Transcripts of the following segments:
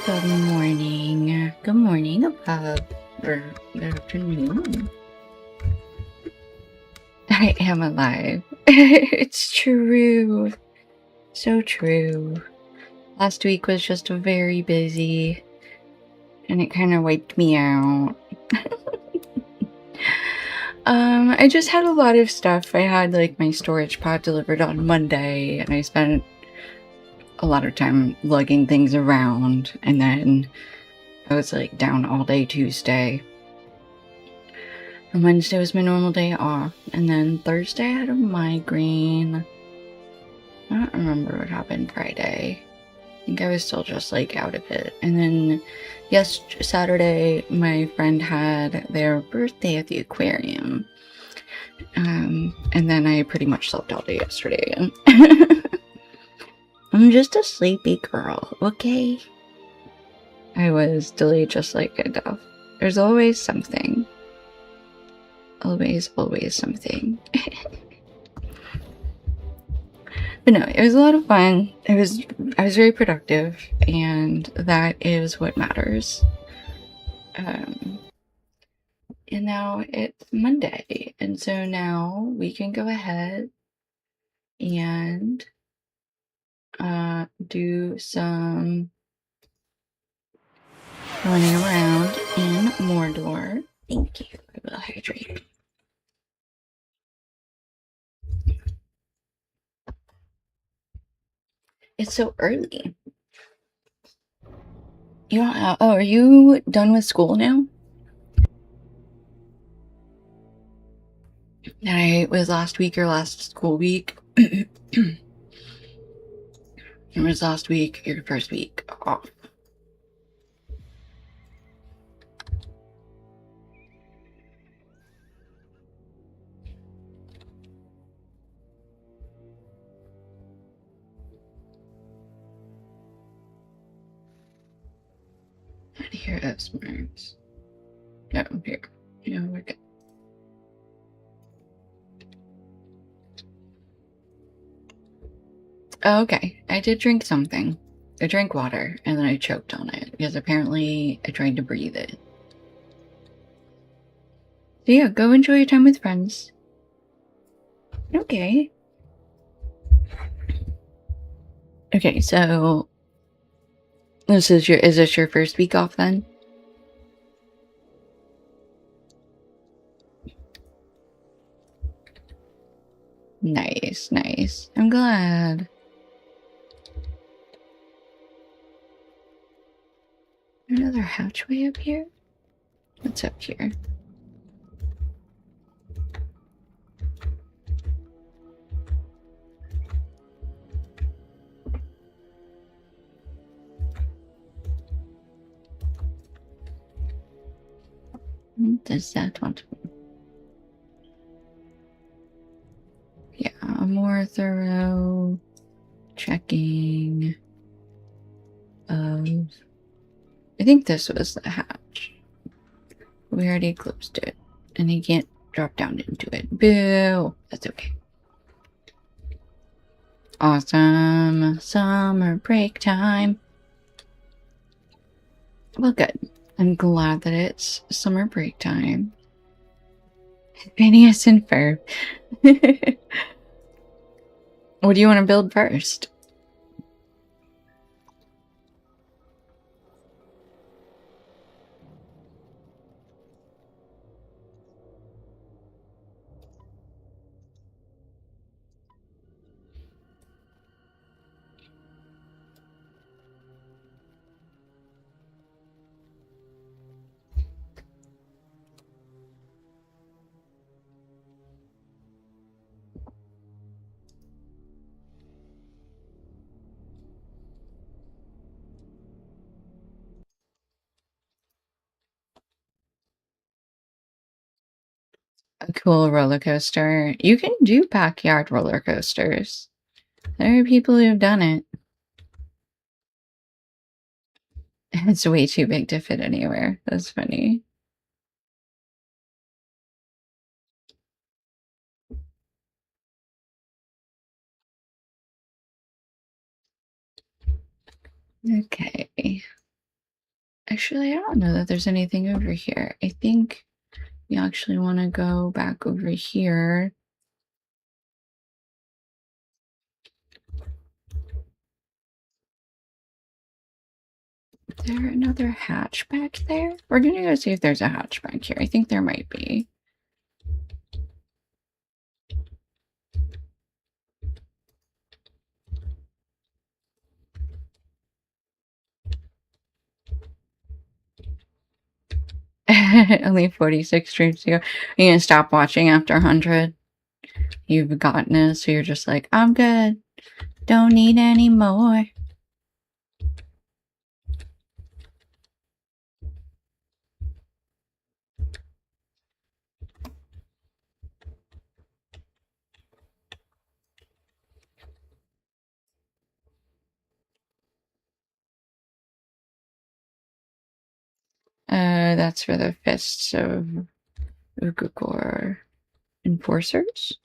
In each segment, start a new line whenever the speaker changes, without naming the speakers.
Good morning. Good morning, or good afternoon. I am alive. It's true. So true. Last week was just very busy, and it kind of wiped me out. I just had a lot of stuff. I had like my storage pod delivered on Monday, and I spent a lot of time lugging things around, and then I was like down all day Tuesday. And Wednesday was my normal day off, and then Thursday I had a migraine. I don't remember what happened Friday. I think I was still just like out of it. And then Saturday, my friend had their birthday at the aquarium. And then I pretty much slept all day yesterday again. I'm just a sleepy girl, okay? I was delayed just like a dove. There's always something. Always something. But no, it was a lot of fun. I was very productive, and that is what matters. And now it's Monday, and so now we can go ahead and do some running around in Mordor. Thank you. I will hydrate. It's so early. Are you done with school now? It was last week or last school week. It was last week, your first week off. I hear those marks. No, here. No, we're good. Oh, okay. I did drink something. I drank water, and then I choked on it, because apparently I tried to breathe it. So yeah, go enjoy your time with friends. Okay. Okay, so is this your first week off then? Nice, nice. I'm glad. Another hatchway up here? What's up here? What does that want? Yeah, a more thorough checking of... I think this was the hatch. We already closed it, and he can't drop down into it. Boo! That's okay. Awesome. Summer break time. Well, good. I'm glad that it's summer break time. Phineas and Ferb. What do you want to build first? A cool roller coaster. You can do backyard roller coasters. There are people who've done it. It's way too big to fit anywhere. That's funny. Okay. Actually, I don't know that there's anything over here. I think we actually want to go back over here. Is there another hatch back there? We're gonna go see if there's a hatch back here. I think there might be. Only 46 streams to go. Are you gonna stop watching after 100? You've gotten it, so you're just like, I'm good. Don't need any more. That's for the fists of Ugakor. Enforcers? Is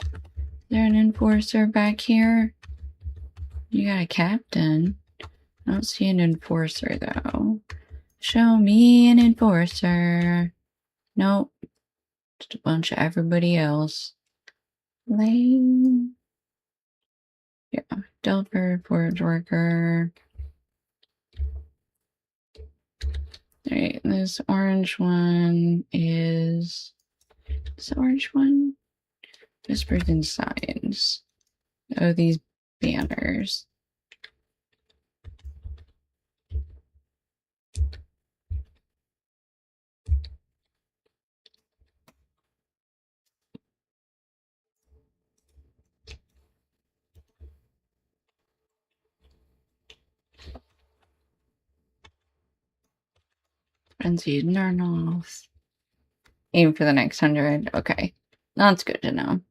there an enforcer back here? You got a captain. I don't see an enforcer, though. Show me an enforcer. Nope. Just a bunch of everybody else. Lame. Yeah. Delver, forge worker. Alright, this orange one is... This orange one? Whispers and signs. Oh, these banners. Frenzied Nernoth. Aim for the next 100. Okay. That's good to know.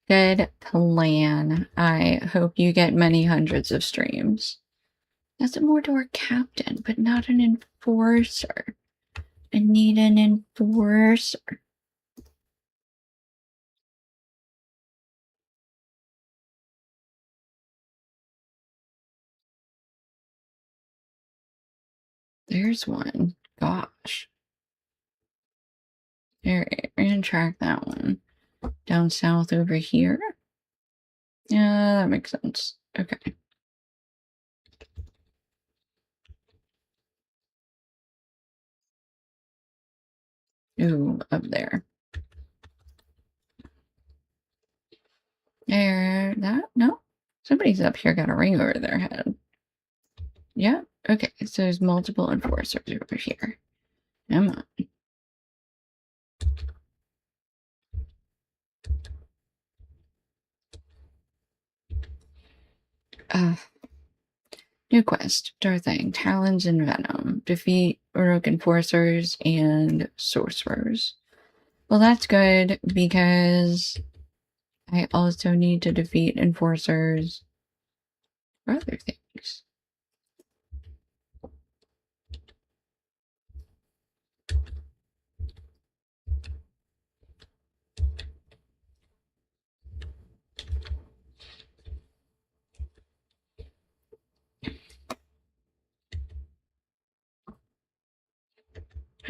Good plan. I hope you get many hundreds of streams. That's a Mordor captain, but not an enforcer. I need an enforcer. There's one. Gosh. Alright, we're gonna track that one. Down south over here? Yeah, that makes sense. Okay. Ooh, up there. There, that? No? Somebody's up here got a ring over their head. Yeah, okay, so there's multiple enforcers over here. Come on. New quest. Darthang. Talons and Venom. Defeat Uruk enforcers and sorcerers. Well, that's good because I also need to defeat enforcers for other things.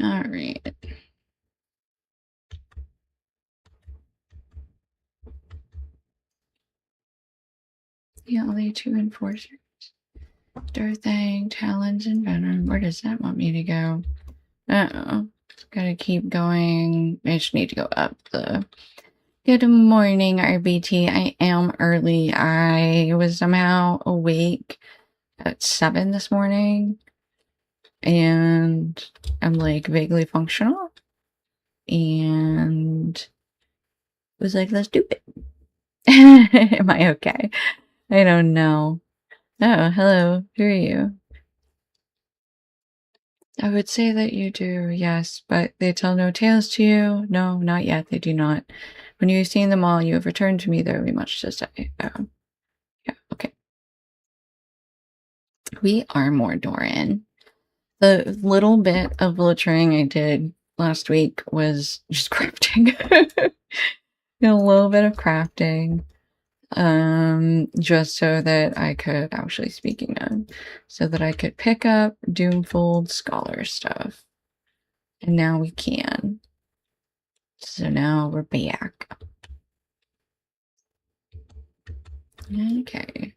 All right. The only two enforcers. Darthang, Talons, and Venom. Where does that want me to go? Uh-oh. Gotta keep going. I just need to go up the... Good morning, RBT. I am early. I was somehow awake at 7 this morning. And I'm like vaguely functional. And was like, let's do it. Am I okay? I don't know. Oh, hello. Who are you? I would say that you do, yes, but they tell no tales to you. No, not yet. They do not. When you have seen them all, you have returned to me. There will be much to say. Yeah, okay. We are Mordoran. The little bit of littering I did last week was just crafting. A little bit of crafting. Just so that I could, actually speaking of, so that I could pick up Doomfold Scholar stuff. And now we can. So now we're back. Okay.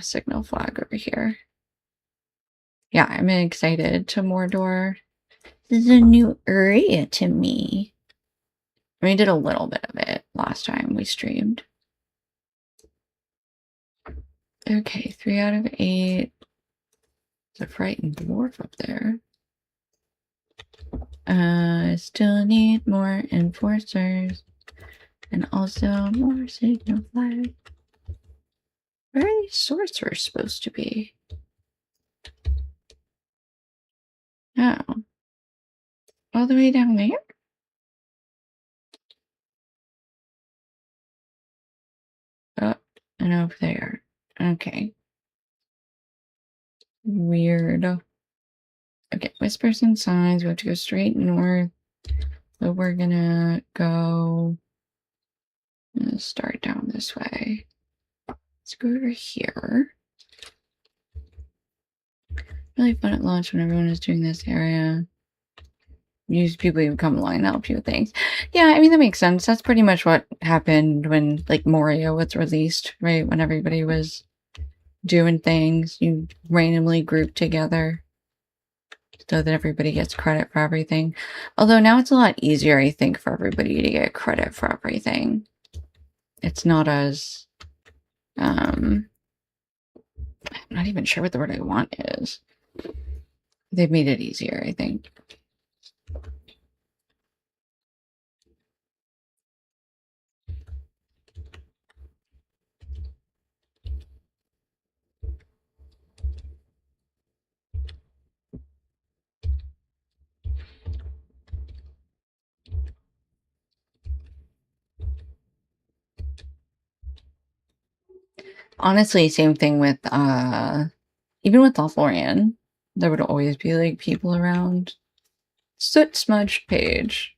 Signal flag over here. Yeah, I'm excited to Mordor. This is a new area to me. We did a little bit of it last time we streamed. Okay, 3 out of 8. There's a frightened dwarf up there. Still need more enforcers. And also more signal flag. Where are these sorcerers supposed to be? Oh. All the way down there? Oh, and over there. Okay. Weird. Okay, whispers and signs. We have to go straight north. But we're gonna go... start down this way. Let's go over here. Really fun at launch when everyone is doing this area. Use people who come along and help you with things. Yeah, I mean, that makes sense. That's pretty much what happened when, like, Moria was released, right? When everybody was doing things, you randomly group together so that everybody gets credit for everything. Although now it's a lot easier, I think, for everybody to get credit for everything. It's not as, I'm not even sure what the word I want is. They've made it easier, I think. Honestly, same thing with, even with Lothlorien, there would always be, like, people around. Soot smudged page.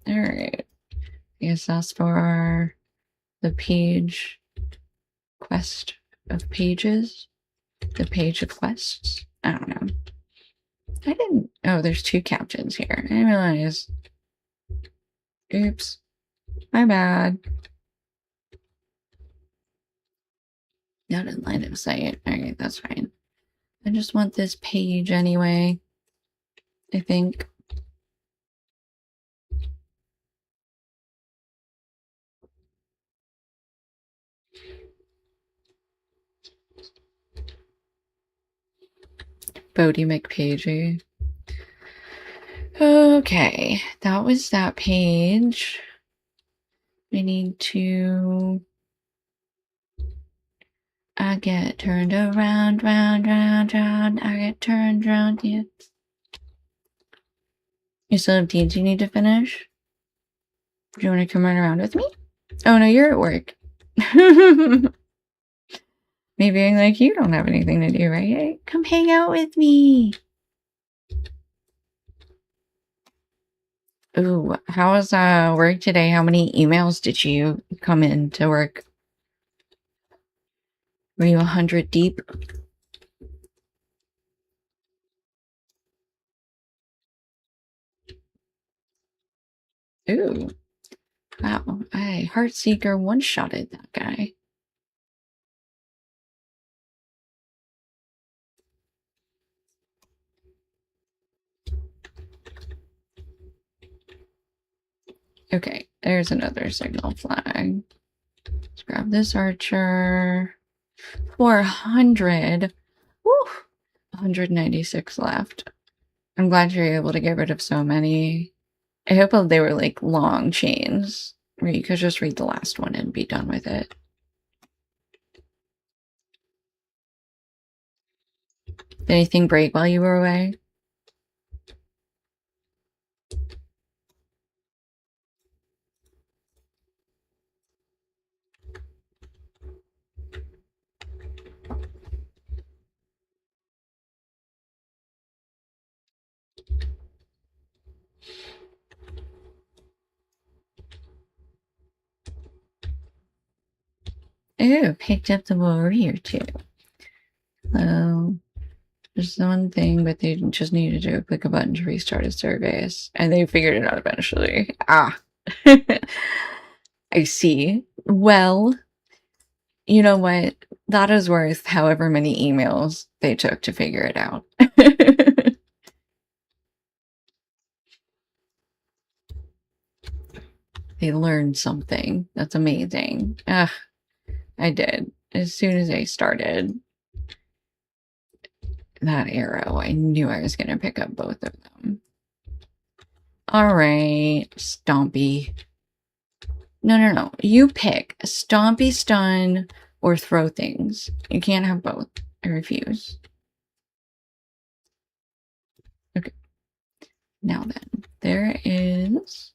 Alright. I guess that's for the page quest of pages. The page of quests. I don't know. I didn't... Oh, there's 2 captains here. I didn't realize. Oops. My bad. Not in line of sight. Alright, that's fine. I just want this page anyway. I think. Bodie McPagey. Okay, that was that page. We need to... I get turned around, round, round, round. I get turned round, yeah. You still have deeds you need to finish? Do you want to come run around with me? Oh no, you're at work. Maybe I'm like, you don't have anything to do, right? Come hang out with me. Ooh, how was work today? How many emails did you come in to work? Were you 100 deep? Ooh. Wow. I Heartseeker one-shotted that guy. Okay, there's another signal flag. Let's grab this archer. 400. Woo! 196 left. I'm glad you're able to get rid of so many. I hope they were like long chains where you could just read the last one and be done with it. Did anything break while you were away? Ooh, picked up the warrior too. There's one thing, but they just needed to click a button to restart a service. And they figured it out eventually. Ah. I see. Well, you know what? That is worth however many emails they took to figure it out. They learned something. That's amazing. Ugh, I did. As soon as I started that arrow, I knew I was going to pick up both of them. All right, Stompy. No. You pick Stompy, Stun, or Throw Things. You can't have both. I refuse. Okay. Now then, there is...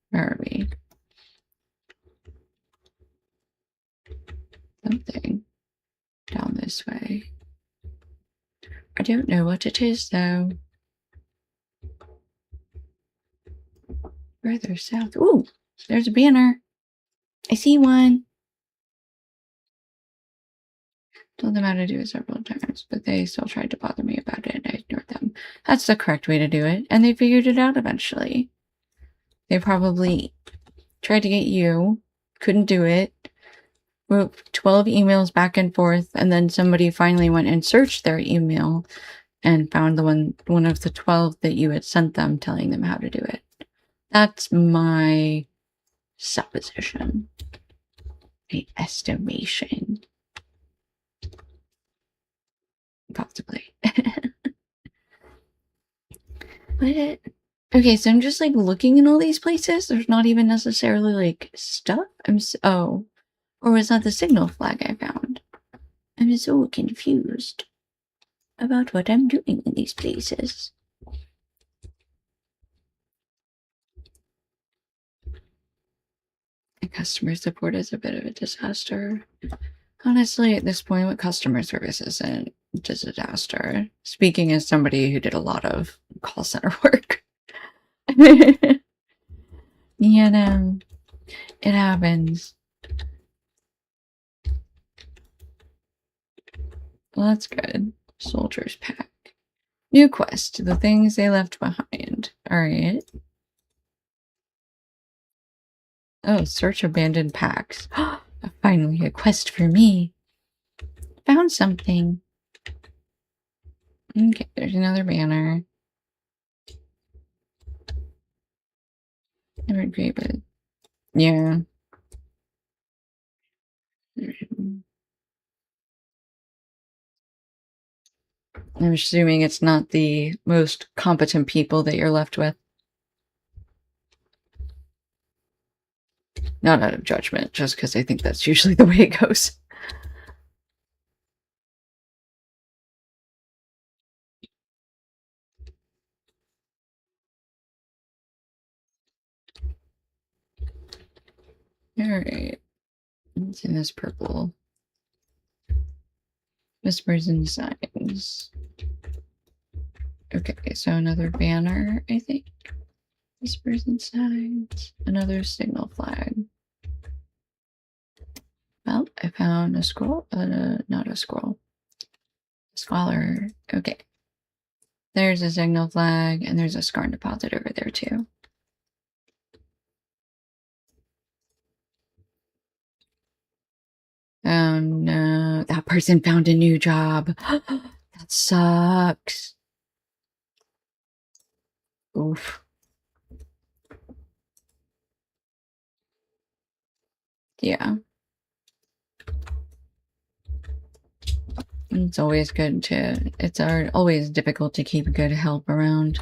Where are we? Something down this way. I don't know what it is, though. Further south. Ooh, there's a banner. I see one. Told them how to do it several times, but they still tried to bother me about it, and I ignored them. That's the correct way to do it, and they figured it out eventually. They probably tried to get you, couldn't do it, wrote 12 emails back and forth, and then somebody finally went and searched their email and found the one of the 12 that you had sent them telling them how to do it. That's my supposition. My estimation. Possibly. But okay, so I'm just like looking in all these places. There's not even necessarily like stuff. Oh, or was that the signal flag I found? I'm so confused about what I'm doing in these places. And customer support is a bit of a disaster. Honestly, at this point, with customer service isn't a disaster. Speaking as somebody who did a lot of call center work. You know, it happens. Well, that's good. Soldier's pack. New quest. The things they left behind. Alright. Oh, search abandoned packs. Finally, a quest for me. Found something. Okay, there's another banner. Never agree, but yeah. I'm assuming it's not the most competent people that you're left with. Not out of judgment, just because I think that's usually the way it goes. Alright. What's in this purple? Whispers and signs. Okay, so another banner, I think. Whispers and signs. Another signal flag. Well, I found a scroll. Not a scroll. A scholar. Okay. There's a signal flag, and there's a scarn deposit over there, too. Oh no, that person found a new job. That sucks. Oof. Yeah. It's always good to, it's always difficult to keep good help around.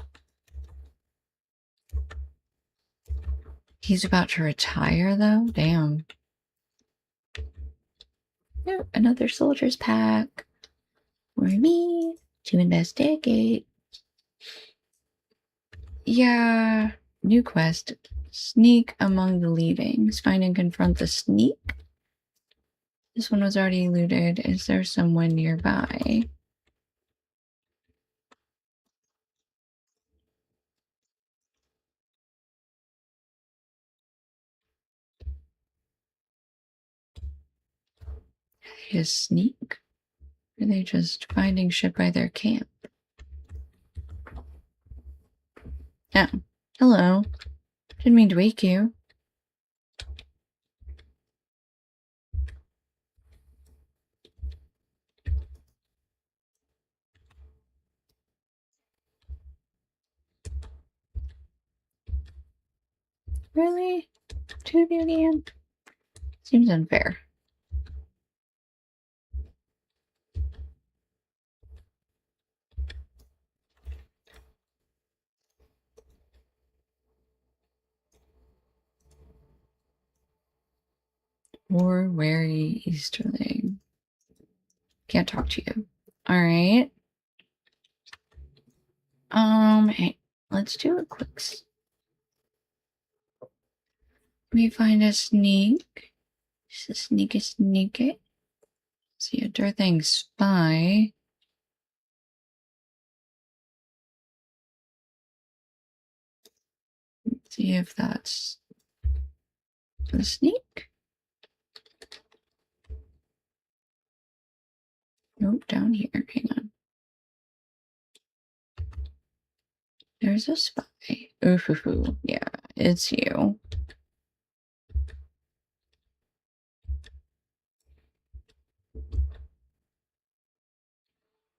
He's about to retire though? Damn. Oh, another soldier's pack. For me to investigate. Yeah. New quest. Sneak among the leavings. Find and confront the sneak. This one was already looted. Is there someone nearby? Are they a sneak? Or are they just finding shit by their camp? Oh, hello. Didn't mean to wake you. Really? 2 again? Seems unfair. Or wary Easterling. Can't talk to you. Alright. Hey, let's do a quick. We find a sneak. Is a sneaky? See a Dirthing spy. Let's see if that's the sneak. Nope, down here. Hang on. There's a spy. Ooh, yeah, it's you.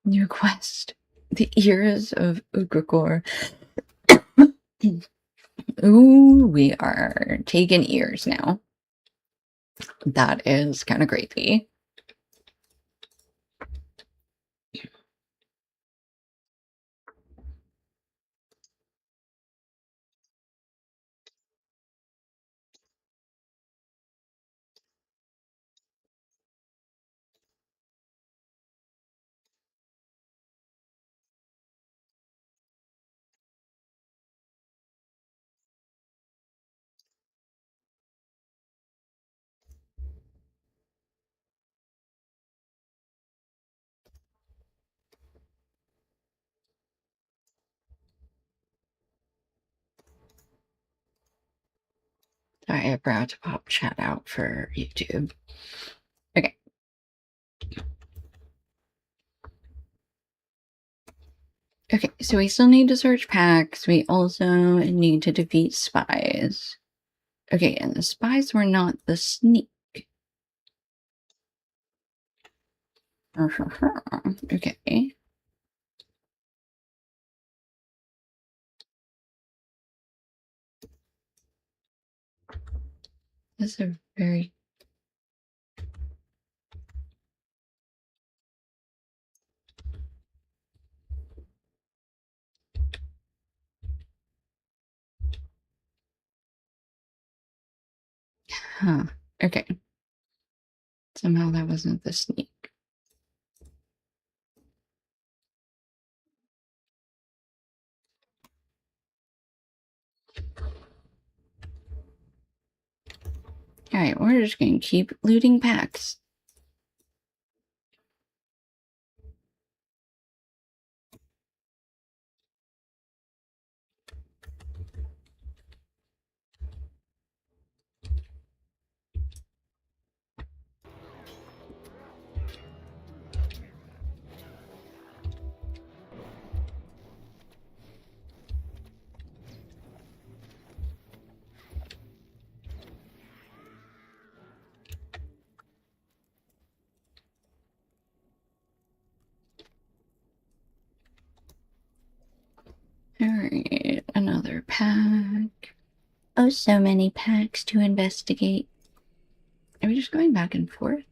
New quest. The ears of Ugrikor. Ooh, we are taking ears now. That is kind of crazy. I forgot to pop chat out for YouTube. Okay. Okay, so we still need to search packs. We also need to defeat spies. Okay, and the spies were not the sneak. Okay. This is a very... Huh. Okay. Somehow that wasn't the sneak. Alright, we're just gonna keep looting packs. Alright, another pack. Oh, so many packs to investigate. Are we just going back and forth?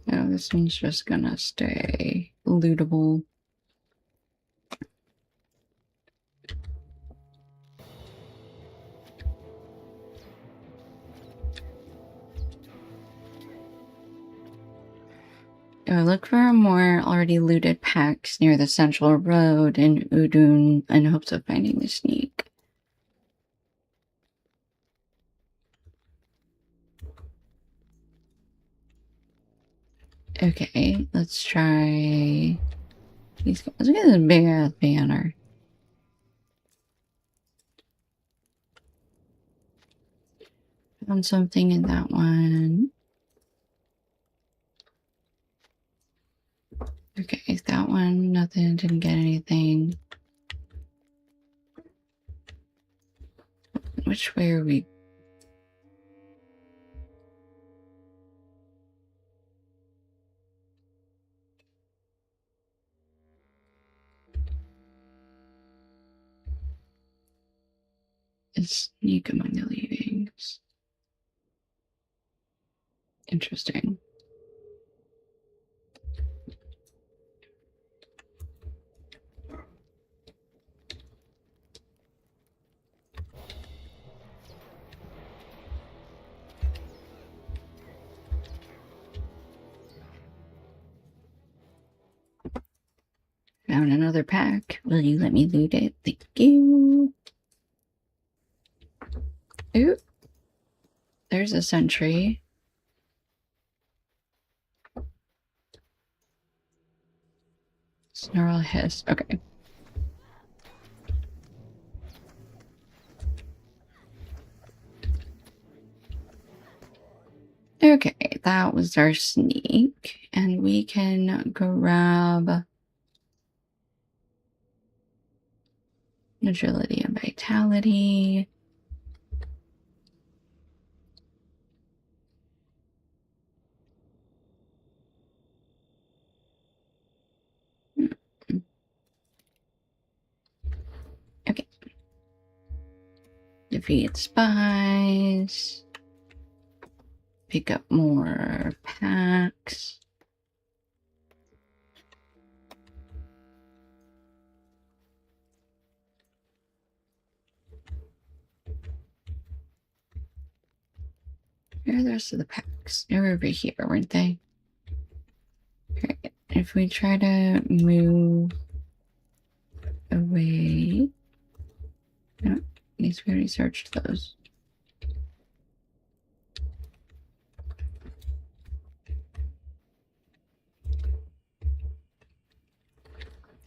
No, this one's just gonna stay lootable. Look for more already looted packs near the central road in Udun in hopes of finding the sneak. Okay, let's try these guys. Look at this big ass banner. Found something in that one. Okay, that one, nothing, didn't get anything. Which way are we? Sneak among the leavings. Interesting. Found another pack. Will you let me loot it? Thank you. Ooh. There's a sentry. Snarl hiss. Okay. Okay, that was our sneak. And we can grab agility and vitality. Okay. Defeat spies. Pick up more packs. Where are the rest of the packs? They were over here, weren't they? Okay. If we try to move away. No, we already searched those.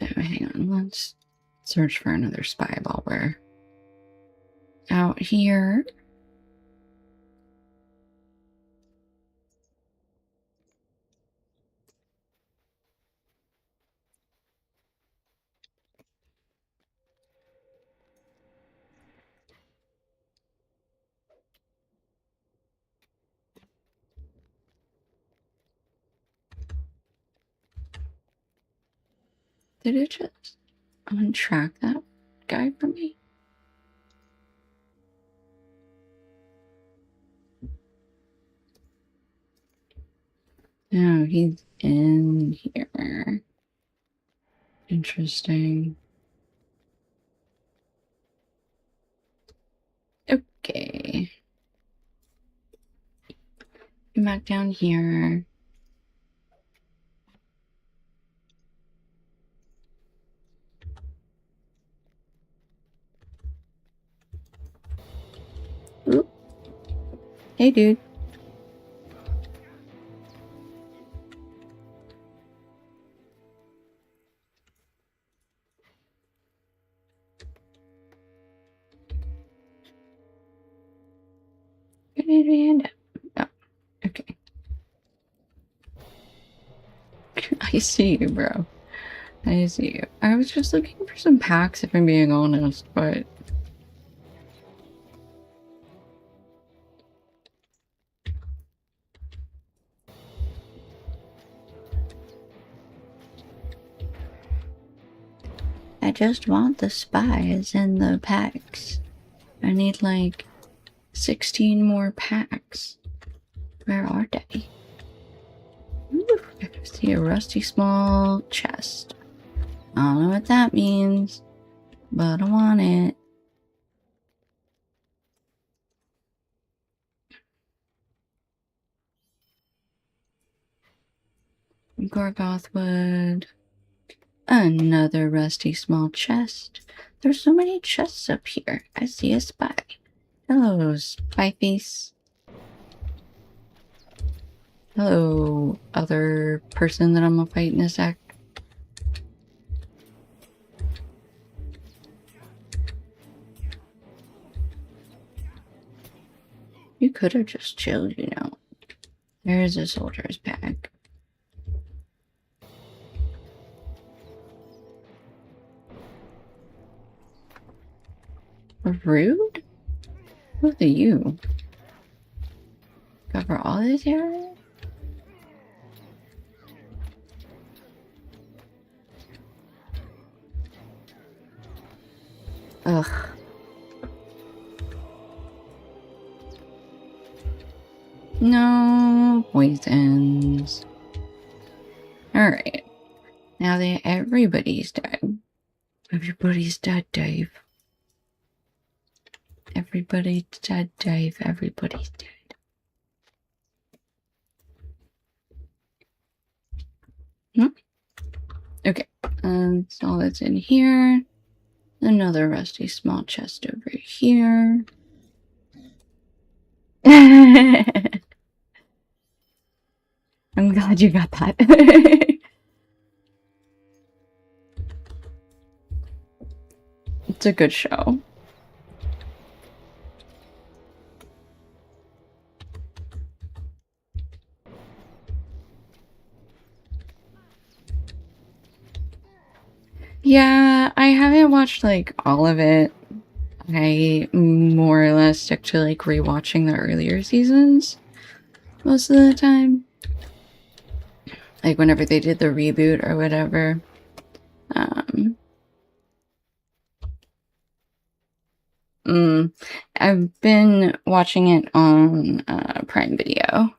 Oh, hang on, let's search for another spy while we're out here. Did it just untrack that guy for me? No, he's in here. Interesting. Okay. Come back down here. Oop. Hey, dude. Where did we end up? Oh, okay. I see you, bro. I see you. I was just looking for some packs, if I'm being honest, but... I just want the spies and the packs. I need like 16 more packs. Where are they? Ooh, I see a rusty small chest. I don't know what that means, but I want it. Gorgoth wood. Another rusty small chest. There's so many chests up here. I see a spy. Hello, spy face. Hello, other person that I'm gonna fight in a sec. You could have just chilled, you know. There's a soldier's pack. Rude? Who are you? Cover all this area? Ugh. No poisons. Alright. Now that everybody's dead. Everybody's dead, Dave. Everybody's dead, Dave. Everybody's dead. Okay. That's all that's in here. Another rusty small chest over here. I'm glad you got that. It's a good show. Yeah, I haven't watched like all of it. I more or less stick to like rewatching the earlier seasons most of the time. Like whenever they did the reboot or whatever. I've been watching it on Prime Video.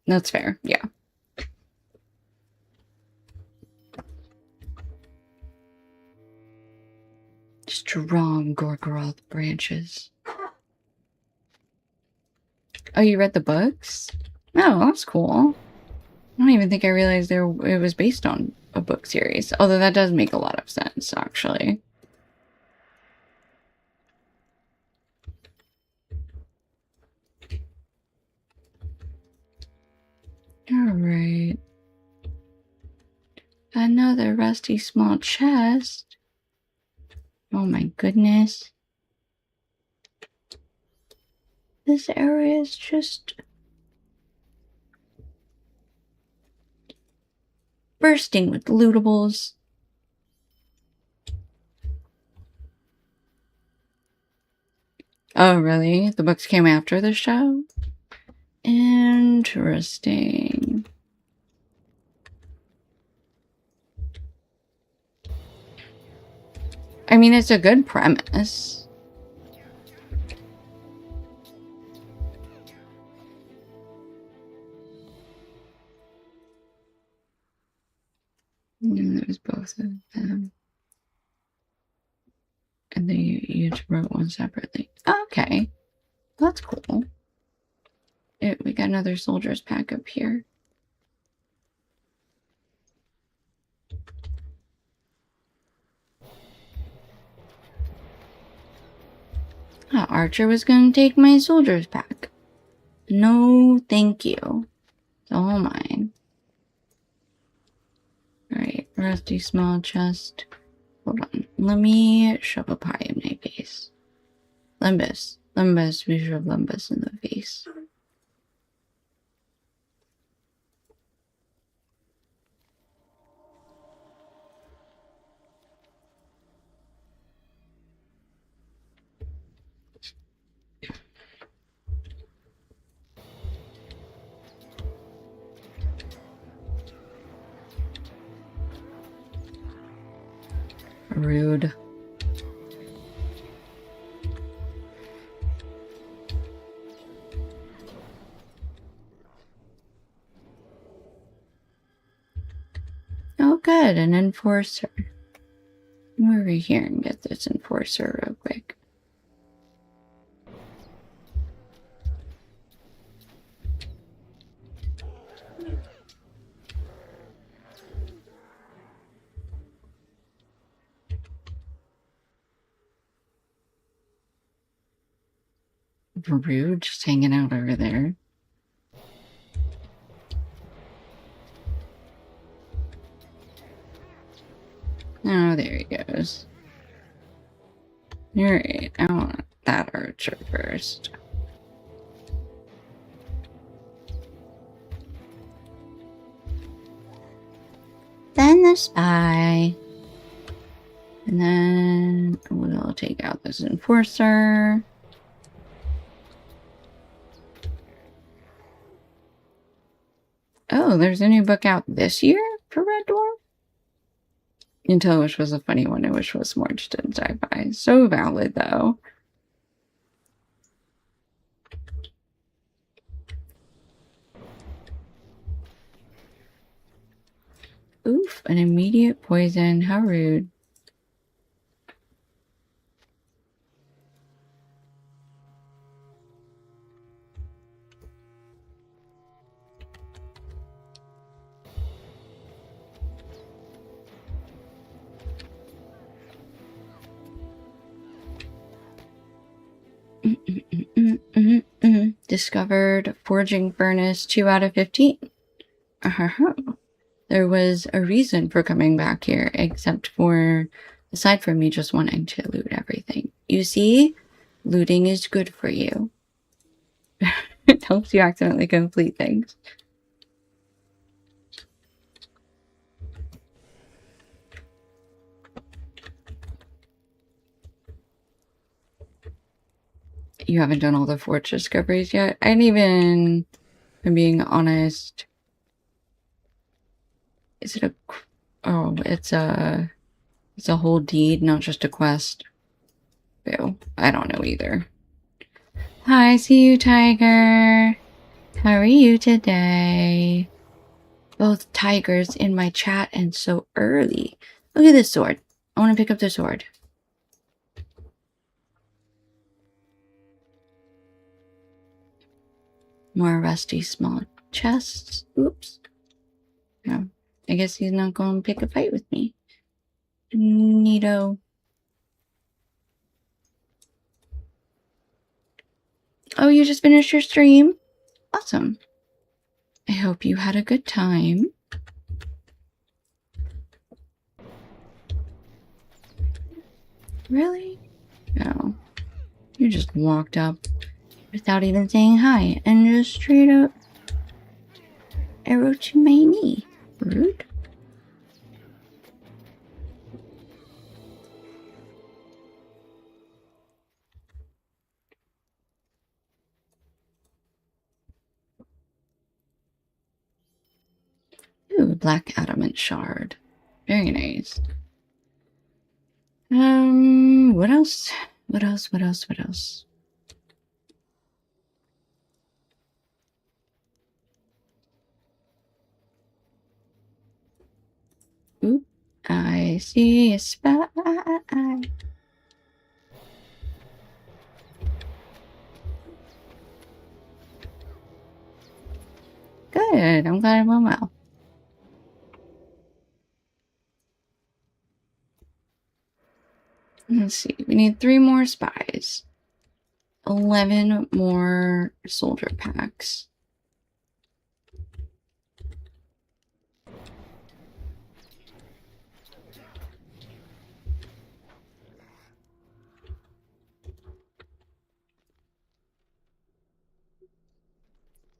That's fair, yeah. Strong Gorgoroth branches. Oh, you read the books? Oh, that's cool. I don't even think I realized it was based on a book series. Although that does make a lot of sense, actually. Alright. Another rusty small chest. Oh my goodness. This area is just bursting with lootables. Oh, really? The books came after the show? Interesting. I mean, it's a good premise. And there's both of them. And then you each wrote one separately. Oh, okay. That's cool. We got another soldier's pack up here. Oh, Archer was gonna take my soldier's pack. No, thank you. It's all mine. Alright, rusty small chest. Hold on. Let me shove a pie in my face. Limbus. Limbus. We shove Limbus in the face. Rude. Oh, good. An enforcer. Come over here and get this enforcer real quick. Rude, just hanging out over there. Oh, there he goes. Alright, I want that archer first. Then the spy. And then we'll take out this enforcer. Oh, there's a new book out this year for Red Dwarf? Until Wish was a funny one. I wish was more interested in sci-fi. So valid, though. Oof, an immediate poison. How rude. Discovered forging furnace 2 out of 15. There was a reason for coming back here, aside from me just wanting to loot everything. You see, looting is good for you. It helps you accidentally complete things. You haven't done all the forge discoveries yet? I didn't even, if I'm being honest. Is it a... Oh, it's a whole deed, not just a quest. Ew, I don't know either. Hi, see you, Tiger. How are you today? Both tigers in my chat and so early. Look at this sword. I want to pick up the sword. More rusty small chests. Oops. No. I guess he's not going to pick a fight with me. Neato. Oh, you just finished your stream? Awesome. I hope you had a good time. Really? No. You just walked up without even saying hi and just straight up arrow to my knee. Rude. Ooh, black adamant shard. Very nice. What else? What else? Oop, I see a spy. Good, I'm glad it went well. Let's see, we need 3 more spies. 11 more soldier packs.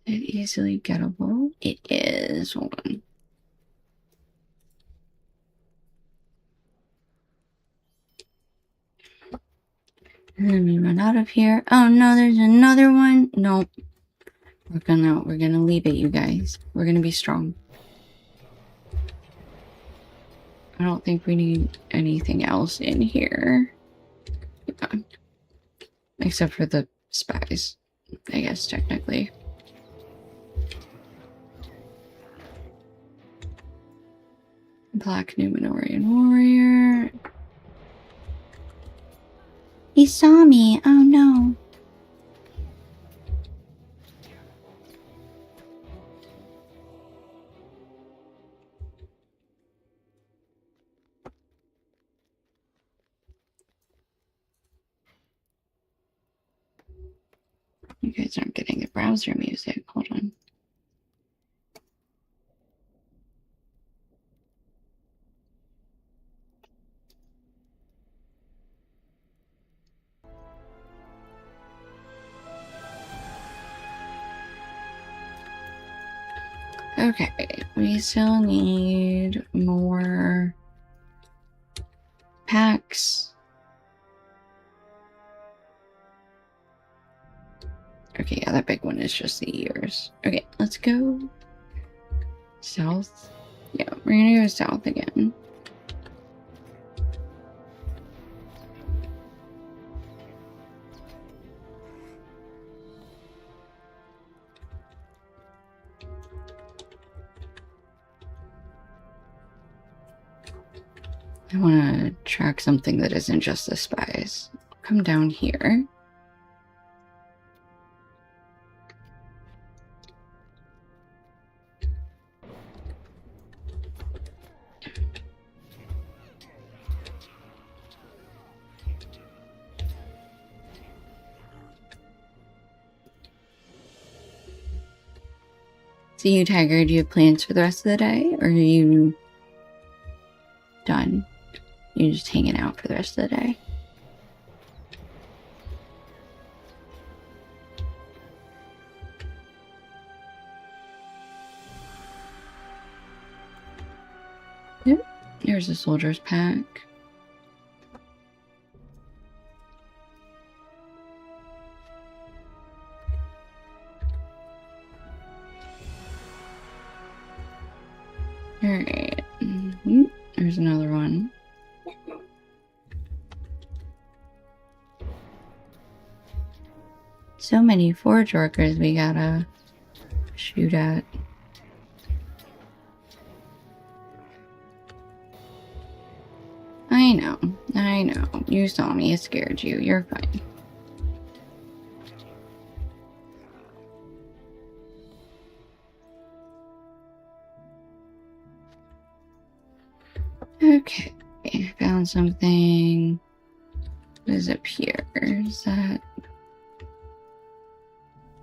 It easily gettable. It is. Hold on. And then we run out of here. Oh no, there's another one. Nope. We're gonna leave it, you guys. We're gonna be strong. I don't think we need anything else in here. Yeah. Except for the spies, I guess, technically. Black Numenorian warrior. He saw me. Oh no. You guys aren't getting the browser music. Hold on. Okay, we still need more packs. Okay, yeah, that big one is just the ears. Okay, let's go south. Yeah, we're gonna go south again. I want to track something that isn't just the spies. Come down here. So you, Tiger, do you have plans for the rest of the day? Or are you done? You're just hanging out for the rest of the day? Yep. There's a soldier's pack. Alright. There's another one. So many forge workers we gotta shoot at. I know. You saw me, it scared you. You're fine. Okay, found something. What is up here? Is that...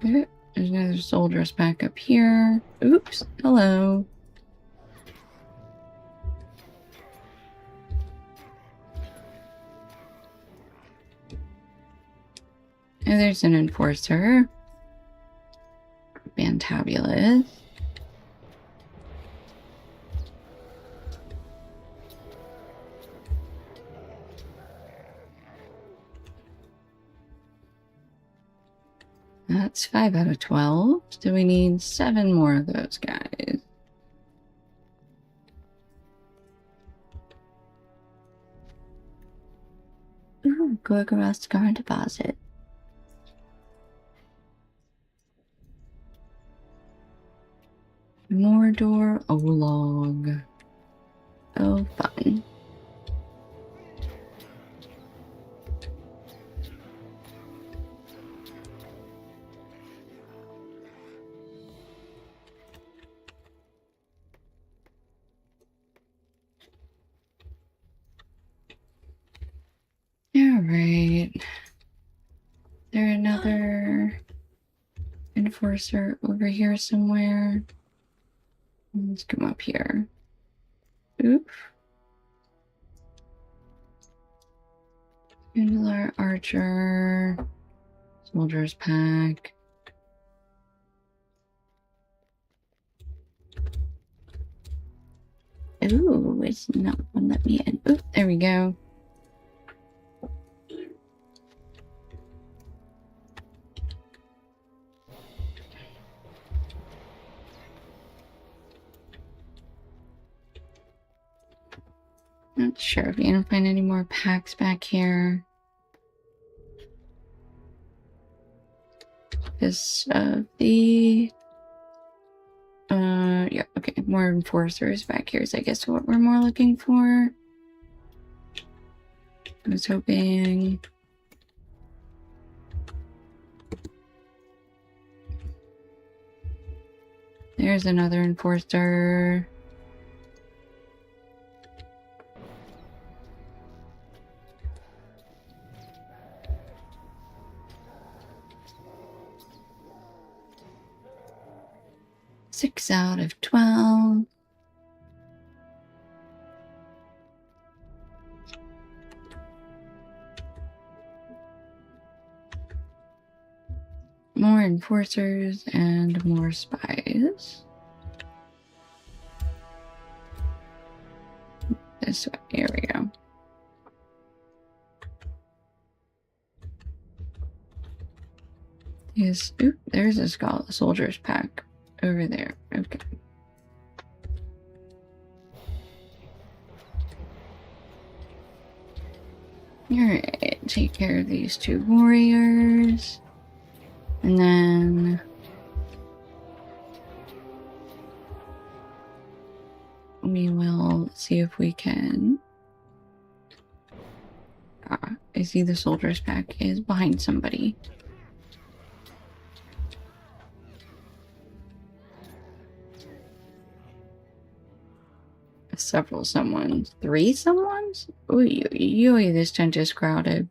There's another soldier's back up here. Oops, hello. And there's an enforcer. Fantabulous. That's 5 out of 12. So we need 7 more of those guys. Ooh, Gorgoroth Scar Deposit. Mordor Olog. Oh, fun. Alright. There another enforcer over here somewhere? Let's come up here. Oop. Handler, archer, soldier's pack. Ooh, it's not one let me in. Oop, there we go. Not sure if you can find any more packs back here. Because of the... yeah, okay, more enforcers back here is I guess what we're more looking for. I was hoping... There's another enforcer. Six out of 12. More enforcers and more spies. this way. Here we go. Yes. Oop, there's a soldier's pack over there. Okay. Alright, take care of these 2 warriors. And then we will see if we can. I see the soldier's pack is behind somebody. Several someones. 3 someones? Ooh, this tent is crowded.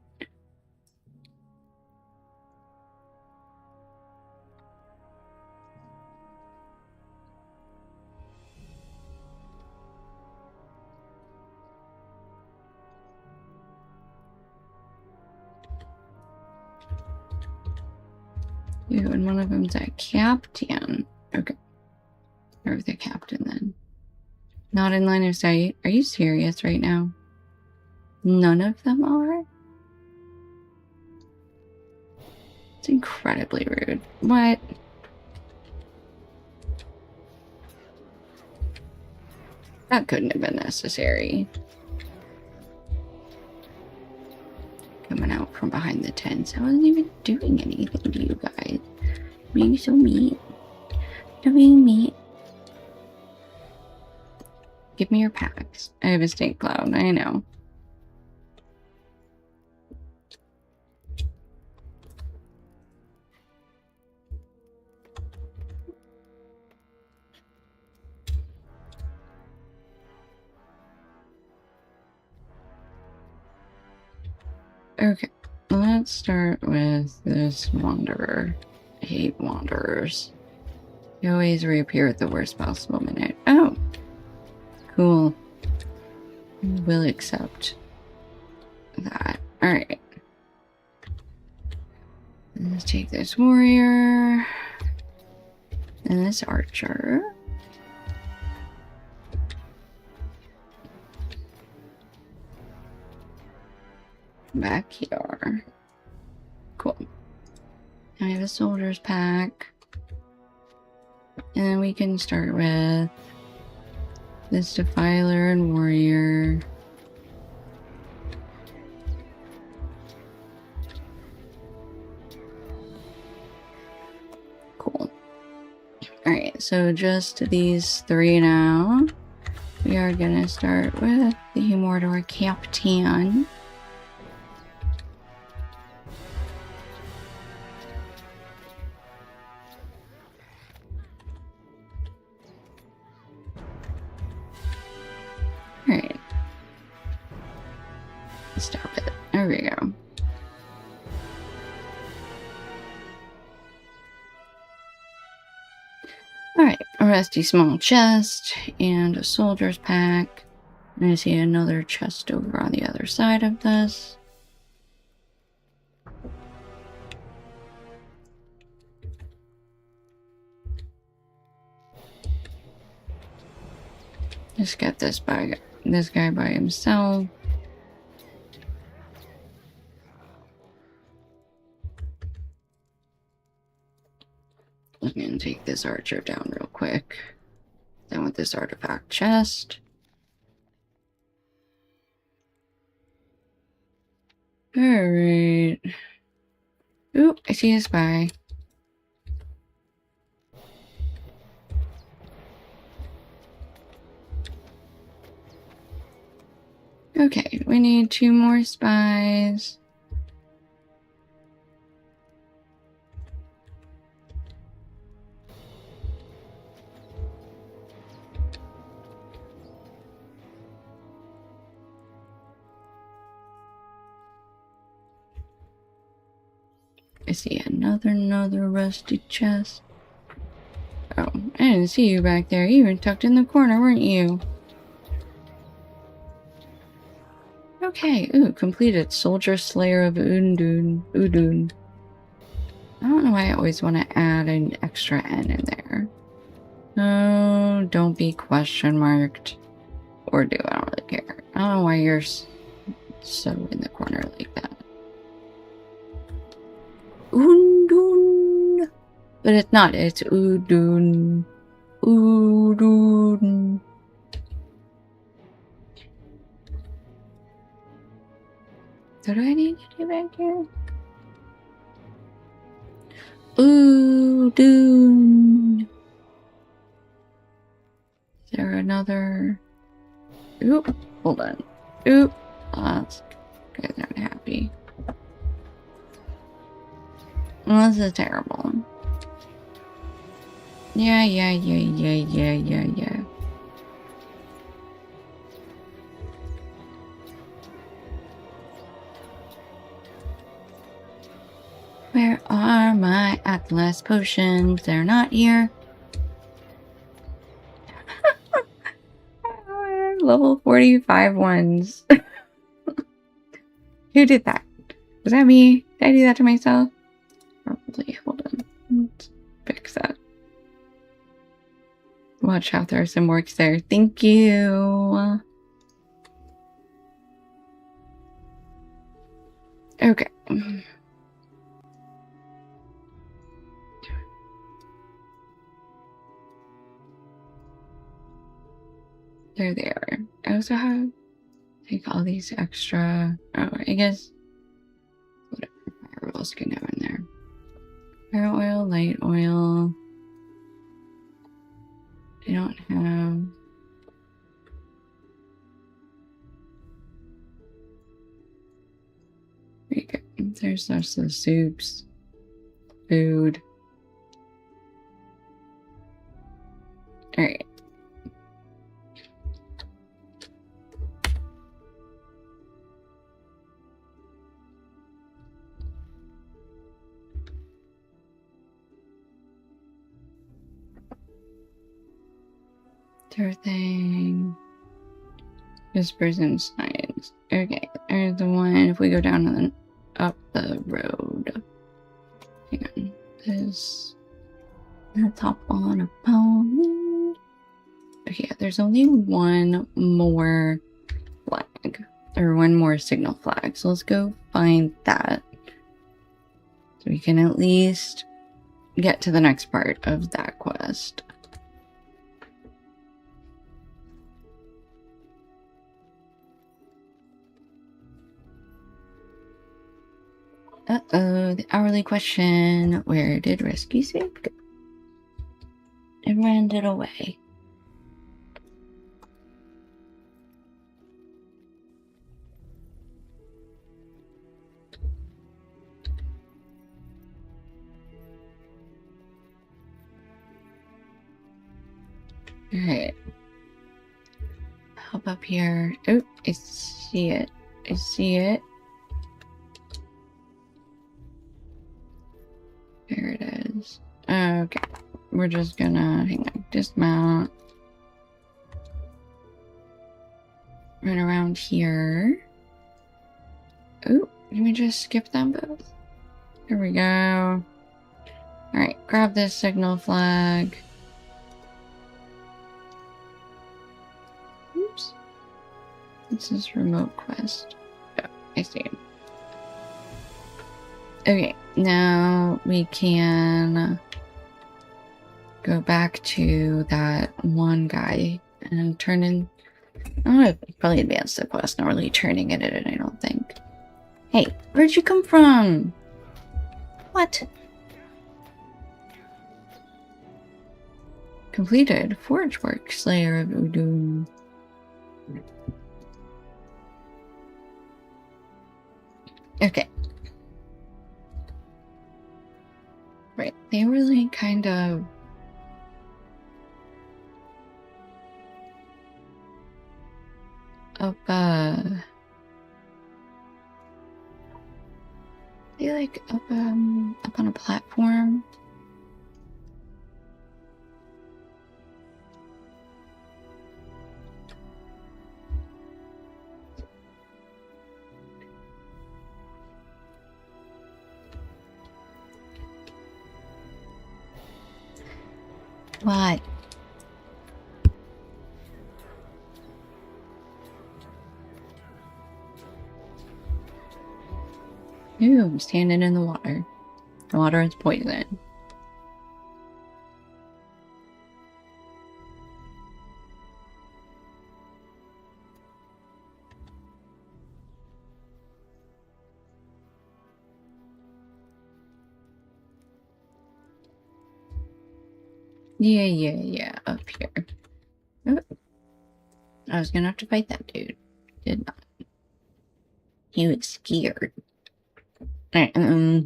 Ew, and one of them's a captain. Okay. Or the captain then. Not in line of sight. Are you serious right now? None of them are? It's incredibly rude. What? That couldn't have been necessary. Coming out from behind the tents. I wasn't even doing anything to you guys. Being so mean. You're being mean. Give me your packs. I have a stink cloud. I know. Okay, let's start with this wanderer. I hate wanderers. They always reappear at the worst possible minute. Oh! Cool. We'll accept that. Alright. Let's take this warrior. And this archer. Back here. Cool. Now we have a soldier's pack. And then we can start with this defiler and warrior. Cool. Alright, so just these 3 now. We are gonna start with the Mordor Captain. Alright. Stop it. There we go. Alright, a rusty small chest and a soldier's pack. And I see another chest over on the other side of this. Just get this guy by himself. I'm gonna take this archer down real quick. Then with this artifact chest. Alright. Ooh, I see a spy. Okay, we need 2 more spies. I see another rusty chest. Oh, I didn't see you back there. You were tucked in the corner, weren't you? Okay, ooh, completed. Soldier Slayer of Udun. I don't know why I always want to add an extra N in there. No, don't be question marked. or do. I don't really care. I don't know why you're so in the corner like that. Undun. But it's not. It's Udun. Udun. So do I need to do back here? Udun. Is there another? Oop. Hold on. Oop. That's guys aren't happy. Well, this is terrible. Yeah. Where are my Atlas potions? They're not here. Level 45 ones. Who did that? Was that me? Did I do that to myself? Probably. Hold on. Let's fix that. Watch out, there are some works there. Thank you. Okay. There they are. I also have like all these extra. Oh, I guess whatever. What else can go in there? Fire oil, light oil. I don't have. There you go. There's just the soups, food. All right. Everything. Whispers and signs. Okay, there's the one. If we go down and up the road. Hang on. This. Let's hop on a pony. Okay, there's only one more flag. Or one more signal flag. So let's go find that. So we can at least get to the next part of that quest. Uh-oh, the hourly question. Where did rescue save go? It ran it away. Alright. Hop up here. Oh, I see it. I see it. There it is. Okay. We're just gonna hang on. Dismount. Run around here. Oh, let me just skip them both. There we go. Alright, grab this signal flag. Oops. This is remote quest. Oh, I see. Okay, now we can go back to that one guy and turn in. I don't know, probably advance the quest, not really turning it in, I don't think. Hey, where'd you come from? What? Completed. Forge work. Slayer of Udun. Okay. Right. They really kind of up they like up on a platform. What? Ooh, I'm standing in the water. The water is poison. Yeah, up here. Oh. I was gonna have to fight that dude. Did not. He was scared. Alright, we're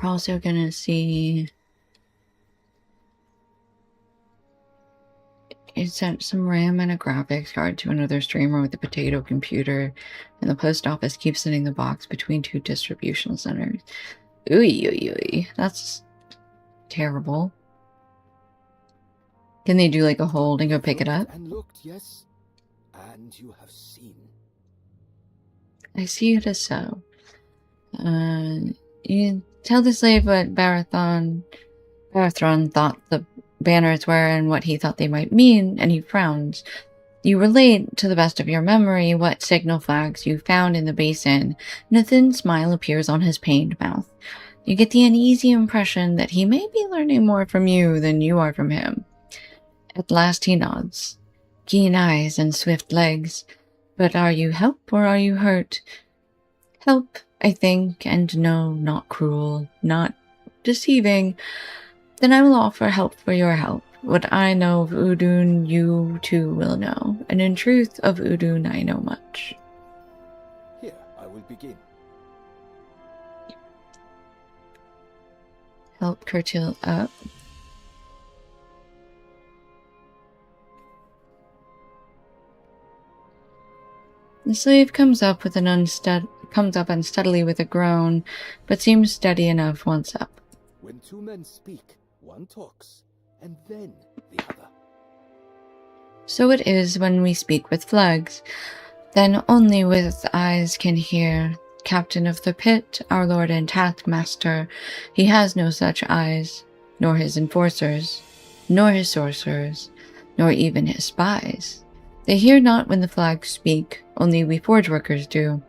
also gonna see... It sent some RAM and a graphics card to another streamer with a potato computer, and the post office keeps sending the box between 2 distribution centers. Ooey. That's terrible. Can they do like a hold and go pick it up?
And looked, yes, and you have seen.
I see it as so. You tell the slave what Barathon thought the banners were and what he thought they might mean, and he frowns. You relate, to the best of your memory, what signal flags you found in the basin, and a thin smile appears on his pained mouth. You get the uneasy impression that he may be learning more from you than you are from him. At last he nods. Keen eyes and swift legs. But are you help or are you hurt? Help, I think, and no, not cruel, not deceiving. Then I will offer help for your help. What I know of Udun, you too will know. And in truth, of Udun I know much.
Here, I will begin.
Help Curtil up. The slave comes up unsteadily with a groan, but seems steady enough once up.
When two men speak, one talks, and then the other.
So it is when we speak with flags. Then only with eyes can hear. Captain of the pit, our lord and taskmaster, he has no such eyes, nor his enforcers, nor his sorcerers, nor even his spies. They hear not when the flags speak, only we forge workers do.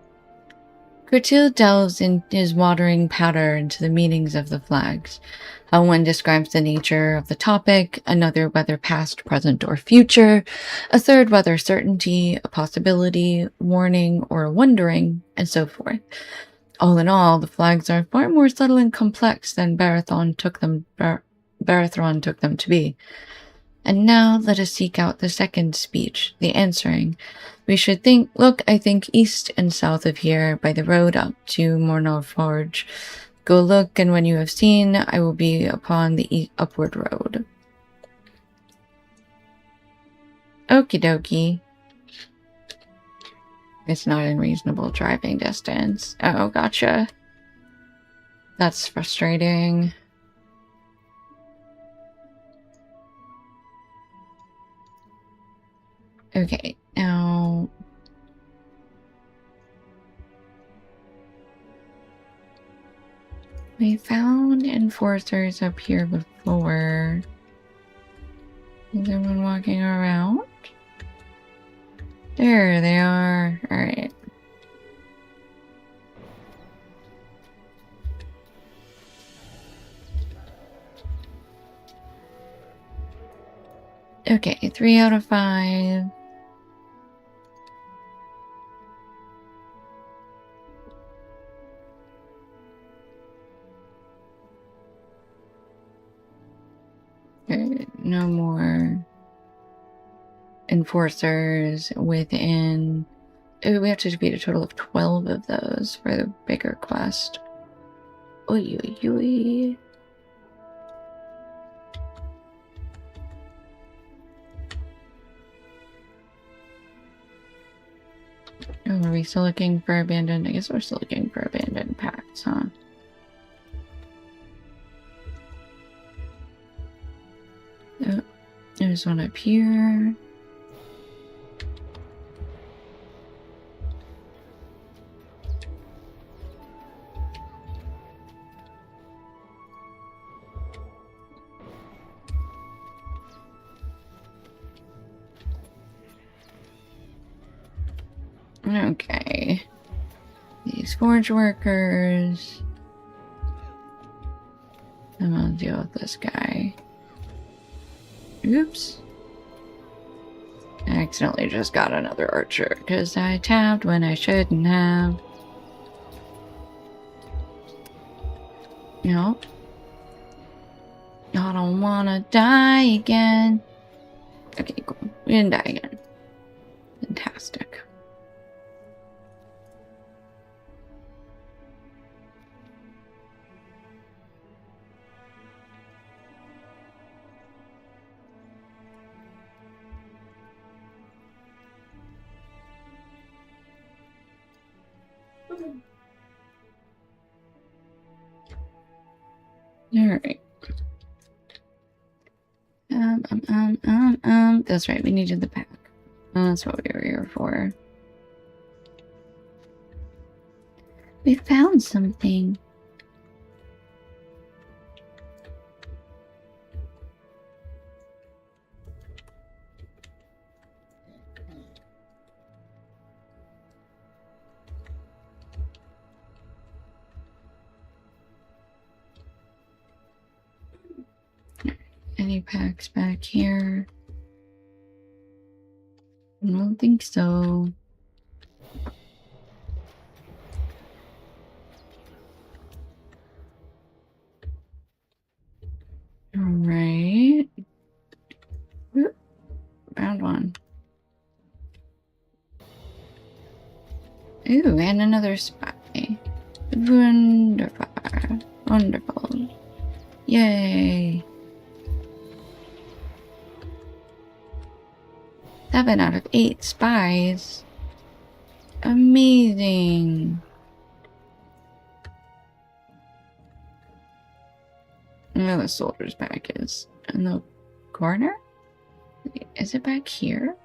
Curtil delves in his watering powder into the meanings of the flags. How one describes the nature of the topic, another whether past, present, or future, a third whether certainty, a possibility, warning, or a wondering, and so forth. All in all, the flags are far more subtle and complex than Barathon took them to be. And now let us seek out the second speech, the answering. We should look, I think, east and south of here by the road up to Mornor Forge. Go look, and when you have seen, I will be upon the upward road. Okie dokie. It's not in reasonable driving distance. Oh, gotcha. That's frustrating. Okay, now... We found enforcers up here before. Is everyone walking around? There they are. Alright. Okay, 3 out of 5. No more enforcers within... Oh, we have to defeat a total of 12 of those for the bigger quest. Oy, oy, oy. Oh, are we still looking for abandoned? I guess we're still looking for abandoned packs, huh? Oh, there's one up here. Okay. these forge workers. I'm gonna deal with this guy. Oops. I accidentally just got another archer because I tabbed when I shouldn't have. Nope. I don't wanna die again. Okay, cool. We didn't die again. Fantastic. Alright. That's right, we needed the pack. That's what we were here for. We found something. Any packs back here? I don't think so. Alright. Found one. Ooh, and another spy. Wonderful. Wonderful. Yay. 7 out of 8 spies. Amazing. Oh, the soldier's back is in the corner? Is it back here?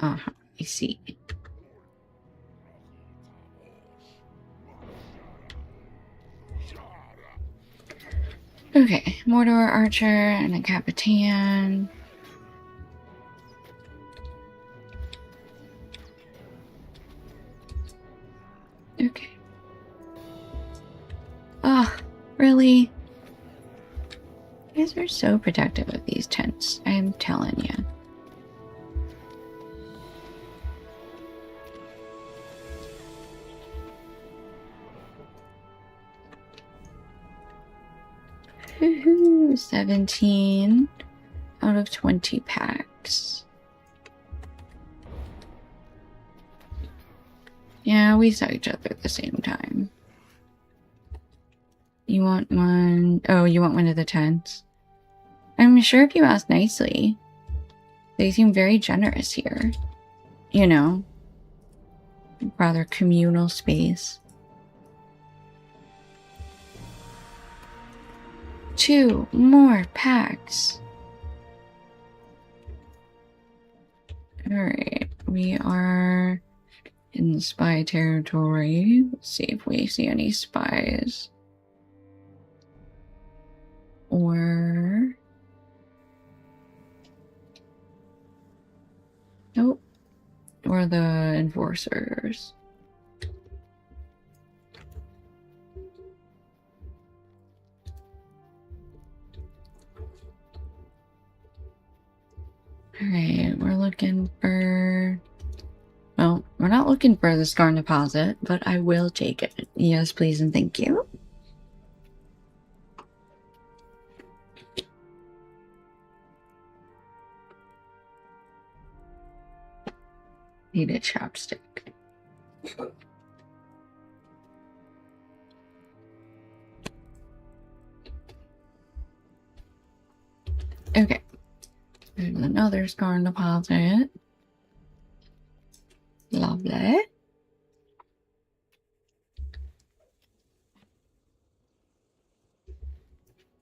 Uh-huh, I see. Okay, Mordor archer and a Capitan. Okay. Ah, really? You guys are so protective of these tents, I am telling you. Woohoo! 17 out of 20 packs. Yeah, we saw each other at the same time. You want one? Oh, you want one of the tents? I'm sure if you ask nicely. They seem very generous here. You know, rather communal space. 2 more packs. Alright, we are in spy territory. Let's see if we see any spies. Or... nope. Or the enforcers. Alright, we're looking for... well, we're not looking for the Scar deposit, but I will take it. Yes, please, and thank you. Need a chopstick. Okay. There's another Scar deposit. Lovely.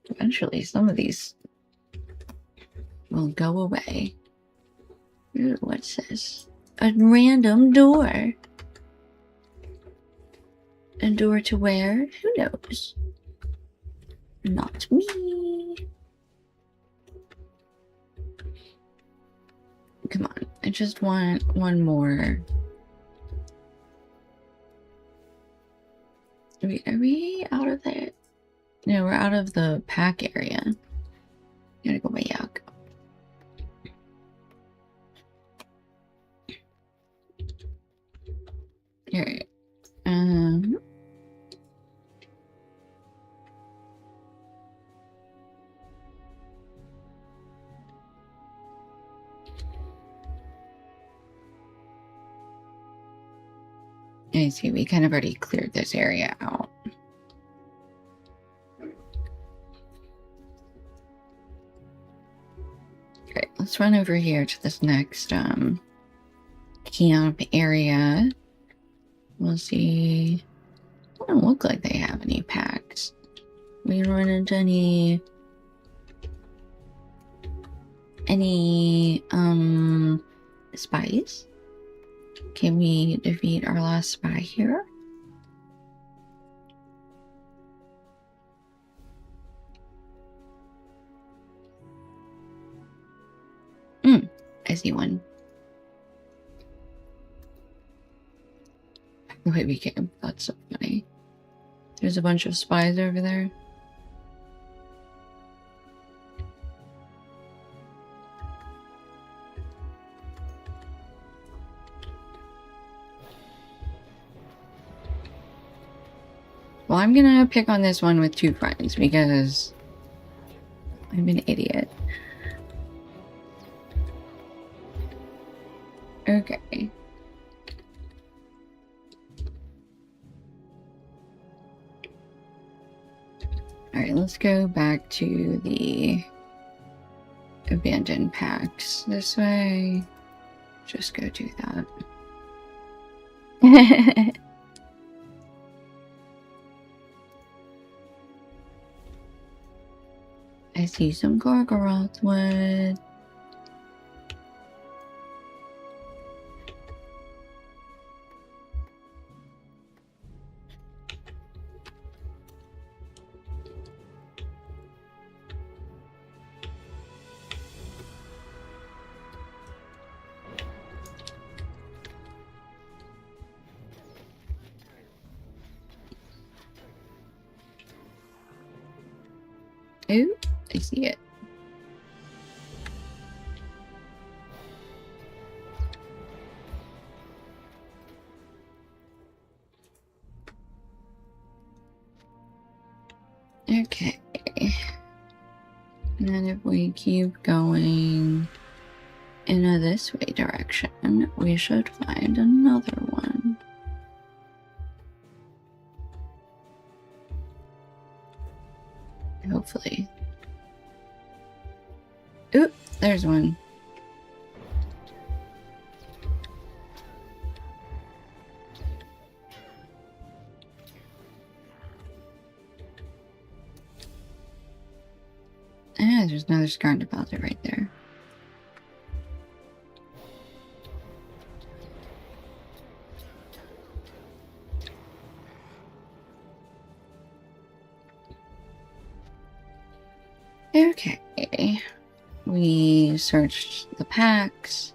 Eventually, some of these will go away. Ooh, what's this? A random door. A door to where? Who knows? Not me. Come on. I just want one more. Are we out of it? No, we're out of the pack area. Gotta go back. Alright. I see, we kind of already cleared this area out. Okay, let's run over here to this next camp area. We'll see. It doesn't look like they have any packs. We run into any spies? Can we defeat our last spy here? I see one. The way we came. That's so funny. There's a bunch of spies over there. Well, I'm gonna pick on this one with 2 friends because I'm an idiot. Okay. Alright, let's go back to the abandoned packs this way. Just go do that. I see some Gorgoroth wood. Ooh, I see it. Okay. And then if we keep going in this way direction, we should find another one. Hopefully. Ooh, there's one. Ah, there's another scar deposit right there. Okay. We searched the packs.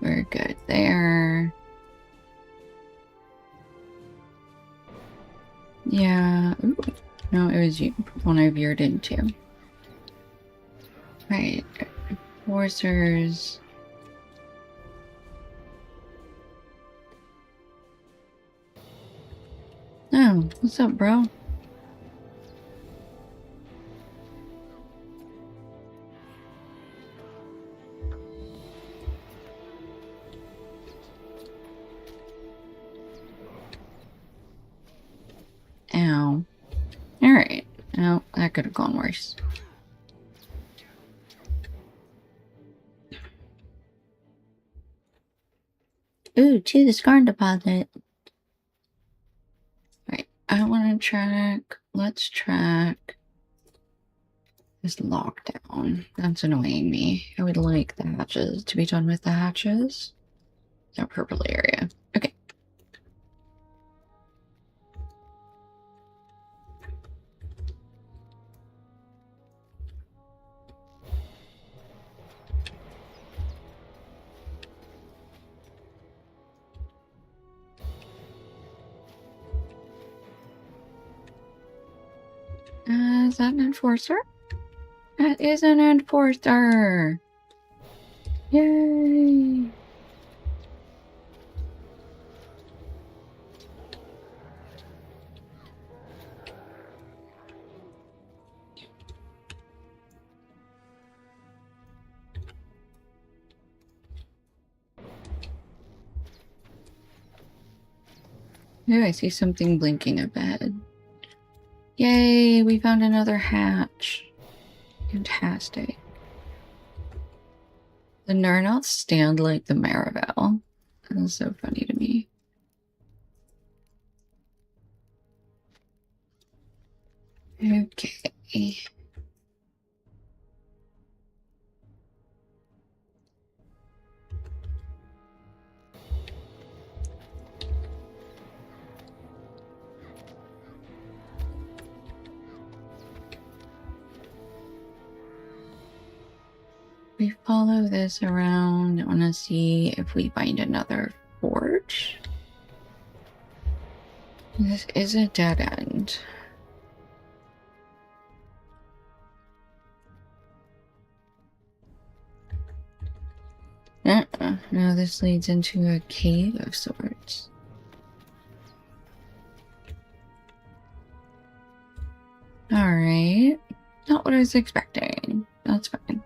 We're good there. Yeah. Ooh. No, it was you. One I veered into. Right. Enforcers. Oh, what's up, bro? Ow. Alright. Oh, that could have gone worse. Ooh, to the scar deposit. Right. I want to track. Let's track this lockdown. That's annoying me. I would like the hatches to be done with the hatches. That purple area. Okay. Is that an enforcer? That is an enforcer! Yay! Ooh, I see something blinking up ahead. Yay, we found another hatch. Fantastic. The Nurnouts stand like the Maribel. That's so funny to me. Okay. We follow this around. I want to see if we find another forge. This is a dead end. No, this leads into a cave of sorts. Alright. Not what I was expecting. That's fine.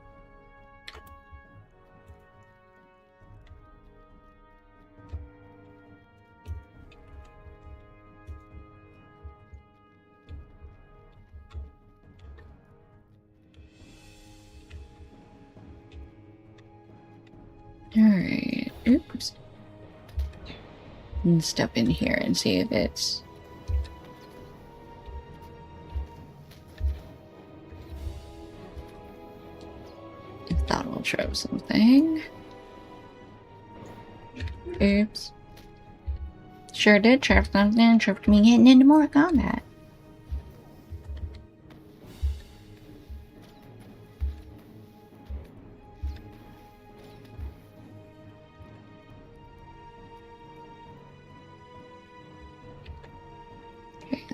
Alright. Oops. And step in here and see if it's... if that'll show something. Oops. Sure did show something. Tripped me getting into more combat.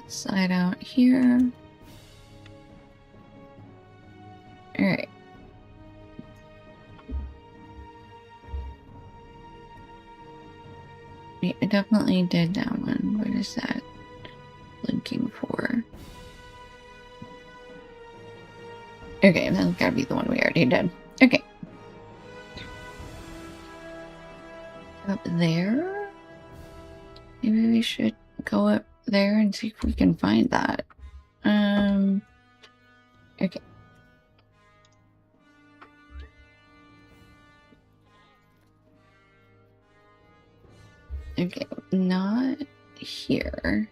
Slide out here. Alright. I definitely did that one. What is that blinking for? Okay, that's gotta be the one we already did. Okay. Up there? Maybe we should go up there and see if we can find that. Okay. Okay, not here.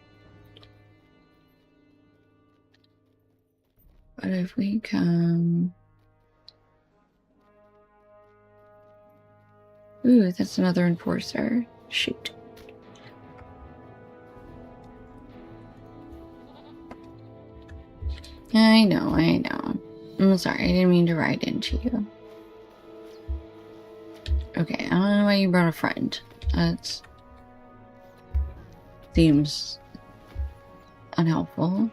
But if we come... Ooh, that's another enforcer. Shoot. I know. I'm sorry, I didn't mean to ride into you. Okay, I don't know why you brought a friend. That seems unhelpful.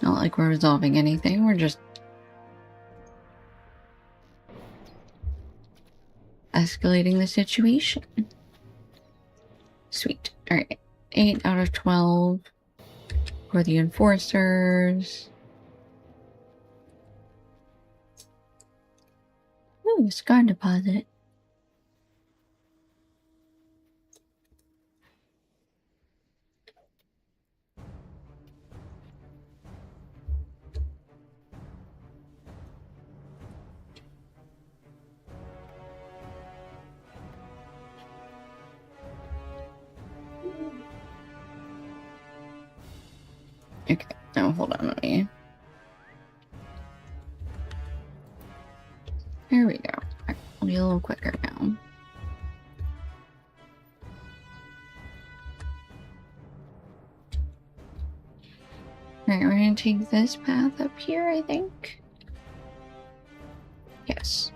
Not like we're resolving anything, we're just escalating the situation. Sweet. Alright. 8 out of 12 for the enforcers. Ooh, scar deposit. Okay, now hold on, let me... There we go. Right, I'll be a little quicker now. Alright, we're gonna take this path up here, I think. Yes.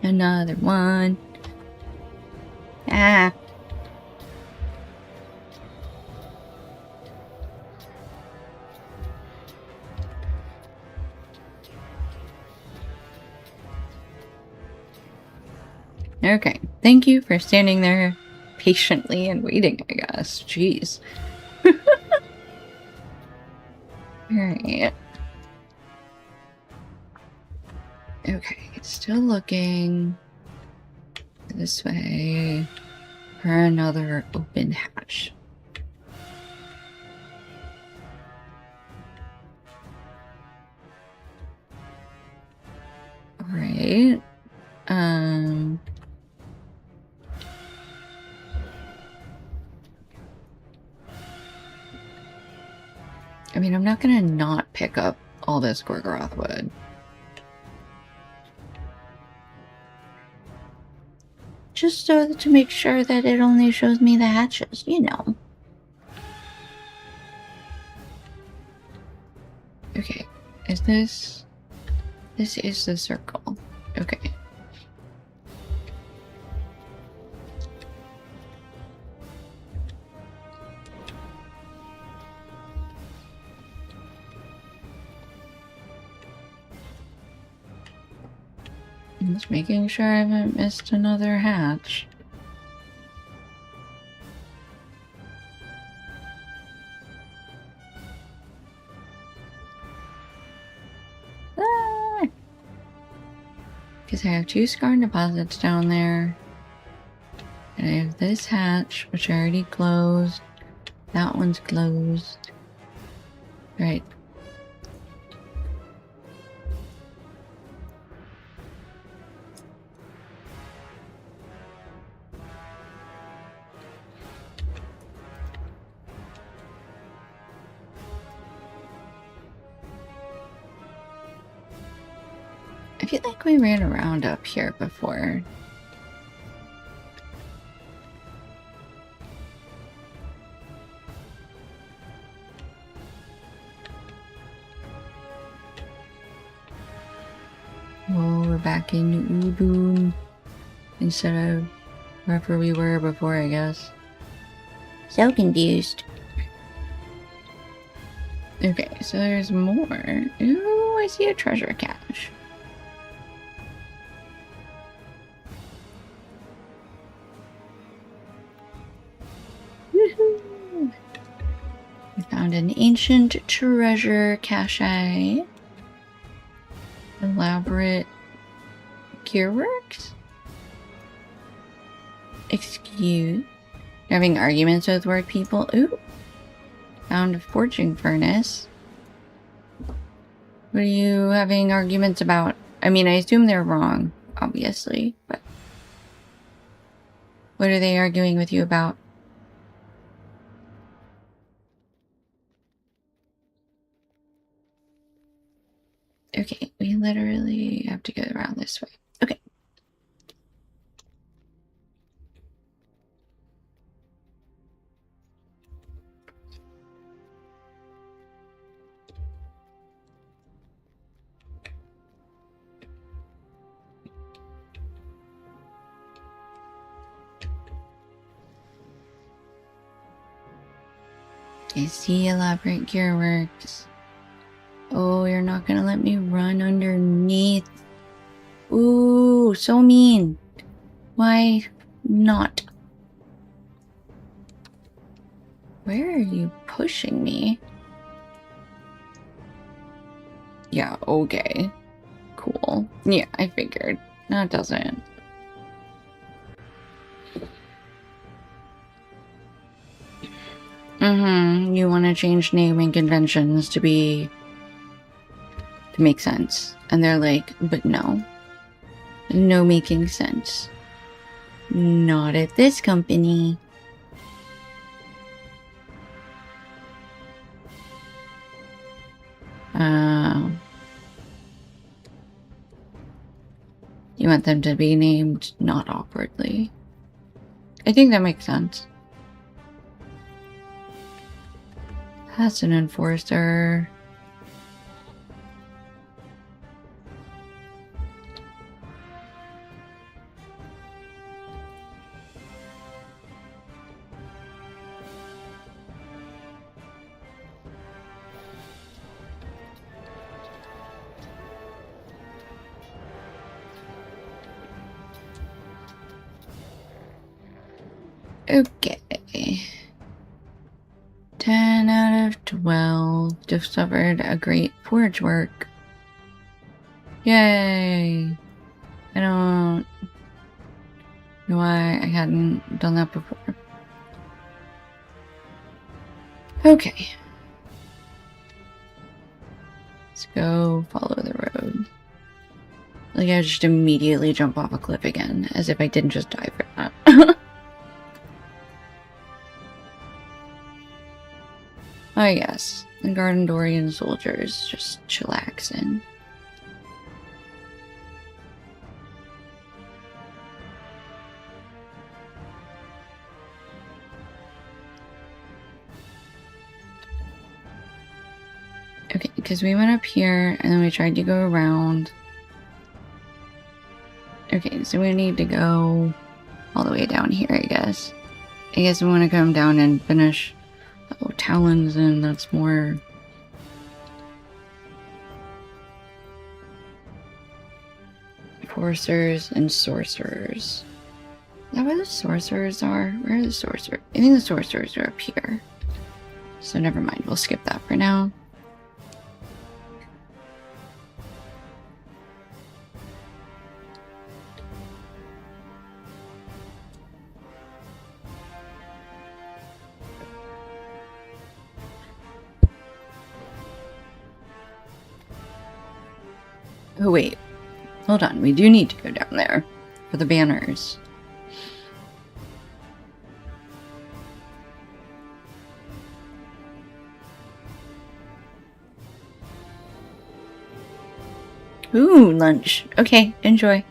Another one. Ah. Okay. Thank you for standing there patiently and waiting, I guess. Jeez. Alright. Okay, still looking this way for another open hatch. Alright. I mean, I'm not gonna not pick up all this Gorgoroth wood. Just so to make sure that it only shows me the hatches, you know. Okay, is this... This is the circle. Okay. I'm just making sure I haven't missed another hatch. Because I have 2 scar deposits down there. And I have this hatch, which I already closed. That one's closed. Right. I feel like we ran around up here before. Oh, we're back in Udun instead of wherever we were before, I guess. So confused. Okay, so there's more. Ooh, I see a treasure cache. Woohoo! We found an ancient treasure cache. Elaborate gearworks? Excuse? You're having arguments with work people? Ooh. Found a forging furnace. What are you having arguments about? I mean, I assume they're wrong, obviously, but... What are they arguing with you about? Okay, we literally have to go around this way. Okay. I see elaborate gearworks. Oh, you're not gonna let me run underneath. Ooh, so mean. Why not? Where are you pushing me? Yeah, okay. Cool. Yeah, I figured. No, it doesn't. You want to change naming conventions to make sense. And they're like, but no. No making sense. Not at this company. You want them to be named not awkwardly. I think that makes sense. That's an enforcer. Okay. 10 out of 12. Discovered a great forge work. Yay! I don't know why I hadn't done that before. Okay. Let's go follow the road. Like I just immediately jump off a cliff again, as if I didn't just die for that. Oh yes, the Gardendorian soldiers just chillaxing. Okay, because we went up here and then we tried to go around. Okay, so we need to go all the way down here, I guess. I guess we want to come down and finish Talons, and that's more... Forcers and sorcerers. Is that where the sorcerers are? Where are the sorcerers? I think the sorcerers are up here. So never mind, we'll skip that for now. Oh wait, hold on, we do need to go down there for the banners. Ooh, lunch. Okay, enjoy.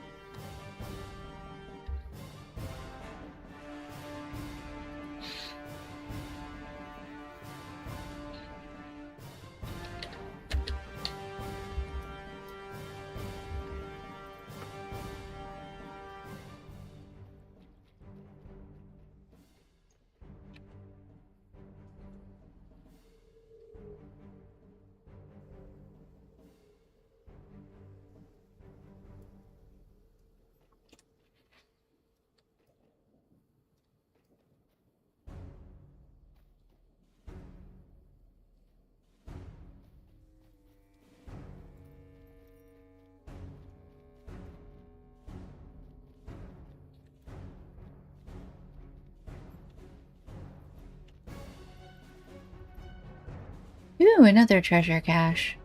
Ooh, another treasure cache.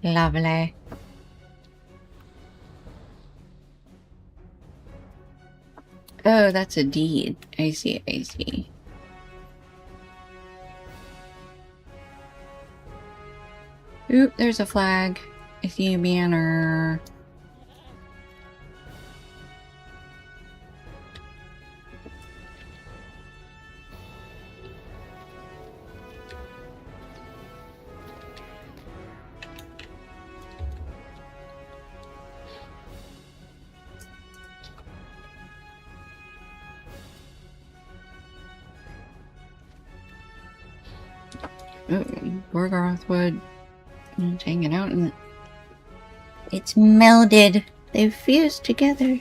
Lovely. Oh, that's a deed. I see, I see. Oop, there's a flag. I see a banner. Ooh, Gorgoroth wood. It's hanging out in it. It's melded. They've fused together.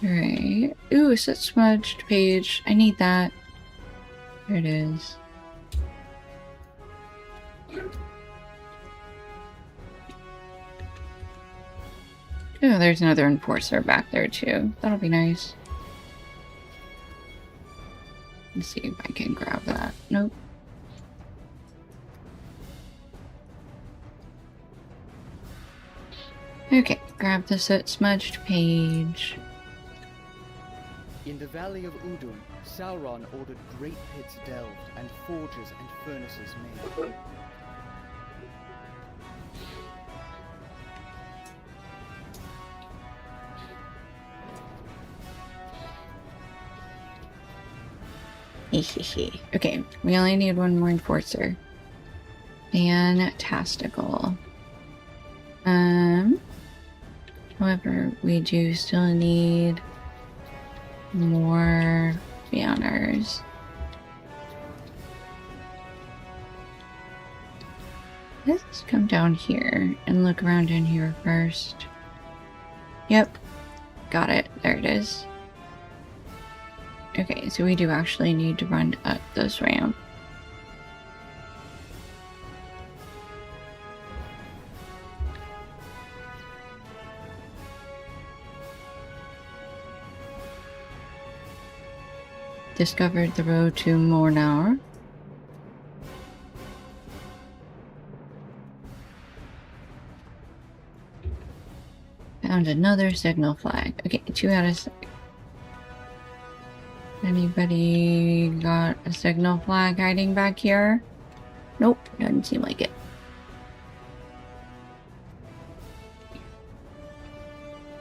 Alright. Ooh, a set smudged page. I need that. There it is. Oh, there's another enforcer back there too. That'll be nice. Let's see if I can grab that. Nope. Okay, grab the soot smudged page.
In the valley of Udun, Sauron ordered great pits delved and forges and furnaces made.
Okay, we only need one more enforcer. Fantastical. However, we do still need more banners. Let's come down here and look around in here first. Yep. Got it. There it is. Okay, so we do actually need to run up this ramp. Discovered the road to Mornar. Found another signal flag. Okay, 2 out of 6. Anybody got a signal flag hiding back here? Nope, doesn't seem like it.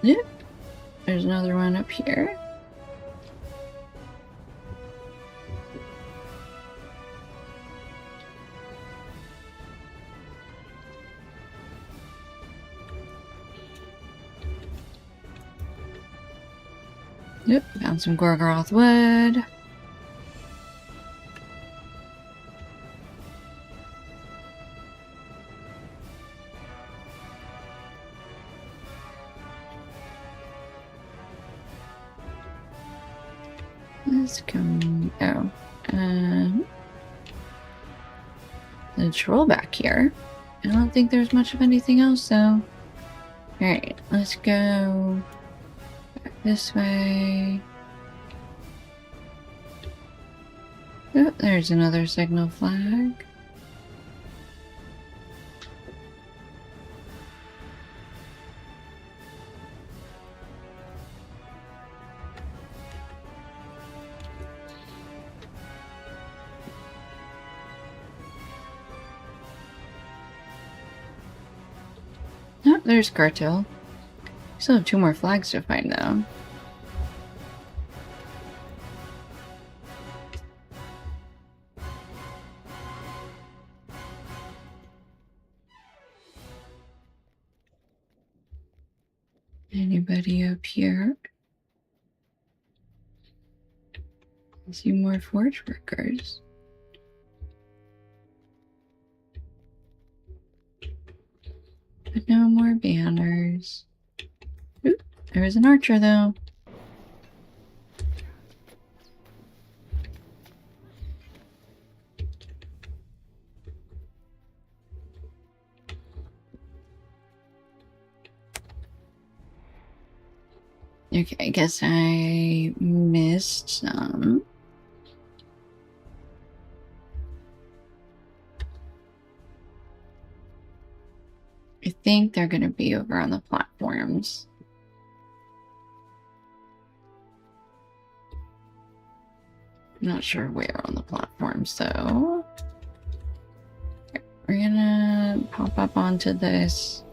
Yep. There's another one up here. Yep, found some Gorgoroth wood. Let's come. Oh. The troll back here. I don't think there's much of anything else, though. Alright, let's go back this way. Oh, there's another signal flag. Oh, there's Cartel. Still have 2 more flags to find, though. Anybody up here? I see more forge workers. But no more banners. Oop, there was an archer, though. Okay, I guess I missed some. I think they're going to be over on the platforms. I'm not sure where on the platforms, so we're gonna pop up onto this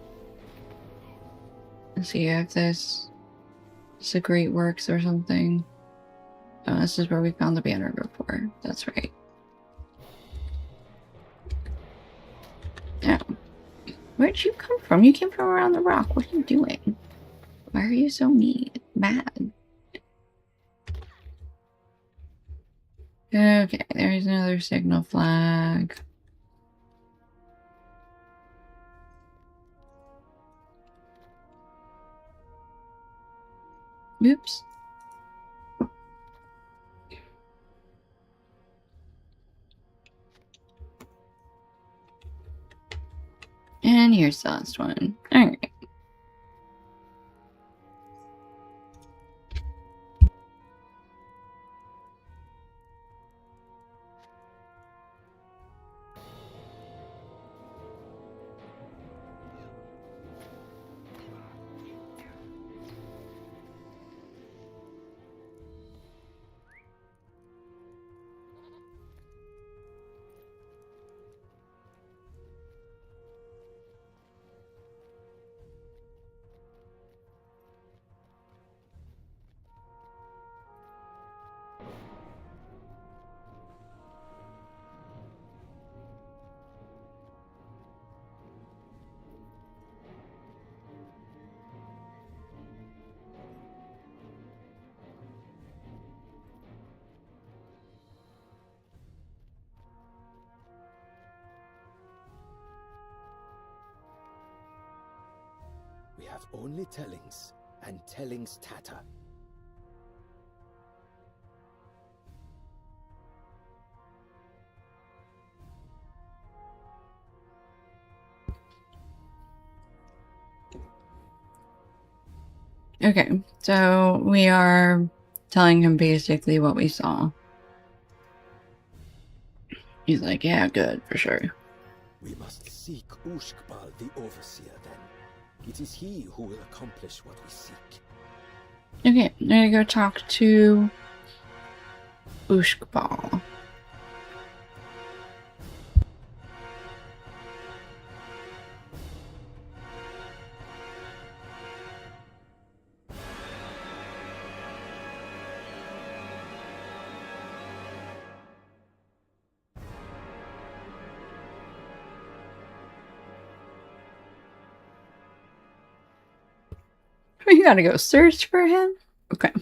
and see if this is a great works or something. Oh, this is where we found the banner before. That's right. Yeah. Where'd you come from? You came from around the rock. What are you doing? Why are you so mad? Okay, there's another signal flag. Oops. And here's the last one. Alright.
We have only tellings, and telling's tatter.
Okay, so we are telling him basically what we saw. He's like, yeah, good, for sure.
We must seek Ushkbal the Overseer, then. It is he who will accomplish what we seek.
Okay, I'm gonna go talk to Ushkbal. We gotta go search for him? Okay.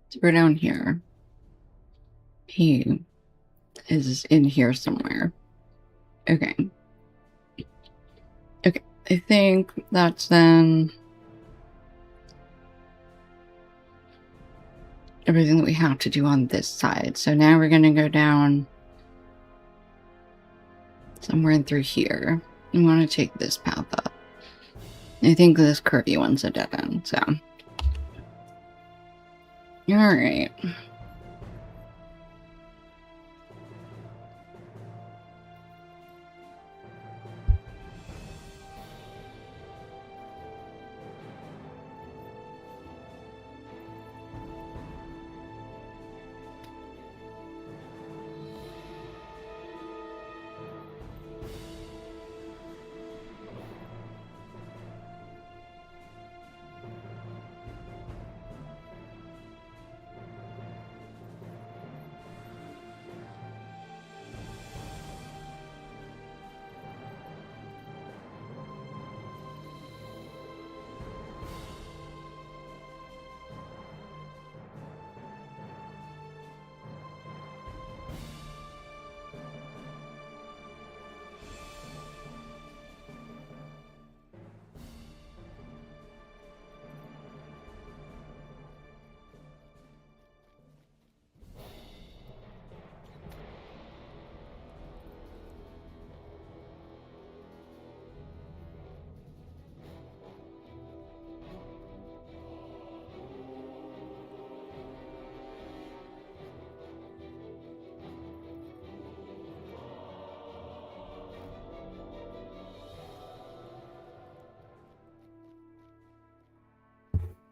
So we're down here. He is in here somewhere. Okay. Okay, I think that's then everything that we have to do on this side. So now we're gonna go down somewhere in through here. We want to take this path up. I think this curvy one's a dead end, so. Alright.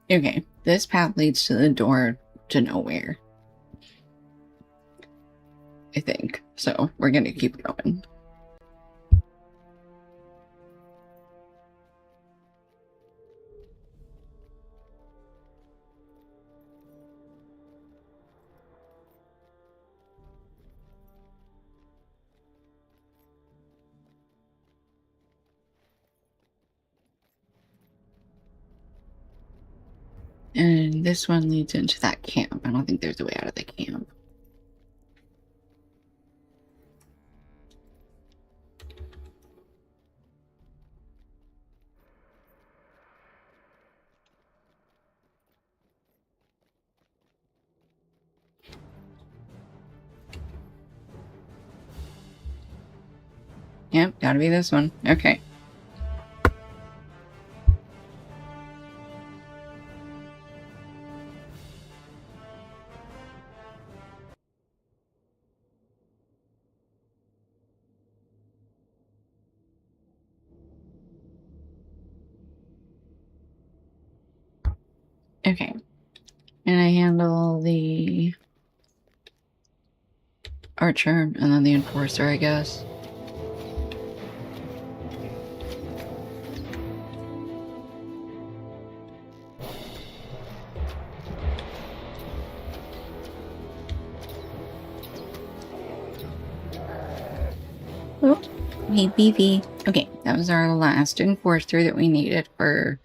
Okay, this path leads to the door to nowhere. I think. So we're gonna keep going. And this one leads into that camp. I don't think there's a way out of the camp. Yep, gotta be this one. Okay. Okay. And I handle the archer and then the enforcer, I guess. Oh, hey, BV. Okay, that was our last enforcer that we needed for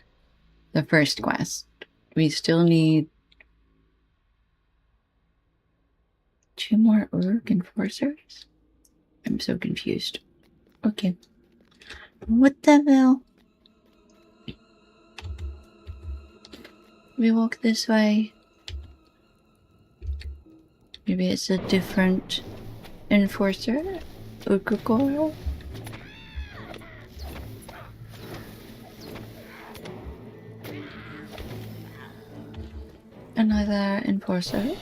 the first quest. We still need 2 more Uruk enforcers? I'm so confused. Okay. What the hell? We walk this way. Maybe it's a different enforcer? Ukukoro? Another enforcer?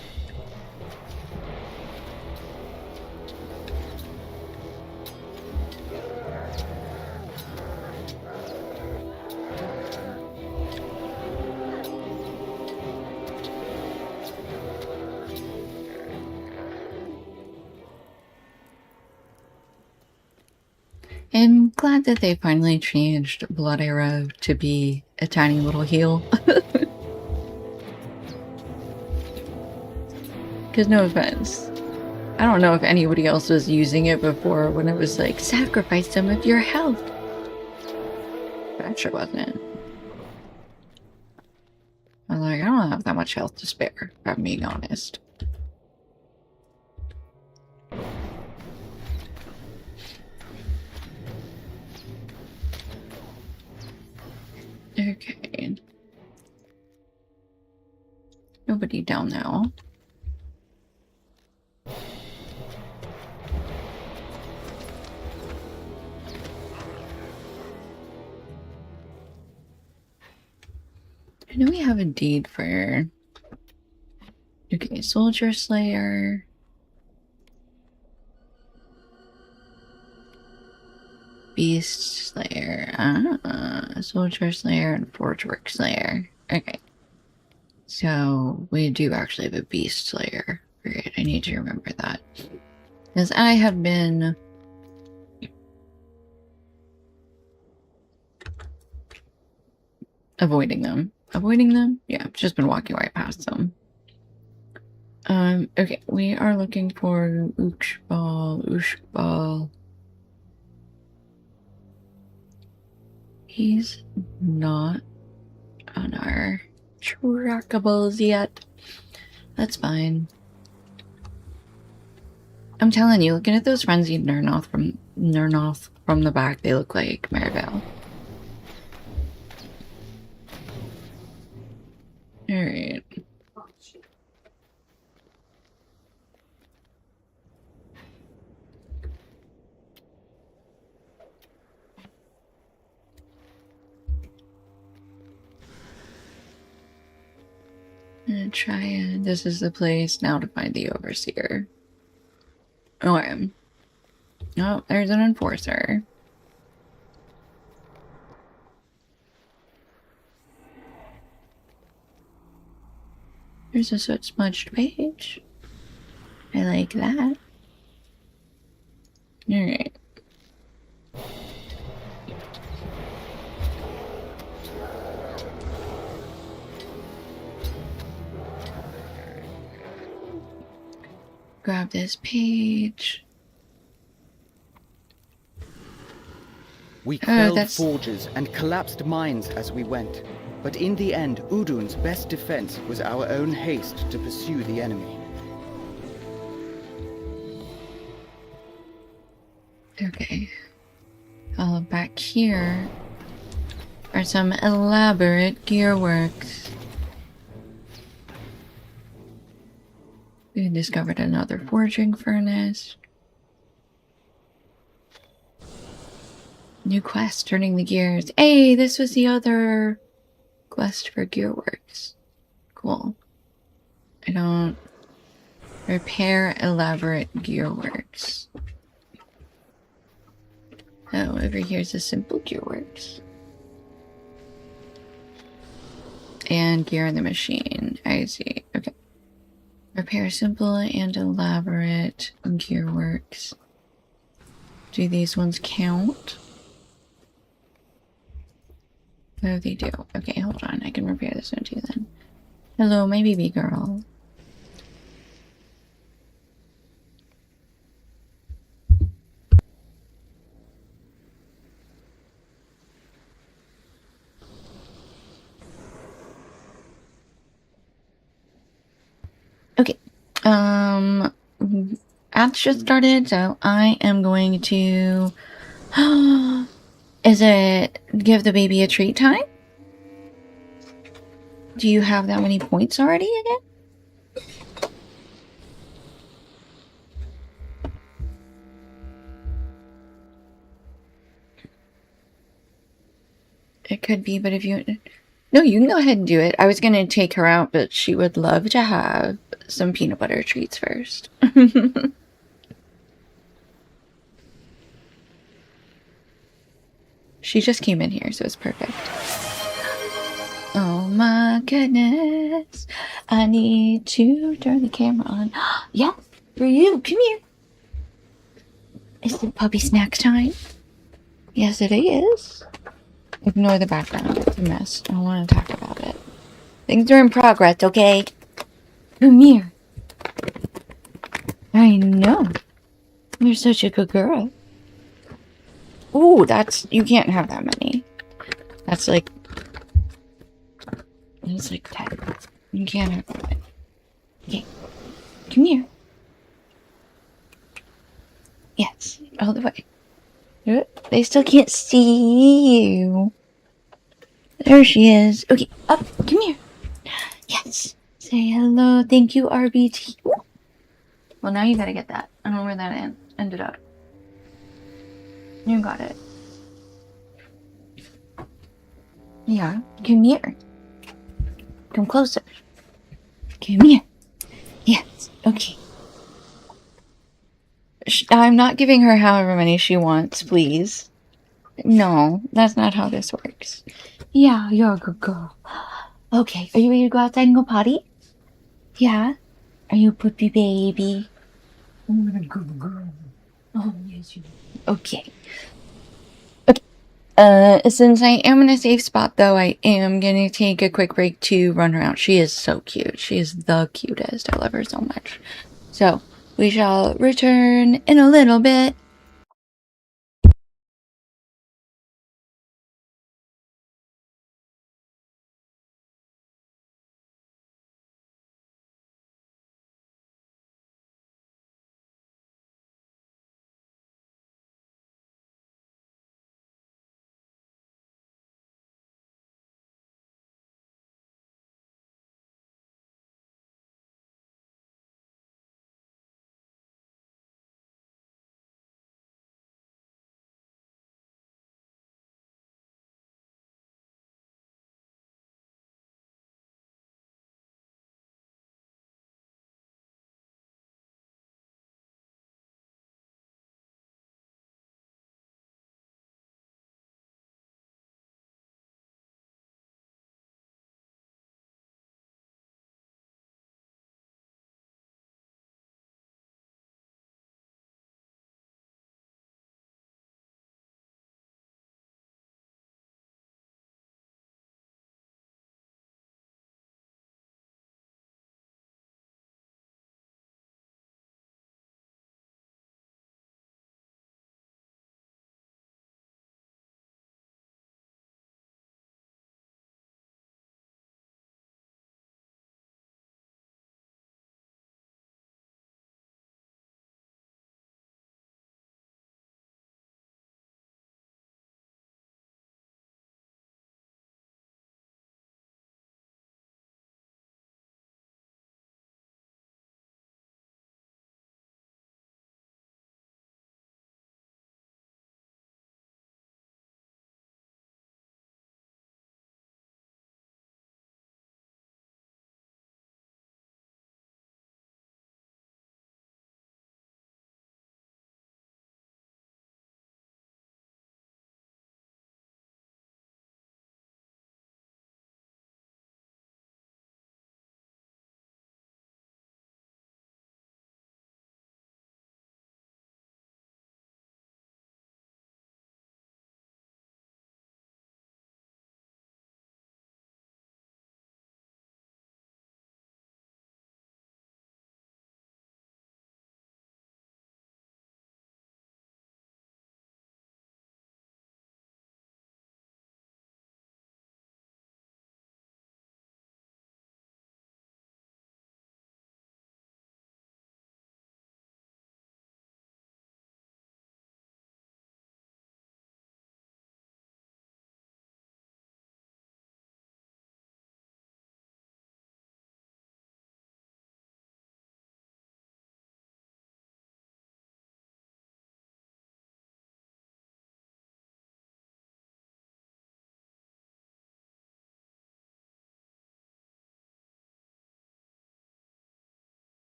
I'm glad that they finally changed Blood Arrow to be a tiny little heal. Because no offense, I don't know if anybody else was using it before when it was like, sacrifice some of your health. But that sure wasn't. I was like, I don't have that much health to spare, if I'm being honest. Okay. Nobody down now. I know we have a deed for... Okay, Soldier Slayer. Beast Slayer. Soldier Slayer and Forgework Slayer. Okay. So, we do actually have a Beast Slayer. Great, I need to remember that. Because I have been... avoiding them. Avoiding them? Yeah, I've just been walking right past them. Okay, we are looking for Ushbal. He's not on our trackables yet. That's fine. I'm telling you, looking at those frenzied Nernoth from the back, they look like Maribel. Alright. I'm gonna try it. This is the place now to find the Overseer. Okay. Oh, there's an enforcer. There's a soot smudged page. I like that. Alright. Grab this page.
We quelled forges and collapsed mines as we went. But in the end, Udun's best defense was our own haste to pursue the enemy.
Okay. Back here are some elaborate gearworks. We discovered another forging furnace. New quest, turning the gears. Hey, this was the other quest for gearworks. Cool. I don't... Repair elaborate gearworks. Oh, over here's a simple gearworks. And gear in the machine. I see. Okay. Repair simple and elaborate gearworks. Do these ones count? Oh, they do. Okay, hold on. I can repair this one too then. Hello, my baby girl. Okay. Ads just started, so I am going to... Is it give the baby a treat time? Do you have that many points already again? It could be, but if you... No, you can go ahead and do it. I was going to take her out, but she would love to have some peanut butter treats first. She just came in here, so it's perfect. Oh my goodness. I need to turn the camera on. Yeah, for you. Come here. Is it puppy snack time? Yes, it is. Ignore the background. It's a mess. I don't want to talk about it. Things are in progress, okay? Come here. I know. You're such a good girl. Ooh, that's... You can't have that many. That's like... It's like 10. You can't have that many. Okay. Come here. Yes. All the way. They still can't see you. There she is. Okay, up. Come here. Yes. Say hello. Thank you, RBT. Ooh. Well, now you gotta get that. I don't know where that ended up. You got it. Yeah. Come here. Come closer. Come here. Yes. Okay. I'm not giving her however many she wants, please. No, that's not how this works. Yeah, you're a good girl. Okay, are you ready to go outside and go potty? Yeah? Are you a puppy baby? I'm a good girl. Oh, yes, you are. Okay. Okay. Since I am in a safe spot, though, I am gonna take a quick break to run her out. She is so cute. She is the cutest. I love her so much. So, we shall return in a little bit.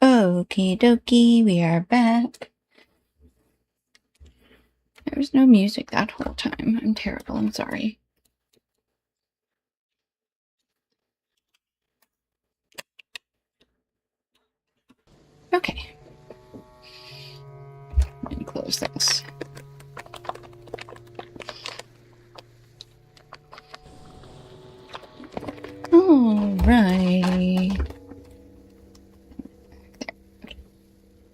Okie dokie, we are back. There was no music that whole time. I'm terrible, I'm sorry. Okay. Let me close this. Alright.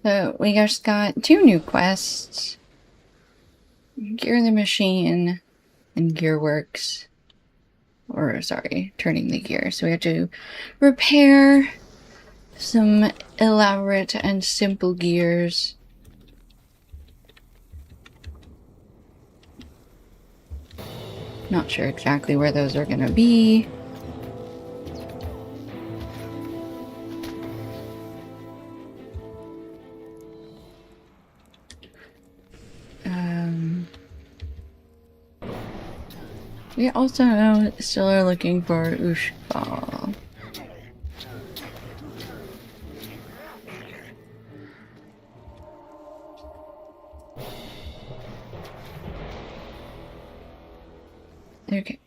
So we just got 2 new quests. Gear the Machine and Gearworks. Or, sorry, turning the gear. So we have to repair some elaborate and simple gears. Not sure exactly where those are gonna be. We also still are looking for Ushbal. Okay.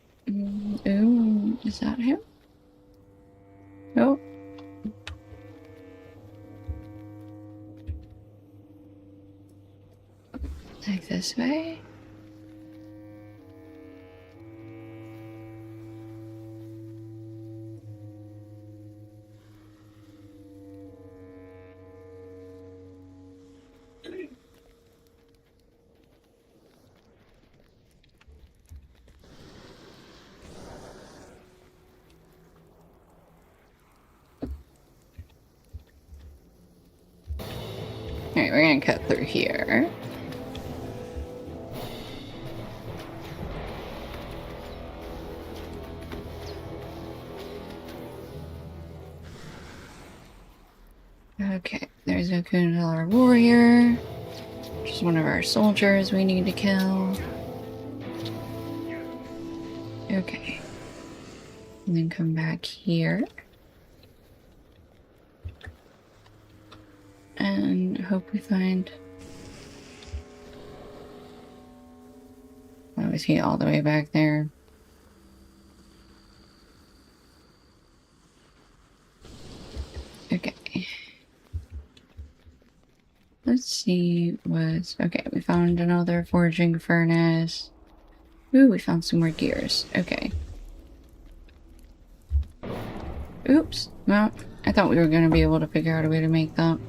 Ooh, is that him? Nope. Like this way? Alright, we're gonna cut through here. Okay, there's a Kundalr warrior, which is one of our soldiers we need to kill. Okay. And then come back here. And hope we find... Oh, is he all the way back there? Okay. Let's see what's... Okay, we found another forging furnace. Ooh, we found some more gears. Okay. Oops. Well, I thought we were going to be able to figure out a way to make that.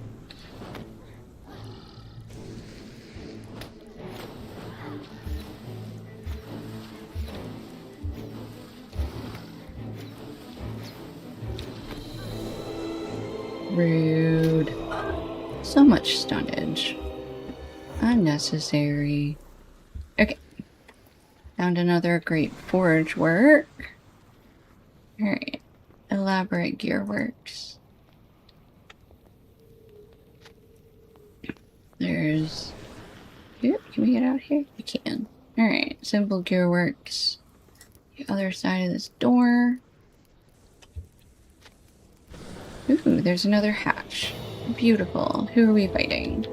Rude. So much stunnage. Unnecessary. Okay. Found another great forge work. Alright. Elaborate gearworks. There's... Ooh, can we get out here? We can. Alright. Simple gearworks. The other side of this door. Ooh, there's another hatch. Beautiful. Who are we fighting?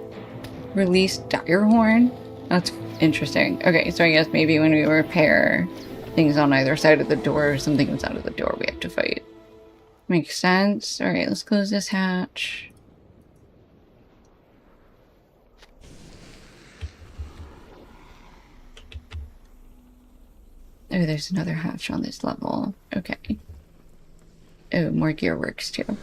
Release Direhorn? That's interesting. Okay, so I guess maybe when we repair things on either side of the door, or something comes out of the door, we have to fight. Makes sense. Alright, let's close this hatch. Oh, there's another hatch on this level. Okay. Oh, more gearworks too.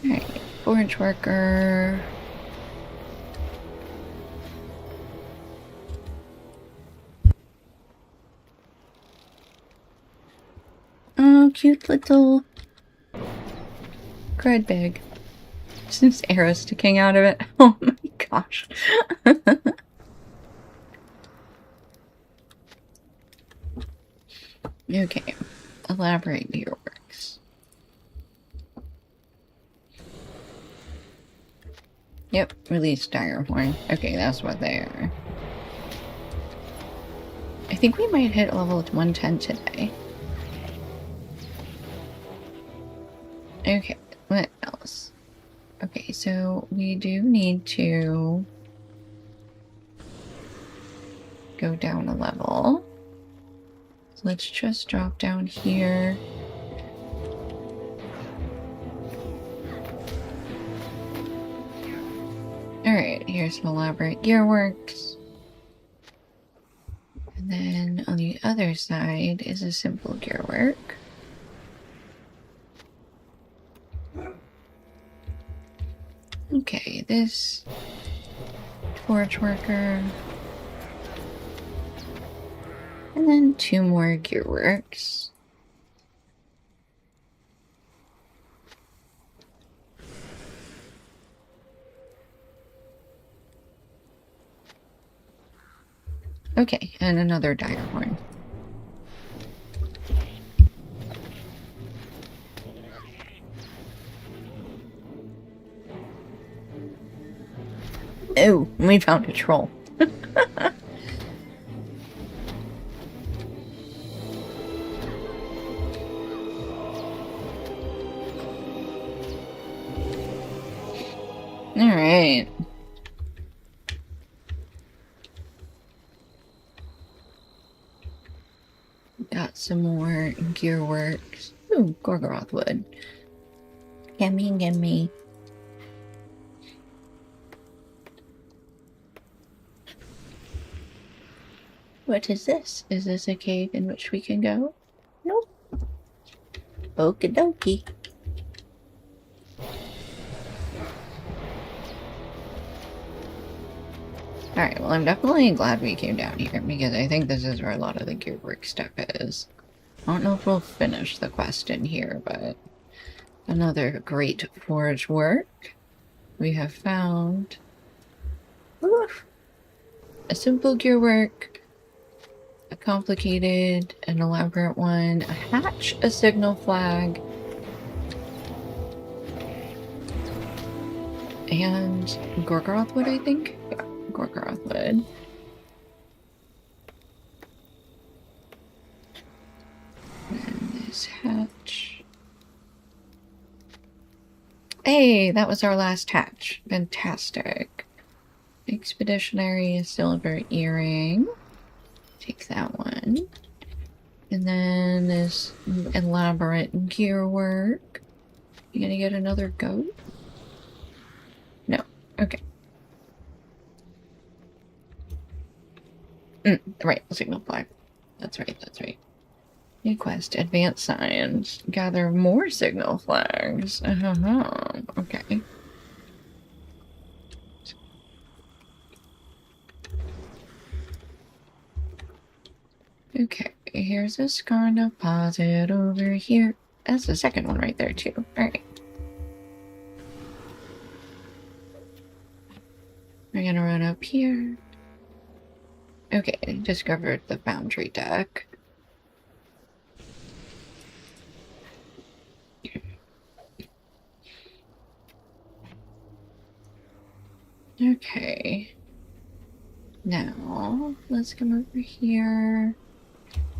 Alright, forge worker. Oh, cute little crud bag. Just arrows sticking out of it. Oh my gosh. Okay, elaborate gearworks. Yep, release Direhorn. Okay, that's what they are. think we might hit level 110 today. Okay, what else? Okay, so we do need to go down a level. So let's just drop down here. Alright, here's some elaborate gearworks. And then on the other side is a simple gearwork. Okay, this torch worker. And then 2 more gearworks. Okay, and another dire horn. Oh, we found a troll. Alright. Got some more gear works. Ooh, Gorgoroth wood. Gimme, gimme. What is this? Is this a cave in which we can go? Nope. Okie dokie. Alright, well I'm definitely glad we came down here because I think this is where a lot of the gearwork stuff is. I don't know if we'll finish the quest in here, but another great forge work. We have found oof, a simple gearwork, a complicated, an elaborate one, a hatch, a signal flag, and Gorgoroth wood, I think? Yeah, Gorgoroth wood. And this hatch. Hey, that was our last hatch. Fantastic. Expeditionary silver earring. Take that one. And then this elaborate gear work. You gonna get another goat? No. Okay. Right, signal flag. That's right, that's right. New quest, advanced science. Gather more signal flags. Okay. Okay, here's a scar deposit over here. That's the second one right there, too. Alright. We're gonna run up here. Okay, discovered the foundry deck. Okay. Now, let's come over here.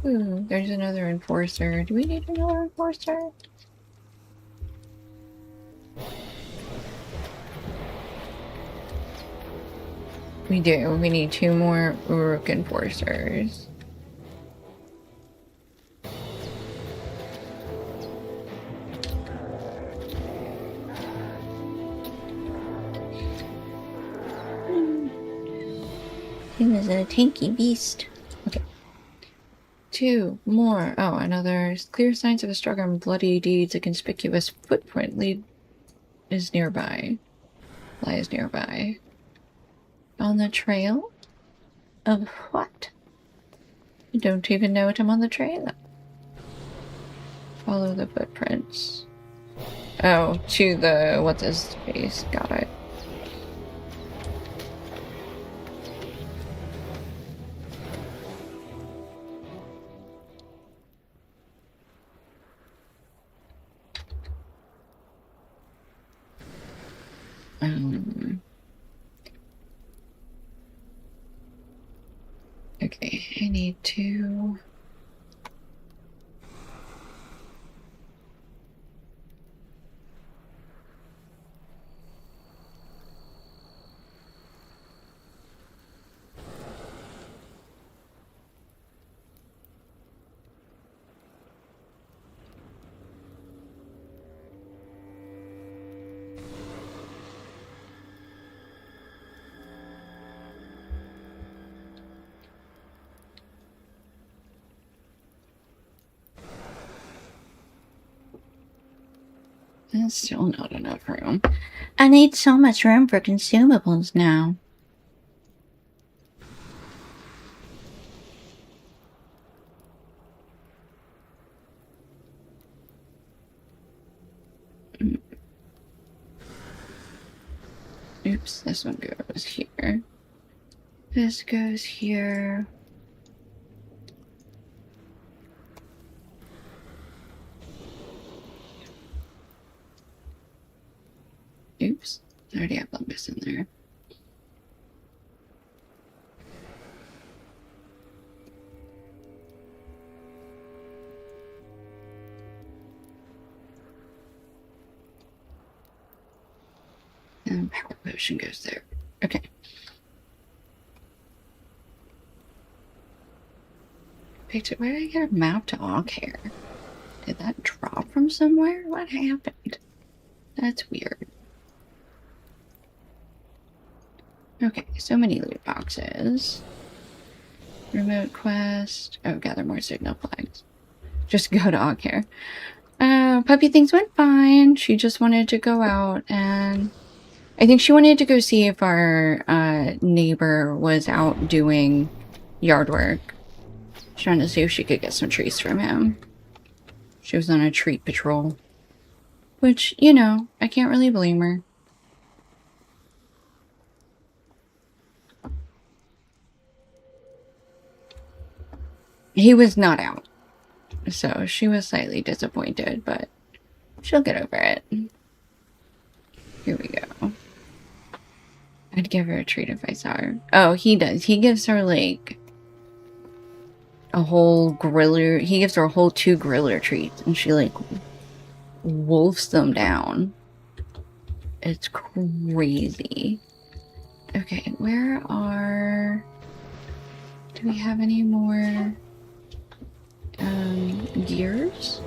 Ooh, there's another enforcer. Do we need another enforcer? We do. We need 2 more Uruk enforcers. He was a tanky beast. Okay. 2 more. Oh, another clear signs of a struggle and bloody deeds. A conspicuous footprint is nearby. Lies nearby. On the trail? Of what? I don't even know what I'm on the trail of. Follow the footprints. Oh, to the what's his face. Got it. Okay. Okay, I need to... There's still not enough room. I need so much room for consumables now. Oops, this one goes here. This goes here. Oops, I already have fungus in there. And power potion goes there. Okay. Picked it. Where did I get a map to Allcare? Did that drop from somewhere? What happened? That's weird. Okay, so many loot boxes. Remote quest. Oh, gather more signal flags. Just go to Allcare. Puppy things went fine. She just wanted to go out and... I think she wanted to go see if our neighbor was out doing yard work. Trying to see if she could get some trees from him. She was on a treat patrol. Which, you know, I can't really blame her. He was not out. So she was slightly disappointed, but she'll get over it. Here we go. I'd give her a treat if I saw her. Oh, he does. He gives her, like, a whole griller. He gives her a whole 2 griller treats, and she, like, wolfs them down. It's crazy. Okay, where are... Do we have any more... gears?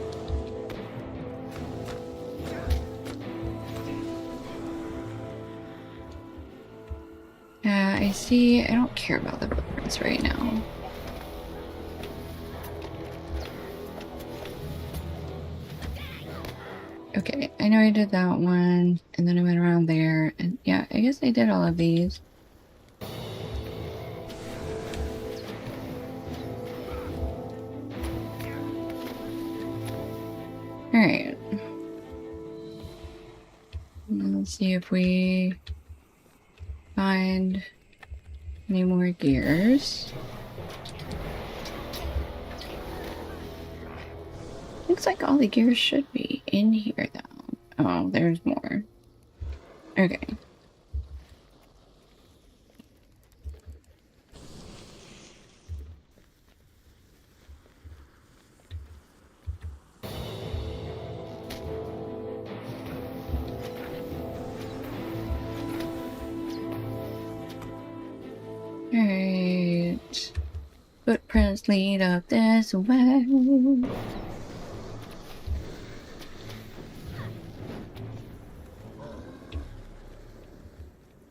I see. I don't care about the footprints right now. Okay, I know I did that one, and then I went around there, and yeah, I guess I did all of these. Alright. Let's see if we find any more gears. Looks like all the gears should be in here, though. Oh, there's more. Okay. Alright. Footprints lead up this way.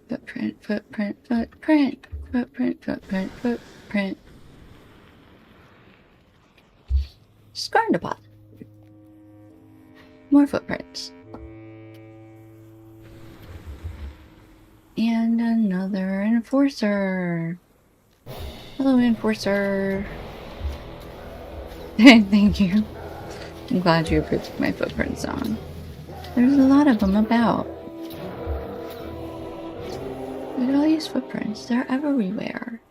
Footprint, footprint, footprint, footprint, footprint, footprint. Scar deposit. More footprints. And another enforcer. Hello, enforcer. Thank you. I'm glad you approved my footprint song. There's a lot of them about. Look at all these footprints. They're everywhere.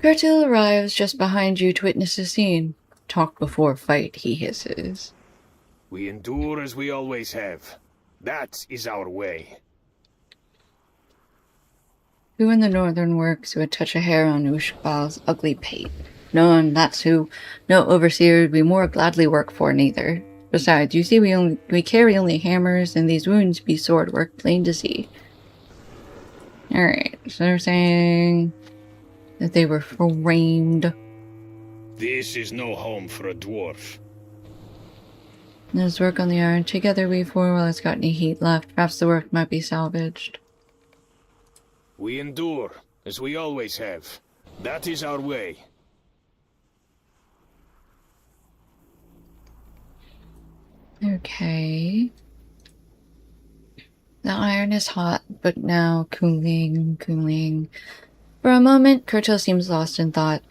Cartel arrives just behind you to witness the scene. Talk before fight, he hisses.
We endure as we always have. That is our way.
Who in the northern works would touch a hair on Ushbal's ugly pate? No one, that's who. No overseer would we more gladly work for, neither. Besides, you see, we carry only hammers, and these wounds be sword work, plain to see. Alright, so they're saying that they were framed.
This is no home for a dwarf.
Let's work on the iron. Together we four, while it's got any heat left. Perhaps the work might be salvaged.
We endure, as we always have. That is our way.
Okay. The iron is hot, but now cooling. For a moment, Curtil seems lost in thought.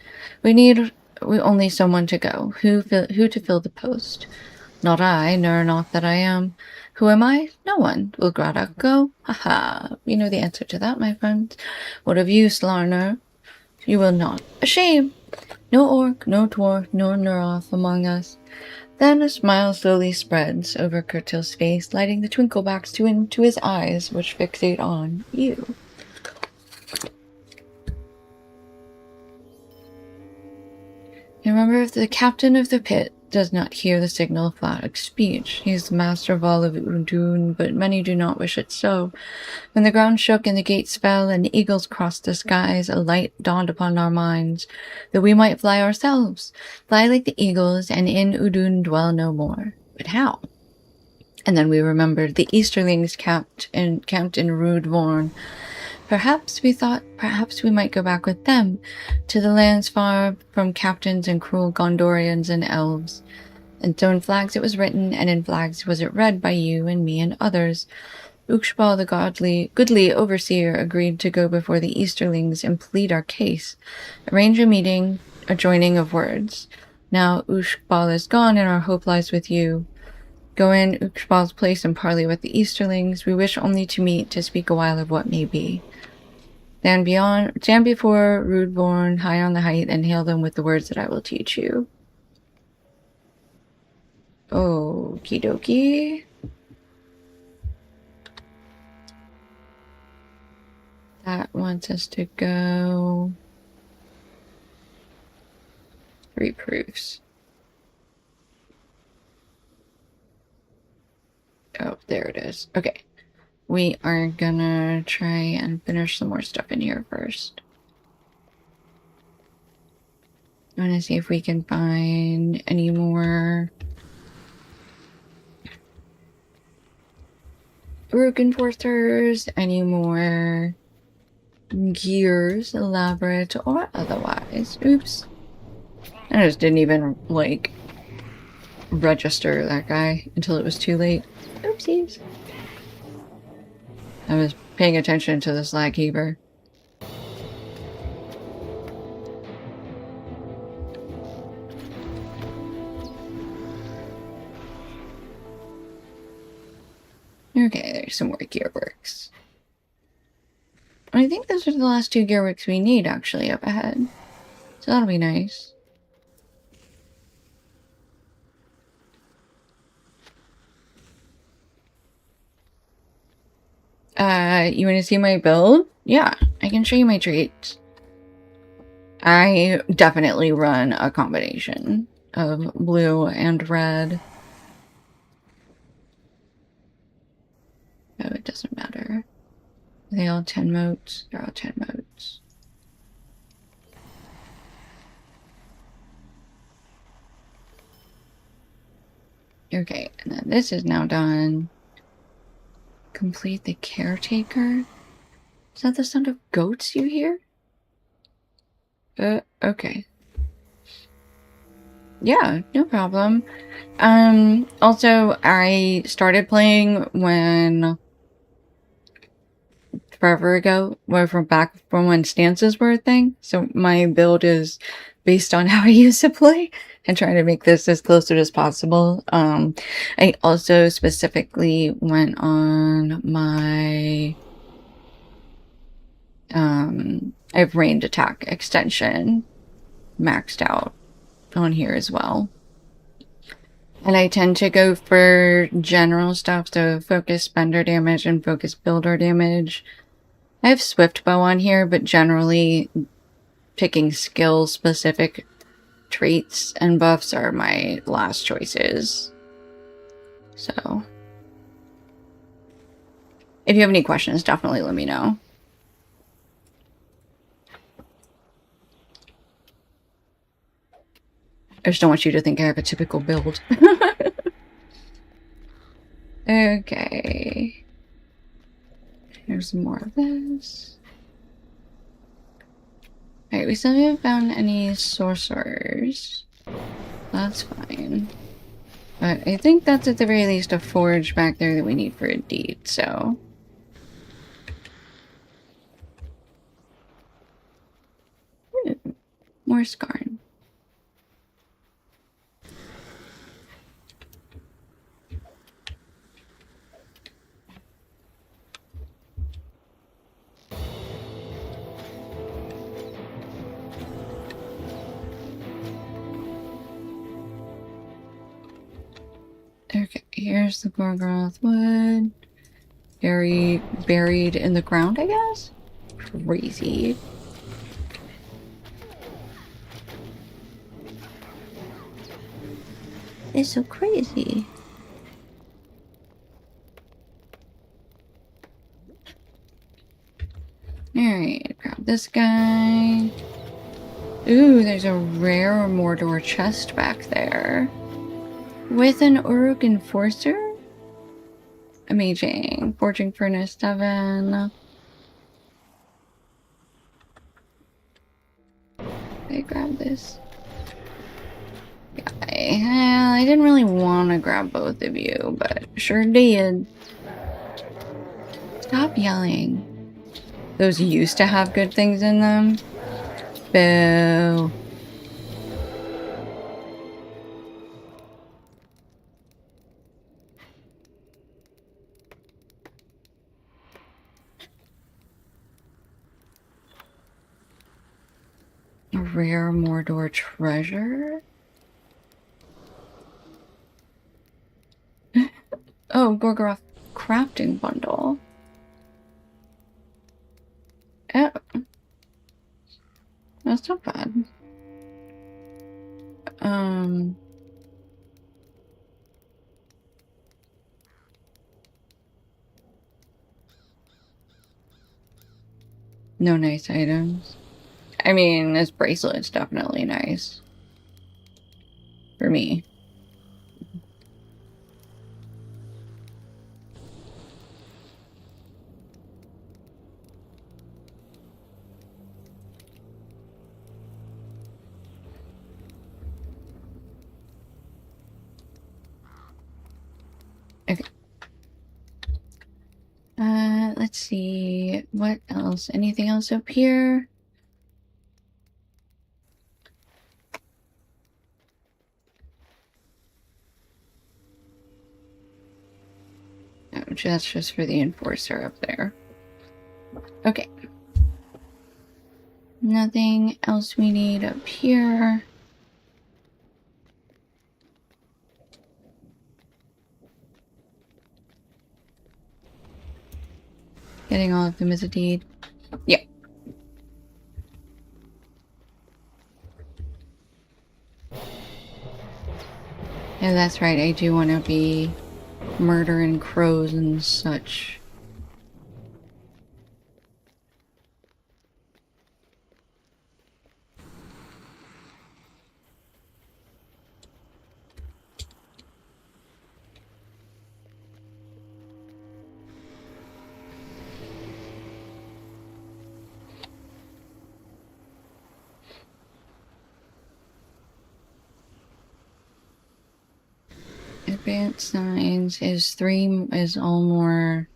We only someone to go. Who to fill the post? Not I, nor not that I am. Who am I? No one. Will Grada go? Haha. You know the answer to that, my friend. What of you, Slarner? You will not. A shame. No orc, no dwarf, no Nuroth among us. Then a smile slowly spreads over Curtil's face, lighting the twinklebacks into his eyes, which fixate on you. Remember, if the captain of the pit does not hear the signal of Flatic's speech, he is the master of all of Udun, but many do not wish it so. When the ground shook and the gates fell and the eagles crossed the skies, a light dawned upon our minds, that we might fly ourselves, fly like the eagles, and in Udun dwell no more. But how? And then we remembered the Easterlings camped in Rudvorn. Perhaps we might go back with them, to the lands far from captains and cruel Gondorians and elves. And so in flags it was written, and in flags was it read by you and me and others. Uxbal the goodly overseer agreed to go before the Easterlings and plead our case, arrange a meeting, a joining of words. Now Uxbal is gone and our hope lies with you. Go in Uxbal's place and parley with the Easterlings. We wish only to meet, to speak a while of what may be. Stand before Rudborn, high on the height, and hail them with the words that I will teach you. Okie dokie. That wants us to go 3 proofs. Oh, there it is. Okay. We are gonna try and finish some more stuff in here first. I want to see if we can find any more Rook Enforcers, any more gears, elaborate or otherwise. Oops. I just didn't even, like, register that guy until it was too late. Oopsies. I was paying attention to the slag heaver. Okay, there's some more gearworks. I think those are the last 2 gearworks we need, actually, up ahead. So that'll be nice. You want to see my build? Yeah, I can show you my traits. I definitely run a combination of blue and red. Oh, it doesn't matter. Are they all 10 modes? They're all 10 modes. Okay, and then this is now done. Complete the caretaker? Is that the sound of goats you hear? Okay. Yeah, no problem. Also, I started playing forever ago, back from when stances were a thing. So my build is based on how I used to play and trying to make this as close to it as possible. I also specifically went on my, I have ranged attack extension maxed out on here as well. And I tend to go for general stuff, so focus spender damage and focus builder damage. I have Swift Bow on here, but generally picking skill-specific traits and buffs are my last choices. So, if you have any questions, definitely let me know. I just don't want you to think I have a typical build. Okay. Here's more of this. Alright, we still haven't found any sorcerers. That's fine. But I think that's at the very least a forge back there that we need for a deed, so... Ooh, more scarn. Okay, here's the Gorgoroth wood. Buried in the ground, I guess? Crazy. It's so crazy. Alright, grab this guy. Ooh, there's a rare Mordor chest back there. With an Uruk Enforcer? Amazing. Forging Furnace 7. I grab this. Yeah, I didn't really want to grab both of you, but sure did. Stop yelling. Those used to have good things in them. Boo. A rare Mordor treasure? Oh, Gorgoroth crafting bundle. Oh. That's not bad. No nice items. I mean, this bracelet's definitely nice. For me. Okay. Let's see. What else? Anything else up here? No, that's just for the enforcer up there. Okay. Nothing else we need up here. Getting all of them as a deed. Yep. Yeah, that's right. I do want to be murdering crows and such. Advanced signs is all more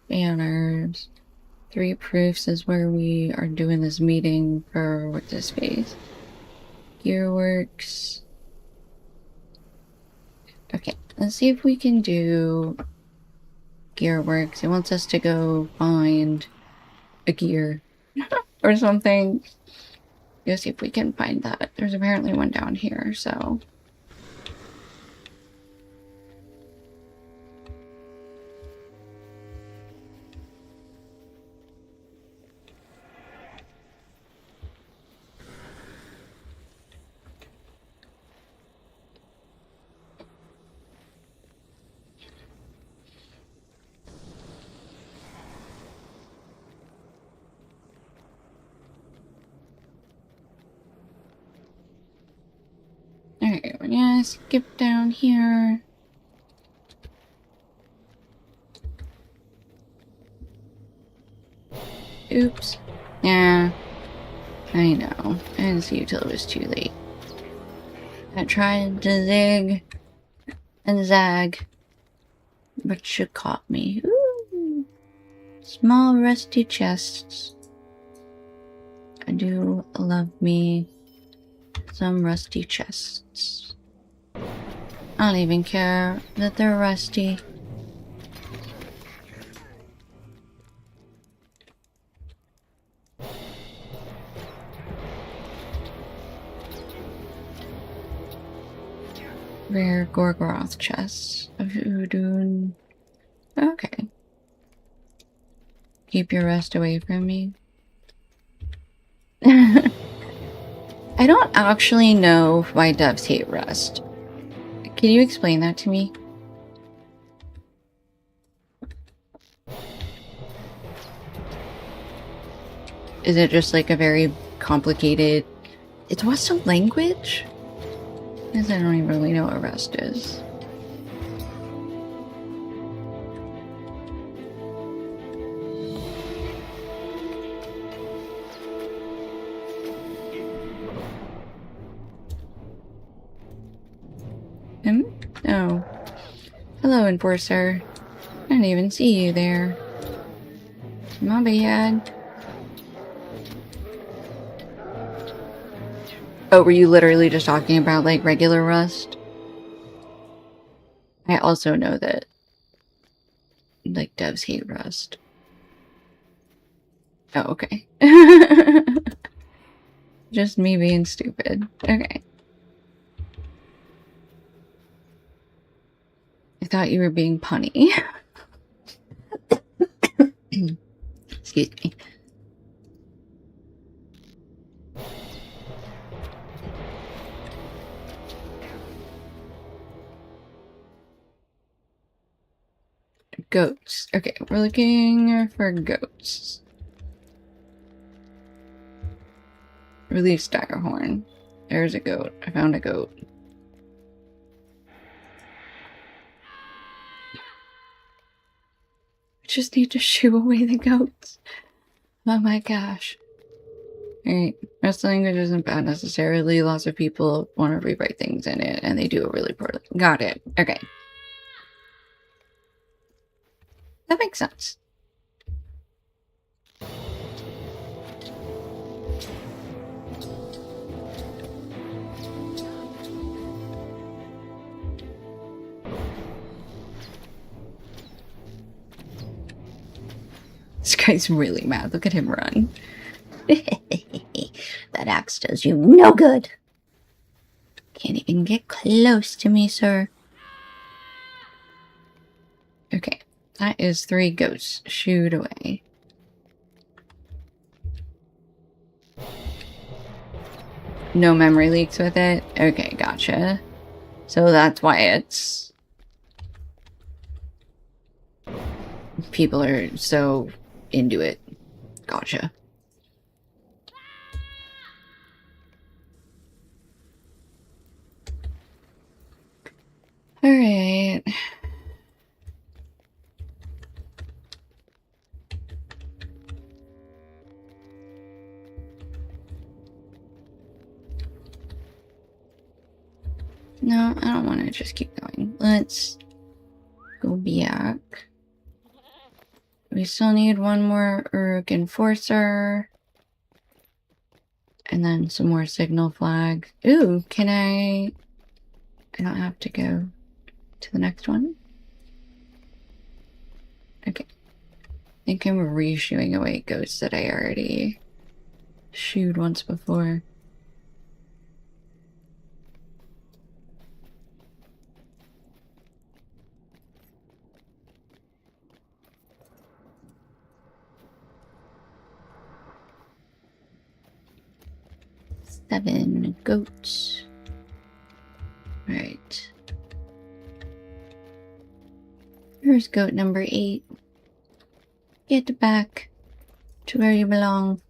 banners. 3 proofs is where we are doing this meeting for what's this space. Gearworks. Okay, let's see if we can do Gearworks. It wants us to go find a gear or something. Go see if we can find that. There's apparently one down here, so. Okay, we're gonna skip down here. Oops. Yeah. I know. I didn't see you till it was too late. I tried to zig and zag, but you caught me. Ooh. Small rusty chests. I do love me some rusty chests. I don't even care that they're rusty. Rare Gorgoroth chests of Udun. Okay. Keep your rust away from me. I don't actually know why doves hate rust. Can you explain that to me? Is it just like a very complicated... What's a language? Because I don't even really know what rust is. Oh. Hello, Enforcer. I didn't even see you there. My bad. Oh, were you literally just talking about, like, regular rust? I also know that, like, doves hate rust. Oh, okay. Just me being stupid. Okay. I thought you were being punny. Excuse me. Goats. Okay, we're looking for goats. Release Direhorn. There's a goat. I found a goat. I just need to shoo away the goats. Oh my gosh. Alright, rest language isn't bad necessarily. Lots of people want to rewrite things in it, and they do it really poorly. Got it. Okay. That makes sense. This guy's really mad. Look at him run. That axe does you no good. Can't even get close to me, sir. Okay, that is 3 goats. Shooed away. No memory leaks with it? Okay, gotcha. So that's why it's... people are so into it. Gotcha. Alright. No, I don't want to just keep going. Let's go back. We still need one more Uruk Enforcer. And then some more signal flag. Ooh, can I don't have to go to the next one? Okay. I think I'm re-shooing away ghosts that I already shooed once before. Seven goats. Right. Here's goat number 8. Get back to where you belong.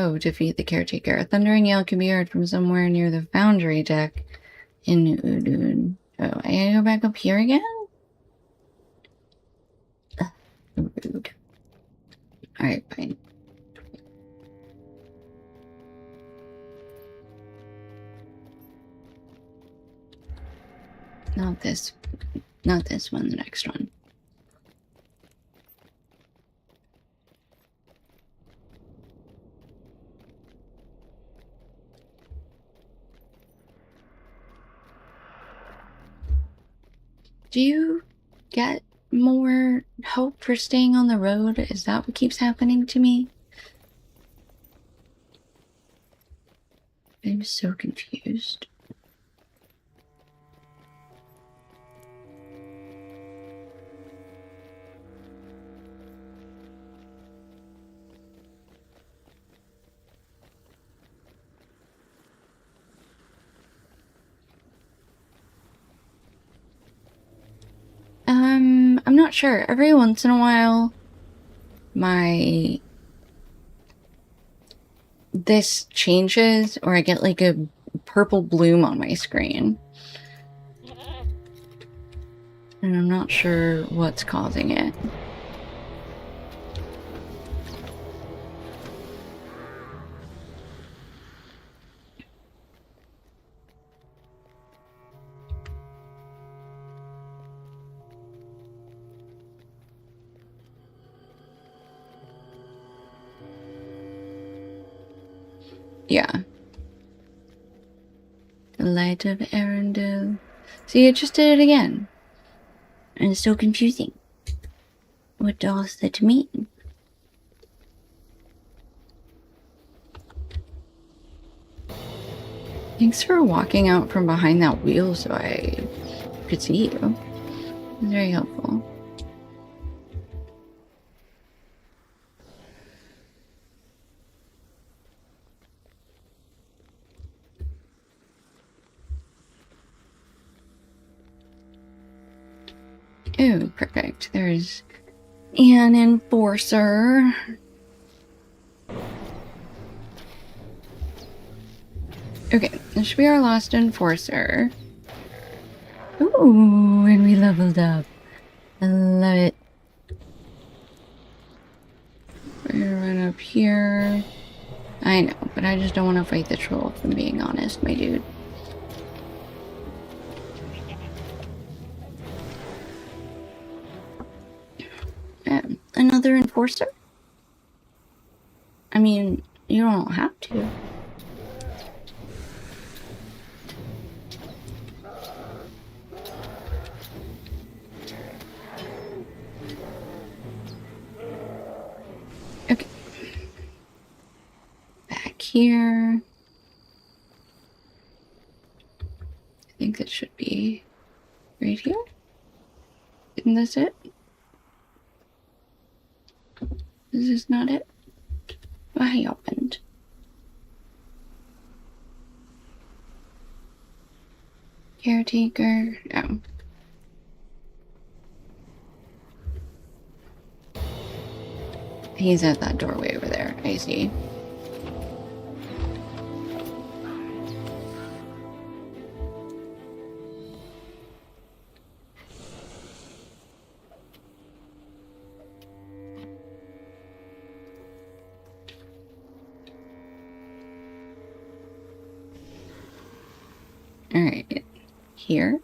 Oh, defeat the caretaker. A thundering yell can be heard from somewhere near the foundry deck in Udun. Oh, I gotta go back up here again? Rude. Alright, fine. Not this one, the next one. Do you get more hope for staying on the road? Is that what keeps happening to me? I'm so confused. I'm not sure. Every once in a while, this changes, or I get like a purple bloom on my screen. And I'm not sure what's causing it. Yeah. The light of Arundel. See, it just did it again. And it's so confusing. What does that mean? Thanks for walking out from behind that wheel so I could see you. It was very helpful. Oh, perfect. There's an enforcer. Okay, this should be our last enforcer. Ooh, and we leveled up. I love it. We're gonna run up here. I know, but I just don't want to fight the troll, if I'm being honest, my dude. Another enforcer? I mean, you don't have to. Okay. Back here. I think that should be right here. Isn't this it? Is this not it? Why opened? Caretaker. Oh. He's at that doorway over there. I see. Alright. Here.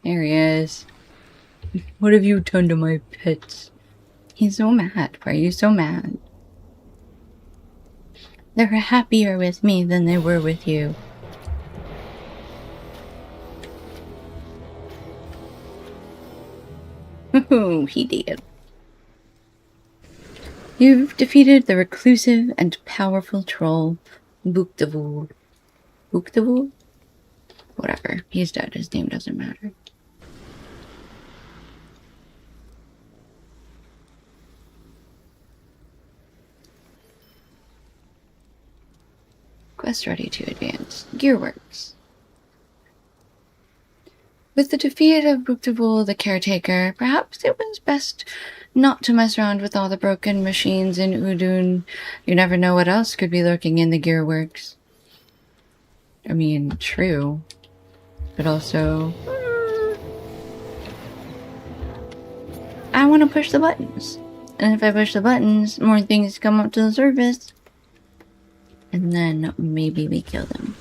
There he is. What have you done to my pets? He's so mad. Why are you so mad? They're happier with me than they were with you. Ooh, he did. You've defeated the reclusive and powerful troll, Buktavul. Buktavul? Whatever. He's dead. His name doesn't matter. Quest ready to advance. Gearworks. With the defeat of Buktabul the caretaker, perhaps it was best not to mess around with all the broken machines in Udun. You never know what else could be lurking in the gearworks. I mean, true. But also... I want to push the buttons. And if I push the buttons, more things come up to the surface. And then maybe we kill them.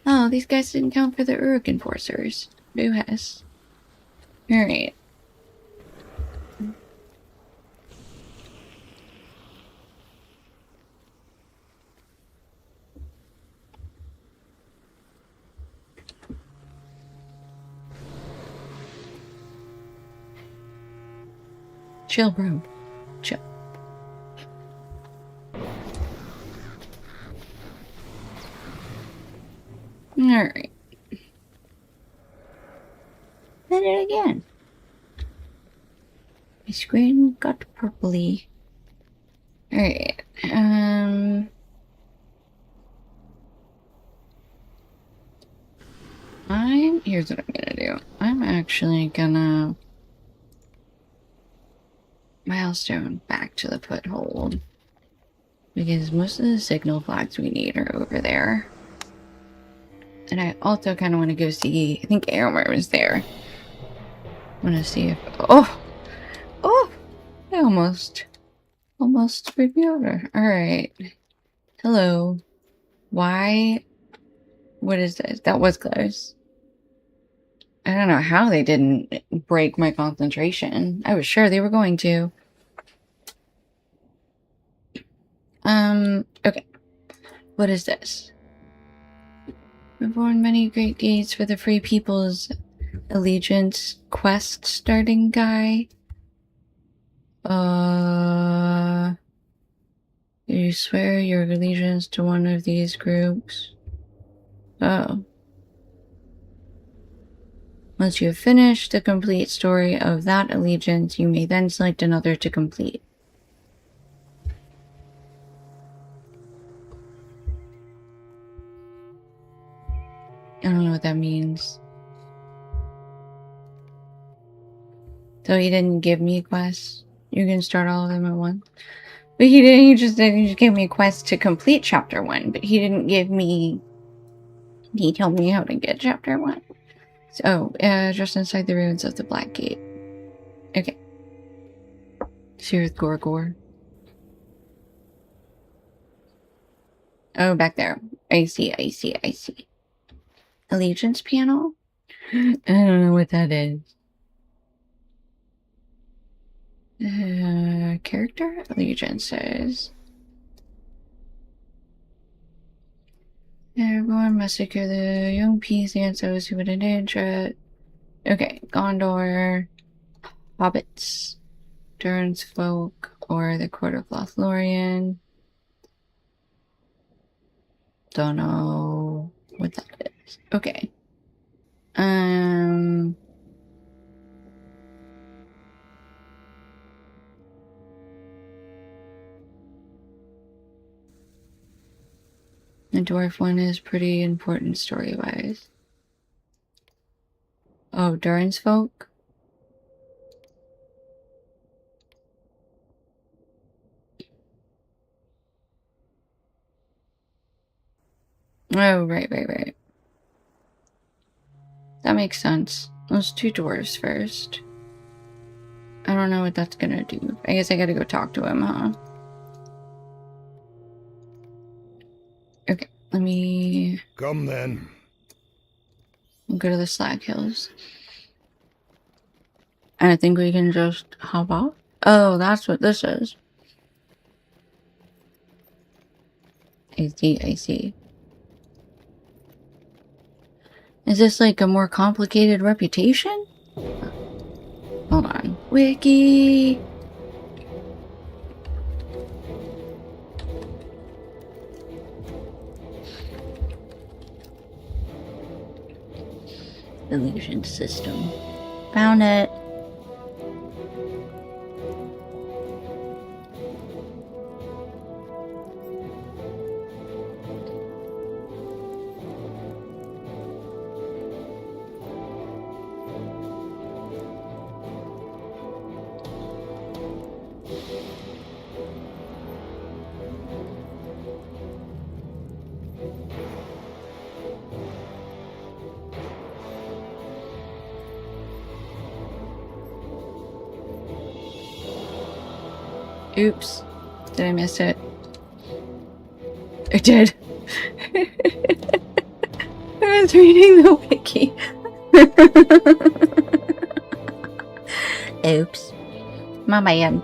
Oh, these guys didn't count for the Uruk enforcers. Who has? Alright. Chill, bro. Chill. Alright. Did it again. My screen got purpley. Alright. Here's what I'm gonna do. I'm actually gonna milestone back to the foothold. Because most of the signal flags we need are over there. And I also kind of want to go see... I think Aylmer was there. I want to see if... Oh! Oh! I almost screwed me over. Alright. Hello. Why? What is this? That was close. I don't know how they didn't break my concentration. I was sure they were going to. Okay. What is this? Performed many great deeds for the Free People's Allegiance quest starting guy. You swear your allegiance to one of these groups? Oh. Once you have finished the complete story of that allegiance, you may then select another to complete. I don't know what that means. So he didn't give me a quest. You can start all of them at once. But he didn't, he just gave me a quest to complete chapter 1, but he didn't give me... He told me how to get chapter 1. So, just inside the ruins of the Black Gate. Okay. Sirith Gorgor. Oh, back there. I see. Allegiance panel? I don't know what that is. Character? Allegiances. Everyone must secure the young peasants, those who would enter. Okay, Gondor, Hobbits, Durin's folk, or the Court of Lothlorien. Don't know what that is. Okay. The dwarf one is pretty important story-wise. Oh, Durin's folk? Oh, right. That makes sense. Let's do dwarves first. I don't know what that's gonna do. I guess I gotta go talk to him, huh? Okay, let me...
Come then.
We'll go to the Slag Hills. And I think we can just hop off? Oh, that's what this is. I see. Is this like a more complicated reputation? Hold on. Wiki! Illusion system. Found it. Oops. Did I miss it? I did. I was reading the wiki. Oops. My bad.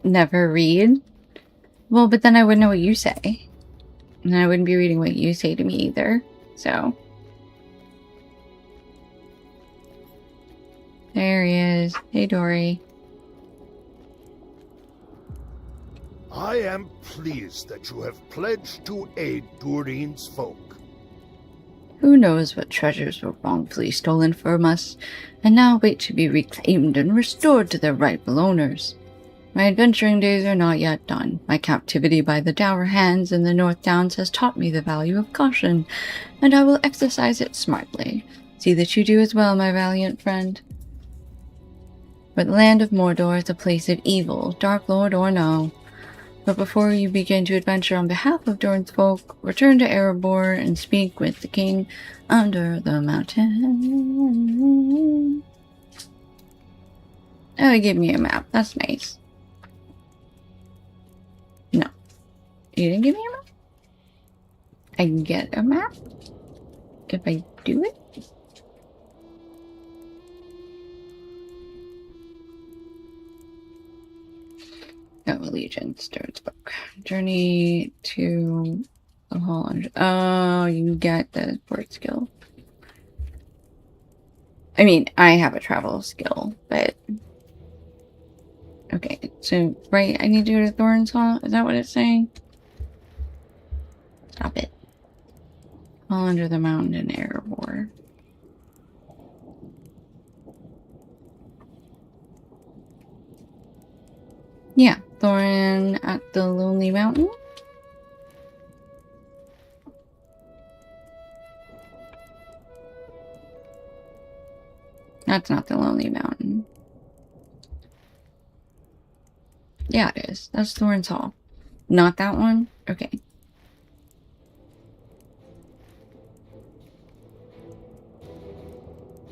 Never read? Well, but then I wouldn't know what you say. And I wouldn't be reading what you say to me either. So. There he is. Hey, Dory.
I am pleased that you have pledged to aid Durin's folk.
Who knows what treasures were wrongfully stolen from us, and now wait to be reclaimed and restored to their rightful owners. My adventuring days are not yet done. My captivity by the dour hands in the North Downs has taught me the value of caution, and I will exercise it smartly. See that you do as well, my valiant friend. But the land of Mordor is a place of evil, Dark Lord or no. But before you begin to adventure on behalf of Durin's folk, return to Erebor and speak with the king under the mountain. Oh, they gave me a map. That's nice. No. You didn't give me a map? I can get a map? If I do it? Oh, Allegiance, Durin's book. Journey to the Hall. Oh, you get the sport skill. I mean, I have a travel skill, but... Okay, so, right, I need to go to Thorin's Hall? Is that what it's saying? Stop it. Hall under the mountain in Erebor. Yeah, Thorin at the Lonely Mountain. That's not the Lonely Mountain. Yeah, it is. That's Thorin's Hall. Not that one? Okay.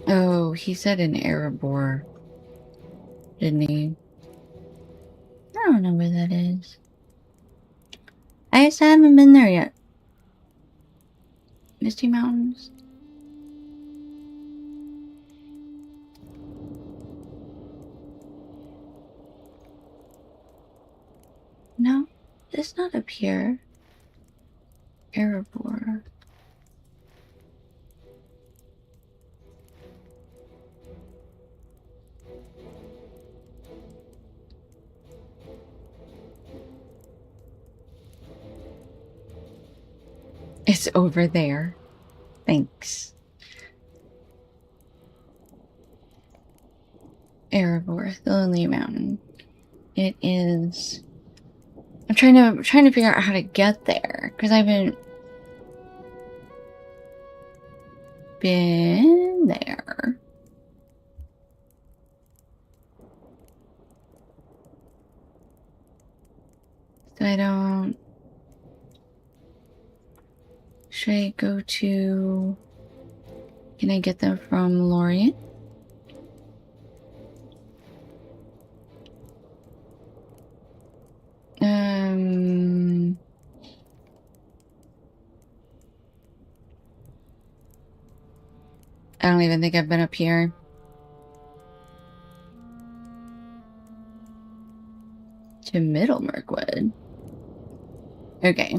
Oh, he said in Erebor. Didn't he? I don't know where that is. I guess I haven't been there yet. Misty Mountains? No, it's not up here. Erebor. It's over there. Thanks. Erebor, the Lonely Mountain. It is. I'm trying to figure out how to get there because I haven't been there. So I don't. Should I go to... Can I get them from Lorien? I don't even think I've been up here. To Middle Mirkwood. Okay.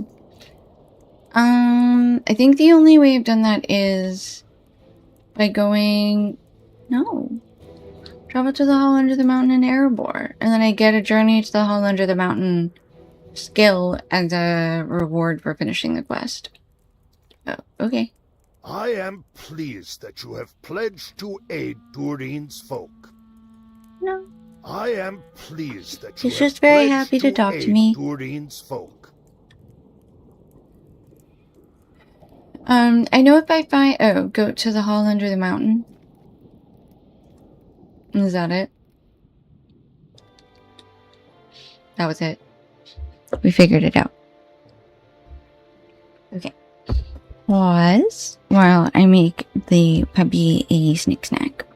I think the only way I've done that is by going... No. Travel to the Hall under the mountain in Erebor. And then I get a journey to the Hall under the mountain skill as a reward for finishing the quest. Oh, okay.
I am pleased that you have pledged to aid Durin's folk.
No.
I am pleased that you
He's
have
just very
pledged
happy to talk
aid
to me.
Durin's folk.
I know if I find... Oh, go to the Hall under the mountain. Is that it? That was it. We figured it out. Okay. Pause while I make the puppy a sneak snack.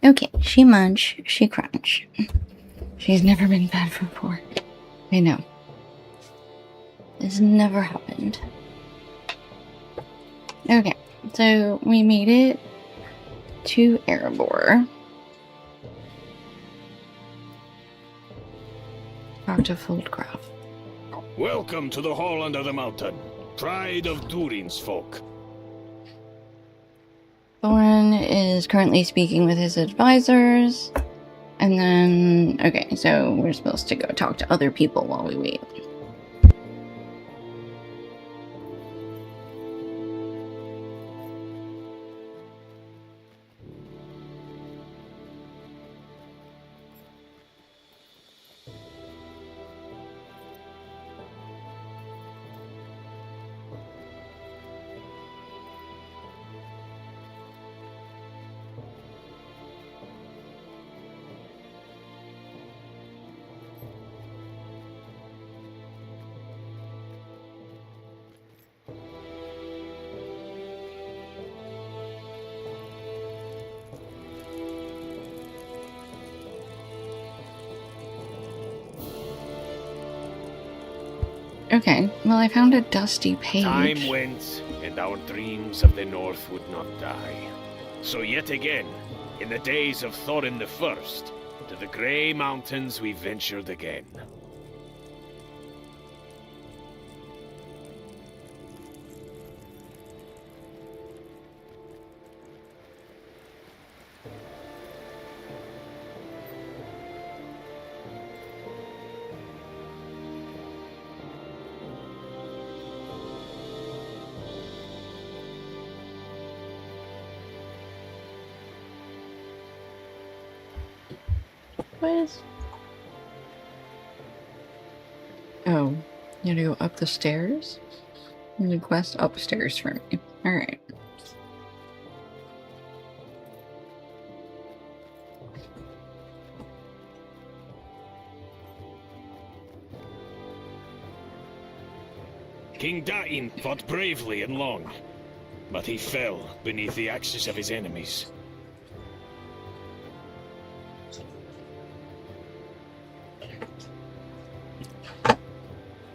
Okay, she munch, she crunch. She's never been bad for pork. I know. This never happened. Okay, so we made it to Erebor. Talk to Foldcraft.
Welcome to the Hall Under the Mountain, pride of Durin's folk.
Thorin is currently speaking with his advisors. And then, okay, so we're supposed to go talk to other people while we wait. Okay, well I found a dusty page.
Time went, and our dreams of the North would not die. So yet again, in the days of Thorin the First, to the Grey Mountains we ventured again.
What is... Oh, you gotta go up the stairs? There's a quest upstairs for me. Alright.
King Dain fought bravely and long, but he fell beneath the axes of his enemies.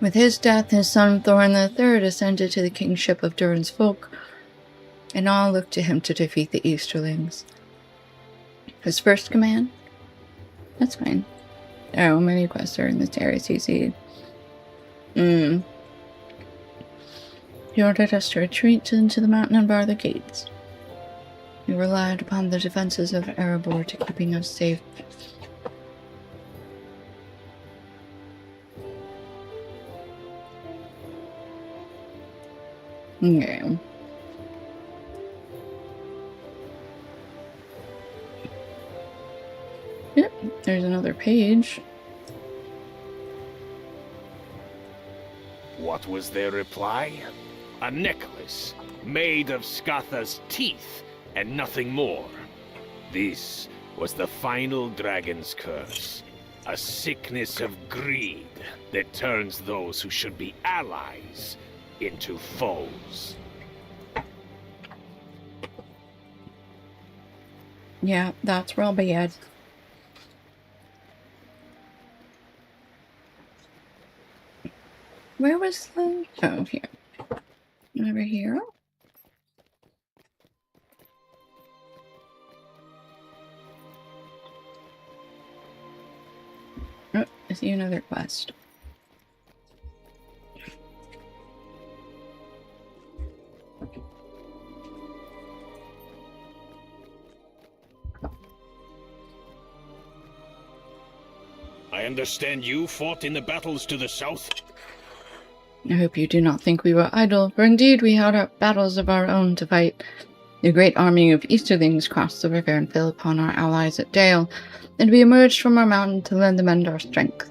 With his death, his son Thorin III ascended to the kingship of Durin's folk, and all looked to him to defeat the Easterlings. His first command? That's fine. Oh, many quests are in this area, CC. He ordered us to retreat into the mountain and bar the gates. We relied upon the defenses of Erebor to keeping us safe. Okay. Yep, there's another page.
What was their reply? A necklace made of Skatha's teeth and nothing more. This was the final dragon's curse. A sickness of greed that turns those who should be allies into foes.
Yeah, that's real bad. Where was the... Oh, here. Over here? Oh, I see another quest.
I understand you fought in the battles to the south?
I hope you do not think we were idle, for indeed we had our battles of our own to fight. The great army of Easterlings crossed the river and fell upon our allies at Dale, and we emerged from our mountain to lend them our strength.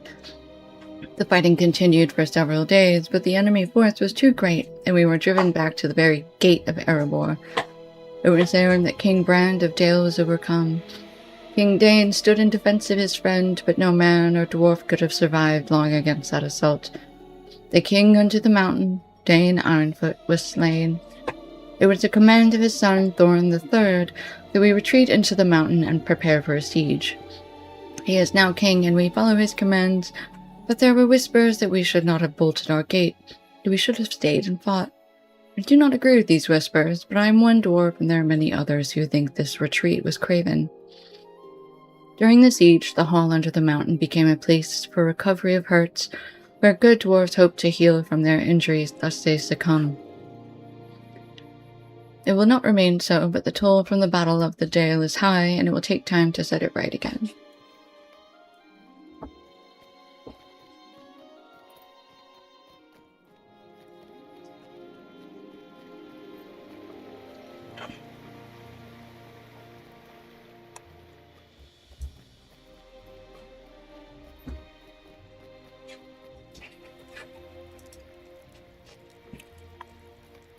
The fighting continued for several days, but the enemy force was too great, and we were driven back to the very gate of Erebor. It was there that King Brand of Dale was overcome. King Dane stood in defense of his friend, but no man or dwarf could have survived long against that assault. The king unto the mountain, Dane Ironfoot, was slain. It was the command of his son, Thorin III, that we retreat into the mountain and prepare for a siege. He is now king, and we follow his commands, but there were whispers that we should not have bolted our gate, that we should have stayed and fought. I do not agree with these whispers, but I am one dwarf, and there are many others who think this retreat was craven. During the siege, the hall under the mountain became a place for recovery of hurts, where good dwarves hoped to heal from their injuries lest they succumb. It will not remain so, but the toll from the Battle of the Dale is high, and it will take time to set it right again.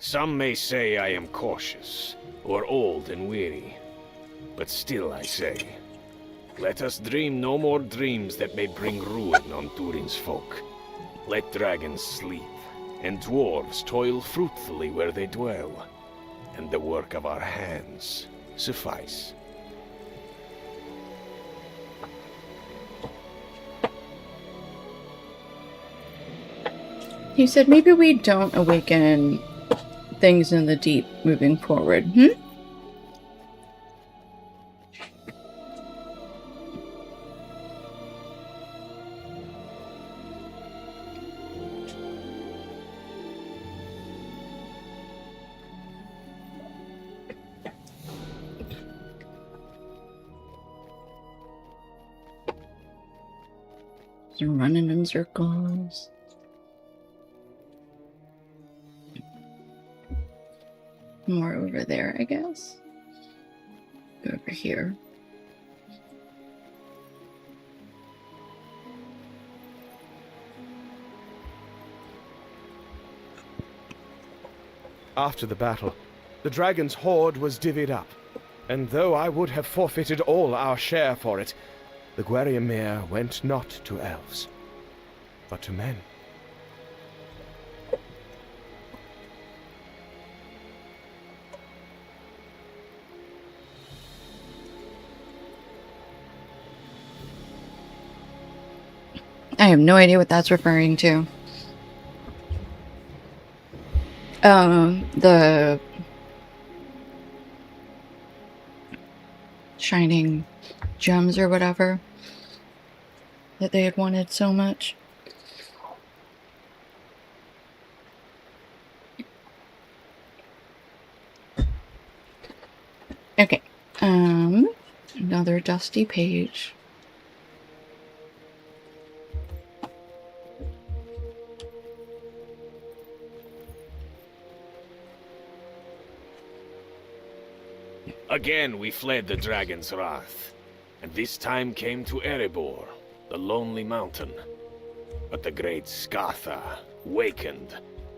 Some may say I am cautious, or old and weary. But still I say, let us dream no more dreams that may bring ruin on Durin's folk. Let dragons sleep, and dwarves toil fruitfully where they dwell, and the work of our hands suffice.
He said maybe we don't awaken things in the deep moving forward. You're running in circles. More over there, I guess. Go over here.
After the battle, the dragon's hoard was divvied up, and though I would have forfeited all our share for it, the Gwairiamir went not to elves, but to men.
I have no idea what that's referring to. The shining gems or whatever that they had wanted so much. Okay. Another dusty page.
Again we fled the dragon's wrath, and this time came to Erebor, the lonely mountain. But the great Skatha, wakened,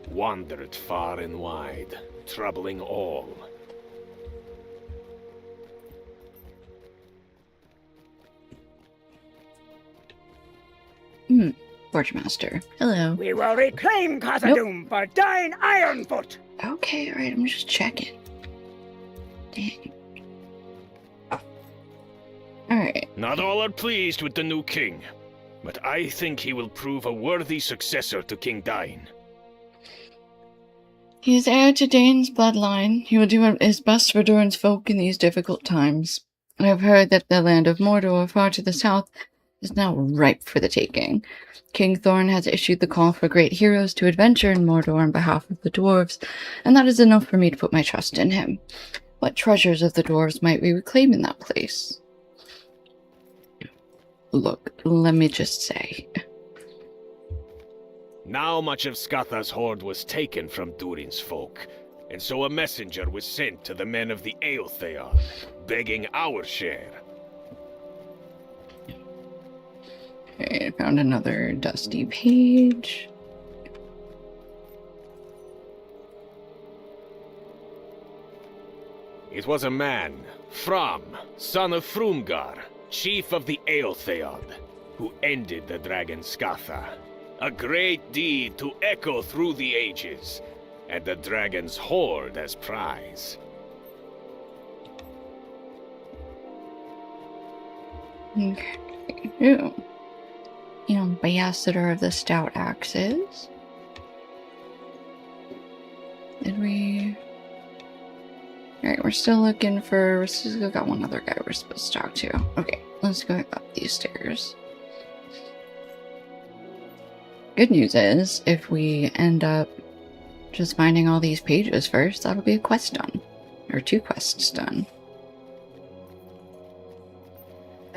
wandered far and wide, troubling all.
Forgemaster. Hello.
We will reclaim Khazad-dûm for Dine Ironfoot!
Okay, alright, I'm just checking. Dang. Alright.
Not all are pleased with the new king, but I think he will prove a worthy successor to King Dain.
He is heir to Dane's bloodline. He will do his best for Durin's folk in these difficult times. I have heard that the land of Mordor, far to the south, is now ripe for the taking. King Thorin has issued the call for great heroes to adventure in Mordor on behalf of the dwarves, and that is enough for me to put my trust in him. What treasures of the dwarves might we reclaim in that place? Look, let me just say.
Now much of Skatha's hoard was taken from Durin's folk, and so a messenger was sent to the men of the Eotheon, begging our share.
Okay, I found another dusty page.
It was a man, Fram, son of Frumgar, chief of the Eotheon, who ended the dragon Skatha. A great deed to echo through the ages, and the dragon's hoard as prize.
Okay. Ooh. Ambassador of the Stout Axes. Did we... Alright, we're still looking for... We've got one other guy we're supposed to talk to. Okay, let's go up these stairs. Good news is, if we end up just finding all these pages first, that'll be a quest done. Or 2 quests done.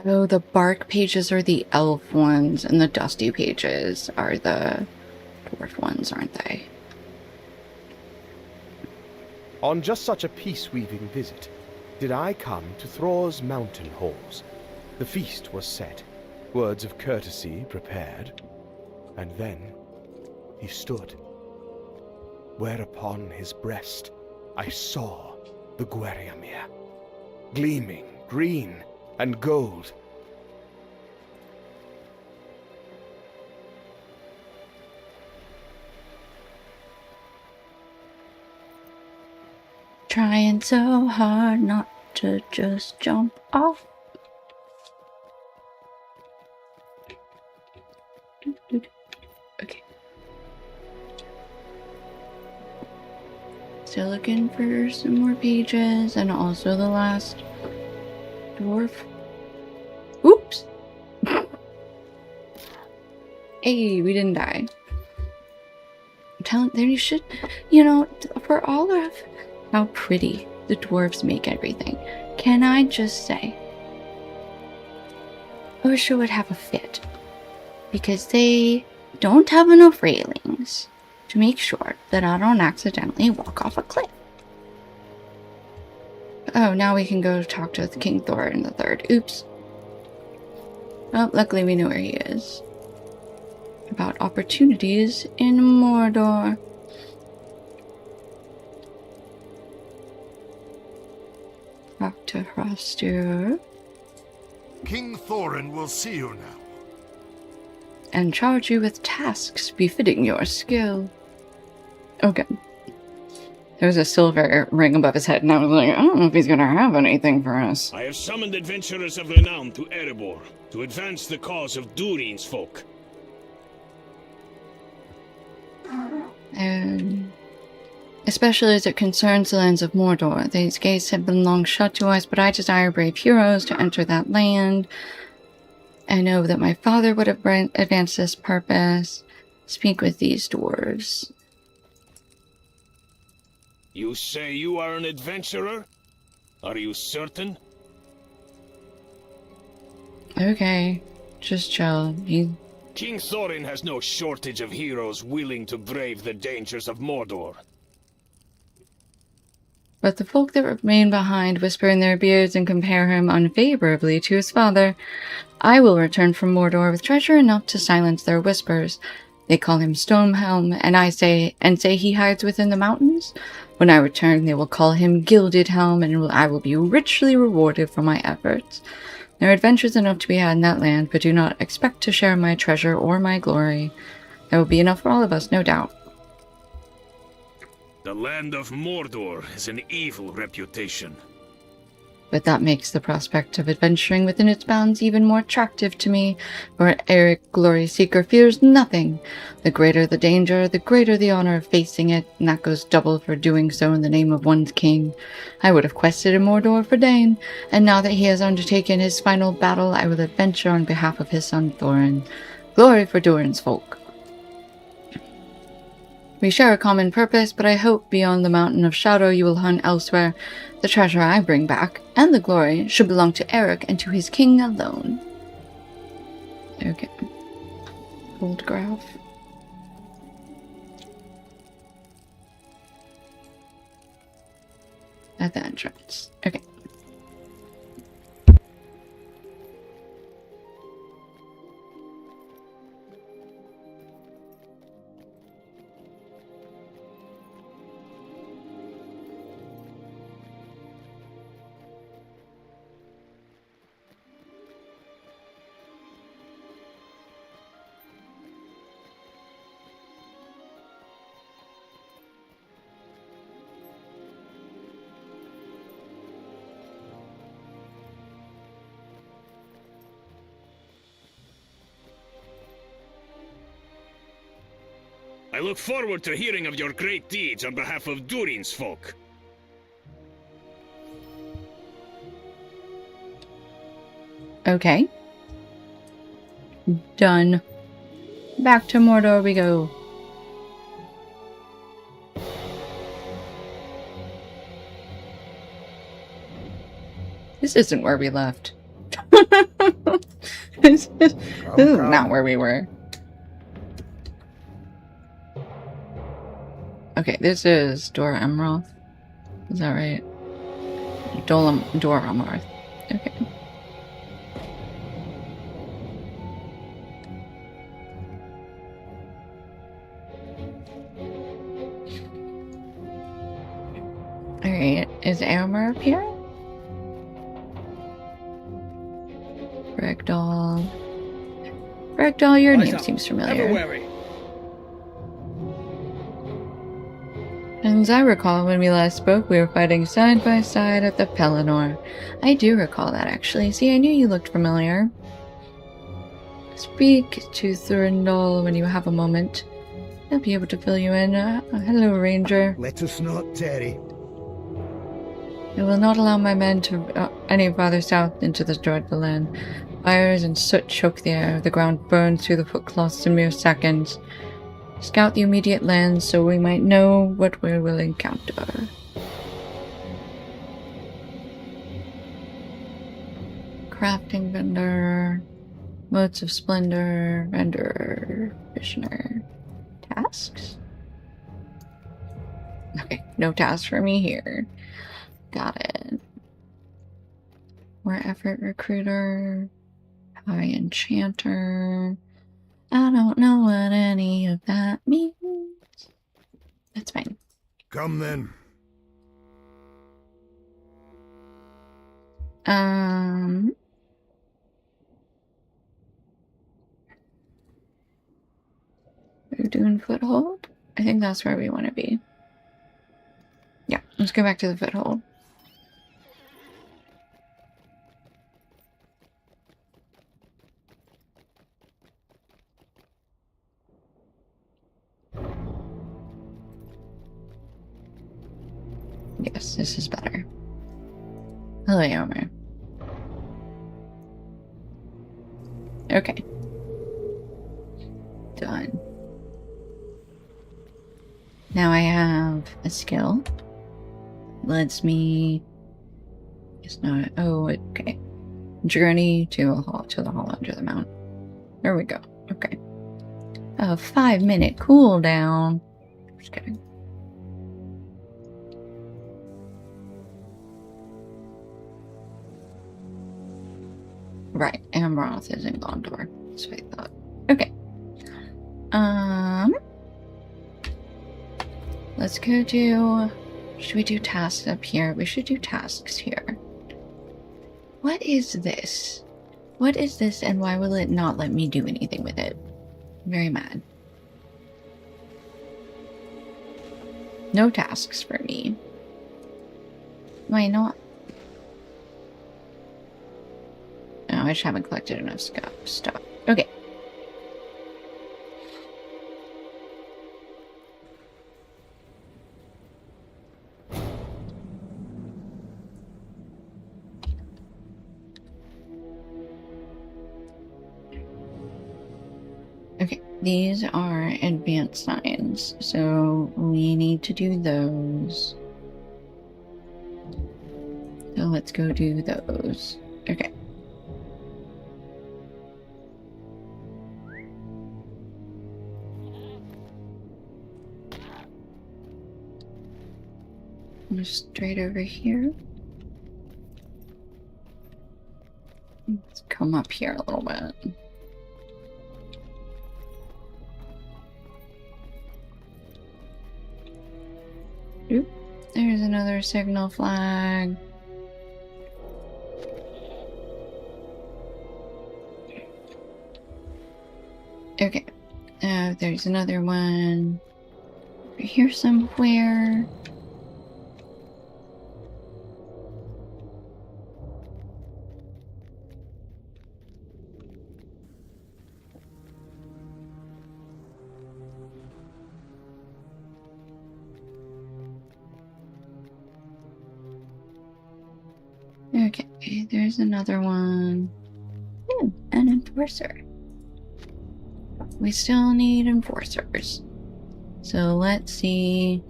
Oh, the bark pages are the elf ones, and the dusty pages are the dwarf ones, aren't they?
On just such a peace-weaving visit, did I come to Thror's mountain halls. The feast was set, words of courtesy prepared, and then he stood. Whereupon his breast I saw the Gweriamir, gleaming green and gold.
Trying so hard not to just jump off. Okay. Still looking for some more pages, and also the last dwarf. Oops! Hey, we didn't die. I'm telling you, you should, for all of how pretty the dwarves make everything, can I just say, Osha would have a fit. Because they don't have enough railings to make sure that I don't accidentally walk off a cliff. Oh, now we can go talk to King Thorin the Third. Oops. Well, luckily we know where he is. About opportunities in Mordor. Talk to Hrastur.
King Thorin will see you now.
And charge you with tasks befitting your skill. Okay. There was a silver ring above his head, and I was like, I don't know if he's gonna have anything for us.
I have summoned adventurers of renown to Erebor to advance the cause of Durin's folk.
Especially as it concerns the lands of Mordor. These gates have been long shut to us, but I desire brave heroes to enter that land. I know that my father would have advanced this purpose. Speak with these dwarves.
You say you are an adventurer? Are you certain?
Okay, just chill.
King Thorin has no shortage of heroes willing to brave the dangers of Mordor.
But the folk that remain behind whisper in their beards and compare him unfavorably to his father. I will return from Mordor with treasure enough to silence their whispers. They call him Stonehelm, and say he hides within the mountains. When I return, they will call him Gilded Helm, and I will be richly rewarded for my efforts. There are adventures enough to be had in that land, but do not expect to share my treasure or my glory. There will be enough for all of us, no doubt.
The land of Mordor has an evil reputation.
But that makes the prospect of adventuring within its bounds even more attractive to me, for Eric Glory Seeker fears nothing. The greater the danger, the greater the honor of facing it, and that goes double for doing so in the name of one's king. I would have quested in Mordor for Dane, and now that he has undertaken his final battle, I will adventure on behalf of his son Thorin. Glory for Durin's folk. We share a common purpose, but I hope beyond the Mountain of Shadow you will hunt elsewhere. The treasure I bring back, and the glory, should belong to Eric and to his king alone. Okay. Old graph. At the entrance. Okay.
I look forward to hearing of your great deeds on behalf of Durin's folk.
Okay. Done. Back to Mordor we go. This isn't where we left. This is not where we were. Okay, this is Dor Amroth. Is that right? Dor Amroth. Okay. Alright, is Aomer up here? Ragdoll. Ragdoll, your name seems familiar. As I recall, when we last spoke, we were fighting side by side at the Pelennor. I do recall that, actually. See, I knew you looked familiar. Speak to Thurindol when you have a moment. He'll be able to fill you in. Hello, Ranger.
Let us not tarry.
I will not allow my men to any farther south into this dreadful land. Fires and soot choke the air. The ground burns through the footcloths in mere seconds. Scout the immediate lands so we might know what we will encounter. Crafting vendor. Motes of splendor. Vendor. Visioner. Tasks? Okay, no tasks for me here. Got it. More effort recruiter. High enchanter. I don't know what any of that means. That's fine.
Come then. We're doing foothold? I think that's where we want to be. Yeah, let's go back to the foothold. Yes, this is better. Hello, Yomer. Okay. Done. Now I have a skill. Lets me... It's not... Oh, okay. Journey to the hall under the mountain. There we go. Okay. A 5-minute cooldown. Just kidding. Right, Amroth is in Gondor. That's what I thought. Okay. Let's go do... Should we do tasks up here? We should do tasks here. What is this? What is this and why will it not let me do anything with it? I'm very mad. No tasks for me. Why not? Oh, I just haven't collected enough stuff. Okay. Okay, these are advanced signs, so we need to do those. So let's go do those. Okay. Straight over here. Let's come up here a little bit. Oop, there's another signal flag. Okay, there's another one over here somewhere. Okay, there's another one. Ooh, an enforcer. We still need enforcers. So let's see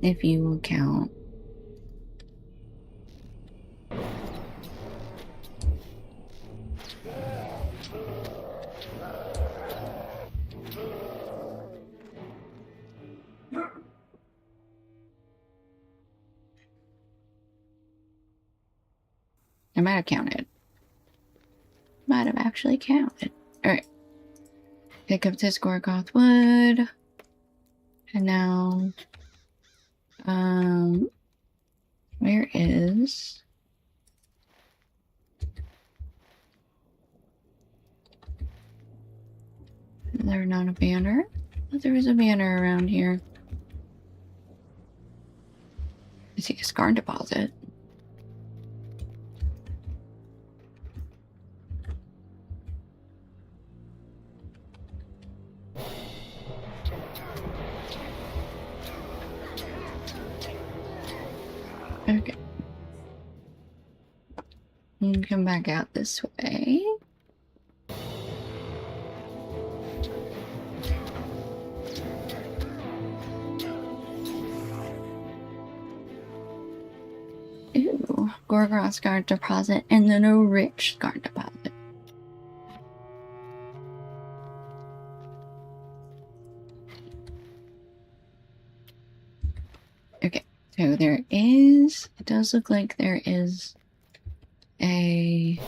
if you will count. I might have counted. Might have actually counted. Alright. Pick up this Gorgoth wood. And now... where is... Is there not a banner? I thought there was a banner around here. I see a scar deposit. Okay. And come back out this way. Ooh, Gorgoth scar deposit and then a rich scar deposit. Okay. So there is, it does look like there is a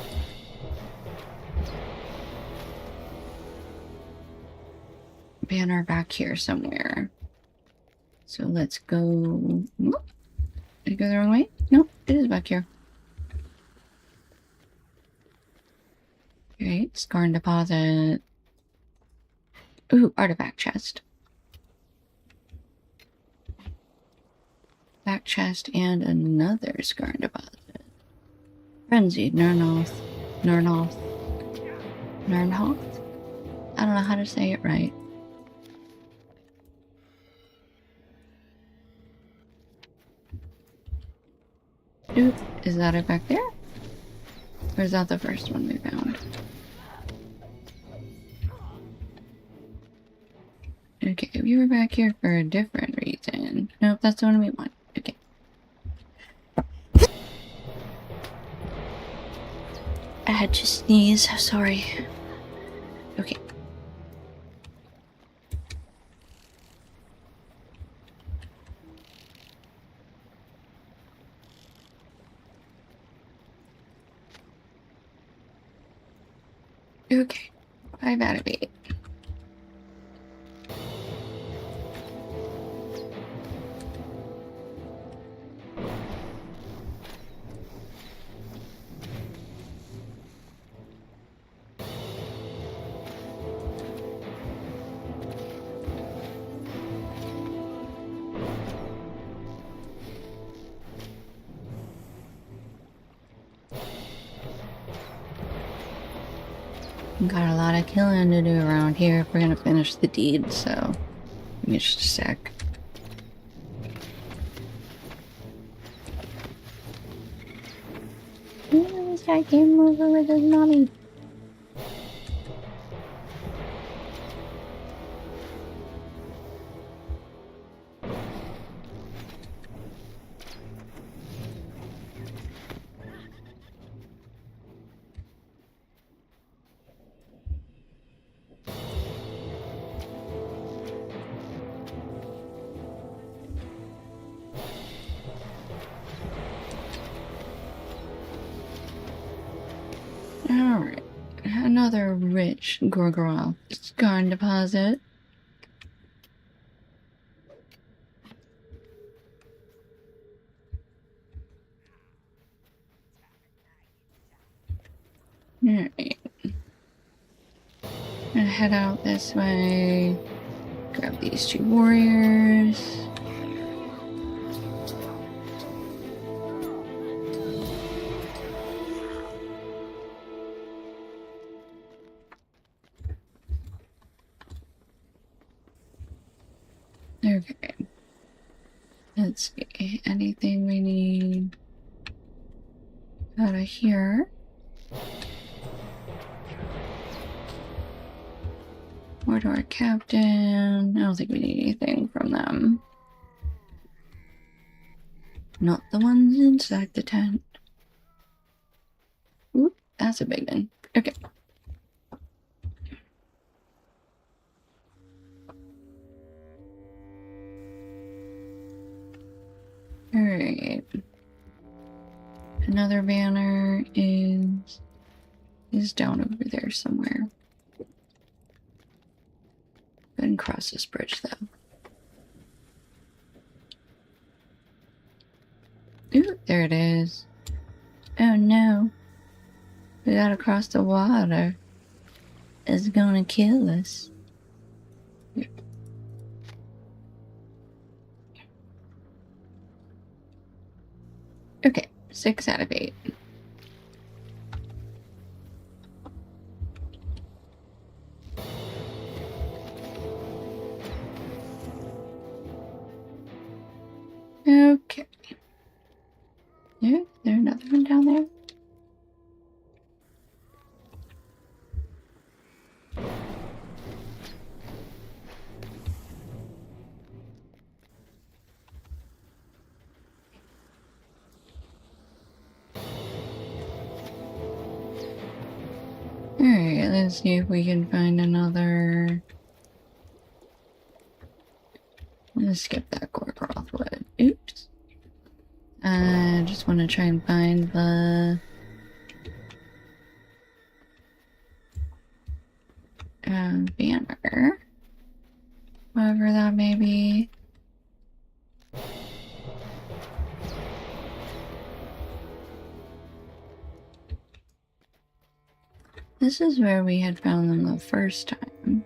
banner back here somewhere. So let's go. Did I go the wrong way? Nope, it is back here. Okay, scar and deposit. Ooh, artifact chest. Back chest and another scar and deposit. Frenzied Nernhoth. Nernhoth. I don't know how to say it right. Oop, is that it back there? Or is that the first one we found? Okay, we were back here for a different reason. Nope, that's the one we want. Okay. I had to sneeze, sorry. Okay. Okay. 5 out of 8. Got a lot of killing to do around here if we're gonna finish the deed, so give me just a sec. This guy came over with his mommy. Alright, another rich Gorgoroth scar deposit. Alright. Gonna head out this way. Grab these 2 warriors. Okay. Let's see. Anything we need out of here? More to our captain. I don't think we need anything from them. Not the ones inside the tent. Oop, that's a big one. Okay. Alright. Another banner is down over there somewhere. Go ahead and cross this bridge though. Ooh, there it is. Oh no. We gotta cross the water. It's gonna kill us. Okay, 6 out of 8. Okay. Is there another one down there? Alright, let's see if we can find another... Let's skip that Gorgoroth wood. Oops. I just want to try and find the... banner. Whatever that may be. This is where we had found them the first time.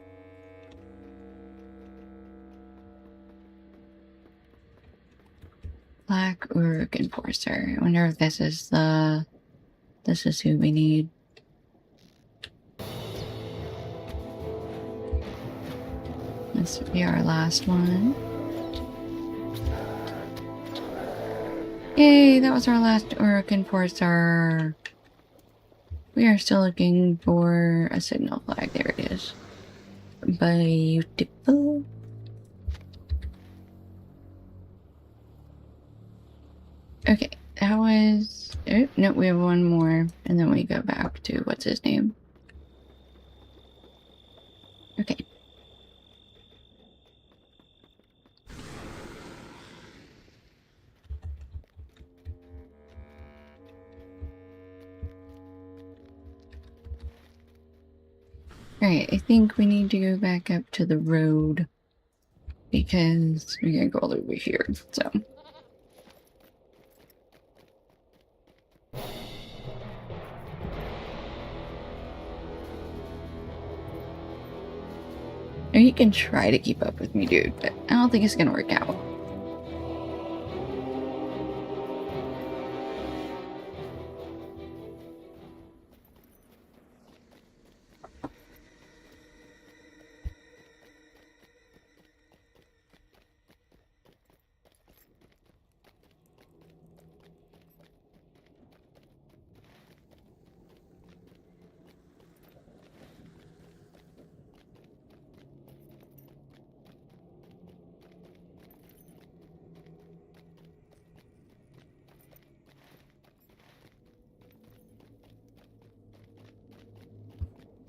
Black Uruk Enforcer. I wonder if this is the... This is who we need. This will be our last one. Yay, that was our last Uruk Enforcer. We are still looking for a signal flag. There it is. Beautiful. Okay, that was... Oh, no, we have one more. And then we go back to... What's his name? Okay. Alright, I think we need to go back up to the road because we're gonna go all over here, so. Or you can try to keep up with me, dude, but I don't think it's gonna work out.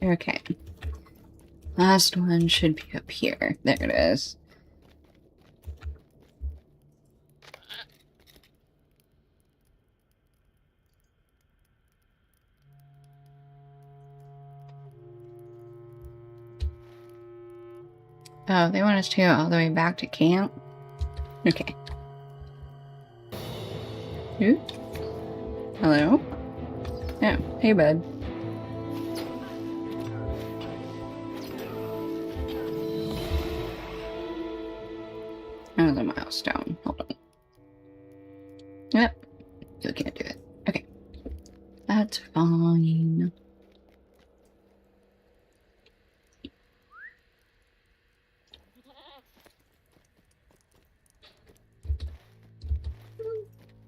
Okay. Last one should be up here. There it is. Oh, they want us to go all the way back to camp? Okay. Ooh. Hello? Oh, hey, bud. That was a milestone. Hold on. Yep. You can't do it. Okay. That's fine.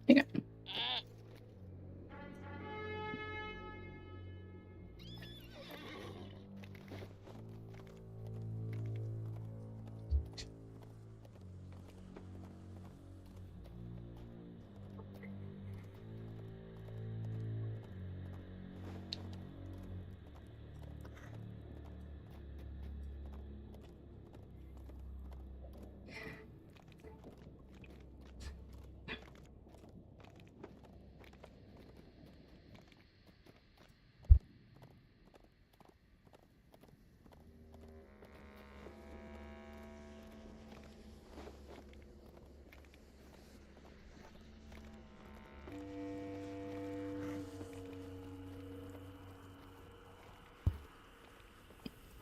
There you go.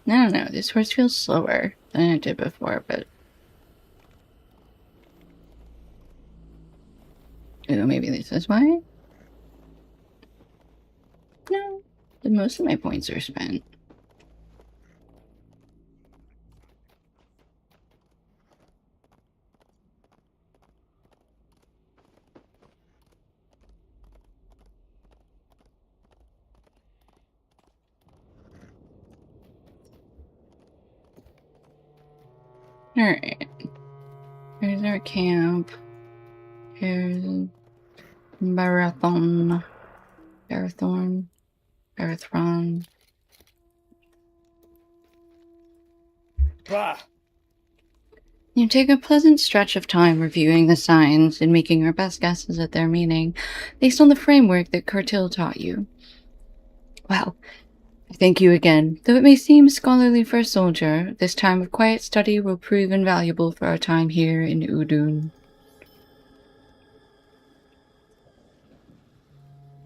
I don't know, this horse feels slower than it did before, but... Ooh, maybe this is why? No, but most of my points are spent. Alright. Here's our camp. Here's Marathon. Marathon.
Bah!
You take a pleasant stretch of time reviewing the signs and making your best guesses at their meaning, based on the framework that Curtil taught you. Well, I thank you again. Though it may seem scholarly for a soldier, this time of quiet study will prove invaluable for our time here in Udun.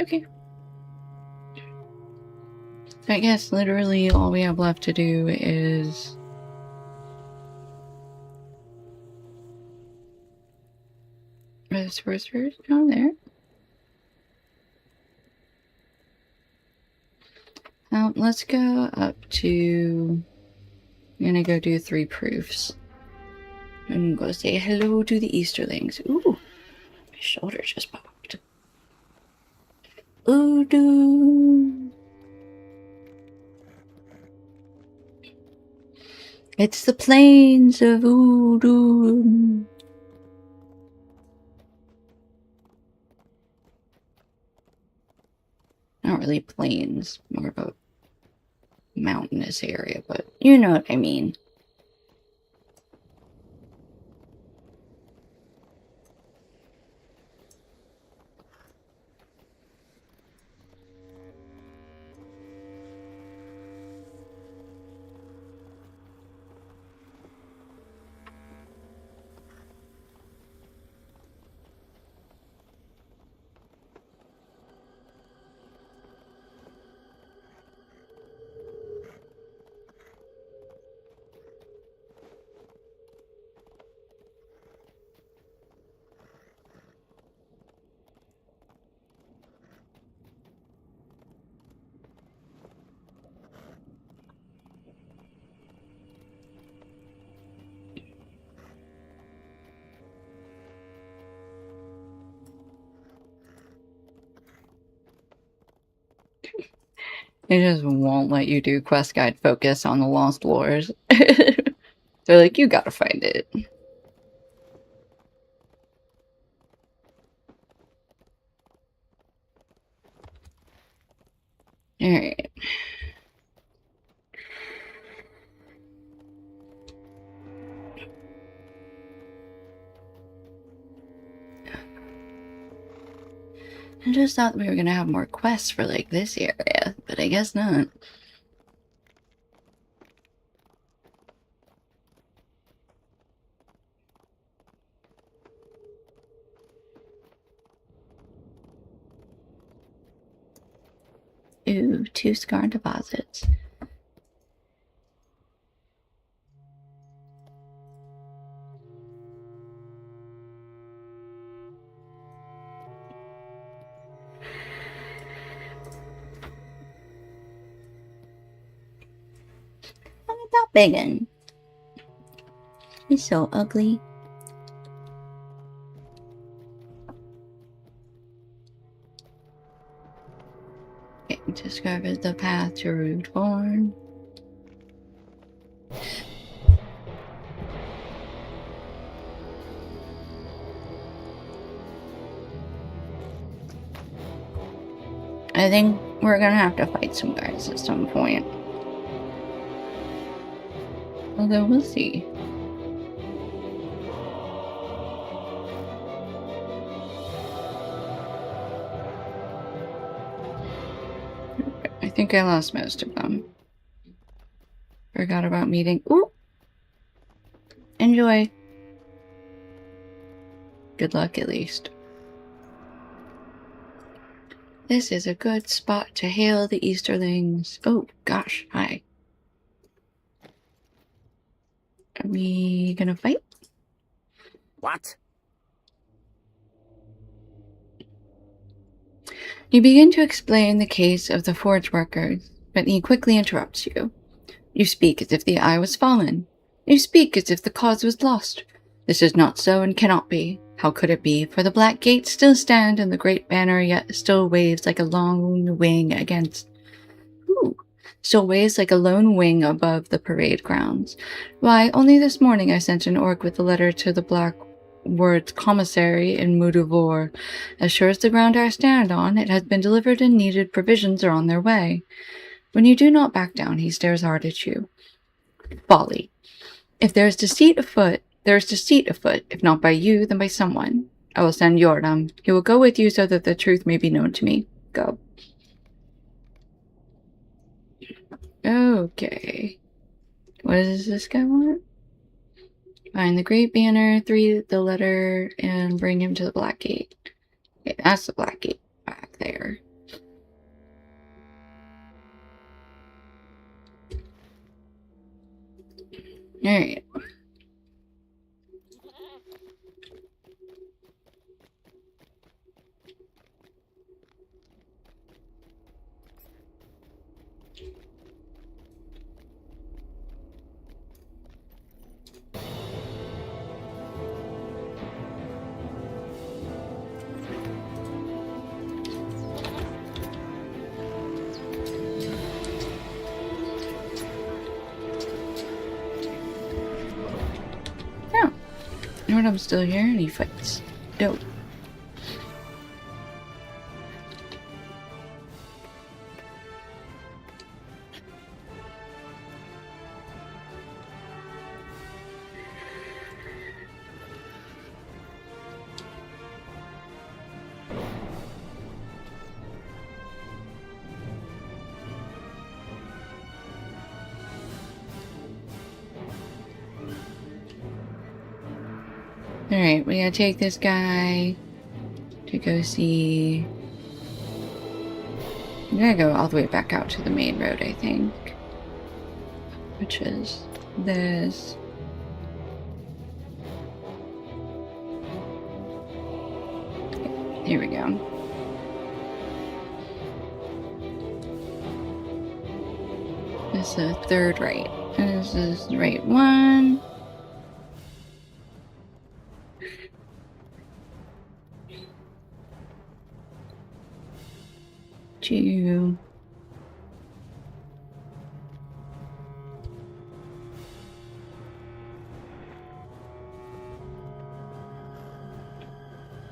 Okay. I guess literally all we have left to do is... Are the sorcerers down there? Let's go up to... I'm gonna go do 3 proofs. And go say hello to the Easterlings. Ooh, my shoulder just popped. Udun. It's the plains of Udun. Not really plains, more of a mountainous area, but you know what I mean.
They just won't let you do quest guide focus on the Lost Wars. They're like, you gotta find it. Alright. I just thought we were gonna have more quests for, like, this area, but I guess not. Ooh, 2 scar deposits. Look at that biggin. He's so ugly. Okay, discovers the path to Rootborn. I think we're gonna have to fight some guys at some point. Although we'll see. I think I lost most of them. Forgot about meeting. Ooh! Enjoy. Good luck, at least. This is a good spot to hail the Easterlings. Oh, gosh, hi. Are we gonna fight?
What?
You begin to explain the case of the forge workers, but he quickly interrupts you. You speak as if the eye was fallen. You speak as if the cause was lost. This is not so and cannot be. How could it be? For the black gates still stand and the great banner yet still waves like a lone wing against... Ooh. Still waves like a lone wing above the parade grounds. Why, only this morning I sent an orc with a letter to the Black Word's commissary in Muduvor. As sure as the ground I stand on, it has been delivered and needed provisions are on their way. When you do not back down, he stares hard at you. Folly. If there is deceit afoot, there is deceit afoot, if not by you, then by someone. I will send Yordam. He will go with you so that the truth may be known to me. Go. Okay. What does this guy want? Find the Great Banner, 3 the letter, and bring him to the Black Gate. Okay, that's the Black Gate back there. Alright. I'm still here and he fights. Dope. Alright, we gotta take this guy to go see... I'm gonna go all the way back out to the main road, I think. Which is this. Okay, here we go. This is the third right. This is the right one.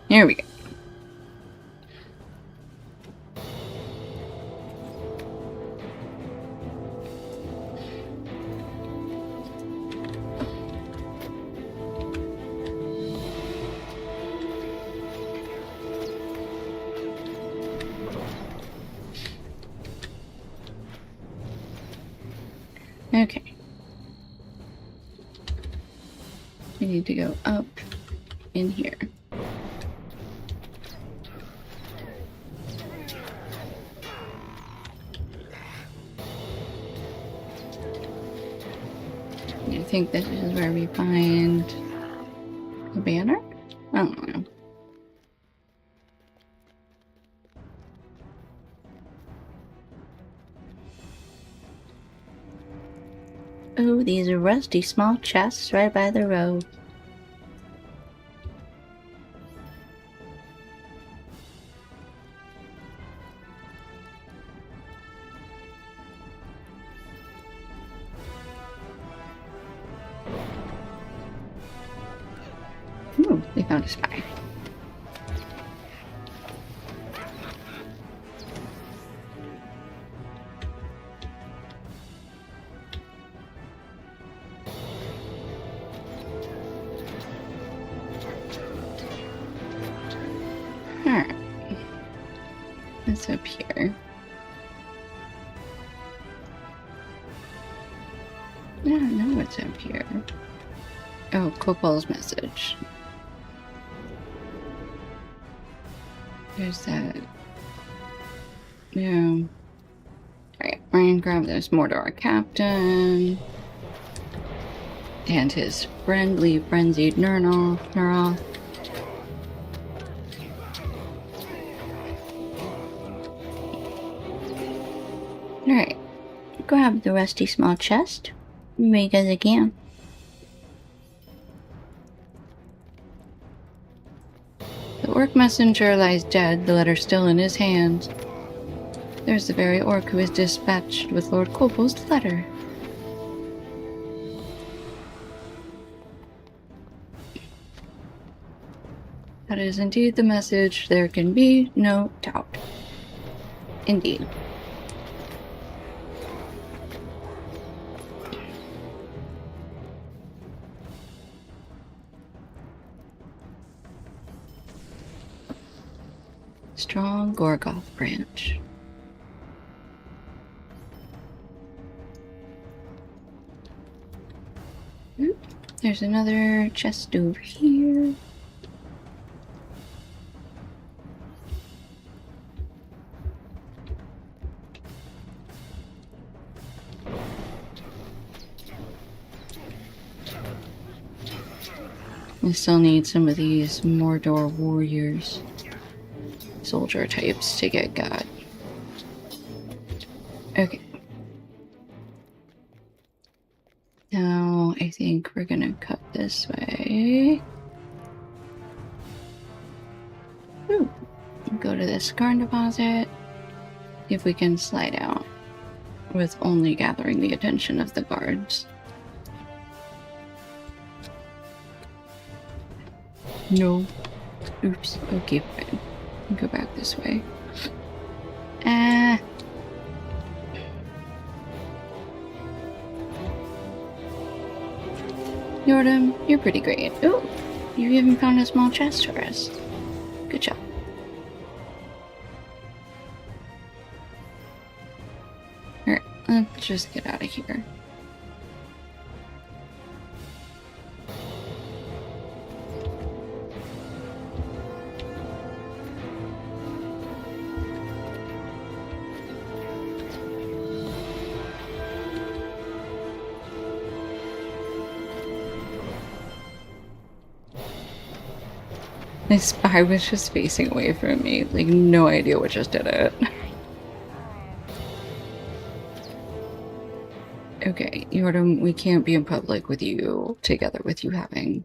Here we go. Okay. We need to go up in here. I think this is where we find the banner? I don't know. Oh, these are rusty small chests right by the road. Ooh, they found a spy. Alright. What's up here? I don't know what's up here. Oh, Copal's message. There's that. Yeah. Alright, we're gonna grab this Mordor captain. And his friendly, frenzied Neuroth. Alright. Grab the rusty small chest. Make as I can. The orc messenger lies dead, the letter still in his hand. There's the very orc who is dispatched with Lord Copal's letter. That is indeed the message, there can be no doubt. Indeed. Strong Gorgoth branch. There's another chest over here. I still need some of these Mordor warriors. Soldier types to get God. Okay. Now I think we're gonna cut this way. Ooh. Go to the Skarn deposit. See if we can slide out with only gathering the attention of the guards. No. Oops. Okay, fine. Go back this way. Yordam, you're pretty great. Ooh, you even found a small chest for us. Good job. Alright, let's just get out of here. My spy was just facing away from me, like no idea what just did it. Okay, Yordam, we can't be in public with you, together with you having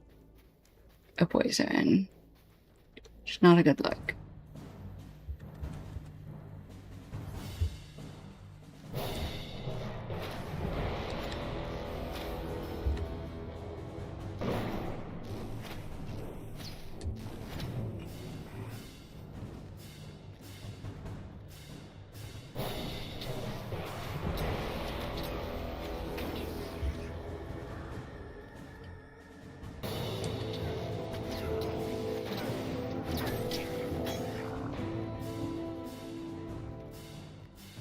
a poison. It's not a good look.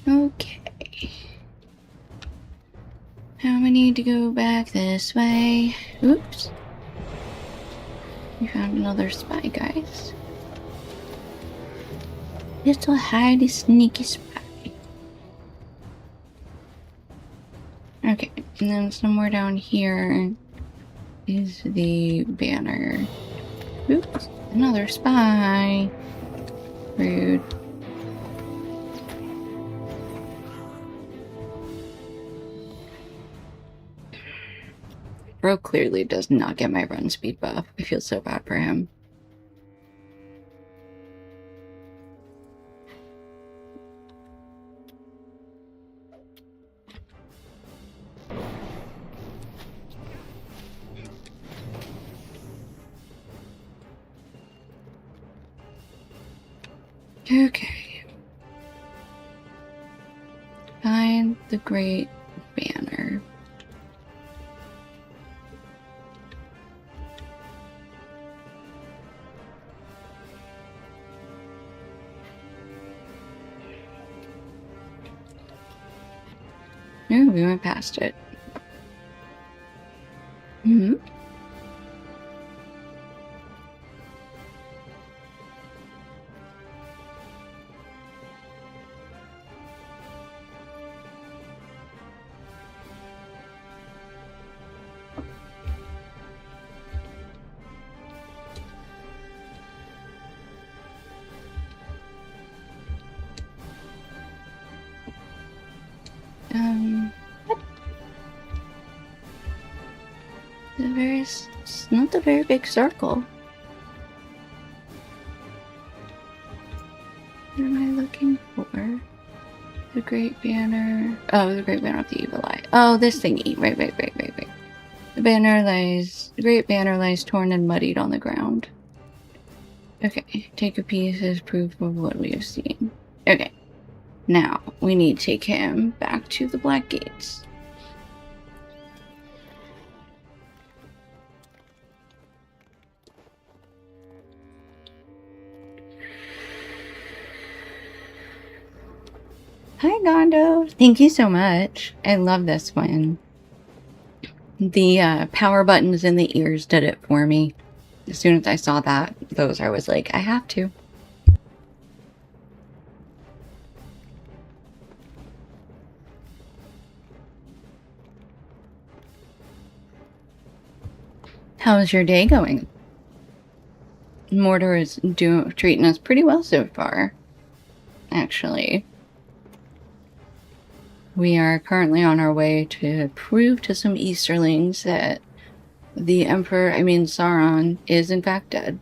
Okay. Now we need to go back this way. Oops. We found another spy, guys. Little hidey sneaky spy. Okay, and then somewhere down here is the banner. Oops, another spy. Rude. Bro clearly does not get my run speed buff. I feel so bad for him. Okay. Find the Great Banner. No, we went past it. Mm-hmm. What? It's not a very big circle. What am I looking for? The Great Banner. Oh, the Great Banner of the Evil Eye. Oh, this thingy. Right. The Great Banner lies torn and muddied on the ground. Okay, take a piece as proof of what we have seen. Okay, now we need to take him back to the Black Gates. Hi, Gondo. Thank you so much. I love this one. The power buttons in the ears did it for me. As soon as I saw that, I was like, I have to. How's your day going? Mortar is treating us pretty well so far, actually. We are currently on our way to prove to some Easterlings that the Sauron is in fact dead.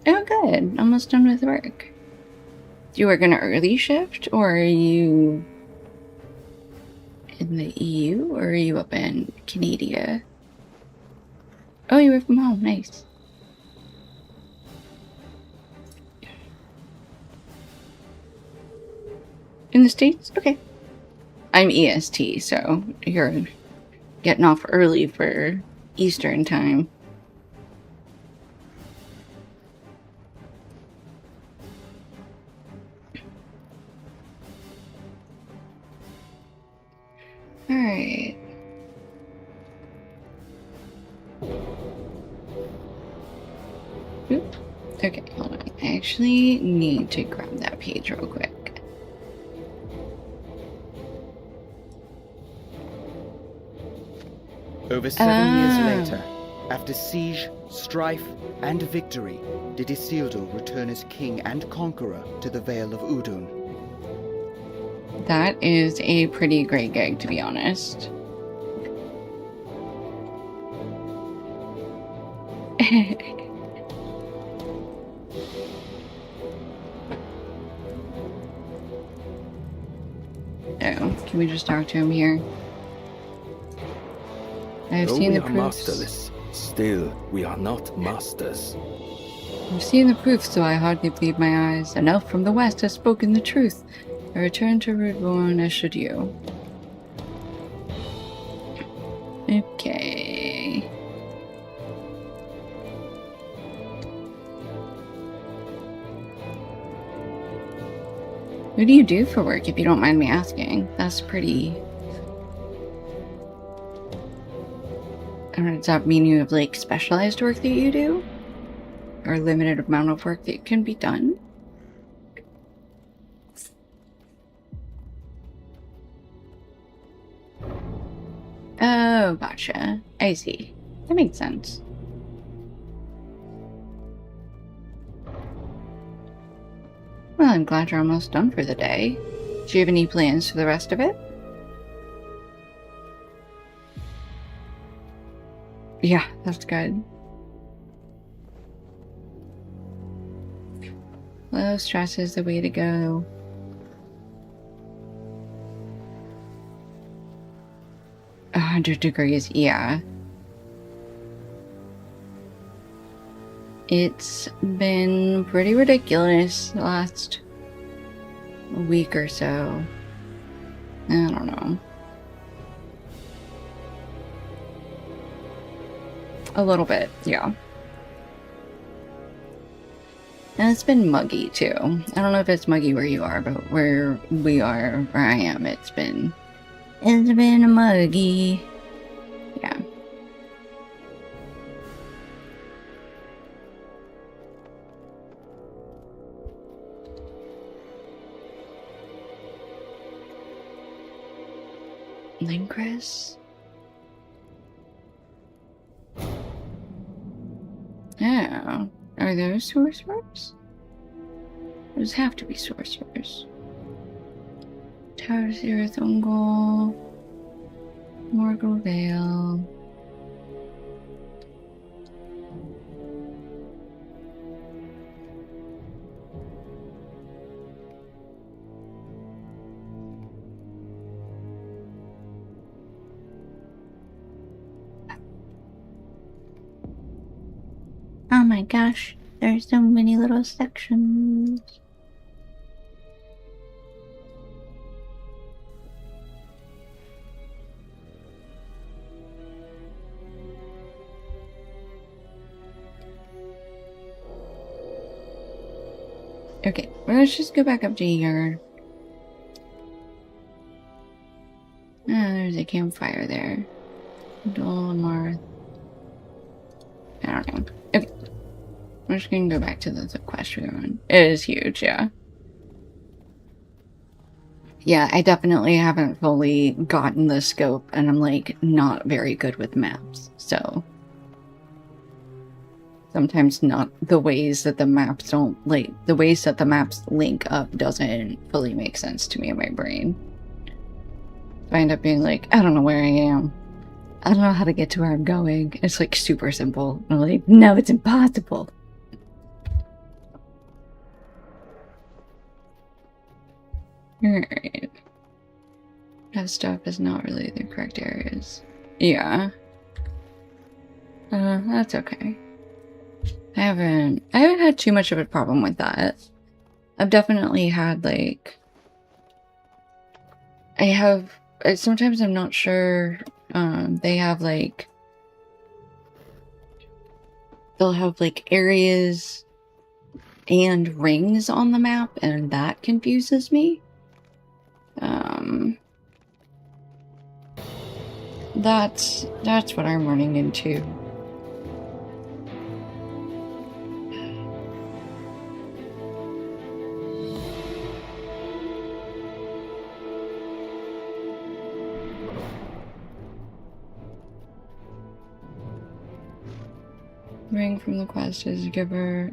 Oh good, almost done with work. Do you work in an early shift, or are you in the EU, or are you up in Canada? Oh, you work from home, nice. In the States? Okay. I'm EST, so you're getting off early for Eastern time. Alright. Oop. Okay, hold on. I actually need to grab that page real quick.
Over 7 years later, after siege, strife, and victory, did Isildur return as king and conqueror to the Vale of Udun.
That is a pretty great gig, to be honest. Oh, can we just talk to him here? I've seen the proofs.
Masterless, still we are not masters.
I've seen the proof, so I hardly believe my eyes. An elf from the west has spoken the truth. I return to Roodborn, as should you. Okay.
What do you do for work, if you don't mind me asking? That's pretty... I don't know, does that mean you have, like, specialized work that you do? Or a limited amount of work that can be done? Oh, gotcha. I see. That makes sense. Well, I'm glad you're almost done for the day. Do you have any plans for the rest of it? Yeah, that's good. Low stress is the way to go. A 100 degrees, yeah. It's been pretty ridiculous the last week or so. I don't know. A little bit, yeah. And it's been muggy too. I don't know if it's muggy where you are, but where we are, where I am, it's been muggy. Yeah. Linkris? Oh. Are those sorcerers? Those have to be sorcerers. Tower Zero Thungal. Morgul Vale. Oh my gosh, there's so many little sections. Okay, well, let's just go back up to here. Oh, there's a campfire there. Dolmarth. I don't know. Okay. I'm just gonna go back to the quest we were on. It is huge, yeah. Yeah, I definitely haven't fully gotten the scope, and I'm, like, not very good with maps, so... Sometimes not the ways that the maps don't, like, the ways that the maps link up doesn't fully make sense to me in my brain. So I end up being like, I don't know where I am. I don't know how to get to where I'm going. It's, like, super simple. I'm like, no, it's impossible. Alright. That stuff is not really the correct areas. Yeah. That's okay. I haven't had too much of a problem with that. I've definitely had, like... sometimes I'm not sure, they have, like... They'll have, like, areas and rings on the map, and that confuses me. That's what I'm running into. Ring from the quest giver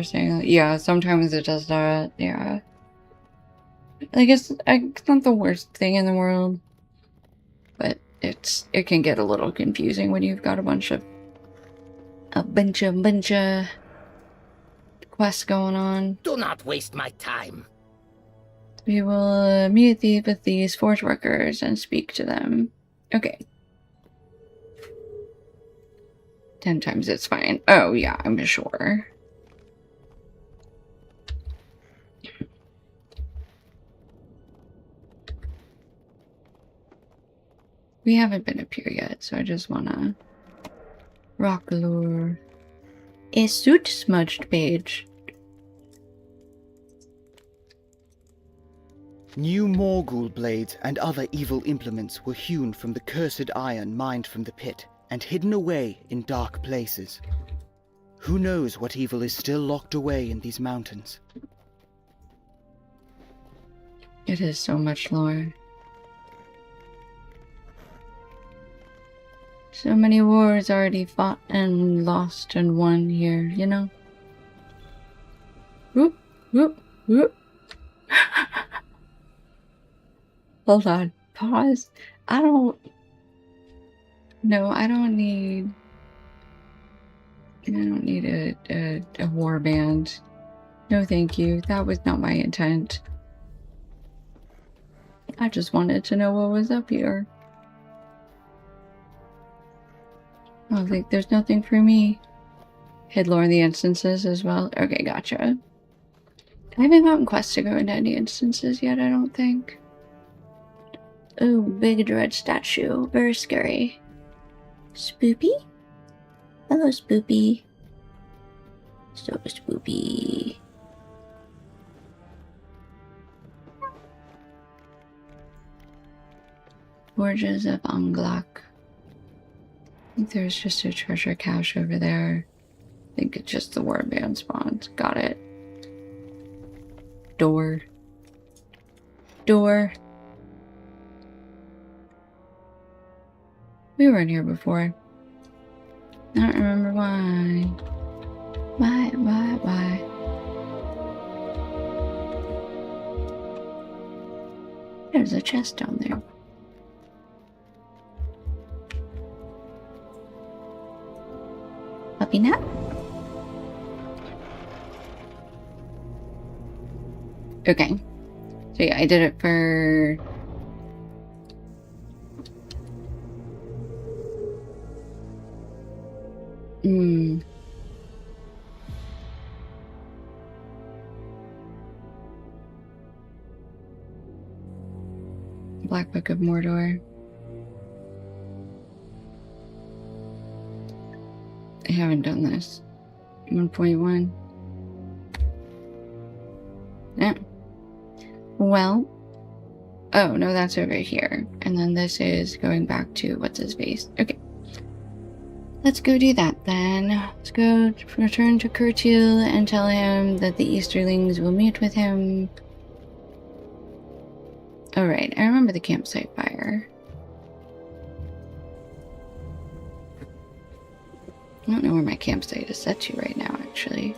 saying that, yeah, sometimes it does that, yeah. I guess it's not the worst thing in the world, but it can get a little confusing when you've got a bunch of quests going on.
Do not waste my time.
We will meet with these forge workers and speak to them. Okay. 10 times it's fine. Oh yeah, I'm sure. We haven't been up here yet, so I just wanna... Rock lure. A suit smudged page.
New Morgul blades and other evil implements were hewn from the cursed iron mined from the pit and hidden away in dark places. Who knows what evil is still locked away in these mountains?
It is so much lore. So many wars already fought and lost and won here, you know? Whoop, whoop, whoop. Hold on. Pause. I don't need a war band. No thank you. That was not my intent. I just wanted to know what was up here. Oh, there's nothing for me. Hid lore in the instances as well. Okay, gotcha. I haven't gotten quests to go into any instances yet, I don't think. Oh, big dread statue. Very scary. Spoopy? Hello, Spoopy. So Spoopy. Forges of Anglak. I think there's just a treasure cache over there. I think it's just the warband spawns. Got it. Door. Door. We were in here before. I don't remember why. Why? There's a chest down there. Puppy nap? Okay. So yeah, I did it for... Black Book of Mordor. I haven't done this. 1.1. Yeah. Well. Oh, no, that's over here. And then this is going back to what's his face. Okay. Let's go do that then. Let's go return to Kurtil and tell him that the Easterlings will meet with him. Alright, I remember the campsite fire. I don't know where my campsite is set to right now, actually.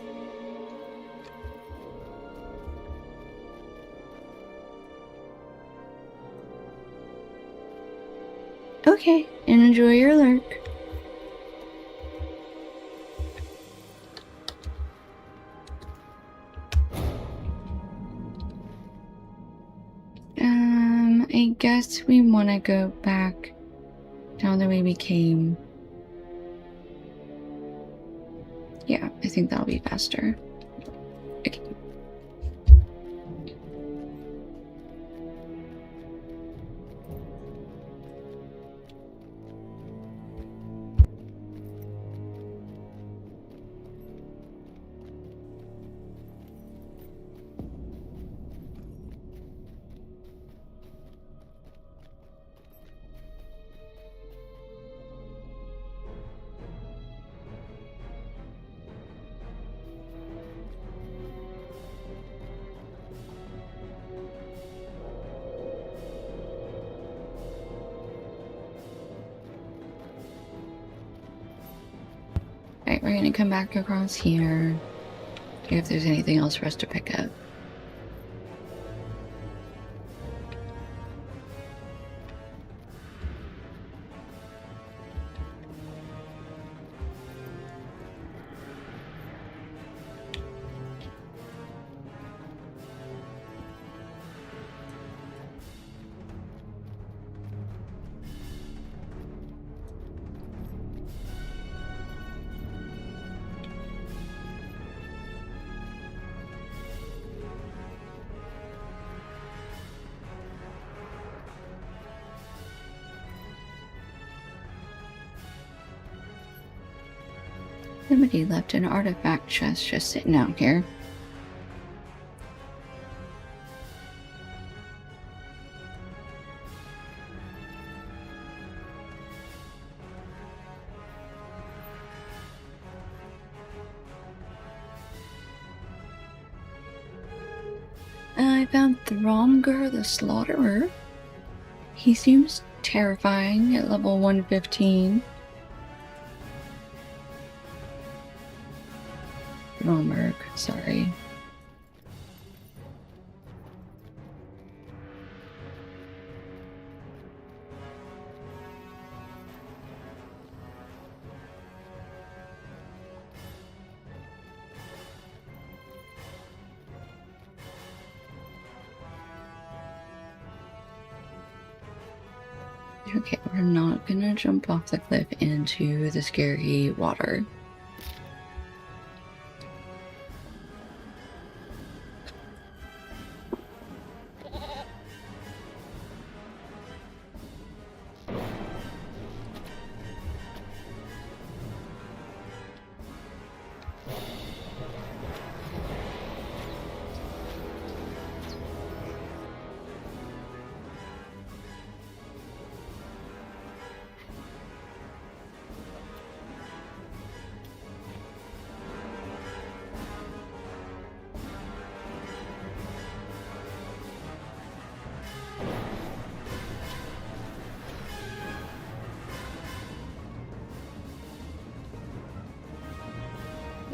Okay, and enjoy your lurk. I guess we want to go back down the way we came. Yeah, I think that'll be faster. Okay. Alright, we're gonna come back across here. See if there's anything else for us to pick up. Somebody left an artifact chest just sitting out here.
I found Thromgar the Slaughterer. He seems terrifying at level 115. Thromberg, sorry. Okay, we're not gonna jump off the cliff into the scary water.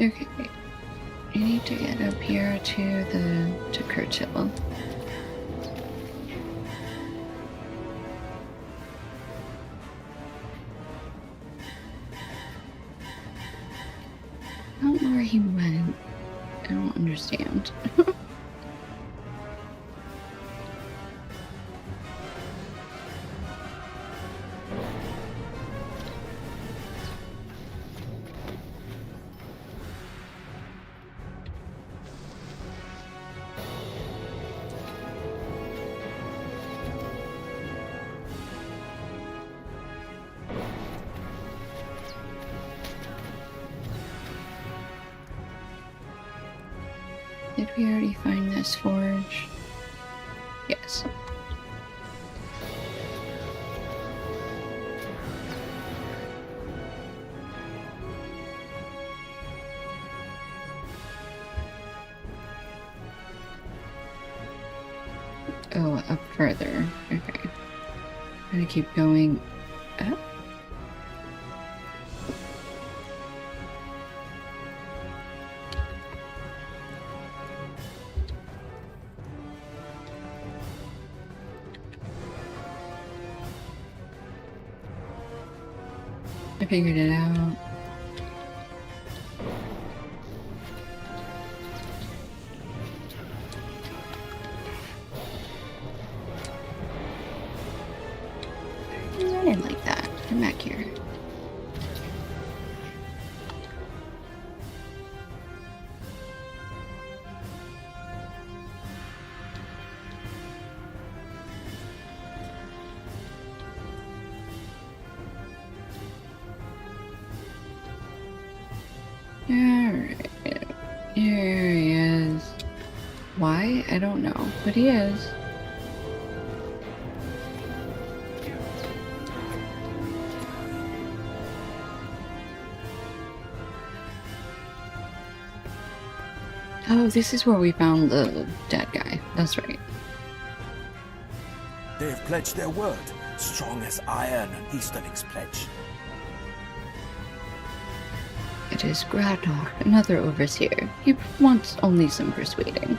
Okay, I need to get up here to Kirchill. I don't know where he went. I don't understand. Did we already find this forge? Yes. Oh, up further. Okay. I'm gonna keep going up. I figured it out. I didn't like that. Come back here. Alright. Here he is. Why? I don't know, but he is. Oh, this is where we found the dead guy. That's right.
They have pledged their word, strong as iron and Easterling's pledge.
It is Grador, another overseer. He wants only some persuading.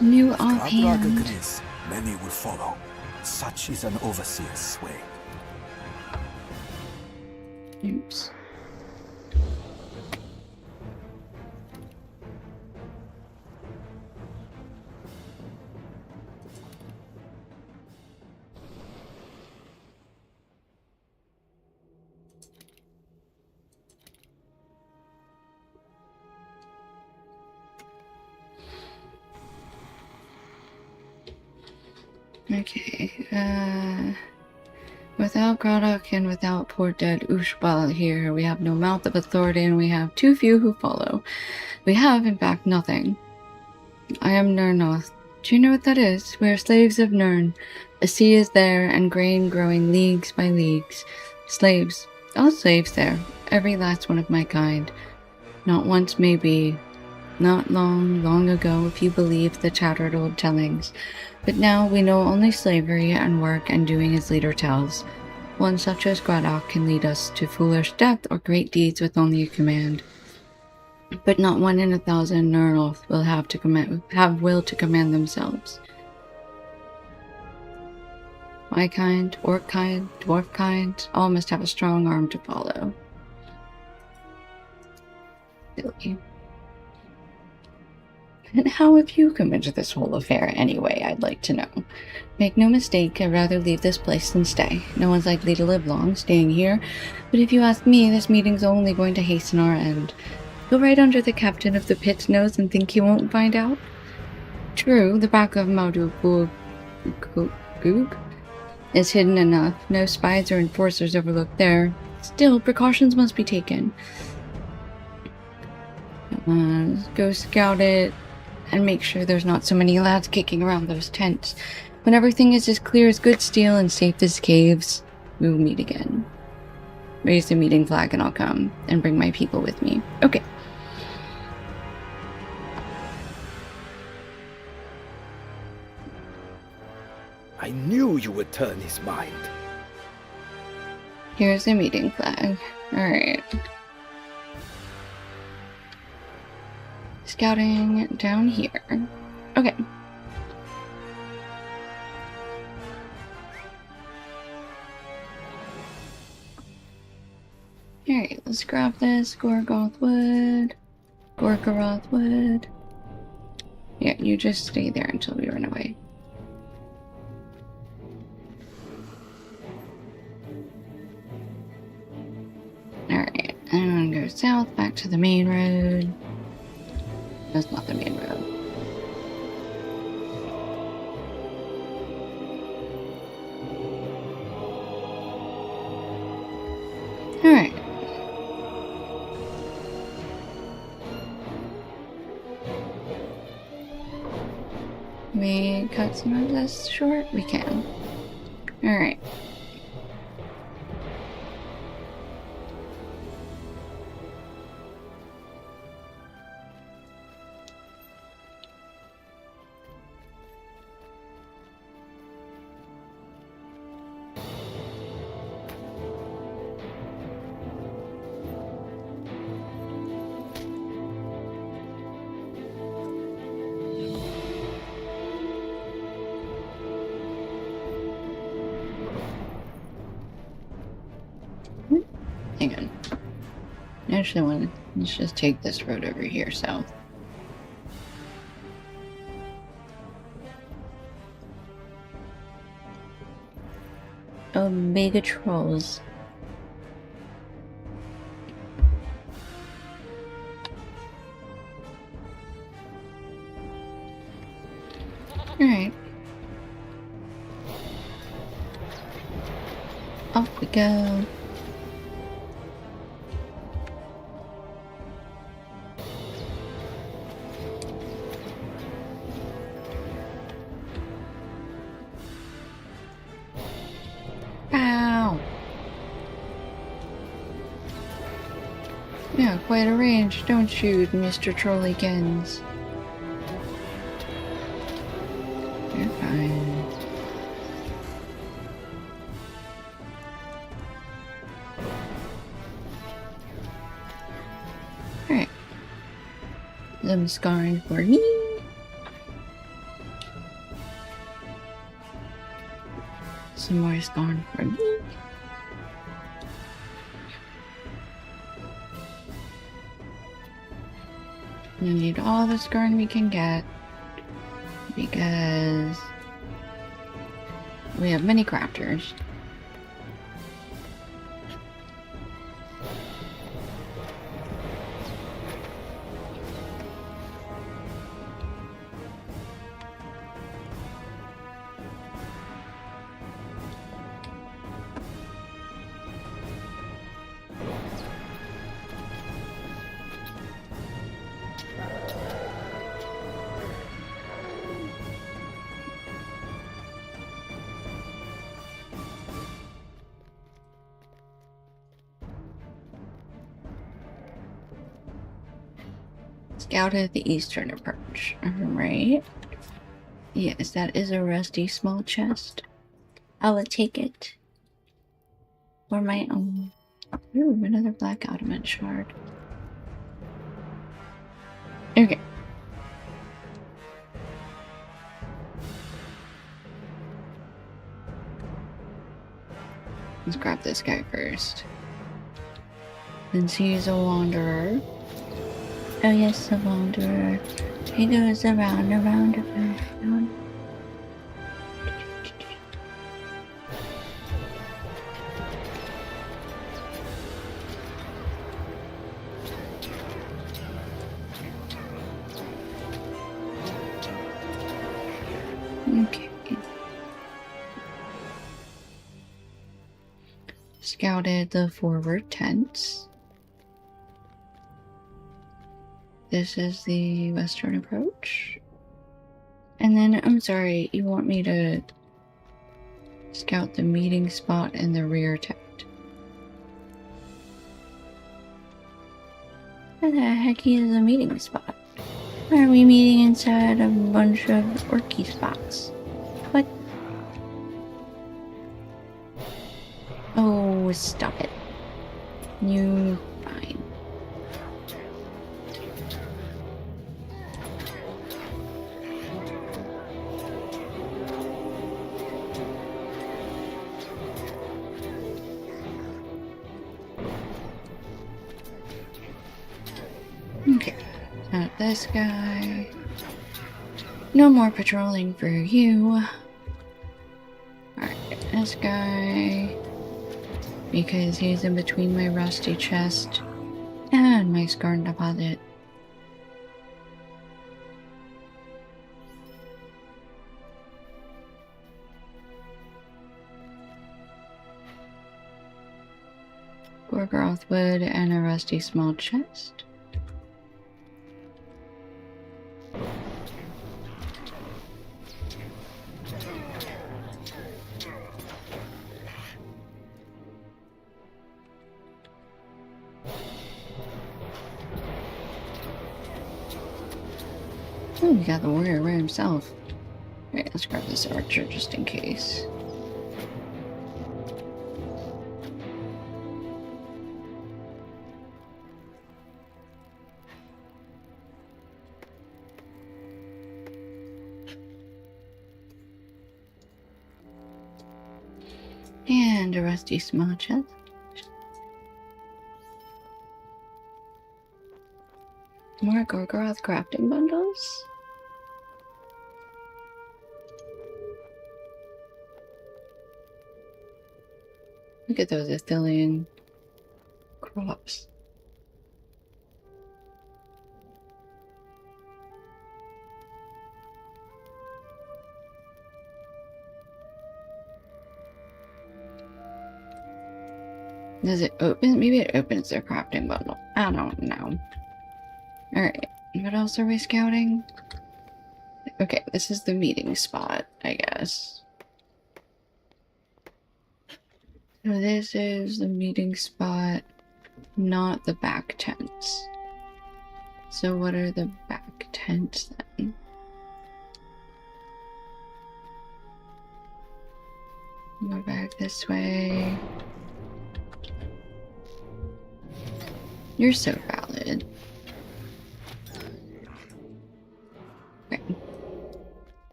New offhand.
Agrees, many will follow. Such is an overseer's sway.
Oops. Okay, with Without Graddock and without poor dead Ushbal here, we have no mouth of authority and we have too few who follow. We have, in fact, nothing. I am Nernoth. Do you know what that is? We are slaves of Nern. A sea is there, and grain growing leagues by leagues. Slaves. All slaves there. Every last one of my kind. Not once, maybe. Not long, long ago, if you believe the tattered old tellings. But now we know only slavery and work and doing as leader tells. One such as Graddock can lead us to foolish death or great deeds with only a command. But not one in 1,000 Nernoth will have will to command themselves. My kind, orc kind, dwarf kind, all must have a strong arm to follow. Silly. And how have you come into this whole affair anyway, I'd like to know. Make no mistake, I'd rather leave this place than stay. No one's likely to live long staying here, but if you ask me, this meeting's only going to hasten our end. Go right under the captain of the pit's nose and think he won't find out? True, the back of Goog is hidden enough. No spies or enforcers overlooked there. Still, precautions must be taken. Go scout it and make sure there's not so many lads kicking around those tents. When everything is as clear as good steel and safe as caves, we will meet again. Raise the meeting flag and I'll come and bring my people with me. Okay.
I knew you would turn his mind.
Here's the meeting flag. Alright. Scouting down here. Okay. Alright, let's grab this. Gorgoth wood. Gorgoroth wood. Yeah, you just stay there until we run away. Alright, and I'm gonna go south back to the main road. That's not the main road. Alright. We cut some of this short? We can. Alright. Hang on. Actually, let's just take this road over here south. Omega trolls. Alright. Off we go. Yeah, quite a range, don't you, Mr. Trollykins? You're fine. Alright. Some scarring for me. Some more scarring for me. We need all the scarring we can get because we have many crafters.
Scouted the eastern approach. Alright. Yes, that is a rusty small chest. I will take it. For my own. Ooh, another black adamant shard. Okay. Let's grab this guy first. Since he's a wanderer. Oh yes, a wanderer. He goes around, around, around, around. Okay. Scouted the forward tents. This is the western approach. And then, I'm sorry, you want me to scout the meeting spot in the rear tent. Where the heck is a meeting spot? Why are we meeting inside a bunch of orky spots? What? Oh, stop it. You fine. Okay, not this guy. No more patrolling for you. Alright, this guy. Because he's in between my rusty chest and my scarn deposit. Gorgoroth wood and a rusty small chest. Oh, we got the warrior by himself. Alright, let's grab this archer just in case. And a rusty small chest. More Gorgoroth crafting bundles? Look at those Ithilien crops. Does it open? Maybe it opens their crafting bundle. I don't know. Alright, what else are we scouting? Okay, this is the meeting spot, I guess. So this is the meeting spot, not the back tents. So what are the back tents then? Go back this way. You're so valid. Okay.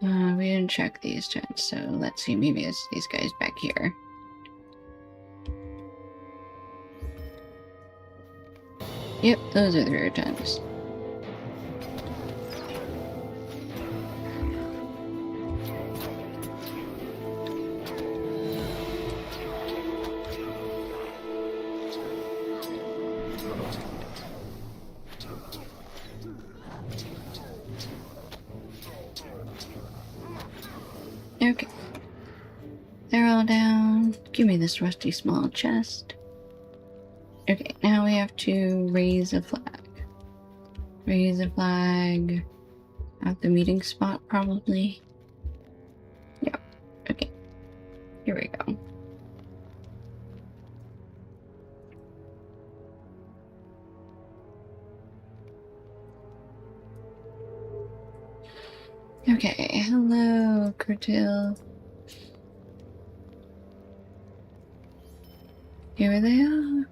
We didn't check these tents, so let's see, maybe it's these guys back here. Yep, those are the rear tents. Okay. They're all down. Give me this rusty small chest. Okay, now we have to raise a flag. Raise a flag at the meeting spot, probably. Yep. Okay. Here we go. Okay, hello, Curtil. Here they are.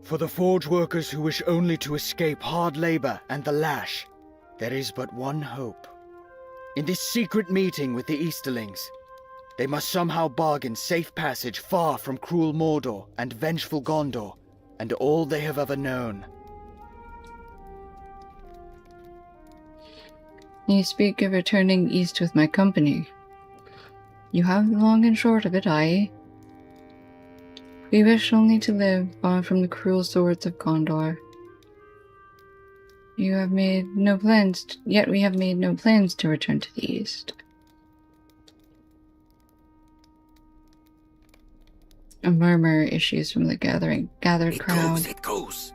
For the forge workers who wish only to escape hard labor and the lash, there is but one hope. In this secret meeting with the Easterlings, they must somehow bargain safe passage far from cruel Mordor and vengeful Gondor, and all they have ever known.
You speak of returning east with my company. You have the long and short of it, aye? We wish only to live far from the cruel swords of Gondor. You have made no plans, yet we have made no plans to return to the east. A murmur issues from the gathered crowd.
It goes.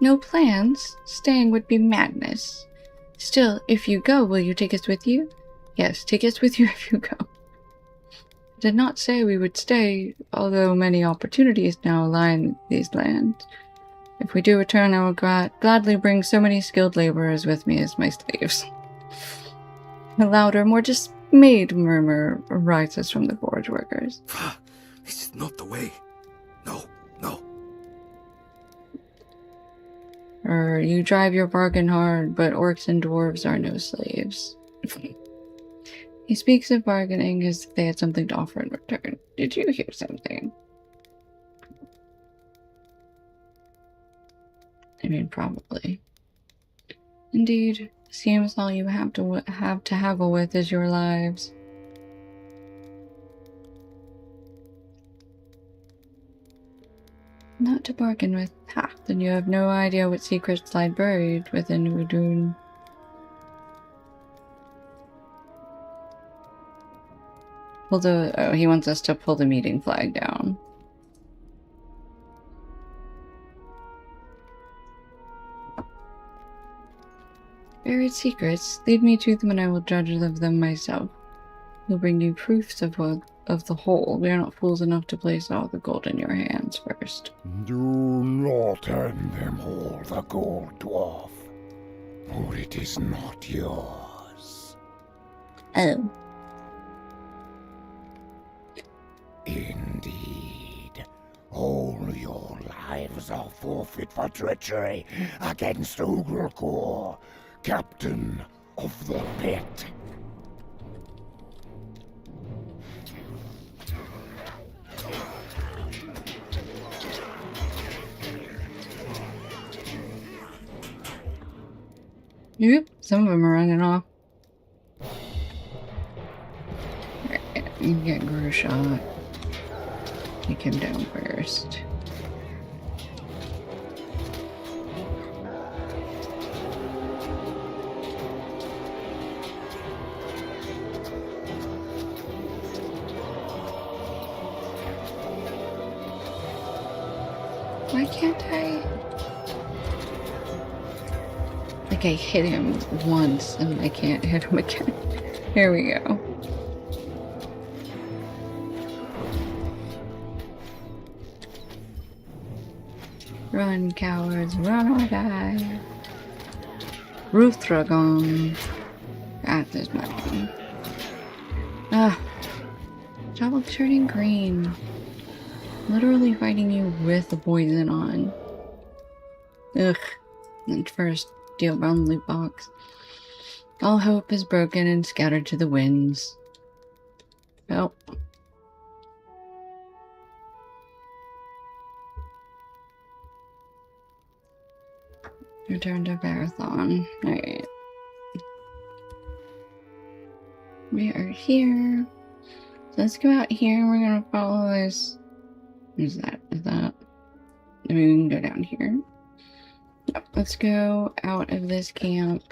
No plans? Staying would be madness. Still, if you go, will you take us with you? Yes, take us with you if you go. I did not say we would stay, although many opportunities now lie in these lands. If we do return, I will gladly bring so many skilled laborers with me as my slaves. A louder, more dismayed murmur rises from the forge workers.
This is not the way. No, no.
You drive your bargain hard, but orcs and dwarves are no slaves. He speaks of bargaining as if they had something to offer in return. Did you hear something? I mean, probably. Indeed, seems all you have to haggle with is your lives. Not to bargain with. Ha! Then you have no idea what secrets lie buried within Udun. He wants us to pull the meeting flag down. Buried secrets? Lead me to them and I will judge of them myself. He'll bring you proofs of the whole. We are not fools enough to place all the gold in your hands first.
Do not hand them all the gold, dwarf, for it is not yours.
Oh.
Indeed. All your lives are forfeit for treachery against Ugrelkor, captain of the pit.
Yep, some of them are running off. Alright, you get Guru shot. Take him down first. Why can't I? Like I hit him once and I can't hit him again. Here we go. Run, cowards, run or die. Ruthragon. That is my name. Ah. Double turning green. Literally fighting you with the poison on. Ugh. And first, deal round the loot box. All hope is broken and scattered to the winds. Well. Return to Marathon. Alright. We are here. So let's go out here and we're gonna follow this. Is that? I mean, we can go down here. Yep, let's go out of this camp.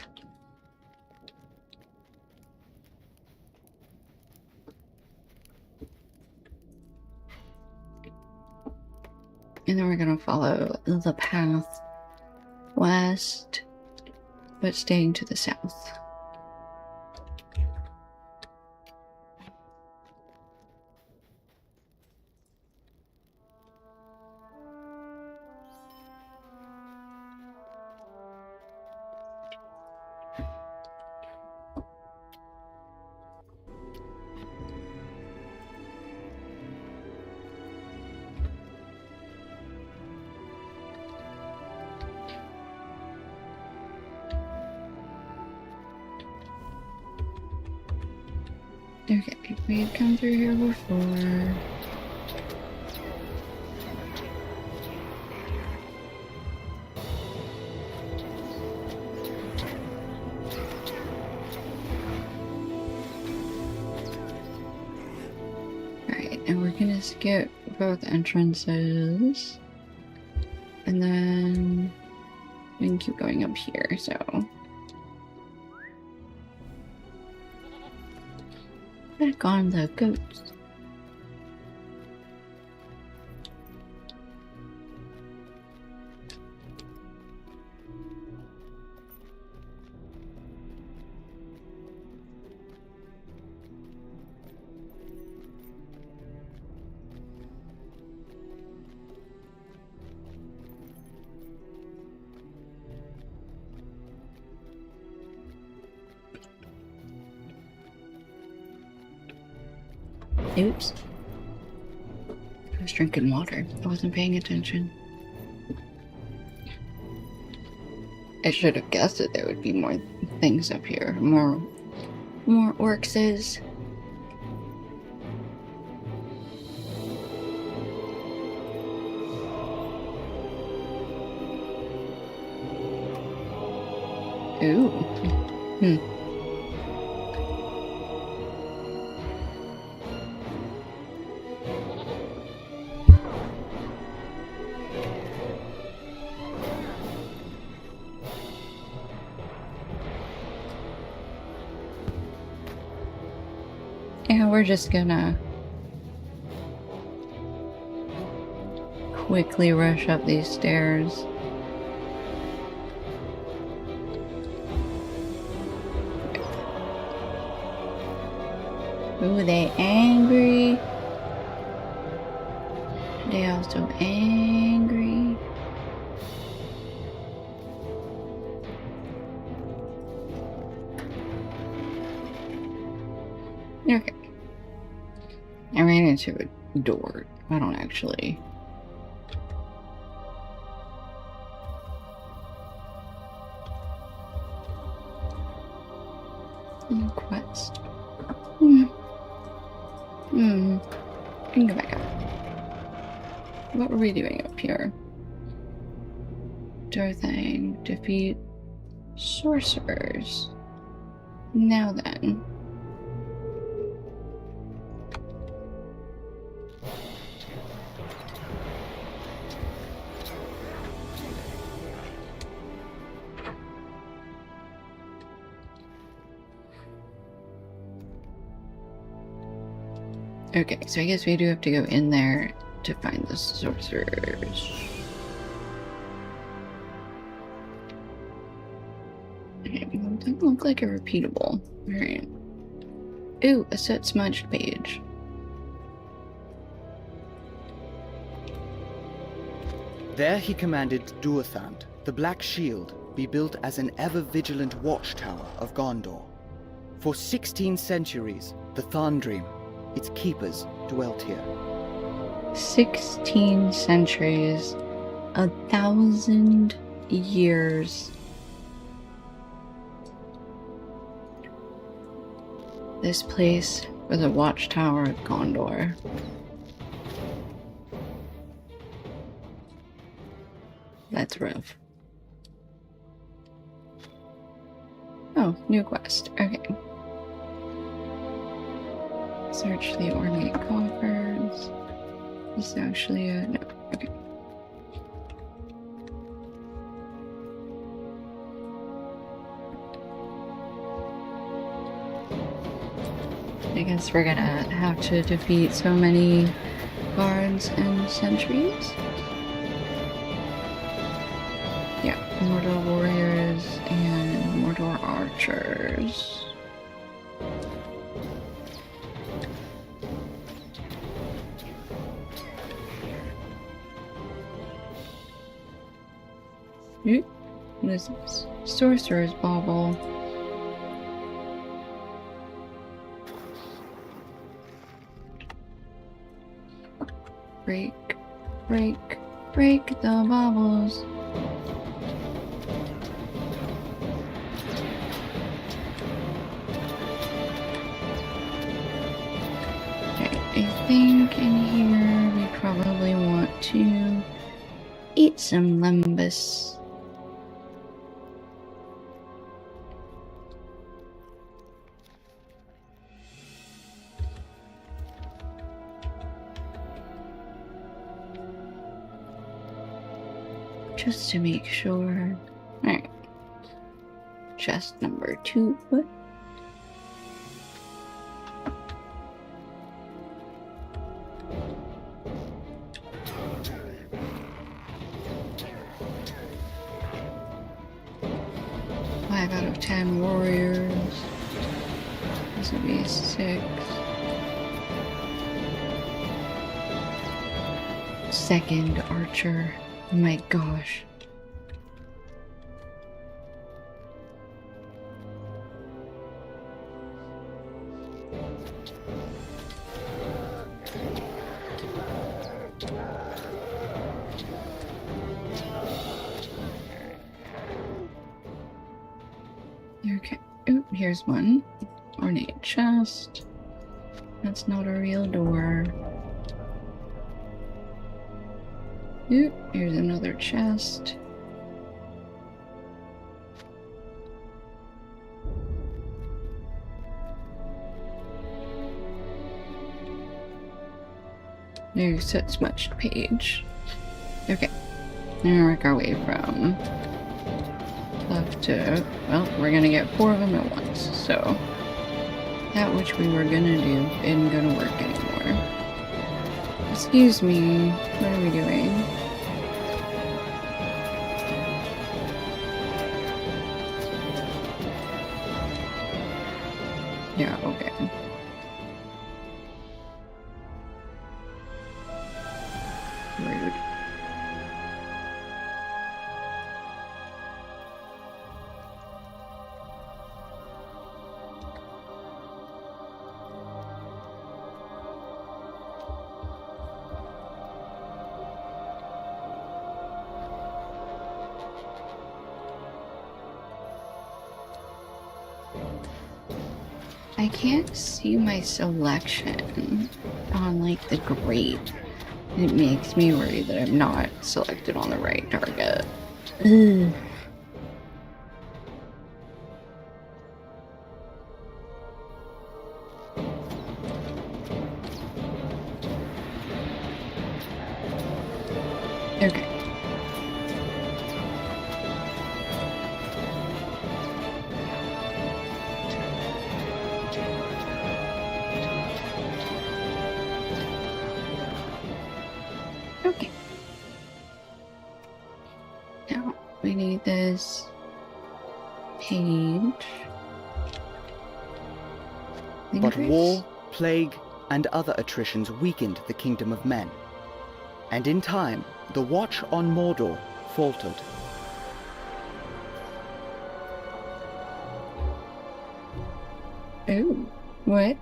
And then we're gonna follow the path west.
but staying to the south. Okay, we've come through here before. Alright, and we're gonna skip both entrances. And then we can keep going up here, so. Back on the goats. Oops. I was drinking water. I wasn't paying attention. I should have guessed that there would be more things up here. More orcs. Ooh. Yeah, we're just gonna quickly rush up these stairs. Ooh, they angry. They are so angry. Okay. I ran into a door. I don't actually. New quest. I can go back up. What were we doing up here? Door thing. Defeat sorcerers. Now then. Okay, so I guess we do have to go in there to find the sorcerers. Okay, well, it doesn't look like a repeatable. Alright. Ooh, a set smudged page.
There he commanded Duathand, the Black Shield, be built as an ever-vigilant watchtower of Gondor. For 16 centuries, the Thandream, its keepers, dwelt here.
16 centuries. 1,000 years. This place was a watchtower of Gondor. That's rough. Oh, new quest. Okay. Search the ornate coffers. This is actually a... no. Okay. I guess we're gonna have to defeat so many guards and sentries. Yeah, Mordor warriors and Mordor archers. Oop, what is this? Sorcerer's Bauble. Break, break, break the baubles. Okay, I think in here we probably want to eat some lembas. Just to make sure. Alright. Chest number 2. What? Five out of 10 warriors. This would be 6. Second archer. Oh my gosh. Okay. Oop, here's one. Ornate chest. That's not a real door. Oop, here's another chest. No such much page. Okay. Now work our way from left to, well, we're gonna get 4 of them at once, so that which we were gonna do isn't gonna work anymore. Excuse me, what are we doing? Yeah, okay. Rude. I can't see my selection on like the grade. It makes me worry that I'm not selected on the right target. Ugh. Okay. Okay. Now we need this page.
But
Lingers?
war, plague, and other attritions weakened the kingdom of men. And in time, the watch on Mordor faltered.
Oh, what?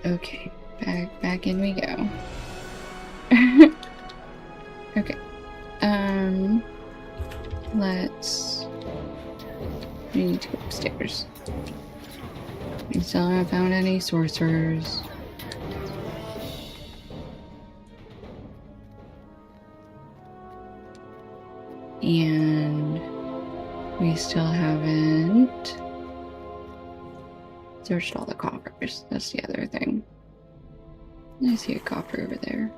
Okay, back in we go. Okay. We need to go upstairs. We still haven't found any sorcerers. And we still haven't searched all the coffers. That's the other thing. I see a coffer over there.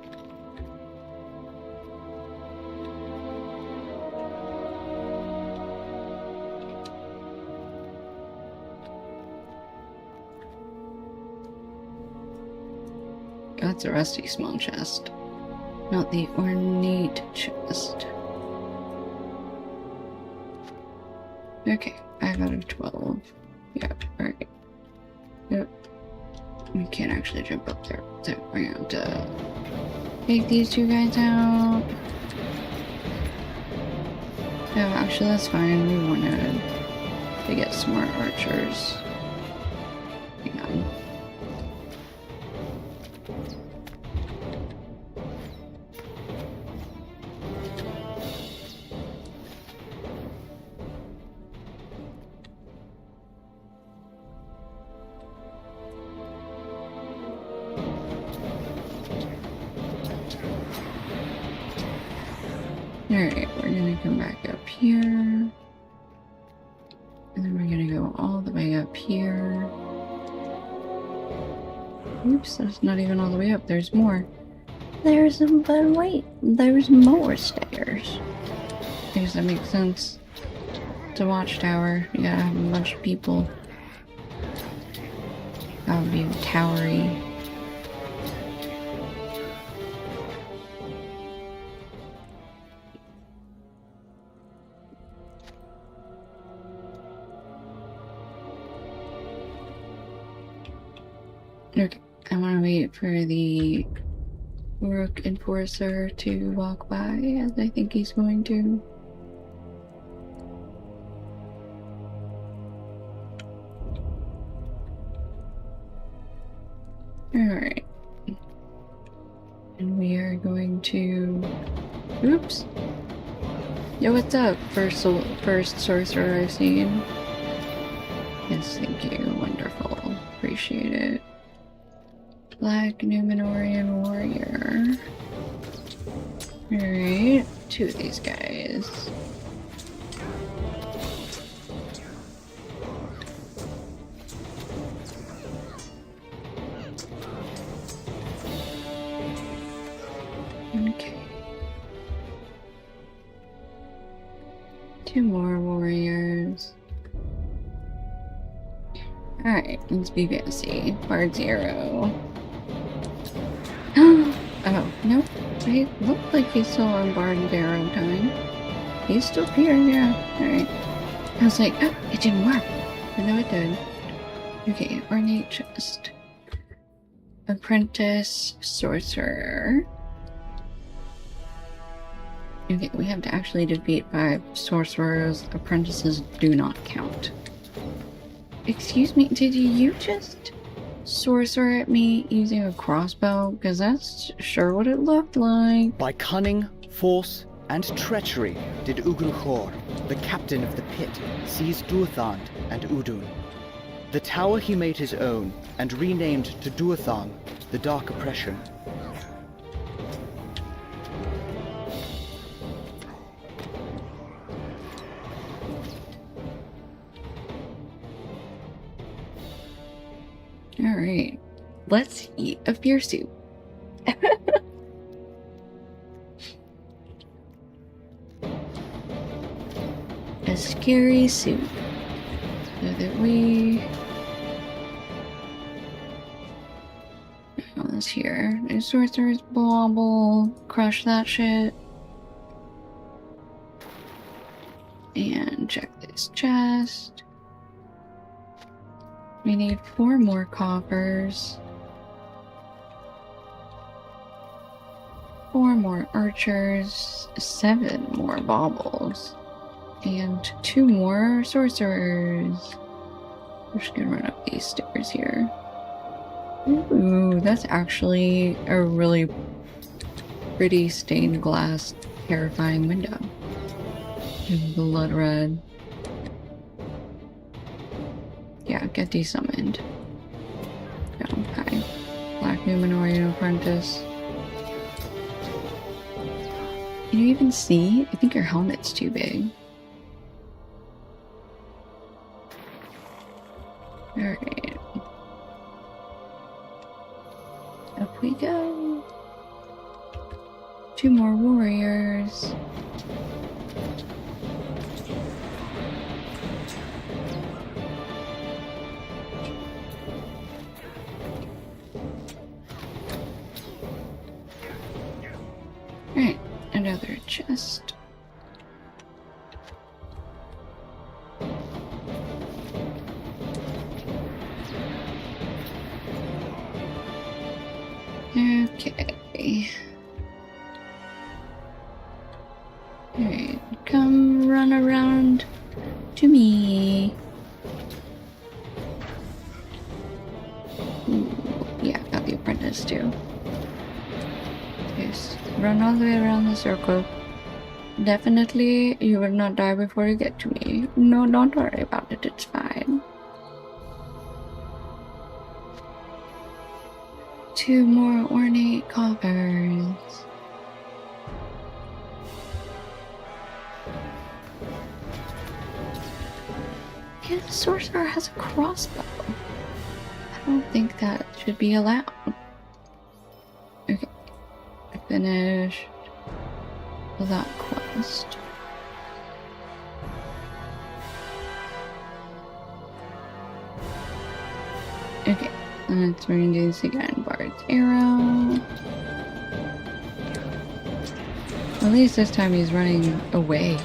That's a rusty small chest.
Not the ornate chest. Okay, 5 out of 12. Yep, alright. Yep. We can't actually jump up there, so we're gonna have to take these two guys out. No, actually that's fine. We wanted to get some more archers. Hang on. Alright, we're gonna come back up here. And then we're gonna go all the way up here. Oops, that's not even all the way up. There's more. But wait, there's more stairs. I guess that makes sense. It's a watchtower. You gotta have a bunch of people. That would be towery. Okay, I want to wait for the Rook Enforcer to walk by, as I think he's going to. Alright. And we are going to... Oops! Yo, what's up? First sorcerer I've seen. Yes, thank you. Wonderful. Appreciate it. Black Numenorian warrior. Alright, 2 of these guys. Okay. 2 more warriors. Alright, let's be fancy. Bard's arrow. Oh, nope. He looked like he's still on Bard's arrow time. He's still here, yeah. Alright. I was like, oh, it didn't work. But no, it did. Okay, ornate chest. Apprentice sorcerer. Okay, we have to actually defeat 5 sorcerers. Apprentices do not count. Excuse me, did you just sorcerer at me using a crossbow? Because that's sure what it looked like.
By cunning, force, and treachery did Ugruchor, the captain of the pit, seize Duathand and Udun. The tower he made his own and renamed to Duathang, the Dark Oppression.
Alright, let's eat a beer soup. A scary soup. So that we... Oh, this here. A sorcerer's bauble. Crush that shit. And check this chest. We need 4 more coffers. 4 more archers. 7 more baubles. And 2 more sorcerers. We're just gonna run up these stairs here. Ooh, that's actually a really pretty stained glass, terrifying window. Blood red. Yeah, get desummoned. Oh, hi. Black Numenorian Apprentice. Can you even see? I think your helmet's too big. Alright. Up we go. 2 more warriors. another chest. Okay. Alright, come run around to me. Ooh, yeah, got the apprentice too. Just run all the way around the circle. Definitely, you will not die before you get to me. No, don't worry about it, it's fine. 2 more ornate coffers. Yeah, the sorcerer has a crossbow. I don't think that should be allowed. Okay, I finished that quest. Okay, let's we're gonna do this again. Bard's arrow. At least this time he's running away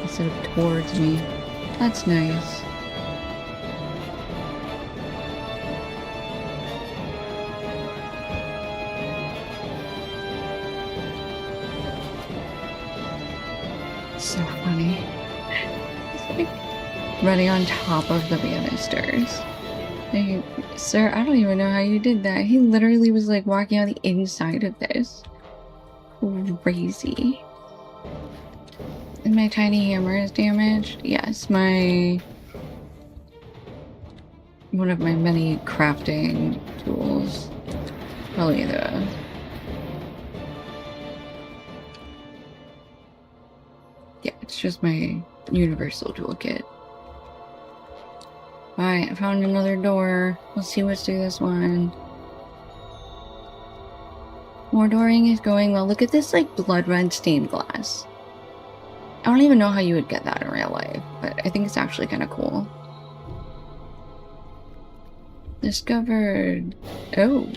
instead of towards me. That's nice. So funny. It's like running on top of the banisters. Like, sir, I don't even know how you did that. He literally was like walking on the inside of this. Crazy. And my tiny hammer is damaged? Yes, one of my many crafting tools. Probably yeah, it's just my universal toolkit. Alright, I found another door. Let's see what's through this one. More dooring is going well. Look at this, like, blood red stained glass. I don't even know how you would get that in real life, but I think it's actually kind of cool. Discovered... Oh.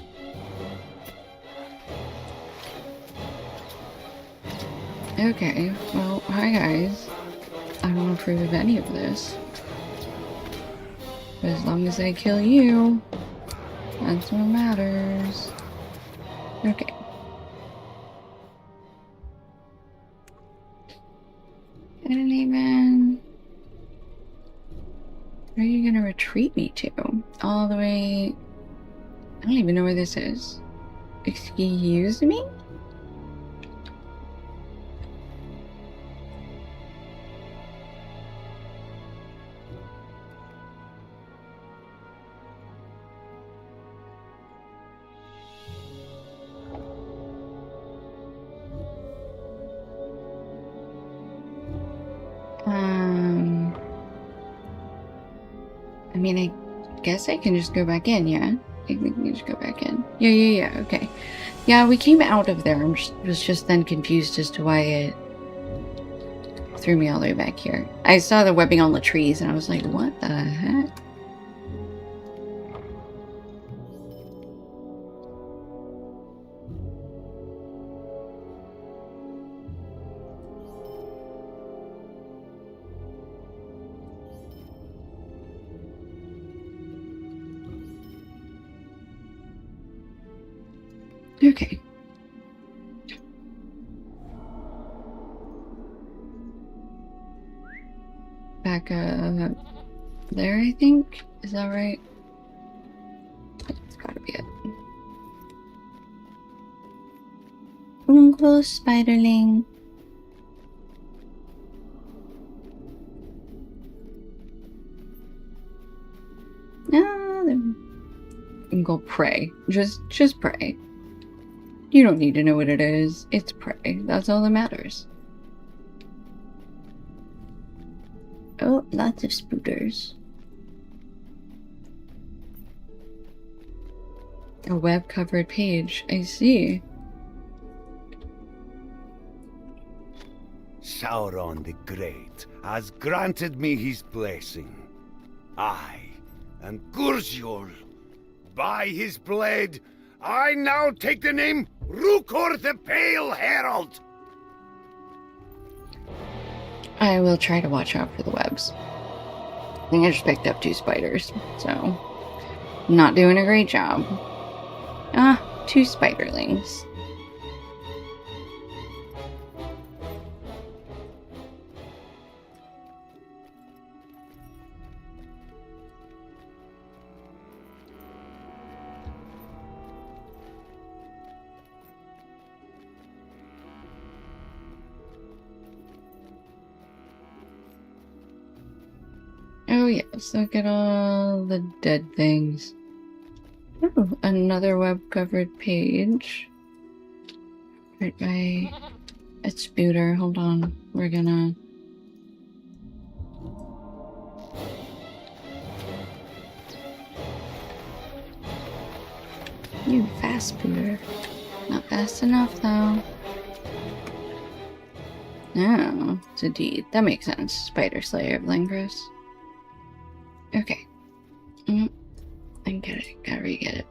Okay, well, hi guys. I don't approve of any of this. But as long as I kill you, that's what matters. Okay. I didn't even... Where are you gonna retreat me to? All the way... I don't even know where this is. Excuse me? I mean, I guess I can just go back in, yeah? I think we can just go back in. Yeah, okay. Yeah, we came out of there. I was just then confused as to why it threw me all the way back here. I saw the webbing on the trees and I was like, what the heck? Okay. Back there, I think? Is that right? It's gotta be it. Close, spiderling. No, you can go pray. Just pray. You don't need to know what it is. It's prey. That's all that matters. Oh, lots of spooters. A web-covered page. I see.
Sauron the Great has granted me his blessing. I am Gurjol. By his blade, I now take the name Rukor the Pale Herald.
I will try to watch out for the webs. I think I just picked up 2 spiders, so not doing a great job. 2 spiderlings. Oh yes, look at all the dead things. Oh, another web-covered page. Right by a spooter. Hold on. We're gonna... You fast spooter. Not fast enough, though. No, it's a deed. That makes sense. Spider Slayer of Langris. Okay. I get it. Gotta re-get it.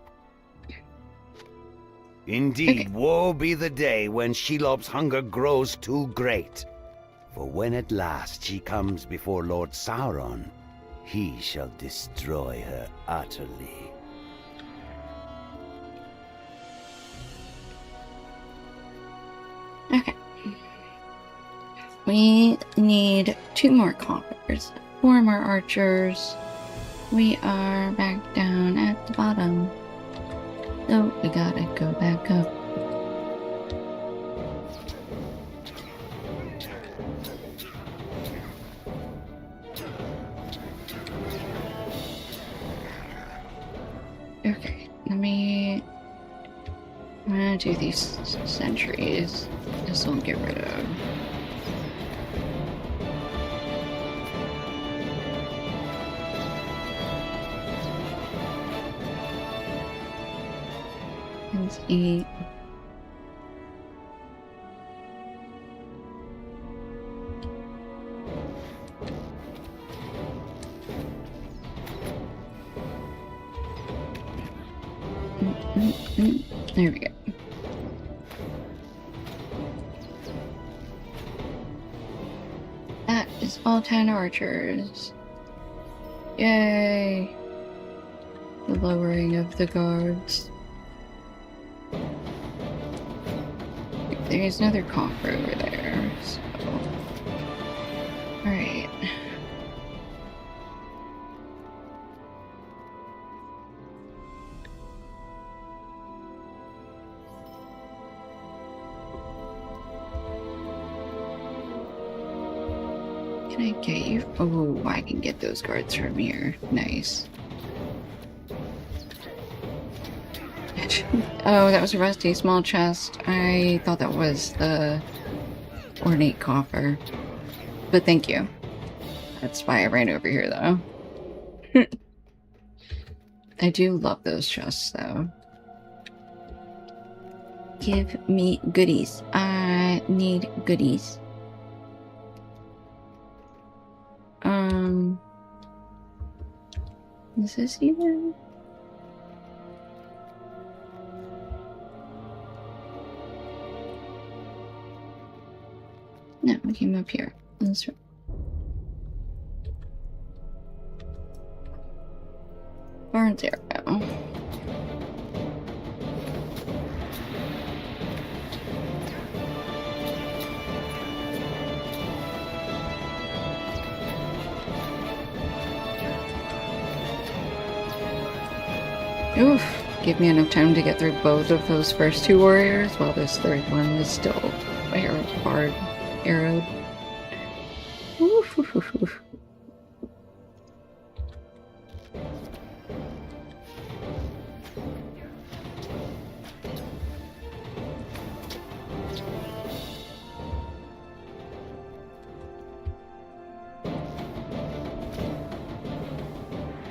Indeed,
Okay.
woe be the day when Shelob's hunger grows too great. For when at last she comes before Lord Sauron, he shall destroy her utterly.
Okay. We need 2 more coffers, 4 more archers. We are back down at the bottom. So we gotta go back up. Okay, I'm gonna do these sentries. This will get rid of. Let's eat. There we go. That is all 10 archers. Yay! The lowering of the guards. There's another coffer over there, so... Alright. Can I get you? Oh, I can get those guards from here. Nice. Oh, that was a rusty small chest. I thought that was the ornate coffer. But thank you. That's why I ran over here, though. I do love those chests, though. Give me goodies. I need goodies. Is this even? No, we came up here. That's right. Barn Zero. Oof. Give me enough time to get through both of those first 2 warriors while this third one is still hard arrowed. Oof, oof, oof, oof.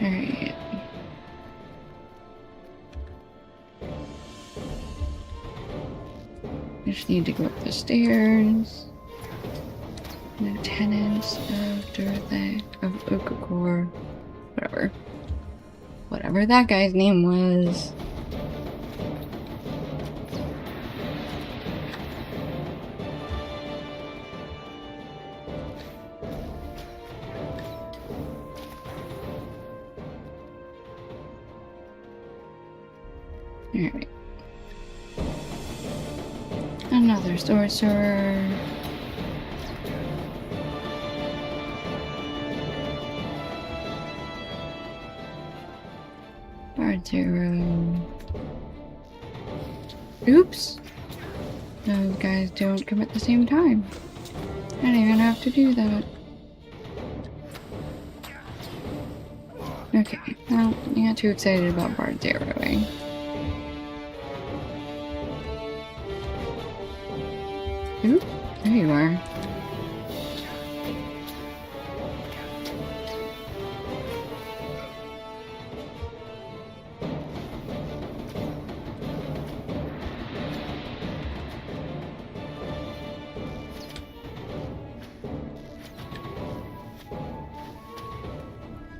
Alright. I just need to go up the stairs. Lieutenants of Durthak of Ukakor. Whatever. Whatever that guy's name was.
Alright. Another sorcerer. Bard 0. Oops! Those guys don't come at the same time. I didn't even have to do that. Okay, well, I got too excited about Bard Zeroing. Oop, there you are.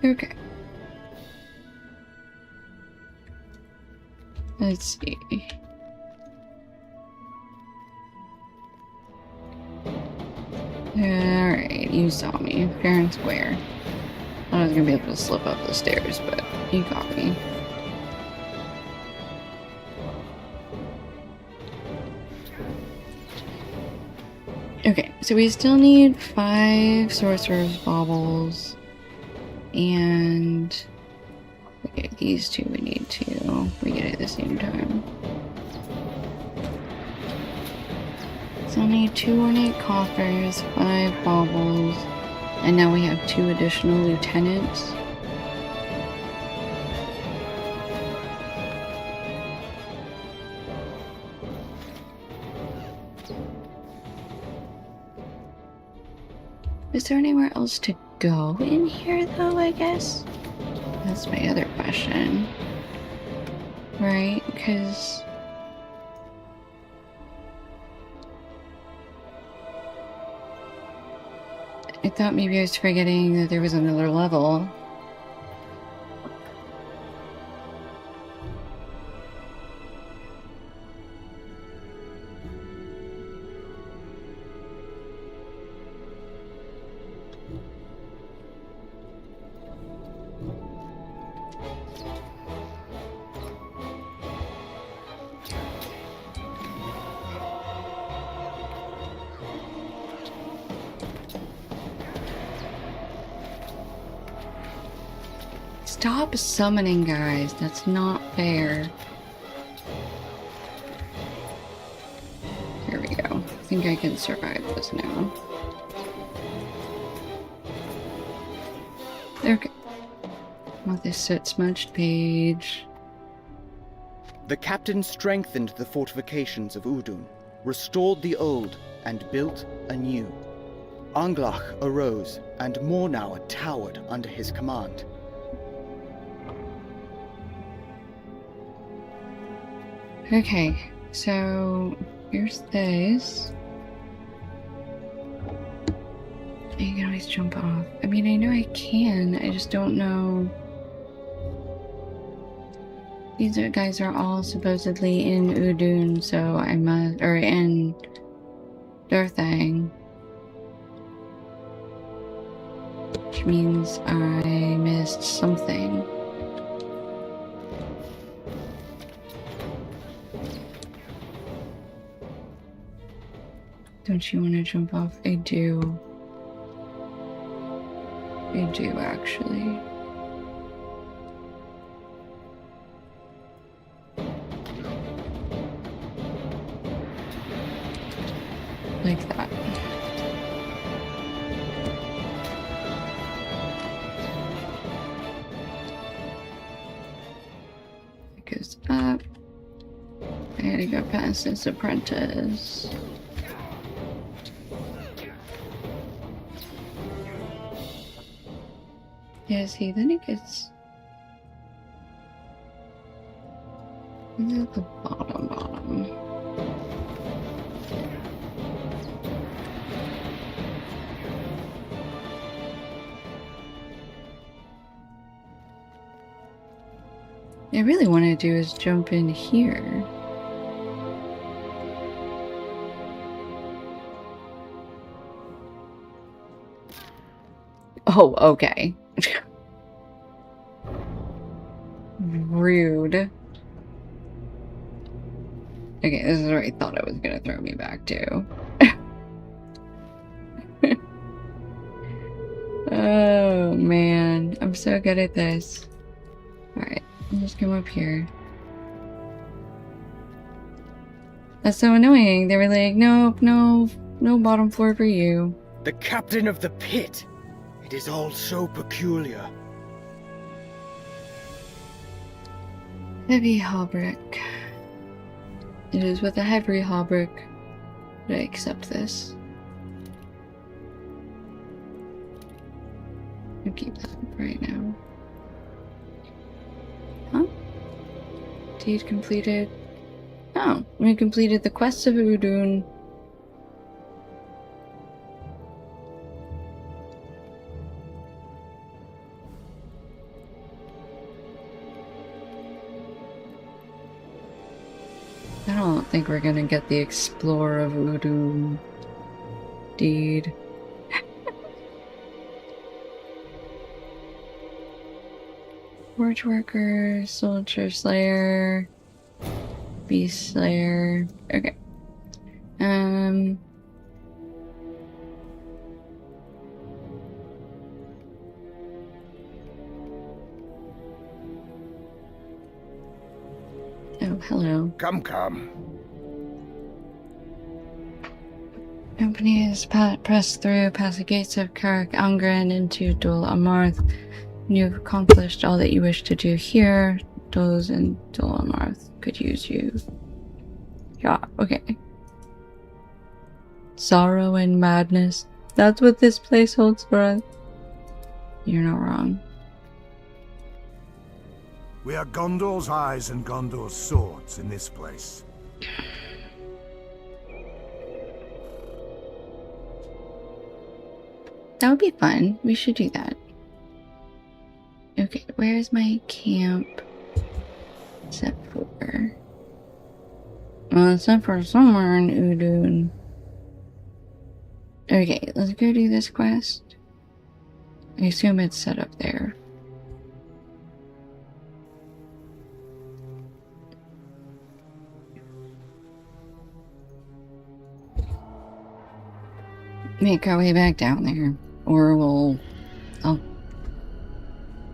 Okay. Let's see. Alright, you saw me. Fair and square. I was gonna be able to slip up the stairs, but you got me. Okay, so we still need 5 sorcerer's baubles. And okay, these two we need to get at the same time. So I need 2 ornate coffers, 5 baubles, and now we have 2 additional lieutenants. Is there anywhere else to go in here, though, I guess? That's my other question. Right? Because... I thought maybe I was forgetting that there was another level. Stop summoning, guys. That's not fair. There we go. I think I can survive this now. Okay. Not this set smudged page.
The captain strengthened the fortifications of Udun, restored the old, and built a new. Anglach arose, and Mornauer towered under his command.
Okay, so here's this. You can always jump off. I mean, I know I can, I just don't know. These guys are all supposedly in Udun, so I must, or in Durthang. Which means I missed something. Don't you want to jump off? I do. I do, actually. Like that. It goes up. I gotta go past this apprentice. Yeah, see, then it gets... It's at the bottom. I really want to do is jump in here. Oh, okay. Rude.
Okay, this is where I thought it was gonna throw me back to. Oh man, I'm so good at this. Alright, I'll just come up here. That's so annoying. They were like, nope, no bottom floor for you.
The captain of the pit! It is all so peculiar.
Heavy hauberk. It is with a heavy hauberk that I accept this. I'll keep that right now. Huh? Deed completed. Oh, we completed the quest of Udun. I don't think we're gonna get the Explorer of Udun deed. Forge Worker, Soldier Slayer, Beast Slayer. Okay. Oh, hello.
Come, come.
Company is pressed through past the gates of Karak Angren into Dol Amarth. You've accomplished all that you wish to do here. Those in Dol Amarth could use you. Yeah, okay. Sorrow and madness. That's what this place holds for us. You're not wrong.
We are Gondor's eyes and Gondor's swords in this place.
That would be fun. We should do that. Okay, where's my camp? Except for... Well, except for somewhere in Udun. Okay, let's go do this quest. I assume it's set up there. Make our way back down there. Or I'll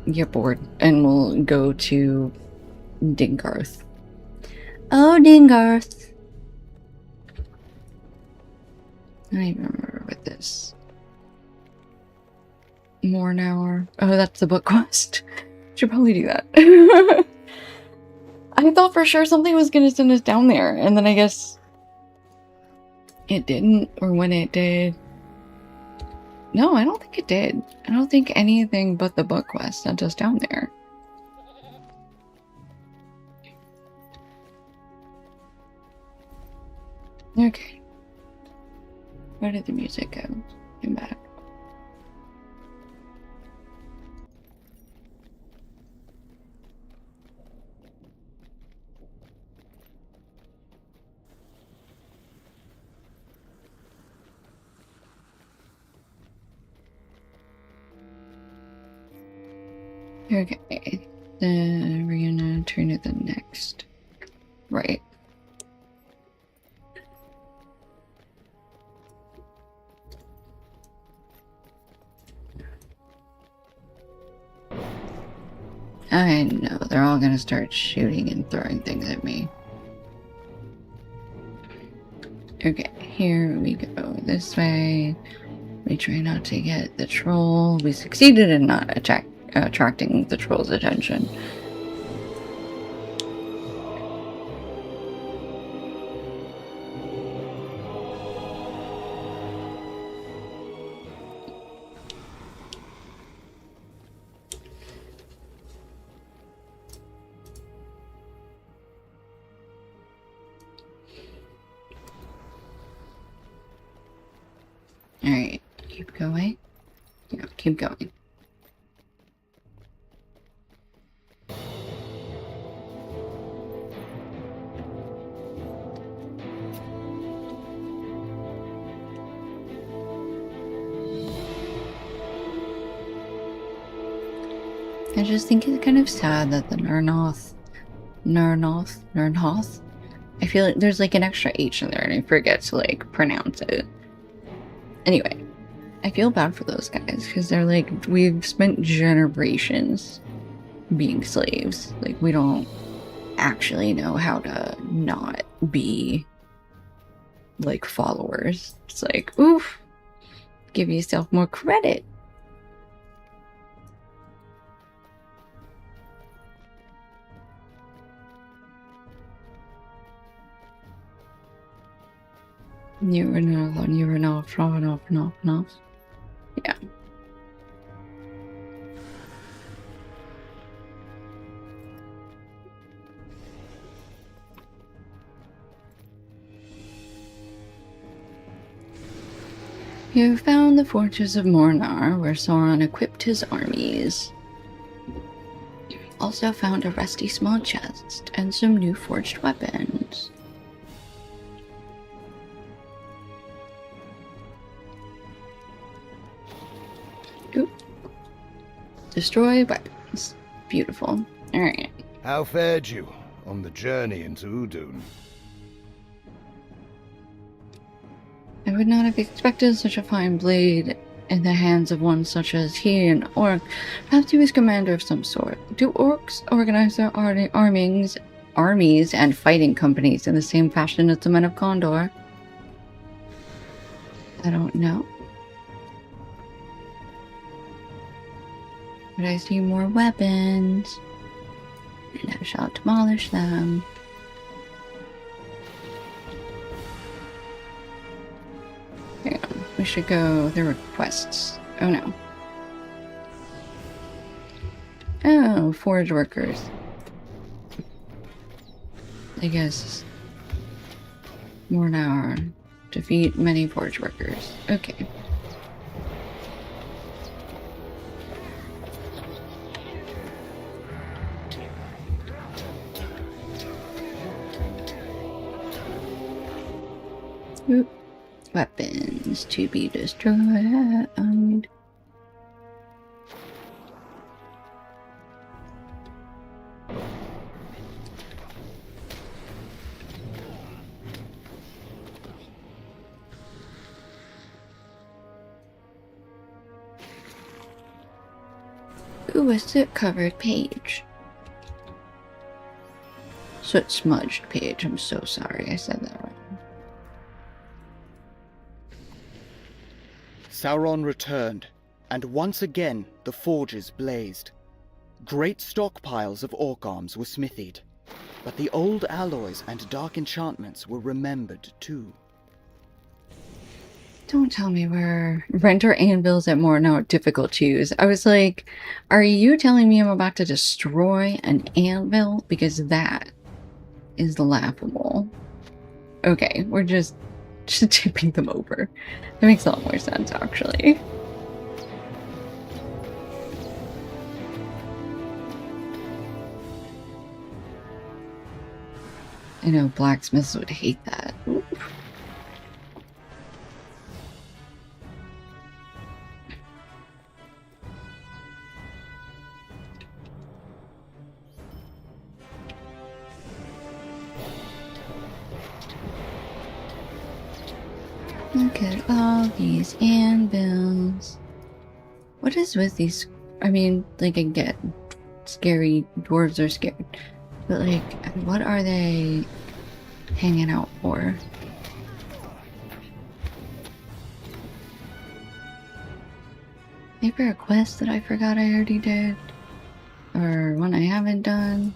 get bored and we'll go to Dingarth. Oh, Dingarth! I don't even remember what this. More an hour. Oh, that's the book quest. Should probably do that. I thought for sure something was gonna send us down there, and then I guess it didn't, or when it did. No, I don't think it did. I don't think anything but the book quest sent us down there. Okay. Where did the music go? Come back. Okay, then we're gonna turn to the next. Right. I know, they're all gonna start shooting and throwing things at me. Okay, here we go. This way. We try not to get the troll. We succeeded in not attracting the troll's attention. Alright, keep going. Yeah, keep going. I just think it's kind of sad that the Nernhoth I feel like there's like an extra H in there and I forget to like pronounce it. Anyway, I feel bad for those guys because they're like, we've spent generations being slaves. Like, we don't actually know how to not be like followers. It's like, oof, give yourself more credit. You were enough. Yeah. You found the fortress of Mornar, where Sauron equipped his armies. You also found a rusty small chest and some new forged weapons. Oop. Destroy weapons. Beautiful. Alright.
How fared you on the journey into Udun?
I would not have expected such a fine blade in the hands of one such as he, an orc. Perhaps he was commander of some sort. Do orcs organize their armies and fighting companies in the same fashion as the men of Gondor? I don't know. But I see more weapons, and I shall demolish them. Hang on, we should go. There were quests. Oh no. Oh, forge workers. I guess more now. Defeat many forge workers. Okay. Oop. Weapons to be destroyed. Ooh, a soot-covered page. Soot-smudged page. I'm so sorry I said that wrong.
Sauron returned, and once again the forges blazed. Great stockpiles of orc arms were smithied, but the old alloys and dark enchantments were remembered too.
Don't tell me we're renter anvils at more now difficult to use. I was like, are you telling me I'm about to destroy an anvil? Because that is laughable. Okay, we're just tipping them over. That makes a lot more sense, actually. I know blacksmiths would hate that. Ooh. Look at all these anvils. What is with these? I mean, like, I get scary dwarves are scared, but like, what are they hanging out for? Maybe a quest that I forgot I already did, or one I haven't done.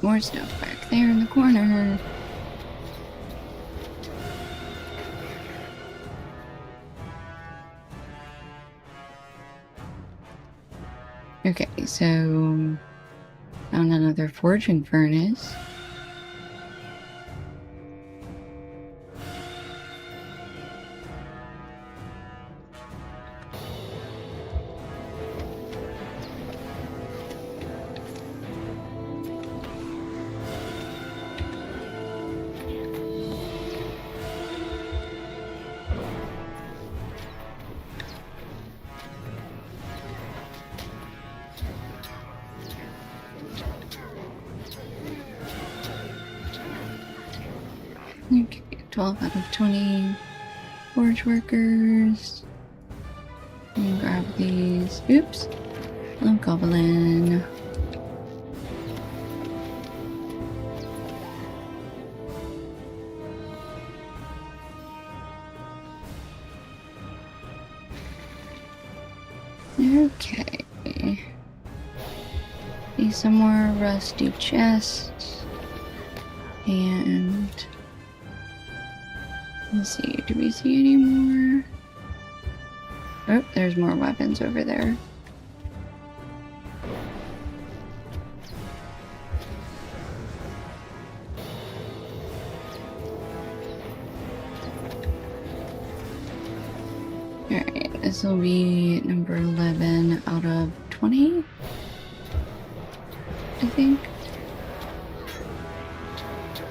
More stuff back there in the corner. Okay, so found another forging furnace.
12 out of 20 forge workers. And grab these. Oops. Love goblin. Okay. See some more rusty chests. And let's see, do we see any more? Oh, there's more weapons over there. Alright, this will be number 11 out of 20, I think.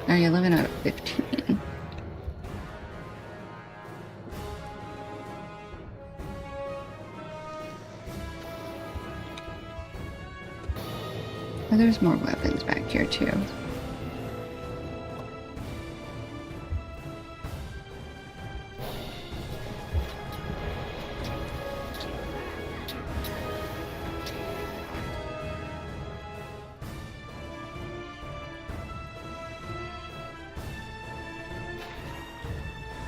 Alright, 11 out of 15. Oh, there's more weapons back here too.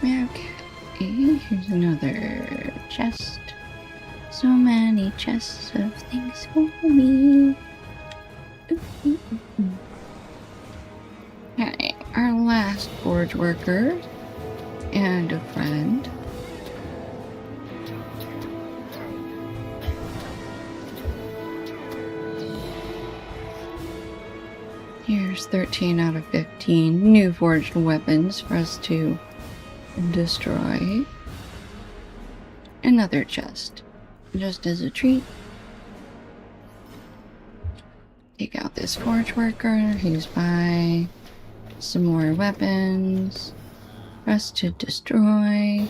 Okay, here's another chest. So many chests of things for me. Okay, our last forge worker and a friend. Here's 13 out of 15 new forged weapons for us to destroy. Another chest, just as a treat. Take out this forge worker who's by some more weapons for us to destroy.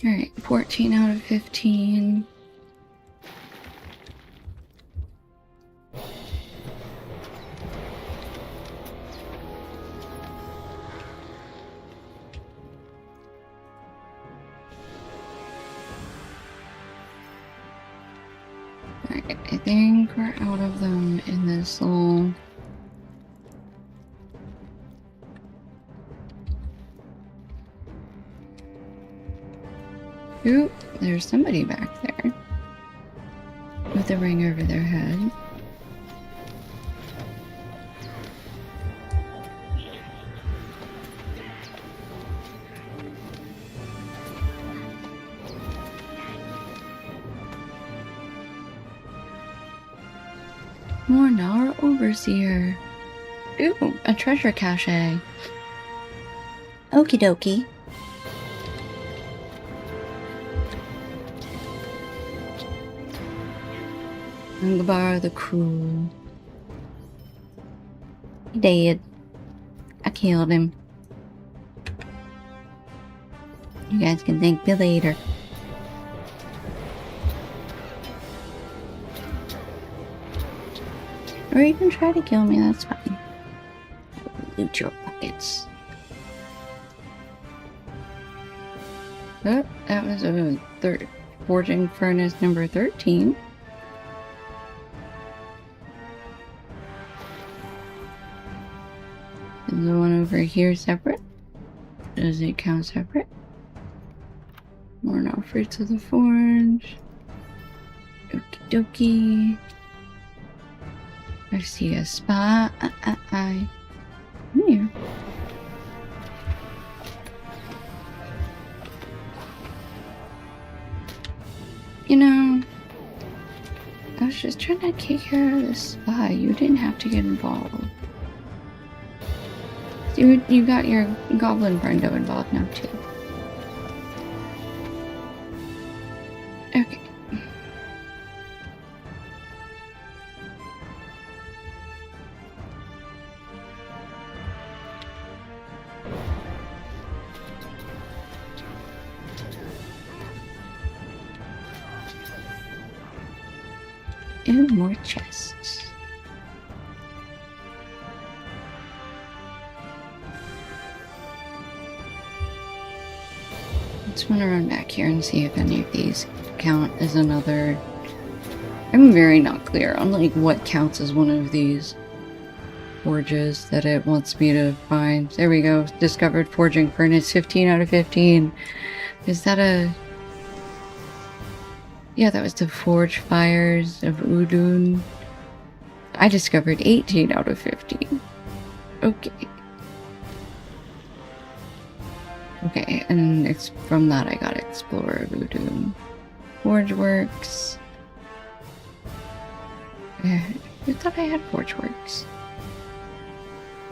Alright, 14 out of 15. Alright, I think we're out of them in this little... Ooh, there's somebody back there with a ring over their head. More Nara Overseer. Ooh, a treasure cache. Okie dokie. Angbar the Cruel. He dead. I killed him. You guys can thank me later. Or you can try to kill me, that's fine. I will loot your pockets. Oh, that was a forging furnace number 13. Is the one over here separate? Does it count separate? More now fruits of the forge. Okie dokie. I see a spot. Here. You know, I was just trying to take care of this spy. You didn't have to get involved. You got your goblin friendo involved now too. Okay. And more chests. Let's want to run back here and see if any of these count as another. I'm very not clear on like what counts as one of these forges that it wants me to find. There we go. Discovered forging furnace 15 out of 15. Is that a... Yeah, that was the Forge Fires of Udun. I discovered 18 out of 15. Okay. Okay, and it's from that I got Explorer of Udun. Forge Works. I thought I had Forge Works.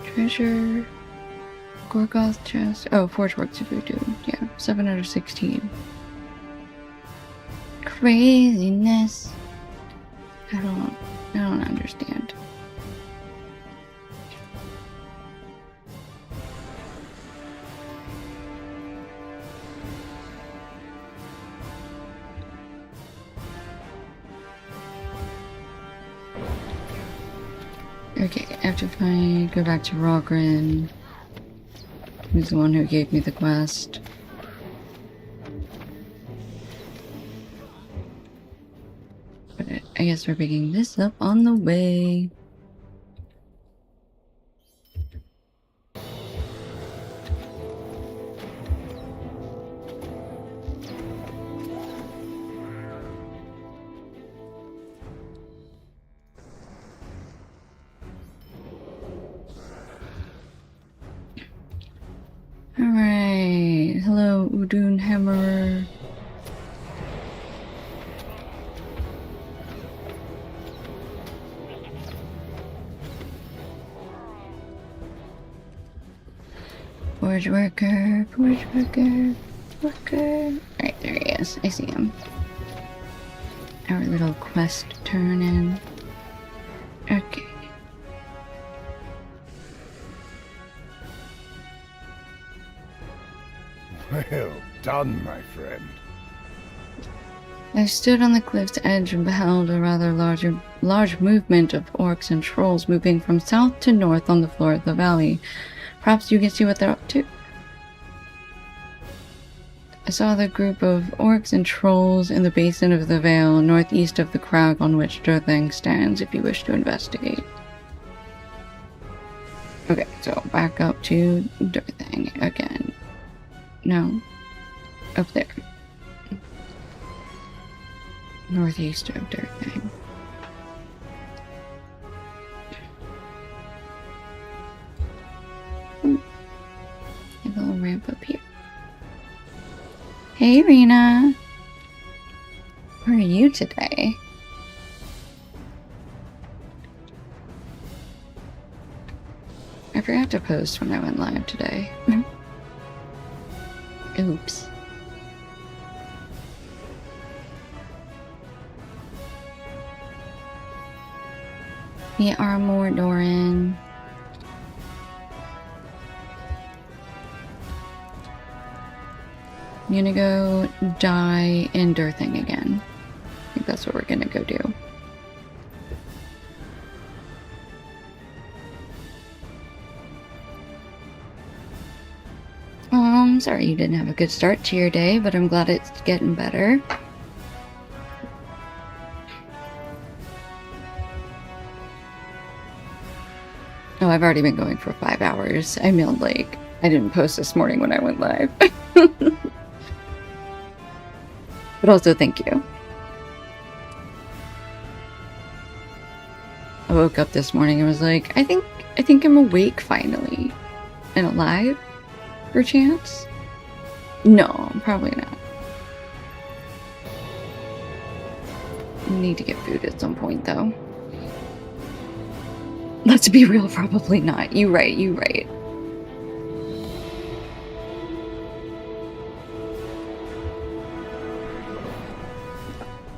Treasure. Gorgoth chest. Oh, Forge Works of Udun. Yeah, 7 out of 16. Craziness. I don't understand. Okay, I have to go back to Rogren, who's the one who gave me the quest. But I guess we're picking this up on the way. Alright, hello Udun Hammerer. Forge worker, forge worker, worker. Alright, there he is. I see him. Our little quest turn in. Okay.
Well done, my friend.
I stood on the cliff's edge and beheld a rather large movement of orcs and trolls moving from south to north on the floor of the valley. Perhaps you can see what they're up to. I saw the group of orcs and trolls in the basin of the vale, northeast of the crag on which Durthang stands, if you wish to investigate. Okay, so back up to Durthang again. No. Up there. Northeast of Durthang. A little ramp up here. Hey, Rena. Where are you today? I forgot to post when I went live today. Oops. We are Mordoran. I'm gonna go die in Durthang again. I think that's what we're gonna go do. I'm sorry you didn't have a good start to your day, but I'm glad it's getting better. Oh, I've already been going for 5 hours. I mean, like, I didn't post this morning when I went live. But also, thank you. I woke up this morning and was like, I think I'm awake finally. And alive? Perchance? No, probably not. Need to get food at some point, though. Let's be real, probably not. You right.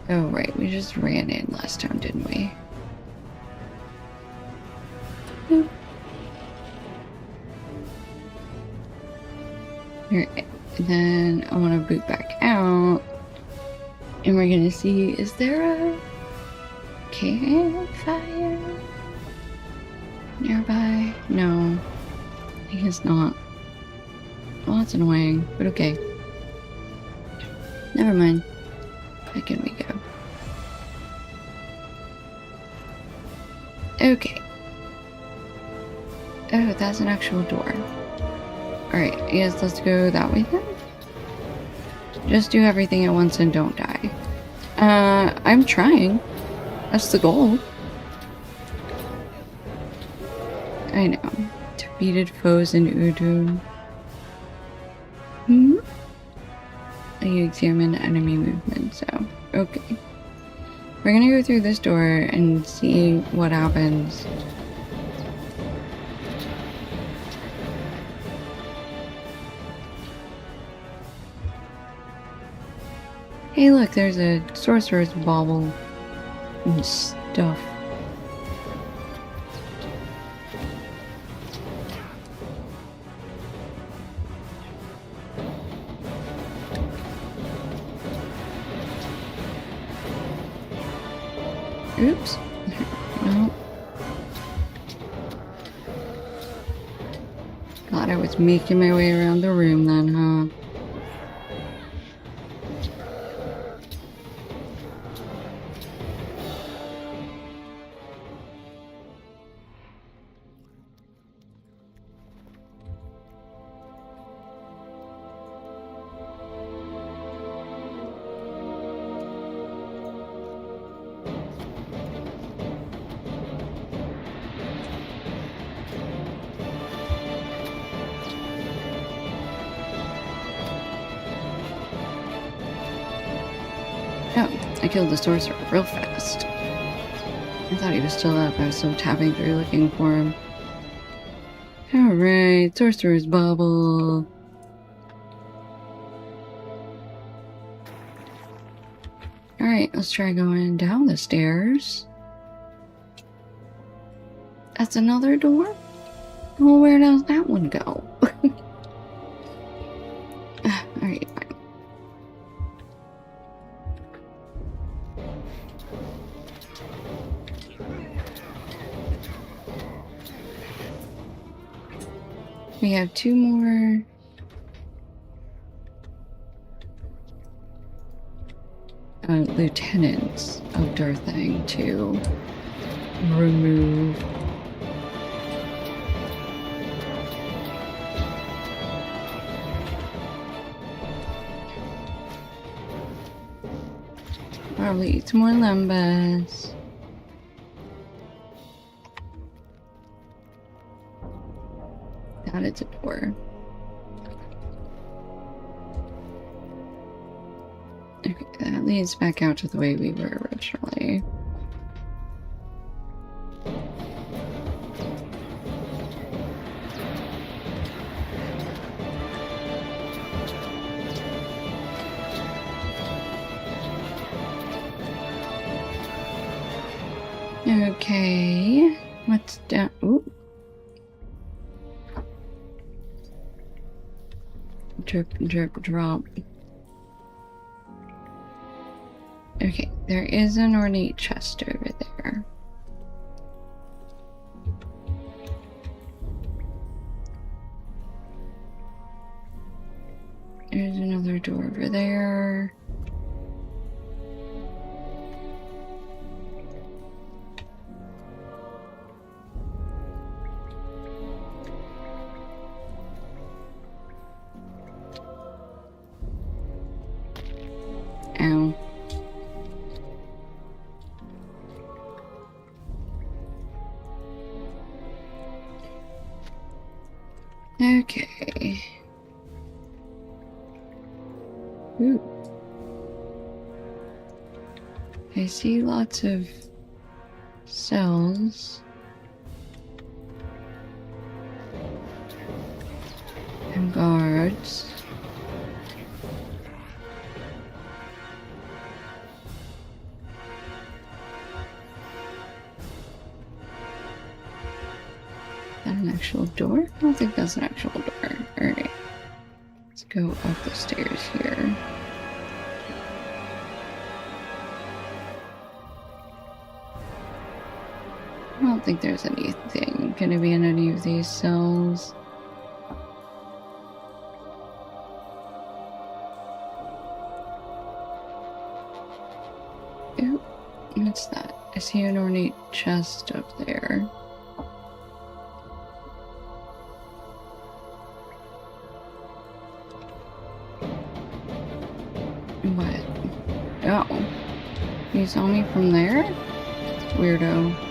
Oh, right, we just ran in last time, didn't we? Boop. Alright, and then I want to boot back out. And we're gonna see, is there a campfire nearby? No, I guess not. Well, that's annoying, but okay. Never mind. Back in we go. Okay. Oh, that's an actual door. Alright, yes, let's go that way then. Just do everything at once and don't die. I'm trying. That's the goal. I know. Defeated foes in Udun. Hmm? You examine enemy movement, so okay. We're gonna go through this door and see what happens. Hey look, there's a sorcerer's bauble and stuff. Oops. No. God, I was making my way around the room then, huh? Oh, I killed the sorcerer real fast. I thought he was still up. I was still tapping through looking for him. Alright, sorcerer's bauble. Alright, let's try going down the stairs. That's another door? Well, where does that one go? Alright, fine. We have two more. Lieutenants of Dirthang to remove. Probably eat some more lembas. That is a door. Okay, that leads back out to the way we were originally. Okay, what's down? Ooh. Drip, drip, drop. Okay, there is an ornate chest over there. There's another door over there. Ow. Okay. Ooh. I see lots of cells. And guards. An actual door? I don't think that's an actual door. Alright. Let's go up the stairs here.
think there's anything gonna be in any of these cells. Ooh, what's that? I see an ornate chest up there. What? Oh. You saw me from there? Weirdo.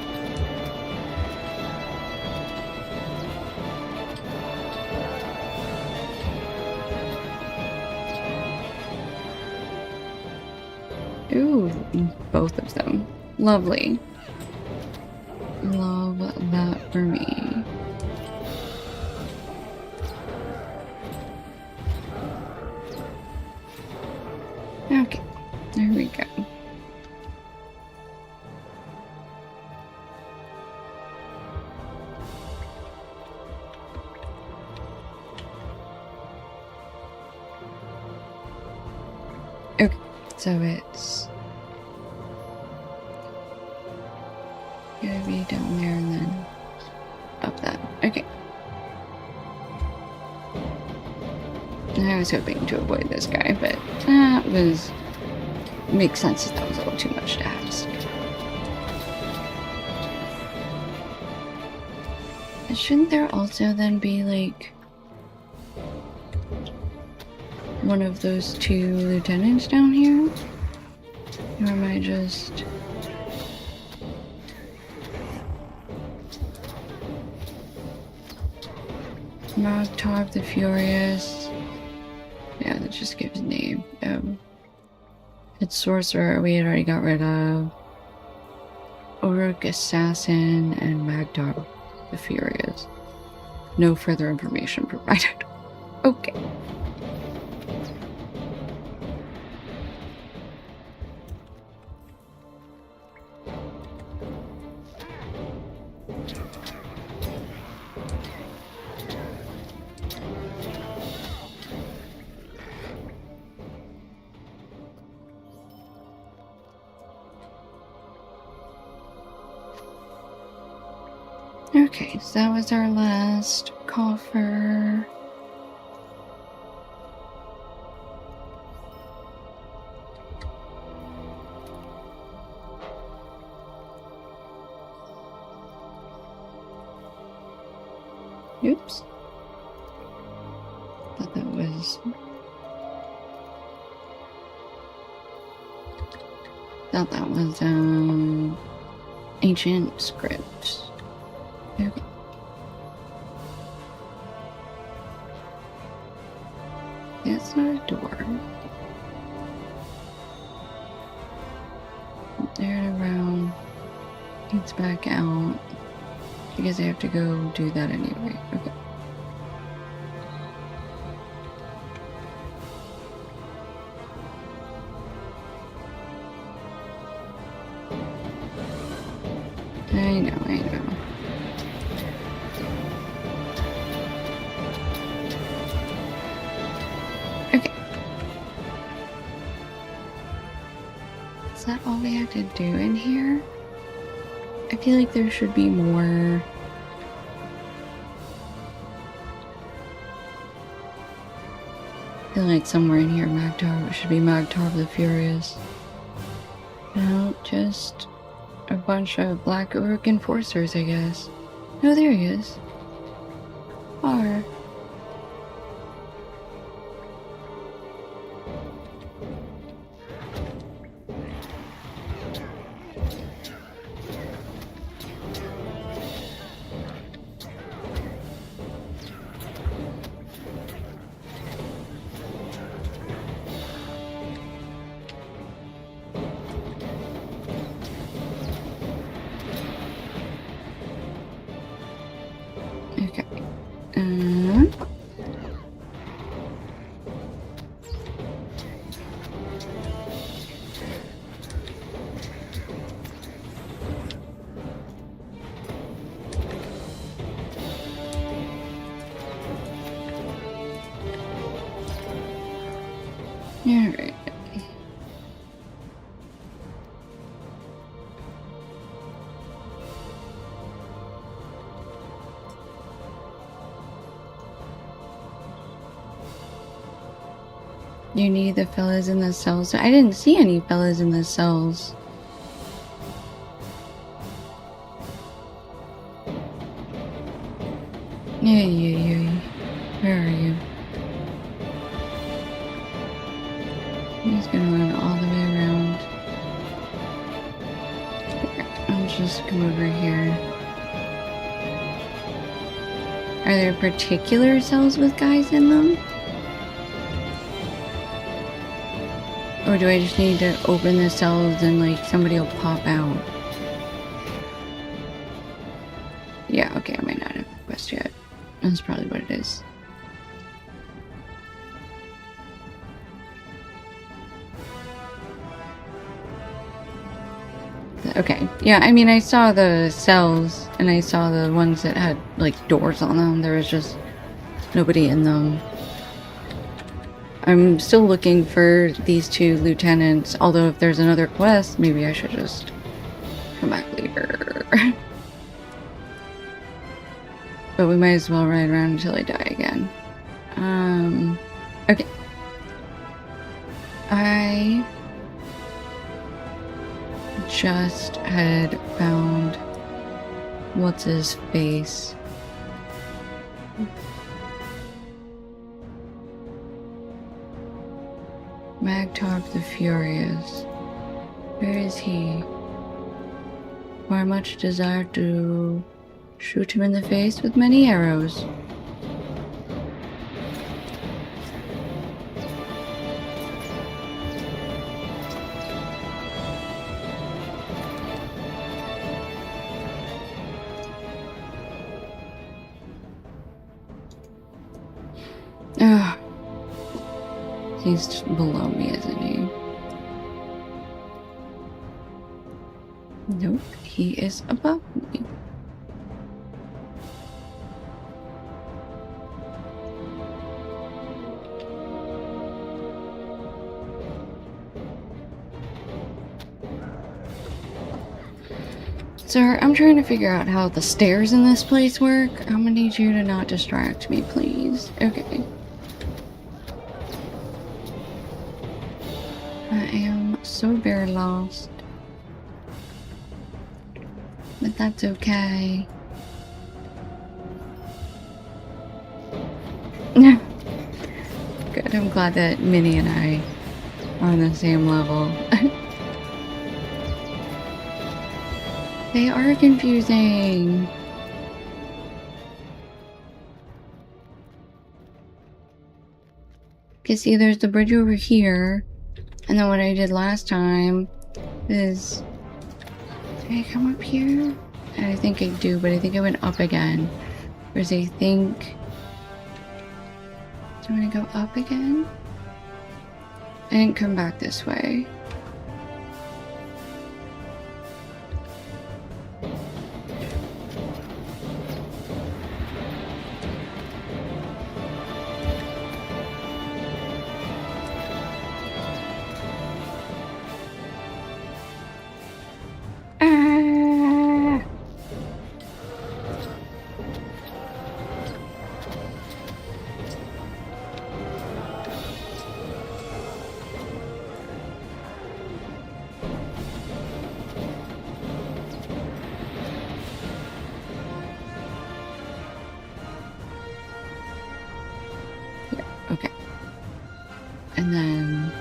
Ooh, both of them. Lovely. Love that for me. Okay, there we go. Okay, so it's gonna be down there and then up that. Okay. I was hoping to avoid this guy, but that was... makes sense that was a little too much to ask. And shouldn't there also then be, like, one of those two lieutenants down here? Or am I just... Mogtarb the Furious. Yeah, that just gives name. It's Sorcerer we had already got rid of. Uruk Assassin and Magtar the Furious. No further information provided. Okay. Okay, so that was our last coffer. Oops. Thought that was... Thought that was, ancient script. Okay. That's not a door. There and around. It's back out. Because I have to go do that anyway. Okay. I know. Okay. Is that all we have to do in here? I feel like there should be more. I feel like somewhere in here Magtar should be Magtar the Furious. No, just a bunch of Black Uruk enforcers, I guess. No, there he is. R. Okay. Alright.
You need the fellas in the cells. I didn't see any fellas in the cells. Yeah. Where are you? He's gonna run all the way around. I'll just come over here. Are there particular cells with guys in them? Or do I just need to open the cells and like somebody will pop out? Yeah, okay, I might not have a quest yet. That's probably what it is. Okay, yeah, I mean, I saw the cells, and I saw the ones that had, like, doors on them. There was just nobody in them. I'm still looking for these two lieutenants, although if there's another quest, maybe I should just come back later. But we might as well ride around until I die again. Okay. I just had found what's his face. Magtalk the Furious. Where is he? For I much desire to shoot him in the face with many arrows. Ugh. He's below me, isn't he? Nope, he is above me. Sir, I'm trying to figure out how the stairs in this place work. I'm gonna need you to not distract me, please. Okay. I am so very lost. But that's okay. Good, I'm glad that Minnie and I are on the same level. They are confusing. Okay, see, there's the bridge over here. And then what I did last time is... Did I come up here? And I think I do, but I think I went up again. Whereas I think... Do I want to go up again? I didn't come back this way. Okay. And then...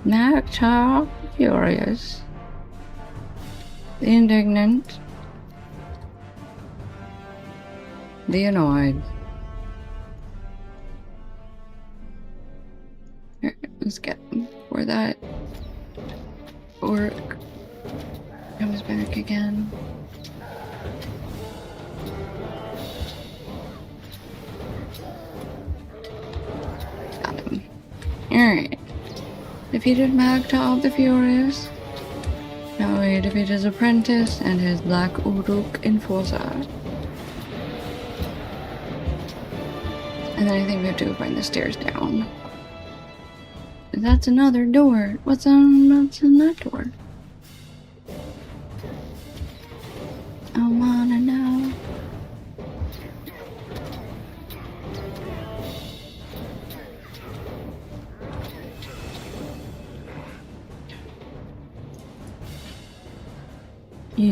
Magtalk Furious. The indignant. The annoyed. Here, let's get them before that orc comes back again. Got him. Alright. Defeated Magtalk the Furious. Now we defeat his apprentice and his Black Uruk enforcer. And then I think we have to go find the stairs down. That's another door. What's in that door? I wanna know.
No,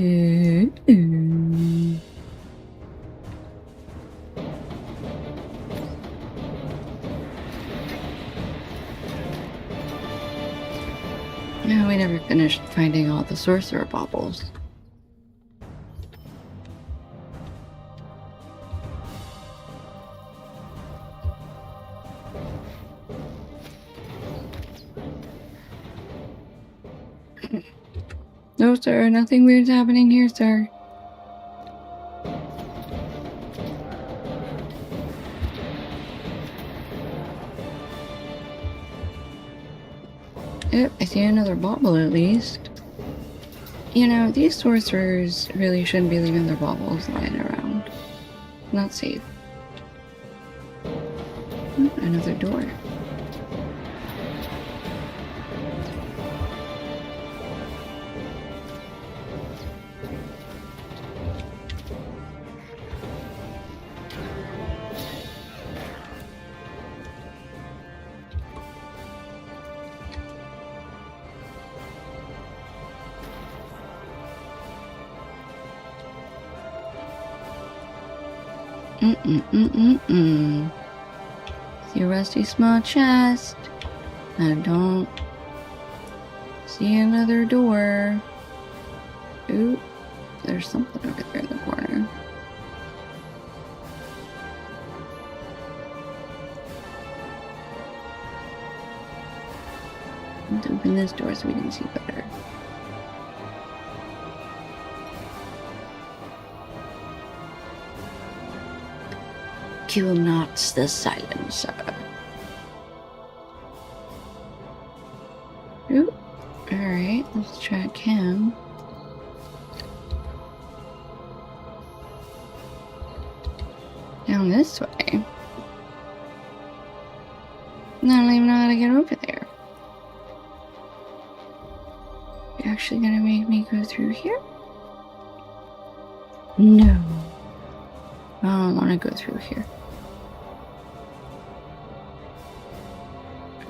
we never finished finding all the sorcerer baubles. No, sir, nothing weird's happening here, sir. Yep, I see another bauble at least. You know, these sorcerers really shouldn't be leaving their baubles lying around. Not safe. Another door. See a rusty small chest. I don't see another door. Ooh, there's something over there in the corner. Let's open this door so we can see better. Kill not the silencer. Ooh, alright, let's track him. Down this way. I don't even know how to get over there. You're actually gonna make me go through here? No. I don't want to go through here.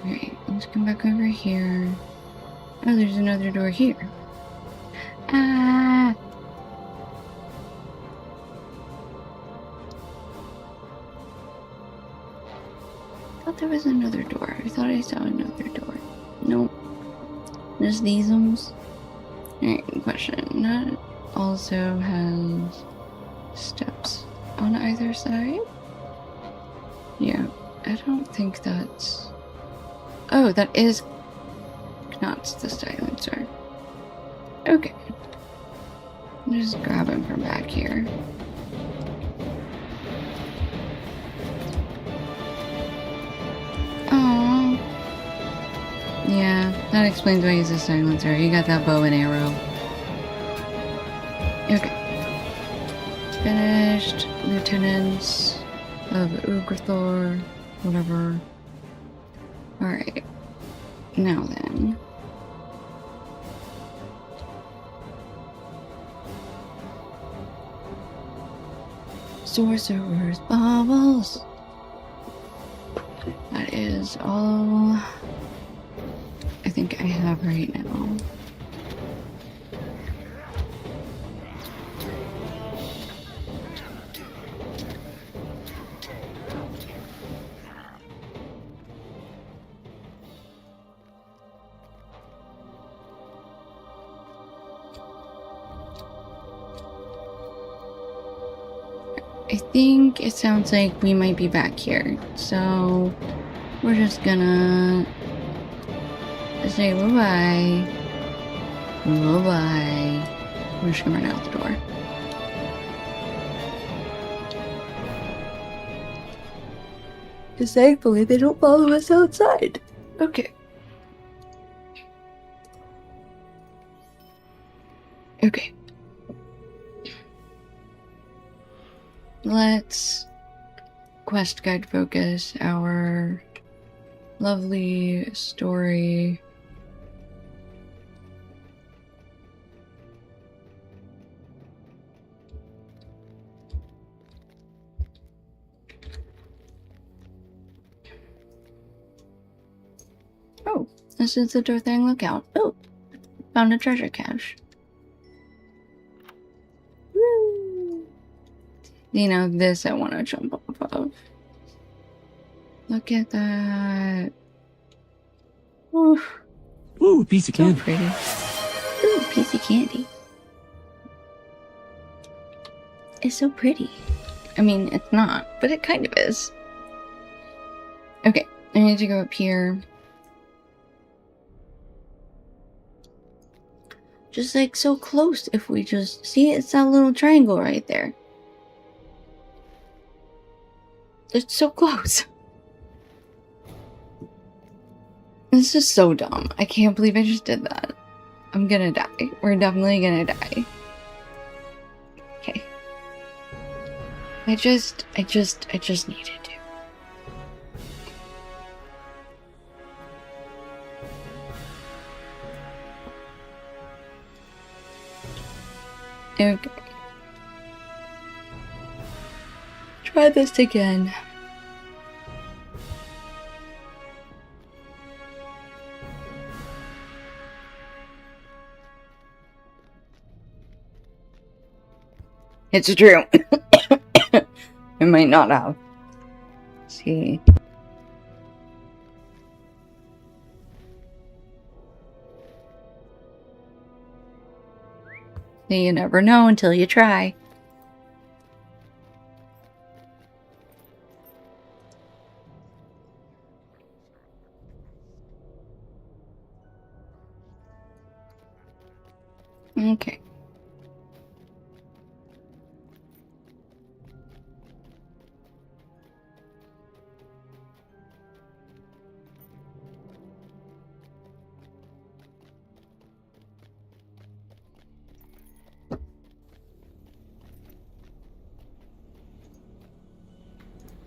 Alright, let's come back over here. Oh, there's another door here. Ah! I thought there was another door. I thought I saw another door. Nope. There's these ones. Alright, question. That also has steps on either side? Yeah, I don't think that's... Oh, that is not the silencer. Okay. Just grab him from back here. Oh. Yeah, that explains why he's a silencer. He got that bow and arrow. Okay. Finished. Lieutenants of Ugrathor. Whatever. Alright. Now then. Sorcerer's baubles. That is all I think I have right now. I think it sounds like we might be back here, so we're just gonna say bye-bye. Bye-bye. We're just gonna run out the door. Because thankfully they don't follow us outside. Okay. Okay. Let's quest guide focus our lovely story. Oh, this is the Dorthang lookout. Oh, found a treasure cache. You know, this I want to jump off of. Look at that. Ooh,
Ooh, piece of
so
candy.
pretty. Ooh, piece of candy. It's so pretty. I mean, it's not, but it kind of is. Okay, I need to go up here. Just like so close if we just see it's that little triangle right there. It's so close. This is so dumb. I can't believe I just did that. I'm gonna die. We're definitely gonna die. Okay. I just needed to. Okay. Try this again. It's true. It might not have. Let's see. You never know until you try. Okay.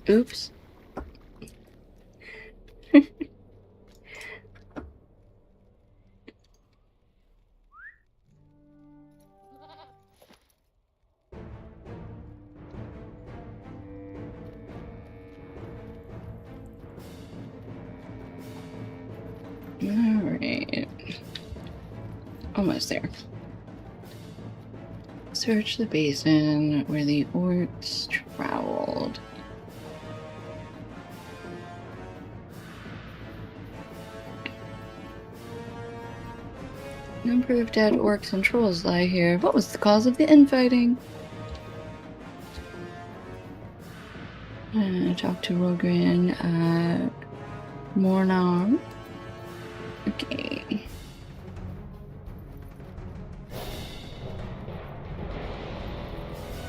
Oops. Alright. Almost there. Search the basin where the orcs traveled. Number of dead orcs and trolls lie here. What was the cause of the infighting? Talk to Rogran at Mornar. Okay.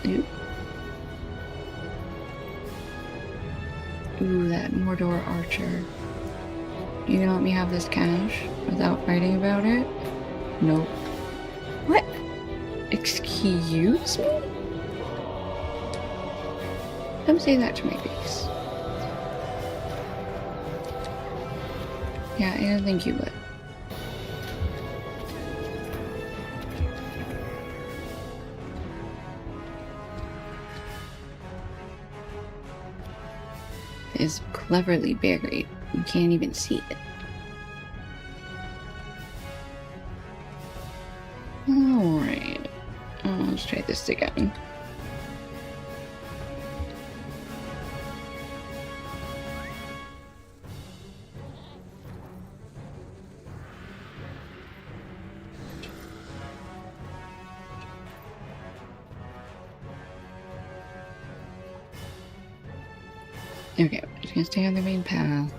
Oop. Ooh, that Mordor archer. You gonna let me have this cash without fighting about it? Nope. What? Excuse me? Don't say that to my face. Yeah, I don't think you would. It is cleverly buried. You can't even see it. Alright. Let's try this again. Okay, I'm just gonna stay on the main path.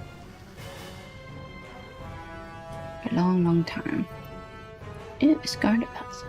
For a long, long time. Ew, it's guarded pass.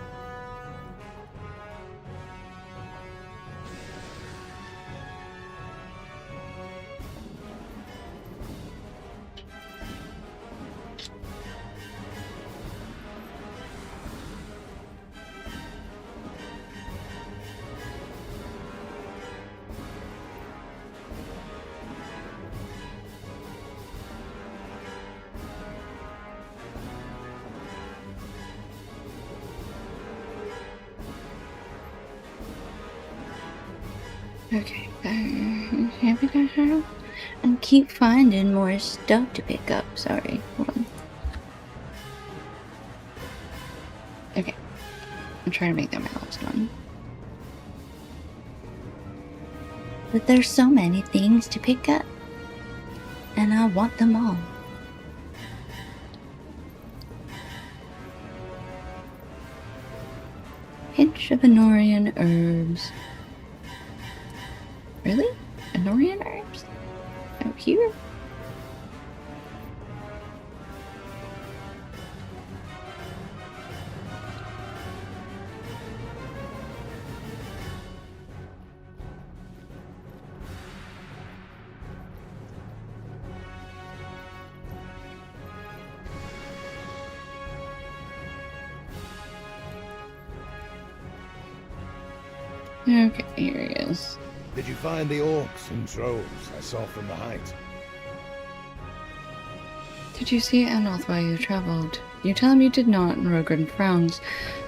Okay, and keep finding more stuff to pick up. Sorry, hold on. Okay, I'm trying to make that my last one.
But there's so many things to pick up, and I want them all. Pinch of Anorian herbs. Really? Anorian herbs? Out here? Okay, here he is.
Did you find the orcs in droves I saw from the height?
Did you see Anoth while you traveled? You tell him you did not, and Rogren frowns.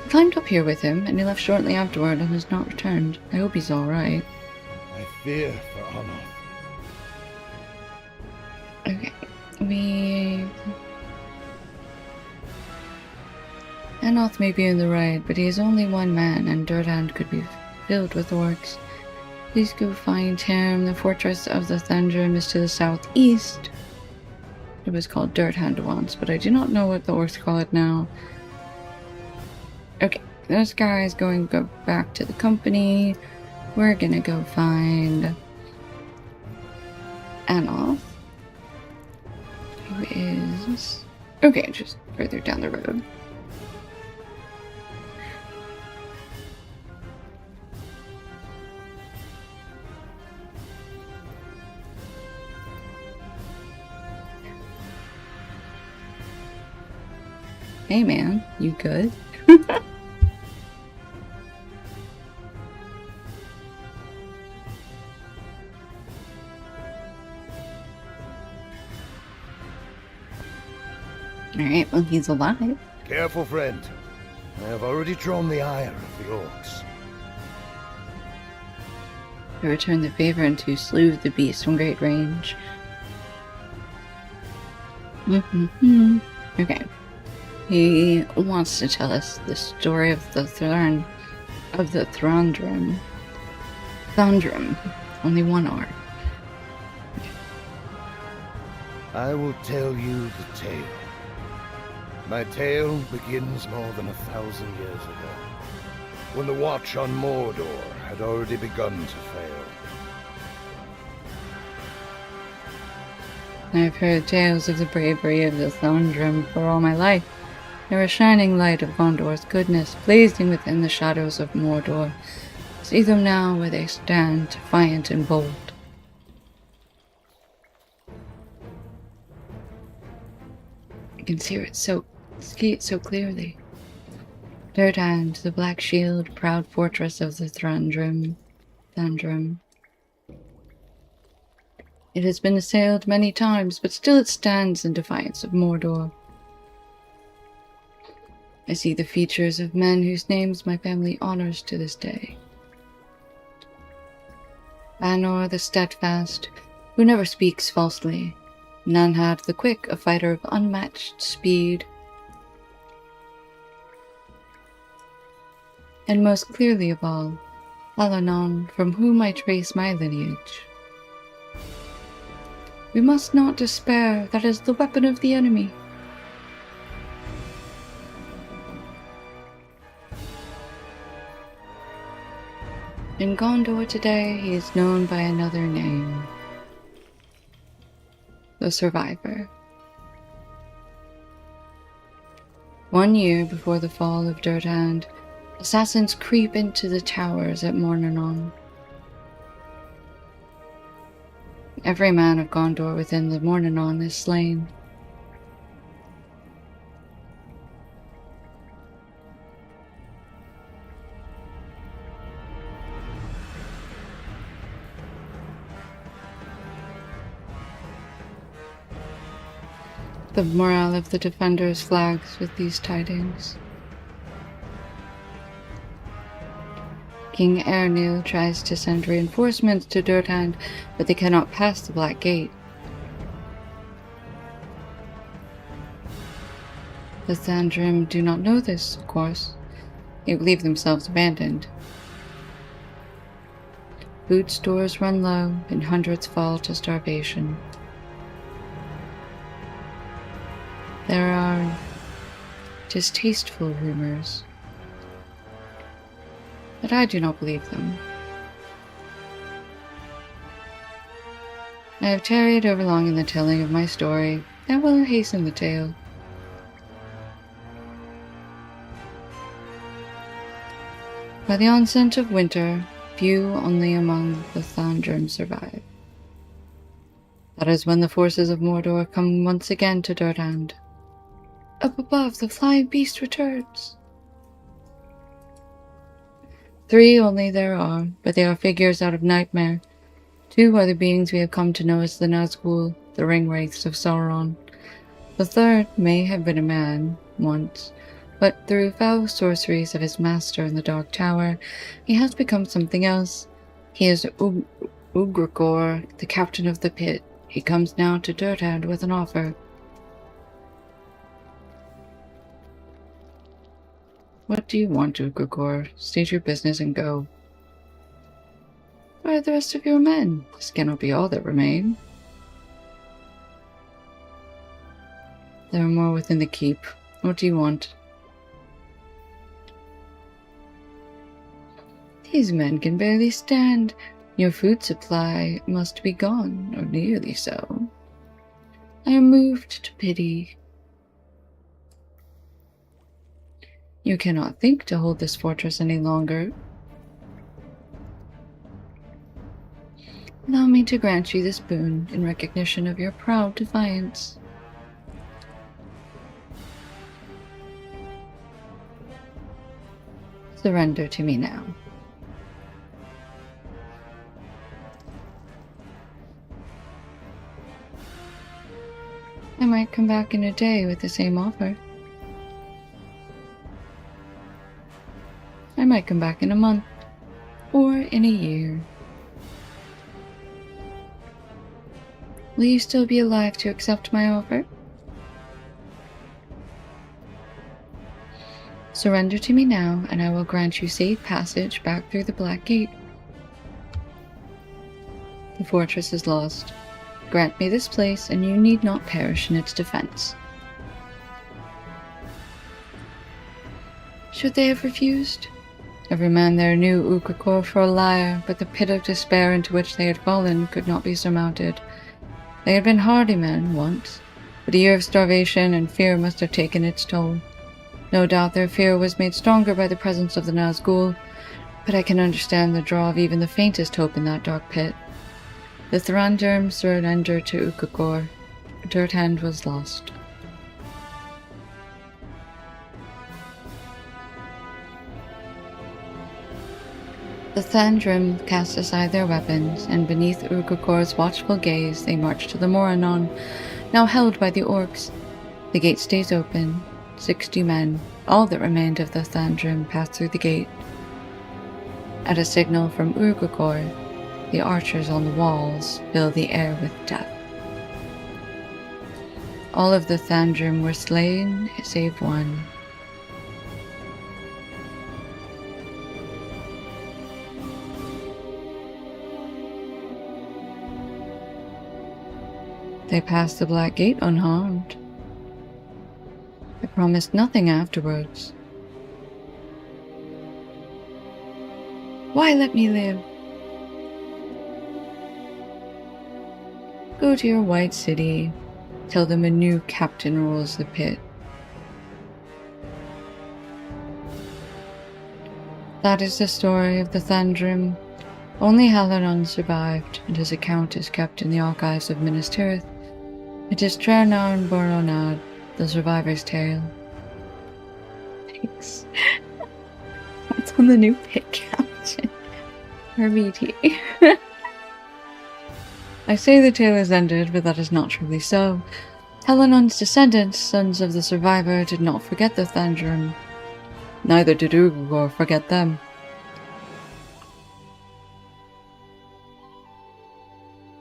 I climbed up here with him, and he left shortly afterward and has not returned. I hope he's alright.
I fear for Anoth.
Okay, Anoth may be in the right, but he is only one man, and Dirthand could be filled with orcs. Please go find him. The fortress of the Thandrim is to the southeast. It was called Dirthand once, but I do not know what the orcs call it now. Okay, this guy is going to go back to the company. We're gonna go find Anoth, who is... okay, just further down the road. Hey man, you good? Alright, well he's alive.
Careful, friend. I have already drawn the ire of the orcs.
I returned the favor and to slew the beast from great range. Okay. He wants to tell us the story of the Thandrim. Thandrim. Only one R.
I will tell you the tale. My tale begins more than 1,000 years ago, when the watch on Mordor had already begun to fail.
I've heard tales of the bravery of the Thandrim for all my life. They're a shining light of Gondor's goodness, blazing within the shadows of Mordor. See them now where they stand, defiant and bold. I can see it so clearly. Dirthand, the Black Shield, proud fortress of the Thandrim. It has been assailed many times, but still it stands in defiance of Mordor. I see the features of men whose names my family honors to this day. Anor the Steadfast, who never speaks falsely. Nanhad the Quick, a fighter of unmatched speed. And most clearly of all, Alanon, from whom I trace my lineage. We must not despair, that is the weapon of the enemy. In Gondor today, he is known by another name. The Survivor. 1 year before the fall of Dirthand, assassins creep into the towers at Mornanon. Every man of Gondor within the Mornanon is slain. The morale of the defenders flags with these tidings. King Ernil tries to send reinforcements to Dirthand, but they cannot pass the Black Gate. The Thandrim do not know this, of course. They believe themselves abandoned. Food stores run low, and hundreds fall to starvation. There are distasteful rumors, but I do not believe them. I have tarried overlong in the telling of my story, and will hasten the tale. By the onset of winter, few only among the Thandrim survive. That is when the forces of Mordor come once again to Dirtland. Up above, the flying beast returns. 3 only there are, but they are figures out of nightmare. 2 are the beings we have come to know as the Nazgul, the ring-wraiths of Sauron. The 3rd may have been a man, once, but through foul sorceries of his master in the Dark Tower, he has become something else. He is Ugrigor, the captain of the pit. He comes now to Dirtland with an offer. What do you want, Ugrigor? State your business and go. Where are the rest of your men? This cannot be all that remain. There are more within the keep. What do you want? These men can barely stand. Your food supply must be gone, or nearly so. I am moved to pity. You cannot think to hold this fortress any longer. Allow me to grant you this boon in recognition of your proud defiance. Surrender to me now. I might come back in a day with the same offer. I might come back in a month, or in a year. Will you still be alive to accept my offer? Surrender to me now, and I will grant you safe passage back through the Black Gate. The fortress is lost. Grant me this place, and you need not perish in its defense. Should they have refused? Every man there knew Ugrigor for a liar, but the pit of despair into which they had fallen could not be surmounted. They had been hardy men once, but a year of starvation and fear must have taken its toll. No doubt their fear was made stronger by the presence of the Nazgul, but I can understand the draw of even the faintest hope in that dark pit. The Thranduil surrendered to Ugrigor. Dirtland was lost. The Thandrim cast aside their weapons, and beneath Ugrigor's watchful gaze they marched to the Moranon, now held by the orcs. The gate stays open. 60 men, all that remained of the Thandrim, passed through the gate. At a signal from Ugrigor, the archers on the walls fill the air with death. All of the Thandrim were slain, save one. They passed the Black Gate unharmed. I promised nothing afterwards. Why let me live? Go to your white city. Tell them a new captain rules the pit. That is the story of the Thandrim. Only Halanon survived, and his account is kept in the archives of Minas Tirith. It is Trernar Boronad, the survivor's tale. Thanks. That's on the new pit caption. RBT. I say the tale is ended, but that is not truly so. Helenon's descendants, sons of the survivor, did not forget the Thandrim. Neither did Ugrigor forget them.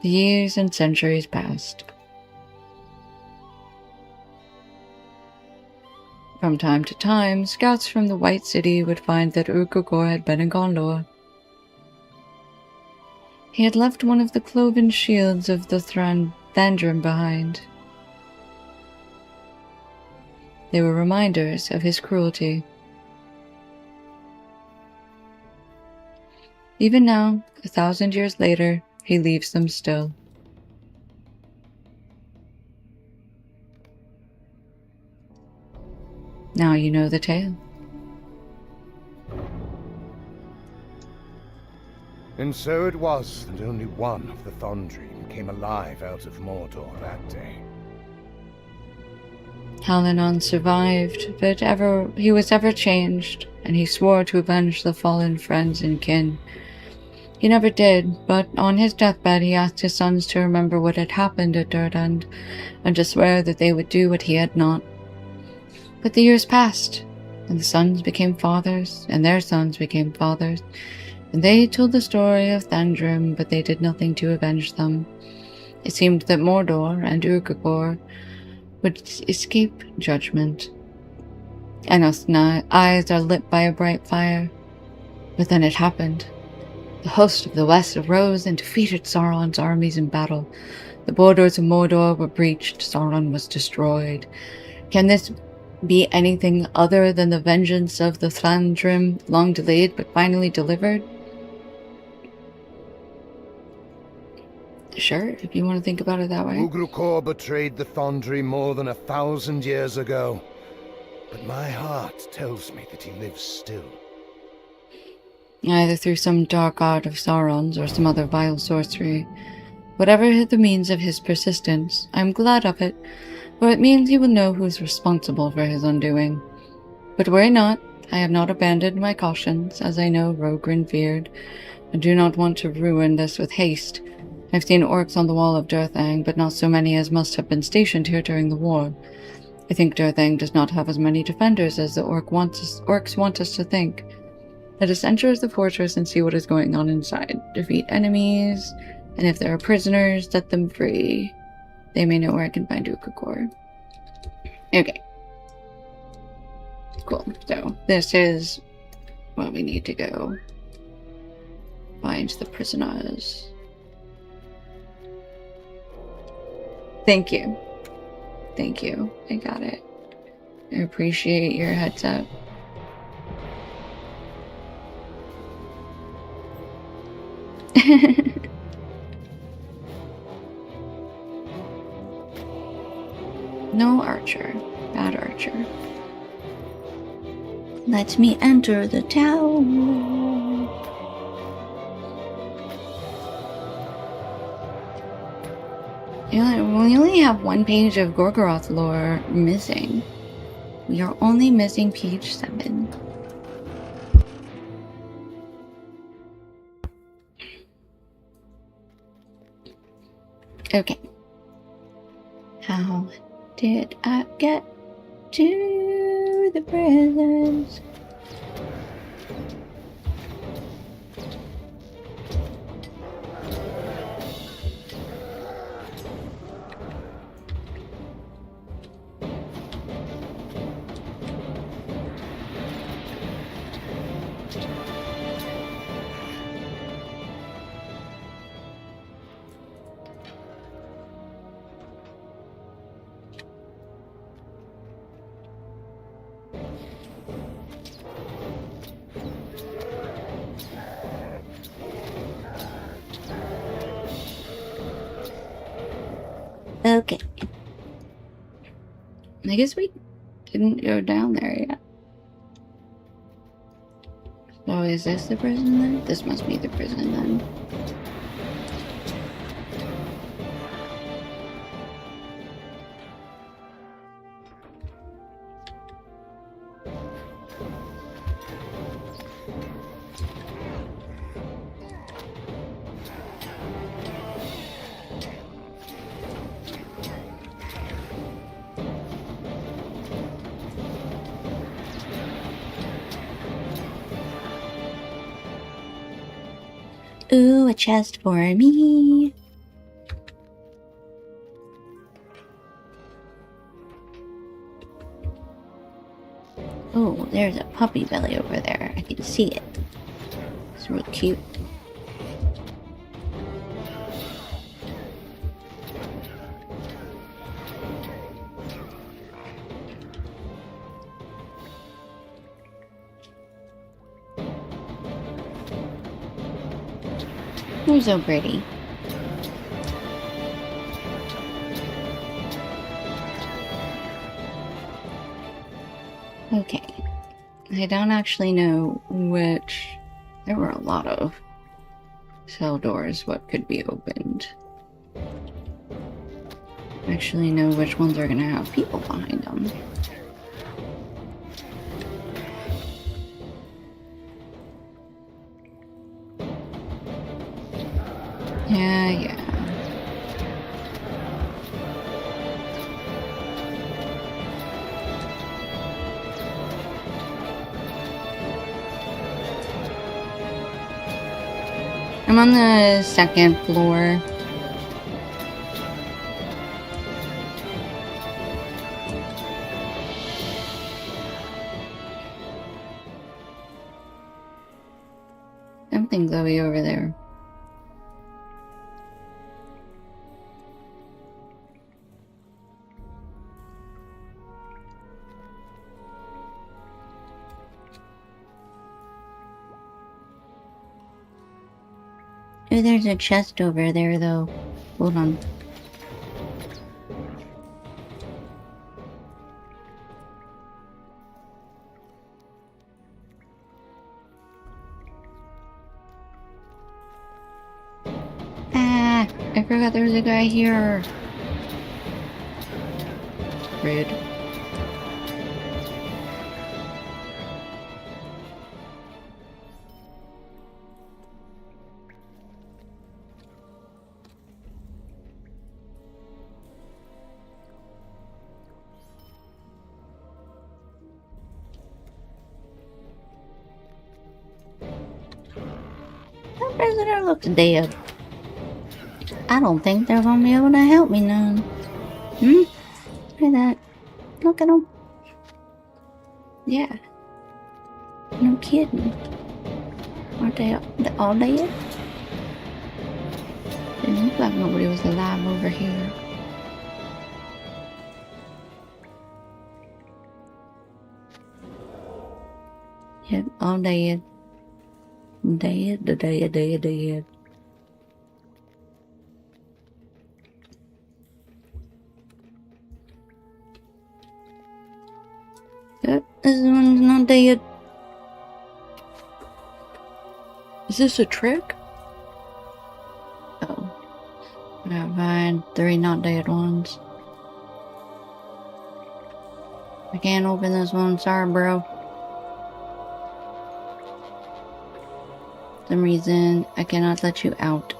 The years and centuries passed. From time to time, scouts from the White City would find that Ugrigor had been in Gondor. He had left one of the cloven shields of the Thandrim behind. They were reminders of his cruelty. Even now, 1,000 years later, he leaves them still. Now you know the tale.
And so it was that only one of the Thandrim came alive out of Mordor that day.
Halanon survived, but he was ever changed, and he swore to avenge the fallen friends and kin. He never did, but on his deathbed he asked his sons to remember what had happened at Durdand, and to swear that they would do what he had not. But the years passed, and the sons became fathers, and their sons became fathers, and they told the story of Thandrim, but they did nothing to avenge them. It seemed that Mordor and Urgagor would escape judgment. Enos' eyes are lit by a bright fire. But then it happened. The host of the West arose and defeated Sauron's armies in battle. The borders of Mordor were breached. Sauron was destroyed. Can this be anything other than the vengeance of the Thandrim, long delayed but finally delivered? Sure, if you want to think about it that way.
Ugrukor betrayed the Thandri more than 1,000 years ago. But my heart tells me that he lives still.
Either through some dark art of Sauron's or some other vile sorcery. Whatever the means of his persistence, I am glad of it, for it means he will know who is responsible for his undoing. But worry not, I have not abandoned my cautions, as I know Rogrin feared. I do not want to ruin this with haste. I've seen orcs on the wall of Durthang, but not so many as must have been stationed here during the war. I think Durthang does not have as many defenders as the orcs want us to think. Let us enter the fortress and see what is going on inside. Defeat enemies, and if there are prisoners, set them free. They may know where I can find Ukakor. Okay. Cool. So, this is where we need to go. Find the prisoners. Thank you. Thank you. I got it. I appreciate your heads up. No archer. Bad archer. Let me enter the town. We only have one page of Gorgoroth lore missing. We are only missing page 7. Okay. How did I get to the prisons? Okay. I guess we didn't go down there yet. So is this the prison then? This must be the prison then. Ooh, a chest for me. Oh, there's a puppy belly over there. I can see it. It's real cute.
You're so pretty. Okay. I don't actually know which... There were a lot of cell doors, what could be opened. Actually know which ones are gonna have people behind them. Yeah. I'm on the second floor. Something glowy over there. Oh, there's a chest over there, though. Hold on. Ah! I forgot there was a guy here. Rude. That prisoner looks dead. I don't think they're gonna be able to help me none. Look at that. Look at them. Yeah. No kidding. Aren't they all dead? Didn't look like nobody was alive over here. Yep, all dead. Dead. Yep, this one's not dead.
Is this a trick?
Oh. But I find 3 not dead ones. I can't open this one, sorry bro. For some reason, I cannot let you out.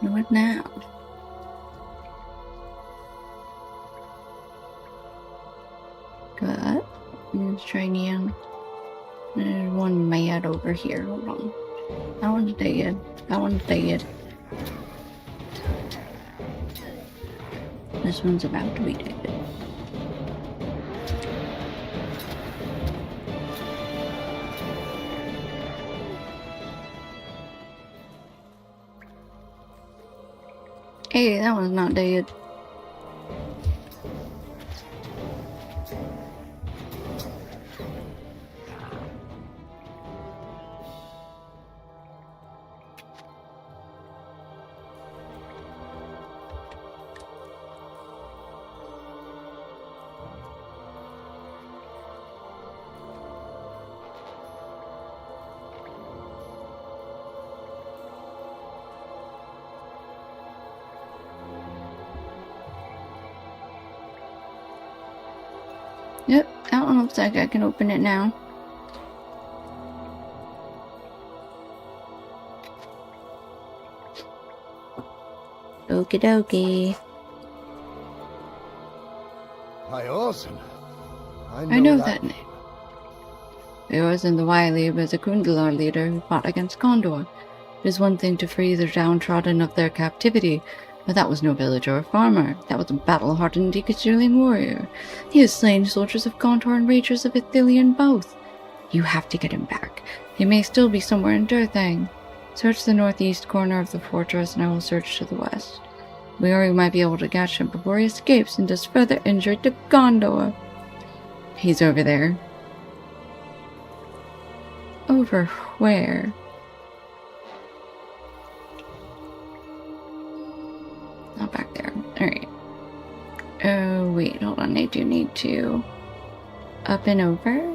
What now? Good. Let's try again. There's one mad over here. Hold on. That one's dead. That one's dead. This one's about to be dead. Hey, that one's not dead. Yep, that one looks like I can open it now. Okie dokie.
Hyozen.
I know that name. It wasn't the wily, but the Kundalar leader who fought against Gondor. It is one thing to free the downtrodden of their captivity, but that was no villager or farmer. That was a battle-hardened Decasterling warrior. He has slain soldiers of Gondor and ragers of Ithilien both. You have to get him back. He may still be somewhere in Durthang. Search the northeast corner of the fortress, and I will search to the west. We might be able to catch him before he escapes and does further injury to Gondor. He's over there. Over where? wait, hold on. I do need to up and over.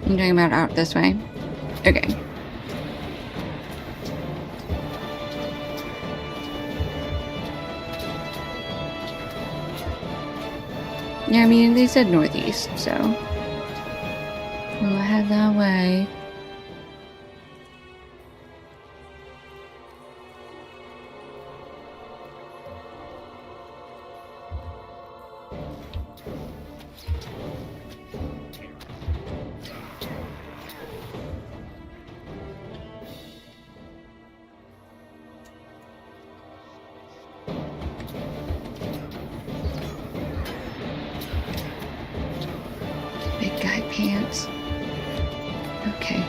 I'm talking about out this way. Okay. Yeah, I mean, they said northeast, so we'll head that way. Big guy pants. Okay.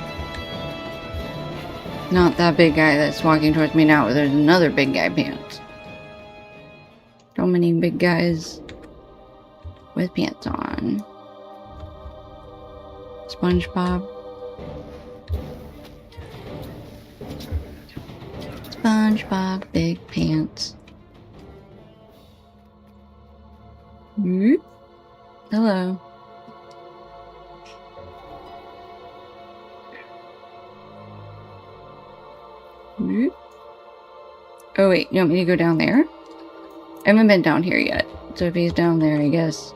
Not that big guy that's walking towards me now. There's another big guy pants. So many big guys with pants on. SpongeBob. SpongeBob, big pants. Whoop. Hello. Whoop. Oh wait, you want me to go down there? I haven't been down here yet. So if he's down there, I guess.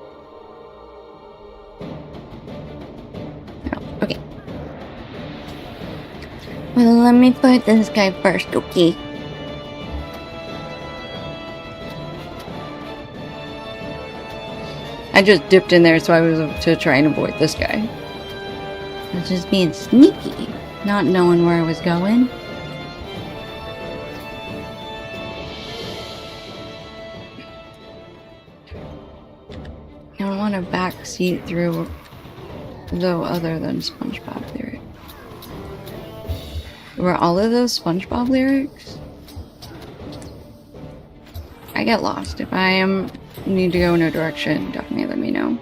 Oh, okay. Well, let me fight this guy first, okay? I just dipped in there so I was to try and avoid this guy. I was just being sneaky, not knowing where I was going. I don't want to backseat through, though, other than SpongeBob lyrics. Were all of those SpongeBob lyrics? I get lost. If I need to go in a direction, definitely let me know.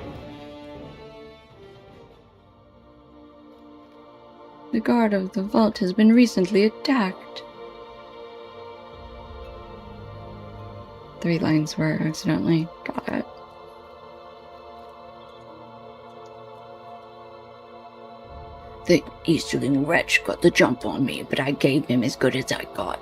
The guard of the vault has been recently attacked. 3 lines were accidentally. Got it. The Easterling wretch got the jump on me, but I gave him as good as I got.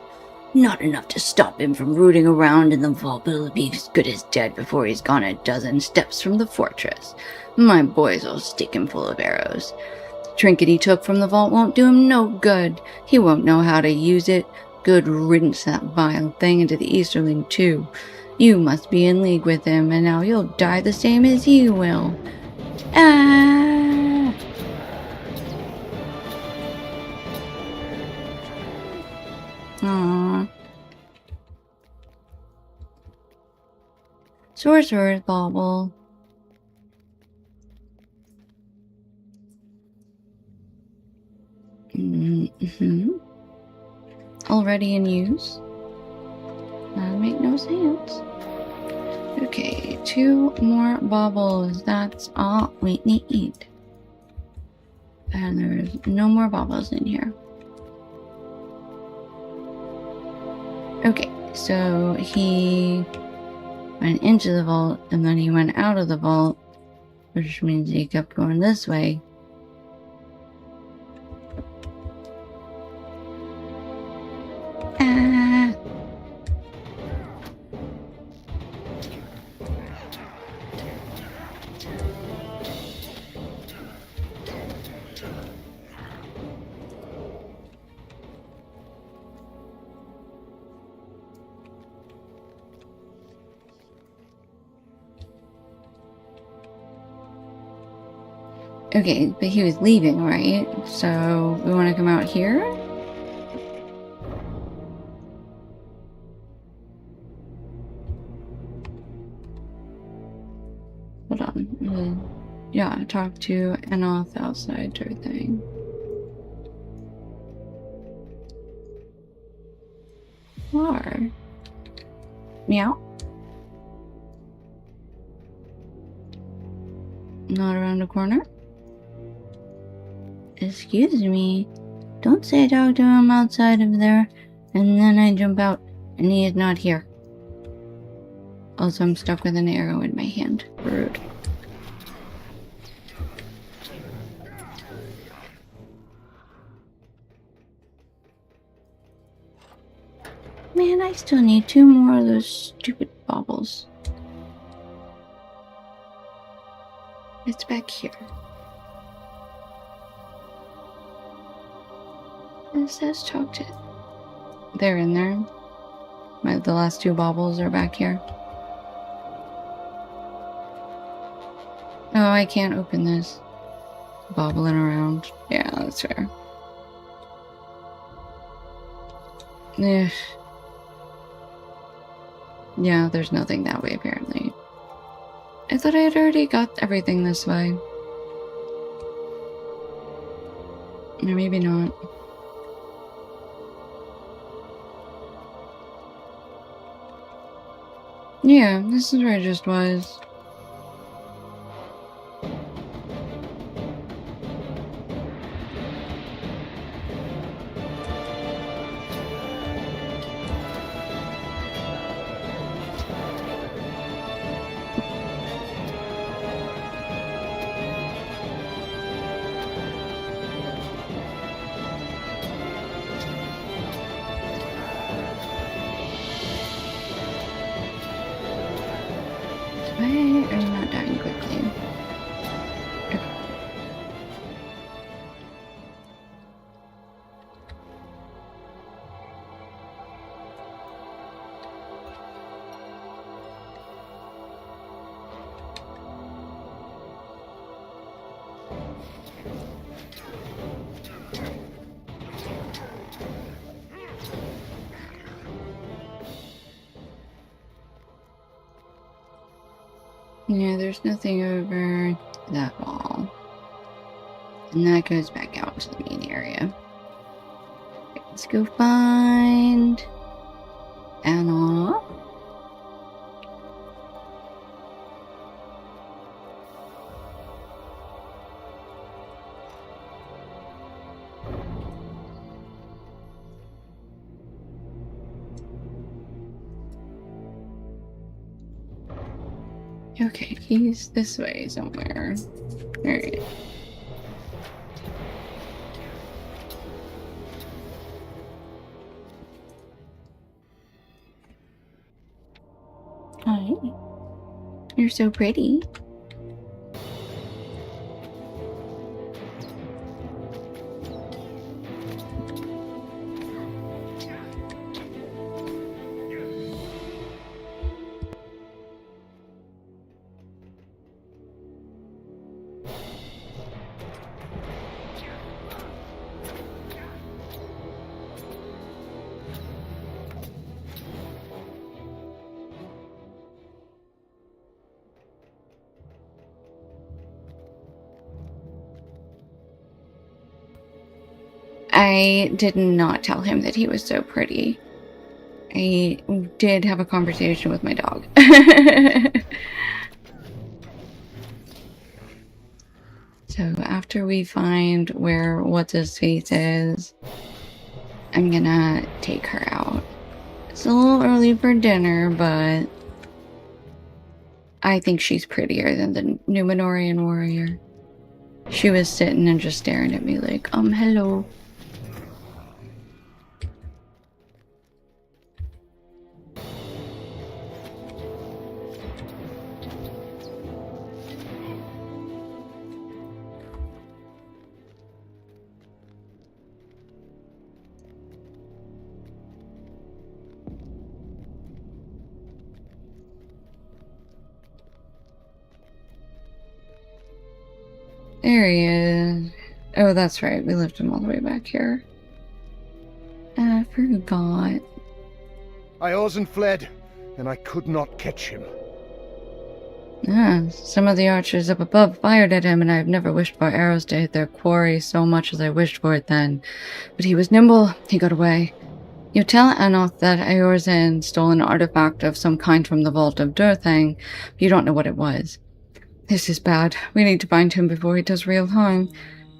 Not enough to stop him from rooting around in the vault, but he'll be as good as dead before he's gone a dozen steps from the fortress. My boys will stick him full of arrows. The trinket he took from the vault won't do him no good. He won't know how to use it. Good riddance, that vile thing, and to the Easterling too. You must be in league with him, and now you'll die the same as he will. Ah! Aww. Sorcerer's Bauble. Already in use? That'll make no sense. Okay, 2 more baubles. That's all we need. And there's no more baubles in here. Okay, so he went into the vault, and then he went out of the vault, which means he kept going this way. Ah. Okay, but he was leaving, right? So we want to come out here? Hold on. Yeah, talk to Enoth outside sort of thing. Or meow. Not around the corner? Excuse me. Don't say talk to him outside of there, and then I jump out, and he is not here. Also, I'm stuck with an arrow in my hand. Rude. Man, I still need 2 more of those stupid baubles. It's back here. It says talk to... They're in there. The last 2 baubles are back here. Oh, I can't open this. Bobbling around. Yeah, that's fair. Ugh. Yeah, there's nothing that way apparently. I thought I had already got everything this way. Or maybe not. Yeah, this is where I just was. Why are you not dying quickly? Okay. Yeah, there's nothing over that wall. And that goes back out to the main area. Let's go find Anna. Okay, he's this way somewhere. Alright. Hi. You're so pretty. I did not tell him that he was so pretty. I did have a conversation with my dog. So after we find where what's-his-face is, I'm gonna take her out. It's a little early for dinner, but I think she's prettier than the Numenorian warrior. She was sitting and just staring at me like, hello. There he is. Oh, that's right. We left him all the way back here. I forgot.
Eorzan fled, and I could not catch him.
Some of the archers up above fired at him, and I have never wished for arrows to hit their quarry so much as I wished for it then. But he was nimble. He got away. You tell Anoth that Eorzan stole an artifact of some kind from the vault of Durthang, but you don't know what it was.
This is bad. We need to find him before he does real harm.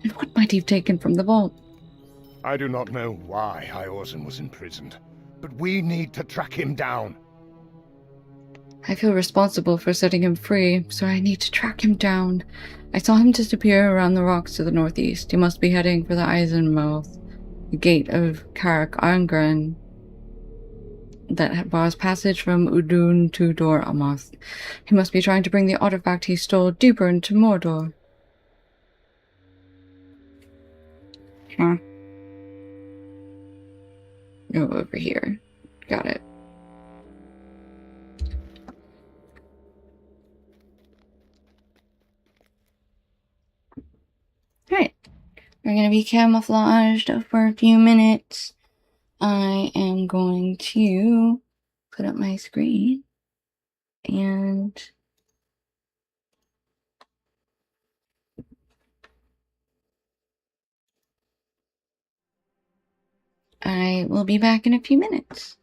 And what might he have taken from the vault?
I do not know why Hiorzen was imprisoned, but we need to track him down.
I feel responsible for setting him free, so I need to track him down. I saw him disappear around the rocks to the northeast. He must be heading for the Eisenmouth, the gate of Karak Angren, that bars passage from Udun to Dor Amoth. He must be trying to bring the artifact he stole deeper into Mordor. Huh. Go over here. Got it. Alright. We're going to be camouflaged for a few minutes. I am going to put up my screen and I will be back in a few minutes.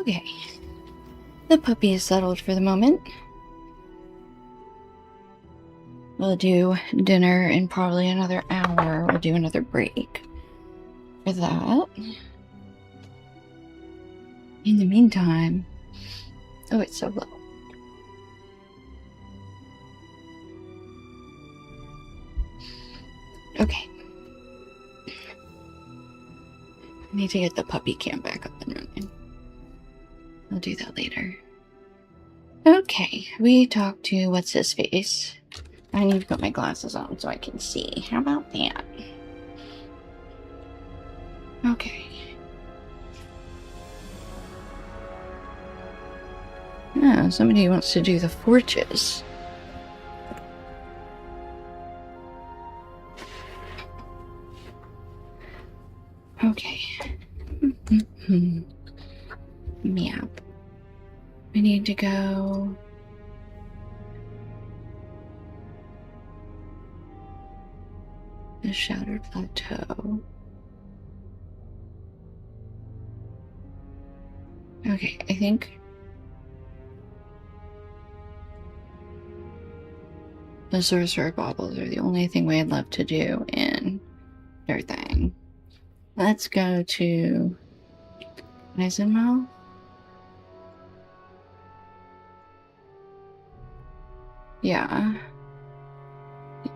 Okay. The puppy is settled for the moment. We'll do dinner in probably another hour. We'll do another break for that. In the meantime... Oh, it's so low. Okay. I need to get the puppy cam back up and running. I'll do that later. Okay, we talked to what's-his-face. I need to put my glasses on so I can see. How about that? Okay. Oh, somebody wants to do the forges. Okay. Map. We need to go... The Shattered Plateau. Okay, I think... The Sorcerer Baubles are the only thing we had left to do in their thing. Let's go to Eisenmouth. Yeah.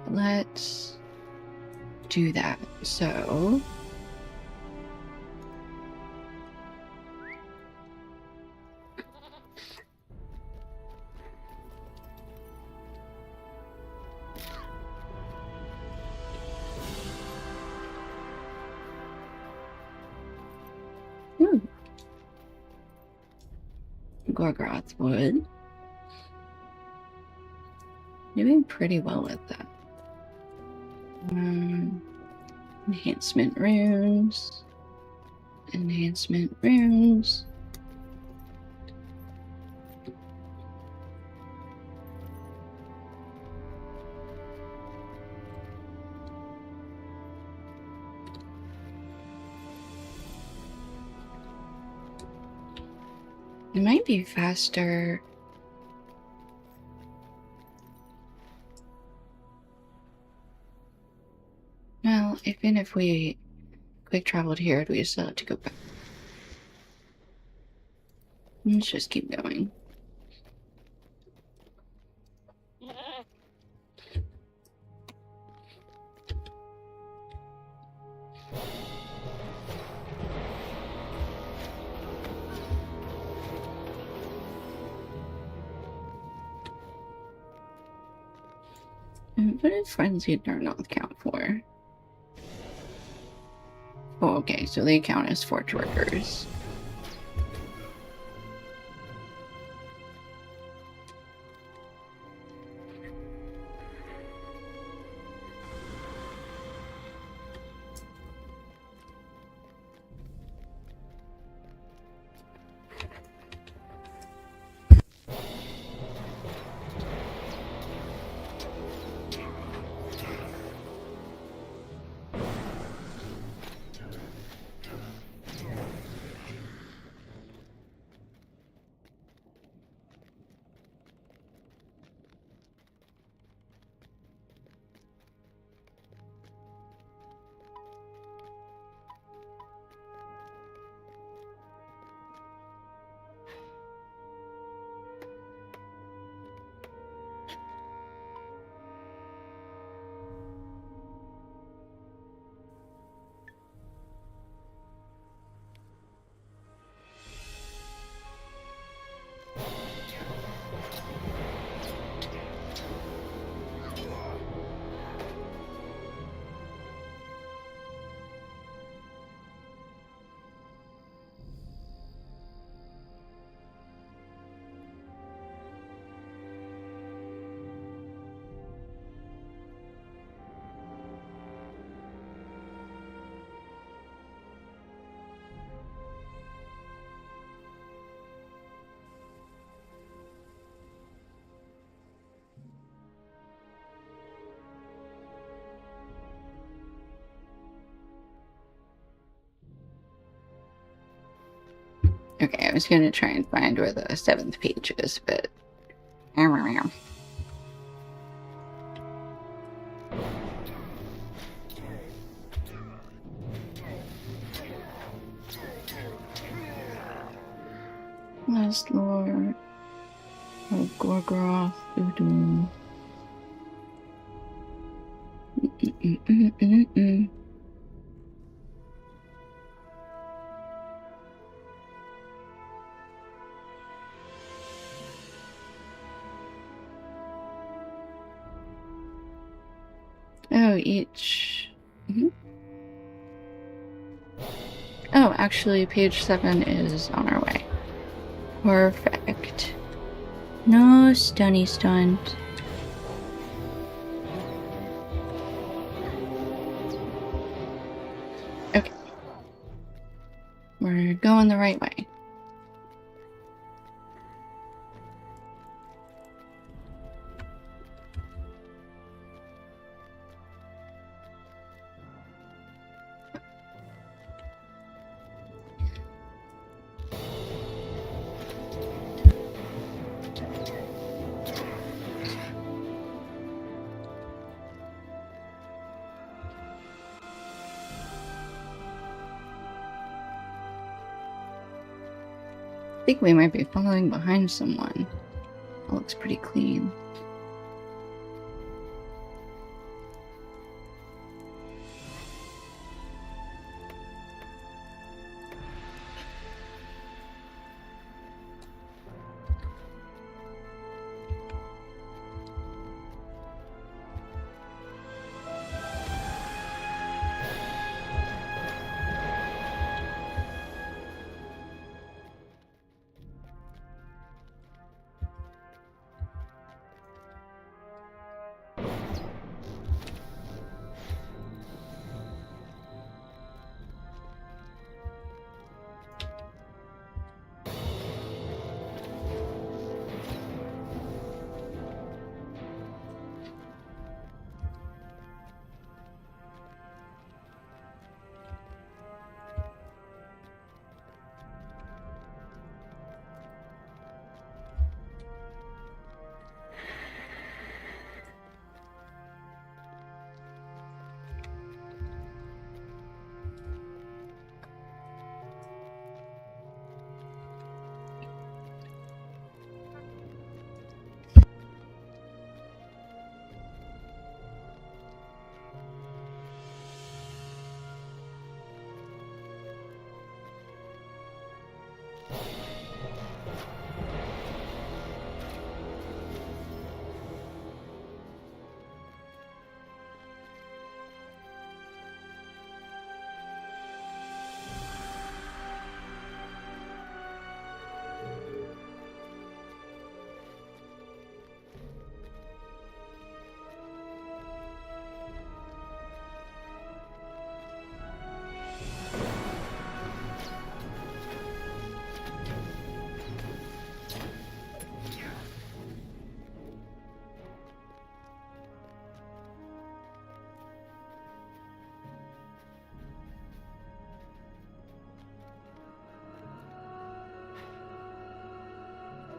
Let's do that. So... Gorgoth wood. Doing pretty well with that. Enhancement runes. Enhancement runes. It might be faster. Well, even if we quick traveled here, we still have to go back. Let's just keep going. What did Frenzied North count for? Oh, okay, so they count as forge workers.
Okay, I was gonna try and find where the 7th page is, but... Last Lord of Gorgoroth Udum. Oh, each... Oh, actually, page 7 is on our way. Perfect. No stunny stunt. Okay. We're going the right way. I think we might be following behind someone. It looks pretty clean.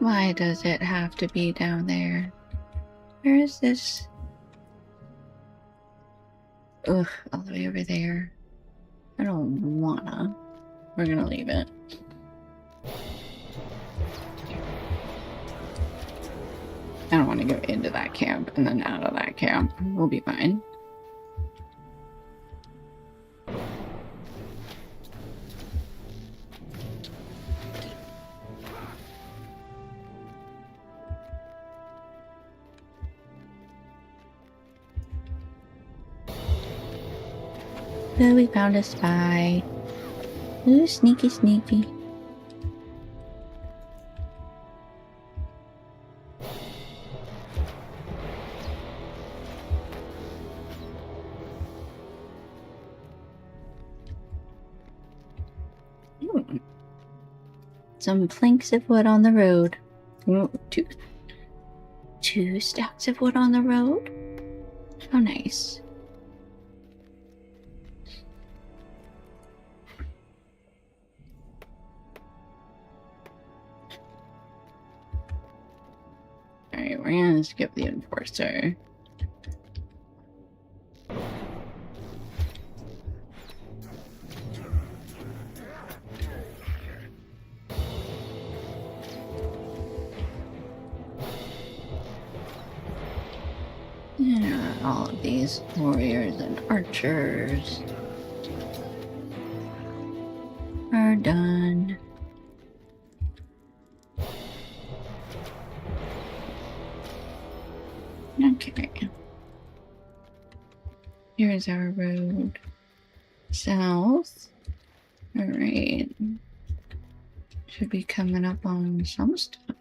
Why does it have to be down there? Where is this? Ugh, all the way over there. I don't wanna. We're gonna leave it. I don't want to go into that camp and then out of that camp. We'll be fine. Oh, we found a spy. Ooh, sneaky, sneaky. Ooh. Some planks of wood on the road. Ooh, two stacks of wood on the road? How nice.
Alright, we're gonna skip the enforcer. Yeah, all of these warriors and archers are done. Okay. Here's our road south. Alright. Should be coming up on some stuff.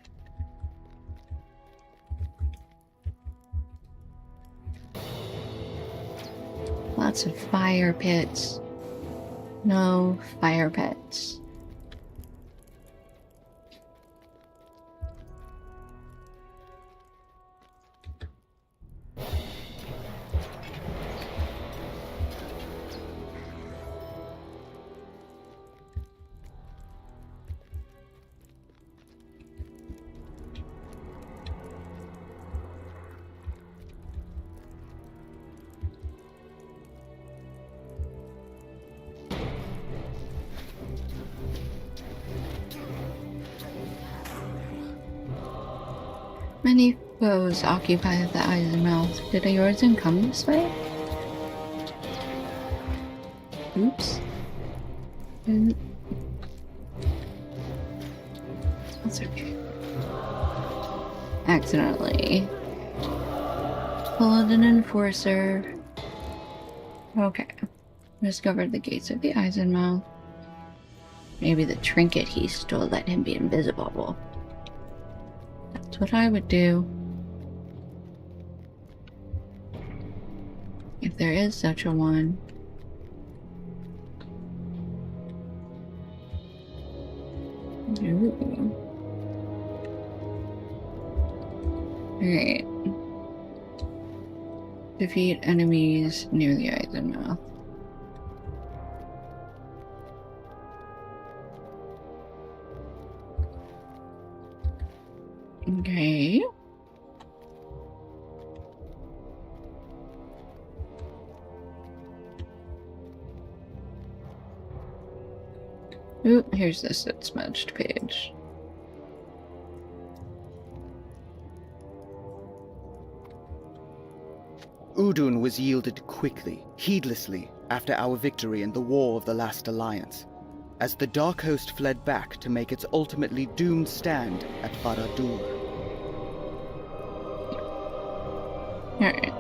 Lots of fire pits. No fire pits. Many foes occupy the Eisenmouth. Did Eorzen come this way? Oops. That's okay. Accidentally followed an enforcer. Okay. Discovered the gates of the Eisenmouth. Maybe the trinket he stole let him be invisible. That's what I would do. If there is such a one. Ooh. Alright. Defeat enemies near the Eisenmouth. Okay. Ooh, here's this smudged page.
Udun was yielded quickly, heedlessly, after our victory in the War of the Last Alliance, as the Dark Host fled back to make its ultimately doomed stand at Barad-dûr.
Alright.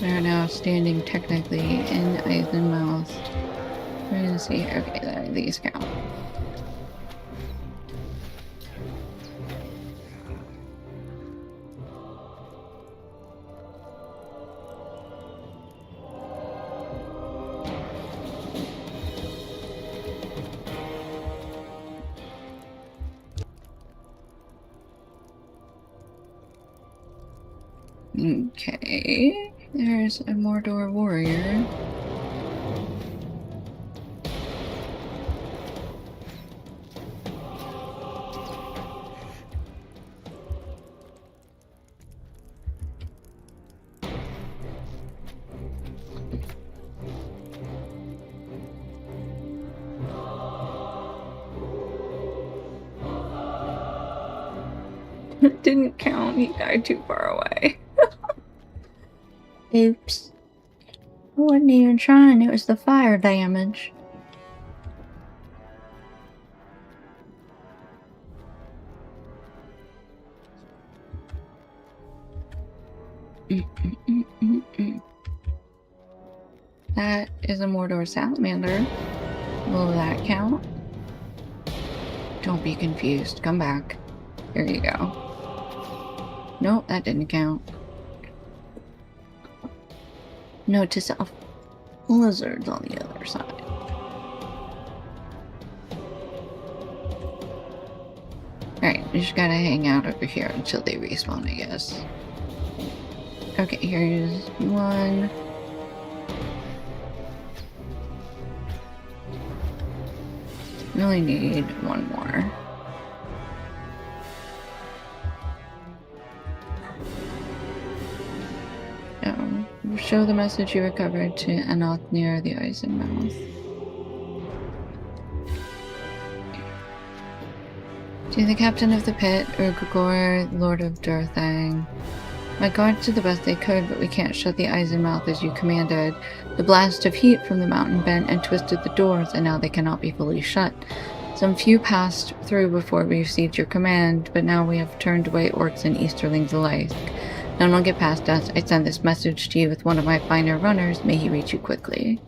We are now standing technically in Eisenmouth. We're gonna see here. Okay, these count. Okay, there's a Mordor warrior. It didn't count, he died too far away. Oops. I wasn't even trying, it was the fire damage. That is a Mordor salamander. Will that count? Don't be confused. Come back. Here you go. Nope, that didn't count. Note to self. Lizards on the other side. Alright, we just gotta hang out over here until they respawn, I guess. Okay, here's one. Really need one more. Show the message you recovered to Anoth near the Eisenmouth. To the captain of the pit, Urgagor, Lord of Durthang. My guards did the best they could, but we can't shut the Eisenmouth as you commanded. The blast of heat from the mountain bent and twisted the doors, and now they cannot be fully shut. Some few passed through before we received your command, but now we have turned away orcs and Easterlings alike. None will get past us. I send this message to you with one of my finer runners. May he reach you quickly.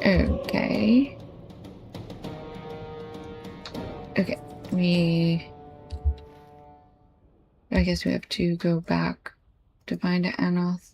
Okay. Okay, I guess we have to go back to find Anoth.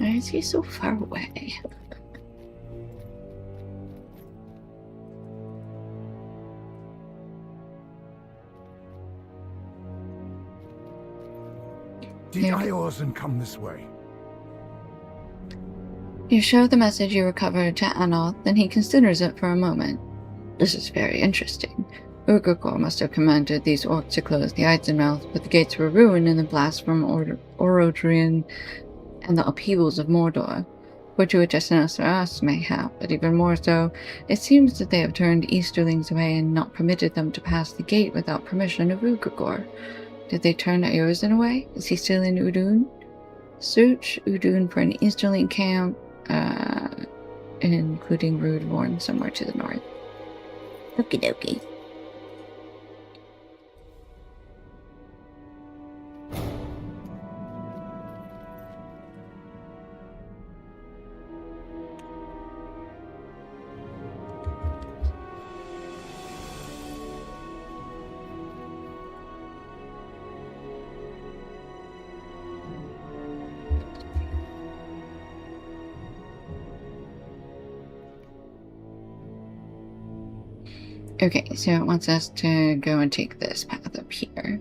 Why is he so far away?
The Eorzen come this way.
You show the message you recovered to Anoth, and he considers it for a moment. This is very interesting. Urgagor must have commanded these orcs to close the Eisenmouth, but the gates were ruined in the blast from Orodrian and the upheavals of Mordor. Fortuitousness for us, mayhap, but even more so, it seems that they have turned Easterlings away and not permitted them to pass the gate without permission of Urgagor. Did they turn Eorzen away? Is he still in Udun? Search Udun for an Easterling camp, including Rudvorn somewhere to the north. Okie dokie. Okay, so it wants us to go and take this path up here.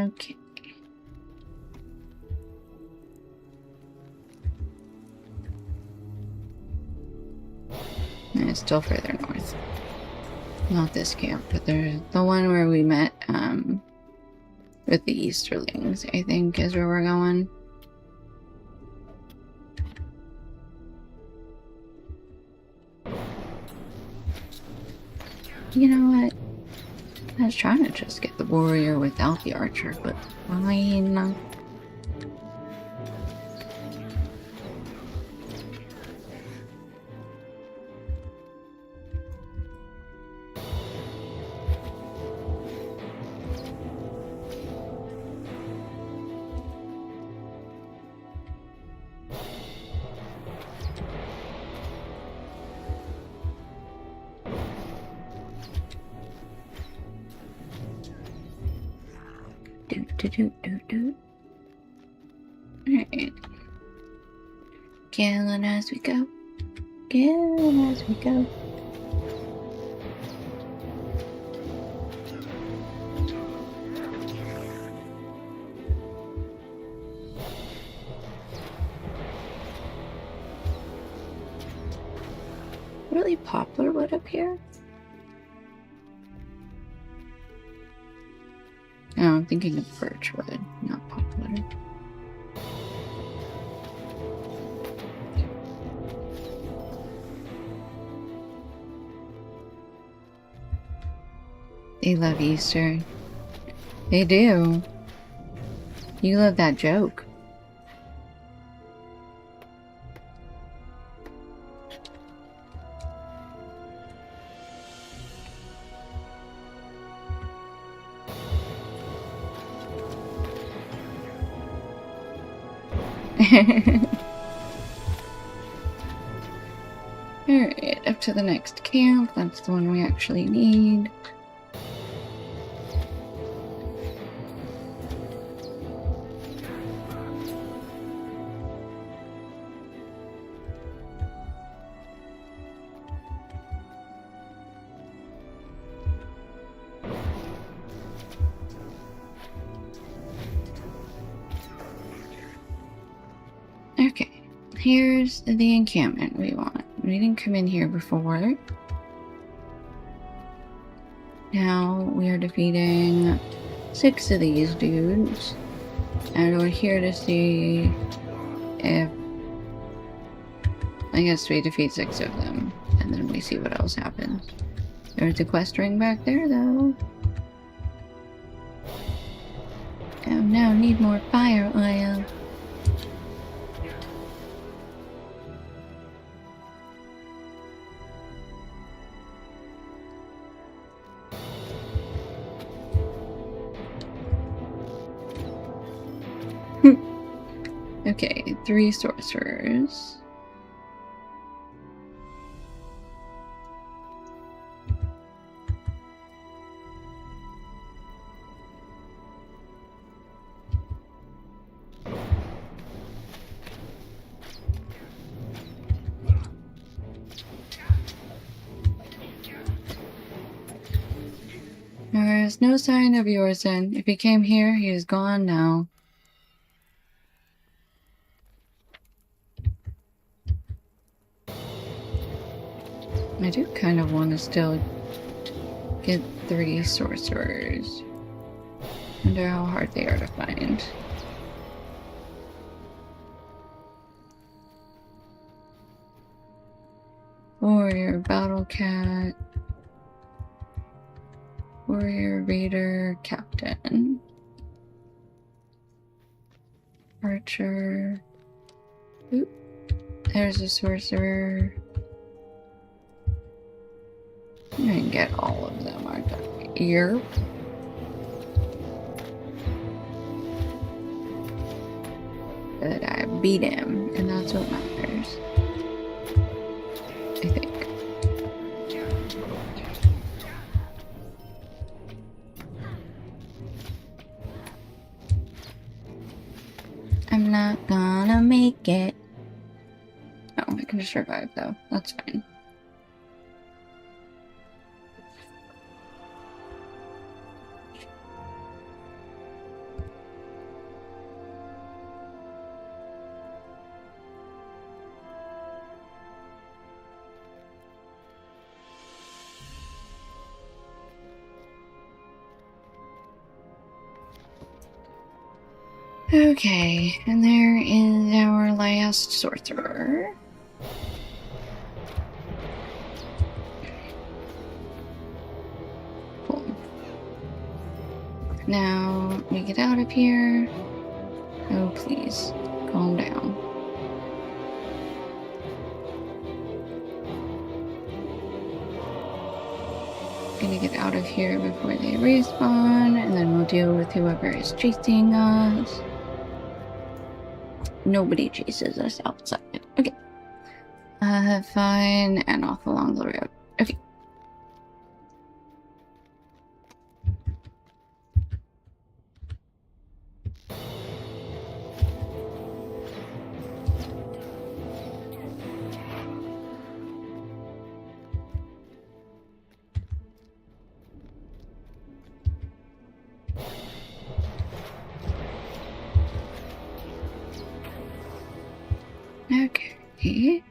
Okay. And it's still further north. Not this camp, but there's the one where we met with the Easterlings, I think, is where we're going. You know what? I was trying to just get the warrior without the archer, but fine. Alright. Killing as we go. Killing as we go. really poplar wood up here? No, I'm thinking of birch wood, not poplar. They love Easter. They do. You love that joke. Alright, up to the next camp. That's the one we actually need. Okay, here's the encampment we want. We didn't come in here before. Now we are defeating 6 of these dudes. And we're here to see if... I guess we defeat 6 of them. And then we see what else happens. There's a quest ring back there, though. Oh no, need more fire oil. Okay, 3 sorcerers. There is no sign of Yorzen. If he came here, he is gone now. I do kind of want to still get 3 sorcerers. Wonder how hard they are to find. Warrior, battle cat. Warrior, raider, captain. Archer. Oop. There's a sorcerer. I can get all of them, aren't I? Yerp. But I beat him, and that's what matters. I think. I'm not gonna make it. Oh, I can just survive though. That's fine. Okay, and there is our last sorcerer. Cool. Now we get out of here. Oh, please, calm down. Gonna get out of here before they respawn, and then we'll deal with whoever is chasing us. Nobody chases us outside. Okay. Fine, and off along the road. Okay. Okay.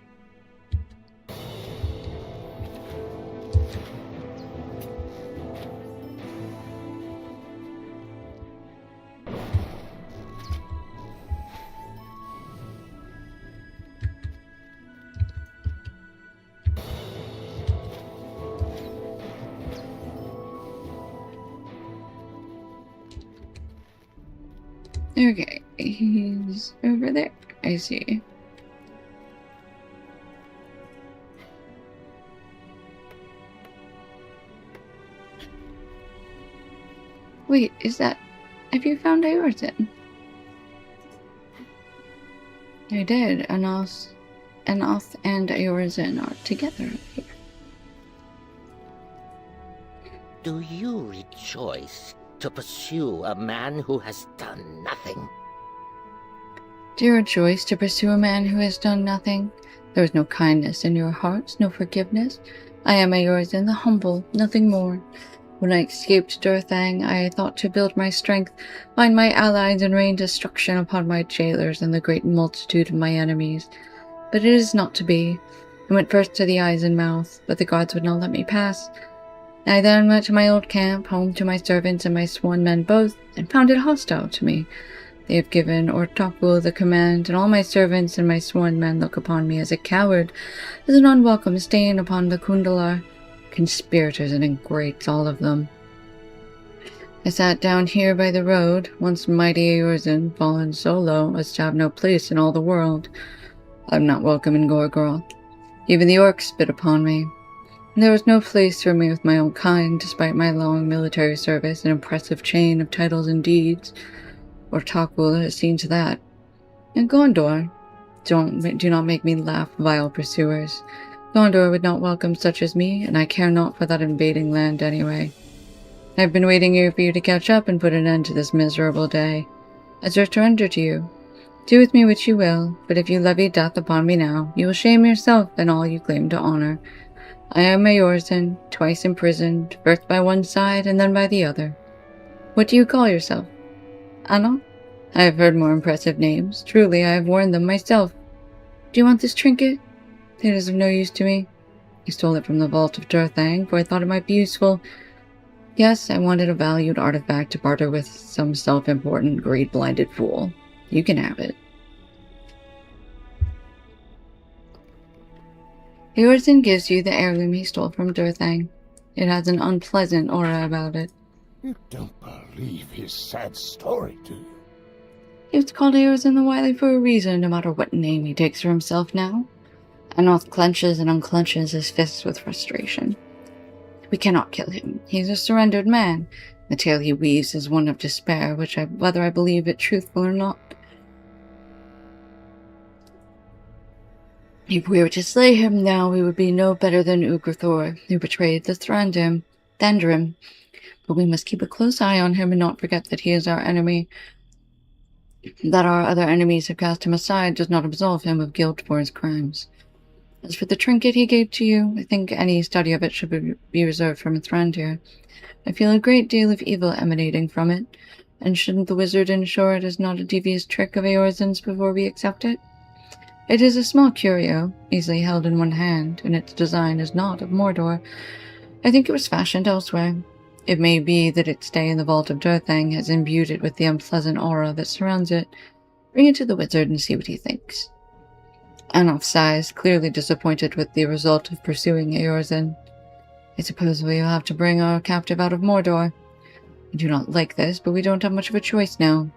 Okay, he's over there. I see. Wait, is that... Have you found Aorton? I did. Anoth and Aorton are together here.
Do you rejoice to pursue a man who has done nothing?
Do you rejoice to pursue a man who has done nothing? There is no kindness in your hearts, no forgiveness. I am Aorton the humble, nothing more. When I escaped Durthang, I thought to build my strength, find my allies, and rain destruction upon my jailers and the great multitude of my enemies. But it is not to be. I went first to the eyes and mouth, but the gods would not let me pass. I then went to my old camp, home to my servants and my sworn men both, and found it hostile to me. They have given Ortapu the command, and all my servants and my sworn men look upon me as a coward, as an unwelcome stain upon the Kundalar. Conspirators and ingrates, all of them. I sat down here by the road, once mighty Eorzin, fallen so low as to have no place in all the world. I'm not welcome in Gorgoroth. Even the orcs spit upon me. There was no place for me with my own kind, despite my long military service and impressive chain of titles and deeds. Ortaku has seen to that. And Gondor, do not make me laugh, vile pursuers. Gondor would not welcome such as me, and I care not for that invading land anyway. I've been waiting here for you to catch up and put an end to this miserable day. I surrender to you. Do with me what you will, but if you levy death upon me now, you will shame yourself and all you claim to honor. I am Eorzin, twice imprisoned, first by one side and then by the other. What do you call yourself? Anna? I have heard more impressive names. Truly, I have worn them myself. Do you want this trinket? It is of no use to me. I stole it from the vault of Durthang, for I thought it might be useful. Yes, I wanted a valued artifact to barter with some self-important, greed-blinded fool. You can have it. Eorzin gives you the heirloom he stole from Durthang. It has an unpleasant aura about it.
You don't believe his sad story, do you?
He was called Eorzin the Wily for a reason, no matter what name he takes for himself now. Anoth clenches and unclenches his fists with frustration. We cannot kill him. He is a surrendered man. The tale he weaves is one of despair, whether I believe it truthful or not. If we were to slay him now, we would be no better than Ugrathor, who betrayed the Thandrim. But we must keep a close eye on him and not forget that he is our enemy. That our other enemies have cast him aside does not absolve him of guilt for his crimes. As for the trinket he gave to you, I think any study of it should be reserved for Mithrandir. I feel a great deal of evil emanating from it, and shouldn't the wizard ensure it is not a devious trick of Eorzin's before we accept it? It is a small curio, easily held in one hand, and its design is not of Mordor. I think it was fashioned elsewhere. It may be that its stay in the vault of Durthang has imbued it with the unpleasant aura that surrounds it. Bring it to the wizard and see what he thinks. Anoth sighs, clearly disappointed with the result of pursuing Eorzin. I suppose we will have to bring our captive out of Mordor. I do not like this, but we don't have much of a choice now.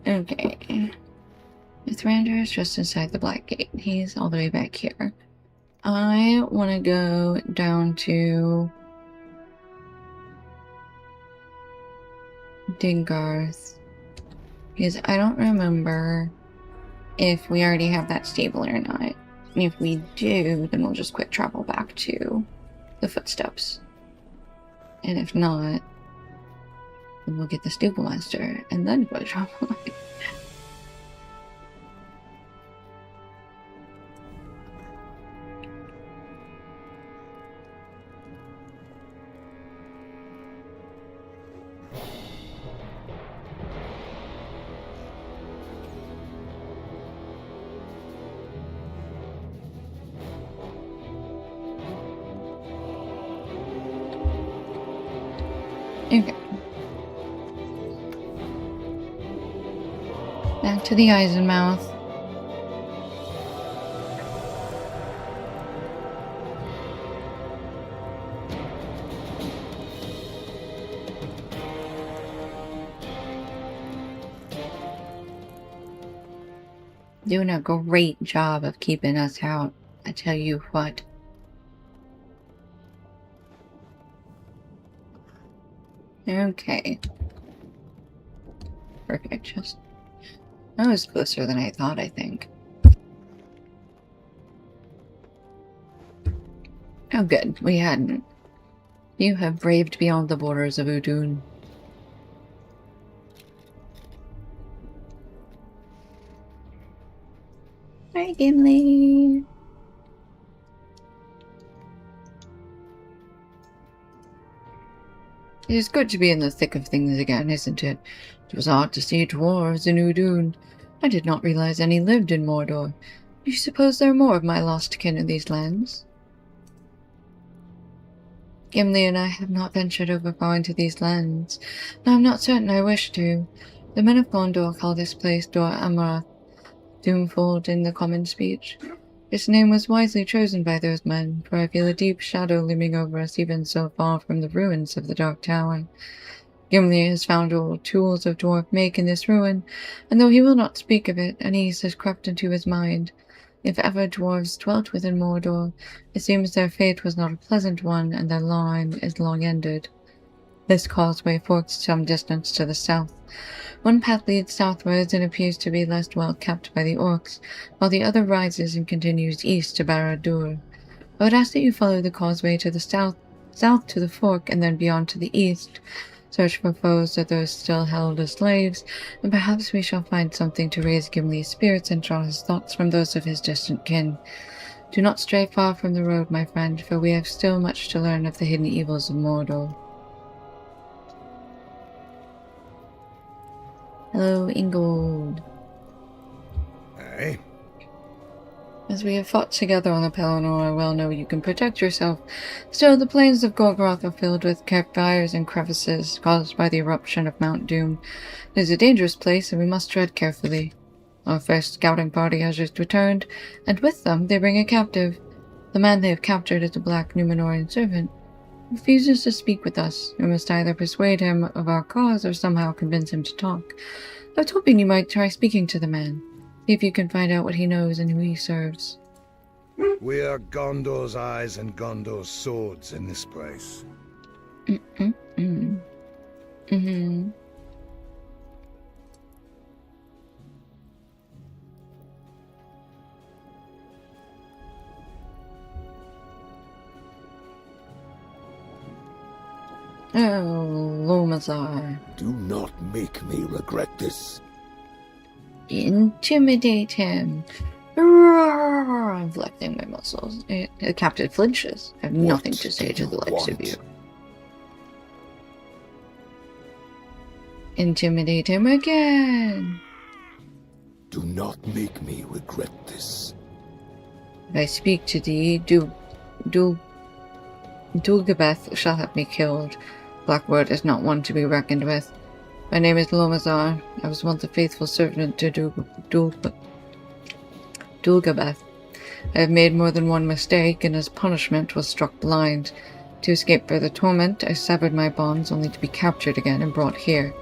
Okay. Mithrandir is just inside the Black Gate. He's all the way back here. I want to go down to Dingarth, because I don't remember if we already have that stable or not. And if we do, then we'll just quick travel back to the Footsteps. And if not, then we'll get the stable master and then go travel. Okay. Back to the eyes and mouth. Doing a great job of keeping us out, I tell you what. Okay. Perfect. Just that was closer than I thought, I think. Oh good, we hadn't. You have braved beyond the borders of Udun. Hi, Gimli. It is good to be in the thick of things again, isn't it? It was odd to see dwarves in Udun. I did not realize any lived in Mordor. Do you suppose there are more of my lost kin in these lands? Gimli and I have not ventured over far into these lands, and I am not certain I wish to. The men of Gondor call this place Dor Amroth, Doomfold in the common speech. Its name was wisely chosen by those men, for I feel a deep shadow looming over us even so far from the ruins of the Dark Tower. Gimli has found old tools of dwarf make in this ruin, and though he will not speak of it, unease has crept into his mind. If ever dwarves dwelt within Mordor, it seems their fate was not a pleasant one, and their line is long ended. This causeway forks some distance to the south. One path leads southwards and appears to be less well kept by the orcs, while the other rises and continues east to Barad-dûr. I would ask that you follow the causeway to the south to the fork, and then beyond to the east. Search for foes or those still held as slaves, and perhaps we shall find something to raise Gimli's spirits and draw his thoughts from those of his distant kin. Do not stray far from the road, my friend, for we have still much to learn of the hidden evils of Mordor. Hello, Ingold.
Hey?
As we have fought together on the Pelennor, I well know you can protect yourself. Still, the plains of Golgoroth are filled with campfires and crevices caused by the eruption of Mount Doom. It is a dangerous place, and we must tread carefully. Our first scouting party has just returned, and with them they bring a captive. The man they have captured is a black Numenorean servant. He refuses to speak with us. We must either persuade him of our cause or somehow convince him to talk. I was hoping you might try speaking to the man. See if you can find out what he knows and who he serves.
We are Gondor's eyes and Gondor's swords in this place.
Oh, Lomazar.
Do not make me regret this.
Intimidate him. Roar! I'm flexing my muscles. The captain flinches. I have nothing to say to the likes of you. Intimidate him again.
Do not make me regret this.
If I speak to thee, Dulgabeth shall have me killed. Blackwood is not one to be reckoned with. My name is Lomazar. I was once a faithful servant to Dulgabeth. I have made more than one mistake, and as punishment was struck blind. To escape further torment, I severed my bonds only to be captured again and brought here.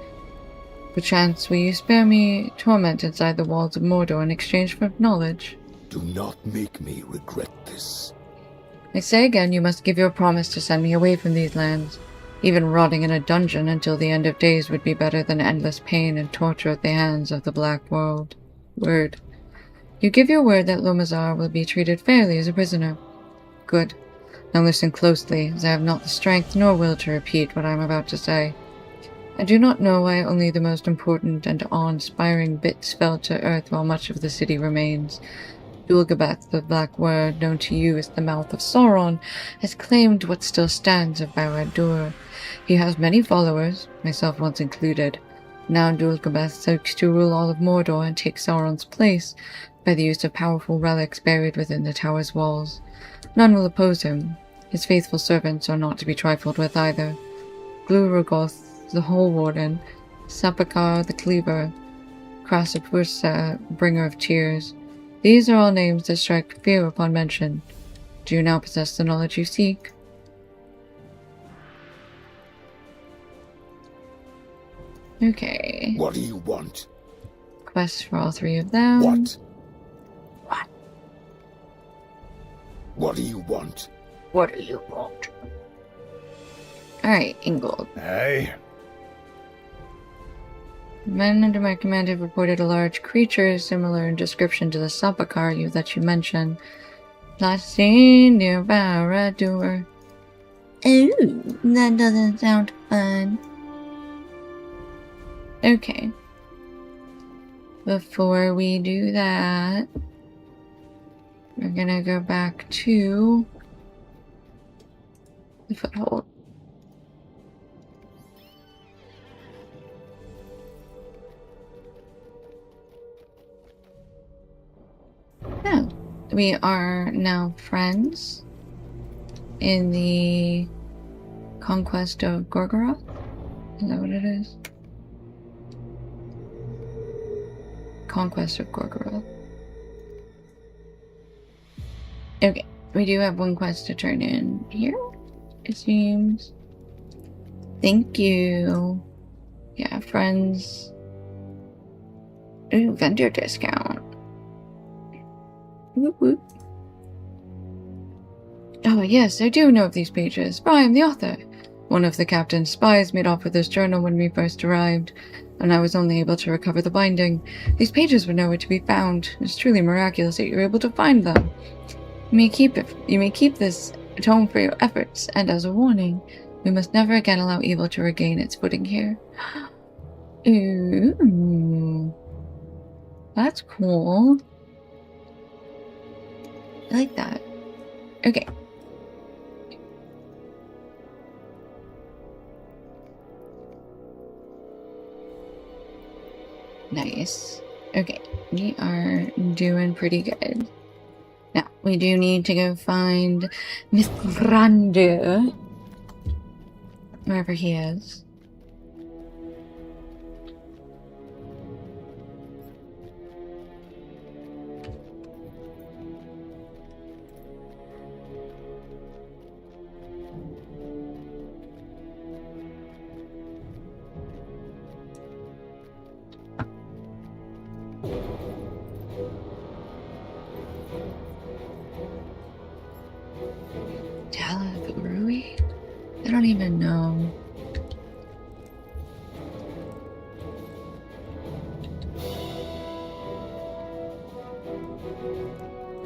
Perchance, will you spare me torment inside the walls of Mordor in exchange for knowledge?
Do not make me regret this.
I say again, you must give your promise to send me away from these lands. Even rotting in a dungeon until the end of days would be better than endless pain and torture at the hands of the Black World. Word. You give your word that Lomazar will be treated fairly as a prisoner. Good. Now listen closely, as I have not the strength nor will to repeat what I am about to say. I do not know why only the most important and awe-inspiring bits fell to earth while much of the city remains. Dulgabeth, the Black Word, known to you as the Mouth of Sauron, has claimed what still stands of Barad-dûr. He has many followers, myself once included. Now Dulgabeth seeks to rule all of Mordor and take Sauron's place by the use of powerful relics buried within the tower's walls. None will oppose him. His faithful servants are not to be trifled with either. Glúrogoth, the Hole Warden, Sapakar the Cleaver, Krasapursa, Bringer of Tears. These are all names that strike fear upon mention. Do you now possess the knowledge you seek? Okay.
What do you want?
Quest for all three of them.
What? What do you want?
What do you want?
Alright, Ingold.
Aye.
Men under my command have reported a large creature similar in description to the Sapakar that you mentioned. Last seen near Barad-dûr. Ooh, that doesn't sound fun. Okay. Before we do that, we're gonna go back to the foothold. Yeah, we are now friends in the conquest of Gorgoroth. Is that what it is? Conquest of Gorgoroth. Okay, we do have one quest to turn in here, it seems. Thank you. Yeah, friends. Ooh, vendor discount. Whoop whoop. Oh yes, I do know of these pages, for I am the author. One of the captain's spies made off with his journal when we first arrived, and I was only able to recover the binding. These pages were nowhere to be found. It's truly miraculous that you were able to find them. You may keep this tome for your efforts, and as a warning, we must never again allow evil to regain its footing here. Ooh. That's cool. I like that. Okay. Nice. Okay, we are doing pretty good. Now, we do need to go find Mithrandir, wherever he is. Rui? I don't even know.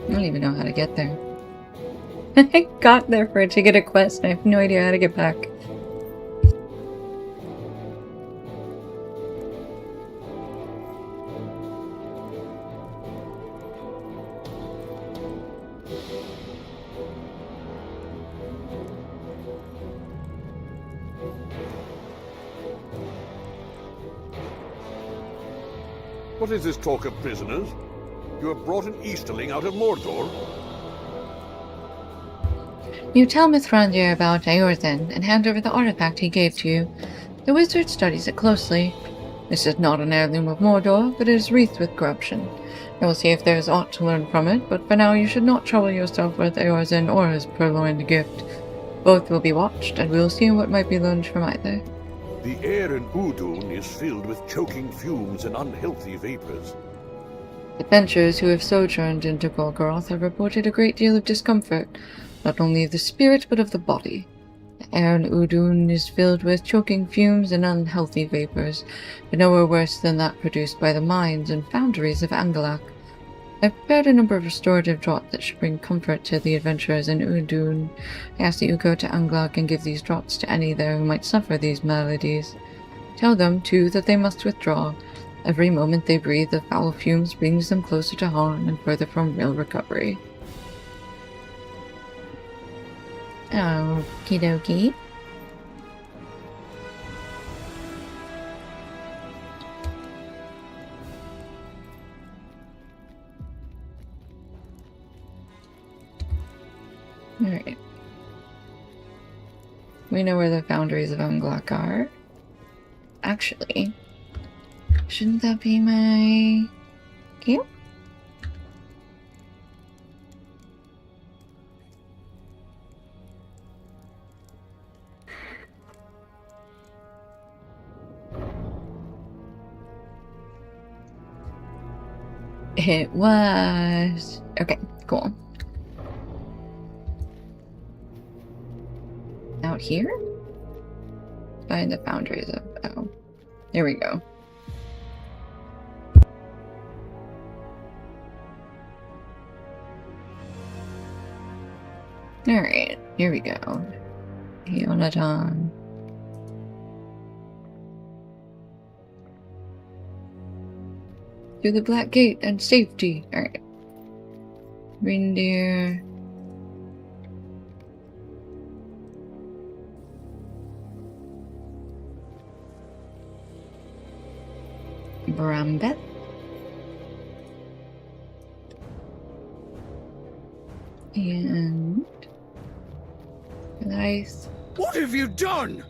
I don't even know how to get there. I got there to get a quest and I have no idea how to get back.
What is this talk of prisoners? You have brought an Easterling out of Mordor?
You tell Mithrandir about Eorthin and hand over the artifact he gave to you. The wizard studies it closely. This is not an heirloom of Mordor, but it is wreathed with corruption. I will see if there is aught to learn from it, but for now you should not trouble yourself with Eorthin or his purloined gift. Both will be watched, and we will see what might be learned from either.
The air in Udun is filled with choking fumes and unhealthy vapors.
Adventurers who have sojourned into Gorgoroth have reported a great deal of discomfort, not only of the spirit but of the body. The air in Udun is filled with choking fumes and unhealthy vapors, but nowhere worse than that produced by the mines and foundries of Angalak. I've prepared a number of restorative draughts that should bring comfort to the adventurers in Udun. I ask that you go to Angalak and give these draughts to any there who might suffer these maladies. Tell them, too, that they must withdraw. Every moment they breathe, the foul fumes brings them closer to harm and further from real recovery. Okie dokie. Alright. We know where the foundries of Angalak are. Actually, shouldn't that be my camp? It was. Okay, cool. out here? Find the boundaries of... Oh. There we go. Alright, here we go. Yonatan. Through the Black Gate and safety. Alright. Reindeer. Brambeth. And nice.
What have you done?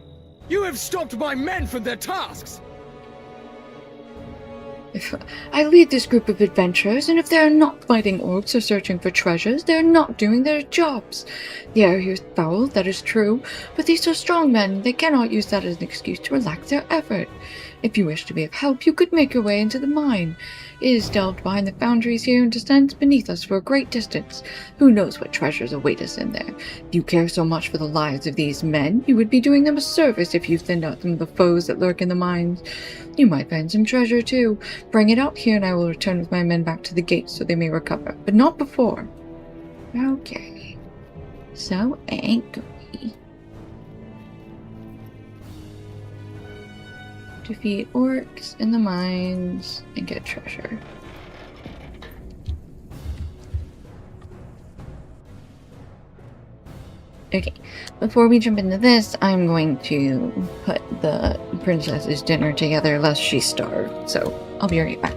You have stopped my men from their tasks!
I lead this group of adventurers, and if they are not fighting orcs or searching for treasures, they are not doing their jobs. The air here is foul, that is true, but these are strong men. They cannot use that as an excuse to relax their effort. If you wish to be of help, you could make your way into the mine. It is delved behind the foundries here and descends beneath us for a great distance. Who knows what treasures await us in there? If you care so much for the lives of these men, you would be doing them a service if you thinned out some of the foes that lurk in the mines. You might find some treasure too. Bring it out here and I will return with my men back to the gate so they may recover, but not before. Okay. So angry. Defeat orcs in the mines and get treasure. Okay, before we jump into this, I'm going to put the princess's dinner together lest she starve, so I'll be right back.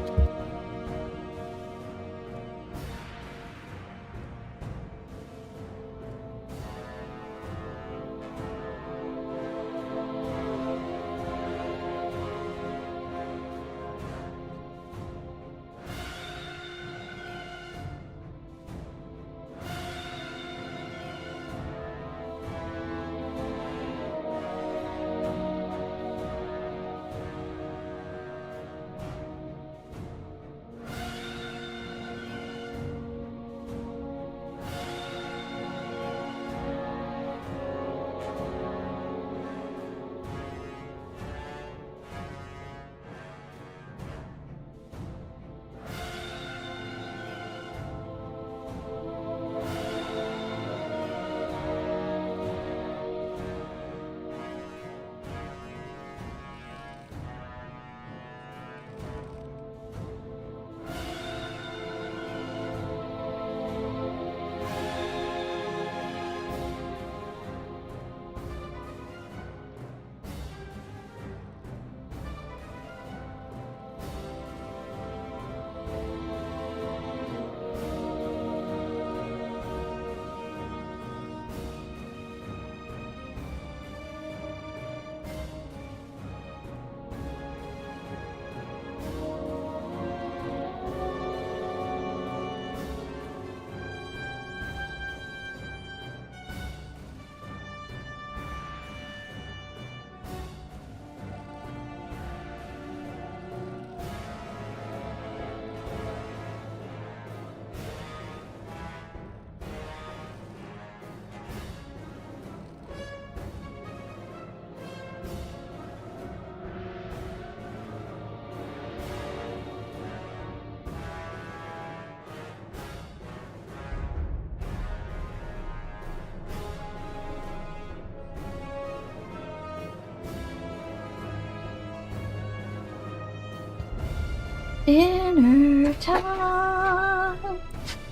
Dinner time,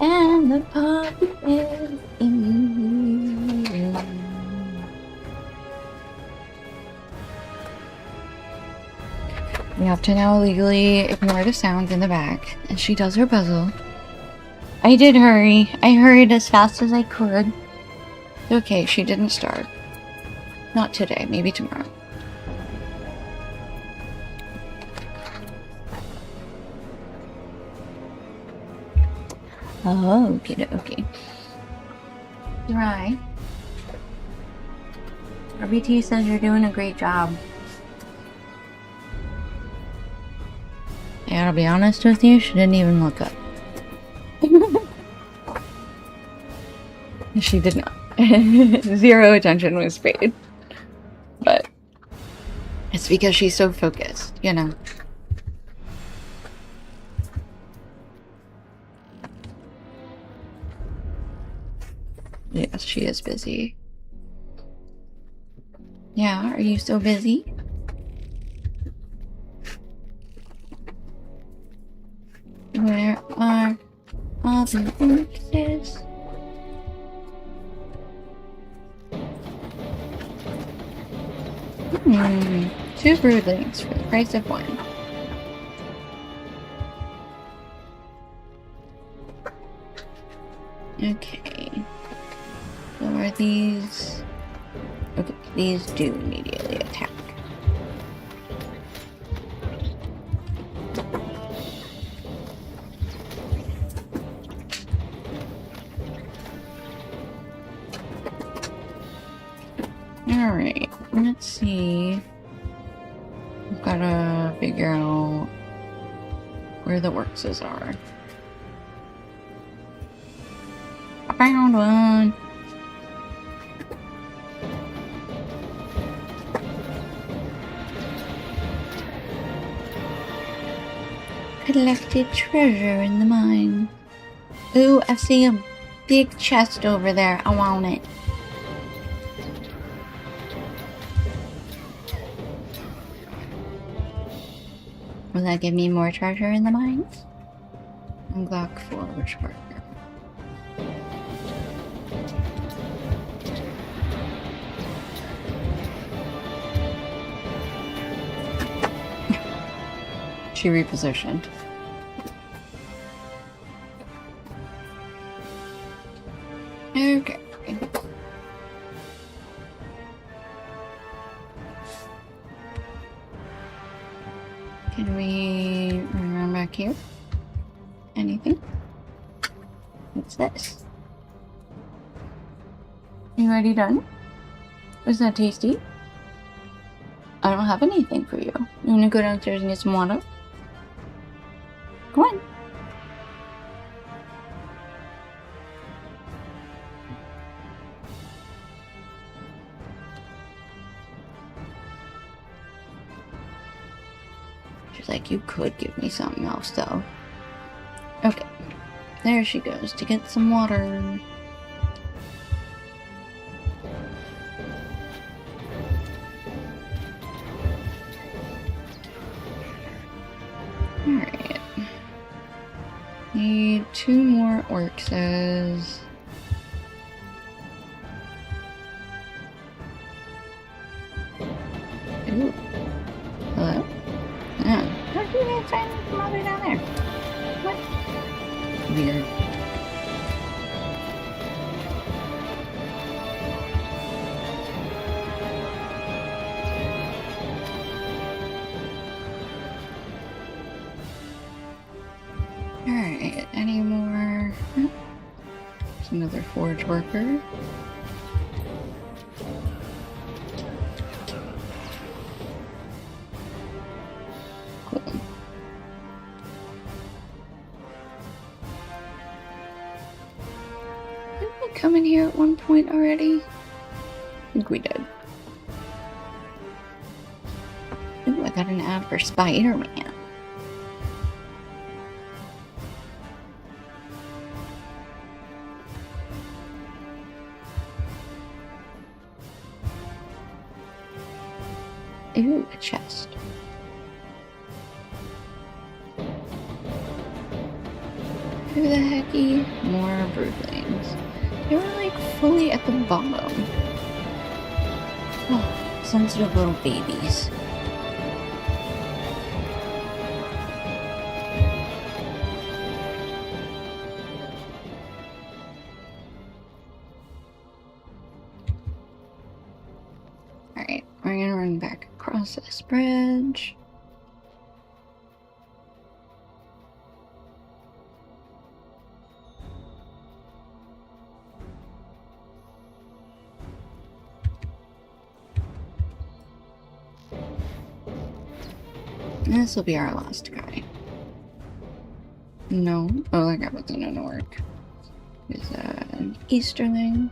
and the puppy is eating. We have to now legally ignore the sounds in the back as she does her puzzle. I did hurry. I hurried as fast as I could. Okay, she didn't start. Not today, maybe tomorrow. Oh, okay. Right. RBT says you're doing a great job. I gotta be honest with you, she didn't even look up. She did not. Zero attention was paid.
It's because she's so focused, you know. Yes, she is busy. Yeah, are you so busy? Where are all the horses? Two broodlings for the price of one. Okay. So are these... Okay, these do immediately attack. Alright, let's see. We've gotta figure out where the workses are. I found one! Collected treasure in the mine. Ooh, I see a big chest over there. I want it. Will that give me more treasure in the mines? Unlock forge worker. She repositioned. Okay. Can we run around back here? Anything? What's this? You already done? Was that tasty? I don't have anything for you. You wanna go downstairs and get some water? Go on. She's like, you could give me something else though. Okay. There she goes to get some water. Alright. Need 2 more orcs. Ooh. Hello? Oh. How did you find from all the way down there? What? Weird. Alright, any more? Oh. There's another forge worker. Cool. Didn't we come in here at one point already? I think we did. Ooh, I got an ad for Spider-Man. Ooh, a chest. Who the hecky? More broodlings. They were like fully at the bottom. Oh, sensitive little babies. Alright, we're gonna run back across this bridge. This will be our last guy. No. Oh, that guy wasn't an orc. He's an Easterling.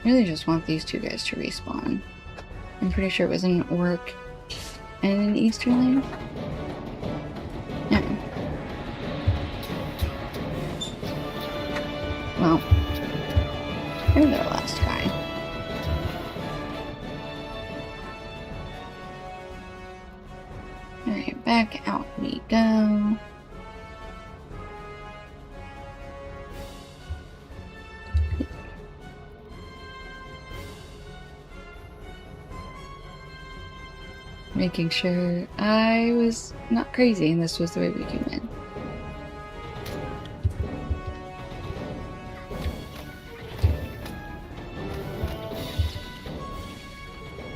really just want these two guys to respawn. I'm pretty sure it was an orc and an Easterling. Yeah. Well, there's our last guy. Alright, back out we go. Making sure I was not crazy and this was the way we came in.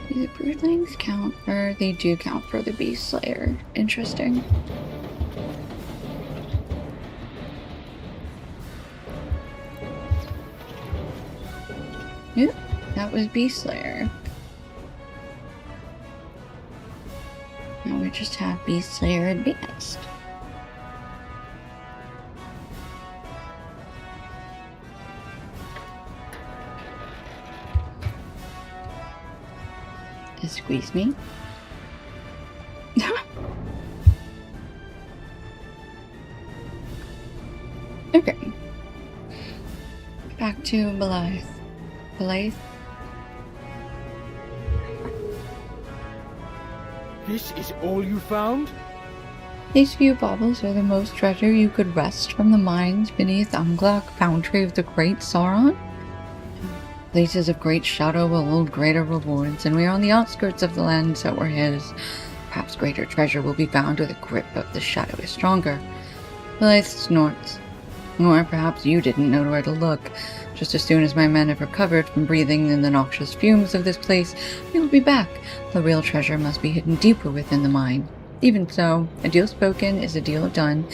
Do the broodlings count, or they do count for the beast slayer? Interesting. Yep, that was beast slayer. Now we just have Beast Slayer Advanced. Squeeze me. Okay. Back to Blythe. Blythe?
This is all you found?
These few baubles are the most treasure you could wrest from the mines beneath Anglak, foundry of the great Sauron. Places of great shadow will hold greater rewards, and we are on the outskirts of the lands that were his. Perhaps greater treasure will be found where the grip of the shadow is stronger. Blythe snorts. Or perhaps you didn't know where to look. Just as soon as my men have recovered from breathing in the noxious fumes of this place, we will be back. The real treasure must be hidden deeper within the mine. Even so, a deal spoken is a deal done.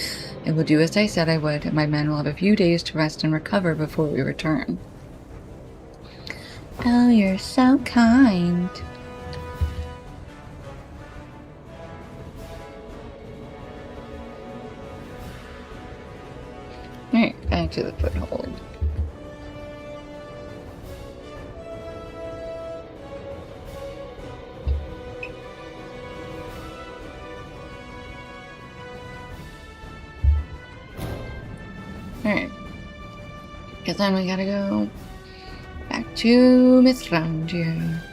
I will do as I said I would, and my men will have a few days to rest and recover before we return. Oh, you're so kind. Alright, back to the foothold. Alright. Because then we gotta go back to Mithrandir.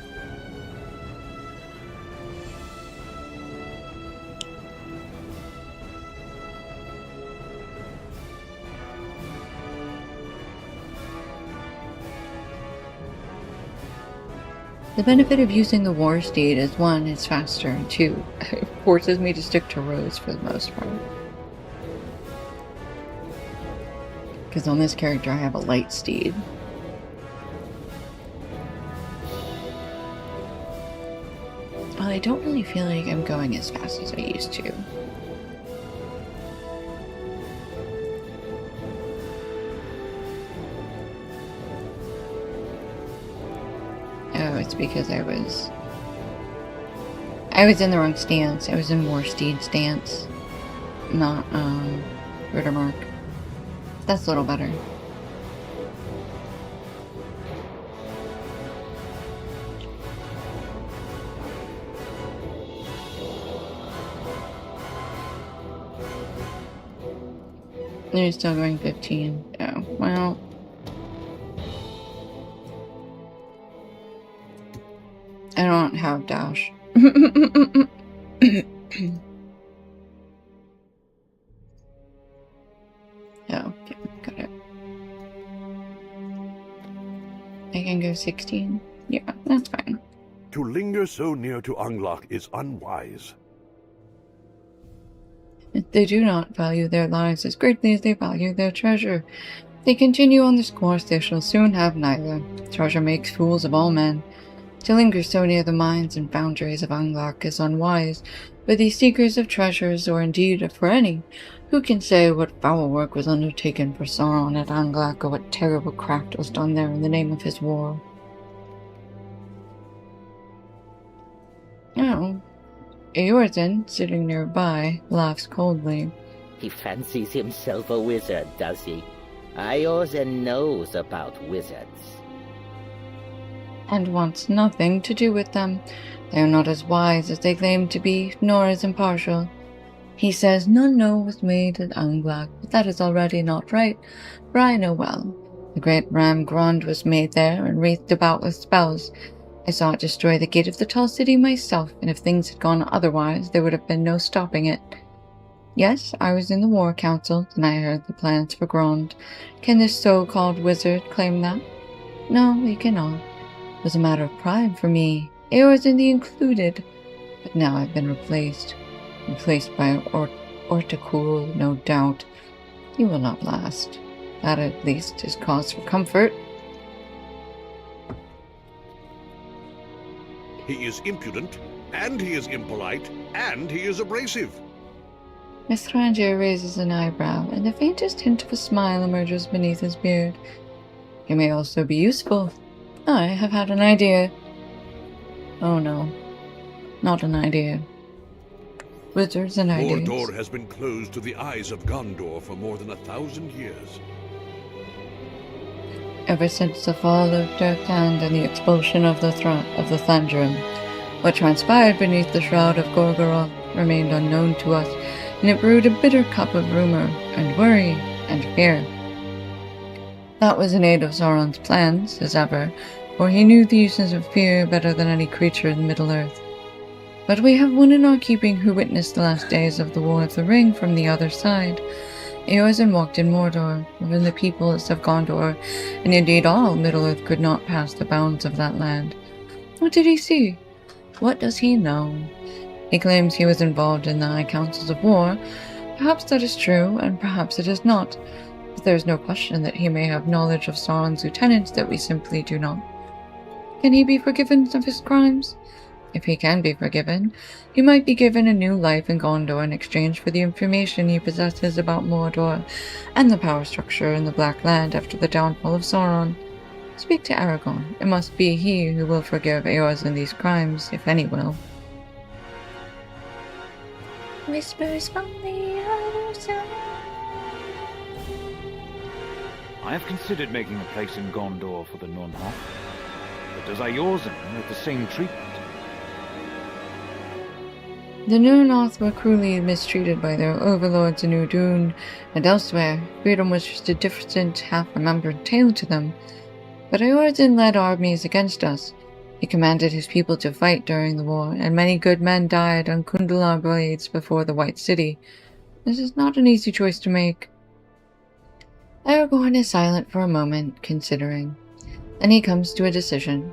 The benefit of using the war steed is 1, it's faster, and 2, it forces me to stick to roads for the most part. Because on this character I have a light steed. Well, I don't really feel like I'm going as fast as I used to. Oh, it's because I was in the wrong stance. I was in War Steed stance, not Rittermark. That's a little better. You're still going 15. Oh, well. I don't have dash. Oh, okay, got it. I can go 16. Yeah, that's fine.
To linger so near to Anglak is unwise.
They do not value their lives as greatly as they value their treasure. If they continue on this course, they shall soon have neither. Treasure makes fools of all men. To linger so near the mines and foundries of Anglak is unwise, but these seekers of treasures, or indeed for any, who can say what foul work was undertaken for Sauron at Anglak, or what terrible craft was done there in the name of his war? Oh. Eorzen, sitting nearby, laughs coldly.
He fancies himself a wizard, does he? Eorzen knows about wizards.
and wants nothing to do with them. They are not as wise as they claim to be, nor as impartial. He says none know was made at Angblack, but that is already not right, for I know well. The great ram Grond was made there and wreathed about with spells. I saw it destroy the gate of the tall city myself, and if things had gone otherwise, there would have been no stopping it. Yes, I was in the war council, and I heard the plans for Grond. Can this so-called wizard claim that? No, he cannot. It was a matter of pride for me. Eorzin the included. But now I've been replaced. Replaced by Ortacool, no doubt. He will not last. That at least is cause for comfort.
He is impudent, and he is impolite, and he is abrasive.
Mithrandir raises an eyebrow, and the faintest hint of a smile emerges beneath his beard. He may also be useful. I have had an idea. Oh no, not an idea. Wizards and ideas.
Mordor has been closed to the eyes of Gondor for more than 1,000 years.
Ever since the fall of Durkand and the expulsion of the Thundrum, what transpired beneath the shroud of Gorgoroth remained unknown to us, and it brewed a bitter cup of rumor and worry and fear. That was in aid of Sauron's plans, as ever, for he knew the uses of fear better than any creature in Middle-earth. But we have one in our keeping who witnessed the last days of the War of the Ring from the other side. Eorzin walked in Mordor, when the peoples of Gondor, and indeed all Middle-earth could not pass the bounds of that land. What did he see? What does he know? He claims he was involved in the High Councils of War. Perhaps that is true, and perhaps it is not. But there is no question that he may have knowledge of Sauron's lieutenants that we simply do not. Can he be forgiven of his crimes? If he can be forgiven, he might be given a new life in Gondor in exchange for the information he possesses about Mordor and the power structure in the Black Land after the downfall of Sauron. Speak to Aragorn. It must be he who will forgive Eorzin these crimes, if any will. Whispers from the other side.
I have considered making a place in Gondor for the Nunhoff, but does Eorzin have the same treatment?
The Nunhoff were cruelly mistreated by their overlords in Udun and elsewhere. Freedom was just a distant, half-remembered tale to them. But Eorzin led armies against us. He commanded his people to fight during the war, and many good men died on Kundlar blades before the White City. This is not an easy choice to make. Aragorn is silent for a moment, considering. Then he comes to a decision.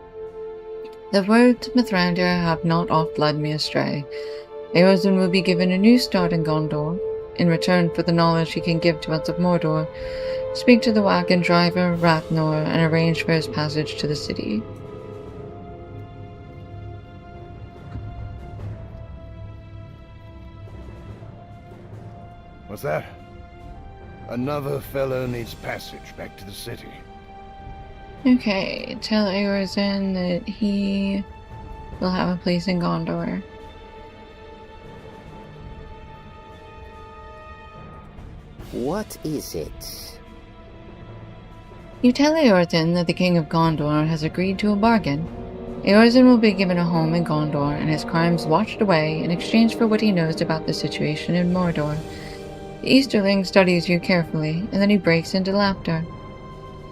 The words of Mithrandir have not oft led me astray. Eorzin will be given a new start in Gondor, in return for the knowledge he can give to us of Mordor. Speak to the wagon driver, Rathnor, and arrange for his passage to the city.
What's that? Another fellow needs passage back to the city.
Okay, tell Eorzin that he will have a place in Gondor.
What is it?
You tell Eorzin that the King of Gondor has agreed to a bargain. Eorzin will be given a home in Gondor and his crimes washed away in exchange for what he knows about the situation in Mordor. The Easterling studies you carefully, and then he breaks into laughter.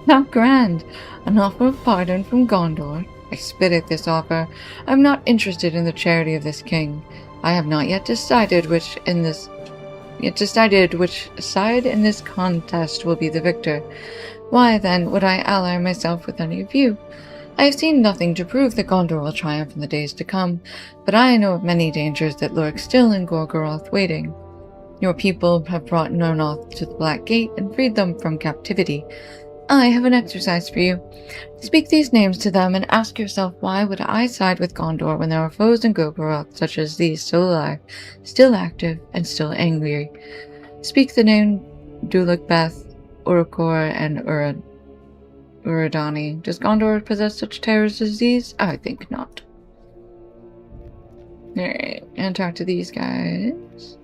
How grand! An offer of pardon from Gondor. I spit at this offer. I am not interested in the charity of this king. I have not yet decided which side in this contest will be the victor. Why, then, would I ally myself with any of you? I have seen nothing to prove that Gondor will triumph in the days to come, but I know of many dangers that lurk still in Gorgoroth waiting. Your people have brought Nunhoff to the Black Gate and freed them from captivity. I have an exercise for you. Speak these names to them and ask yourself why would I side with Gondor when there are foes in Gorgoroth such as these still alive, still active, and still angry. Speak the name Dulukbeth, Urukor, and Uradani. Does Gondor possess such terrors as these? I think not. Alright, and talk to these guys.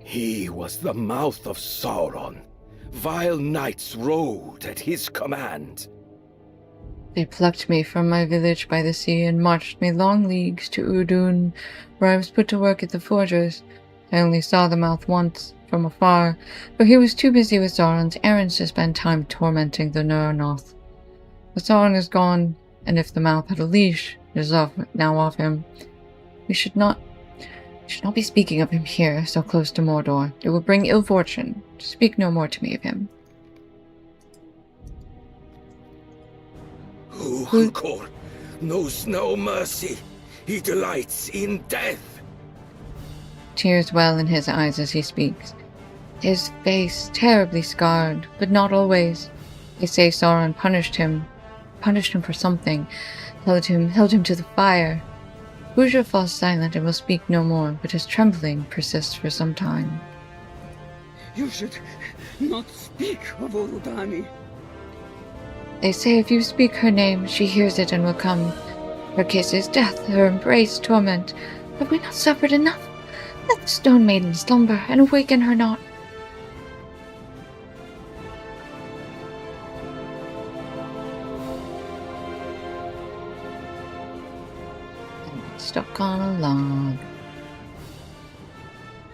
He was the mouth of Sauron, Vile knights rode at his command.
They plucked me from my village by the sea and marched me long leagues to Udun, where I was put to work at the forges. I only saw the mouth once, from afar, for he was too busy with Sauron's errands to spend time tormenting the Nurnoth. But Sauron is gone, and if the mouth had a leash, it is now off him. We should not be speaking of him here, so close to Mordor. It will bring ill fortune. Speak no more to me of him.
Ukor knows no mercy. He delights in death.
Tears well in his eyes as he speaks. His face terribly scarred, but not always. They say Sauron punished him for something, held him to the fire. Uja falls silent and will speak no more, but his trembling persists for some time.
You should not speak of Orudani.
They say if you speak her name, she hears it and will come. Her kiss is death, her embrace torment. Have we not suffered enough? Let the stone maiden slumber and awaken her not. Stuck on a log.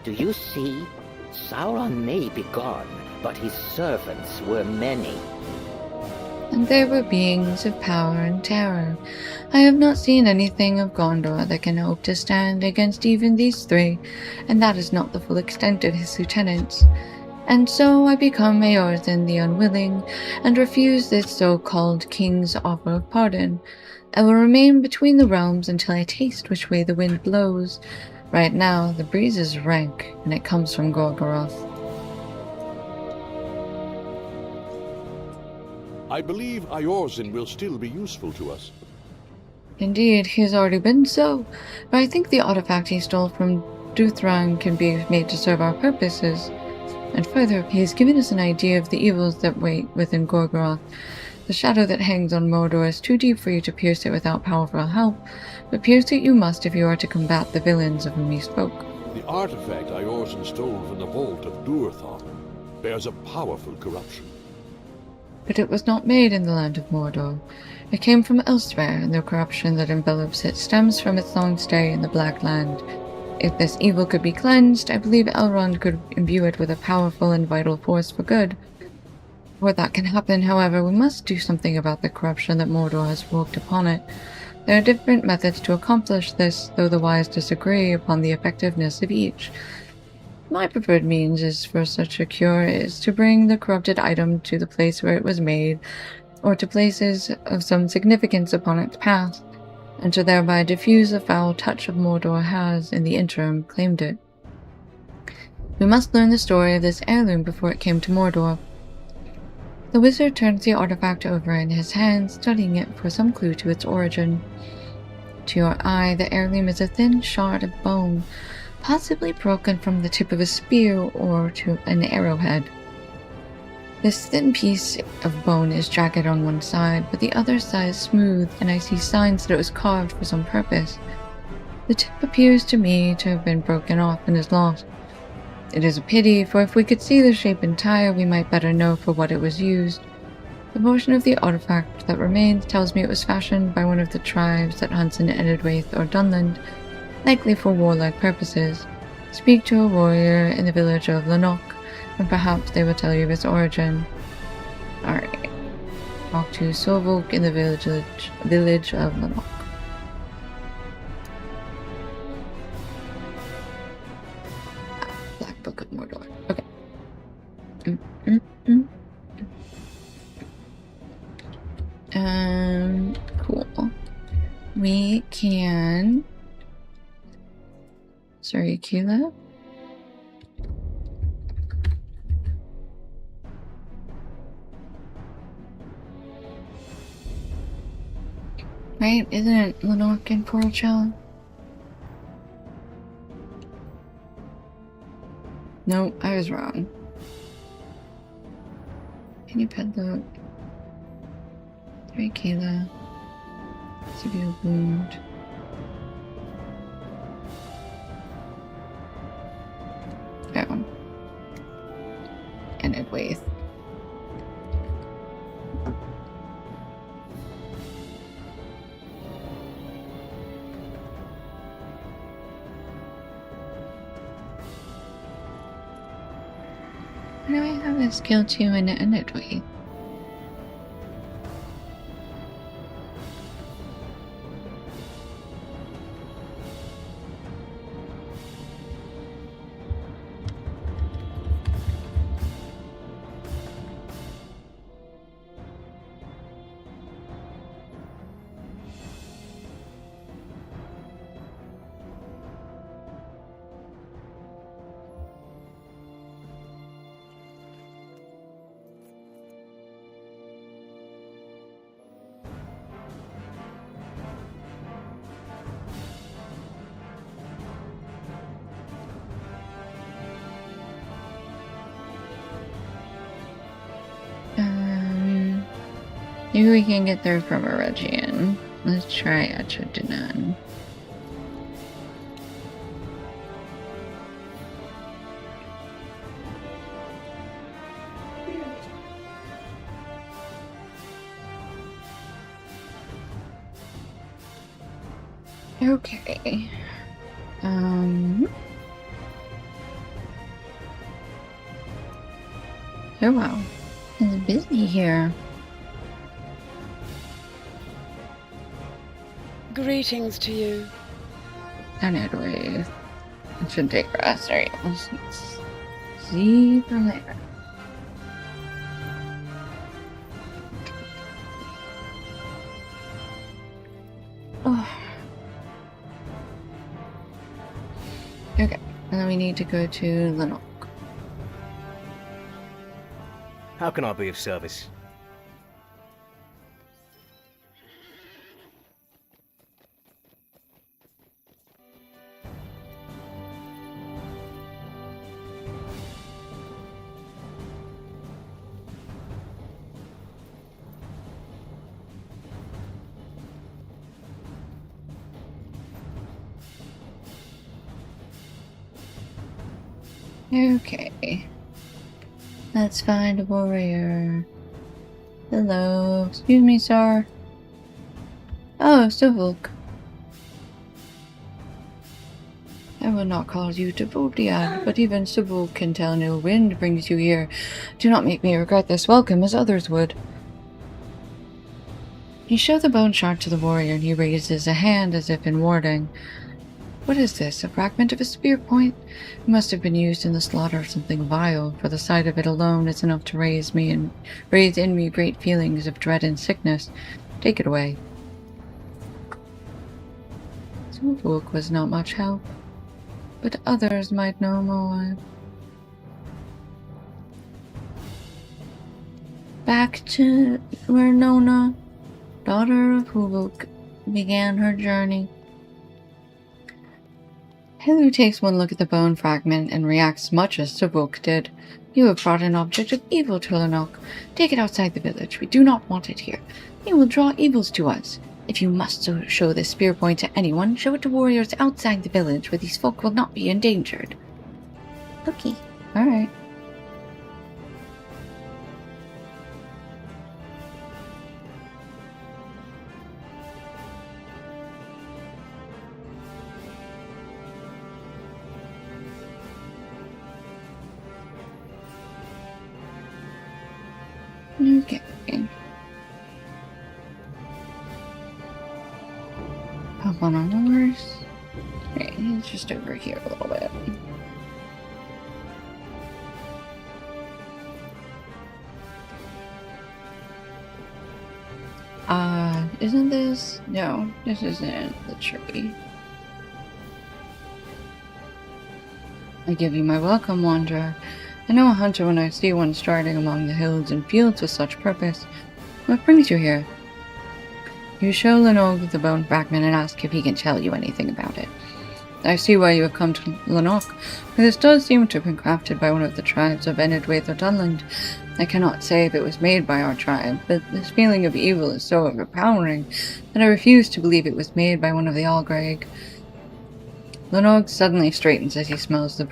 Do you see? Sauron may be gone, but his servants were many.
And they were beings of power and terror. I have not seen anything of Gondor that can hope to stand against even these three, and that is not the full extent of his lieutenants. And so I become Eorzen the Unwilling, and refuse this so-called king's offer of pardon. I will remain between the realms until I taste which way the wind blows. Right now, the breeze is rank, and it comes from Gorgoroth.
I believe Eorzen will still be useful to us.
Indeed, he has already been so, but I think the artifact he stole from Duthrang can be made to serve our purposes. And further, he has given us an idea of the evils that wait within Gorgoroth. The shadow that hangs on Mordor is too deep for you to pierce it without powerful help, but pierce it you must if you are to combat the villains of whom he spoke.
The artifact Eorzen stole from the vault of Durthon bears a powerful corruption.
But it was not made in the land of Mordor. It came from elsewhere, and the corruption that envelops it stems from its long stay in the Black Land. If this evil could be cleansed, I believe Elrond could imbue it with a powerful and vital force for good. Before that can happen, however, we must do something about the corruption that Mordor has worked upon it. There are different methods to accomplish this, though the wise disagree upon the effectiveness of each. My preferred means is for such a cure is to bring the corrupted item to the place where it was made, or to places of some significance upon its path, and to thereby diffuse the foul touch of Mordor has, in the interim, claimed it. We must learn the story of this heirloom before it came to Mordor. The wizard turns the artifact over in his hand, studying it for some clue to its origin. To your eye, the heirloom is a thin shard of bone, possibly broken from the tip of a spear or to an arrowhead. This thin piece of bone is jagged on one side, but the other side is smooth, and I see signs that it was carved for some purpose. The tip appears to me to have been broken off and is lost. It is a pity, for if we could see the shape entire, we might better know for what it was used. The portion of the artifact that remains tells me it was fashioned by one of the tribes that hunts in Edwardwaith or Dunland, likely for warlike purposes. Speak to a warrior in the village of Lanok, and perhaps they will tell you of its origin. Alright. Talk to Solvolk in the village of Lanok. Black Book of Mordor. Okay. Cool. We can... Sorry, Kila? Right, isn't it Lanok and Porchel? No, I was wrong. Can you pet the... Right, Kayla. Severe wound. Oh. And Edwaith.
Why do I have a skill 2 and an Edway? Maybe we can get there from a Regian. Let's try Achodanan. Okay. Oh wow. It's busy here.
Greetings to you.
And Edway. It should take rest. Alright, let's see from there. Oh. Okay, and then we need to go to Lenok.
How can I be of service?
Okay. Let's find a warrior. Hello. Excuse me, sir. Oh, Suvuk. I will not call you to Bodiad, but even Suvuk can tell no wind brings you here. Do not make me regret this welcome as others would. You show the bone shard to the warrior and he raises a hand as if in warding. What is this? A fragment of a spear point? It must have been used in the slaughter of something vile, for the sight of it alone is enough to raise in me great feelings of dread and sickness. Take it away. Suvuk was not much help, but others might know more. Back to where Nona, daughter of Huvuk, began her journey. Helu takes one look at the bone fragment and reacts much as Suvuk did. You have brought an object of evil to Lenok. Take it outside the village. We do not want it here. It will draw evils to us. If you must show this spear point to anyone, show it to warriors outside the village where these folk will not be endangered. Okay. Alright. Okay. Hop on our horse. Okay, he's just over here a little bit. Isn't this? No, this isn't the tree. I give you my welcome, wanderer. I know a hunter when I see one striding among the hills and fields with such purpose. What brings you here? You show Lenok the bone fragment and ask if he can tell you anything about it. I see why you have come to Lenok, for this does seem to have been crafted by one of the tribes of Enedwaith or Dunland. I cannot say if it was made by our tribe, but this feeling of evil is so overpowering that I refuse to believe it was made by one of the Algraig. Lenok suddenly straightens as he smells the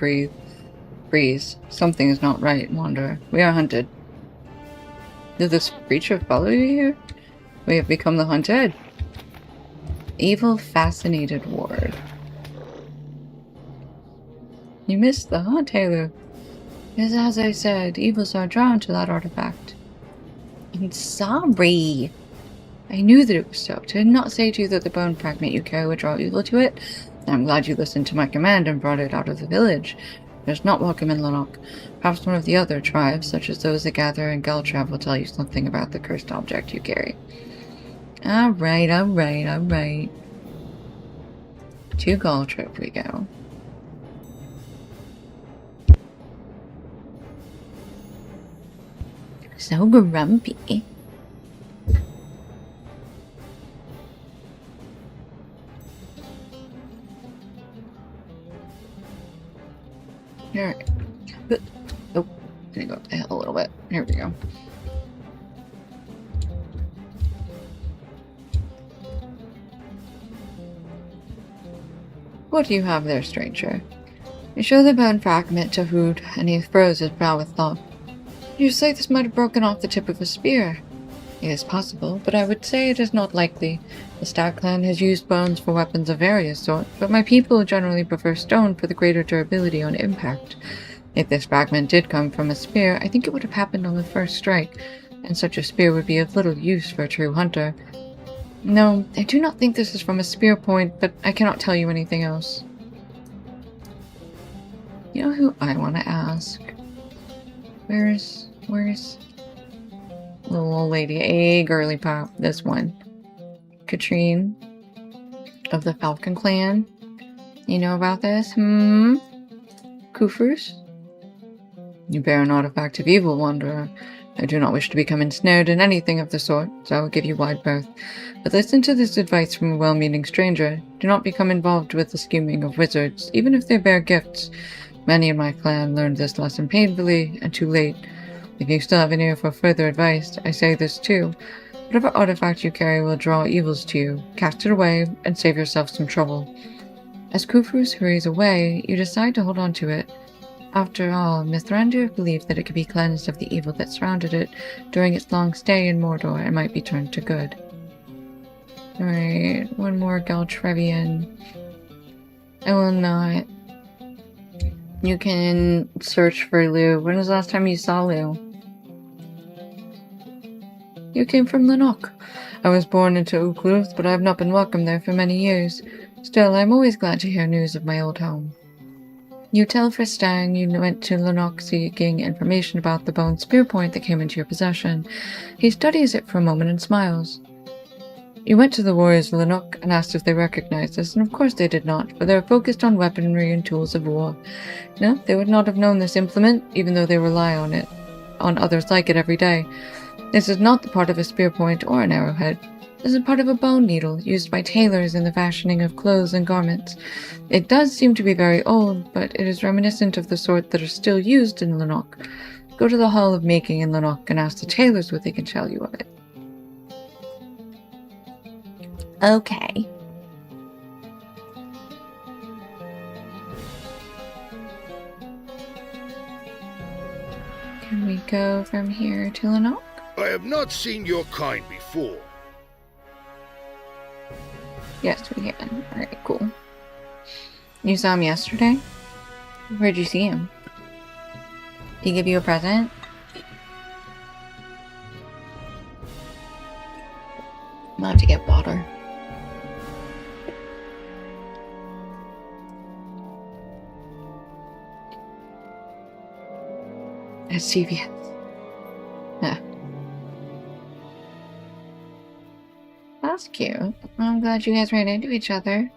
breeze. Something is not right, wanderer. We are hunted. Did this creature follow you here? We have become the hunted. Evil fascinated ward. You missed the hunt, Halo. Because as I said, evils are drawn to that artifact. I'm sorry. I knew that it was so. Did not say to you that the bone fragment you carry would draw evil to it. I'm glad you listened to my command and brought it out of the village. It is not welcome in Lanok. Perhaps one of the other tribes, such as those that gather in Geltrav, will tell you something about the cursed object you carry. Alright. To Geltrav we go. So grumpy. Alright. Oh, gonna go up the hill a little bit. Here we go. What do you have there, stranger? You show the bone fragment to Hood, and he froze his brow with thought. You say this might have broken off the tip of a spear. It is possible, but I would say it is not likely. The Stag clan has used bones for weapons of various sorts, but my people generally prefer stone for the greater durability on impact. If this fragment did come from a spear, I think it would have happened on the first strike, and such a spear would be of little use for a true hunter. No, I do not think this is from a spear point, but I cannot tell you anything else. You know who I want to ask? Where's little old lady? A girly pop. This one. Katrine of the Falcon Clan. You know about this? Kufers? You bear an artifact of evil, wanderer. I do not wish to become ensnared in anything of the sort, so I will give you wide berth. But listen to this advice from a well-meaning stranger. Do not become involved with the scheming of wizards, even if they bear gifts. Many in my clan learned this lesson painfully and too late. If you still have an ear for further advice, I say this too. Whatever artifact you carry will draw evils to you. Cast it away and save yourself some trouble. As Kufrus hurries away, you decide to hold on to it. After all, Mithrandir believed that it could be cleansed of the evil that surrounded it during its long stay in Mordor and might be turned to good. Alright, one more Galtrevian. I will not. You can search for Lou. When was the last time you saw Lou? You came from Lanok. I was born into Ukluth, but I have not been welcome there for many years. Still, I am always glad to hear news of my old home. You tell Fristang you went to Lanok seeking information about the bone spear point that came into your possession. He studies it for a moment and smiles. You went to the warriors of Lanok and asked if they recognized this, and of course they did not, for they were focused on weaponry and tools of war. No, they would not have known this implement, even though they rely on it, on others like it every day. This is not the part of a spear point or an arrowhead. This is part of a bone needle, used by tailors in the fashioning of clothes and garments. It does seem to be very old, but it is reminiscent of the sort that are still used in Lanok. Go to the Hall of Making in Lanok and ask the tailors what they can tell you of it. Okay. Can we go from here to Lanok?
I have not seen your kind before.
Yes, we can. Alright, cool. You saw him yesterday? Where'd you see him? Did he give you a present? I'm about to get water. At CVS. Yeah. That's cute. I'm glad you guys ran into each other.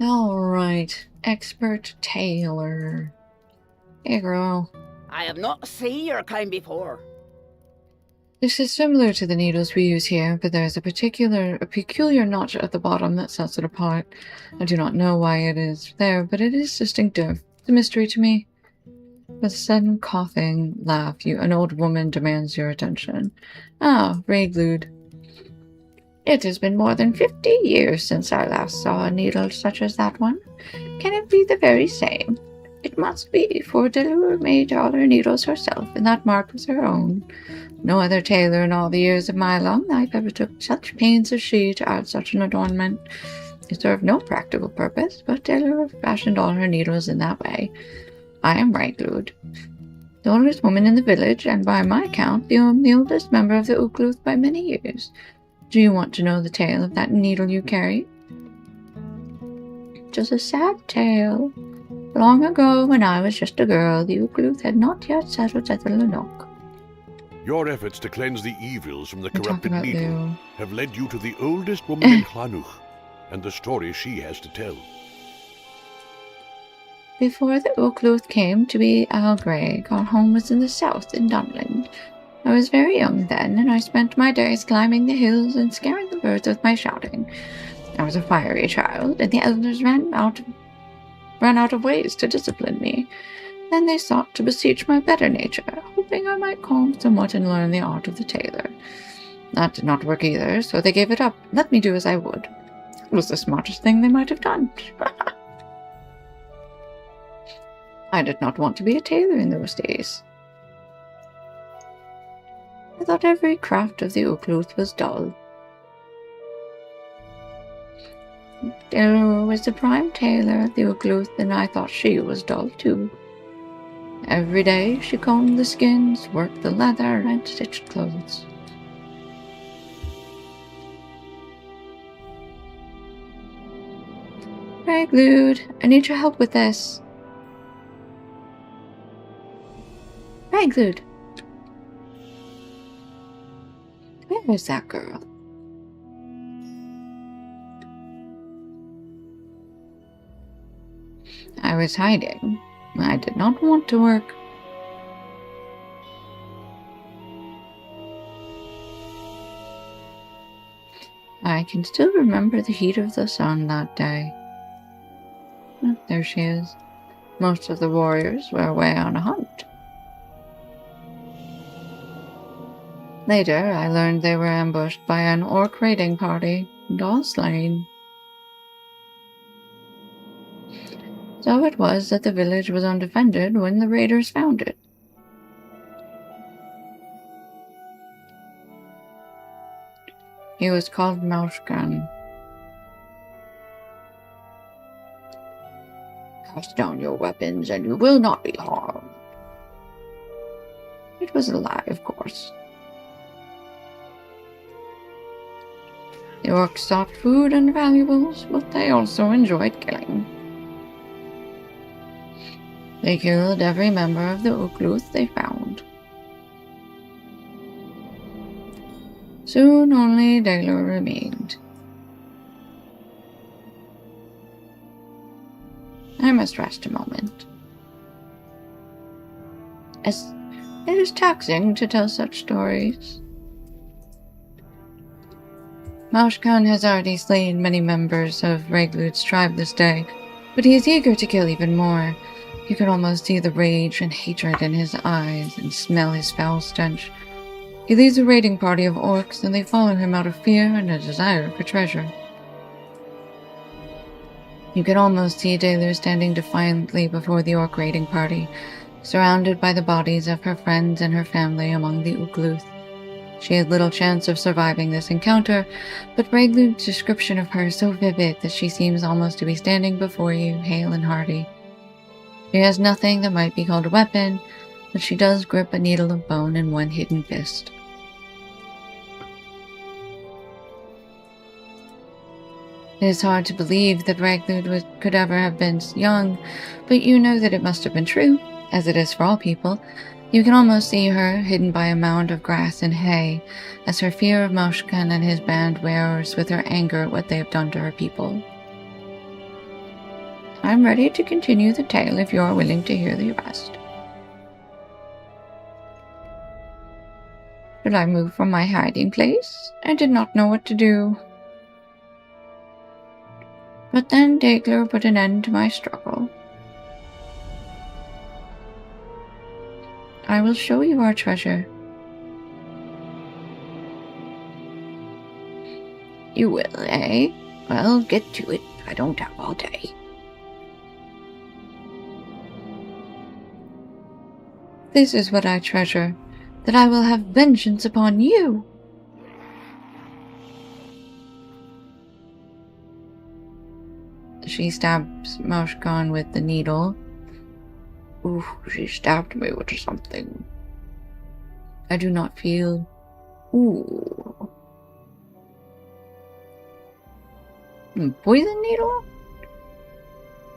Alright. Expert tailor. Hey girl.
I have not seen your kind before.
This is similar to the needles we use here, but there is a peculiar notch at the bottom that sets it apart. I do not know why it is there, but it is distinctive. It's a mystery to me. With a sudden coughing laugh, an old woman demands your attention. Ah, Raidlude. It has been more than 50 years since I last saw a needle such as that one. Can it be the very same? It must be, for Delua made all her needles herself, and that mark was her own. No other tailor in all the years of my long life ever took such pains as she to add such an adornment. It served no practical purpose, but Taylor fashioned all her needles in that way. I am Raiglude, the oldest woman in the village, and by my count, the oldest member of the Ukluth by many years. Do you want to know the tale of that needle you carry? It was a sad tale. Long ago, when I was just a girl, the Ukluth had not yet settled at the Lanok.
Your efforts to cleanse the evils from the
We're
corrupted
talking about
needle
you.
have led you to the oldest woman in Hanuch, and the story she has to tell.
Before the Ukluth came to be Algreg, our home was in the south, in Dunland. I was very young then, and I spent my days climbing the hills and scaring the birds with my shouting. I was a fiery child, and the elders ran out of ways to discipline me. Then they sought to beseech my better nature, hoping I might calm somewhat and learn the art of the tailor. That did not work either, so they gave it up, let me do as I would. It was the smartest thing they might have done. I did not want to be a tailor in those days. I thought every craft of the Ukluth was dull. Taylor was the prime tailor of the Ukluth, and I thought she was dull too. Every day she combed the skins, worked the leather, and stitched clothes. Raiglude, I need your help with this. Raiglude. Where is that girl? I was hiding. I did not want to work. I can still remember the heat of the sun that day. Oh, there she is. Most of the warriors were away on a hunt. Later, I learned they were ambushed by an orc raiding party, and all slain. So it was that the village was undefended when the raiders found it. He was called Maushkan. Cast down your weapons and you will not be harmed. It was a lie, of course. The orcs sought food and valuables, but they also enjoyed killing. They killed every member of the Ukluth they found. Soon only Daylor remained. I must rest a moment, as it is taxing to tell such stories. Maushkan has already slain many members of Raiglude's tribe this day, but he is eager to kill even more. You can almost see the rage and hatred in his eyes and smell his foul stench. He leads a raiding party of orcs, and they follow him out of fear and a desire for treasure. You can almost see Daylor standing defiantly before the orc raiding party, surrounded by the bodies of her friends and her family among the Ukluth. She had little chance of surviving this encounter, but Raiglude's description of her is so vivid that she seems almost to be standing before you, hale and hearty. She has nothing that might be called a weapon, but she does grip a needle of bone in one hidden fist. It is hard to believe that Raiglude could ever have been young, but you know that it must have been true, as it is for all people. You can almost see her, hidden by a mound of grass and hay, as her fear of Maushkan and his band wears with her anger at what they have done to her people. I'm ready to continue the tale if you are willing to hear the rest. Should I move from my hiding place? I did not know what to do. But then Daylor put an end to my struggle. I will show you our treasure. You will, eh? Well, get to it. I don't have all day. This is what I treasure. that I will have vengeance upon you. She stabs Moshkan with the needle. Ooh, she stabbed me with something. I do not feel... Ooh. Poison needle?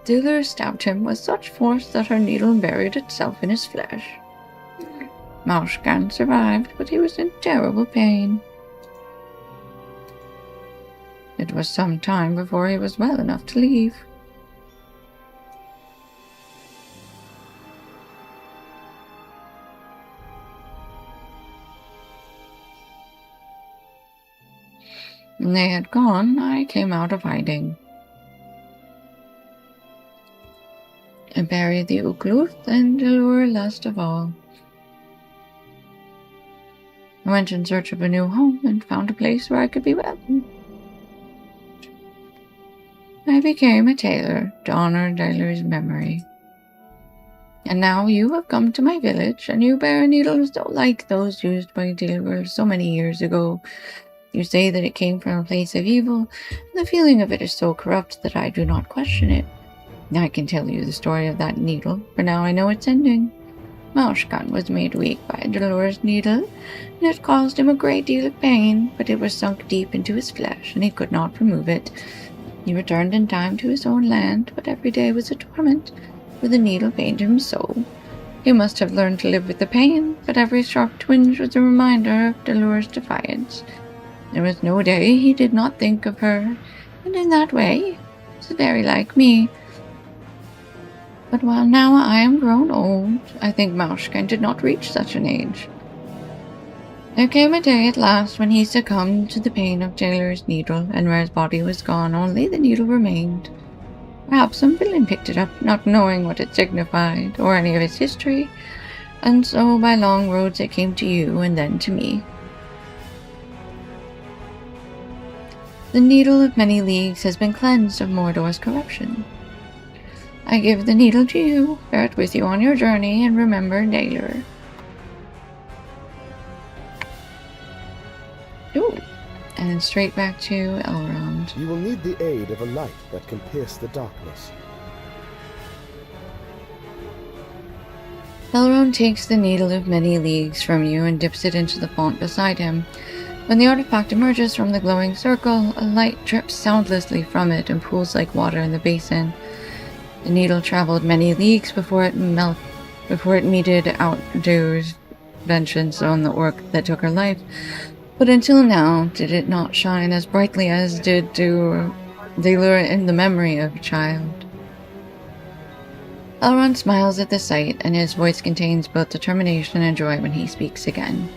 Dealer stabbed him with such force that her needle buried itself in his flesh. Moshkan survived, but he was in terrible pain. It was some time before he was well enough to leave. When they had gone, I came out of hiding. I buried the Ukluth and Delur last of all. I went in search of a new home and found a place where I could be welcome. I became a tailor to honor Delur's memory. And now you have come to my village, and you bear needles like those used by Delur so many years ago. You say that it came from a place of evil, and the feeling of it is so corrupt that I do not question it. I can tell you the story of that needle, for now I know its ending. Moshkan was made weak by Delur's needle, and it caused him a great deal of pain, but it was sunk deep into his flesh, and he could not remove it. He returned in time to his own land, but every day was a torment, for the needle pained him so. He must have learned to live with the pain, but every sharp twinge was a reminder of Delur's defiance. There was no day he did not think of her, and in that way, he was very like me. But while now I am grown old, I think Moshkan did not reach such an age. There came a day at last when he succumbed to the pain of Delur's needle, and where his body was gone, only the needle remained. Perhaps some villain picked it up, not knowing what it signified, or any of its history, and so by long roads it came to you, and then to me. The needle of many leagues has been cleansed of Mordor's corruption. I give the needle to you, bear it with you on your journey, and remember Delur. Ooh, and then straight back to Elrond.
You will need the aid of a light that can pierce the darkness.
Elrond takes the needle of many leagues from you and dips it into the font beside him. When the artifact emerges from the glowing circle, a light drips soundlessly from it and pools like water in the basin. The needle traveled many leagues before it meted out Delur's vengeance on the orc that took her life, but until now did it not shine as brightly as did Delur in the memory of a child. Elrond smiles at the sight, and his voice contains both determination and joy when he speaks again.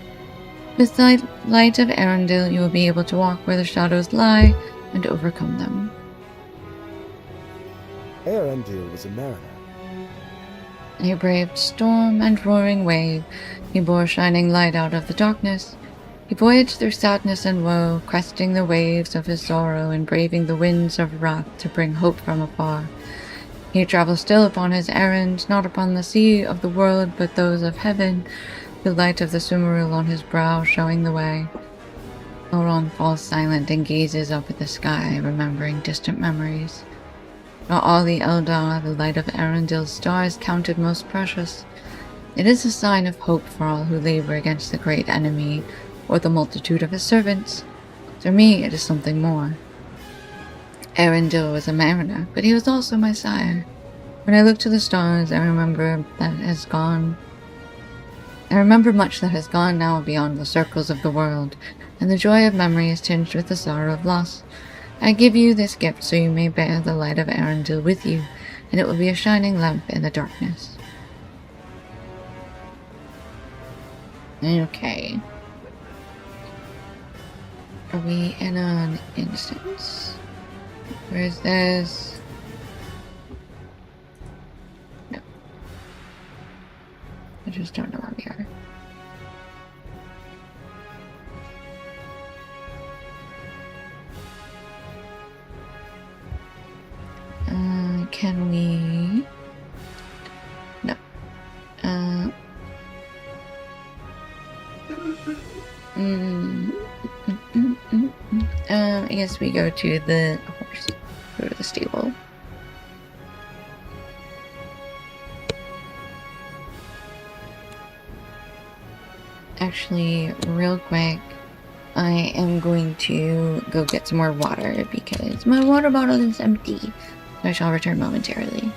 With the light of Arundel, you will be able to walk where the shadows lie and overcome them.
Arundel was a mariner.
He braved storm and roaring wave. He bore shining light out of the darkness. He voyaged through sadness and woe, cresting the waves of his sorrow and braving the winds of wrath to bring hope from afar. He travels still upon his errand, not upon the sea of the world, but those of heaven, the light of the Sumeril on his brow showing the way. Elrond falls silent and gazes up at the sky, remembering distant memories. Not all the Eldar, the light of Arendel's star, is counted most precious. It is a sign of hope for all who labor against the great enemy, or the multitude of his servants. For me, it is something more. Arundel was a mariner, but he was also my sire. When I look to the stars, I remember much that has gone now beyond the circles of the world, and the joy of memory is tinged with the sorrow of loss. I give you this gift so you may bear the light of Arundel with you, and it will be a shining lamp in the darkness. Okay. Are we in an instance? Where is this? No. I just don't know where we are. Can we? No. I guess we go to the horse. Go to the stable. Actually, real quick, I am going to go get some more water because my water bottle is empty. So I shall return momentarily.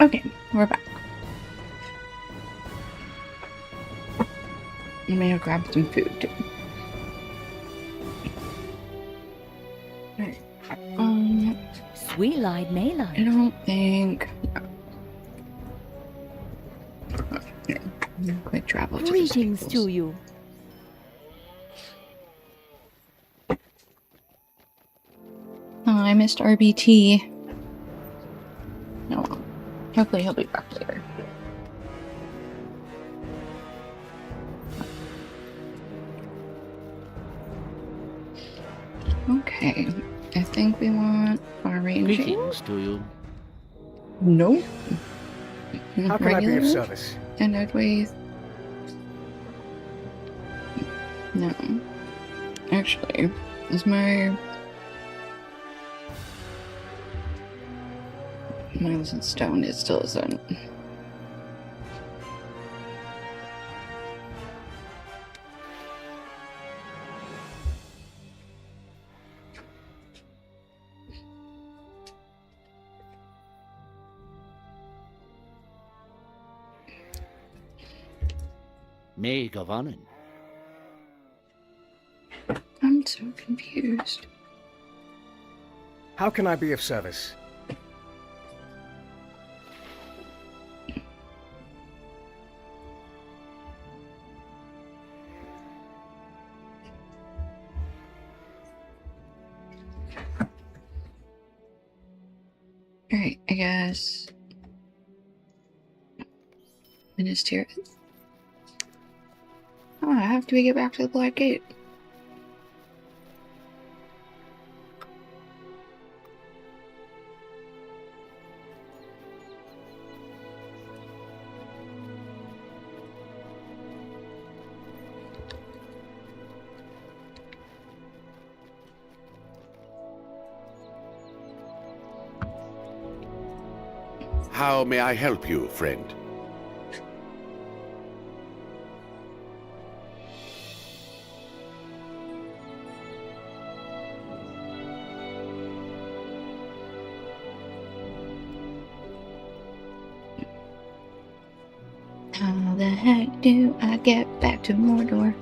Okay, we're back. I may have grabbed some food too. Right.
Sweet-eyed Mayline.
I don't think. Quick travel.
Greetings to you.
Oh, I missed RBT. No, hopefully he'll be back later. Okay, I think we want far ranging.
Greetings to you.
No.
How can I be of service?
Ended with. No. Actually, is my isn't stone, it still isn't.
May Gavanin.
I'm so confused.
How can I be of service?
Alright, I guess. Minister. Oh, how do we get back to the Black Gate?
How may I help you, friend?
How the heck do I get back to Mordor?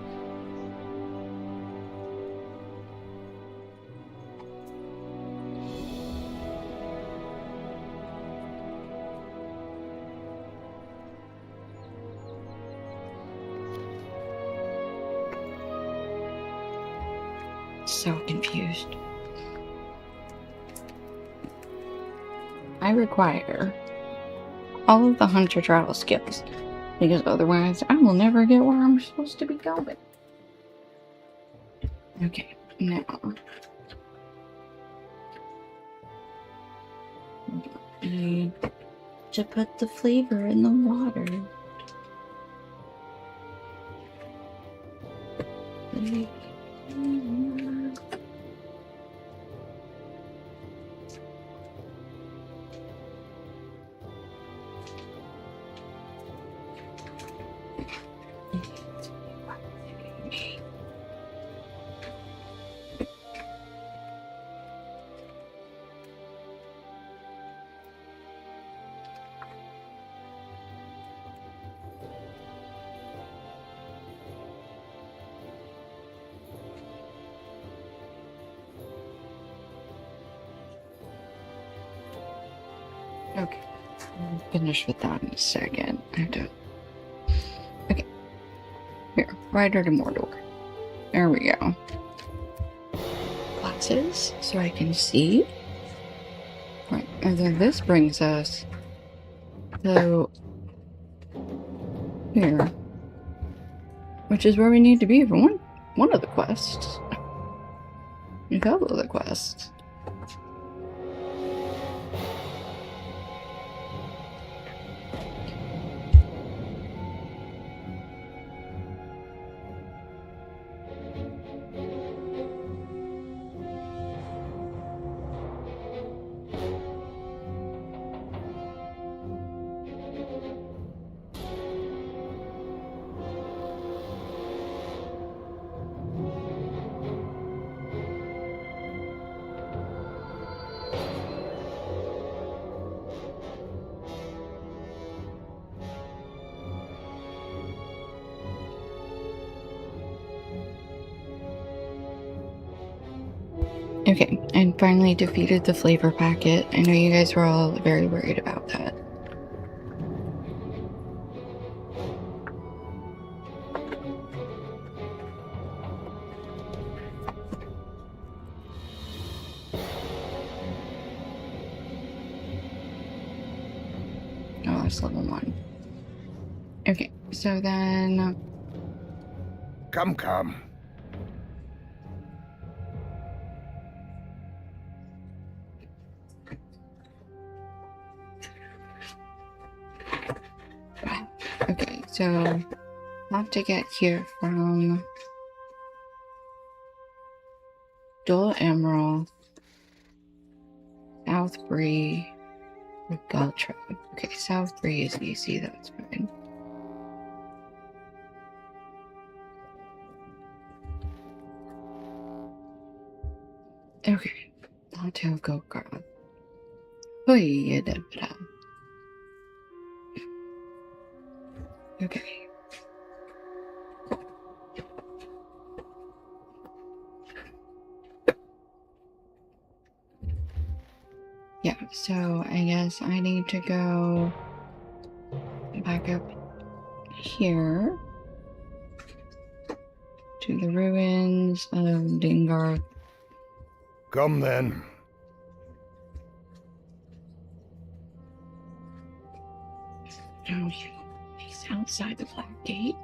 So confused. I require all of the hunter travel skills, because otherwise I will never get where I'm supposed to be going. Okay, now I need to put the flavor in the water. Okay, I'll finish with that in a second. I have to. Okay, here, Rider to Mordor. There we go. Glasses, so I can see. Right, and then this brings us to here, which is where we need to be for one of the quests. A couple of the quests.
Okay, and finally defeated the flavor packet. I know you guys were all very worried about that. Oh, it's level 1. Okay, so then...
Come.
Okay, so I have to get here from Dol Emerald, South Bree, or Galtra. Okay, South Bree is easy, that's fine. Okay, Hotel Gokra. Okay. Yeah, so I guess I need to go back up here to the ruins of Dingar.
Come then.
Oh, he's outside the Black Gate.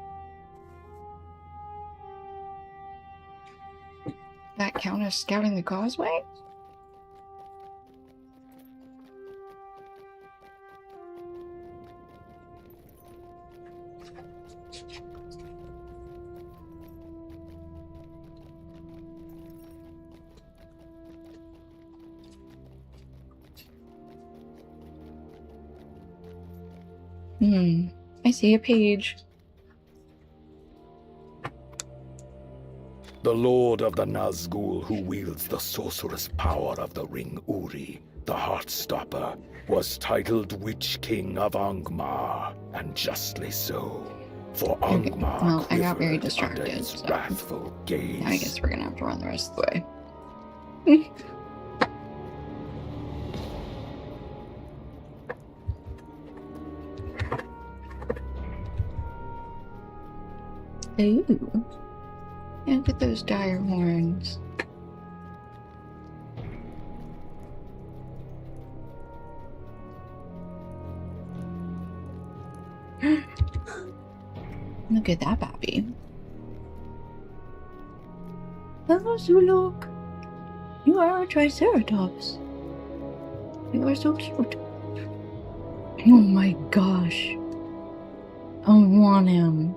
That count as scouting the causeway? I see a page.
The Lord of the Nazgul, who wields the sorcerous power of the Ring Uri, the Heartstopper, was titled Witch King of Angmar, and justly so. For Angmar
Well, I got very
quivered under
distracted,
his
so
wrathful gaze.
I guess we're gonna have to run the rest of the way. Ooh. Look at those dire horns. Look at that baby. Hello, Zulok. You are a Triceratops. You are so cute. Oh my gosh. I want him.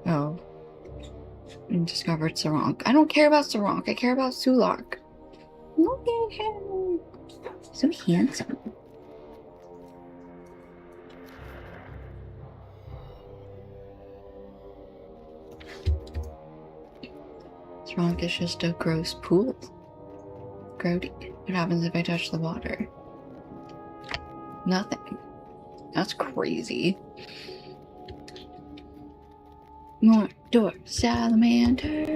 Oh. I discovered Saronk. I don't care about Saronk. I care about Sulak. Look at him. So handsome. Saronk is just a gross pool. Grody. What happens if I touch the water? Nothing. That's crazy. More door salamander.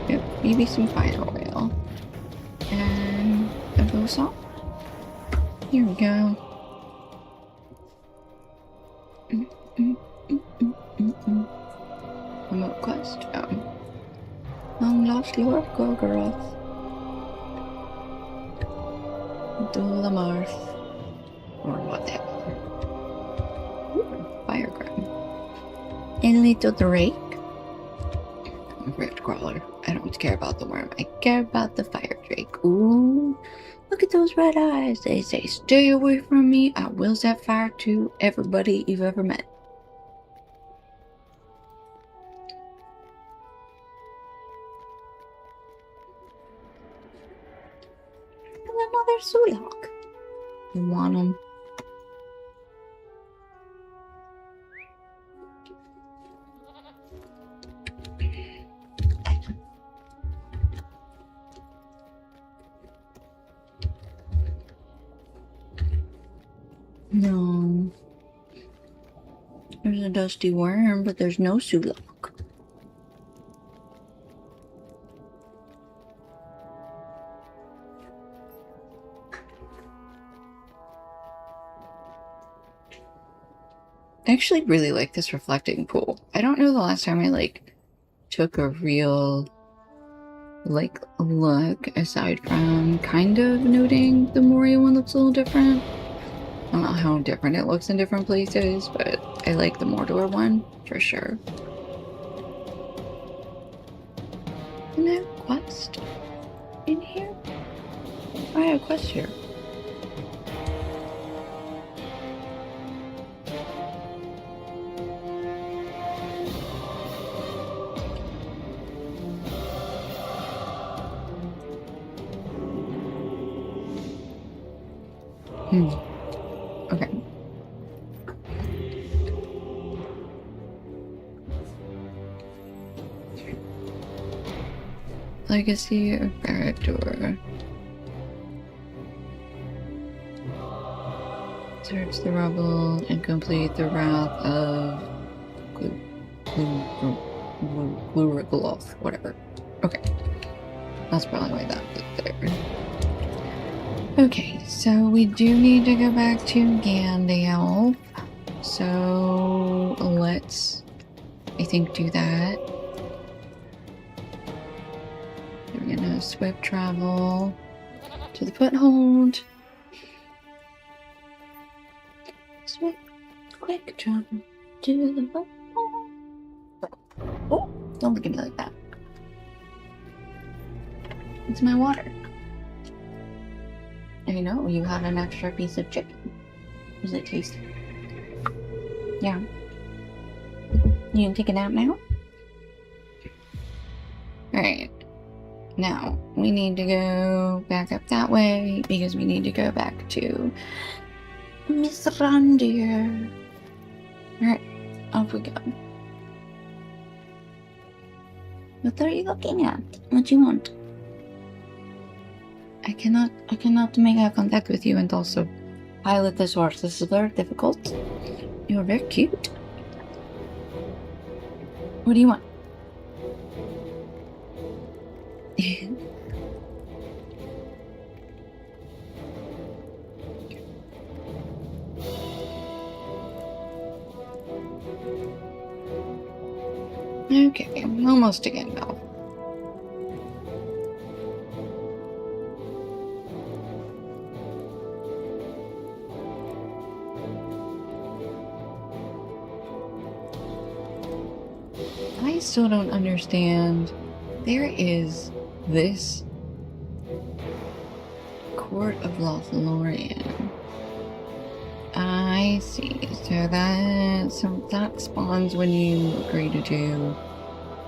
Yep, maybe some fire oil. And a little salt. Here we go. Remote quest. Long lost Lord Gorgoroth. Dulamarth. Or whatever. Fireground. And little Drake. I'm a rift crawler. I don't care about the worm. I care about the fire drake. Ooh. Look at those red eyes. They say, stay away from me. I will set fire to everybody you've ever met. And another Sulak. You want him? No. There's a dusty worm, but there's no Sulok. I actually really like this reflecting pool. I don't know the last time I, like, took a real, like, look, aside from kind of noting the Moria one looks a little different. I don't know how different it looks in different places, but I like the Mordor one, for sure. Isn't there a quest in here? I have a quest here. Okay. Legacy of Barad-dûr. Search the rubble and complete the Wrath of Glurigaloth, whatever. Okay. That's probably why that was there. Okay, so we do need to go back to Gandalf. So let's, I think, do that. We're gonna swift travel to the foothold. Swift, quick travel to the foothold. Oh, don't look at me like that. It's my water. I know, you had an extra piece of chicken. Does it taste? Yeah. You can take a nap now? Alright. Now, we need to go back up that way because we need to go back to Miss Randir. Alright, off we go. What are you looking at? What do you want? I cannot make eye contact with you and also pilot this horse. This is very difficult. You're very cute. What do you want? Okay, almost again now. I still don't understand. There is this Court of Lothlorien. I see. So that spawns when you agree to do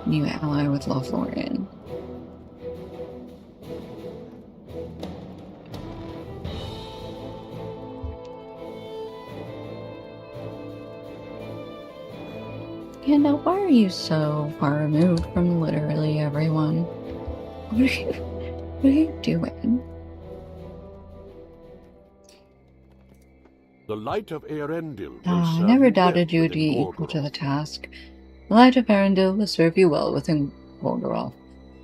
new ally with Lothlorien. Yeah, now why are you so far removed from literally everyone? What are you doing?
The light of Eärendil will
I
serve
never
you
doubted
well
you would
within
be equal
Mordor.
to the task. The light of Eärendil will serve you well within Mordor.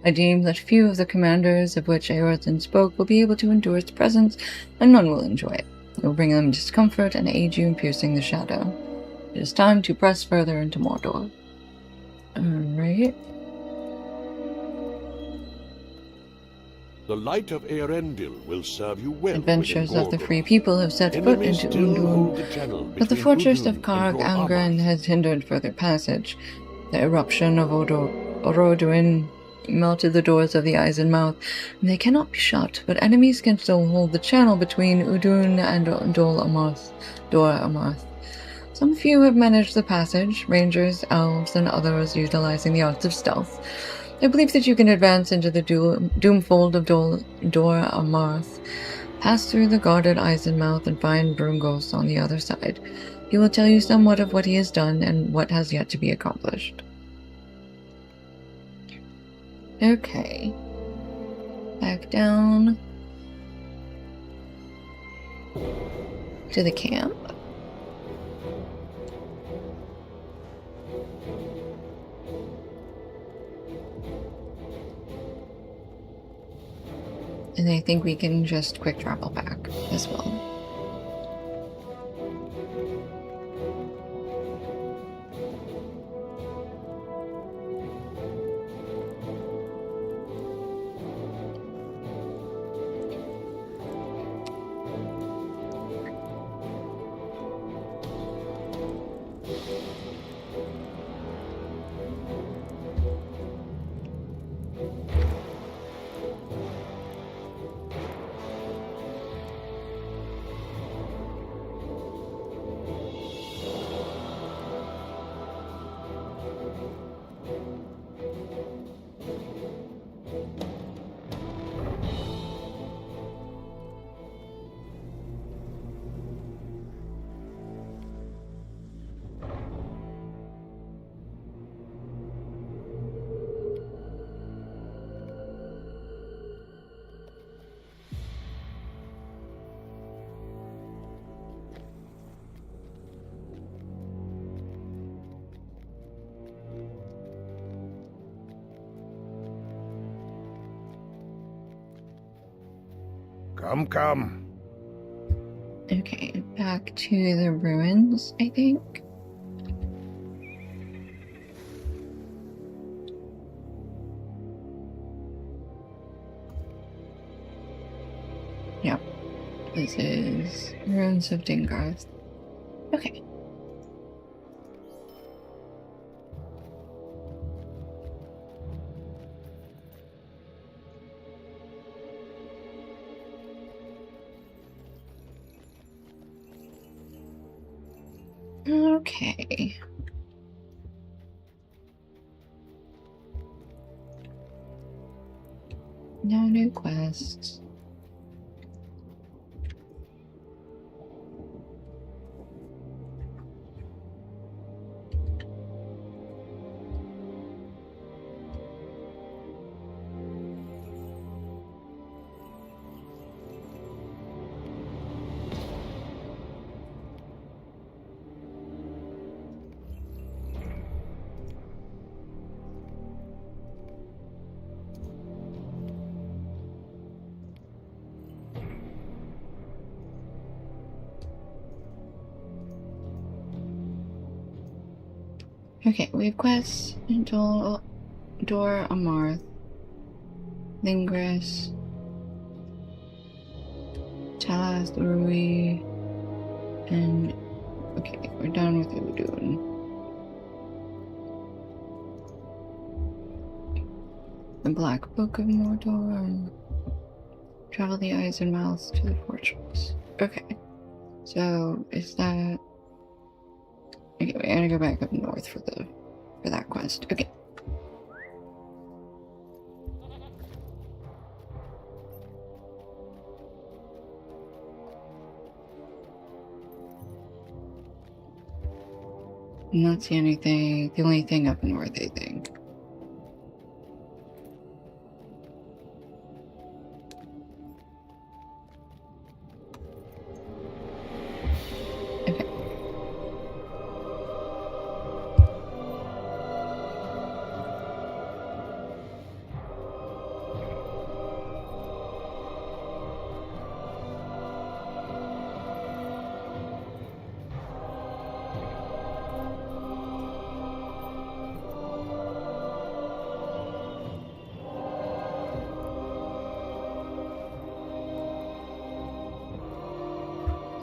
I deem that few of the commanders of which Eorthen spoke will be able to endure its presence, and none will enjoy it. It will bring them discomfort and aid you in piercing the shadow. It is time to press further into Mordor. Alright.
The light of Eärendil will serve you well.
Adventurers
within
of the
Mordor.
Free People have set foot
Enemies
into
still hold
Undun,
the channel
but the
between
fortress
Udun
of
and
Karg
Dor
Angren has hindered further passage. The eruption of Oroduin melted the doors of the eyes and mouth, and they cannot be shut, but enemies can still hold the channel between Udun and Dor Amarth. Some few have managed the passage, rangers, elves, and others utilizing the arts of stealth. I believe that you can advance into the Doomfold of Dor Amarth, pass through the guarded Eisenmouth, and find Brungos on the other side. He will tell you somewhat of what he has done and what has yet to be accomplished. Okay. Back down to the camp. And I think we can just quick travel back as well.
Come, come.
Okay, back to the ruins, I think. Yep. This is Ruins of Dingarth. Okay. Okay. No new quests. Okay, we have quests in Dor Amarth, Lingris, Talas, Rui, and okay, we're done with Udun. The Black Book of Mordor. Travel the eyes and mouths to the fortress. Okay, so is that? Okay, we gotta go back up north for that quest. Okay. Not see anything. The only thing up north, I think.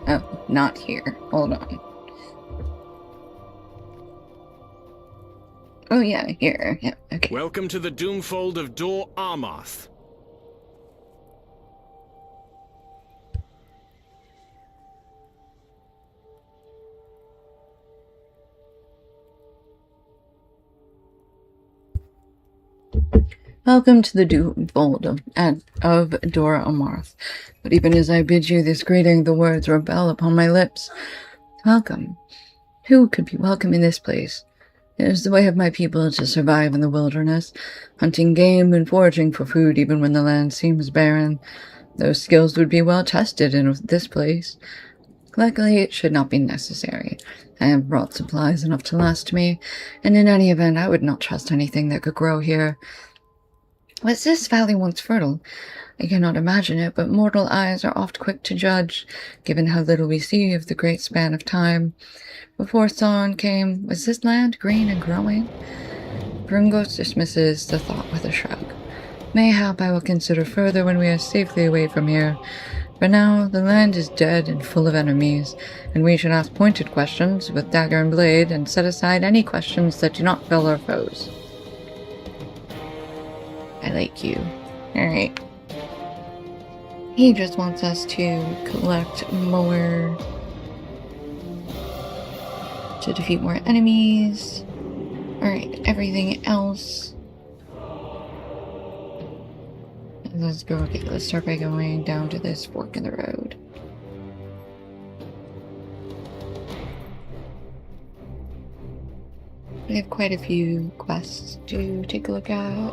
Oh, not here. Hold on. Oh yeah, here. Yeah, okay.
Welcome to the Doomfold of Dor Amarth.
Welcome to the Doomfold of Dor Amarth. But even as I bid you this greeting, the words rebel upon my lips. Welcome. Who could be welcome in this place? It is the way of my people to survive in the wilderness, hunting game and foraging for food even when the land seems barren. Those skills would be well tested in this place. Luckily, it should not be necessary. I have brought supplies enough to last me, and in any event, I would not trust anything that could grow here. Was this valley once fertile? I cannot imagine it, but mortal eyes are oft quick to judge, given how little we see of the great span of time. Before Sauron came, was this land green and growing? Gringos dismisses the thought with a shrug. Mayhap I will consider further when we are safely away from here. For now, the land is dead and full of enemies, and we should ask pointed questions with dagger and blade, and set aside any questions that do not fell our foes. I like you. Alright. He just wants us to collect more... to defeat more enemies. Alright, everything else... Let's go. Okay, let's start by going down to this fork in the road. We have quite a few quests to take a look at.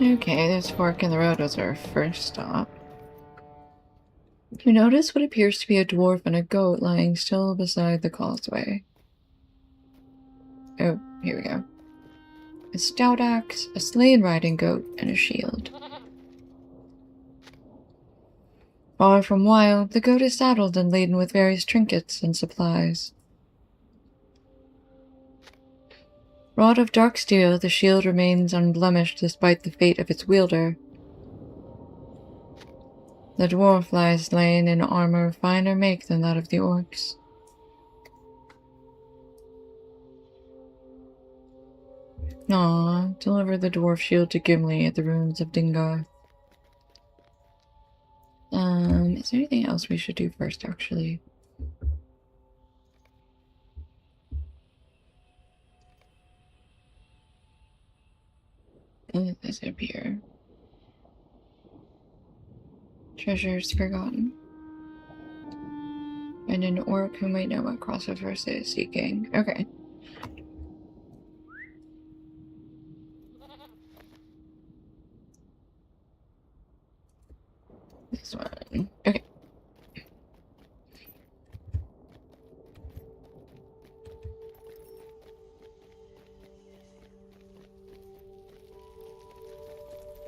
Okay, this fork in the road was our first stop. You notice what appears to be a dwarf and a goat lying still beside the causeway. Oh, here we go. A stout axe, a slain riding goat, and a shield. Far from wild, the goat is saddled and laden with various trinkets and supplies. Wrought of dark steel, the shield remains unblemished despite the fate of its wielder. The dwarf lies slain in armor of finer make than that of the orcs. Aww, deliver the dwarf shield to Gimli at the ruins of Dingar. Is there anything else we should do first, actually? Is it up here? Treasures forgotten. And an orc who might know what crossover is seeking. Okay. This one. Okay.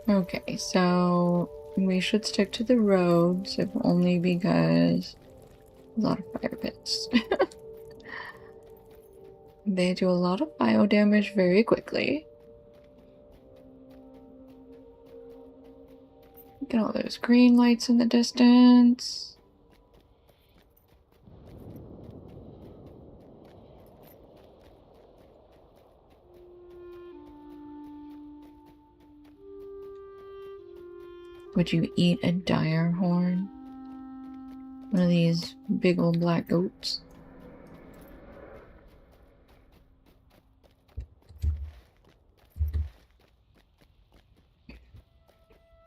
Okay, so we should stick to the roads, if only because a lot of fire pits. They do a lot of bio damage very quickly. Look at all those green lights in the distance. Would you eat a dire horn? One of these big old black goats?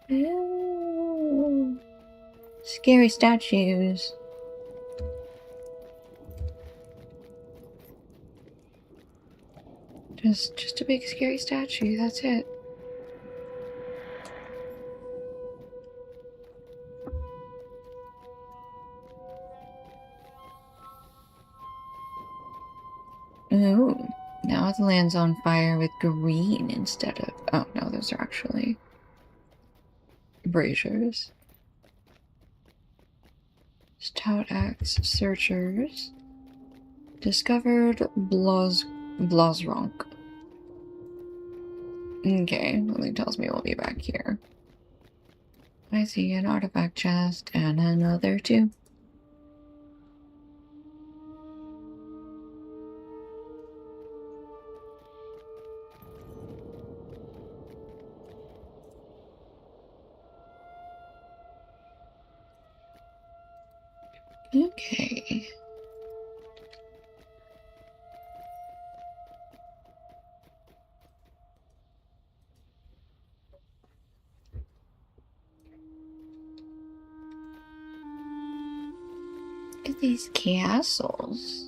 Ooh. Scary statues. Just a big scary statue, that's it. Ooh, now the land's on fire with green instead of... Oh, no, those are actually braziers. Stout axe searchers. Discovered Blazronk. Okay, something tells me we'll be back here. I see an artifact chest and another too. Okay. Look at these castles.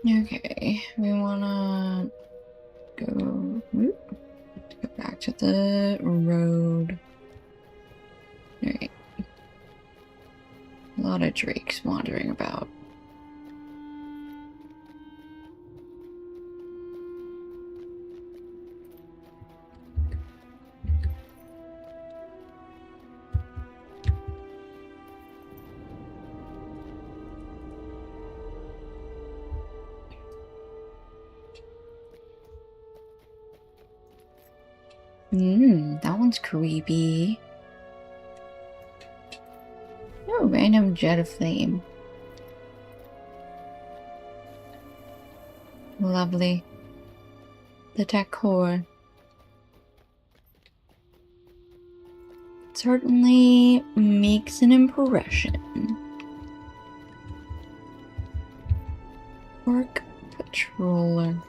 Okay, we wanna go back to the road. Alright. A lot of drakes wandering about. That one's creepy. Oh, random jet of flame. Lovely. The decor. Certainly makes an impression. Orc patroller.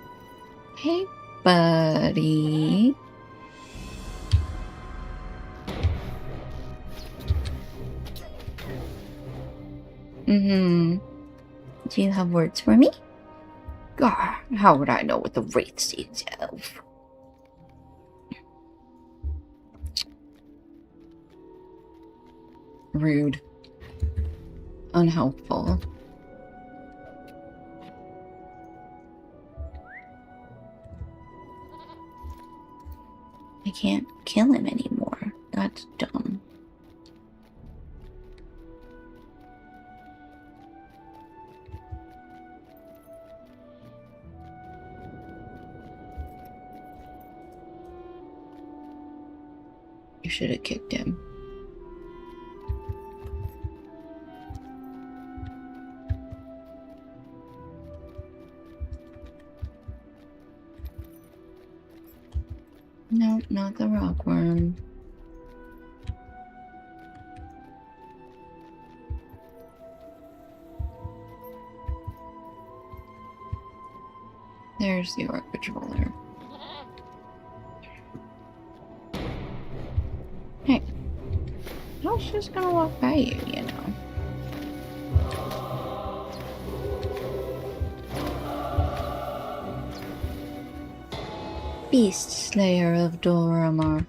Hey, buddy. Do you have words for me? God, how would I know what the wraith seeds have? Rude. Unhelpful. I can't kill him anymore. That's dumb. You should have kicked him. No, not the rockworm. There's the orc patroller. Hey, I was just gonna walk by you, you know. Beast Slayer of Doramar.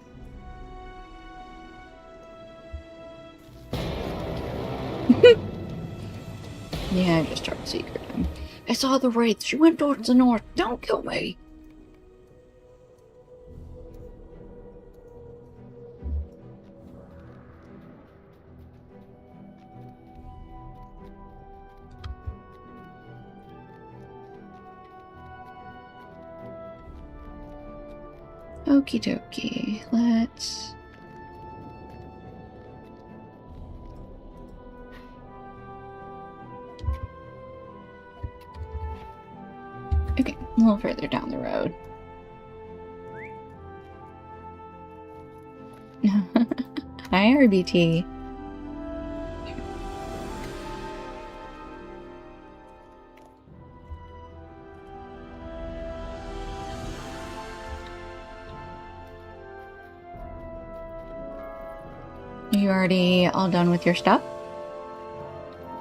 Yeah, I just started secreting. I saw the wraiths. She went towards the north. Don't kill me. Okie dokie, let's... Okay, a little further down the road. Hi, RBT. You already all done with your stuff?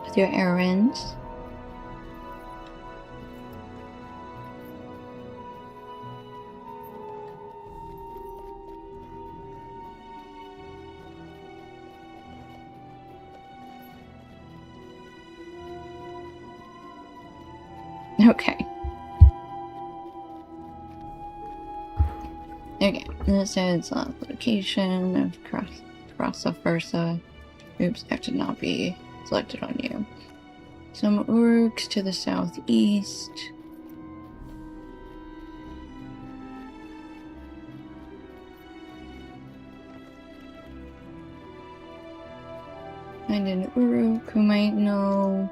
With your errands? Okay. Okay, this is location of cross versa. Oops, that should not be selected on you. Some orcs to the southeast. Find an Uruk who might know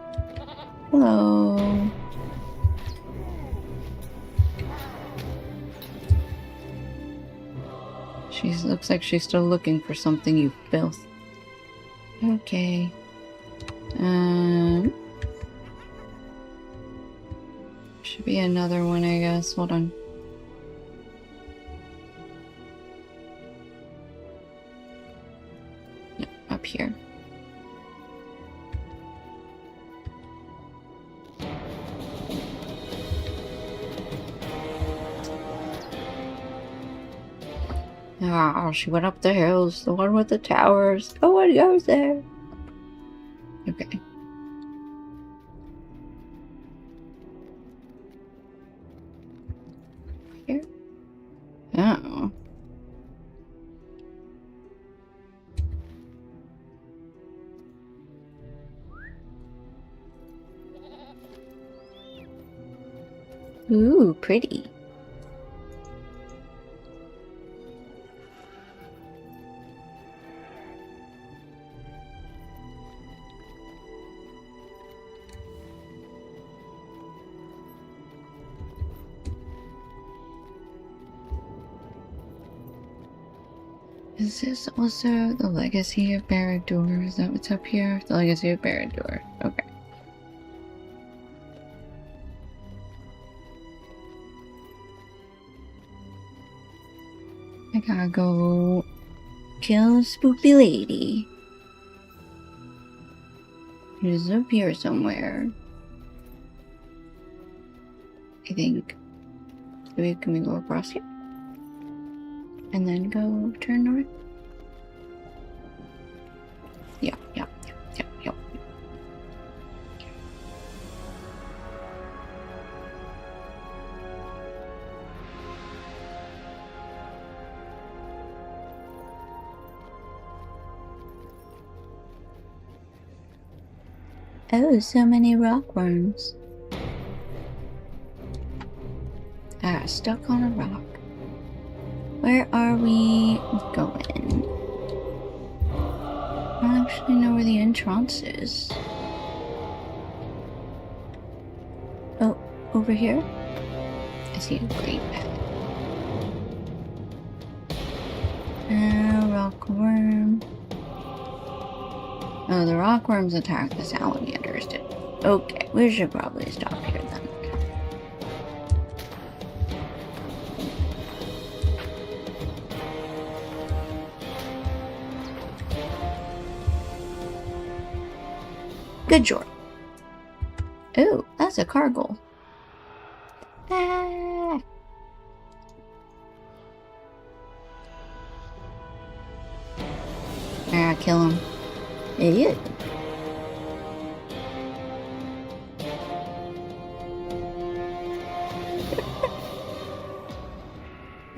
Hello. She looks like she's still looking for something, you filth. Okay. Should be another one, I guess. Hold on. No, up here. Ah, she went up the hills, the one with the towers. No one goes there. Okay. Here? Oh. Ooh, pretty. Is this also the Legacy of Barad-dûr? Is that what's up here? The Legacy of Barad-dûr. Okay. I gotta go kill a spooky lady. She's up here somewhere. I think. Can we go across here? And then go turn north? Yeah. Oh, so many rockworms. Ah, stuck on a rock. Where are we going? I don't actually know where the entrance is. Oh, over here? I see a great pet. Rockworm. Oh, the rockworms attack the salamanders. Okay, we should probably stop here then. Good job. Oh, that's a cargo. Ah. Kill him. Idiot.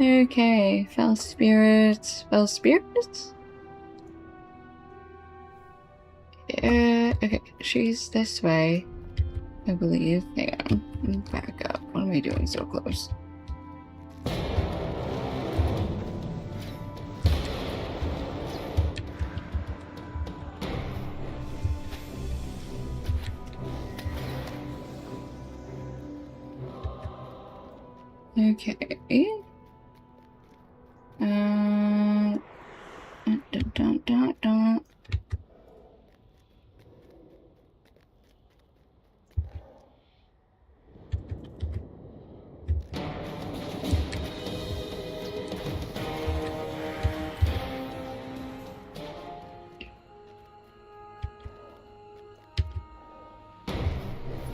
Okay, fell spirits. Fell spirits? Okay, she's this way, I believe. Hang on, back up. What am I doing so close? Okay.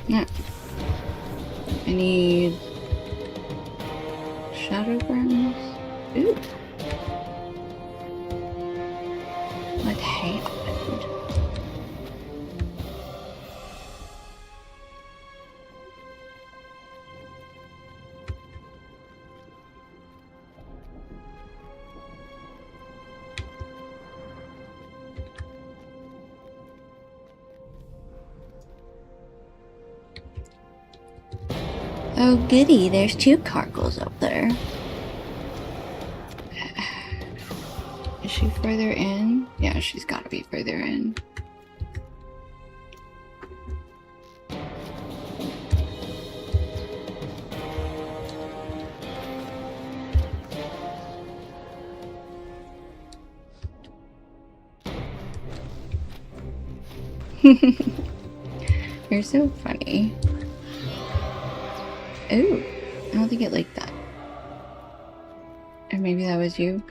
Yeah. I need shadow burns. Ooh. What happened? Oh goody, there's two cargoes up there. Is she further in? Yeah, she's gotta be further in. You're so funny. Ooh, I don't think it liked that. Or maybe that was you.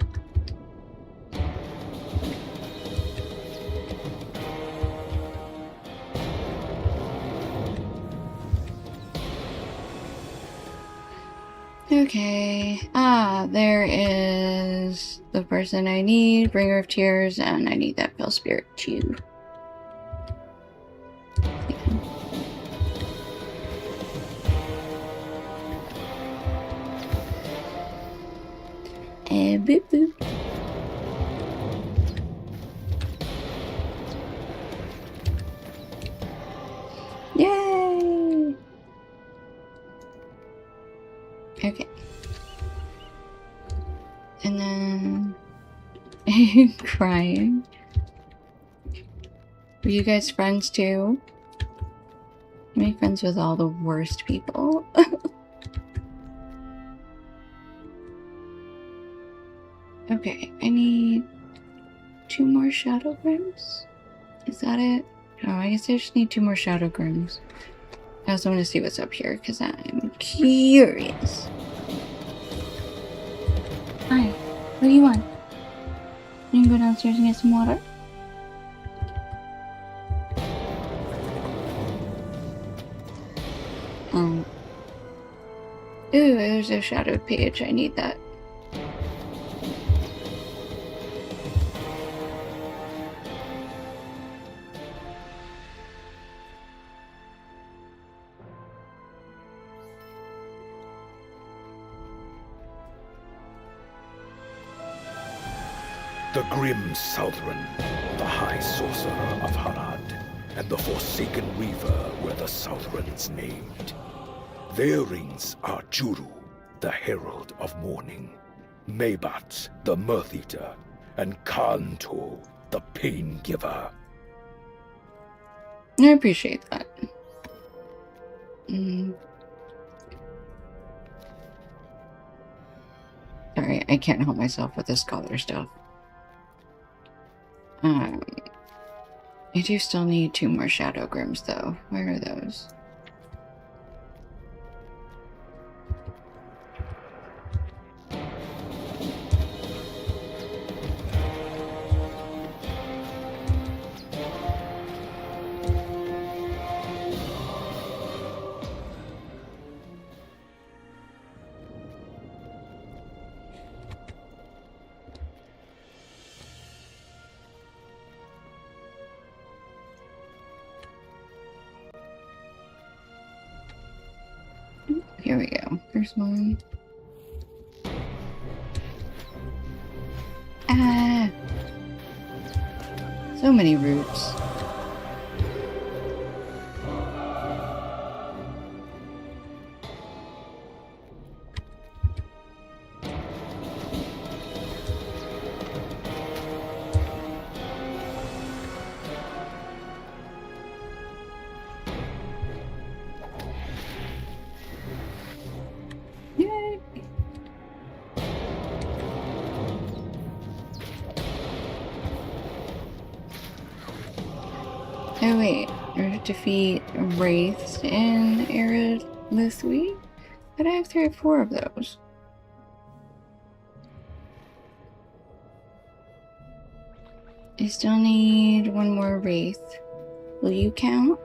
Okay. Ah, there is the person I need, Bringer of Tears, and I need that Fell Spirit too. Boop boop. Yay! Okay. And then crying. Were you guys friends too? I made friends with all the worst people. Okay, I need 2 more Shadow Grims. Is that it? Oh, I guess I just need 2 more Shadow Grims. I also want to see what's up here because I'm curious. Hi, what do you want? You can go downstairs and get some water? Ooh, there's a shadowed page. I need that.
The grim Southron, the High Sorcerer of Harad, and the Forsaken Reaver were the Southrons named. Their rings are Juru, the Herald of Morning, Maybat, the Mirth Eater, and Kanto, the Pain Giver.
I appreciate that. Sorry, I can't help myself with the scholar stuff. I do still need 2 more Shadow Grims, though. Where are those? Here we go. There's one. Ah! So many roots. Oh wait, in order to defeat wraiths in Arid Lithwi? But I have 3 or 4 of those. I still need 1 more wraith. Will you count?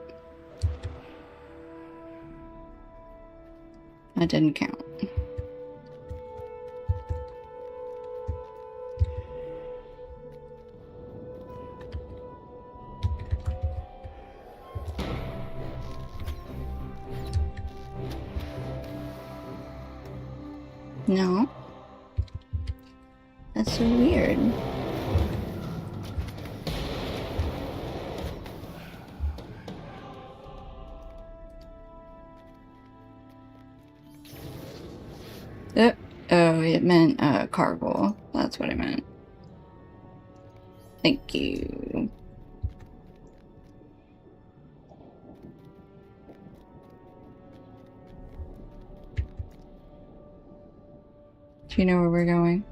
That didn't count. No. That's so weird. Oh, it meant cargo. That's what I meant. Thank you. Do you know where we're going?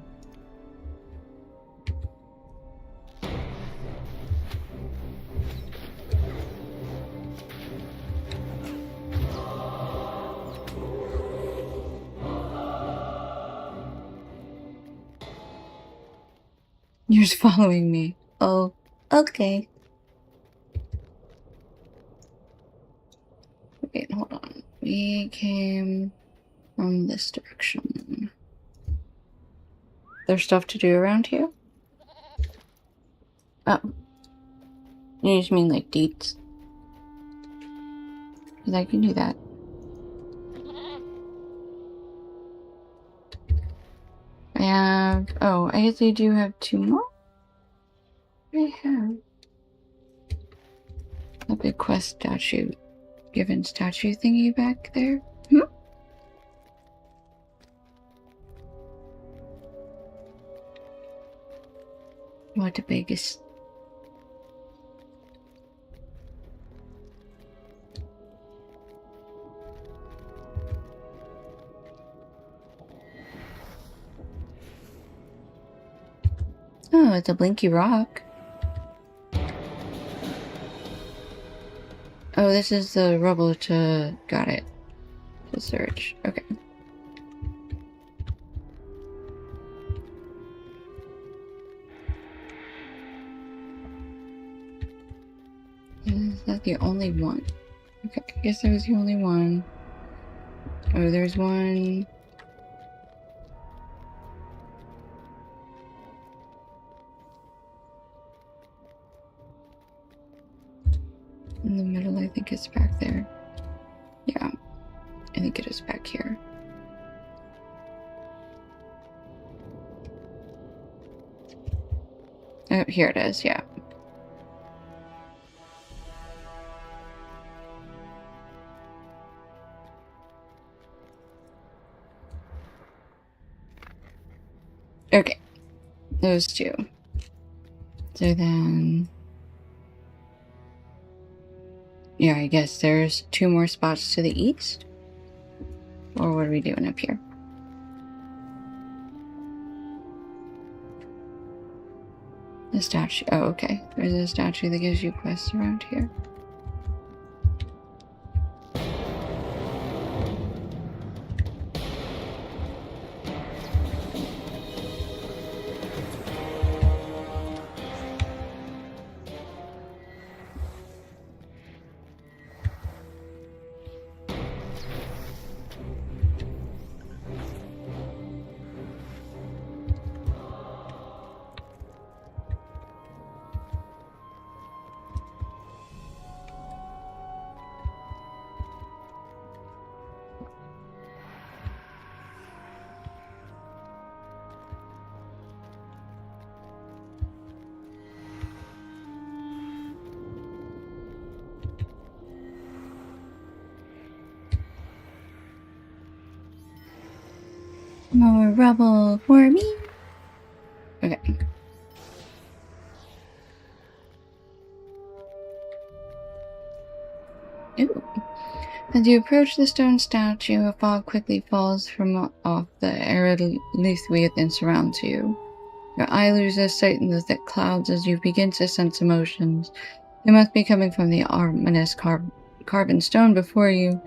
You're just following me. Oh, okay. Wait, hold on. We came from this direction. There's stuff to do around here? Oh. You just mean like deets? Because I can do that. I have... Oh, I guess I do have 2 more? I have... a big quest statue. Given statue thingy back there? What the biggest... Oh, it's a blinky rock. Oh, this is the rubble to... Got it. To search. Okay. Is that the only one? Okay, I guess that was the only one. Oh, there's one... in the middle, I think it's back there. Yeah, I think it is back here. Oh, here it is, yeah. Okay, those 2. So then... yeah, I guess there's 2 more spots to the east? Or what are we doing up here? The statue. Oh, okay. There's a statue that gives you quests around here. More rubble for me. Okay. Ooh. As you approach the stone statue, a fog quickly falls from off the arid lithwee that surrounds you. Your eye loses sight in the thick clouds as you begin to sense emotions. They must be coming from the ominous carven stone before you.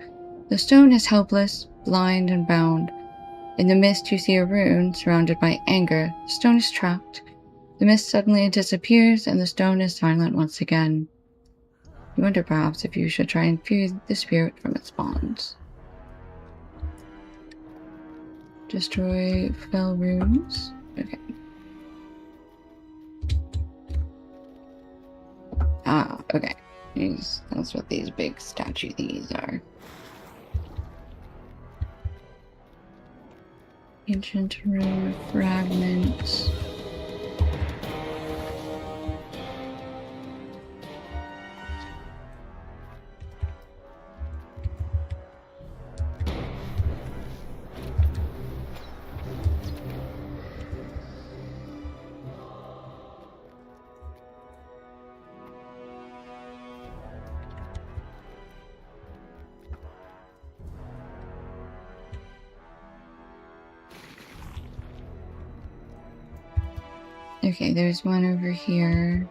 The stone is helpless, blind, and bound. In the mist, you see a rune surrounded by anger. The stone is trapped. The mist suddenly disappears, and the stone is silent once again. You wonder perhaps if you should try and free the spirit from its bonds. Destroy fell runes. Okay. Ah, okay. That's what these big statue thingies are. Ancient rune fragments. Okay, there's one over here.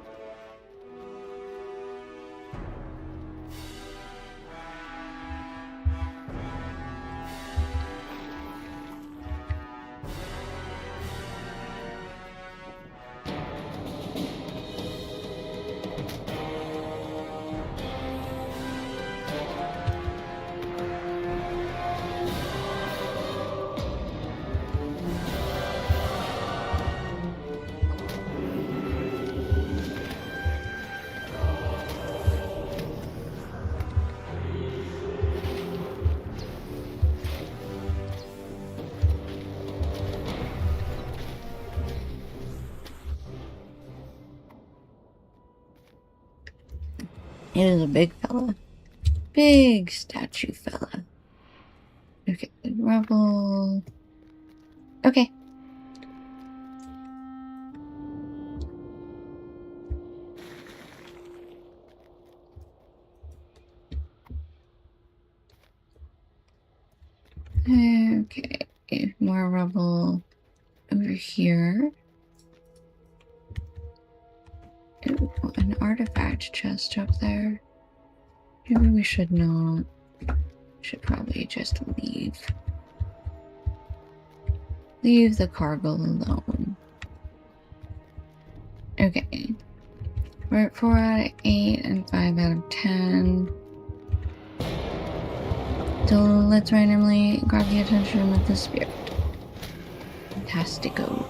It is a big fella. Big statue fella. Okay, rubble. Okay. Okay, more rubble over here. Ooh, an artifact chest up there. Maybe we should not. Should probably just leave. Leave the cargo alone. Okay. We're at 4 out of 8 and 5 out of 10. So let's randomly grab the attention of the spirit. Fantastico.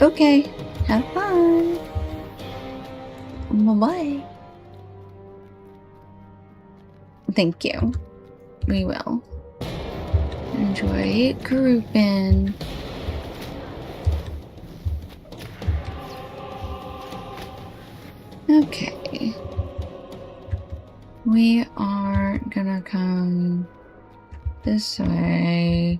Okay, have fun. Bye-bye. Thank you. We will. Enjoy grouping. Okay. We are gonna come this way.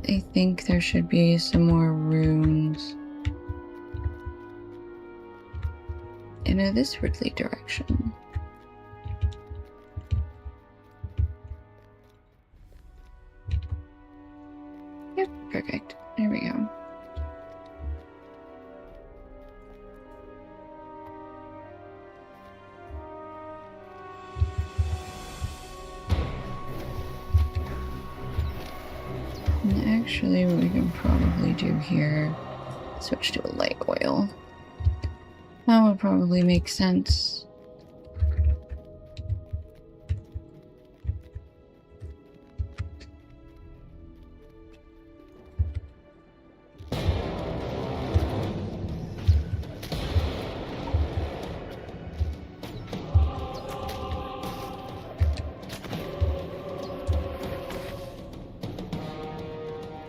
I think there should be some more runes in a this-wardly direction. Yep, perfect. There we go. And actually, what we can probably do here, switch to a light oil. That would probably make sense.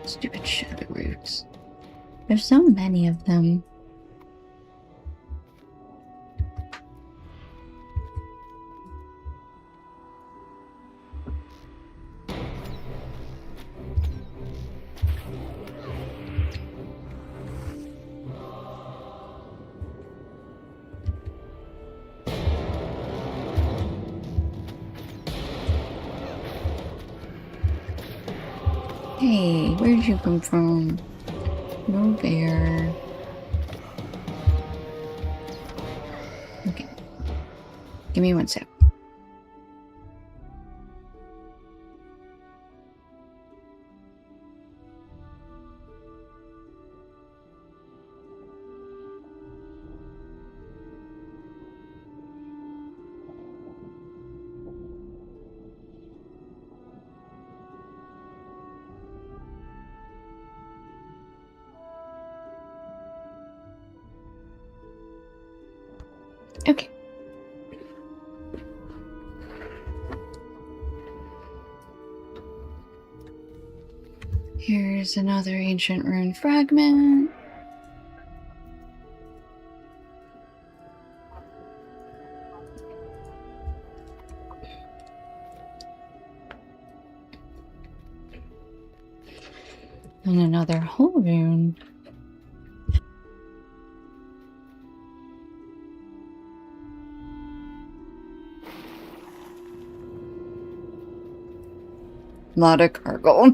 Stupid shadow roots. There's so many of them. Hey, where did you come from? No bear. Okay. Give me one sec. Okay. Here's another ancient rune fragment. And another whole rune. Lot of cargo.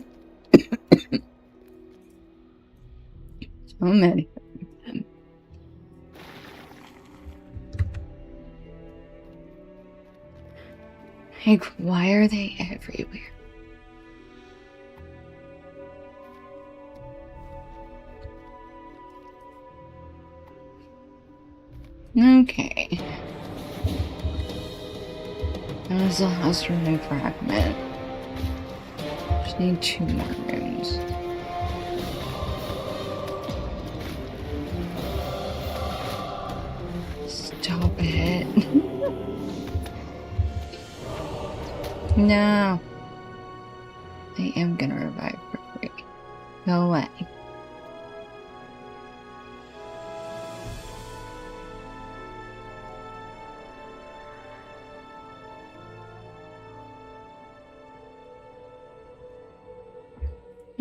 So many of them. Like, why are they everywhere? Okay. That was the last rune fragment. Just need 2 more runes. Stop it. No. I am gonna revive for free. Go away.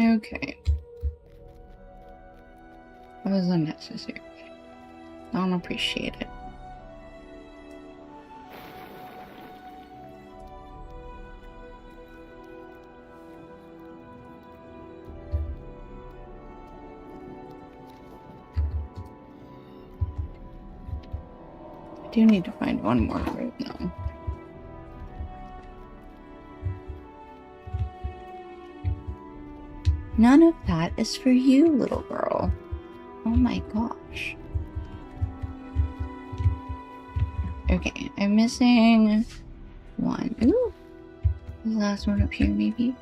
Okay. That was unnecessary. Don't appreciate it. I do need to find one more room though. None of that is for you, little girl. Oh my gosh. Okay, I'm missing one. Ooh. The last one up here, maybe?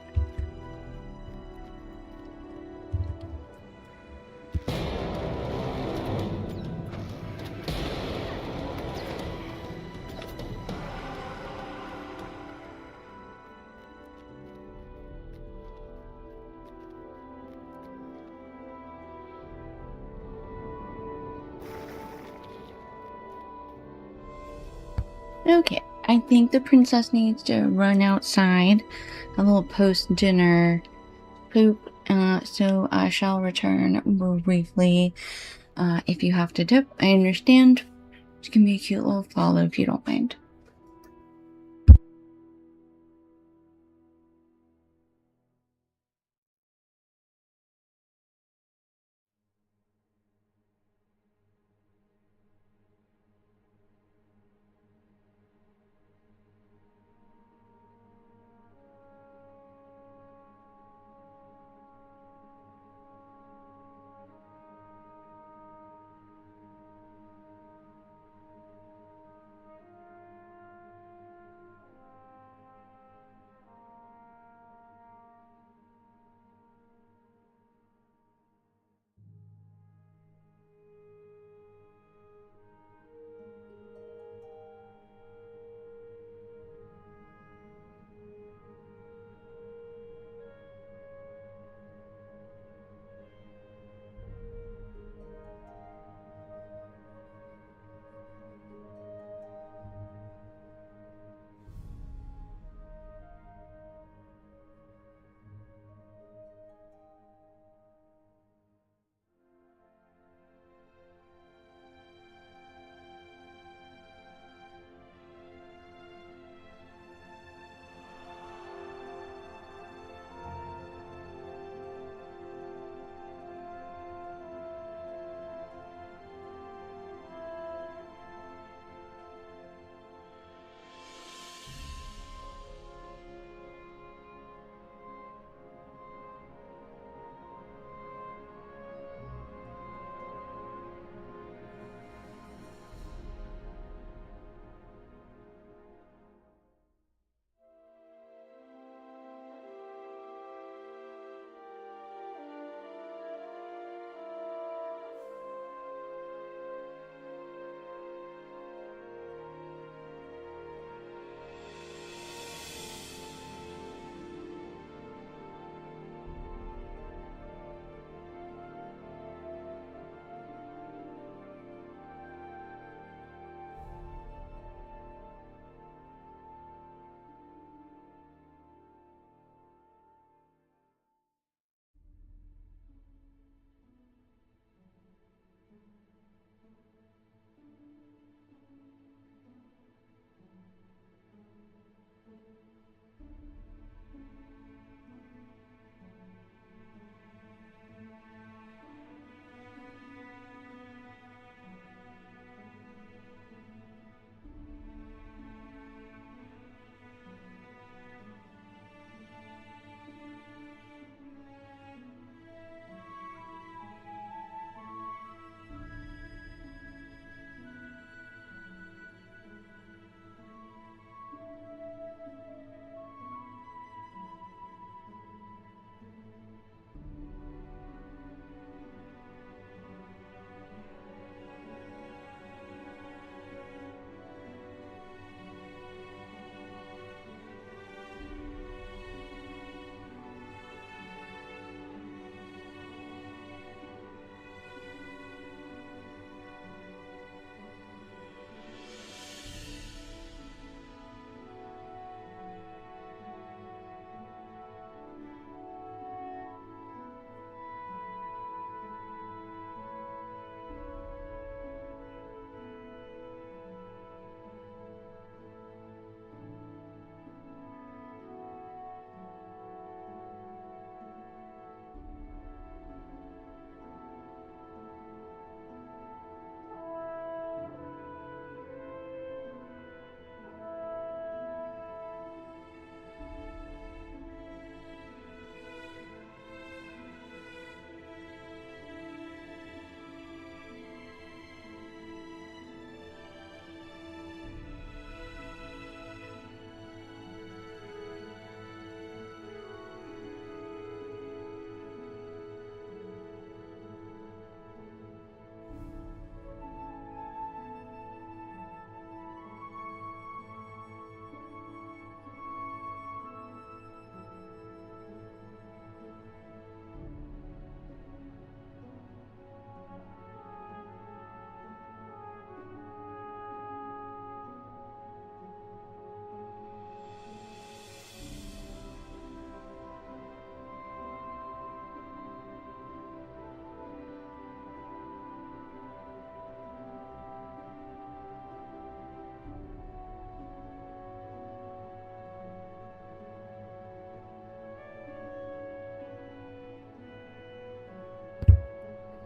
Okay, I think the princess needs to run outside. A little post-dinner poop. So I shall return briefly. If you have to dip, I understand. It can be a cute little follow if you don't mind.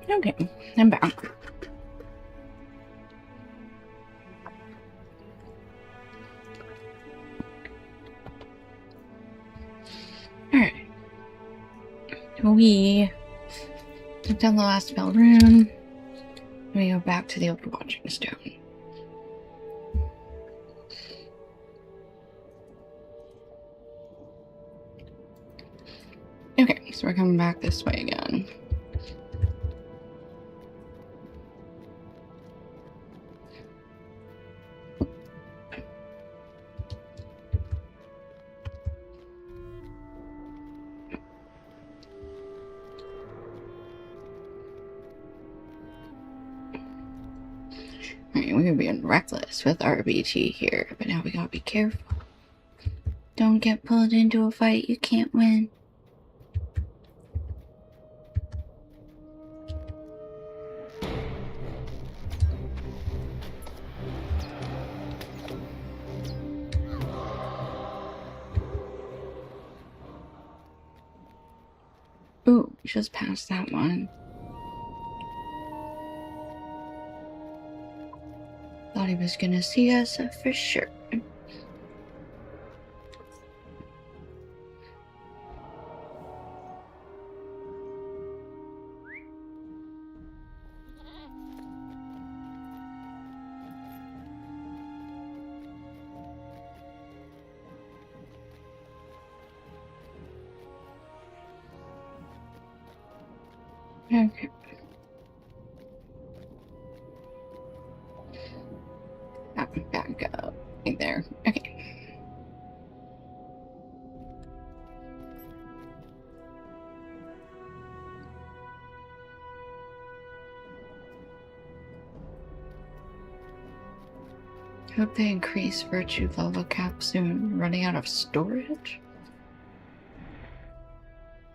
Okay, I'm back. Alright. We took down the last spell room. We go back to the old watching stone. Okay, so we're coming back this way again. Alright, we're being reckless with RBT here, but now we gotta be careful. Don't get pulled into a fight you can't win. Ooh, just past that one. Thought he was gonna see us for sure. Okay. Back up. Right there. Okay. Hope they increase virtue level cap soon. Running out of storage?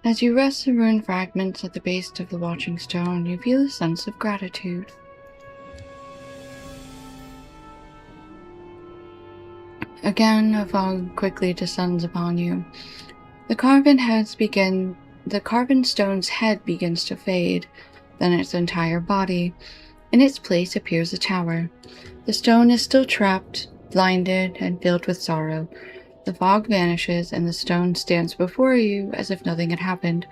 As you rest the rune fragments at the base of the watching stone, you feel a sense of gratitude. Again, a fog quickly descends upon you. The carven stone's head begins to fade, then its entire body. In its place appears a tower. The stone is still trapped, blinded, and filled with sorrow. The fog vanishes, and the stone stands before you as if nothing had happened.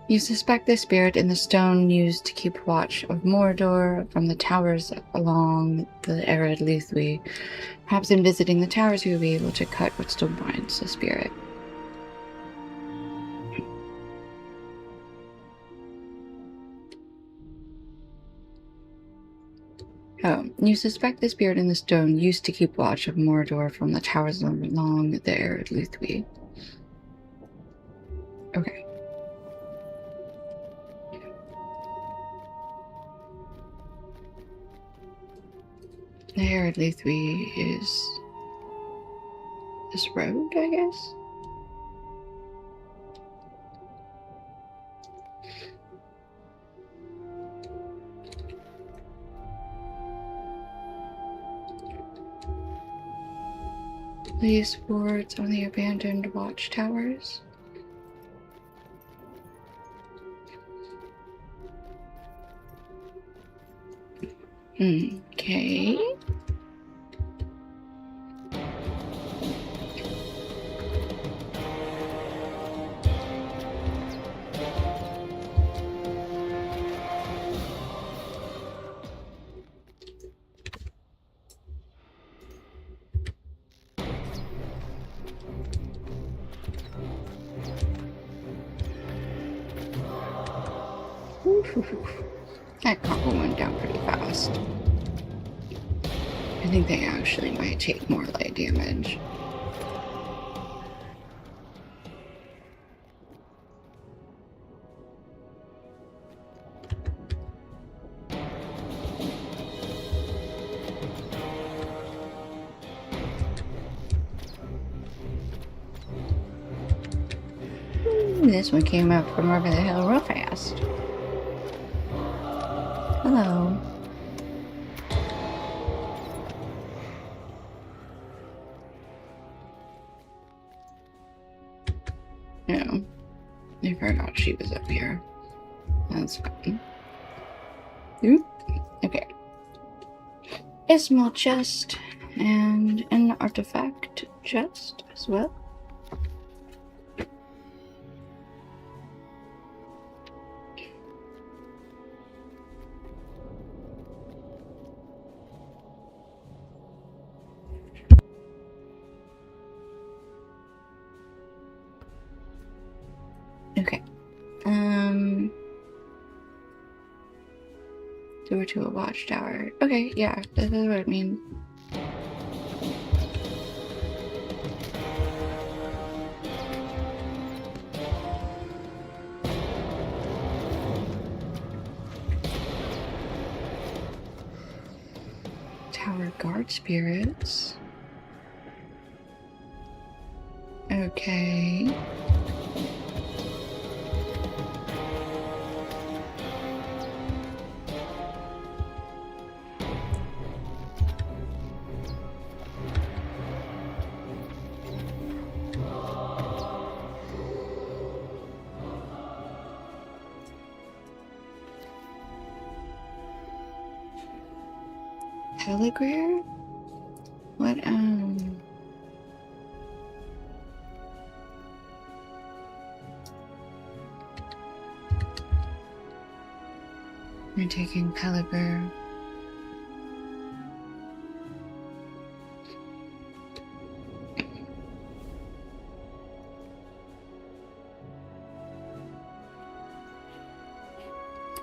You suspect the spirit in the stone used to keep watch of Mordor from the towers along the arid Luthwi. Perhaps in visiting the towers you will be able to cut what still binds the spirit. Oh, you suspect the spirit in the stone used to keep watch of Mordor from the towers along the arid Luthwi. Okay. The arid Luthwi is this road, I guess? These boards on the abandoned watchtowers. Okay. That combo went down pretty fast. I think they actually might take more light damage. This one came up from over the hill real fast. Hello. No. I forgot she was up here. That's fine. Oop. Okay. A small chest and an artifact chest as well. Okay. Door to a watchtower. Okay, yeah, that's what I mean. Tower guard spirits. Okay. Telegram? What, We're taking caliber.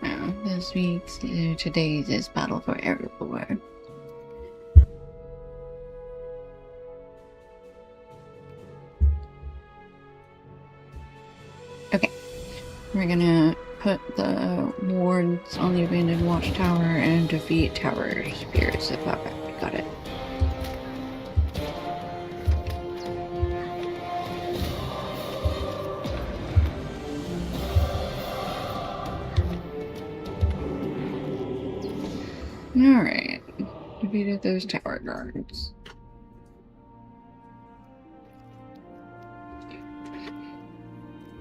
Oh, this week's, today's is Battle for Erebor. Okay, we're gonna put the wards on the abandoned watchtower and defeat tower spirits if I got it. Alright, defeated those tower guards.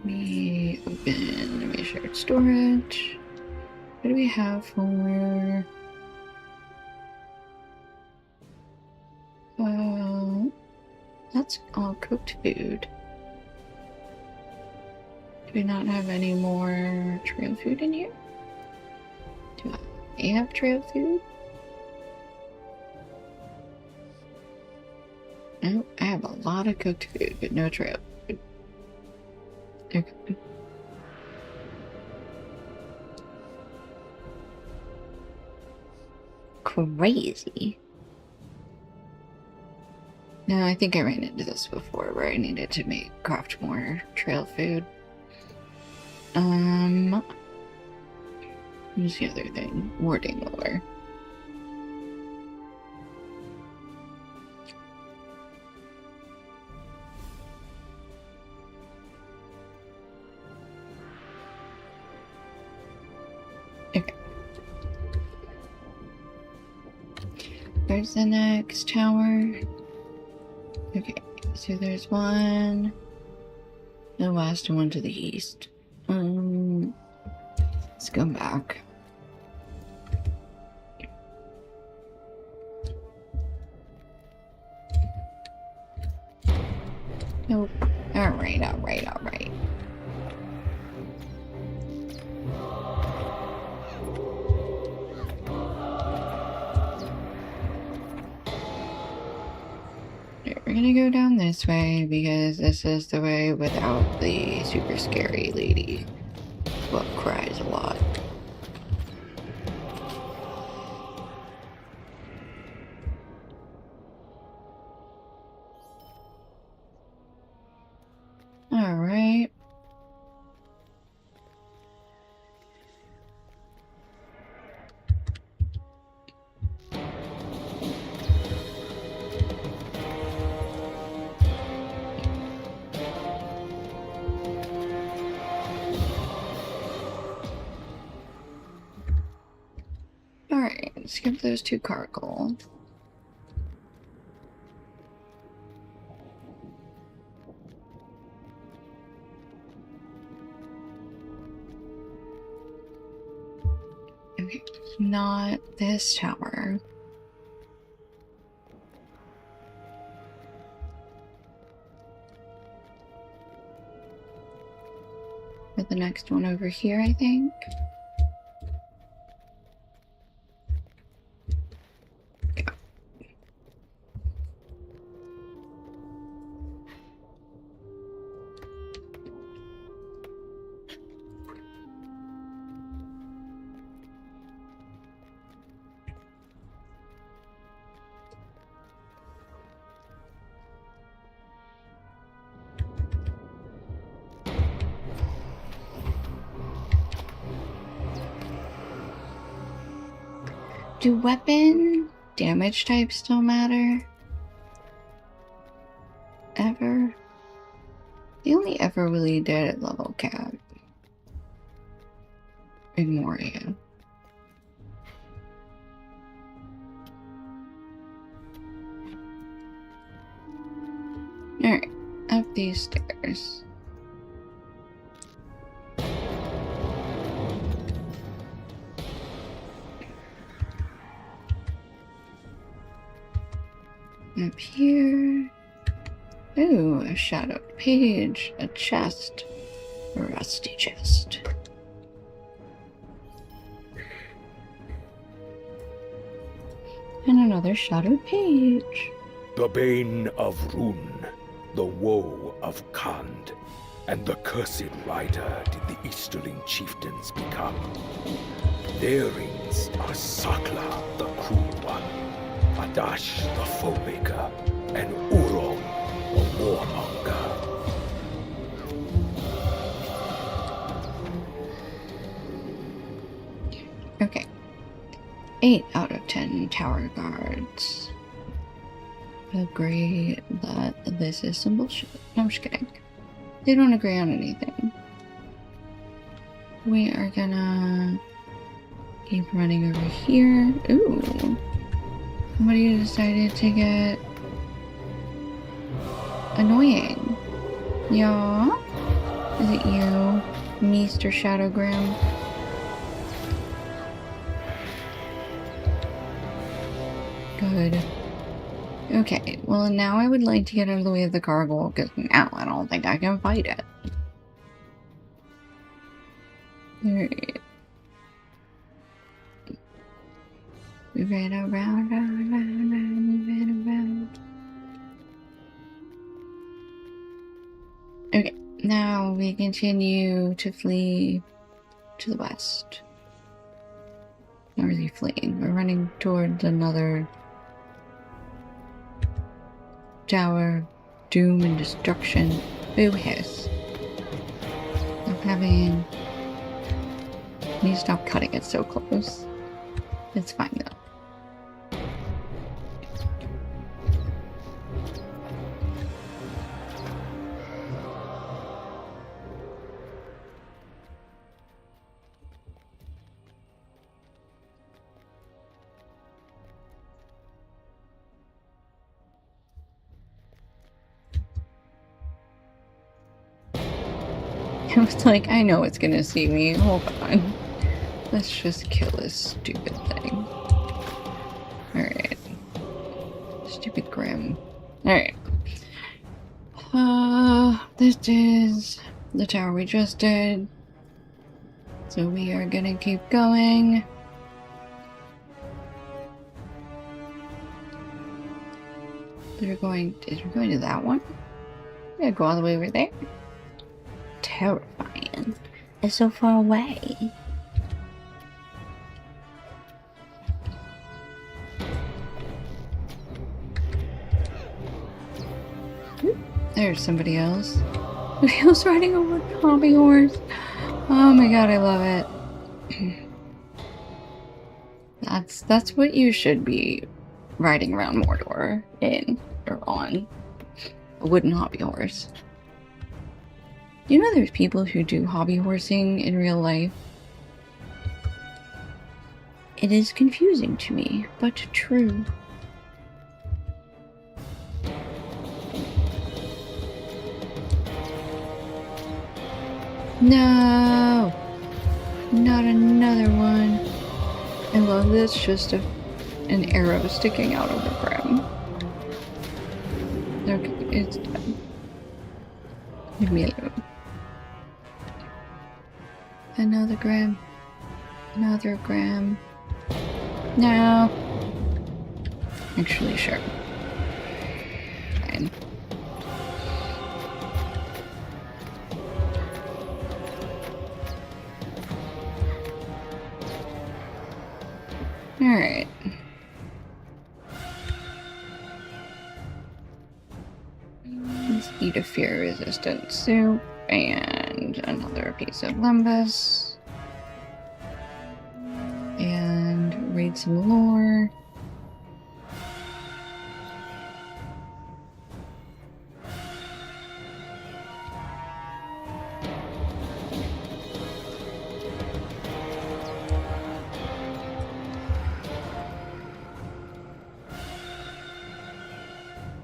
We open the shared storage. What do we have for... that's all cooked food. Do we not have any more trail food in here? Do I have trail food? No, I have a lot of cooked food, but no trail food. Okay. Crazy. No, I think I ran into this before where I needed to craft more trail food. What's the other thing? Warding lore. Okay. Where's the next tower? Okay, so there's one to the west and one to the east. Let's go back. Nope. Alright, alright, alright. We're gonna go down this way because this is the way without the super scary lady. Well, cries a lot. Alright. Alright, skip those two cargo. Okay, not this tower. Or the next one over here, I think. Do weapon damage types still matter? Ever? They only ever really did at level cap. In Moria. Alright, up these stairs. Up here. Ooh, a shadowed page, a chest, a rusty chest. And another shadowed page.
The bane of Rune, the woe of Khand, and the cursed rider did the Easterling chieftains become. Their rings are Sakla, the cruel one, Adash, the foe-maker, and Urong, the warmonger.
Okay. 8 out of 10 tower guards. Agree that this is some bullshit. No, I'm just kidding. They don't agree on anything. We are gonna keep running over here. Ooh. Somebody decided to get annoying. Yeah? Is it you, Mr. Shadowgram? Good. Okay, well now I would like to get out of the way of the gargoyle, because now I don't think I can fight it. Alright. We ran around, we ran around. Okay, now we continue to flee to the west. Not really fleeing, we're running towards another tower, doom and destruction. Boo hiss. I'm having... I need to stop cutting it so close. It's fine though. I was like, I know it's gonna see me. Hold on. Let's just kill this stupid thing. Alright. Stupid Grim. Alright. This is the tower we just did. So we are gonna keep going. We're going to that one? We're gonna go all the way over there. Terrifying. It's so far away. There's somebody else. Somebody else riding a wood hobby horse. Oh my god, I love it. That's what you should be riding around Mordor in or on. A wooden hobby horse. You know there's people who do hobby horsing in real life? It is confusing to me, but true. No! Not another one.
I love this, just an arrow sticking out of the brim. Okay, it's done. Leave me alone. Another gram. Another gram. No. Actually, sure. Fine. Alright. Let's eat a fear-resistant soup and another piece of limbus. And read some lore.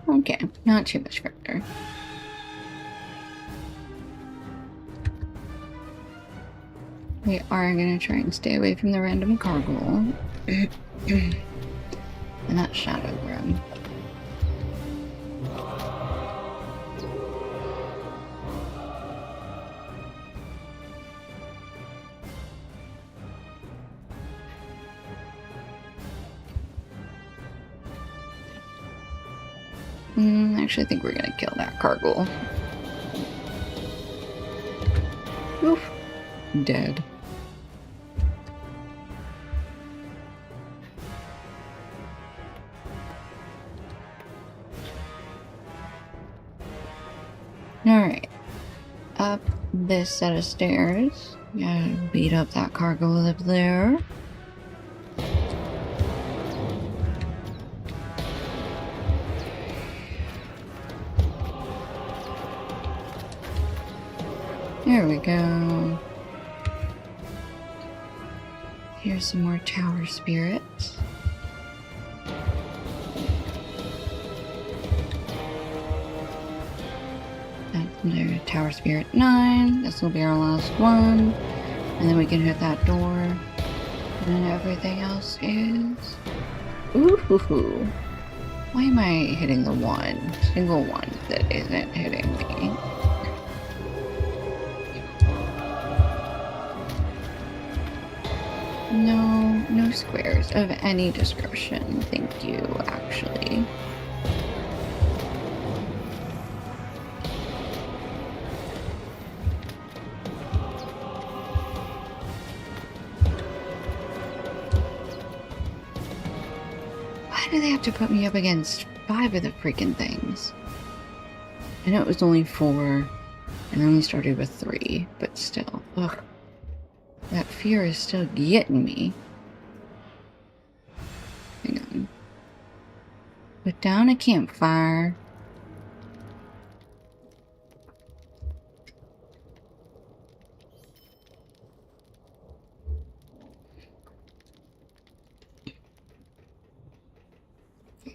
Okay, not too much further. We are going to try and stay away from the random cargo. And that shadow room. Actually, I think we're gonna kill that cargo. Oof. Dead. Alright. Up this set of stairs. Gotta beat up that cargo up there. There we go. Here's some more tower spirits. That's another tower spirit 9. This will be our last one. And then we can hit that door. And then everything else is... Ooh hoo hoo. Why am I hitting the one single one that isn't hitting me? No squares of any description. Thank you, actually. Why do they have to put me up against 5 of the freaking things? I know it was only 4, and then we started with 3, but still. Ugh. That fear is still getting me. Hang on. Put down a campfire.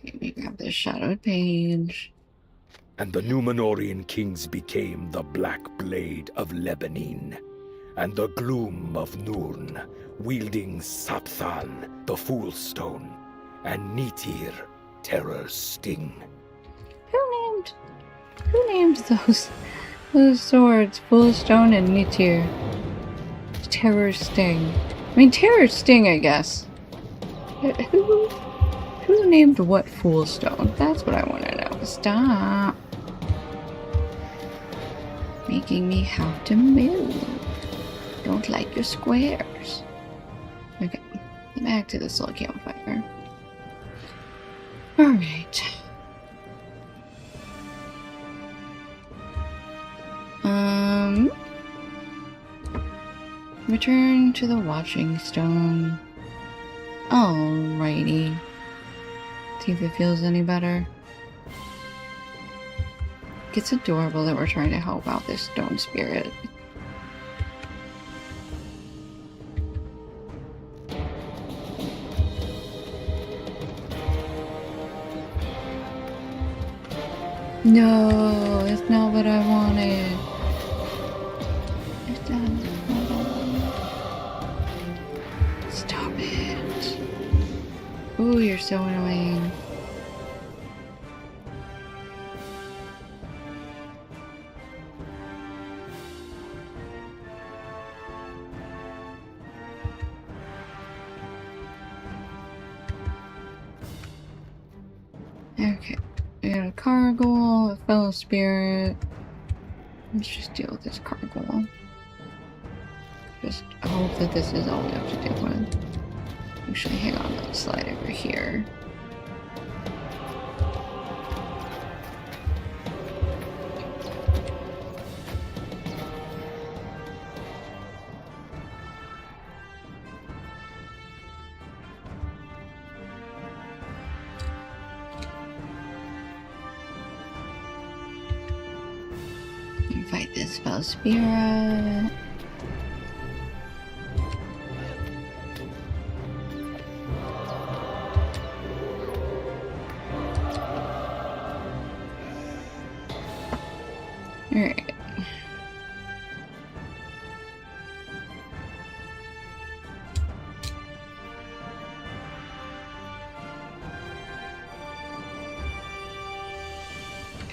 Let me grab this shadowed page.
And the Numenorian kings became the Black Blade of Lebanon, and the Gloom of Nurn, wielding Sapthan, the Fool Stone, and Nitir, Terror's Sting.
Who named those swords? Fool Stone and Nitir. Terror's Sting. I mean, Terror's Sting, I guess. Who named what Fool Stone? That's what I want to know. Stop making me have to move. Don't like your squares. Okay, back to this little campfire. Alright. Return to the watching stone. Alrighty. See if it feels any better. It's adorable that we're trying to help out this stone spirit. No, it's not what I wanted. It's not what I wanted. Stop it. you're so annoying. Okay, we got a Cargol, a fellow spirit. Let's just deal with this Cargol. Just hope that this is all we have to deal with. Actually, hang on, let's slide over here. Fight this spell spirit. Alright.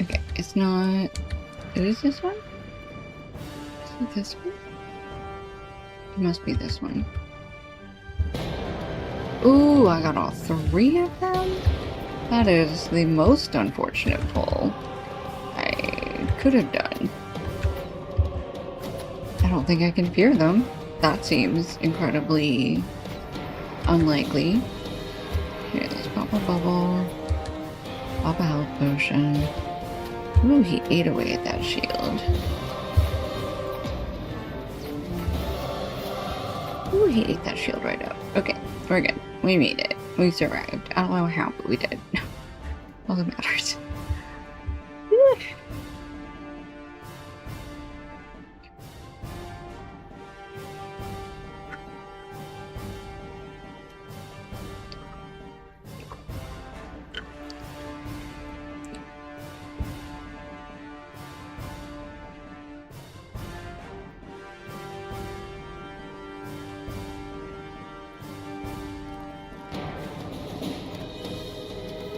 Okay, it's not. Is this one? Is it this one? It must be this one. Ooh, I got all three of them? That is the most unfortunate pull I could have done. I don't think I can fear them. That seems incredibly unlikely. Here, let's pop a bubble. Pop a health potion. Ooh, he ate away at that shield. Ooh, he ate that shield right up. Okay, we're good. We made it. We survived. I don't know how, but we did. All that matters.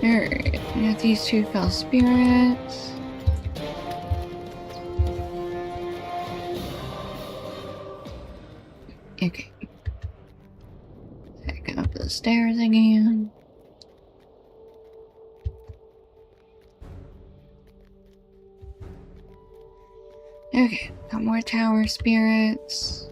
Alright, we have these two fell spirits. Okay. Back up the stairs again. Okay, got more tower spirits.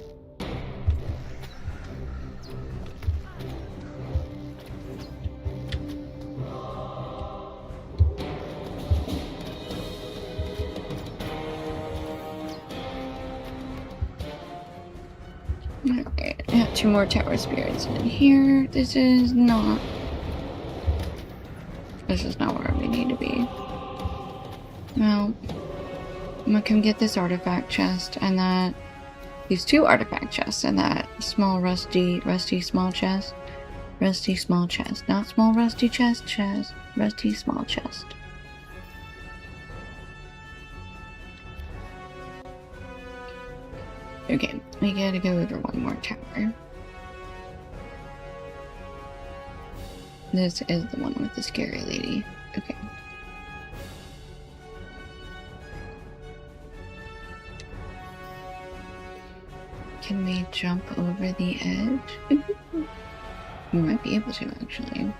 Alright, I have two more tower spirits in here. This is not where we need to be. Well, I'm gonna come get this artifact chest and these two artifact chests and that small rusty small chest. Rusty small chest. Not small rusty chest. Rusty small chest. Okay, we gotta go over one more tower. This is the one with the scary lady. Okay. Can we jump over the edge? We might be able to, actually.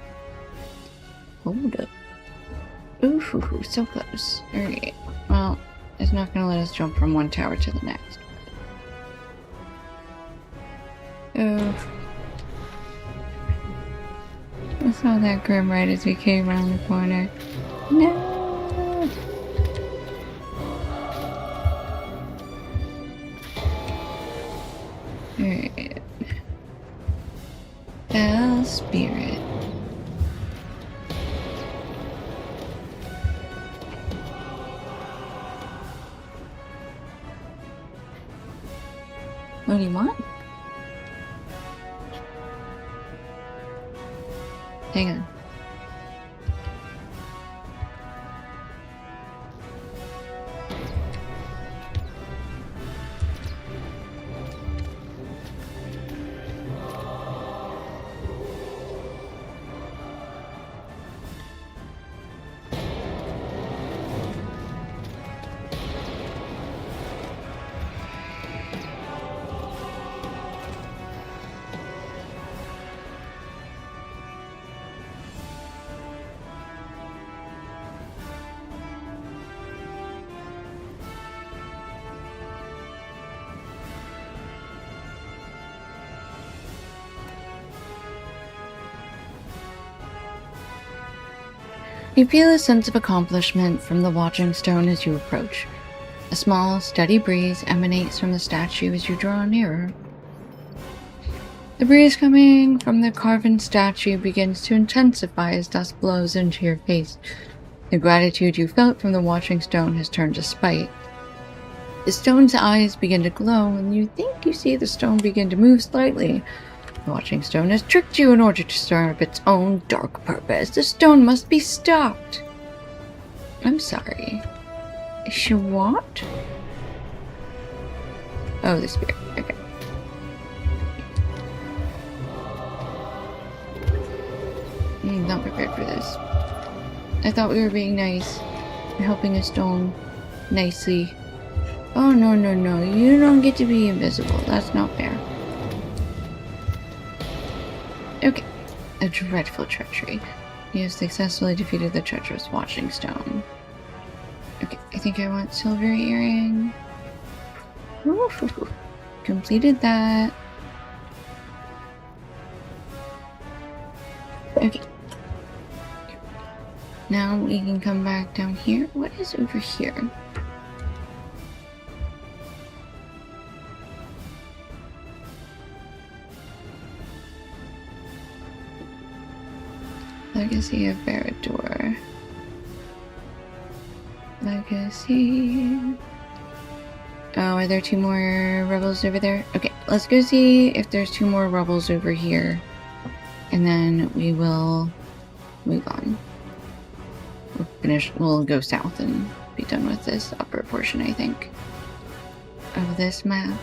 Hold up. Ooh, so close. Alright. Well, it's not gonna let us jump from one tower to the next. Oh. I saw that grim right as we came around the corner. No! Alright. Fell spirit. What do you want? Hang on. You feel a sense of accomplishment from the watching stone as you approach. A small, steady breeze emanates from the statue as you draw nearer. The breeze coming from the carven statue begins to intensify as dust blows into your face. The gratitude you felt from the watching stone has turned to spite. The stone's eyes begin to glow, and you think you see the stone begin to move slightly. The watching stone has tricked you in order to serve its own dark purpose. The stone must be stopped. I'm sorry. She what? Oh, the spirit. Okay. I'm not prepared for this. I thought we were being nice and helping a stone nicely. Oh, no, no, no. You don't get to be invisible. That's not fair. Okay. A dreadful treachery. You have successfully defeated the treacherous watching stone. Okay, I think I want silver earring. Ooh, completed that. Okay. Now we can come back down here. What is over here? Legacy of Barad-dûr. Legacy. Oh, are there 2 more rebels over there? Okay, let's go see if there's 2 more rebels over here. And then we will move on. We'll go south and be done with this upper portion, I think, of this map.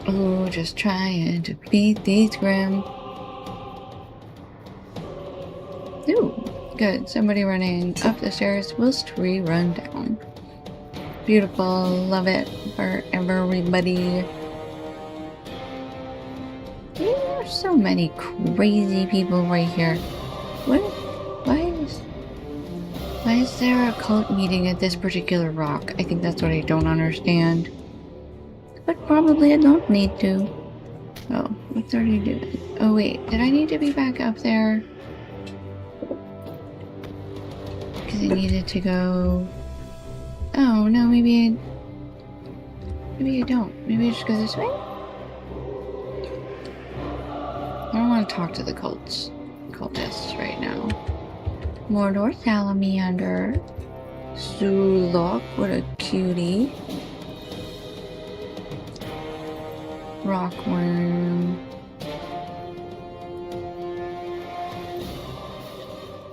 Oh, just trying to beat these Grim. Ooh, good. Somebody running up the stairs whilst we run down. Beautiful. Love it for everybody. There are so many crazy people right here. What? Why is there a cult meeting at this particular rock? I think that's what I don't understand. But probably I don't need to. Oh, what's already doing? Oh wait, did I need to be back up there? Because I needed to go... Oh, no, maybe I don't. Maybe I just go this way? I don't want to talk to the cultists right now. Mordor Salamander. Zulok, what a cutie. Rockworm.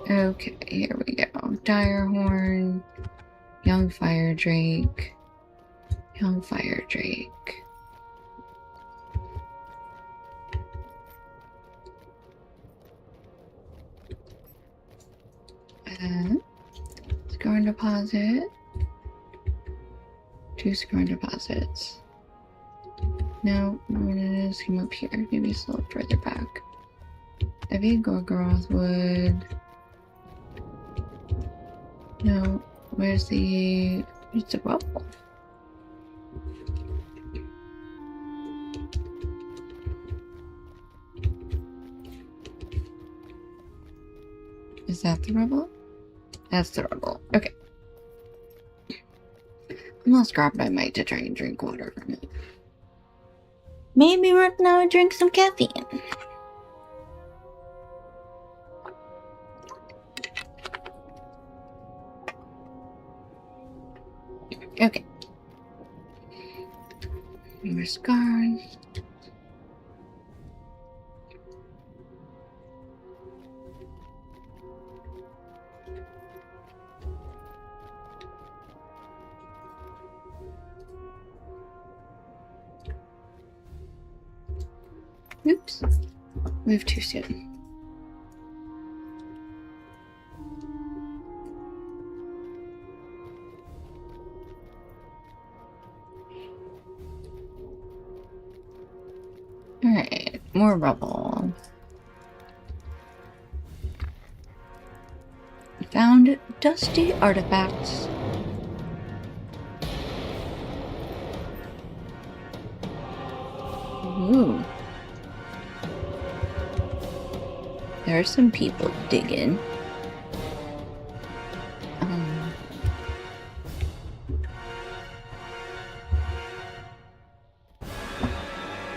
Okay, here we go. Direhorn. Young Fire Drake. Young Fire Drake. Scorn deposit. 2 scorn deposits. No, I'm gonna just come up here. Maybe it's a little further back. Heavy Gorgoroth wood. No, where's the rubble? Is that the rubble? That's the rubble. Okay. I'm gonna scrap my mic to try and drink water from it. Maybe right now I drink some caffeine. Okay. More scars. Oops. Moved too soon.
More rubble. Found dusty artifacts. Ooh. There are some people digging.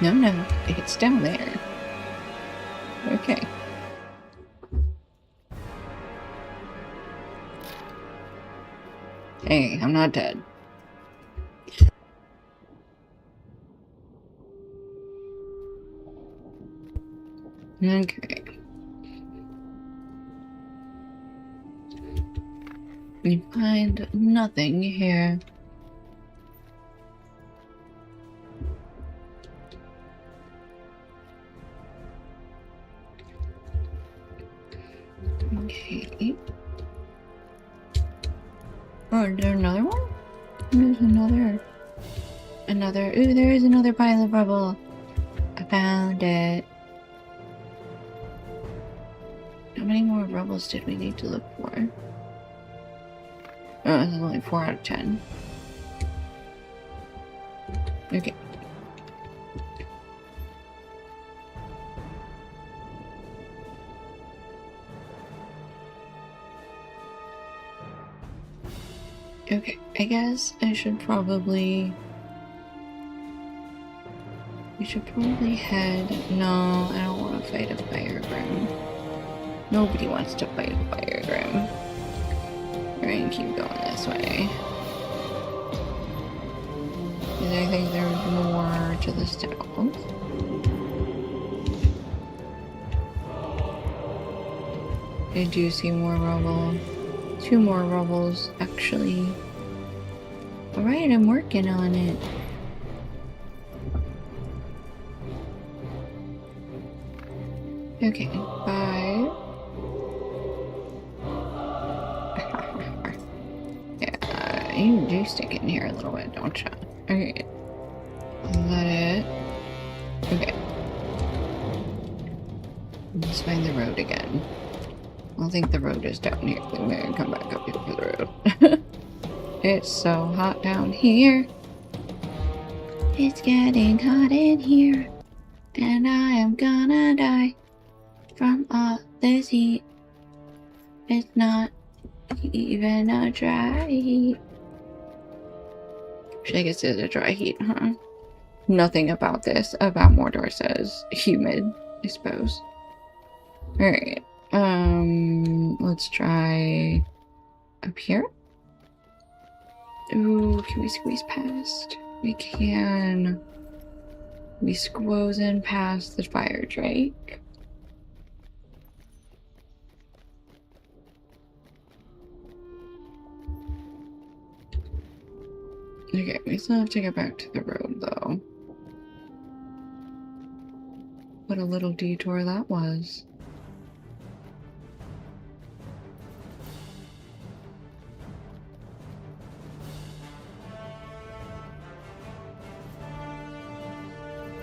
No, it's down there. Okay. Hey, I'm not dead. Okay. You find nothing here. Okay. Oh, is there another one? There's another. Ooh, there is another pile of rubble. I found it. How many more rubbles did we need to look for? Oh, this is only 4 out of 10. Okay. Okay, I guess I should probably... We should probably head... No, I don't want to fight a fire grim. Nobody wants to fight a fire grim. We're gonna keep going this way. Because I think there's more to the south. I do see more rubble. 2 more rubbles, actually. Alright, I'm working on it. Okay, 5. Yeah, you do stick in here a little bit, don't you? Okay. Is that it? Okay. Let's find the road again. I think the road is down here. I'm gonna come back up here for the road. It's so hot down here. It's getting hot in here. And I am gonna die from all this heat. It's not even a dry heat. I guess it's a dry heat, huh? Nothing about this, about Mordor says humid, I suppose. Alright. Let's try up here. Ooh, can we squeeze past? We can. We squoze in past the fire drake. Okay, we still have to get back to the road though. What a little detour that was.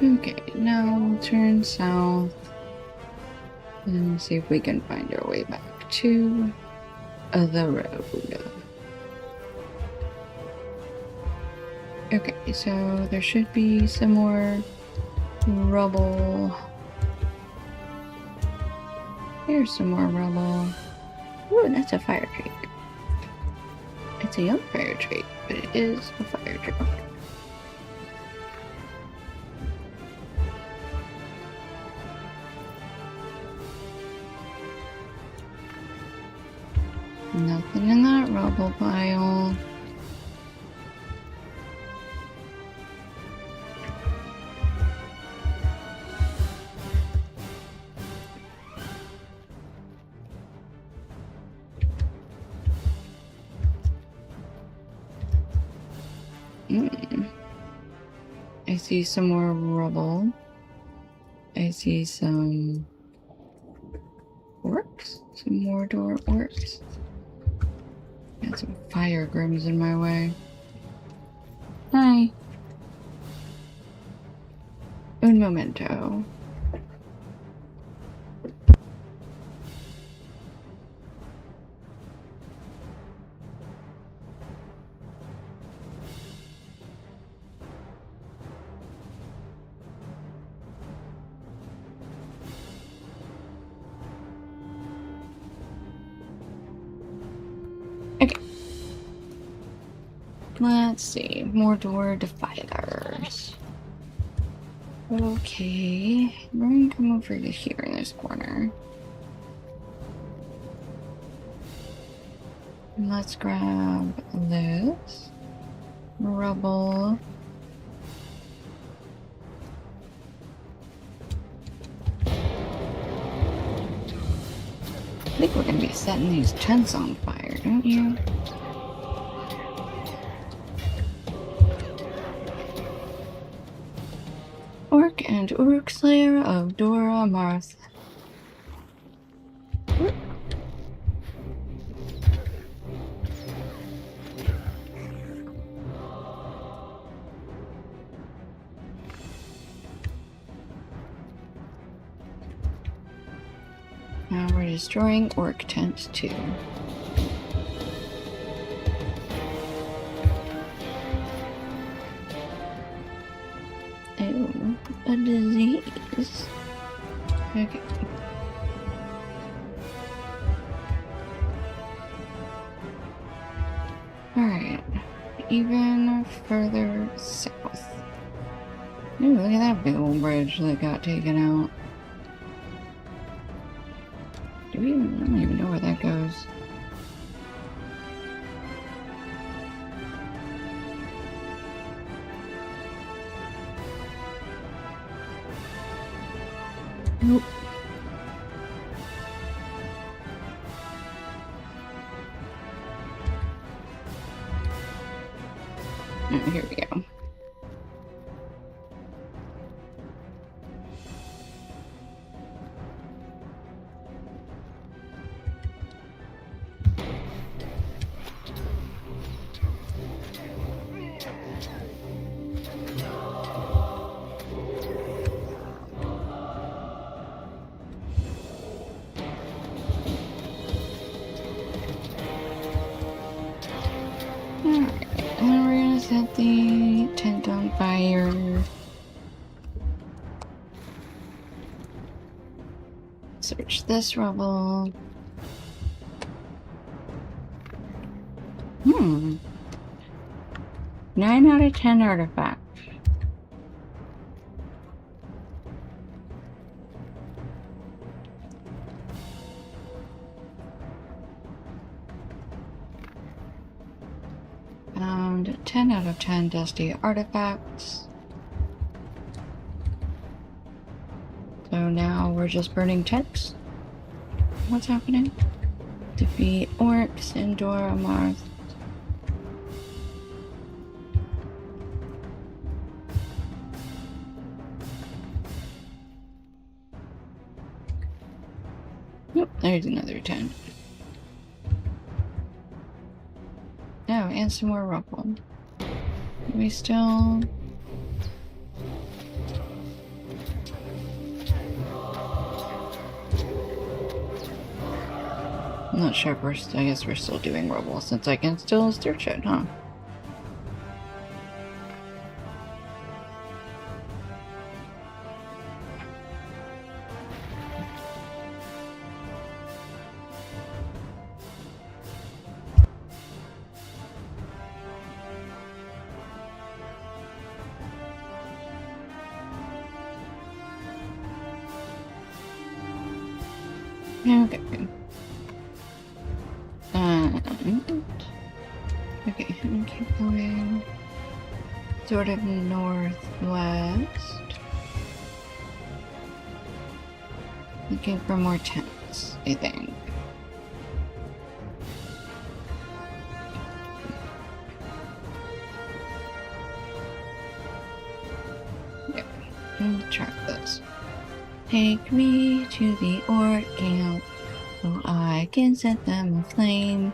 Okay, now we'll turn south and see if we can find our way back to the road. Okay, so there should be some more rubble. Here's some more rubble. Ooh, that's a fire drake. It's a young fire drake, but it is a fire drake. Nothing in that rubble pile. I see some more rubble. I see some orcs. Some Mordor orcs. Got some fire grims in my way. Hi. Un momento. Let's see. Mordor Defilers. Okay. We're gonna come over to here in this corner. And let's grab this. Rubble. I think we're gonna be setting these tents on fire, don't you? Orc and Uruk Slayer of Dora Marth. Now we're destroying Orc Tent 2. Oh, a disease. Okay. Alright. Even further south. Ooh, look at that big old bridge that got taken out. I don't even know where that goes. Nope. Oh, here we go. Set the tent on fire. Search this rubble. 9 out of 10 artifacts. Found 10 out of 10 dusty artifacts. So now we're just burning tents. What's happening? Defeat orcs in Dora Marth. Nope, there's another tent. Oh, and some more rubble. We still... I'm not sure if I guess we're still doing rubble since I can still search it, huh? Okay. Okay, and keep going sort of northwest. Looking for more tents, I think. Yep, and track this. Take me to the orc camp so I can set them aflame.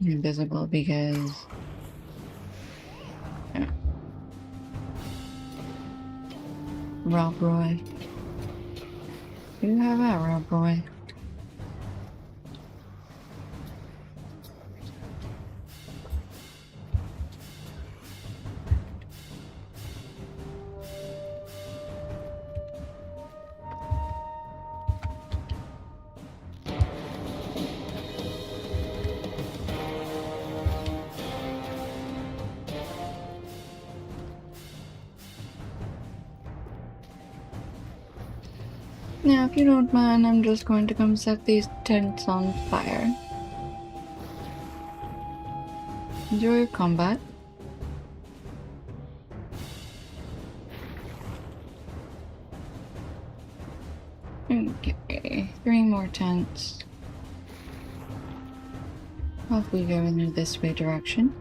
Invisible because... yeah. Rob Roy. You have that, Rob Roy.
Now, if you don't mind, I'm just going to come set these tents on fire. Enjoy your combat. Okay, 3 more tents. Off we go in this way direction.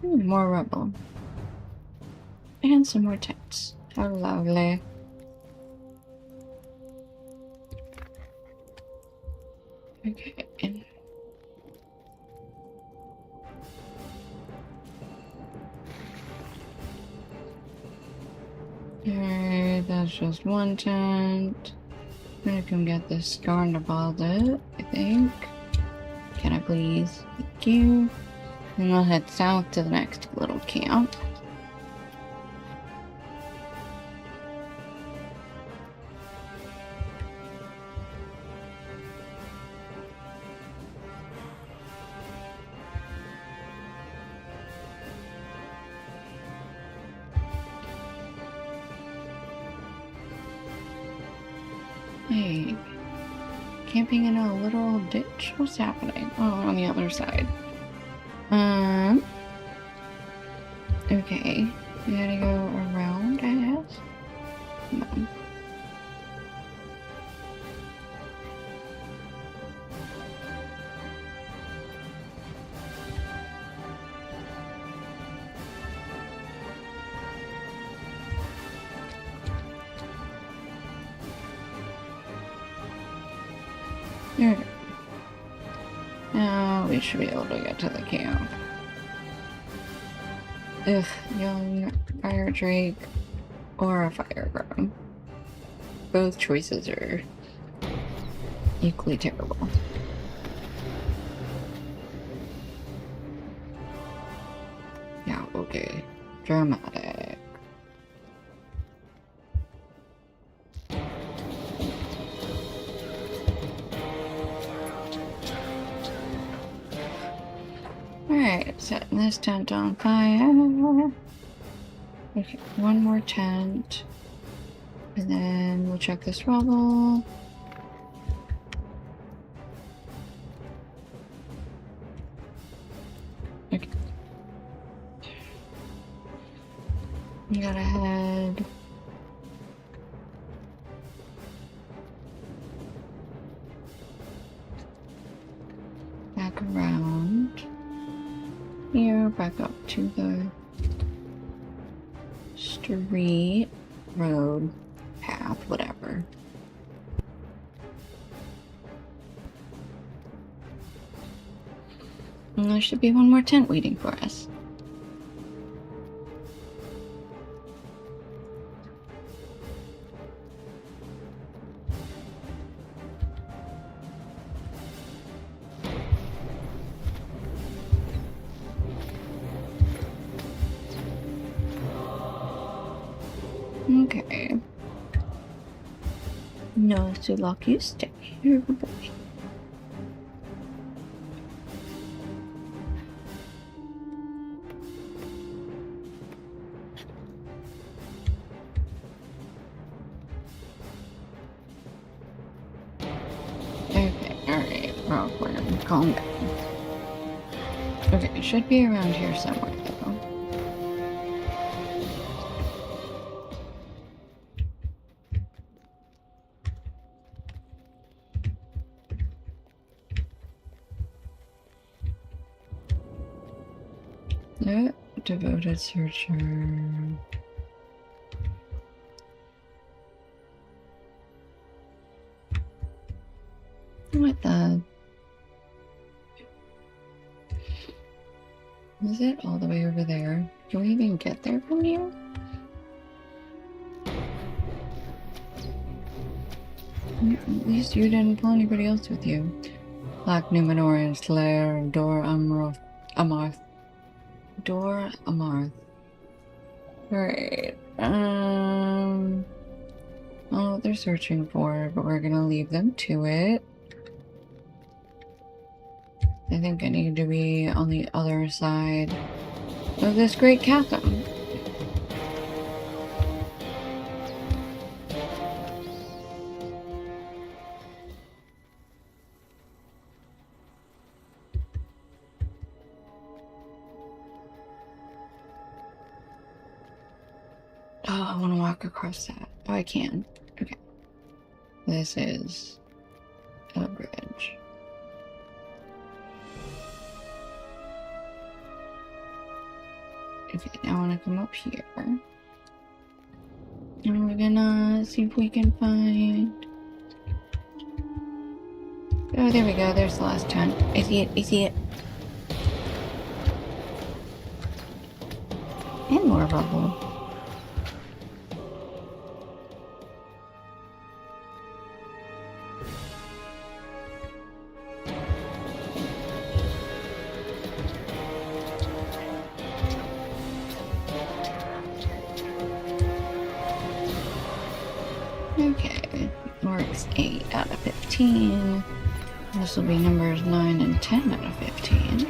More rubble. And some more tents. How lovely. Okay. Alright, that's just one tent. I'm gonna come get this scar deposit, I think. Can I please? Thank you. And I'll head south to the next little camp. Hey, camping in a little ditch? What's happening? Oh, on the other side. Okay. We gotta go around, I guess? Come on. There we go. Now we should be able to get to the camp. Ugh, young fire drake or a fire grown. Both choices are equally terrible. Yeah, okay. Dramatic. Alright, setting this tent on fire. Okay, one more tent. And then we'll check this rubble. Okay. We gotta head back around here, back up to the street, road, path, whatever. And there should be one more tent waiting for us. Okay. No, so luck you stay here, good boy. Okay, alright, well, we're gonna calm down. Okay, it should be around here somewhere, though. Devoted searcher. What the? Is it all the way over there? Can we even get there from here? At least you didn't pull anybody else with you. Black Numenorian Slayer, Dor Amarth. Dor Amarth. Alright. Oh, they're searching for, but we're gonna leave them to it. I think I need to be on the other side
of this great chasm. Oh, I want to walk across that. Oh, I can. Okay. This is a bridge. Okay, now I want to come up here. And we're gonna see if we can find... Oh, there we go. There's the last tent. I see it. I see it. And more rubble. Okay, works 8 out of 15. This will be numbers 9 and 10 out of 15.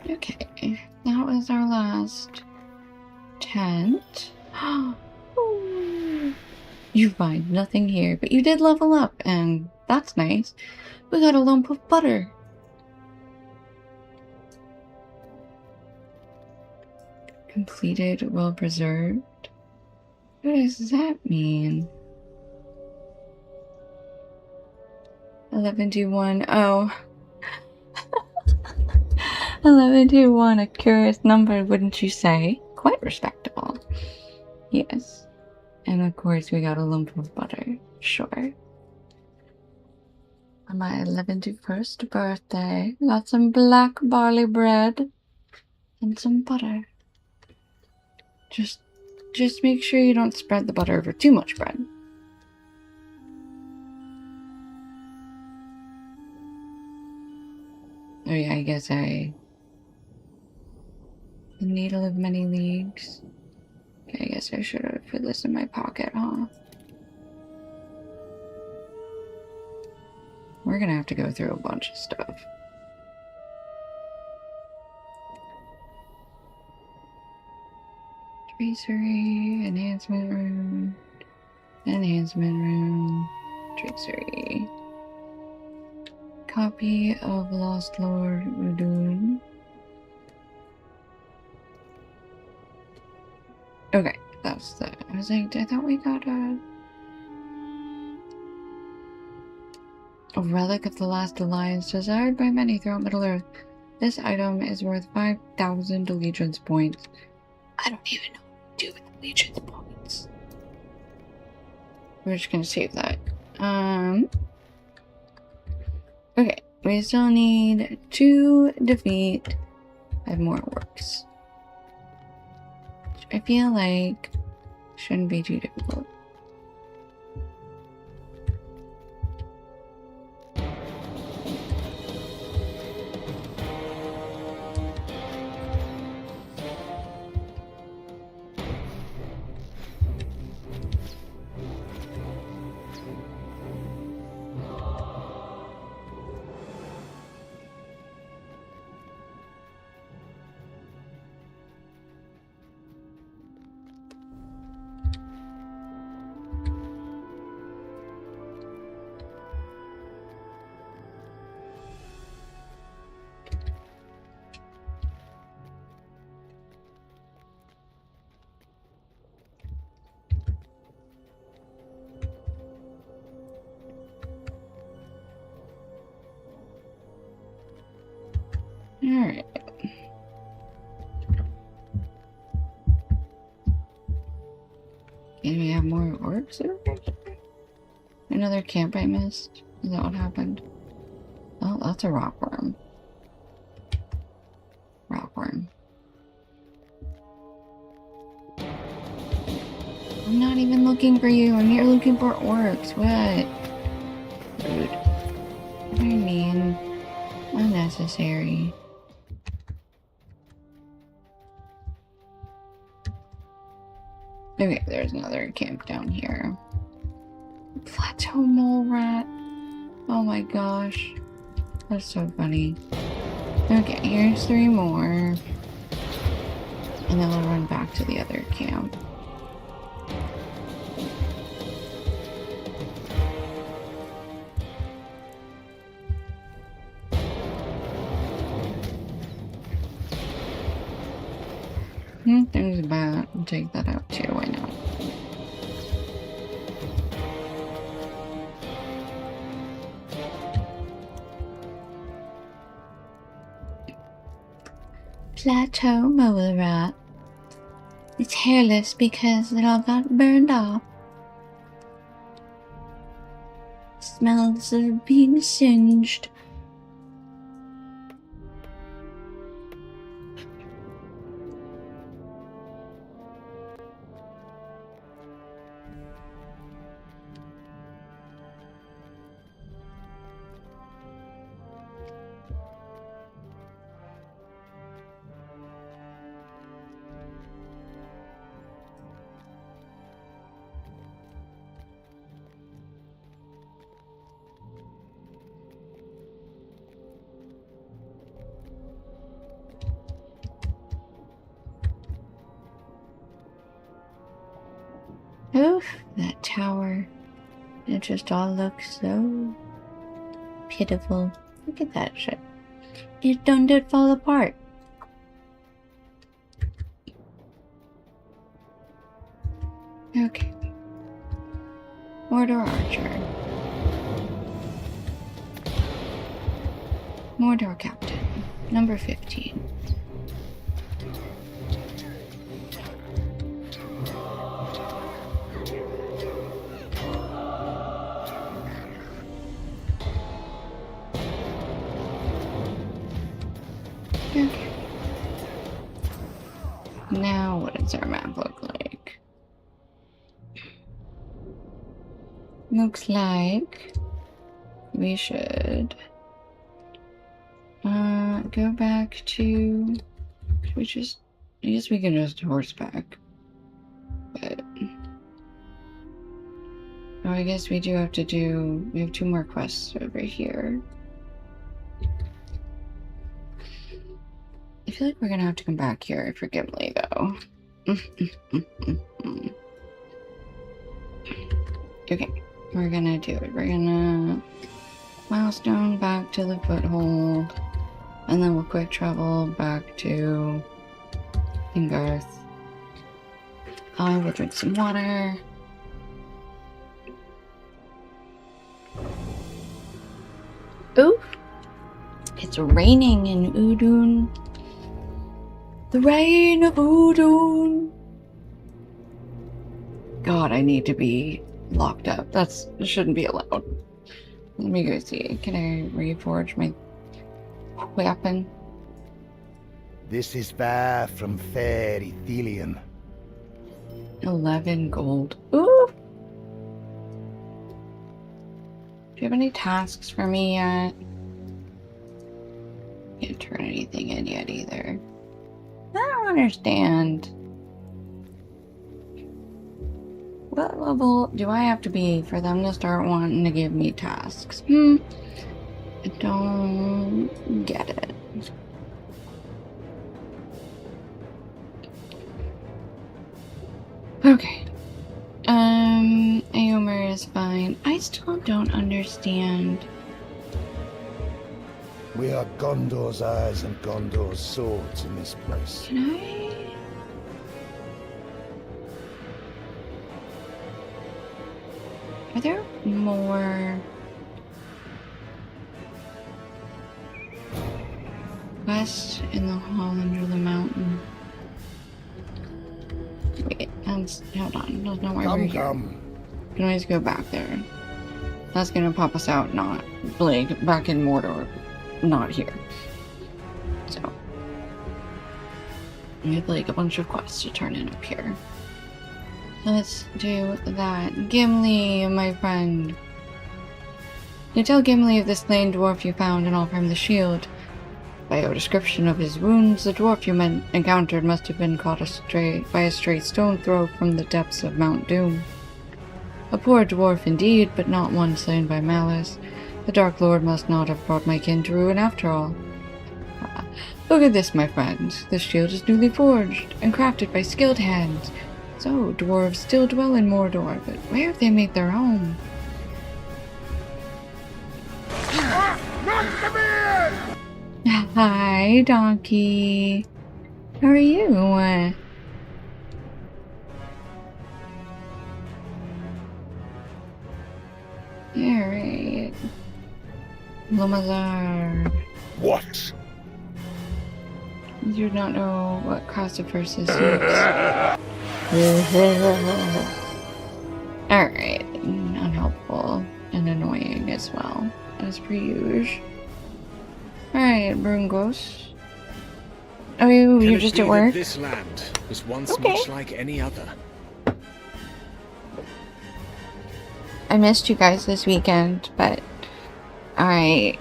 Okay, that was our last tent. You find nothing here, but you did level up, and that's nice. We got a lump of butter. Completed, well preserved. What does that mean? 1121. Oh. 1121, a curious number, wouldn't you say? Quite respectable. Yes. And of course, we got a lump of butter. Sure. On my 111st birthday, got some black barley bread and some butter. Just make sure you don't spread the butter over too much bread. Oh yeah, I guess the needle of many leagues. Okay, I guess I should have put this in my pocket, huh? We're gonna have to go through a bunch of stuff. Tracery, enhancement room, tracery. Copy of Lost Lord Udun. Okay, that's the... I was like, I thought we got a relic of the last alliance desired by many throughout Middle Earth. This item is worth 5,000 allegiance points. I don't even know what to do with allegiance points. We're just gonna save that. Okay, we still need to defeat 5 more works. I feel like shouldn't be too difficult. Alright. Can we have more orcs over here? Another camp I missed? Is that what happened? Oh, that's a rockworm. Rockworm. I'm not even looking for you. I'm here looking for orcs. What? Rude. What do you mean? Unnecessary. Okay, there's another camp down here. Plateau mole rat. Oh my gosh. That's so funny. Okay, here's 3 more. And then we'll run back to the other camp. There's a bat. I'll take that out too, why not? Plateau mole rat. It's hairless because it all got burned off. Smells of being singed. Oof, that tower. It just all looks so pitiful. Look at that shit. It did fall apart. Okay. Mordor Archer. Mordor Captain. Number 15. Okay. Now, what does our map look like? Looks like we should go back to. Should we just? I guess we can just horseback. But oh, I guess we do have to do. We have 2 more quests over here. I feel like we're gonna have to come back here for Gimli, though. Okay, we're gonna do it. We're gonna milestone back to the foothold, and then we'll quick travel back to Ingarth. I will drink some water. Ooh! It's raining in Udun. The rain of Udun. God, I need to be locked up. That shouldn't be allowed. Let me go see. Can I reforge my weapon?
This is far from fair Ethelian.
11 gold. Ooh! Do you have any tasks for me yet? Can't turn anything in yet either. I don't understand. What level do I have to be for them to start wanting to give me tasks? I don't get it. Okay. Aomer is fine. I still don't understand.
We are Gondor's eyes and Gondor's swords in this place.
Can I? Are there more west in the hall under the mountain? Wait, hold on. There's nowhere over here.
Come.
We can always go back there. That's gonna pop us out, not like back in Mordor, not here. So we have like a bunch of quests to turn in up here. Let's do that. Gimli, my friend. You tell Gimli of this slain dwarf you found and offer him the shield.
By your description of his wounds, the dwarf you encountered must have been caught by a stray stone throw from the depths of Mount Doom. A poor dwarf indeed, but not one slain by malice. The Dark Lord must not have brought my kin to ruin after all. Look at this, my friends. This shield is newly forged and crafted by skilled hands. So, dwarves still dwell in Mordor, but where have they made their home? Hi, Donkey. How are you? Alright. Lomazar.
What?
You do not know what class of versus Alright. Unhelpful and annoying as well, as per usual. Alright, Brungos. Oh, you're just at work?
This land was once much like any other.
I missed you guys this weekend, but I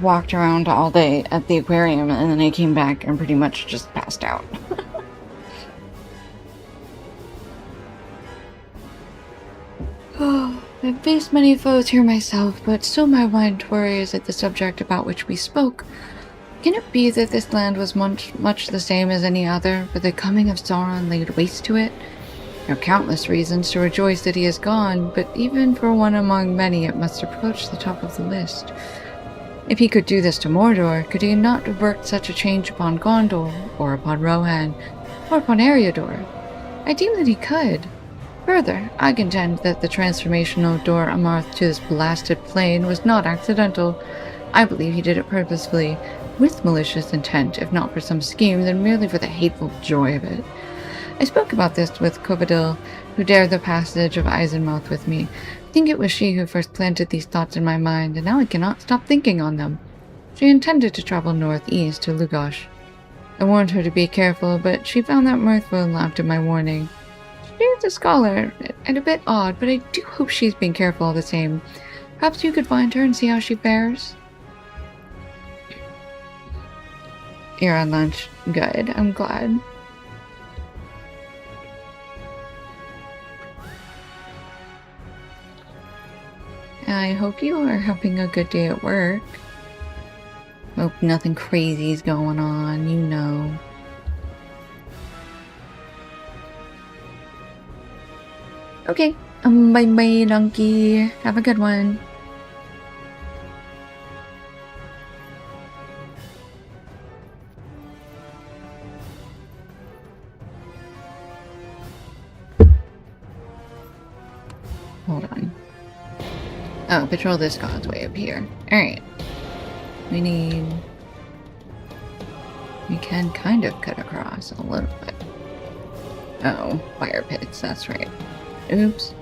walked around all day at the aquarium and then I came back and pretty much just passed out. Oh, I've faced many foes here myself, but still my mind worries at the subject about which we spoke. Can it be that this land was much the same as any other, but the coming of Sauron laid waste to it? There are countless reasons to rejoice that he is gone, but even for one among many it must approach the top of the list. If he could do this to Mordor, could he not have worked such a change upon Gondor, or upon Rohan, or upon Eriador? I deem that he could. Further, I contend that the transformation of Dor Amarth to this blasted plain was not accidental. I believe he did it purposefully, with malicious intent, if not for some scheme, then merely for the hateful joy of it. I spoke about this with Covadil, who dared the passage of Eisenmouth with me. I think it was she who first planted these thoughts in my mind, and now I cannot stop thinking on them. She intended to travel northeast to Lugosh. I warned her to be careful, but she found that mirthful and laughed at my warning. She is a scholar, and a bit odd, but I do hope she's being careful all the same. Perhaps you could find her and see how she fares? You're on lunch. Good, I'm glad. I hope you are having a good day at work. Hope nothing crazy is going on, you know. Okay, bye-bye, donkey. Have a good one. Hold on. Oh, patrol this causeway up here. Alright. We can kind of cut across a little bit. Oh, fire pits, that's right. Oops.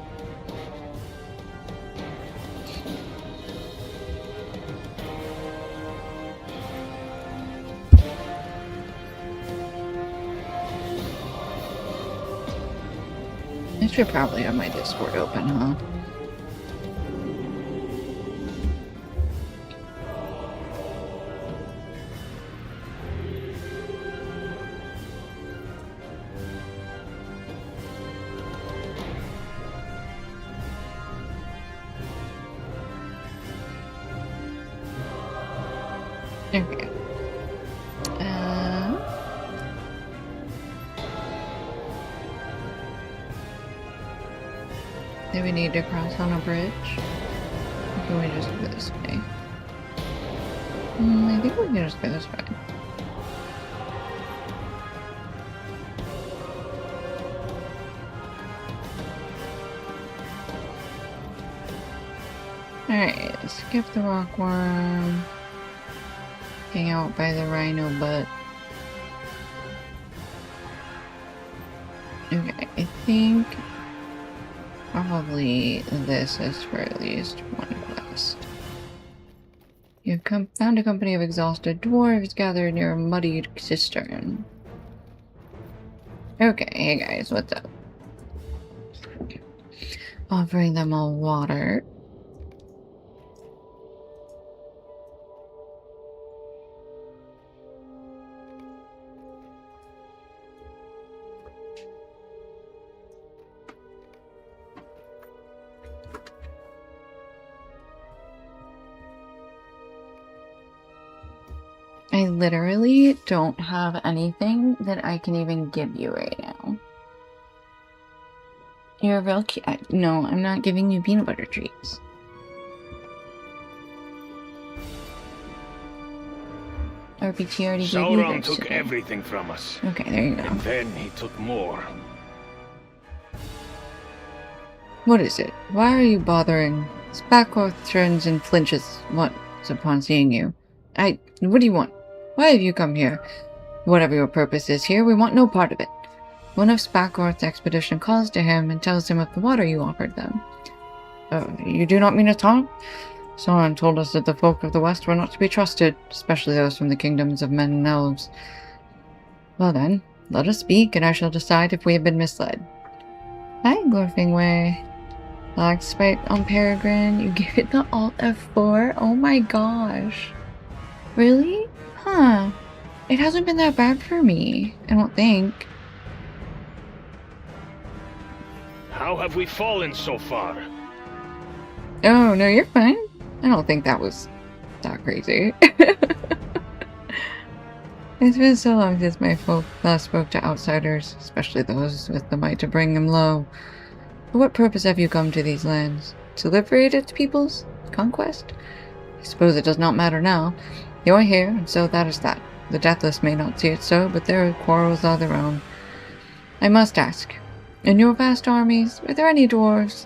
I should probably have my Discord open, huh? Okay. Do we need to cross on a bridge? Or can we just go this way? I think we can just go this way. Alright, skip the rock worm. Hang out by the rhino butt. Okay, I think probably this is for at least one quest. You've found a company of exhausted dwarves gathered near a muddied cistern. Okay, hey guys, what's up? Offering them all water. I literally don't have anything that I can even give you right now. You're real cute. No, I'm not giving you peanut butter treats. RPG already gave you
Sauron
those
took
today.
everything from us.
Okay, there you go.
And then he took more.
What is it? Why are you bothering? Spackworth turns and flinches once upon seeing you. What do you want? Why have you come here? Whatever your purpose is here, we want no part of it. One of Spackworth's expedition calls to him and tells him of the water you offered them. You do not mean to talk? Sauron told us that the folk of the West were not to be trusted, especially those from the kingdoms of men and elves. Well then, let us speak, and I shall decide if we have been misled. Hi, Glorfingway. Black Spite on Peregrine, you gave it the Alt F4? Oh my gosh. Really? Huh. It hasn't been that bad for me, I don't think.
How have we fallen so far?
Oh, no, you're fine. I don't think that was that crazy. It's been so long since my folk last spoke to outsiders, especially those with the might to bring them low. For what purpose have you come to these lands? To liberate its peoples? Conquest? I suppose it does not matter now. You are here, and so that is that. The Deathless may not see it so, but their quarrels are their own. I must ask, in your vast armies, are there any dwarves?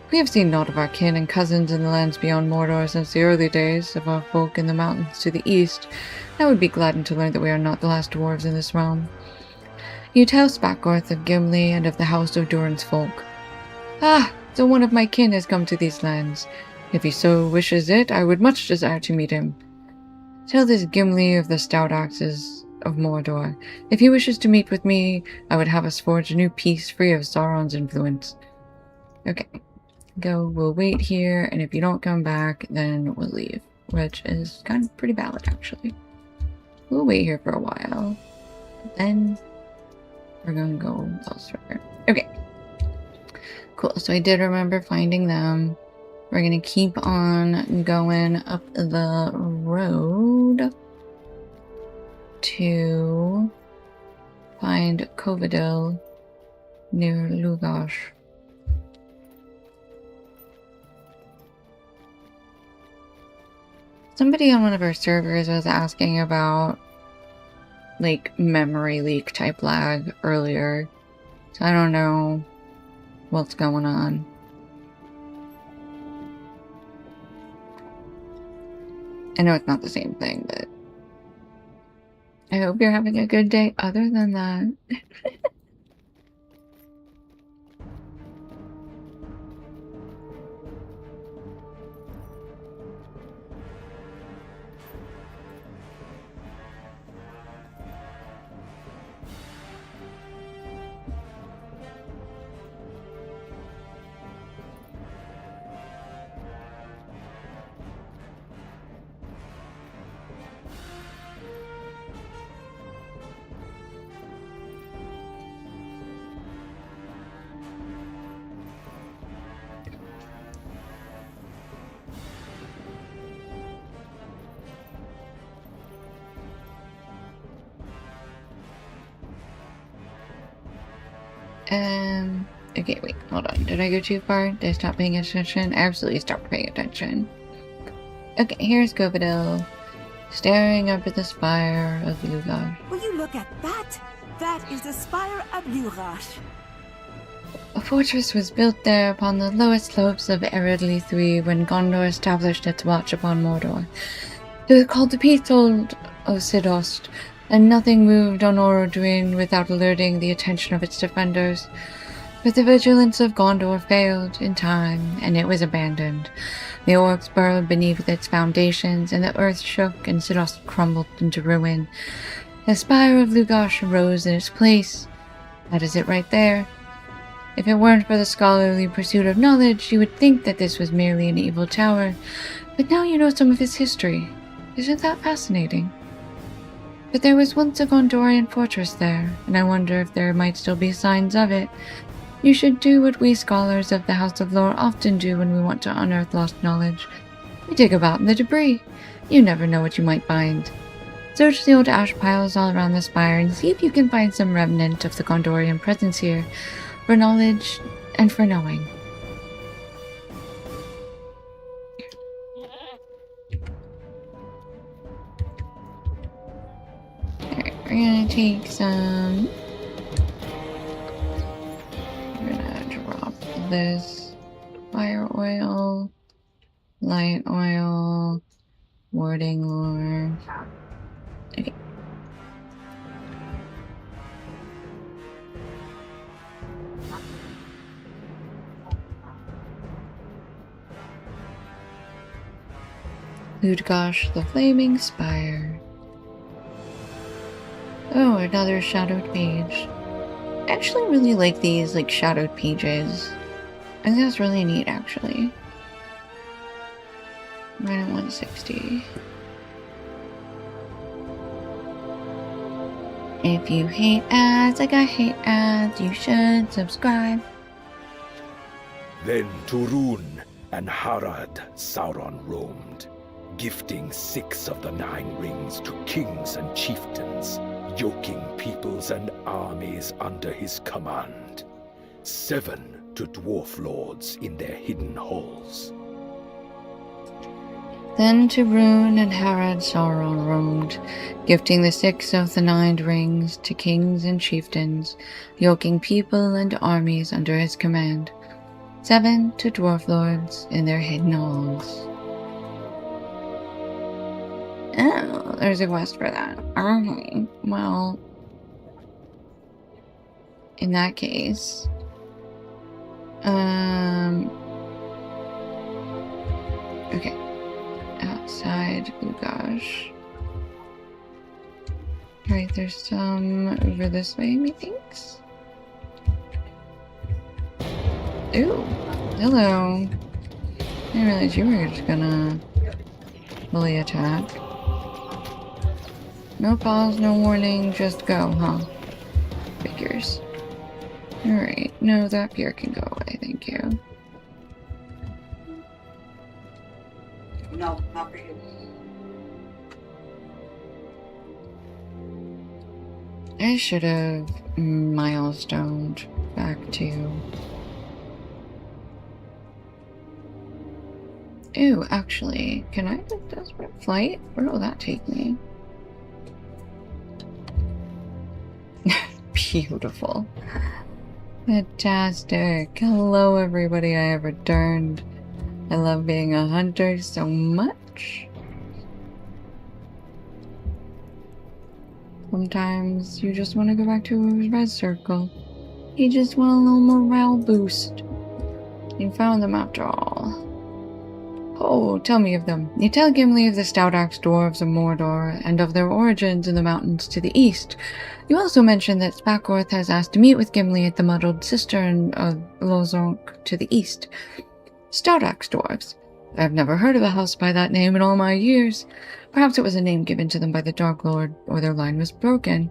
We have seen naught of our kin and cousins in the lands beyond Mordor since the early days of our folk in the mountains to the east. I would be gladdened to learn that we are not the last dwarves in this realm. You tell Spackworth of Gimli and of the house of Durin's folk. Ah, so one of my kin has come to these lands. If he so wishes it, I would much desire to meet him. Tell this Gimli of the stout axes of Mordor. If he wishes to meet with me, I would have us forge a new peace free of Sauron's influence. Okay. We'll wait here, and if you don't come back, then we'll leave. Which is kind of pretty valid, actually. We'll wait here for a while. Then we're gonna go elsewhere. Okay. Cool, so I did remember finding them. We're gonna keep on going up the road to find Covadil near Lugash. Somebody on one of our servers was asking about, like, memory leak type lag earlier. So I don't know what's going on. I know it's not the same thing, but I hope you're having a good day other than that. Okay, wait, hold on. Did I go too far? Did I stop paying attention? I absolutely stopped paying attention. Okay, here's Covadil, staring up at the spire of Lugash.
Will you look at that? That is the spire of Lurash.
A fortress was built there upon the lowest slopes of Eredli III when Gondor established its watch upon Mordor. It was called the Peathold of Sidost, and nothing moved on Orodruin without alerting the attention of its defenders. But the vigilance of Gondor failed in time, and it was abandoned. The orcs burrowed beneath its foundations, and the earth shook, and Sidost crumbled into ruin. The spire of Lugash arose in its place. That is it right there. If it weren't for the scholarly pursuit of knowledge, you would think that this was merely an evil tower. But now you know some of its history. Isn't that fascinating? But there was once a Gondorian fortress there, and I wonder if there might still be signs of it. You should do what we scholars of the House of Lore often do when we want to unearth lost knowledge. We dig about in the debris. You never know what you might find.
Search the old ash piles all around the spire and see if you can find some remnant of the Gondorian presence here, for knowledge and for knowing. Alright, we're gonna take some... We're gonna drop this fire oil, light oil, warding lore. Okay. Ludgosh, the Flaming Spire. Oh, another shadowed page. I actually really like these, like, shadowed pages. I think that's really neat, actually. Right at 160. If you hate ads like I hate ads, you should subscribe.
Then to Rune and Harad Sauron roamed, gifting 6 of the 9 rings to kings and chieftains, yoking peoples and armies under his command. 7 to dwarf lords in their hidden halls.
Then to Rune and Harad Sauron roamed, gifting the 6 of the 9 rings to kings and chieftains, yoking people and armies under his command. 7 to dwarf lords in their hidden halls. Oh, there's a quest for that. Okay, well, in that case, okay, outside Ludgosh. Alright, there's some over this way, methinks. Ooh, hello. I didn't realize you were just gonna fully attack. No pause, no warning, just go, huh? Figures. Alright, no, that pier can go away, thank you.
No, not for you.
I should have milestoned back to... Ooh, actually, can I do Desperate Flight? Where will that take me? Beautiful. Fantastic. Hello everybody, I have returned. I love being a hunter so much. Sometimes you just want to go back to a red circle. You just want a little morale boost. You found them after all. Oh, tell me of them. You tell Gimli of the stout-axe dwarves of Mordor, and of their origins in the mountains to the east. You also mention that Spakorth has asked to meet with Gimli at the muddled cistern of Lozonk to the east. Stout-axe dwarves. I've never heard of a house by that name in all my years. Perhaps it was a name given to them by the Dark Lord, or their line was broken.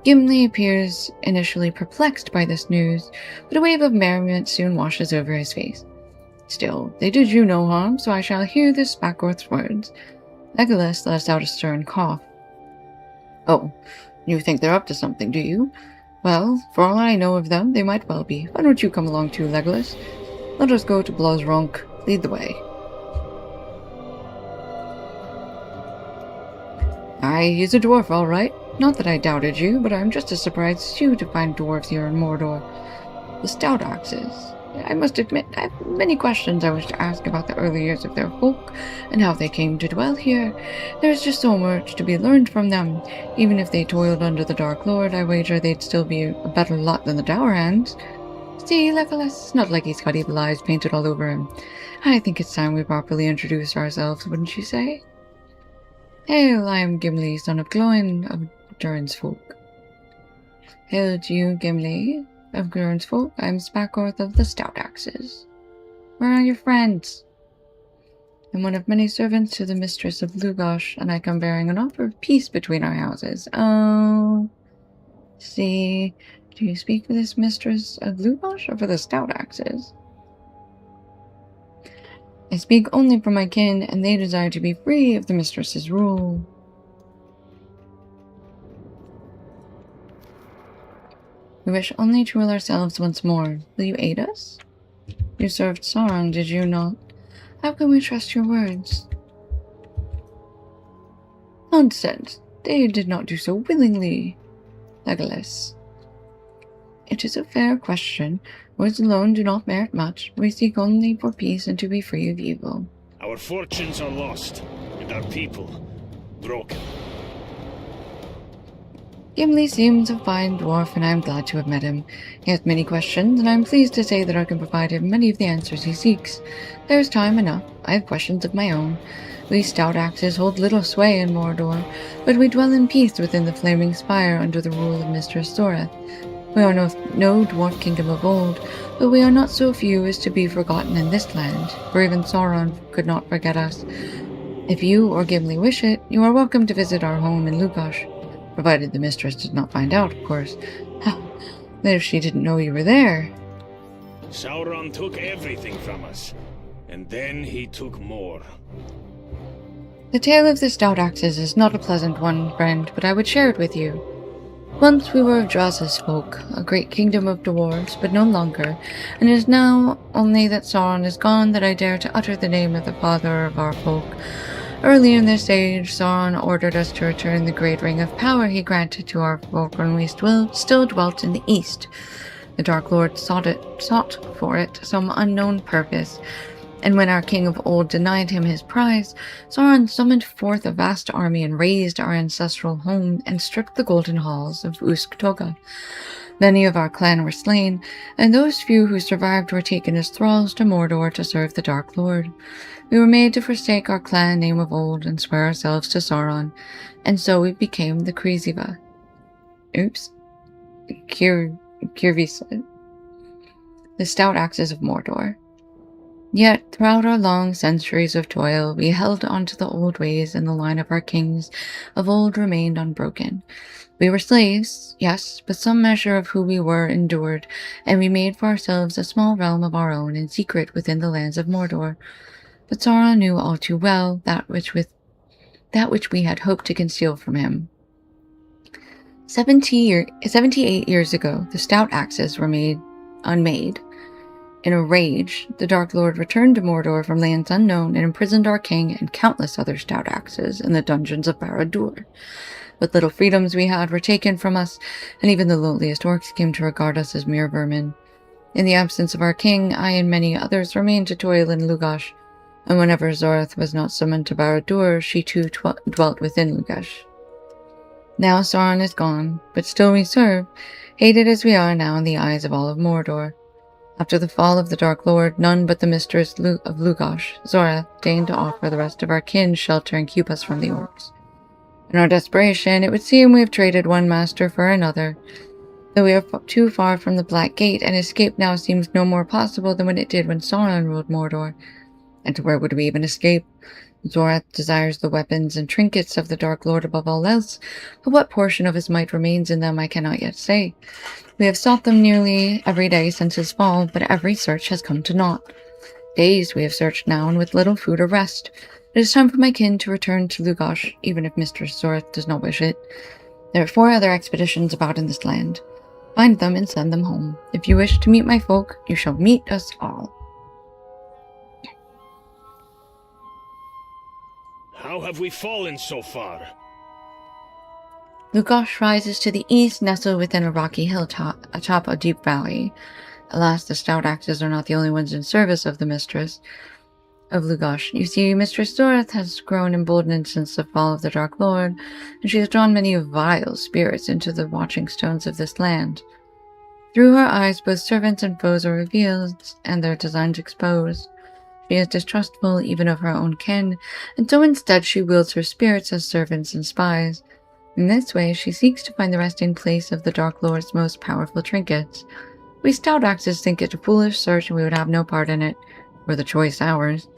Gimli appears initially perplexed by this news, but a wave of merriment soon washes over his face. Still, they did you no harm, so I shall hear this Spakorth's words. Legolas lets out a stern cough. Oh, you think they're up to something, do you? Well, for all I know of them, they might well be. Why don't you come along too, Legolas? Let us go to Blazronk. Lead the way. Aye, he's a dwarf, all right. Not that I doubted you, but I'm just as surprised as you to find dwarves here in Mordor. The stout axes. I must admit, I have many questions I wish to ask about the early years of their folk, and how they came to dwell here. There is just so much to be learned from them. Even if they toiled under the Dark Lord, I wager they'd still be a better lot than the Dour Hands. See, Legolas, it's not like he's got evil eyes painted all over him. I think it's time we properly introduce ourselves, wouldn't you say? Hail, I am Gimli, son of Gloin, of Durin's folk. Hail to you, Gimli, of Durin's folk. I am Spakorth of the Stout Axes. Where are your friends? I'm one of many servants to the mistress of Ludgosh, and I come bearing an offer of peace between our houses. Oh, see, do you speak for this mistress of Ludgosh or for the Stout Axes? I speak only for my kin, and they desire to be free of the mistress's rule. We wish only to rule ourselves once more. Will you aid us? You served Sauron, did you not? How can we trust your words? Nonsense. They did not do so willingly. Legolas. It is a fair question. Words alone do not merit much. We seek only for peace and to be free of evil.
Our fortunes are lost, and our people broken.
Gimli seems a fine dwarf, and I am glad to have met him. He has many questions, and I am pleased to say that I can provide him many of the answers he seeks. There is time enough. I have questions of my own. We stout axes hold little sway in Mordor, but we dwell in peace within the flaming spire under the rule of Mistress Zoreth. We are no dwarf kingdom of old, but we are not so few as to be forgotten in this land, for even Sauron could not forget us. If you or Gimli wish it, you are welcome to visit our home in Lugosh. Provided the mistress did not find out, of course. But if she didn't know you were there...
Sauron took everything from us, and then he took more.
The tale of the stout axes is not a pleasant one, friend, but I would share it with you. Once we were of Draz's folk, a great kingdom of dwarves, but no longer, and it is now only that Sauron is gone that I dare to utter the name of the father of our folk. Early in this age, Sauron ordered us to return the great ring of power he granted to our folk when we still dwelt in the east. The Dark Lord sought for it some unknown purpose, and when our king of old denied him his prize, Sauron summoned forth a vast army and razed our ancestral home and stripped the golden halls of Usk-Toga. Many of our clan were slain, and those few who survived were taken as thralls to Mordor to serve the Dark Lord. We were made to forsake our clan name of old and swear ourselves to Sauron, and so we became the Kriziva. Oops. Kirvisa. The stout axes of Mordor. Yet, throughout our long centuries of toil, we held on to the old ways, and the line of our kings of old remained unbroken. We were slaves, yes, but some measure of who we were endured, and we made for ourselves a small realm of our own in secret within the lands of Mordor. But Sauron knew all too well that which we had hoped to conceal from him. 78 years ago, the stout axes were unmade. In a rage, the Dark Lord returned to Mordor from lands unknown and imprisoned our king and countless other stout axes in the dungeons of Barad-dûr. What little freedoms we had were taken from us, and even the lowliest orcs came to regard us as mere vermin. In the absence of our king, I and many others remained to toil in Lugosh, and whenever Zoreth was not summoned to Barad-dûr, she too dwelt within Lugosh. Now Sauron is gone, but still we serve, hated as we are now in the eyes of all of Mordor. After the fall of the Dark Lord, none but the mistress of Lugosh, Zoreth, deigned to offer the rest of our kin shelter and keep us from the orcs. In our desperation, it would seem we have traded one master for another. Though we are too far from the Black Gate, and escape now seems no more possible than when it did when Sauron ruled Mordor. And where would we even escape? Zoreth desires the weapons and trinkets of the Dark Lord above all else, but what portion of his might remains in them I cannot yet say. We have sought them nearly every day since his fall, but every search has come to naught. Days we have searched now, and with little food or rest. It is time for my kin to return to Lugosh, even if Mistress Zoreth does not wish it. There are 4 other expeditions about in this land. Find them and send them home. If you wish to meet my folk, you shall meet us all.
How have we fallen so far?
Lugosh rises to the east, nestled within a rocky hilltop atop a deep valley. Alas, the stout axes are not the only ones in service of the mistress of Lugosh. You see, Mistress Zoreth has grown emboldened since the fall of the Dark Lord, and she has drawn many vile spirits into the watching stones of this land. Through her eyes, both servants and foes are revealed, and their designs exposed. She is distrustful even of her own kin, and so instead she wields her spirits as servants and spies. In this way, she seeks to find the resting place of the Dark Lord's most powerful trinkets. We stout axes think it a foolish search, and we would have no part in it, were the choice ours.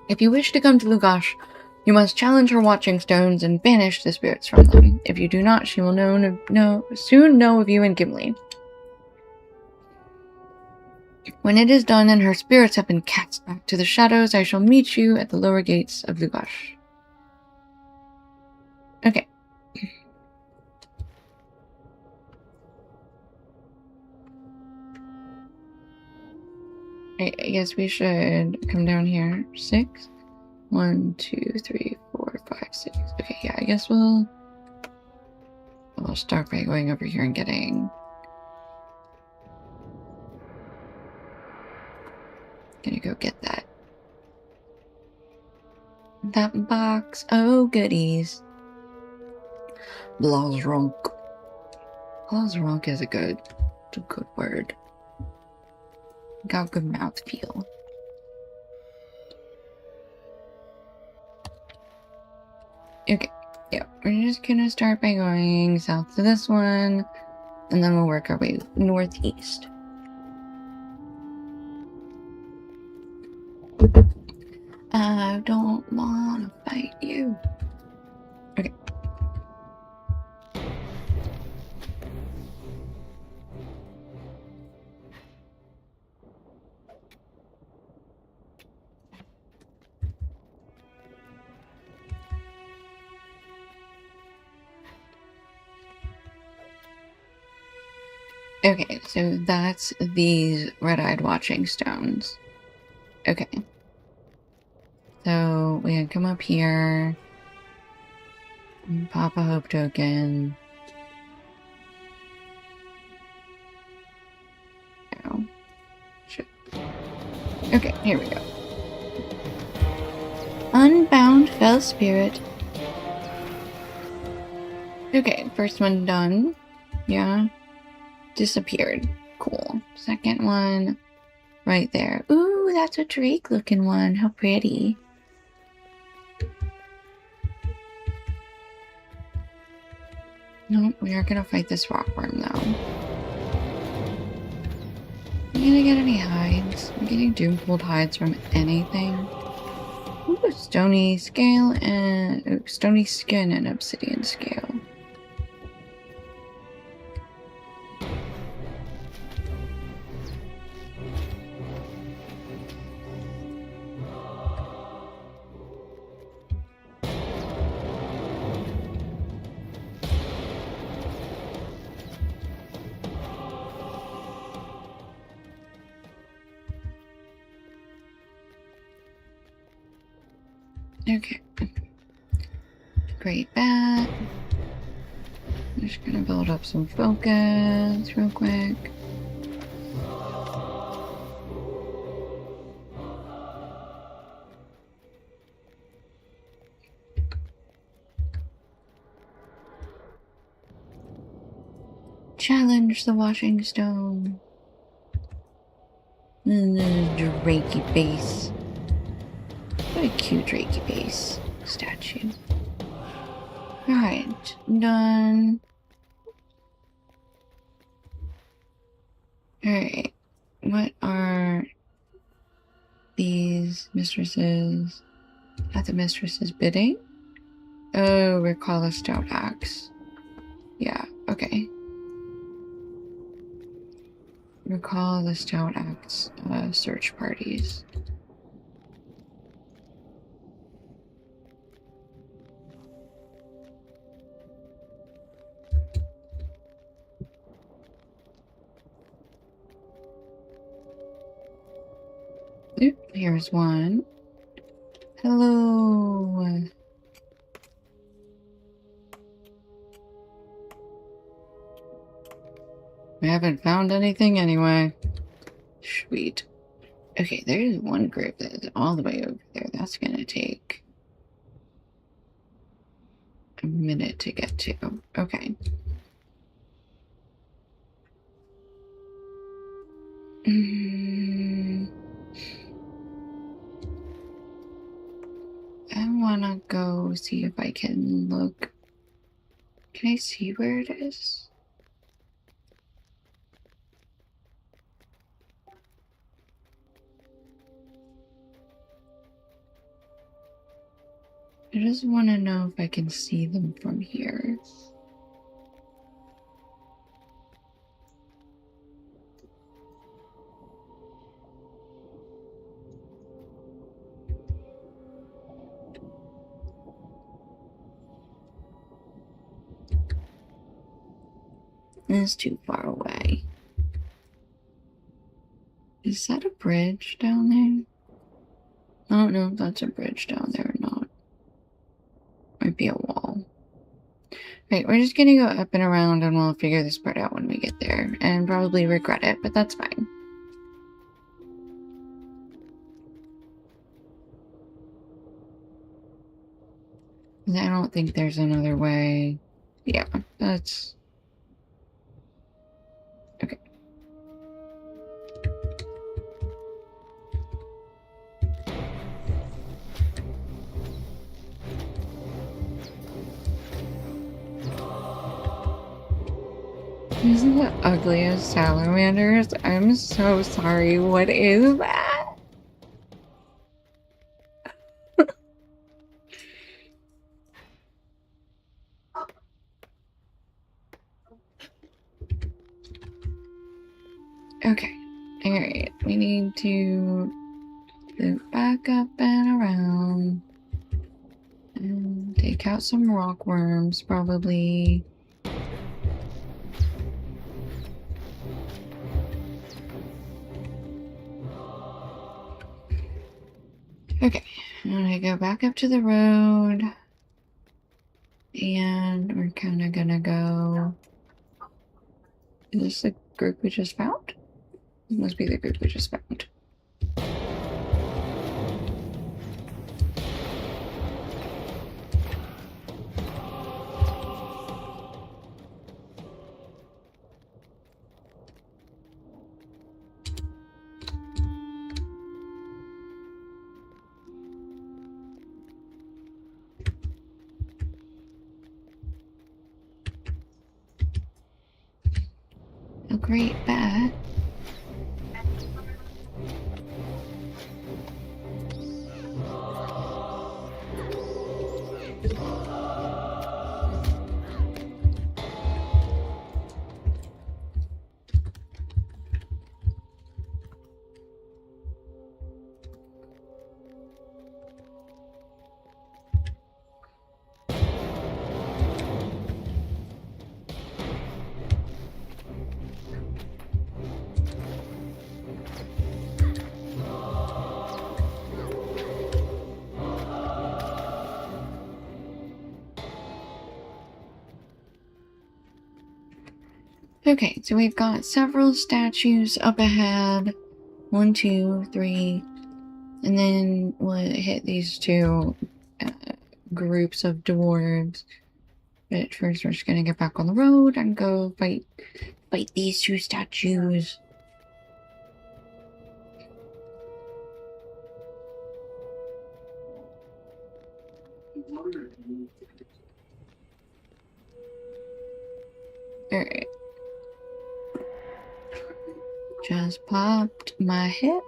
If you wish to come to Lugosh, you must challenge her watching stones and banish the spirits from them. If you do not, she will soon know of you and Gimli. When it is done and her spirits have been cast back to the shadows, I shall meet you at the lower gates of Lugosh. Okay. I guess we should come down here. 6. 1, 2, 3, 4, 5, 6. Okay, yeah, I guess we'll start by going over here and getting... Gonna go get that. That box. Oh, goodies. Blazronk. Blazronk is a good word. Got good mouth feel. Okay, yeah, we're just gonna start by going south to this one, and then we'll work our way northeast. I don't wanna fight you. Okay. Okay, so that's these red-eyed watching stones. Okay. So we can come up here and pop a hope token. Oh. Shit. Okay, here we go. Unbound Fell Spirit. Okay, first one done. Yeah. Disappeared. Cool. Second one right there. Ooh, that's a Drake looking one. How pretty. No, we are gonna fight this rockworm though. Am I gonna get any hides? I'm getting Doomcold hides from anything. Ooh, stony scale and stony skin and obsidian scale. Okay. Great bat. I'm just gonna build up some focus real quick. Challenge the washing stone. And then the Drakey base. What a cute Drakey base statue. Alright, done. Alright, what are these mistresses at the mistress's bidding? Oh, recall a stout axe. Yeah, okay. Recall the stout axe search parties. Oop, here's one. Hello. We haven't found anything anyway. Sweet. Okay, there's one group that is all the way over there. That's gonna take a minute to get to. Okay. I wanna go see if I can look. Can I see where it is? I just want to know if I can see them from here. It's too far away. Is that a bridge down there? I don't know if that's a bridge down there or not. Might be a wall. Right, we're just gonna go up and around and we'll figure this part out when we get there. And probably regret it, but that's fine. I don't think there's another way. Yeah, that's... Okay. These are the ugliest salamanders. I'm so sorry. What is that? Okay. Alright. We need to loop back up and around. And take out some rock worms, probably. Okay, I'm gonna go back up to the road, and we're kind of gonna go... Is this the group we just found? This must be the group we just found. A great bat. Okay, so we've got several statues up ahead. 1, 2, 3. And then we'll hit these two groups of dwarves. But first we're just gonna get back on the road and go fight these two statues. Alright. Just popped my hips.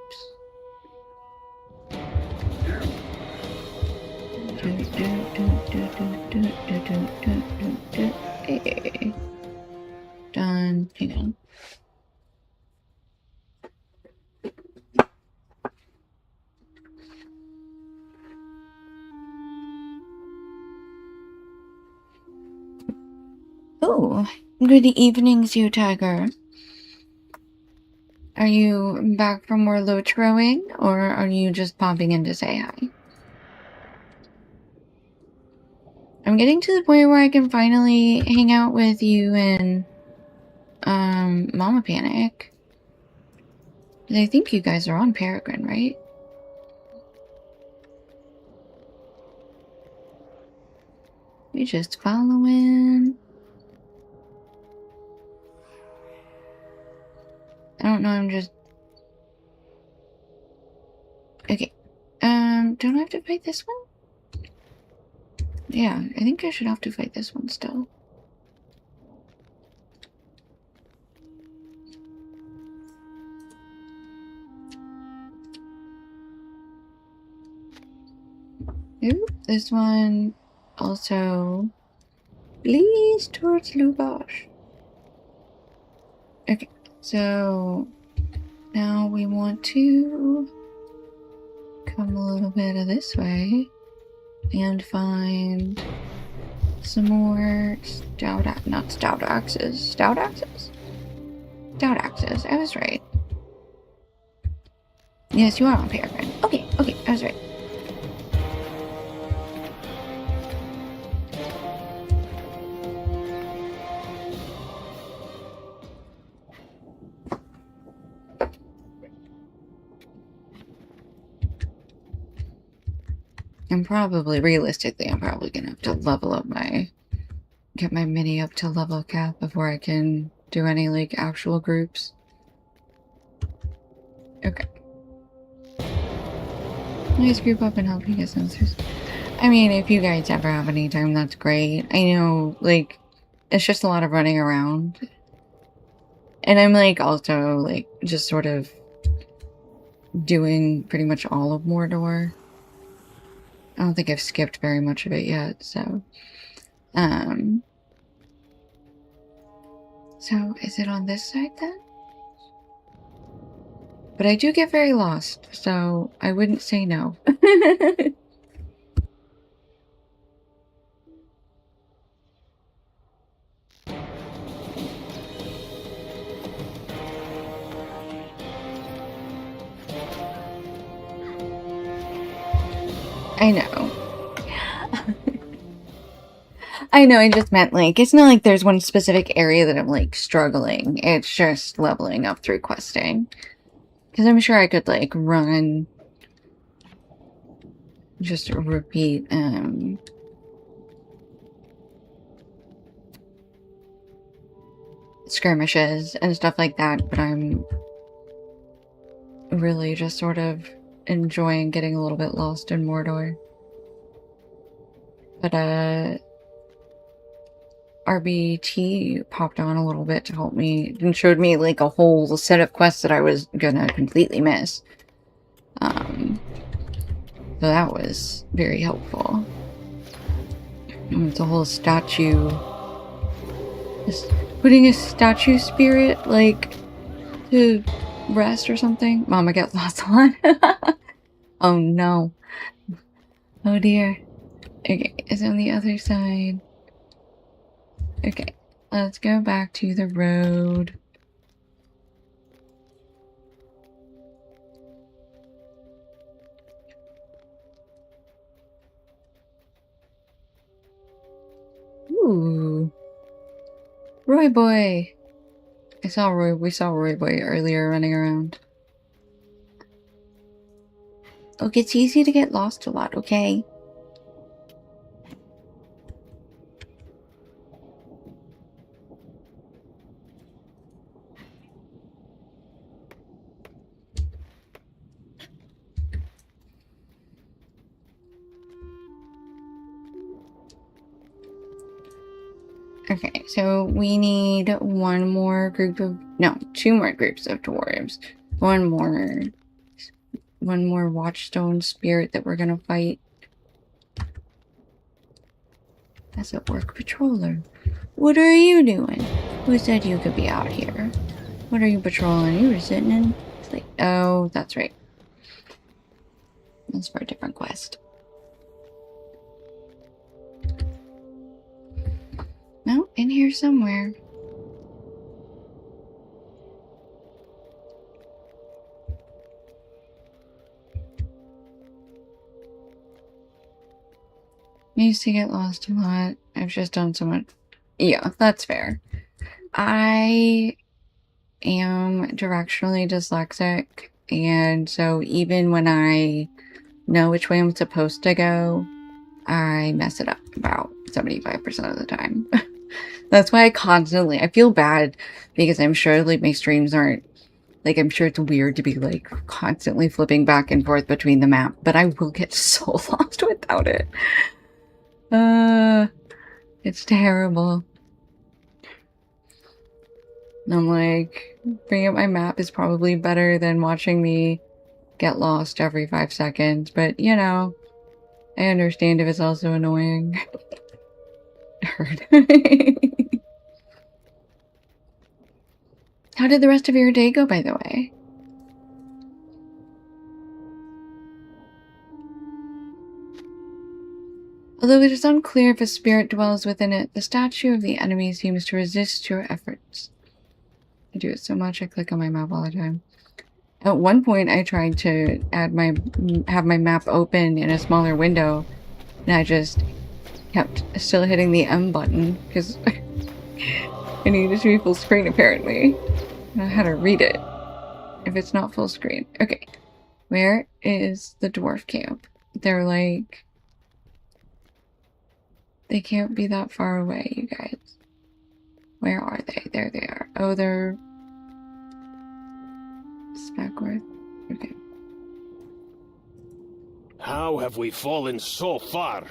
Hey. Done. Hang on. Oh, good evening, Zoo Tiger. Are you back from more loach rowing, or are you just popping in to say hi? I'm getting to the point where I can finally hang out with you and, Mama Panic. I think you guys are on Peregrine, right? We just following. I don't know, I'm just... Okay. Don't I have to fight this one? Yeah, I think I should have to fight this one still. Oop, this one also leads towards Lubosh. Okay, so now we want to come a little bit of this way and find some more stout axes. I was right. Yes, you are on Peregrine. Okay, okay, I was right. I'm probably, realistically, I'm probably gonna have to level up get my mini up to level cap before I can do any, like, actual groups. Okay. Nice group up and help you get sensors. I mean, if you guys ever have any time, that's great. I know, like, it's just a lot of running around. And I'm, like, also, like, just sort of doing pretty much all of Mordor. I don't think I've skipped very much of it yet, so... So, is it on this side, then? But I do get very lost, so I wouldn't say no. I know. I know, I just meant, like, it's not like there's one specific area that I'm, like, struggling. It's just leveling up through questing. Because I'm sure I could, like, run... Just repeat, skirmishes and stuff like that, but I'm really just sort of enjoying getting a little bit lost in Mordor. But, RBT popped on a little bit to help me and showed me, like, a whole set of quests that I was gonna completely miss. So that was very helpful. It's a whole statue. Just putting a statue spirit, like, to rest or something. Mom, I got lost a lot. Oh no. Oh dear. Okay, it's on the other side. Okay, let's go back to the road. Ooh. Roy Boy. We saw Roy Boy earlier running around. Look, it's easy to get lost a lot, okay? Okay, so we need one more group of... No, 2 more groups of dwarves. One more Watchstone spirit that we're gonna fight. That's a orc patroller. What are you doing? Who said you could be out here? What are you patrolling? You were sitting in... Like, oh, that's right. That's for a different quest. No, in here somewhere. I used to get lost a lot. I've just done so much. Yeah, that's fair. I am directionally dyslexic, and so even when I know which way I'm supposed to go, I mess it up about 75% of the time. That's why I feel bad because I'm sure, like, my streams aren't, like, I'm sure it's weird to be, like, constantly flipping back and forth between the map, but I will get so lost without it. It's terrible. I'm like, bringing up my map is probably better than watching me get lost every 5 seconds, but, you know, I understand if it's also annoying. Nerd. How did the rest of your day go, by the way? Although it is unclear if a spirit dwells within it, the statue of the enemy seems to resist your efforts. I do it so much, I click on my map all the time.
At one point, I tried to have my map open in a smaller window, and I just kept still hitting the M button because I needed to be full screen apparently. And I had to read it if it's not full screen. Okay, where is the dwarf camp? They're like, they can't be that far away, you guys. Where are they? There they are. Oh, they're backward. Okay.
How have we fallen so far?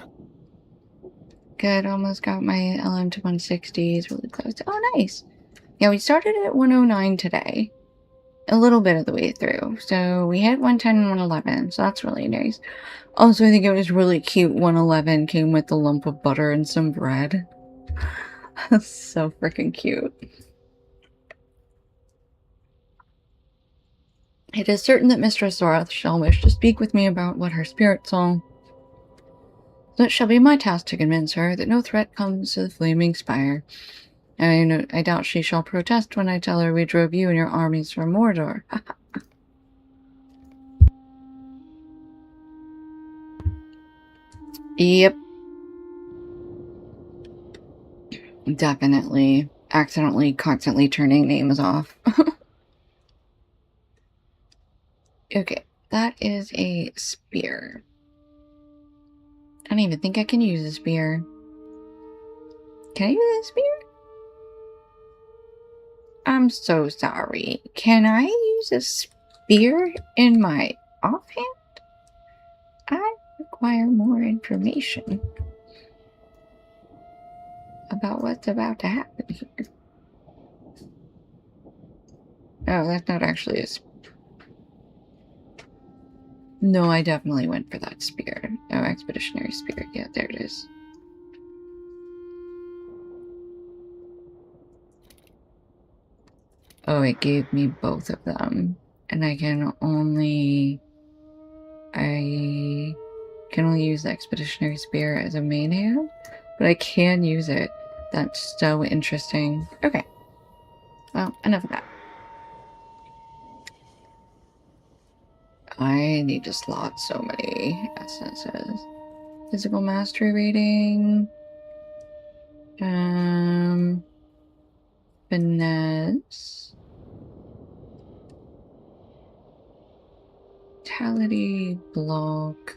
Good, almost got my LM to 160. It's really close. Oh, nice. Yeah, we started at 109 today. A little bit of the way through. So we hit 110 and 111, so that's really nice. Also, I think it was really cute. 111 came with a lump of butter and some bread. That's so freaking cute. It is certain that Mistress Zorath shall wish to speak with me about what her spirit saw. So it shall be my task to convince her that no threat comes to the flaming spire. I doubt she shall protest when I tell her we drove you and your armies from Mordor. Yep. Definitely. Accidentally, constantly turning names off. Okay, that is a spear. I don't even think I can use a spear. Can I use a spear? I'm so sorry. Can I use a spear in my offhand? I require more information about what's about to happen here. Oh, that's not actually a spear. No, I definitely went for that spear. Oh, expeditionary spear. Yeah, there it is. Oh, it gave me both of them. And I can only use the expeditionary spear as a main hand, but I can use it. That's so interesting. Okay. Well, enough of that. I need to slot so many essences. Physical mastery rating. Finesse. Vitality, block,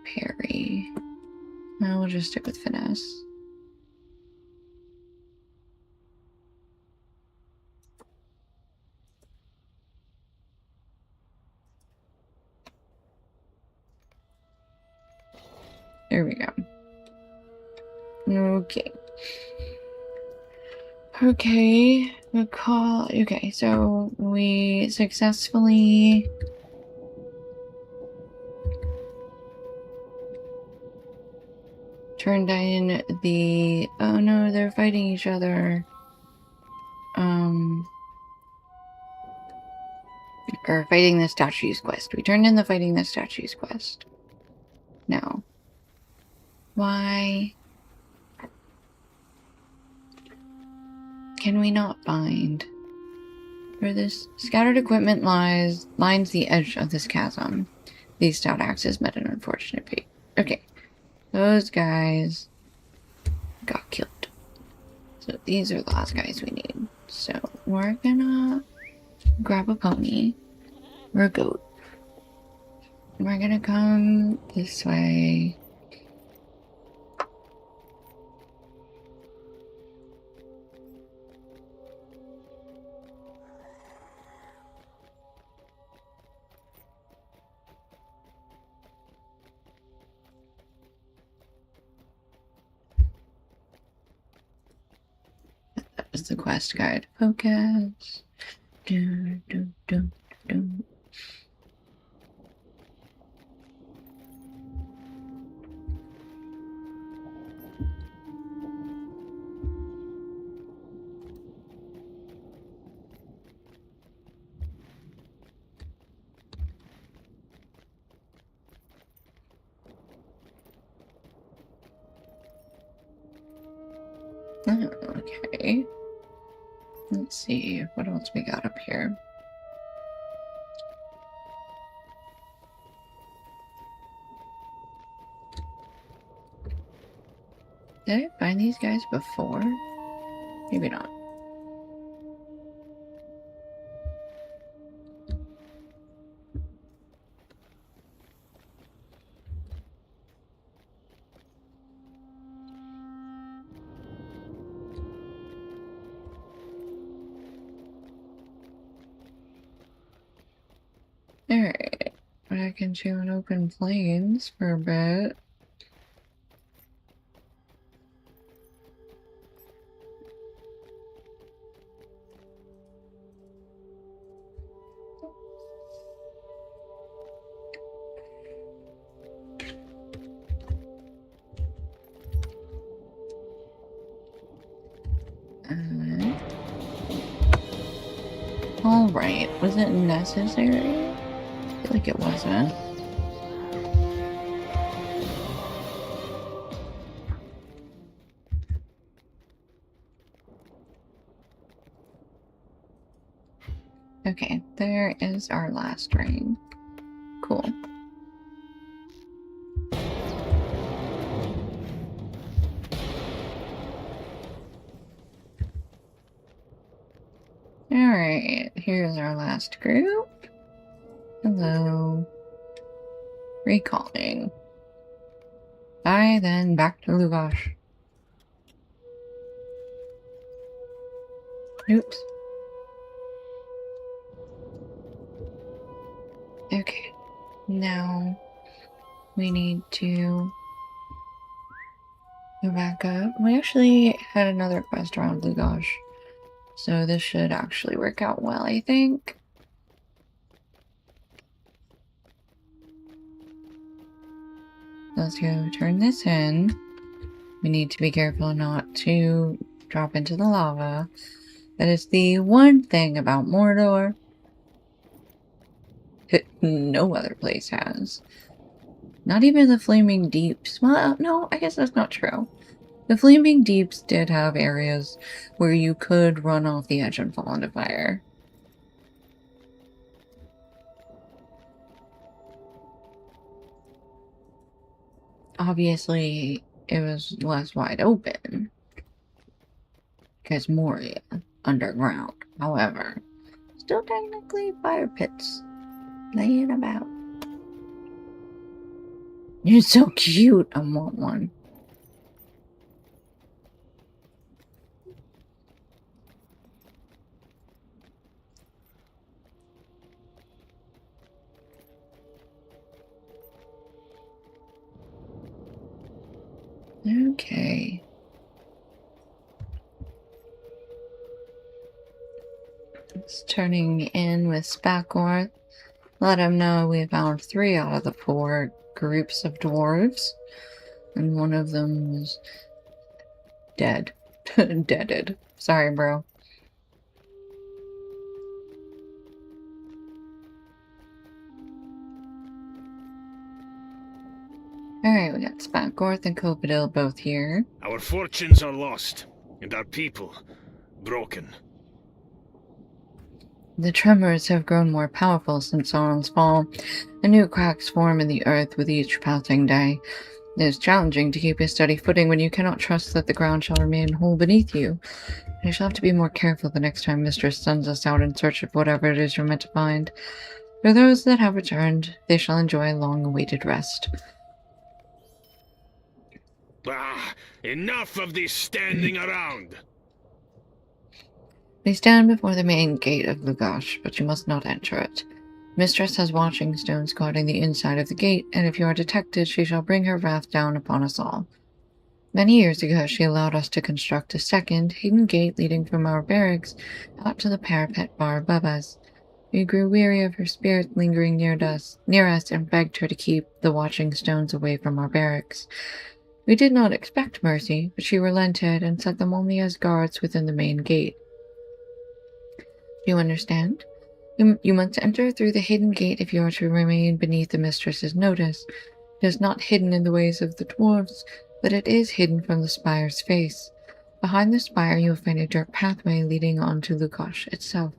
parry. No, we'll just stick with finesse. There we go. Okay. Okay. Okay, so we successfully turned in the... Oh no, they're fighting each other. Or fighting the statues quest. We turned in the fighting the statues quest. Now. Why can we not find where this scattered equipment lines the edge of this chasm? These stout axes met an unfortunate fate. Okay. Those guys got killed. So these are the last guys we need. So we're gonna grab a pony or a goat. We're gonna come this way. That was the quest guide. Focus. Do, do, do, do. Okay. Let's see what else we got up here.
Did I find these guys before? Maybe not. Alright. Back into an open plains for a bit. Alright, was it necessary? I feel like it wasn't. Okay, there is our last ring. Cool. Alright, here's our last group. Hello. Recalling. Bye, then back to Lugosh. Oops. Okay. Now we need to go back up. We actually had another quest around Lugosh, so this should actually work out well, I think. Let's go turn this in. We need to be careful not to drop into the lava. That is the one thing about Mordor that no other place has. Not even the Flaming Deeps. Well, no, I guess that's not true. The Flaming Deeps did have areas where you could run off the edge and fall into fire. Obviously, it was less wide open because Moria underground. However, still technically fire pits laying about. You're so cute. I want one. Okay. It's turning in with Spackworth. Let him know we found 3 out of the 4 groups of dwarves. And one of them was dead. Deaded. Sorry, bro. Alright, we got Spackworth and Coppadil both here.
Our fortunes are lost, and our people broken.
The tremors have grown more powerful since Sauron's fall. And new cracks form in the earth with each passing day. It is challenging to keep a steady footing when you cannot trust that the ground shall remain whole beneath you. I shall have to be more careful the next time Mistress sends us out in search of whatever it is you're meant to find. For those that have returned, they shall enjoy long-awaited rest.
Ah, enough of this standing around!
They stand before the main gate of Lugosh, but you must not enter it. Mistress has watching stones guarding the inside of the gate, and if you are detected, she shall bring her wrath down upon us all. Many years ago, she allowed us to construct a second, hidden gate leading from our barracks out to the parapet bar above us. We grew weary of her spirit lingering near us and begged her to keep the watching stones away from our barracks. We did not expect mercy, but she relented and set them only as guards within the main gate. Do you understand? You must enter through the hidden gate if you are to remain beneath the mistress's notice. It is not hidden in the ways of the dwarves, but it is hidden from the spire's face. Behind the spire you will find a dirt pathway leading onto Lugosh itself.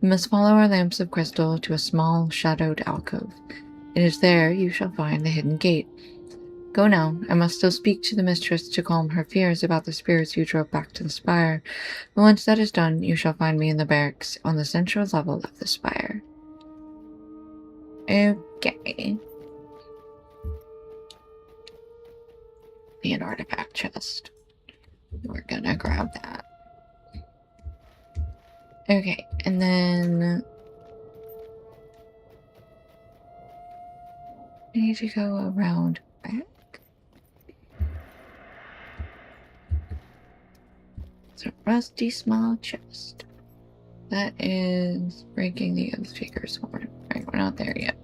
You must follow our lamps of crystal to a small, shadowed alcove. It is there you shall find the hidden gate. Go now. I must still speak to the mistress to calm her fears about the spirits you drove back to the spire. But once that is done, you shall find me in the barracks on the central level of the spire. Okay. Be an artifact chest. We're gonna grab that. Okay, and then I need to go around back. It's a rusty small chest. That is breaking the Oath Taker's horn. Right, we're not there yet.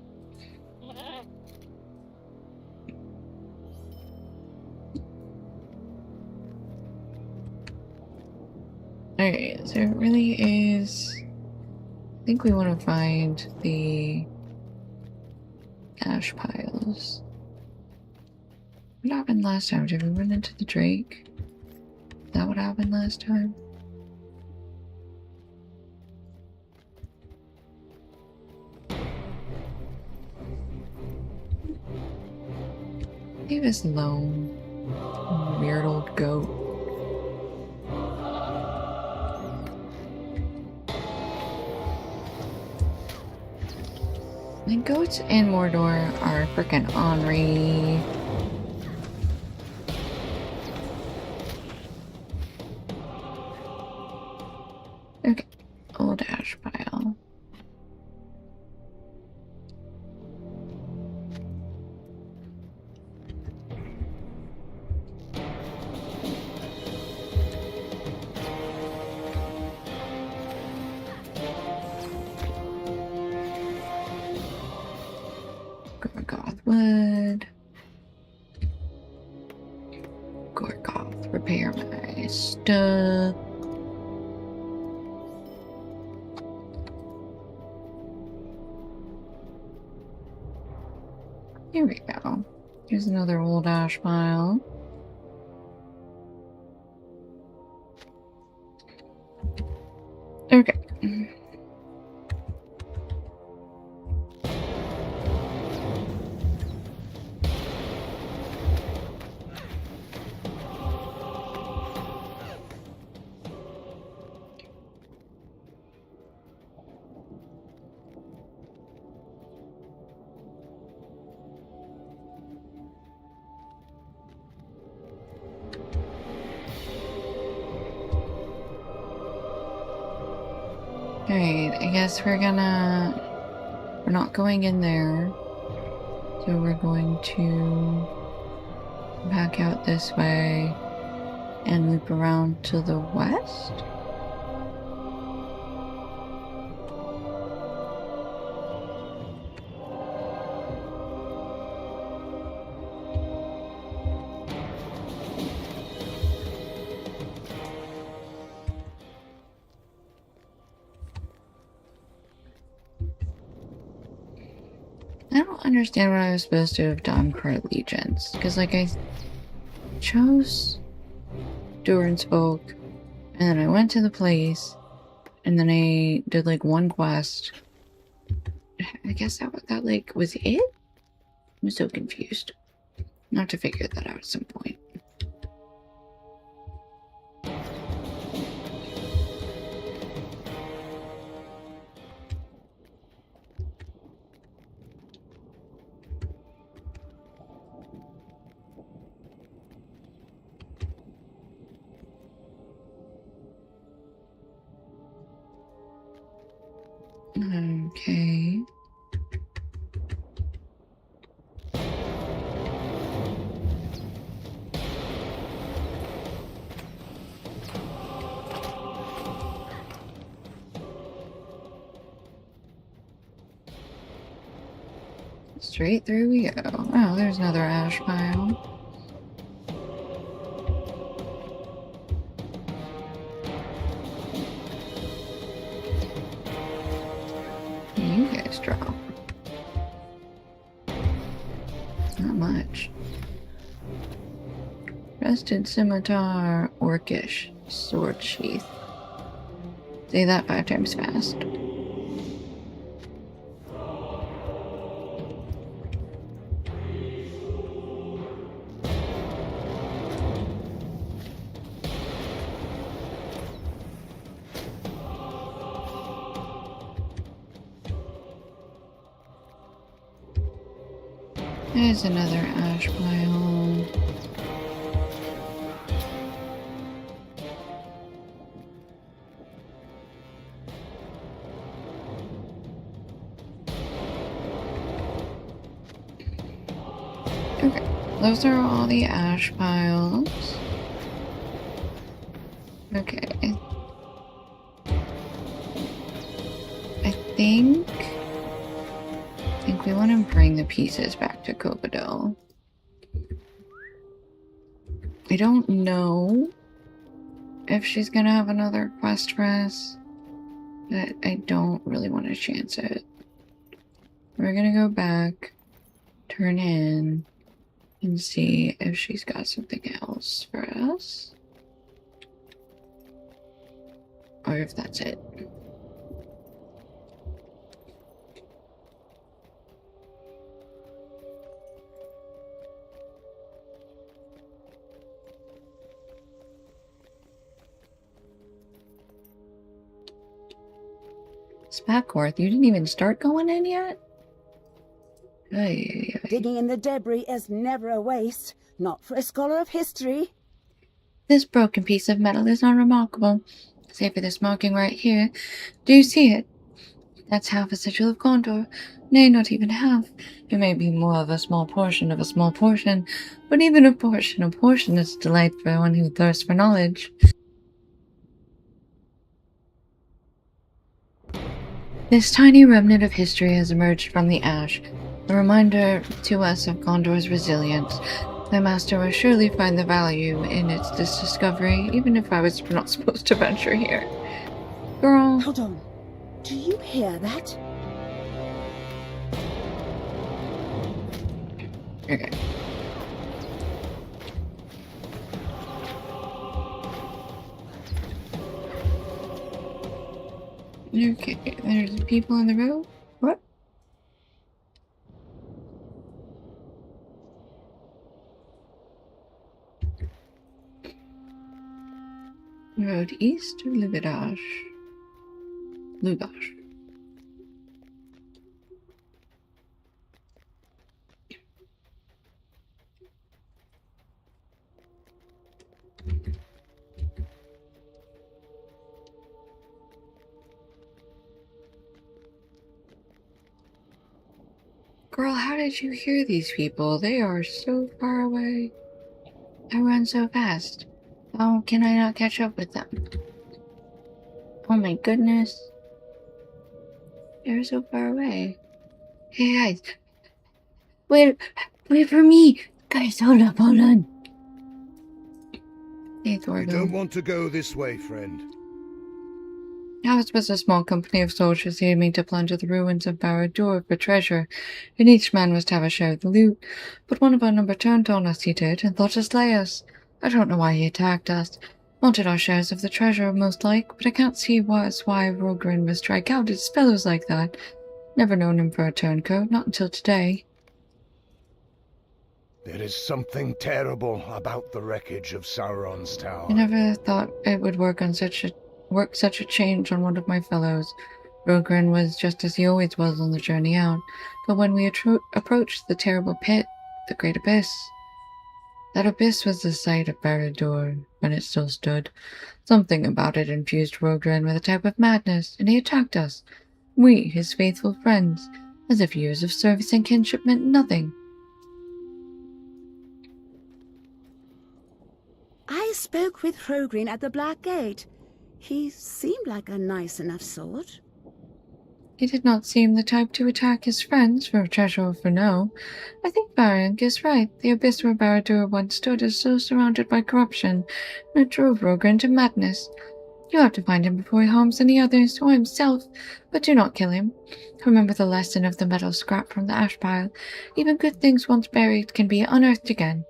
Alright, so it really is... I think we want to find the ash piles. What happened last time? Did we run into the Drake? Is that what happened last time? Leave us alone. Weird old goat. The goats in Mordor are frickin' ornery. Okay, old ash pile. Gorgoth wood. Gorgoth, repair my stuff. Here we go. Here's another old ash pile. Okay. Alright, I guess we're not going in there. So we're going to back out this way and loop around to the west. I don't understand what I was supposed to have done for allegiance. Because, like, I chose Durin's Folk, and then I went to the place, and then I did, like, one quest. I guess that like, was it? I'm so confused. I'll have to figure that out at some point. Okay. Straight through we go. Oh, there's another ash pile. You guys drop. Not much. Rusted scimitar, orcish, sword sheath. Say that 5 times fast. There's another ash pile. Okay, those are all the ash piles. Okay. I think we want to bring the pieces back to Cobodel. I don't know if she's gonna have another quest for us, but I don't really want to chance it. We're gonna go back, turn in, and see if she's got something else for us. Or if that's it. Spackworth, you didn't even start going in yet? Ay.
Digging in the debris is never a waste, not for a scholar of history.
This broken piece of metal is unremarkable, save for this marking right here. Do you see it? That's half a sigil of Gondor. Nay, not even half. It may be more of a small portion of a small portion, but even a portion is a delight for one who thirsts for knowledge. This tiny remnant of history has emerged from the ash, a reminder to us of Gondor's resilience. My master will surely find the value in this discovery, even if I was not supposed to venture here. Girl.
Hold on. Do you hear that?
Okay. Okay, there's people on the road. What? Road east to Lugash. Lugash. Girl, how did you hear these people? They are so far away. I run so fast. How can I not catch up with them? Oh my goodness. They're so far away. Hey guys. Wait for me. Guys, hold on. Hey, Thorgo.
You don't want to go this way, friend.
Ours was a small company of soldiers aiming to plunder the ruins of Barad-dûr for treasure, and each man was to have a share of the loot. But one of our number turned on us, he did, and thought to slay us. I don't know why he attacked us. Wanted our shares of the treasure, most like, but I can't see why Rogrin would strike out his fellows like that. Never known him for a turncoat, not until today.
There is something terrible about the wreckage of Sauron's tower.
I never thought it would work such a change on one of my fellows. Rogrin was just as he always was on the journey out, but when we approached the terrible pit, the great abyss, that abyss was the site of Barad-dûr when it still stood. Something about it infused Rogrin with a type of madness, and he attacked us. We, his faithful friends, as if years of service and kinship meant nothing.
I spoke with Rogrin at the Black Gate. He seemed like a nice enough sort.
He did not seem the type to attack his friends for treasure or for no. I think Barank is right. The abyss where Barad-dûr once stood is so surrounded by corruption, and it drove Rogrin to madness. You have to find him before he harms any others, or himself, but do not kill him. Remember the lesson of the metal scrap from the ash pile. Even good things once buried can be unearthed again.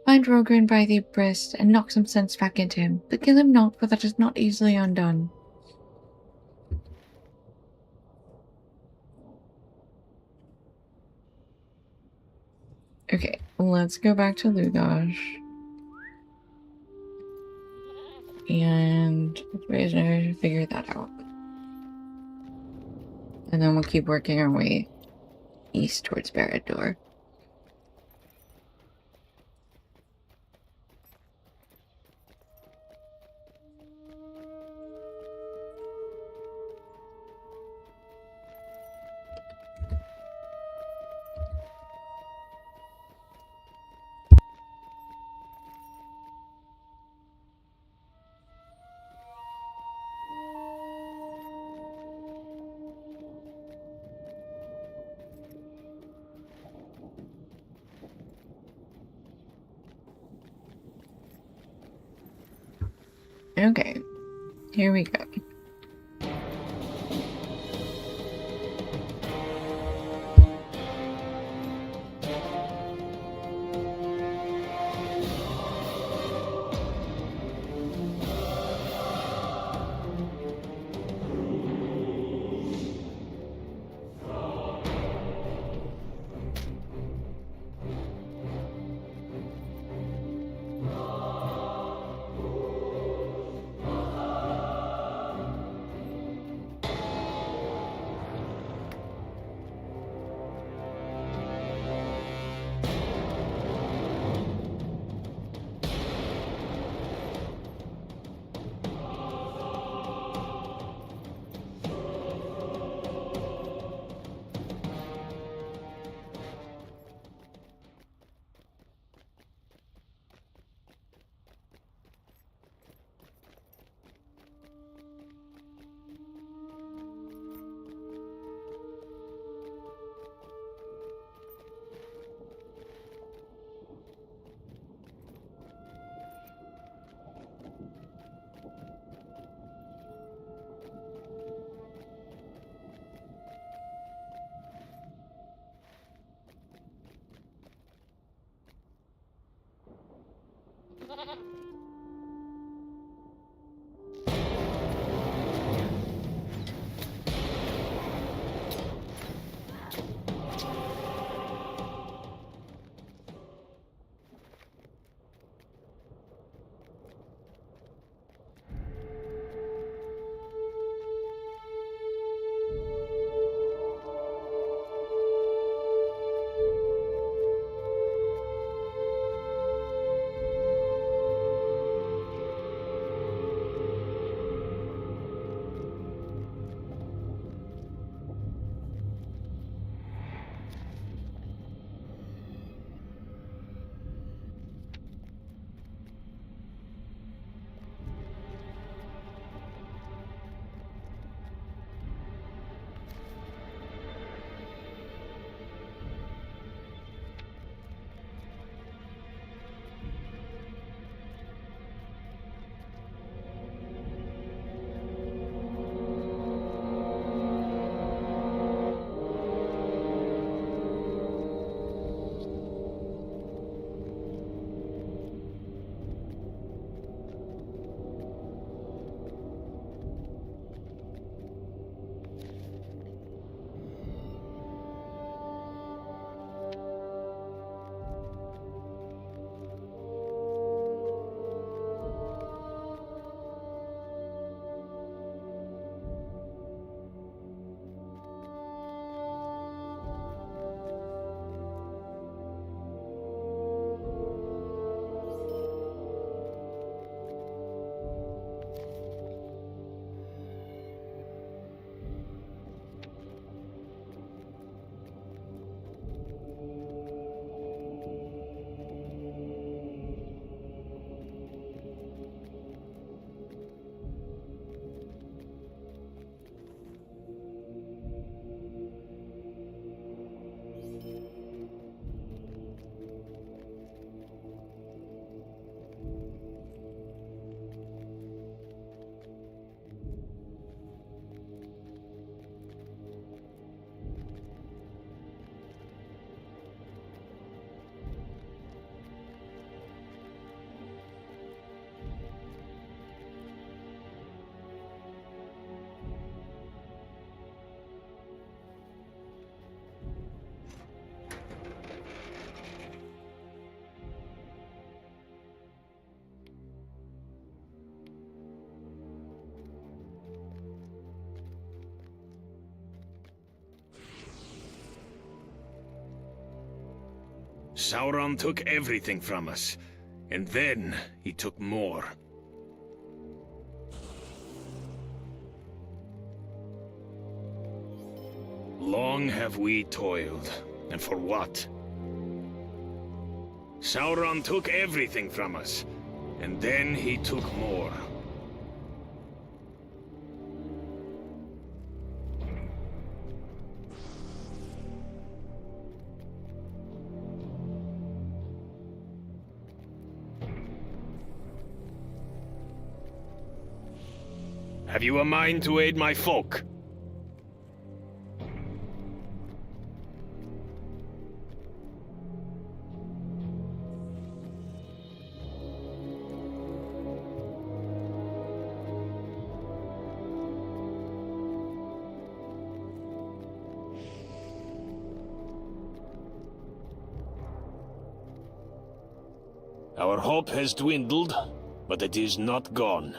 Find Rogrin by the abyss and knock some sense back into him, but kill him not, for that is not easily undone. Okay, let's go back to Lugash. And let's figure that out. And then we'll keep working our way east towards Barad-dûr.
Okay, here we go.
Sauron took everything from us, and then he took more. Long have we toiled, and for what? Sauron took everything from us, and then he took more. Have you a mind to aid my folk? Our hope has dwindled, but it is not gone.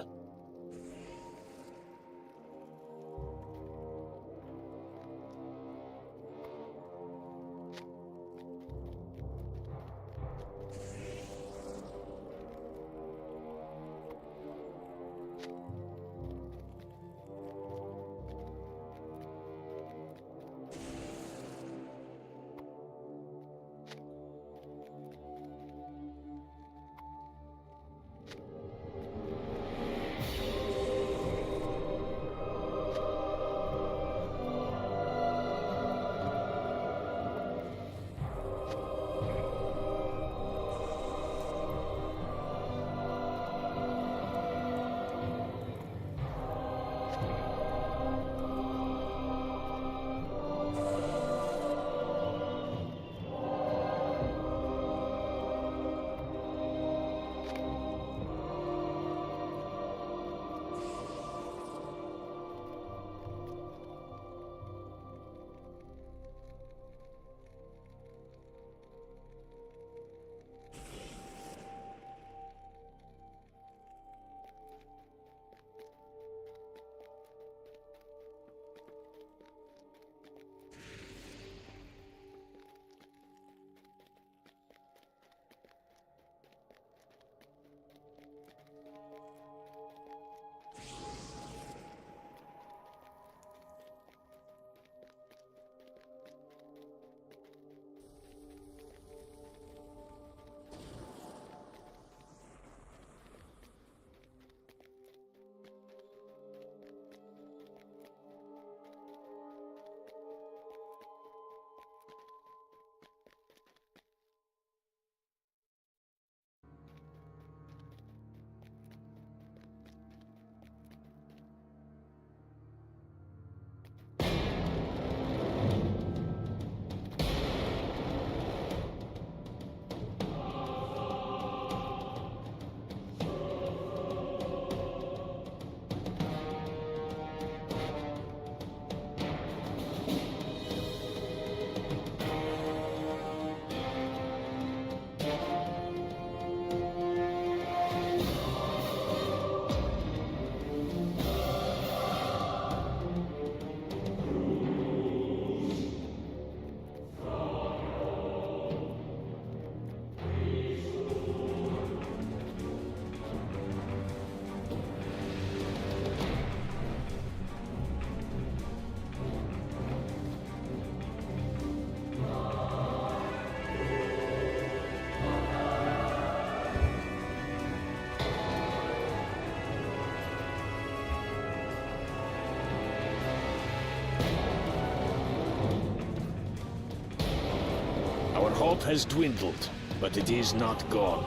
Our hope has dwindled, but it is not gone.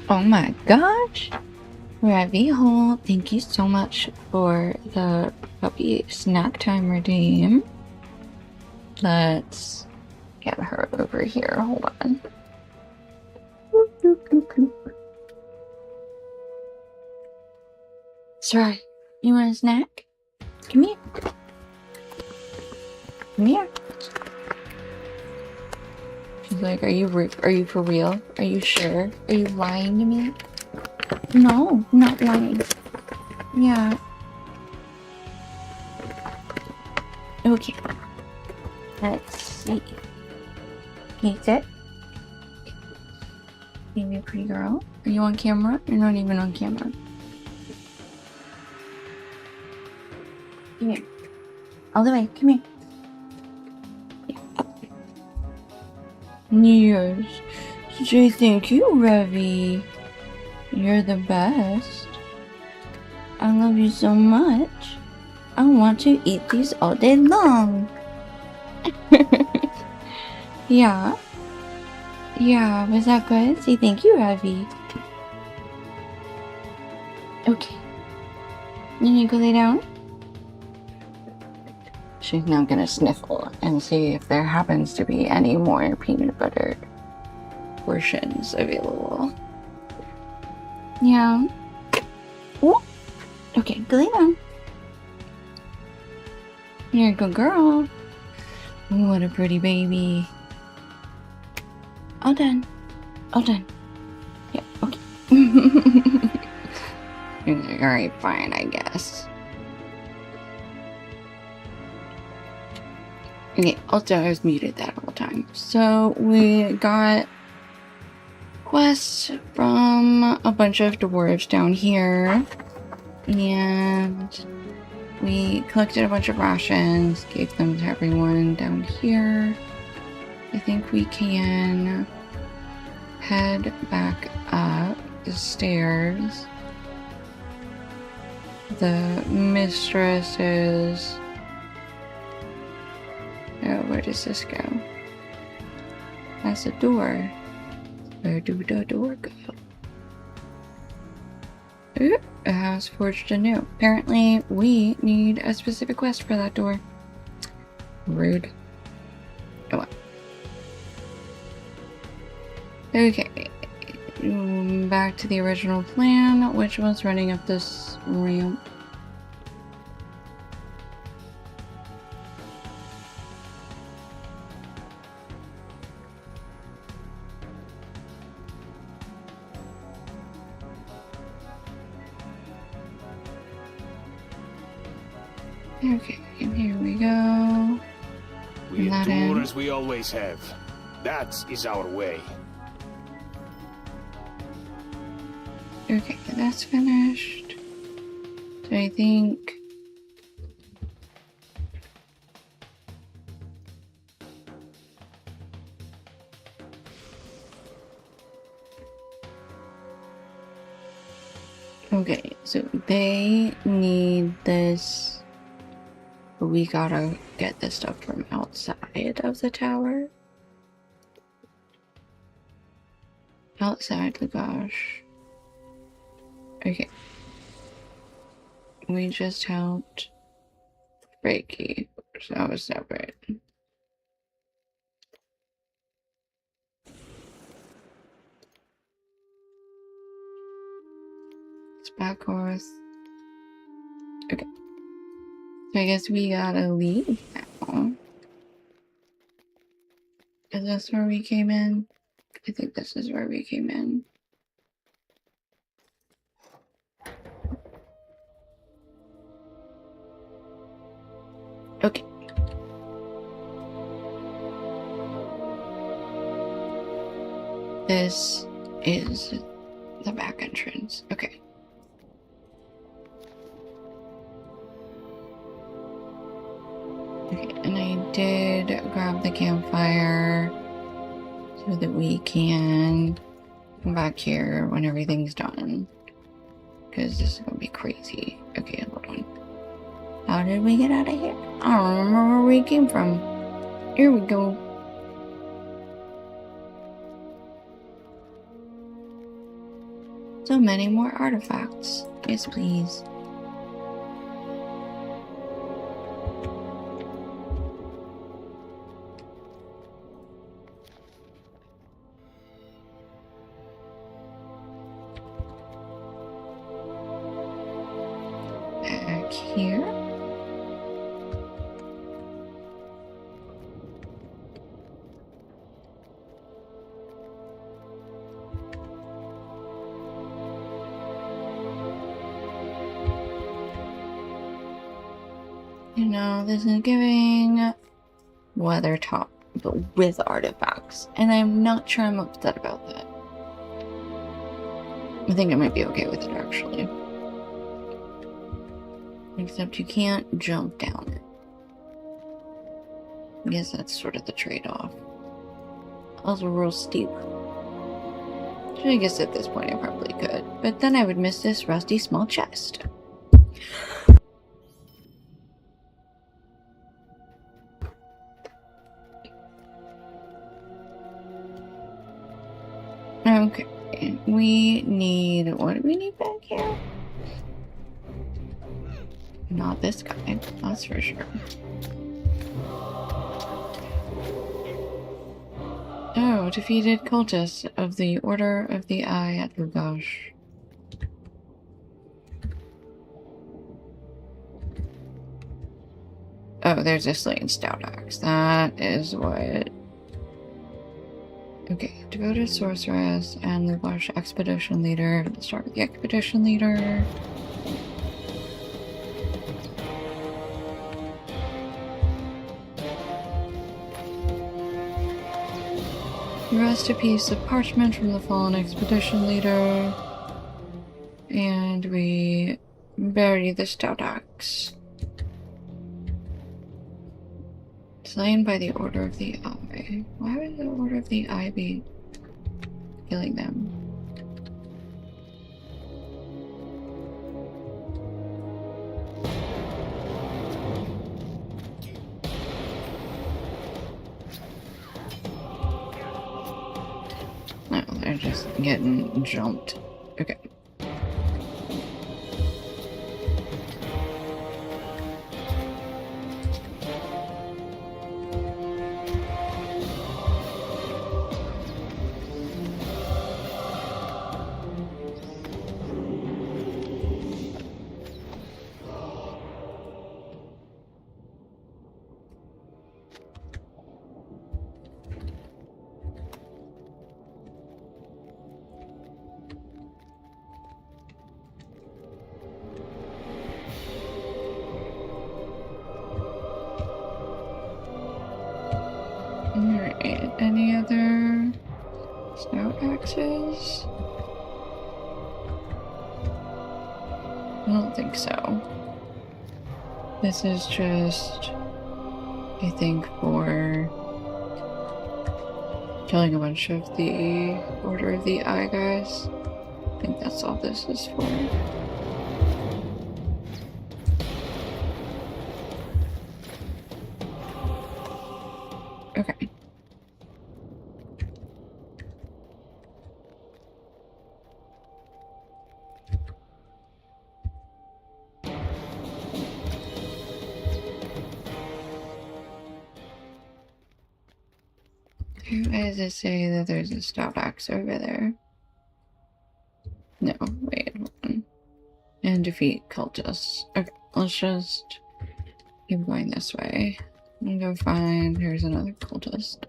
Oh my gosh! Ravi Hole, thank you so much for the puppy snack time redeem. Let's get her over here. Hold on. Sorry, you want a snack? Come here. Come here. She's like, are you for real? Are you sure? Are you lying to me? No, I'm not lying. Yeah. Okay. Let's see. Can you sit? Can you be a pretty girl? Are you on camera? You're not even on camera. Come here. All the way. Come here. Yes. Gee, thank you, Revy. You're the best. I love you so much. I want to eat these all day long. Yeah. Yeah, was that good? Say thank you, Revy. Okay. You need to go lay down? She's now gonna sniffle and see if there happens to be any more peanut butter portions available. Yeah. Ooh. Okay, go lay down. You're a good girl. Ooh, what a pretty baby. All done. All done. Yeah, okay. Alright, fine, I guess. Okay, also I was muted that whole time. So we got quests from a bunch of dwarves down here. And we collected a bunch of rations, gave them to everyone down here. I think we can head back up the stairs. The mistress is... Oh, where does this go? That's a door. Where do the door go? Ooh, a house forged anew. Apparently, we need a specific quest for that door. Rude. Oh well. Okay. Back to the original plan, which was running up this ramp. Okay, and here we go.
We endure as we always have. That is our way.
Okay, that's finished. So I think... Okay, so they need this, but we gotta get this stuff from outside of the tower. Outside the gosh. Okay. We just helped Reiki, so that was separate. It's back horse. Okay. So I guess we gotta leave now. Is this where we came in? I think this is where we came in. Okay. This is the back entrance. Okay. Okay, and I did grab the campfire so that we can come back here when everything's done. Because this is gonna be crazy. Okay, hold on. How did we get out of here? I don't remember where we came from. Here we go. So many more artifacts. Yes, please. Back here. You know, this is giving weather top, but with artifacts. And I'm not sure I'm upset about that. I think I might be okay with it, actually. Except you can't jump down it. I guess that's sort of the trade-off. Also real steep. I guess at this point I probably could. But then I would miss this rusty small chest. Okay. We need... What do we need back here? Not this guy. That's for sure. Oh, defeated cultists of the Order of the Eye at Lugosh. Oh, there's a slain stout axe. That is what... Okay, devoted sorceress and Lugosh expedition leader. Let's start with the expedition leader. The rest a piece of parchment from the fallen expedition leader. And we bury the stout axe. Slain by the Order of the Eye. Why would the Order of the Eye be killing them? No, they're just getting jumped. Okay. Alright, any other stout axes? I don't think so. This is just, I think, for killing a bunch of the Order of the Eye guys. I think that's all this is for. Okay. Why does it say that there's a stout axe over there? No, wait, hold on. And defeat cultists. Okay, let's just keep going this way. I'm gonna go find... Here's another cultist.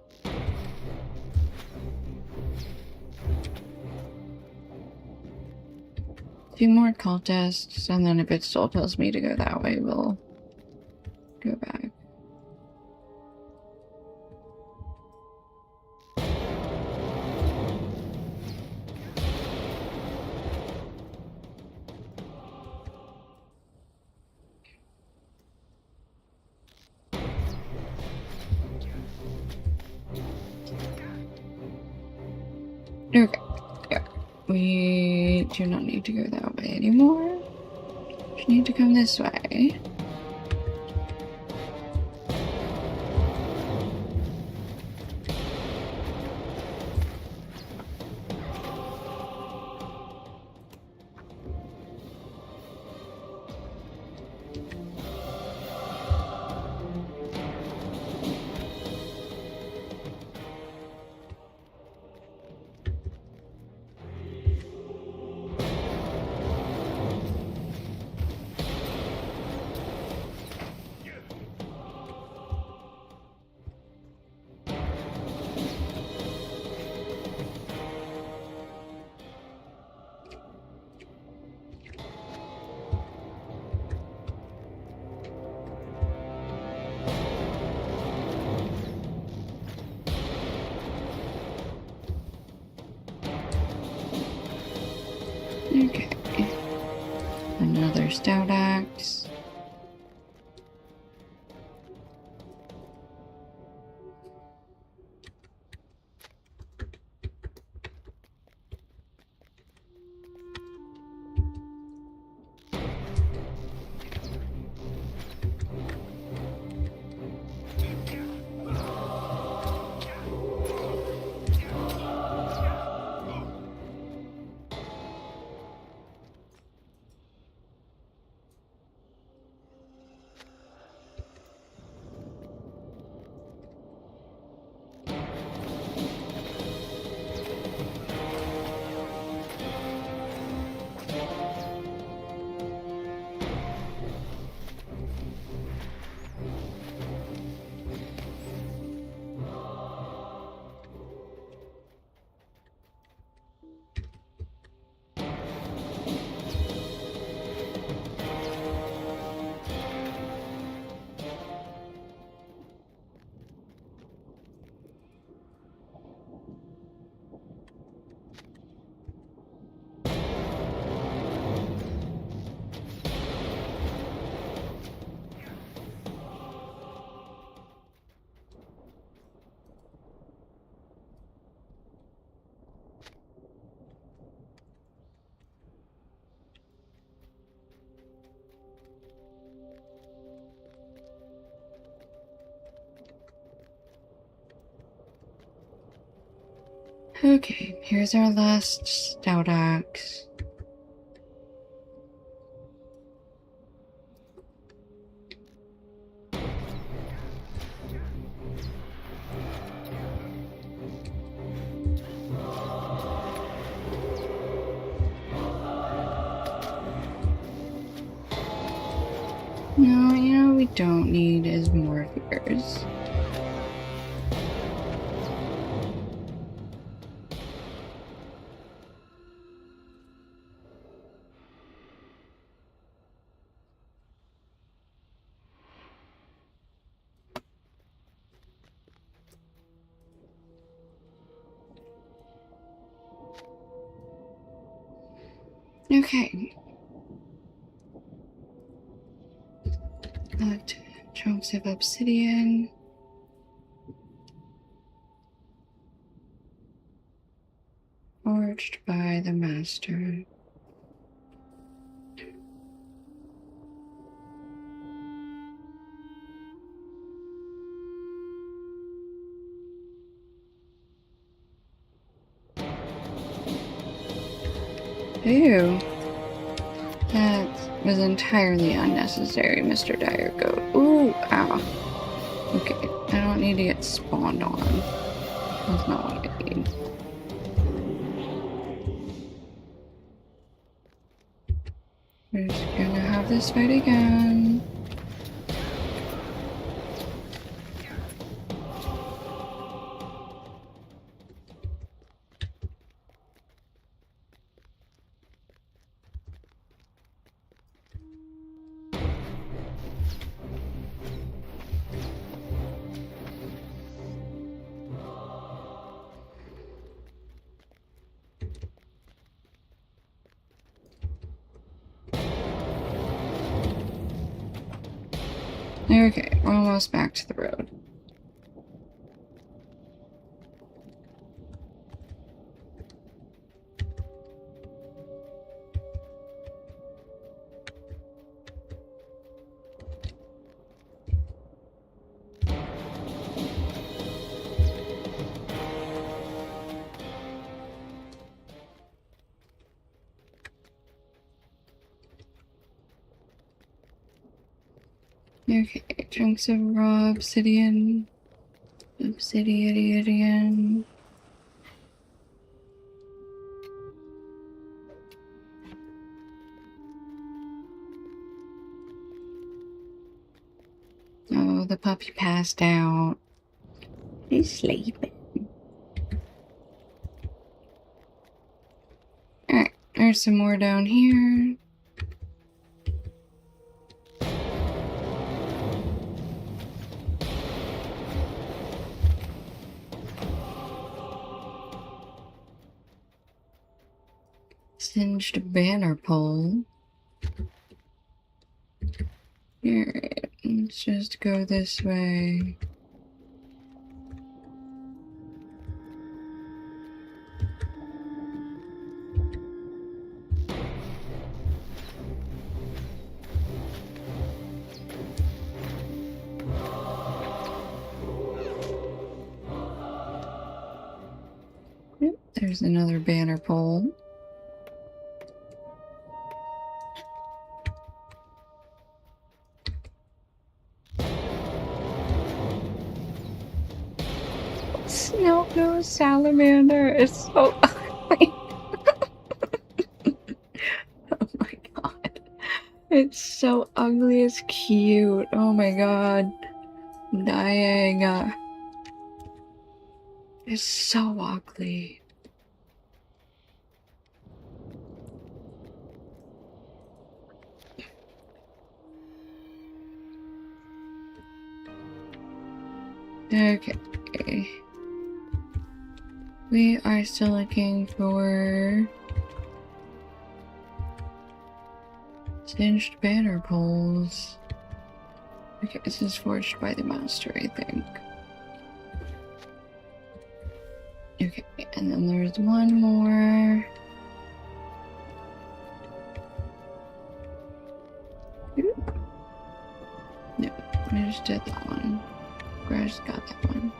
Two more cultists, and then if it still tells me to go that way, we'll go back. Okay, yeah. We do not need to go that way anymore. Just need to come this way. Okay. Another stout axe. Okay, here's our last stout axe. No, you know, we don't need as more fears. Okay. Got chunks of obsidian. Forged by the master. Ew. That was entirely unnecessary, Mr. Dire Goat. Ooh, ow. Okay, I don't need to get spawned on. That's not what I need. We're just gonna have this fight again. Okay, we're almost back to the road. Okay, chunks of raw obsidian. Obsidian. Oh, the puppy passed out. He's sleeping. Alright, there's some more down here. Singed banner pole. Alright, let's just go this way. Yep, there's another banner pole. Snub-nosed salamander is so ugly. Oh my god. It's so ugly, it's cute. Oh my god. I'm dying. It's so ugly. Okay. We are still looking for singed banner poles. Okay, this is forged by the master, I think. Okay, and then there's one more. No, I just did that one. I just got that one.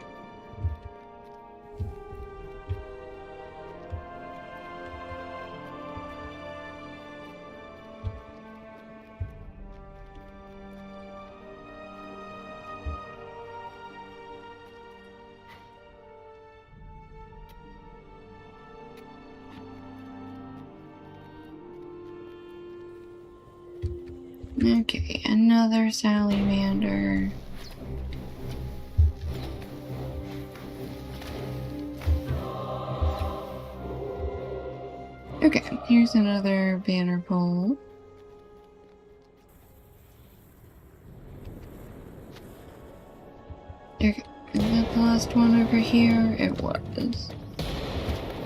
Okay, another salamander. Okay, here's another banner pole. Okay, is that the last one over here? It was.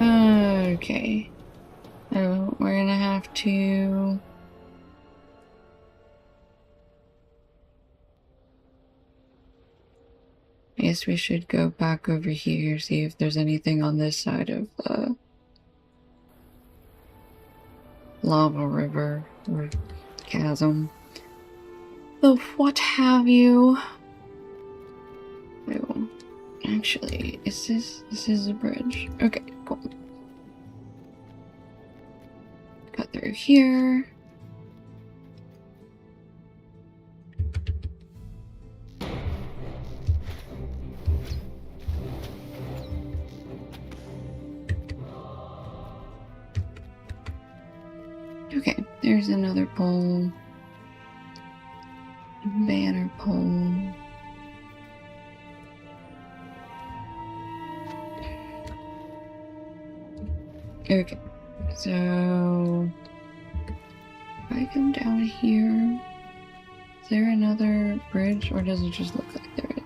Okay. So we're gonna have to... I guess we should go back over here, see if there's anything on this side of the lava river or chasm. So what have you? Oh, actually, this is a bridge. Okay, cool. Cut through here. Okay, there's another pole. Banner pole. Okay, so if I come down here, is there another bridge or does it just look like there is?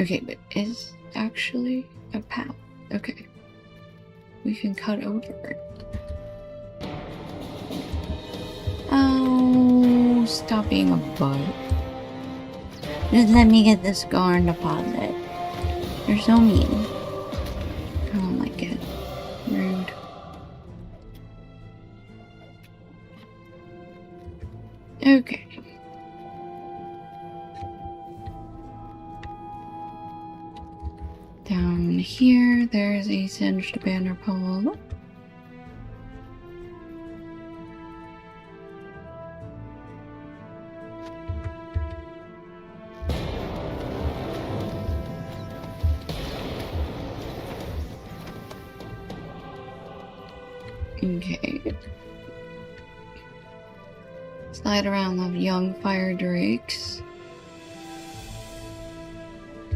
Okay, but is actually a path. Okay. We can cut over. Oh, stop being a butt. Just let me get this Scarn deposit. You're so mean. I don't like it. Rude. Okay. Down here, there's a singed banner pole. Okay. Slide around the young fire drakes.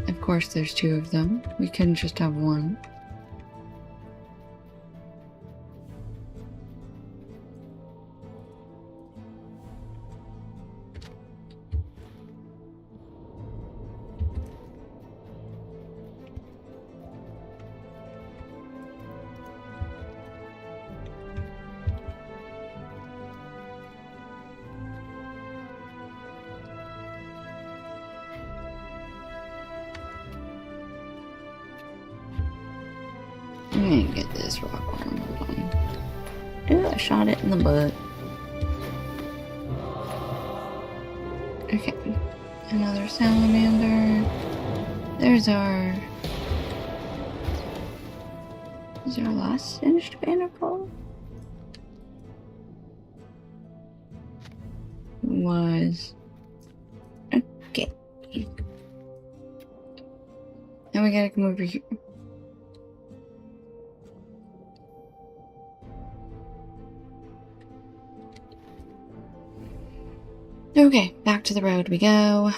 Of course, there's two of them. We couldn't just have one. I'm gonna get this rock arm. Hold on. Ooh, I shot it in the butt. Okay. Another salamander. There's our... Is our last singed banner pole? Was... Okay. Now we gotta come over here. Okay, back to the road we go.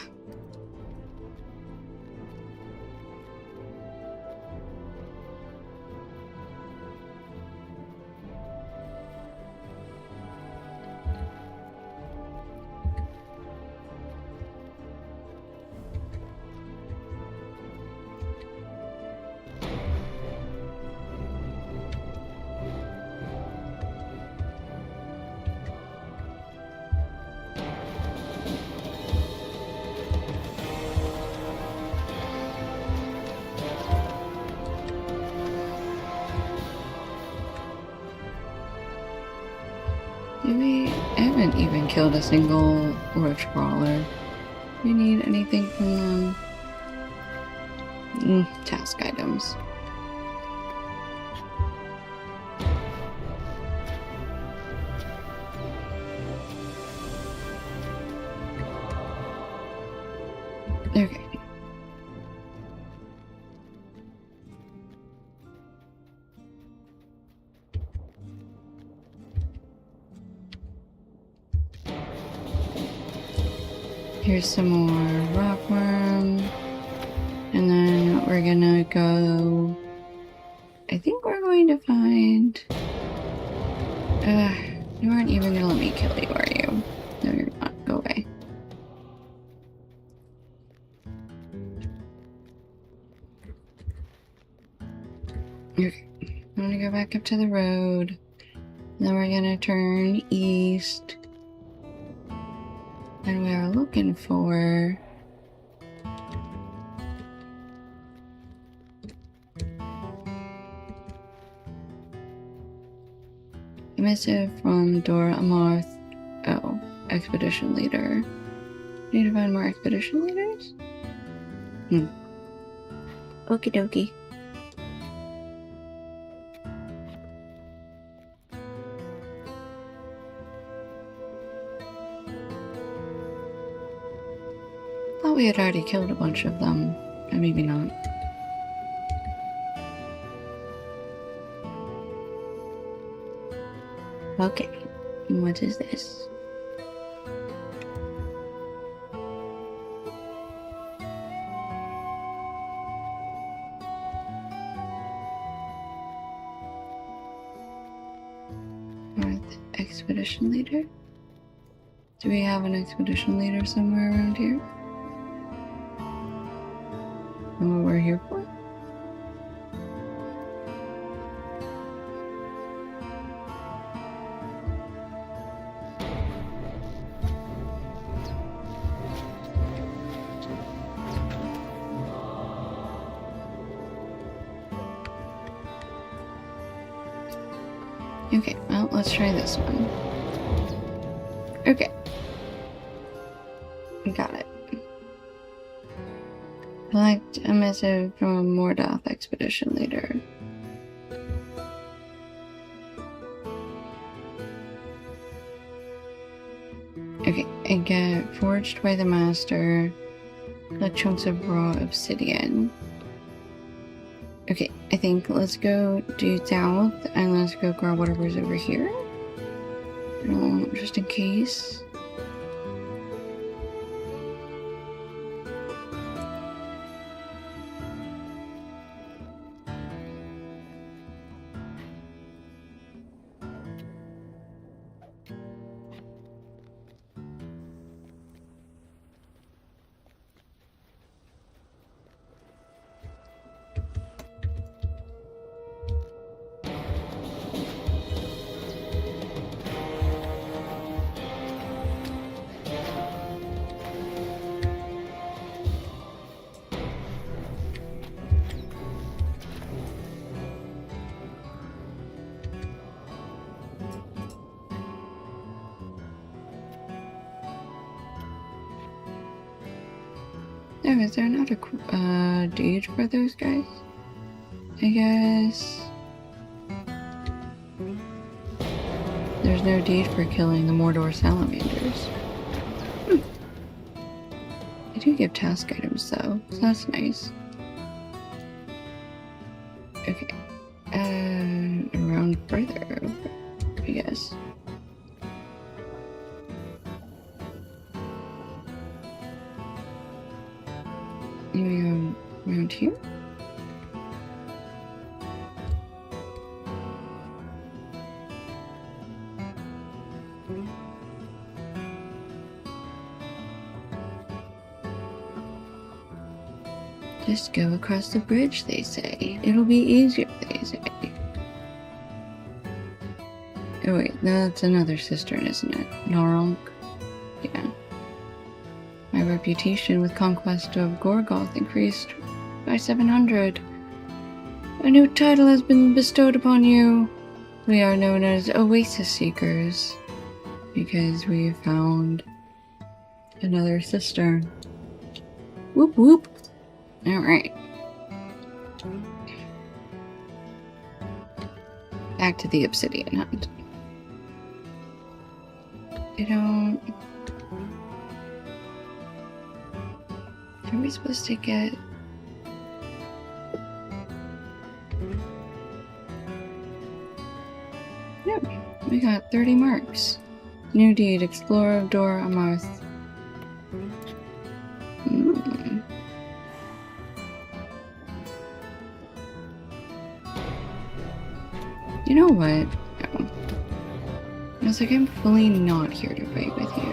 I haven't even killed a single roach crawler. Do we need anything from them? Task items. Okay. Here's some more rockworm. And then we're gonna go... I think we're going to find... you aren't even gonna let me kill you, are you? No, you're not. Go away. Okay. I'm gonna go back up to the road. Then we're gonna turn east. And we are looking for... a missive from Dora Amarth. Oh, expedition leader. Need to find more expedition leaders? Okie dokie. Thought we had already killed a bunch of them. Maybe not. Okay, what is this? North expedition leader? Do we have an expedition leader somewhere around here? And what we're here for? Okay, well, let's try this one. Okay. Got it. Collect a missive from a Mordoth expedition leader. Okay, I get forged by the master. Collect chunks of raw obsidian. Okay, I think let's go due south and let's go grab whatever's over here. Just in case. Oh, is there not a deed for those guys? I guess... there's no deed for killing the Mordor salamanders. I do give task items though, so that's nice. Okay. Around further over, I guess. Maybe around here? Just go across the bridge, they say. It'll be easier, they say. Oh wait, that's another cistern, isn't it? Narunk? Yeah. My reputation with conquest of Gorgoth increased by 700. A new title has been bestowed upon you. We are known as Oasis Seekers because we found another cistern. Whoop whoop. Alright. Back to the obsidian hunt. Are we supposed to get... Yep, we got 30 marks. New deed, Explorer of Dora Amarth.
You know what? No. It's like I'm fully not here to fight with you.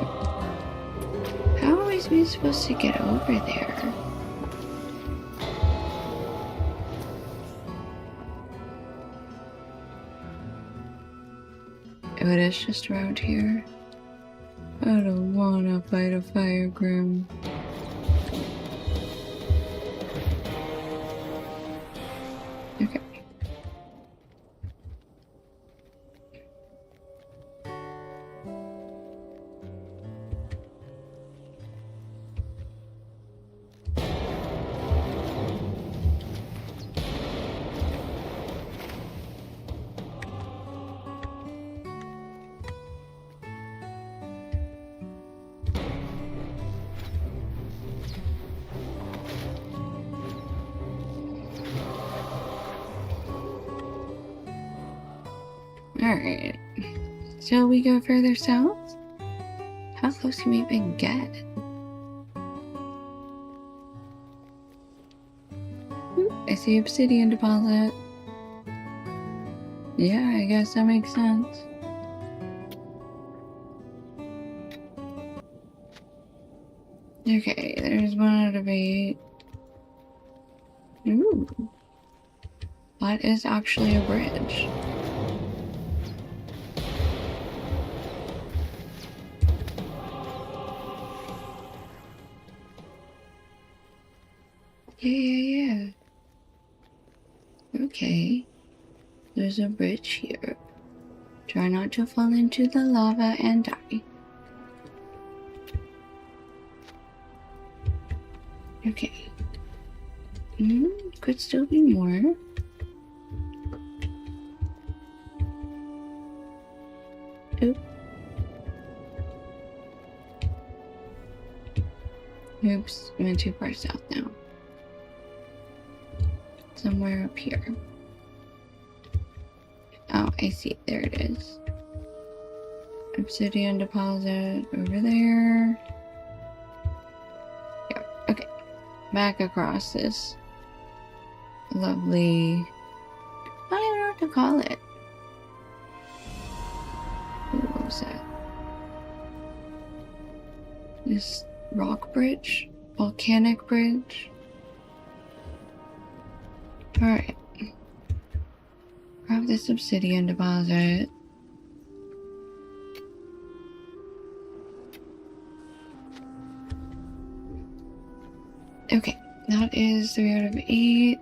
How is we supposed to get over there? Oh, it is just around here. I don't wanna fight a fire grim. Okay. Alright. Shall we go further south? How close can we even get? Ooh, I see obsidian deposit. Yeah, I guess that makes sense. Okay, there's one out of 8. Ooh. That is actually a bridge. Yeah. Okay. There's a bridge here. Try not to fall into the lava and die. Okay. Could still be more. Oop. Oops, I went too far south now. Somewhere up here. Oh, I see. There it is. Obsidian deposit over there. Yep, okay. Back across this lovely... I don't even know what to call it. Ooh, what was that? This rock bridge? Volcanic bridge? Alright. Grab this obsidian deposit. Okay, that is 3 out of 8.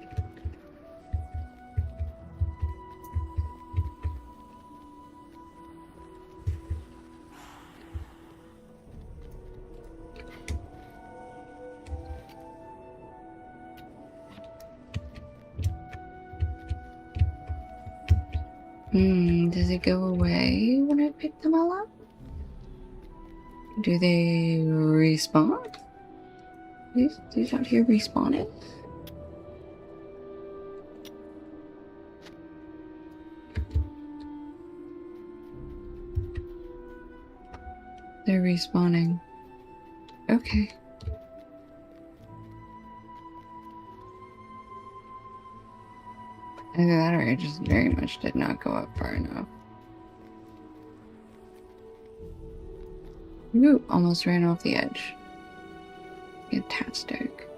Does it go away when I pick them all up? Do they respawn? These out here respawning? They're respawning. Okay. Either that or I just very much did not go up far enough. Ooh, almost ran off the edge. Fantastic.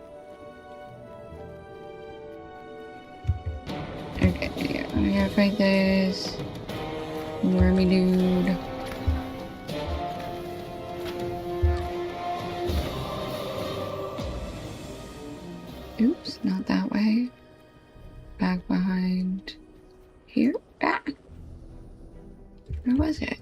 Okay, yeah, I gotta fight this wormy dude. Oops, not that way. Back behind here. Ah! Where was it?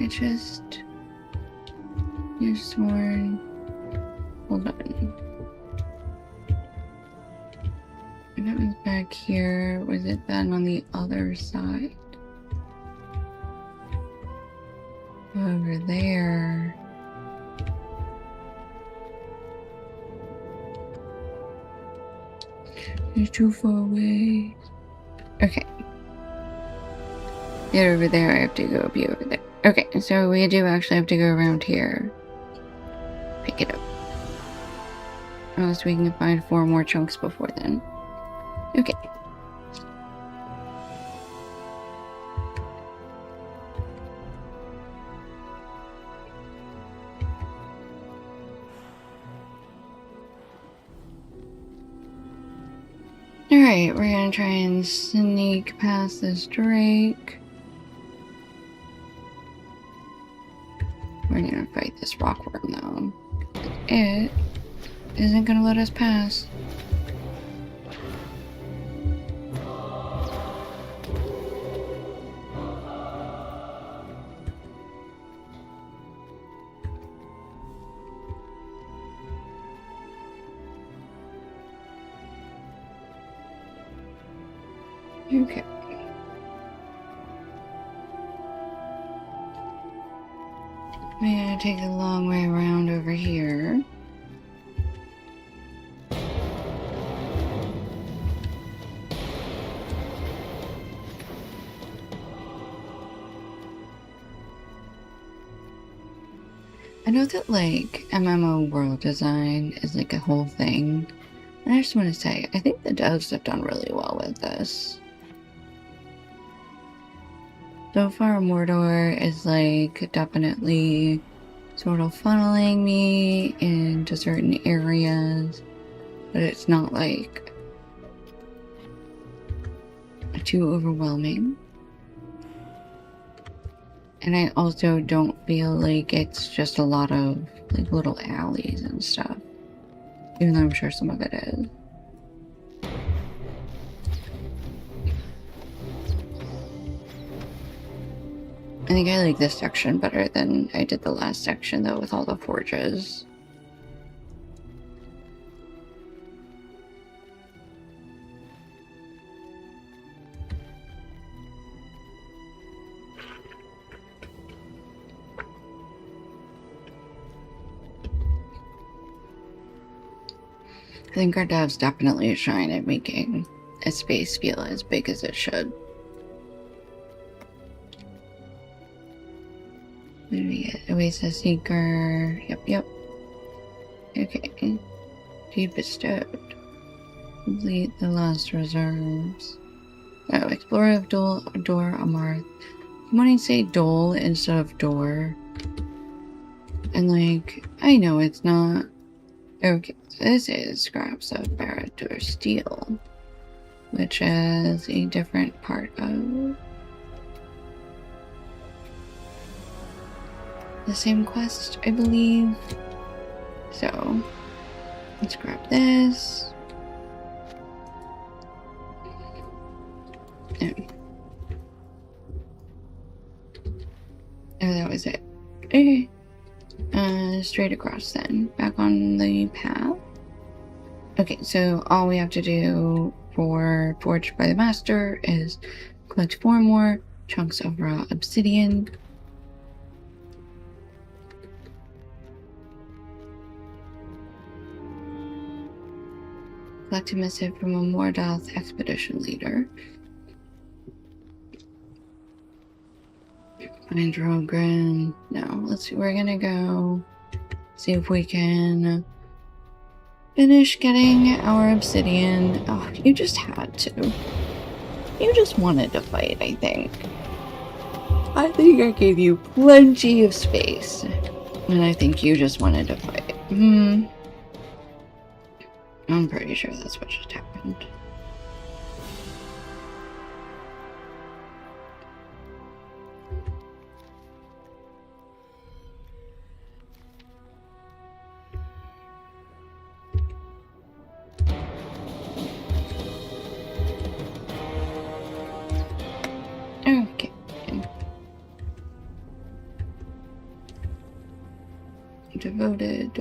I just sworn. Hold on. If it was back here, was it then on the other side? Over there. It's too far away. Okay. Get over there, I have to go be over there. Okay, so we do actually have to go around here. Pick it up.
Unless we can find 4 more chunks before then. Okay. Alright, we're gonna try and sneak past this Drake. We're gonna fight this rockworm though. It isn't gonna let us pass. Okay. We're gonna take the long way around over here. I know that, like, MMO world design is, like, a whole thing. And I just want to say, I think the devs have done really well with this. So far, Mordor is, like, definitely sort of funneling me into certain areas. But it's not, like, too overwhelming. And I also don't feel like it's just a lot of, like, little alleys and stuff. Even though I'm sure some of it is. I think I like this section better than I did the last section, though, with all the forges. I think our devs definitely shine at making a space feel as big as it should. What do we get? Oasis Seeker. Yep. Okay. Deep bestowed. Complete the last reserves. Oh, Explorer of Door Amarth. You want to say Dole instead of door? And, like, I know it's not. Okay, so this is Scraps of Barad-dûr Steel, which is a different part of the same quest, I believe. So, let's grab this. Oh, that was it. Okay. Straight across then. Back on the path. Okay, so all we have to do for Forged by the Master is collect 4 more chunks of raw obsidian. Collect a missive from a Mordoth expedition leader. Find Rogren. No, let's see. We're gonna go see if we can finish getting our obsidian. Oh, you just had to. You just wanted to fight, I think. I think I gave you plenty of space. And I think you just wanted to fight. I'm pretty sure that's what just happened. Okay. Devoted.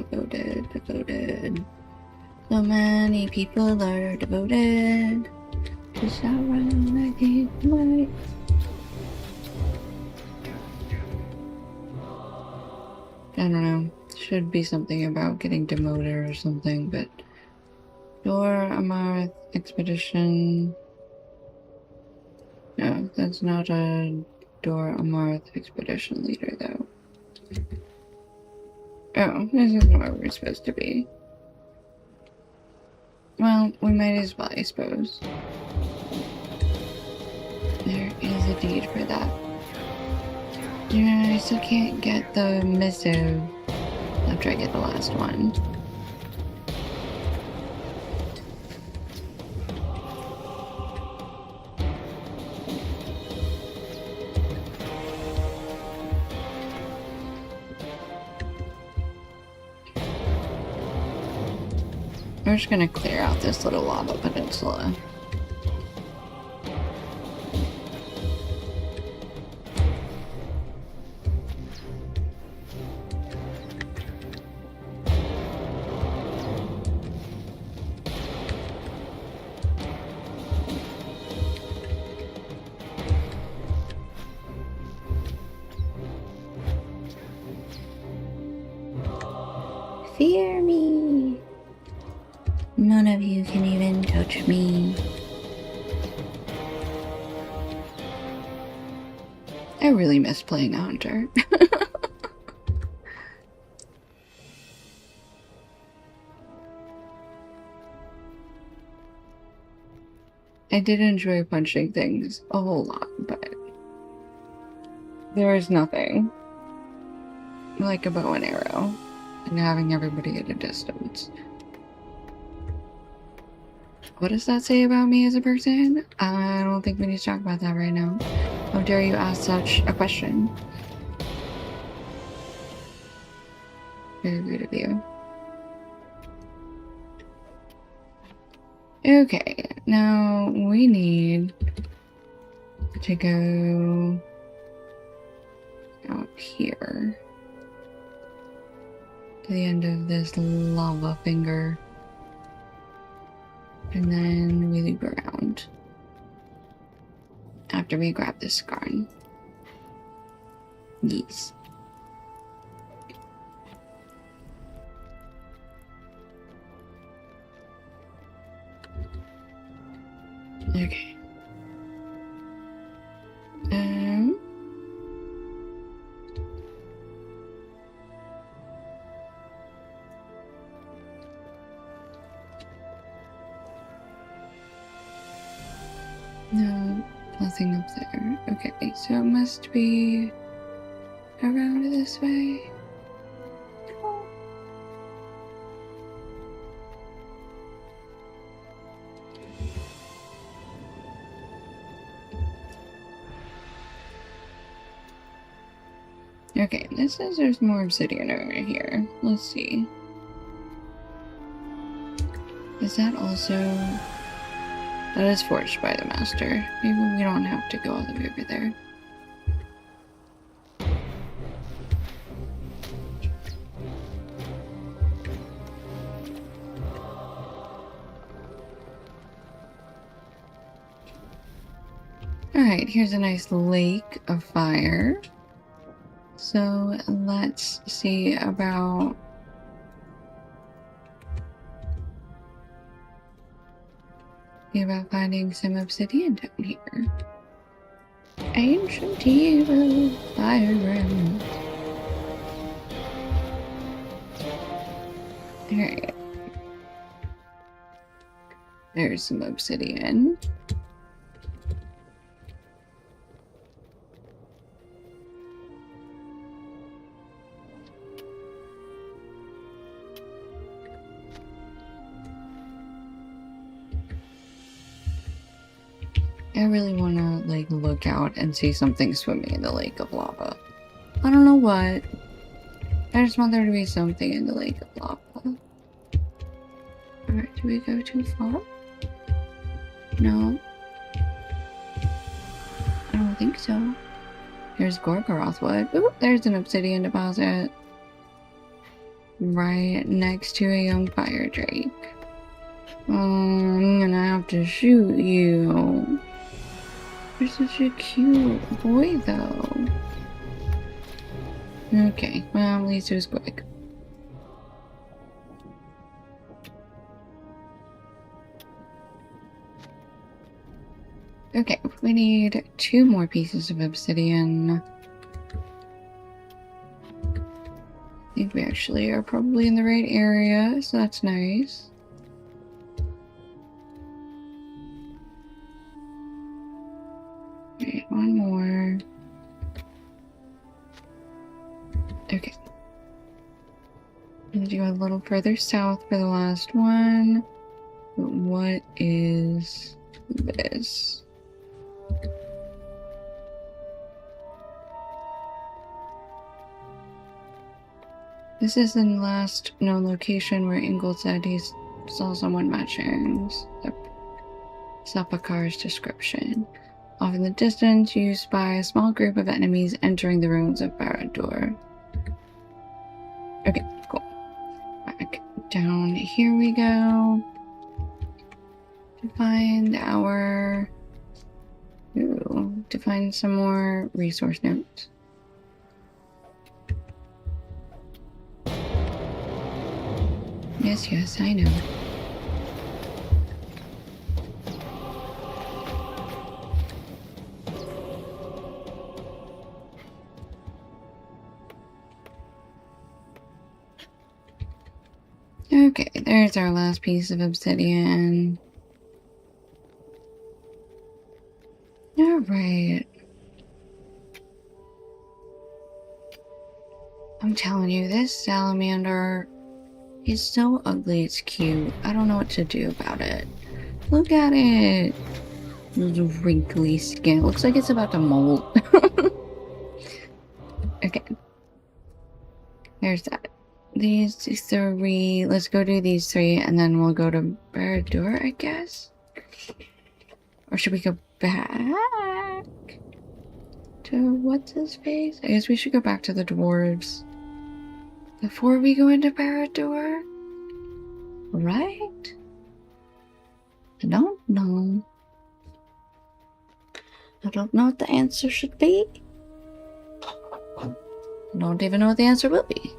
So many people are devoted to Sauron, I think, right? I don't know. Should be something about getting demoted or something, but Dor Amarth expedition. No, that's not a Dor Amarth expedition leader, though. Oh, this is not where we're supposed to be. we might as well, I suppose. There is a deed for that. Yeah, I still can't get the missive after I get the last one. We're just gonna clear out this little lava peninsula. Fear me! None of you can even touch me. I really miss playing a hunter. I did enjoy punching things a whole lot, but there is nothing like a bow and arrow and having everybody at a distance. What does that say about me as a person? I don't think we need to talk about that right now. How dare you ask such a question? Very rude of you. Okay, now we need to go out here to the end of this lava finger. And then we loop around after we grab this scarn. Yes. Okay. No, nothing up there. Okay, so it must be around this way. Okay, this says there's more obsidian over here. Let's see. Is that also... That is forged by the master. Maybe we don't have to go all the way over there. Alright, here's a nice lake of fire. So let's see about... finding some obsidian down here. Ancient evil fire ground. Alright. There's some obsidian. I really want to, like, look out and see something swimming in the lake of lava. I don't know what. I just want there to be something in the lake of lava. Alright, do we go too far? No. I don't think so. Here's Gorgoroth wood. Ooh, there's an obsidian deposit. Right next to a young fire drake. Oh, I'm gonna have to shoot you. You're such a cute boy, though. Okay, well, at least it was quick. Okay, we need 2 more pieces of obsidian. I think we actually are probably in the right area, so that's nice.
I'm gonna do a little further south for the last one. But what is this? This is the last known location where Ingold said he saw someone matching Sapakar's description. Off in the distance, you spy a small group of enemies entering the ruins of Barad-dûr. Okay, cool. Back down here we go. To find our... Ooh, to find some more resource notes. Yes, yes, I know. Okay, there's our last piece of obsidian. Alright. I'm telling you, this salamander is so ugly, it's cute. I don't know what to do about it. Look at it! Little wrinkly skin. It looks like it's about to molt. Okay. There's that. These three. Let's go do these three, and then we'll go to Barad-dûr, I guess? Or should we go back to what's his face? I guess we should go back to the dwarves before we go into Barad-dûr, right? I don't know. I don't know what the answer should be. I don't even know what the answer will be.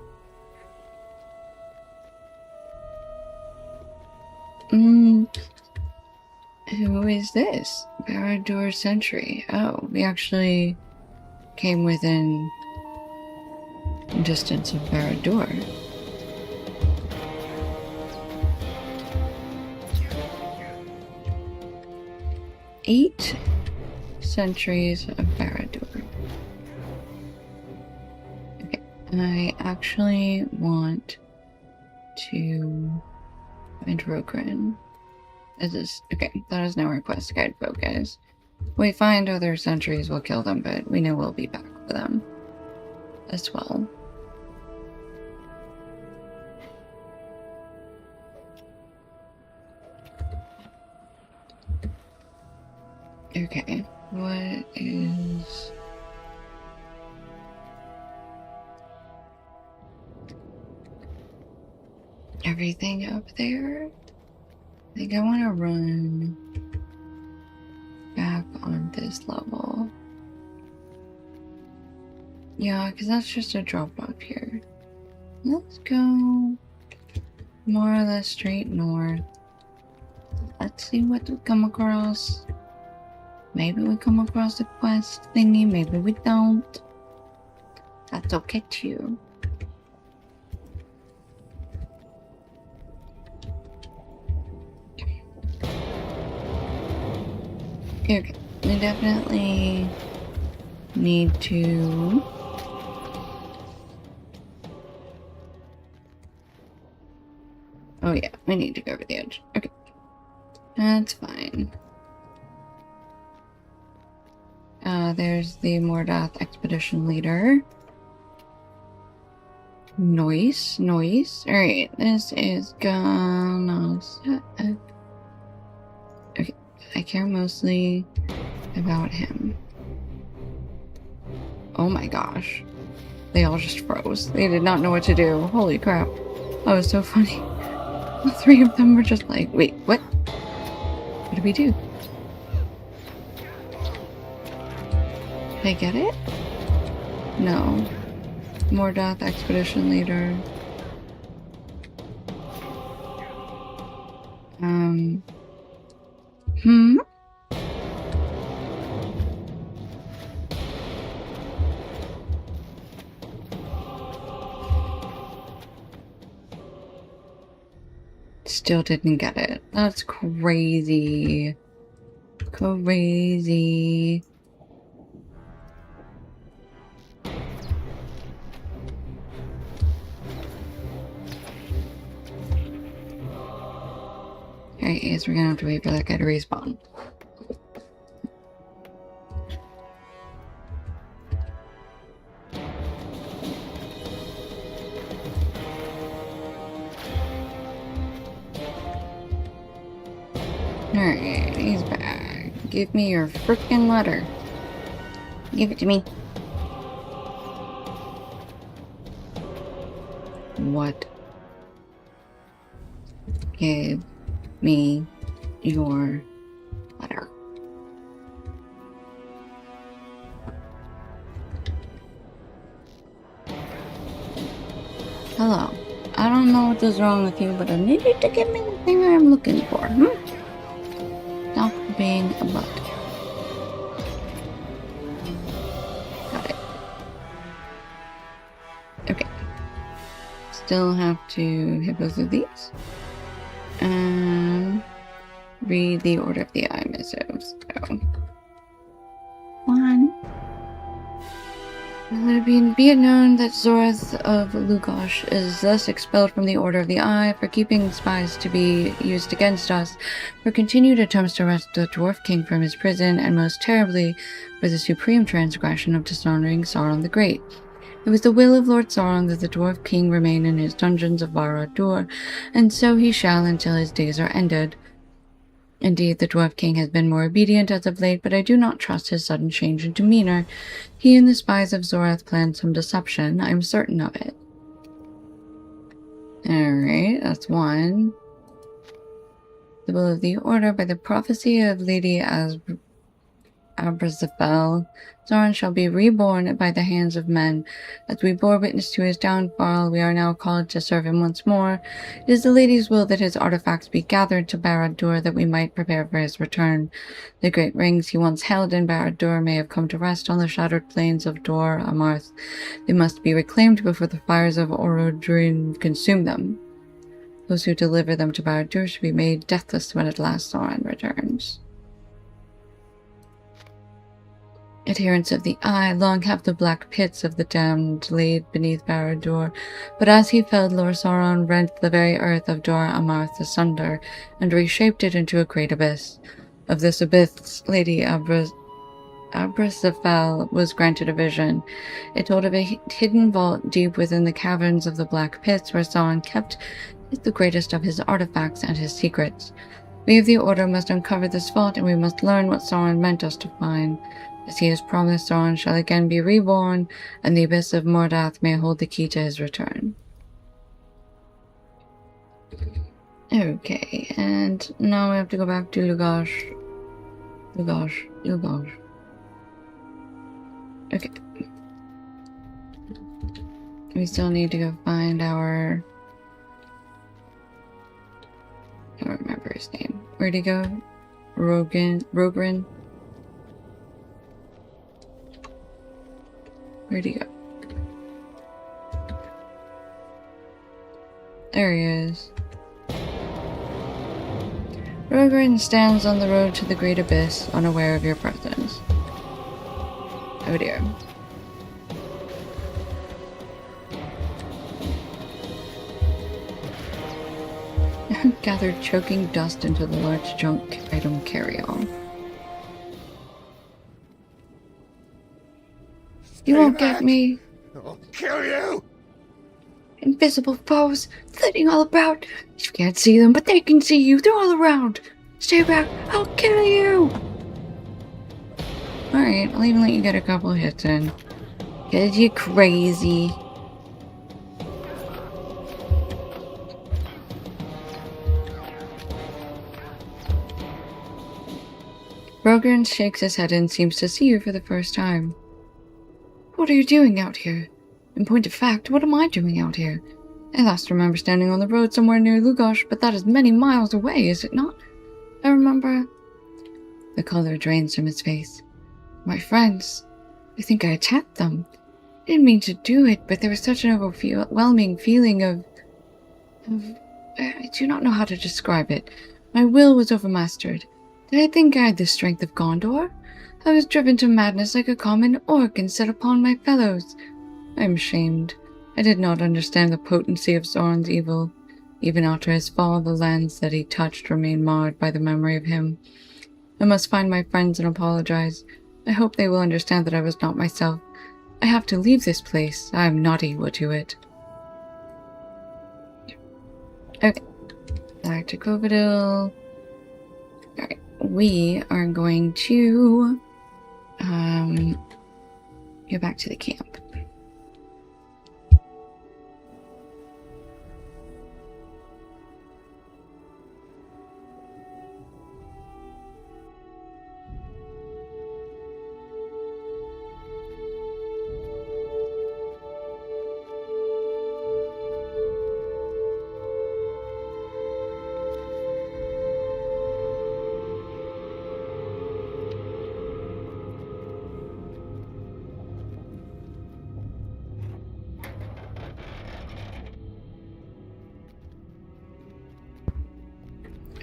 Who is this? Barad-dûr Sentry. Oh, we actually came within distance of Barad-dûr. Eight centuries of Barad-dûr. Okay, I actually want to find Rohan. Is this okay? That is now our quest guide focus. We find other sentries, we'll kill them, but we know we'll be back for them as well. Okay, what is... everything up there? I think I want to run back on this level. Yeah, because that's just a drop off here. Let's go more or less straight north. Let's see what we come across. Maybe we come across a quest thingy, maybe we don't. That's okay too. Okay, we definitely need to... oh yeah, we need to go over the edge. Okay, that's fine. There's the Mordath expedition leader. Noise. Alright, this is gonna... okay, I care mostly about him. Oh my gosh. They all just froze. They did not know what to do. Holy crap. That was so funny. The three of them were just like, wait, what? What do we do? Did I get it? No. Mordath expedition leader. Still didn't get it. That's crazy. Crazy.
Alright, I guess we're gonna have to wait for that guy to respawn. Alright, he's back. Give me your frickin' letter. Give it to me. What? Give me your letter. Hello. I don't know what is wrong with you, but I need you to give me the thing I'm looking for. Stop being a butt. Got it. Okay. Still have to hit both of these. And read the Order of the Eye missives. So, 1. Let it be it known that Zorath of Lugosh is thus expelled from the Order of the Eye for keeping spies to be used against us, for continued attempts to wrest the Dwarf King from his prison, and most terribly for the supreme transgression of dishonoring Sauron the Great. It was the will of Lord Sauron that the Dwarf King remain in his dungeons of Barad-dûr, and so he shall until his days are ended. Indeed, the Dwarf King has been more obedient as of late, but I do not trust his sudden change in demeanor. He and the spies of Zorath planned some deception, I am certain of it. Alright, that's 1. The will of the Order, by the prophecy of Lady Abrazafel, Sauron shall be reborn by the hands of men. As we bore witness to his downfall, we are now called to serve him once more. It is the Lady's will that his artifacts be gathered to Barad-dûr, that we might prepare for his return. The great rings he once held in Barad-dûr may have come to rest on the shattered plains of Dor Amarth. They must be reclaimed before the fires of Orodruin consume them. Those who deliver them to Barad-dûr should be made deathless when at last Sauron returns. Adherents of the Eye, long have the black pits of the damned laid beneath Barad-dûr, but as he fell, Lord Sauron rent the very earth of Dor Amarth asunder, and reshaped it into a great abyss. Of this abyss, Lady Abrazafel was granted a vision. It told of a hidden vault deep within the caverns of the black pits, where Sauron kept the greatest of his artifacts and his secrets. We of the Order must uncover this vault, and we must learn what Sauron meant us to find. As he has promised, Sauron shall again be reborn, and the abyss of Mordath may hold the key to his return. Okay, and now we have to go back to Lugosh. Okay. We still need to go find our... I don't remember his name. Where'd he go? Rogrin? Where'd he go? There he is. Rogrin stands on the road to the Great Abyss, unaware of your presence. Oh dear. Gathered choking dust into the large junk item carry-on. You won't get me.
I'll kill you!
Invisible foes, flitting all about. You can't see them, but they can see you. They're all around. Stay back, I'll kill you! Alright, I'll even let you get a couple hits in. 'Cause you're crazy. Rogrin shakes his head and seems to see you for the first time. What are you doing out here? In point of fact, what am I doing out here? I last remember standing on the road somewhere near Lugosh, but that is many miles away, is it not? I remember... The color drains from his face. My friends. I think I attacked them. I didn't mean to do it, but there was such an overwhelming feeling of... I do not know how to describe it. My will was overmastered. Did I think I had the strength of Gondor? I was driven to madness like a common orc and set upon my fellows. I am ashamed. I did not understand the potency of Sauron's evil.
Even after his fall, the lands that he touched remain marred by the memory of him. I must find my friends and apologize. I hope they will understand that I was not myself. I have to leave this place. I am not equal to it. Okay. Back to Cloverdale. Alright. We are going to go back to the camp.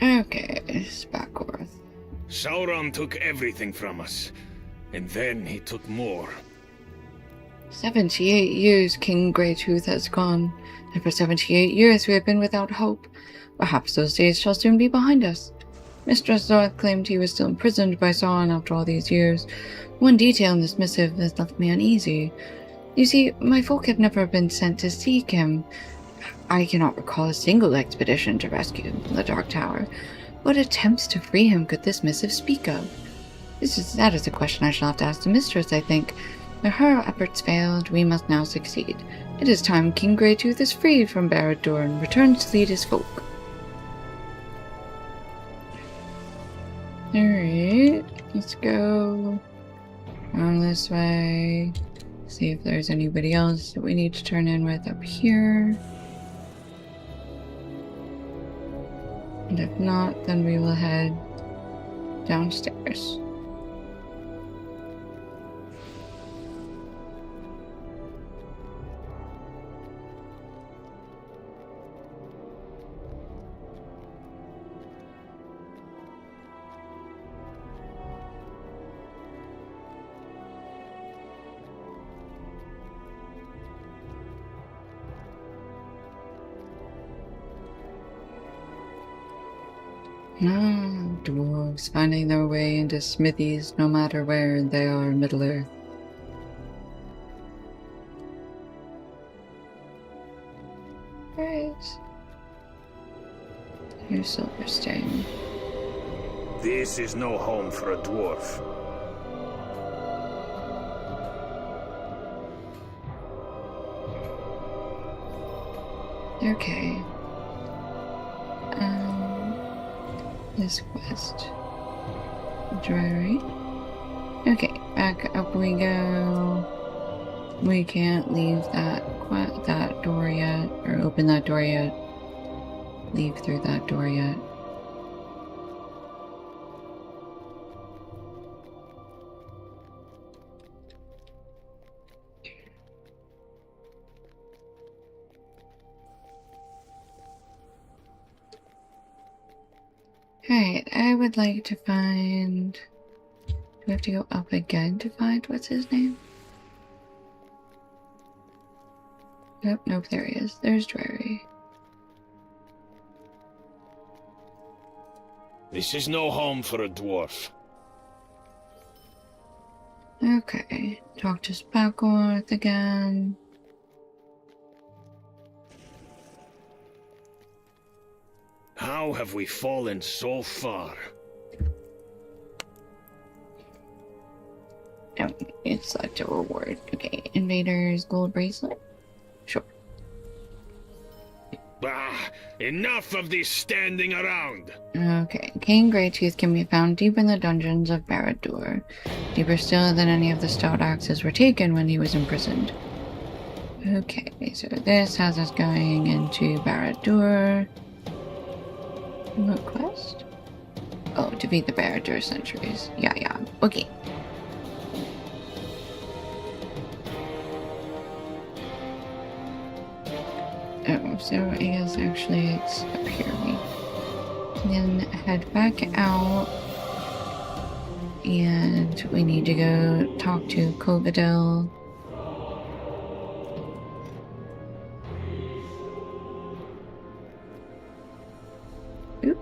Okay, Spackworth.
Sauron took everything from us, and then he took more.
78 years King Greytooth has gone, and for 78 years we have been without hope. Perhaps those days shall soon be behind us. Mistress Zorth claimed he was still imprisoned by Sauron after all these years. One detail in this missive has left me uneasy. You see, my folk have never been sent to seek him. I cannot recall a single expedition to rescue him from the Dark Tower. What attempts to free him could this missive speak of? That is a question I shall have to ask the mistress, I think. Where her efforts failed, we must now succeed. It is time King Greytooth is freed from Barad-dûr and returns to lead his folk. Alright, let's go around this way. See if there's anybody else that we need to turn in with up here. And if not, then we will head downstairs. Dwarves finding their way into smithies no matter where they are in Middle-earth. Right. Here's Silverstone.
This is no home for a dwarf.
Okay. This quest. Dreary. Okay, back up we go. We can't leave that door yet, or open that door yet. Leave through that door yet. Alright, I would like to find... Do we have to go up again to find what's his name? Nope, there he is. There's Dreary.
This is no home for a dwarf.
Okay, talk to Spackworth again.
How have we fallen so far?
Oh, it's select a reward. Okay, Invader's gold bracelet? Sure.
Bah! Enough of this standing around!
Okay, King Greytooth can be found deep in the dungeons of Barad-dûr. Deeper still than any of the stout axes were taken when he was imprisoned. Okay, so this has us going into Barad-dûr. What quest? Oh, defeat the Barad-dûr sentries. Yeah. Okay. Oh, so I guess actually it's up here. We can head back out. And we need to go talk to Cloverdale.
Oop.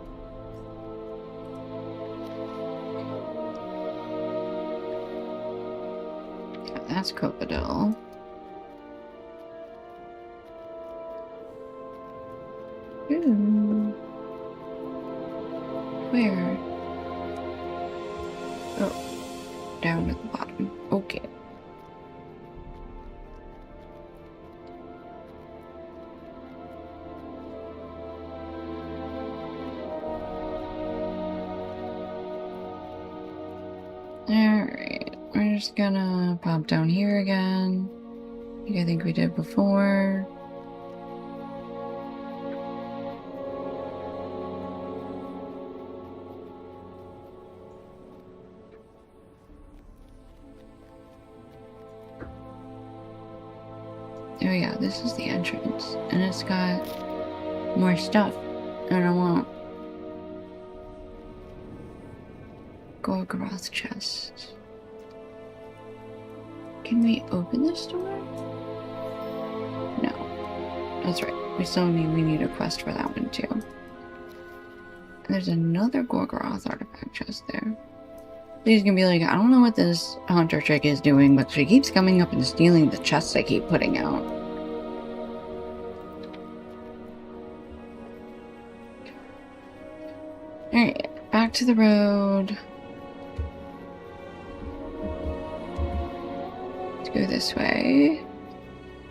That's Crocodile. Ooh. Where? Oh, down at the bottom. Okay. Alright, we're just gonna pop down here again. Like I think we did before. Oh yeah, this is the entrance. And it's got more stuff. And I want Gorgoroth chest. Can we open this door? No. That's right. We need a quest for that one too. And there's another Gorgoroth artifact chest there. She's gonna be like, I don't know what this hunter chick is doing, but she keeps coming up and stealing the chests I keep putting out. Alright, back to the road. Let's go this way.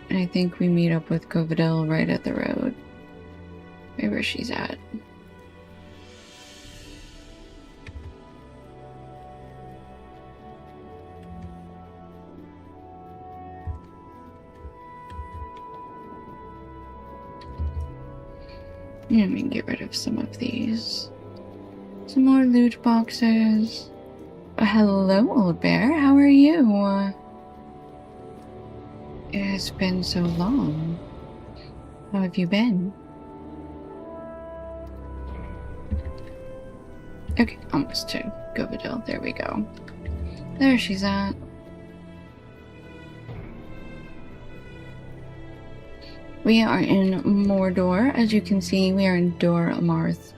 And I think we meet up with Covadil right at the road. Right where she's at. Let me get rid of some of these. Some more loot boxes. Hello, old bear. How are you? It has been so long. How have you been? Okay, almost to Govadil. There we go. There she's at. We are in Mordor. As you can see, we are in Dor Amarth.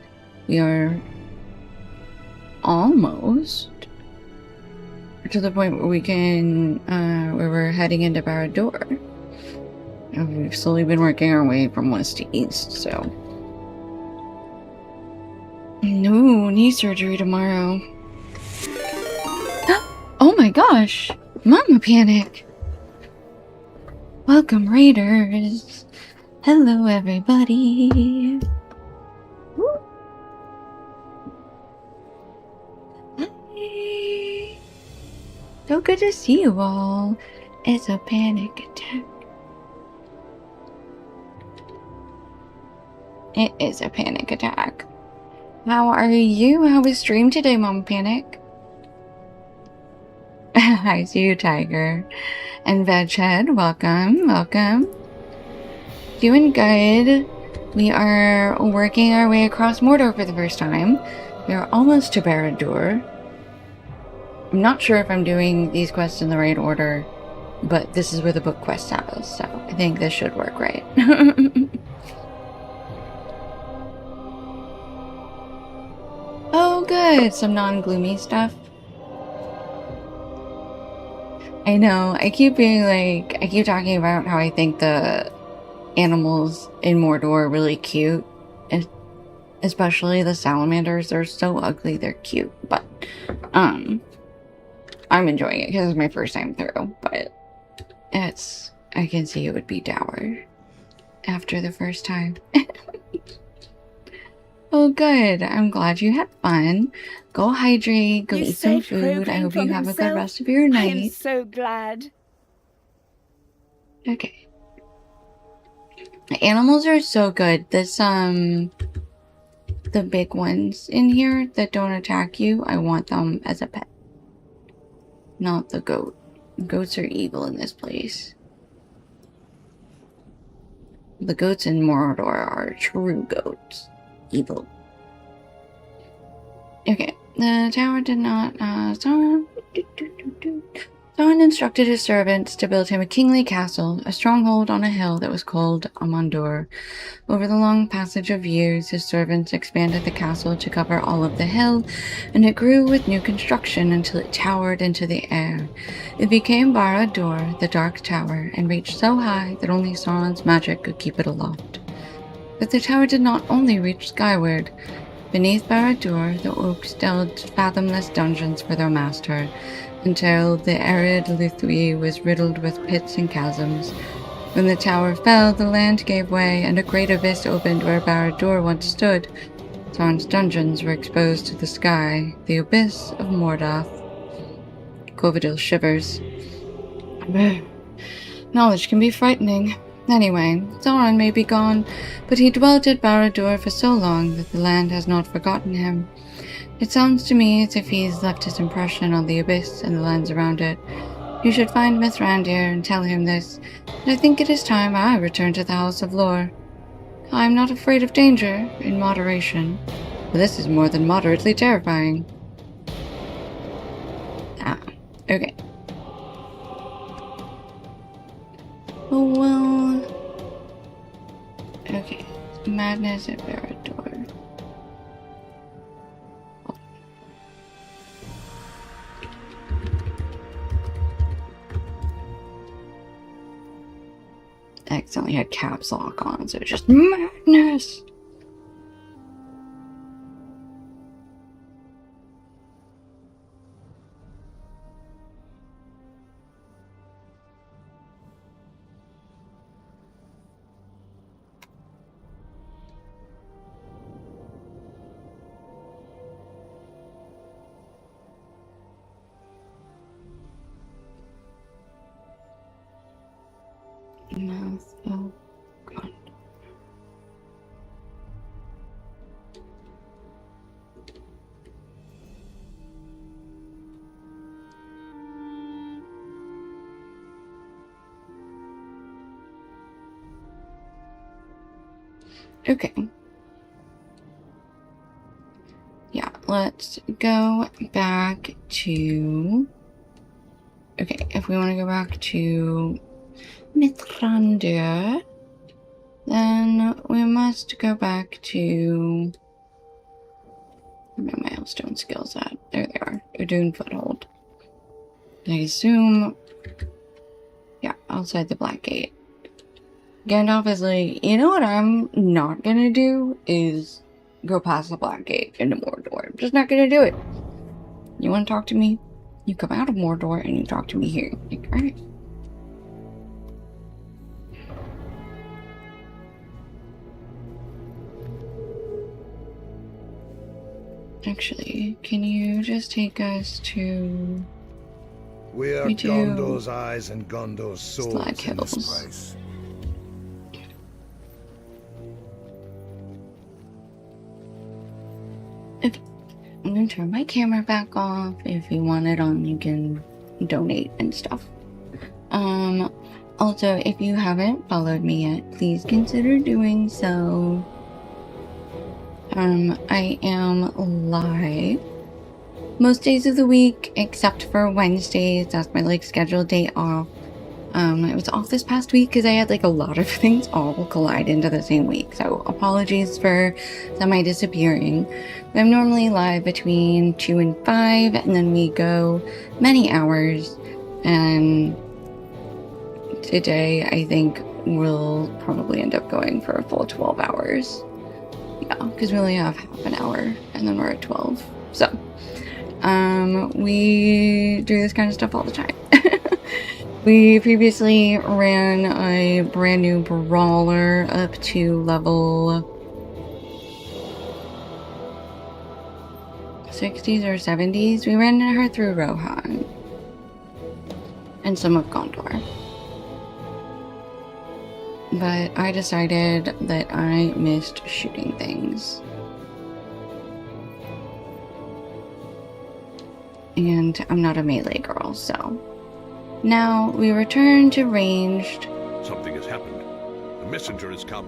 We are almost to the point where we can, where we're heading into Barad-dûr. And we've slowly been working our way from west to east, so. No, knee surgery tomorrow. Oh my gosh! Mama Panic! Welcome, Raiders! Hello, everybody! Woo. Hi! So good to see you all. It's a panic attack. It is a panic attack. How are you? How was stream today, Mom Panic? I see you, Tiger. And Veghead, welcome, welcome. Doing good. We are working our way across Mordor for the first time. We are almost to Barad-dûr. I'm not sure if I'm doing these quests in the right order, but this is where the book quest is, so I think this should work right. Oh good, some non-gloomy stuff. I know, I keep talking about how I think the animals in Mordor are really cute, and especially the salamanders. They're so ugly, they're cute, but I'm enjoying it because it's my first time through, but I can see it would be dour after the first time. Oh good, I'm glad you had fun. Go hydrate, go eat some food. I hope you have a good rest of your night.
I am so glad.
Okay. The animals are so good. This, the big ones in here that don't attack you, I want them as a pet. Not the goat. Goats are evil in this place. The goats in Mordor are true goats. Evil. Okay, the tower did not,
Sauron instructed his servants to build him a kingly castle, a stronghold on a hill that was called Amandor. Over the long passage of years, his servants expanded the castle to cover all of the hill, and it grew with new construction until it towered into the air. It became Barad-dûr, the Dark Tower, and reached so high that only Sauron's magic could keep it aloft. But the tower did not only reach skyward. Beneath Barad-dûr, the orcs delved fathomless dungeons for their master, until the arid Lithwi was riddled with pits and chasms. When the tower fell, the land gave way, and a great abyss opened where Barad-dûr once stood. Sauron's dungeons were exposed to the sky, the abyss of Mordath. Clovadil shivers. Knowledge can be frightening. Anyway, Sauron may be gone, but he dwelt at Barad-dûr for so long that the land has not forgotten him. It sounds to me as if he's left his impression on the abyss and the lands around it. You should find Mithrandir and tell him this, and I think it is time I return to the House of Lore. I am not afraid of danger, in moderation, but this is more than moderately terrifying. Okay. Oh well. Okay. Madness at Barad-dûr. I accidentally had caps lock on, so it's just madness. Mouth of God. Okay. Yeah, let's go back to... Okay, if we want to go back to Mithrandir, then we must go back to... Where are my milestone skills at? There they are. Udun Foothold. I assume... Yeah, outside the Black Gate. Gandalf is like, you know what I'm not gonna do is go past the Black Gate into Mordor. I'm just not gonna do it. You wanna talk to me? You come out of Mordor and you talk to me here. Like, alright. Actually, can you just take us to...
We are Gondor's eyes and Gondor's swords
Slag
in this
Hills.
place.
I'm gonna turn my camera back off. If you want it on, you can donate and stuff. Also, if you haven't followed me yet, please consider doing so. I am live most days of the week, except for Wednesdays. That's my, scheduled day off. I was off this past week because I had, a lot of things all collide into the same week. So, apologies for semi-disappearing. I'm normally live between 2 and 5, and then we go many hours. And today, I think we'll probably end up going for a full 12 hours. Yeah, because we only have half an hour, and then we're at 12. So, we do this kind of stuff all the time. We previously ran a brand new brawler up to level 60s or 70s. We ran her through Rohan and some of Gondor. But I decided that I missed shooting things. And I'm not a melee girl, so... Now, we return to ranged.
Something has happened. A messenger has come.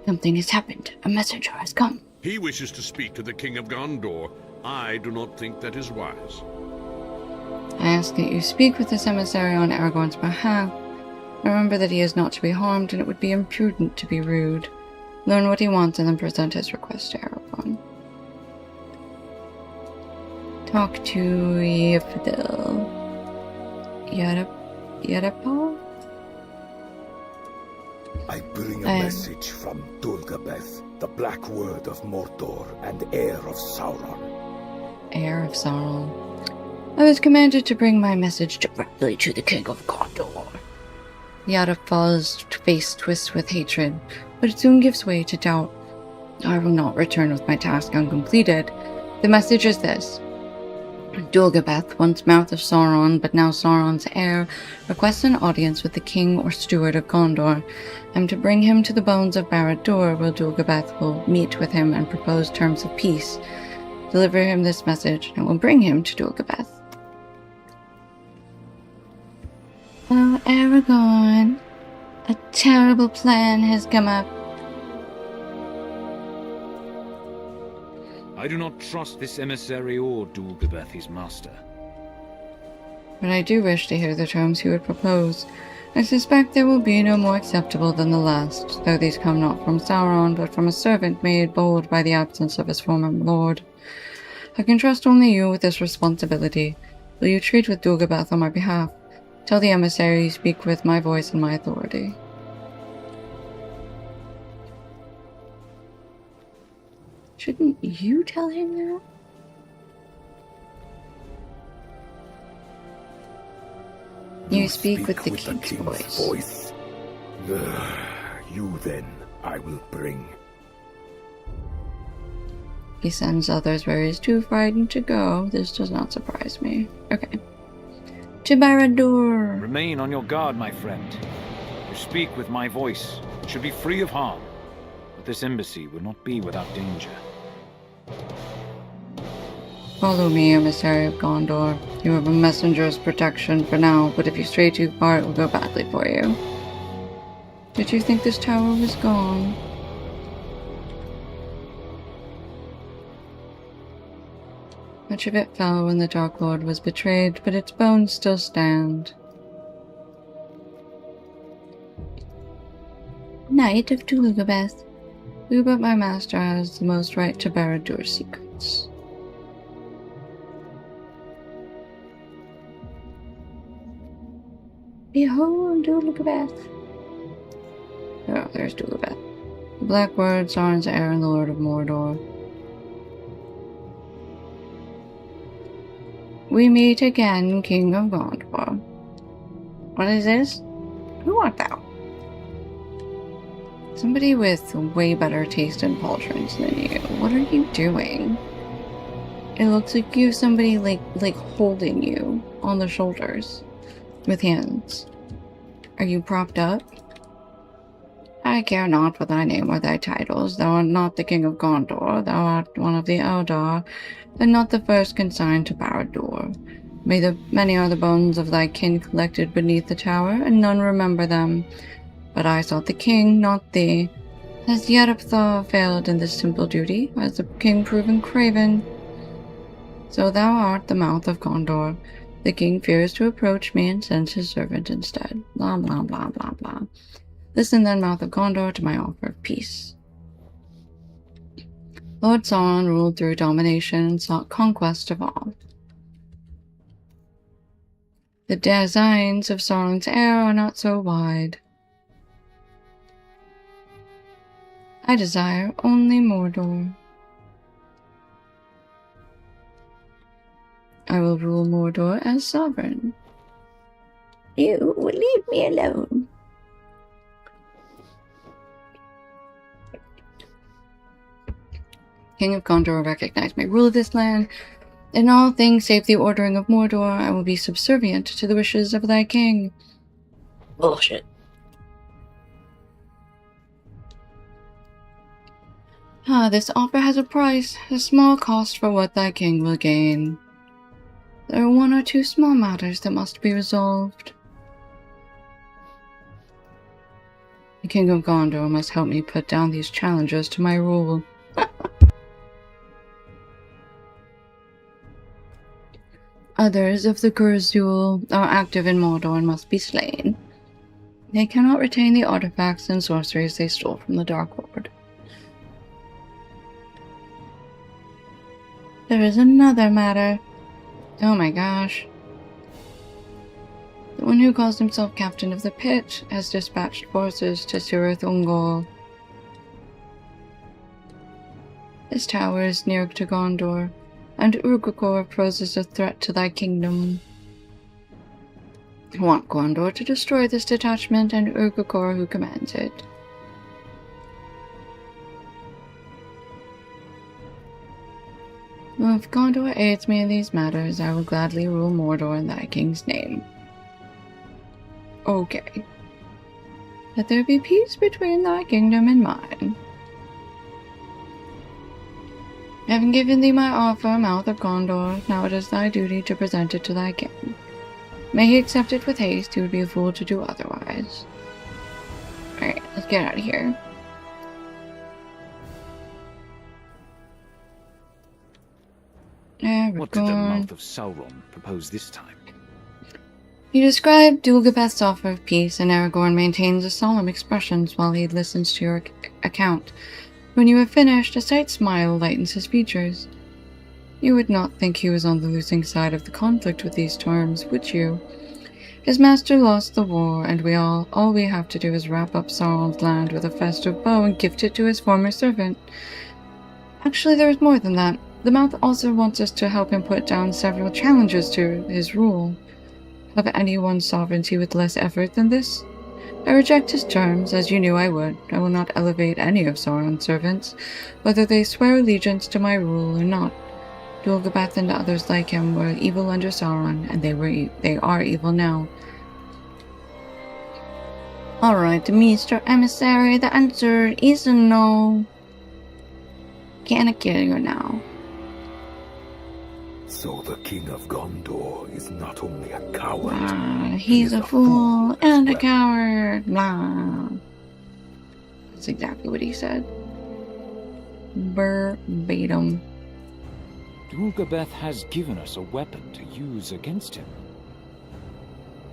Something has happened. A messenger has come.
He wishes to speak to the King of Gondor. I do not think that is wise.
I ask that you speak with this emissary on Aragorn's behalf. Remember that he is not to be harmed, and it would be imprudent to be rude. Learn what he wants and then present his request to Aragorn. Talk to Yfidel. Yadapal?
I bring a message from Dulgabeth, the Black Word of Mordor and heir of Sauron.
Heir of Sauron. I was commanded to bring my message directly to the King of Gondor. Yadapal's face twists with hatred, but it soon gives way to doubt. I will not return with my task uncompleted. The message is this. Dulgabeth, once mouth of Sauron, but now Sauron's heir, requests an audience with the king or steward of Gondor. I'm to bring him to the bones of Barad-dûr, where Dulgabeth will meet with him and propose terms of peace. Deliver him this message, and will bring him to Dulgabeth. Oh, Aragorn, a terrible plan has come up.
I do not trust this emissary or Dulgabeth, his master.
But I do wish to hear the terms he would propose. I suspect there will be no more acceptable than the last, though these come not from Sauron, but from a servant made bold by the absence of his former lord. I can trust only you with this responsibility. Will you treat with Dulgabeth on my behalf? Tell the emissary you speak with my voice and my authority. Shouldn't you tell him that? You speak with the king's voice.
You then, I will bring.
He sends others where he is too frightened to go. This does not surprise me. Okay. To Barad-dûr.
Remain on your guard, my friend. You speak with my voice. It should be free of harm. But this embassy will not be without danger.
Follow me, emissary of Gondor. You have a messenger's protection for now, but if you stray too far, it will go badly for you. Did you think this tower was gone? Much of it fell when the Dark Lord was betrayed, but its bones still stand. Knight of Dulgabeth, who but my master has the most right to Barad-dûr's secrets? Behold Dulgabeth. Oh, there's Dulgabeth. The Black Word, Sauron's heir and Lord of Mordor. We meet again, King of Gondor. What is this? Who art thou? Somebody with way better taste in pauldrons than you. What are you doing? It looks like you have somebody like holding you on the shoulders with hands. Are you propped up? I care not for thy name or thy titles. Thou art not the King of Gondor. Thou art one of the Eldar, and not the first consigned to Barad-dûr. Many are the bones of thy kin collected beneath the tower, and none remember them. But I sought the king, not thee. Has Yadapthar failed in this simple duty? Has the king proven craven? So thou art the mouth of Gondor. The king fears to approach me and sends his servant instead. Blah, blah, blah, blah, blah. Listen then, mouth of Gondor, to my offer of peace. Lord Sauron ruled through domination and sought conquest of all. The designs of Sauron's heir are not so wide. I desire only Mordor. I will rule Mordor as sovereign. You will leave me alone. King of Gondor, recognize my rule of this land. In all things save the ordering of Mordor, I will be subservient to the wishes of thy king. Bullshit. This offer has a price, a small cost for what thy king will gain. There are one or two small matters that must be resolved. The King of Gondor must help me put down these challengers to my rule.
others of the Kurzul are active in Mordor and must be slain. They cannot retain the artifacts and sorceries they stole from the Dark Lord. There is another matter. Oh my gosh. The one who calls himself Captain of the Pit has dispatched forces to Cirith Ungol. His tower is near to Gondor, and Urgakor poses a threat to thy kingdom. I want Gondor to destroy this detachment and Urgakor who commands it. Well, if Gondor aids me in these matters, I will gladly rule Mordor in thy king's name. Okay. Let there be peace between thy kingdom and mine. Having given thee my offer, Mouth of Gondor, now it is thy duty to present it to thy king. May he accept it with haste, he would be a fool to do otherwise. Alright, let's get out of here.
What did the Mouth of Sauron propose this time?
He described Dulgabeth's offer of peace, and Aragorn maintains a solemn expressions while he listens to your account. When you have finished, a slight smile lightens his features. You would not think he was on the losing side of the conflict with these terms, would you? His master lost the war, and all we have to do is wrap up Sauron's land with a festive bow and gift it to his former servant. Actually, there is more than that. The Mouth also wants us to help him put down several challenges to his rule. Have anyone's sovereignty with less effort than this? I reject his terms, as you knew I would. I will not elevate any of Sauron's servants, whether they swear allegiance to my rule or not. Dulgabeth and others like him were evil under Sauron, and they are evil now. Alright, Mr. Emissary, the answer is no. Can I kill you now?
So the King of Gondor is not only a coward.
He's a fool and a coward. Blah. That's exactly what he said. Verbatim.
Dulgabeth has given us a weapon to use against him.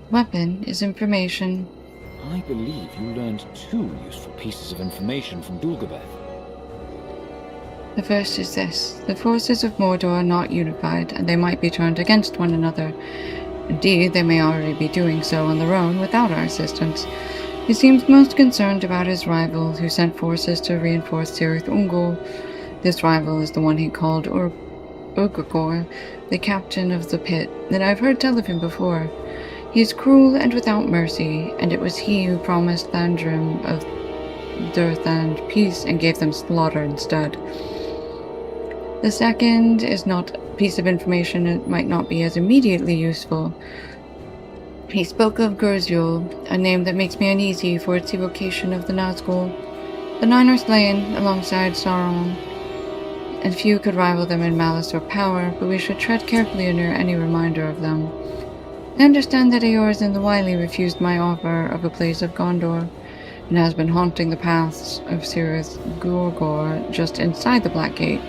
Weapon is information.
I believe you learned 2 useful pieces of information from Dulgabeth.
The first is this. The forces of Mordor are not unified, and they might be turned against one another. Indeed, they may already be doing so on their own without our assistance. He seems most concerned about his rival, who sent forces to reinforce Cirith Ungol. This rival is the one he called Urgakor, the captain of the pit, and I've heard tell of him before. He is cruel and without mercy, and it was he who promised Thandrim of Durthand peace and gave them slaughter instead. The second is not a piece of information. It might not be as immediately useful. He spoke of Gurzul, a name that makes me uneasy for its evocation of the Nazgul. The 9 are slain alongside Sauron, and few could rival them in malice or power, but we should tread carefully near any reminder of them. I understand that Eorz and the Wily refused my offer of a place of Gondor, and has been haunting the paths of Cirith Ungol just inside the Black Gate.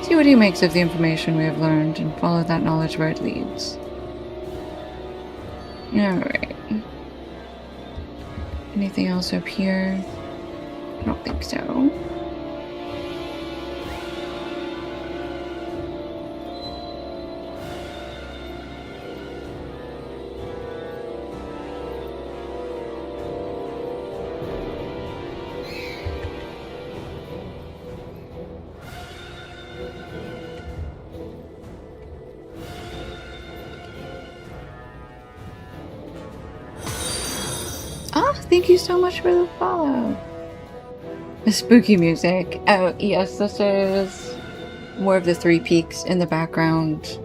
See what he makes of the information we have learned, and follow that knowledge where it leads. Alright. Anything else up here? I don't think so. Thank you so much for the follow. The spooky music. Oh, yes, this is more of the 3 peaks in the background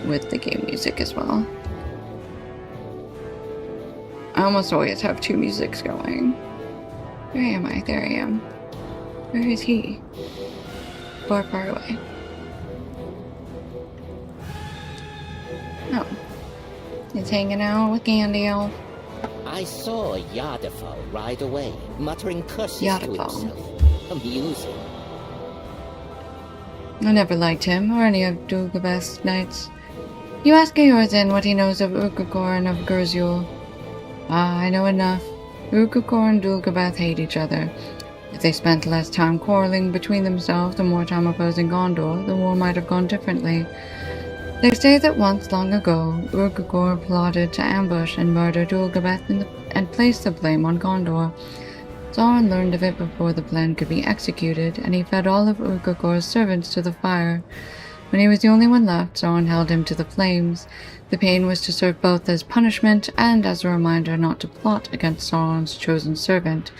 with the game music as well. I almost always have 2 musics going. Where am I? There I am. Where is he? Far, far away. Oh. He's hanging out with Gandalf.
I saw Yadifal ride away, muttering curses to himself. Amusing.
I never liked him or any of Dulgabeth's knights.
You ask Eorzen what he knows of Urkagor and of Gurzul. Ah, I know enough. Urkagor and Dulgabeth hate each other. If they spent less time quarreling between themselves and more time opposing Gondor, the war might have gone differently. They say that once, long ago, Urkagor plotted to ambush and murder Dulgabeth and place the blame on Gondor. Sauron learned of it before the plan could be executed, and he fed all of Urkagor's servants to the fire. When he was the only one left, Sauron held him to the flames. The pain was to serve both as punishment and as a reminder not to plot against Sauron's chosen servant.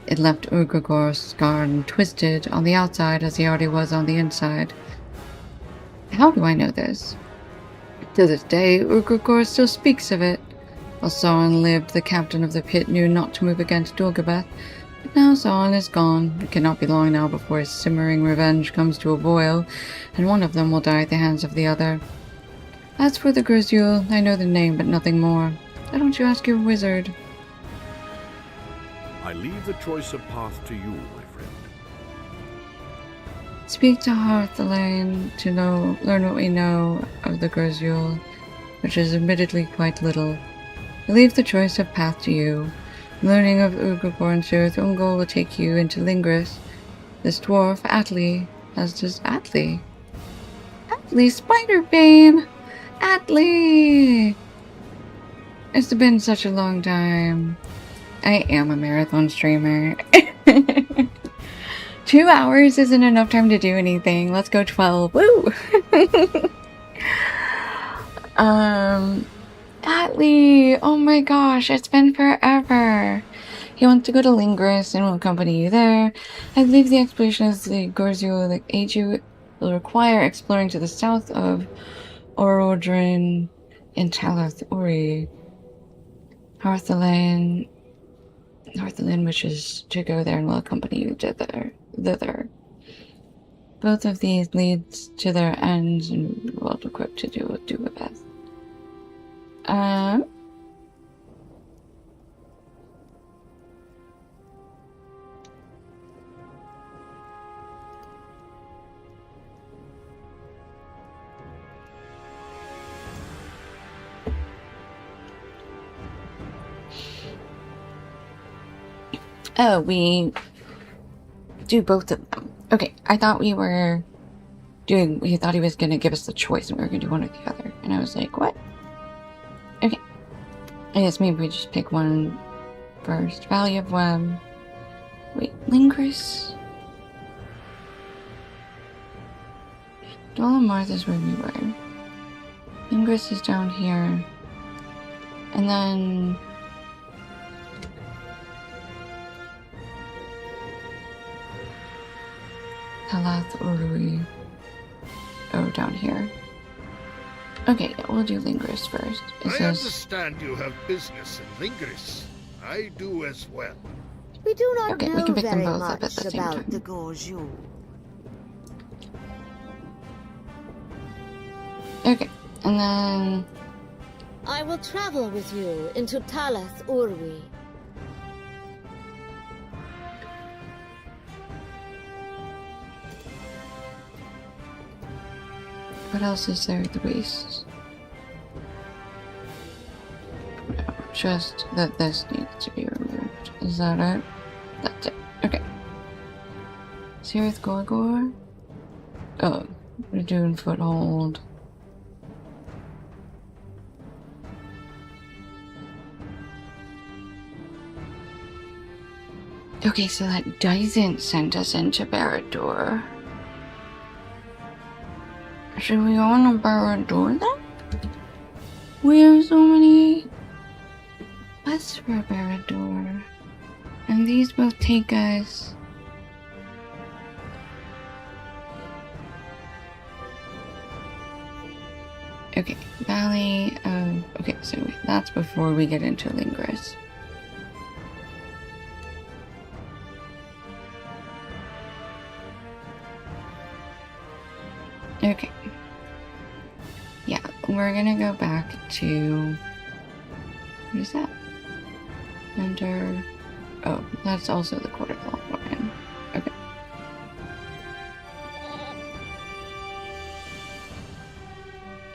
It left Urkagor scarred and twisted on the outside as he already was on the inside. How do I know this? To this day, Urkagor still speaks of it. While Sauron lived, the captain of the pit knew not to move against Dulgabeth. But now Sauron is gone. It cannot be long now before his simmering revenge comes to a boil, and one of them will die at the hands of the other. As for the Gurzul, I know the name, but nothing more. Why don't you ask your wizard?
I leave the choice of path to you, my friend.
Speak to Hearthalain to learn what we know of the Gurzul, which is admittedly quite little. I leave the choice of path to you. Learning of Urkagor and Cirith Ungol will take you into Lingris. This dwarf, Atli, as does Atli. Atli Spiderbane! Atli! It's been such a long time. I am a marathon streamer. 2 hours isn't enough time to do anything. Let's go 12. Woo! Atli! Oh my gosh, it's been forever. He wants to go to Lingris and will accompany you there. I believe the exploration of the Gurzul age you will require exploring to the south of Orodrin in Talath Uri. Hearthalain wishes to go there and will accompany you thither. Both of these leads to their ends and well equipped to do the best. Oh, we do both of them. Okay, I thought we were doing, he thought he was going to give us the choice and we were going to do one or the other. And I was like, what? Okay. I guess maybe we just pick one first. Valley of Web. Wait, Lingris? Dolomarth is where we were. Lingris is down here. And then Talath Urui. Oh, down here. Okay, yeah, we'll do Lingris first.
I understand you have business in Lingris. I do as well.
We do not
okay,
know
we can pick them
very
both up at
much
the same
about
time.
the Gurzul.
Okay, and then
I will travel with you into Talath Urui.
what else is there at the base? No, just that this needs to be removed. Is that it? That's it. Okay. Cirith Gorgor? Oh, we're doing Foothold. Okay, so that doesn't send us into Barad-dûr. Should we go on Barad-dûr then? We have so many quests for Barad-dûr. And these both take us. Okay, Valley of... Okay, so that's before we get into Lingris. Okay. Yeah, we're gonna go back to... What is that? Enter... Oh, that's also the quarter clock we're in. Okay.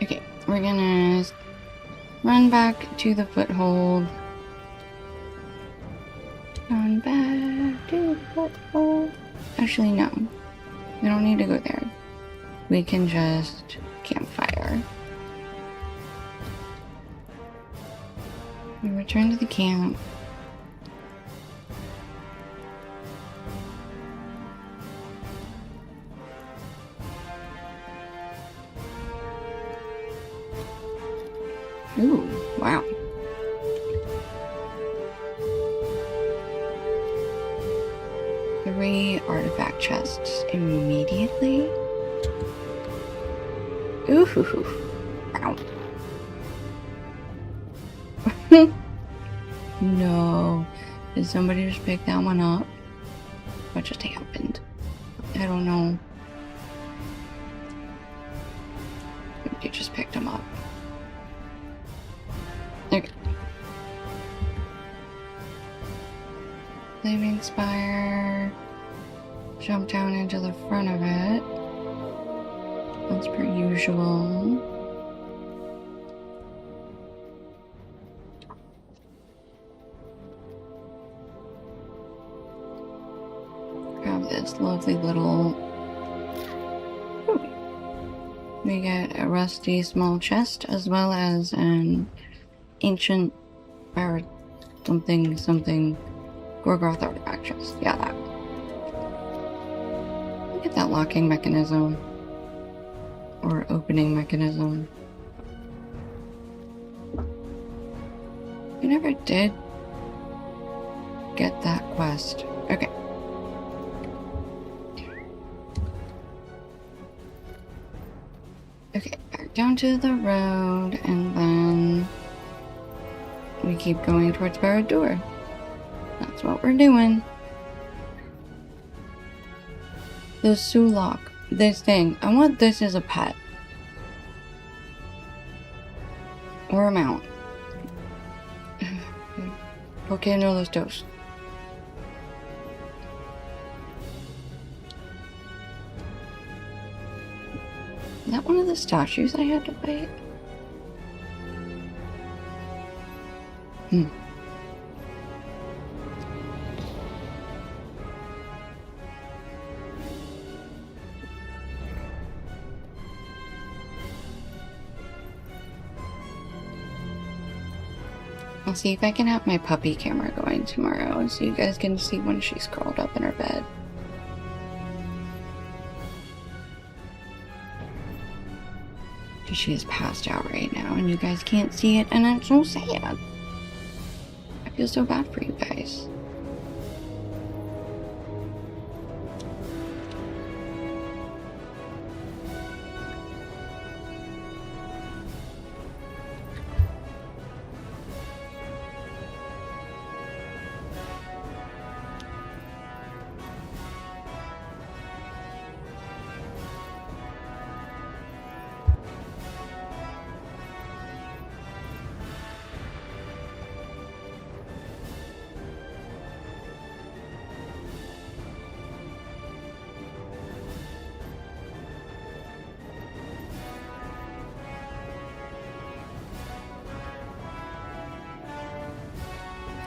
Okay,
we're gonna run back to the foothold. Run back to the foothold. Actually, no. We don't need to go there. We can just campfire. We return to the camp. Ooh, wow. Three artifact chests immediately. Ooh, wow. No. Did somebody just pick that one up? What just happened? I don't know. You just picked them up. Okay. Flaming Spire. Jump down into the front of it. As per usual. Grab this lovely little... Ooh. We get a rusty small chest as well as an ancient or something Gorgoth artifact chest. Yeah, that. Look at that locking mechanism. Or opening mechanism. We never did get that quest. Okay. Okay, back down to the road, and then we keep going towards Barad-dûr. That's what we're doing. The Sulak. This thing. I want this as a pet. Or a mount. Okay, no, los dos. Is that one of the statues I had to fight? I'll see if I can have my puppy camera going tomorrow so you guys can see when she's curled up in her bed. Because she is passed out right now and you guys can't see it, and I'm so sad. I feel so bad for you guys.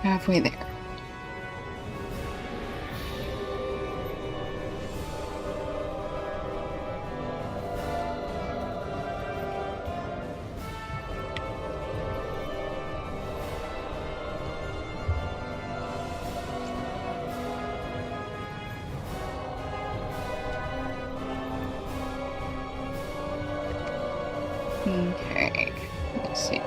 Halfway there. Okay, let's see.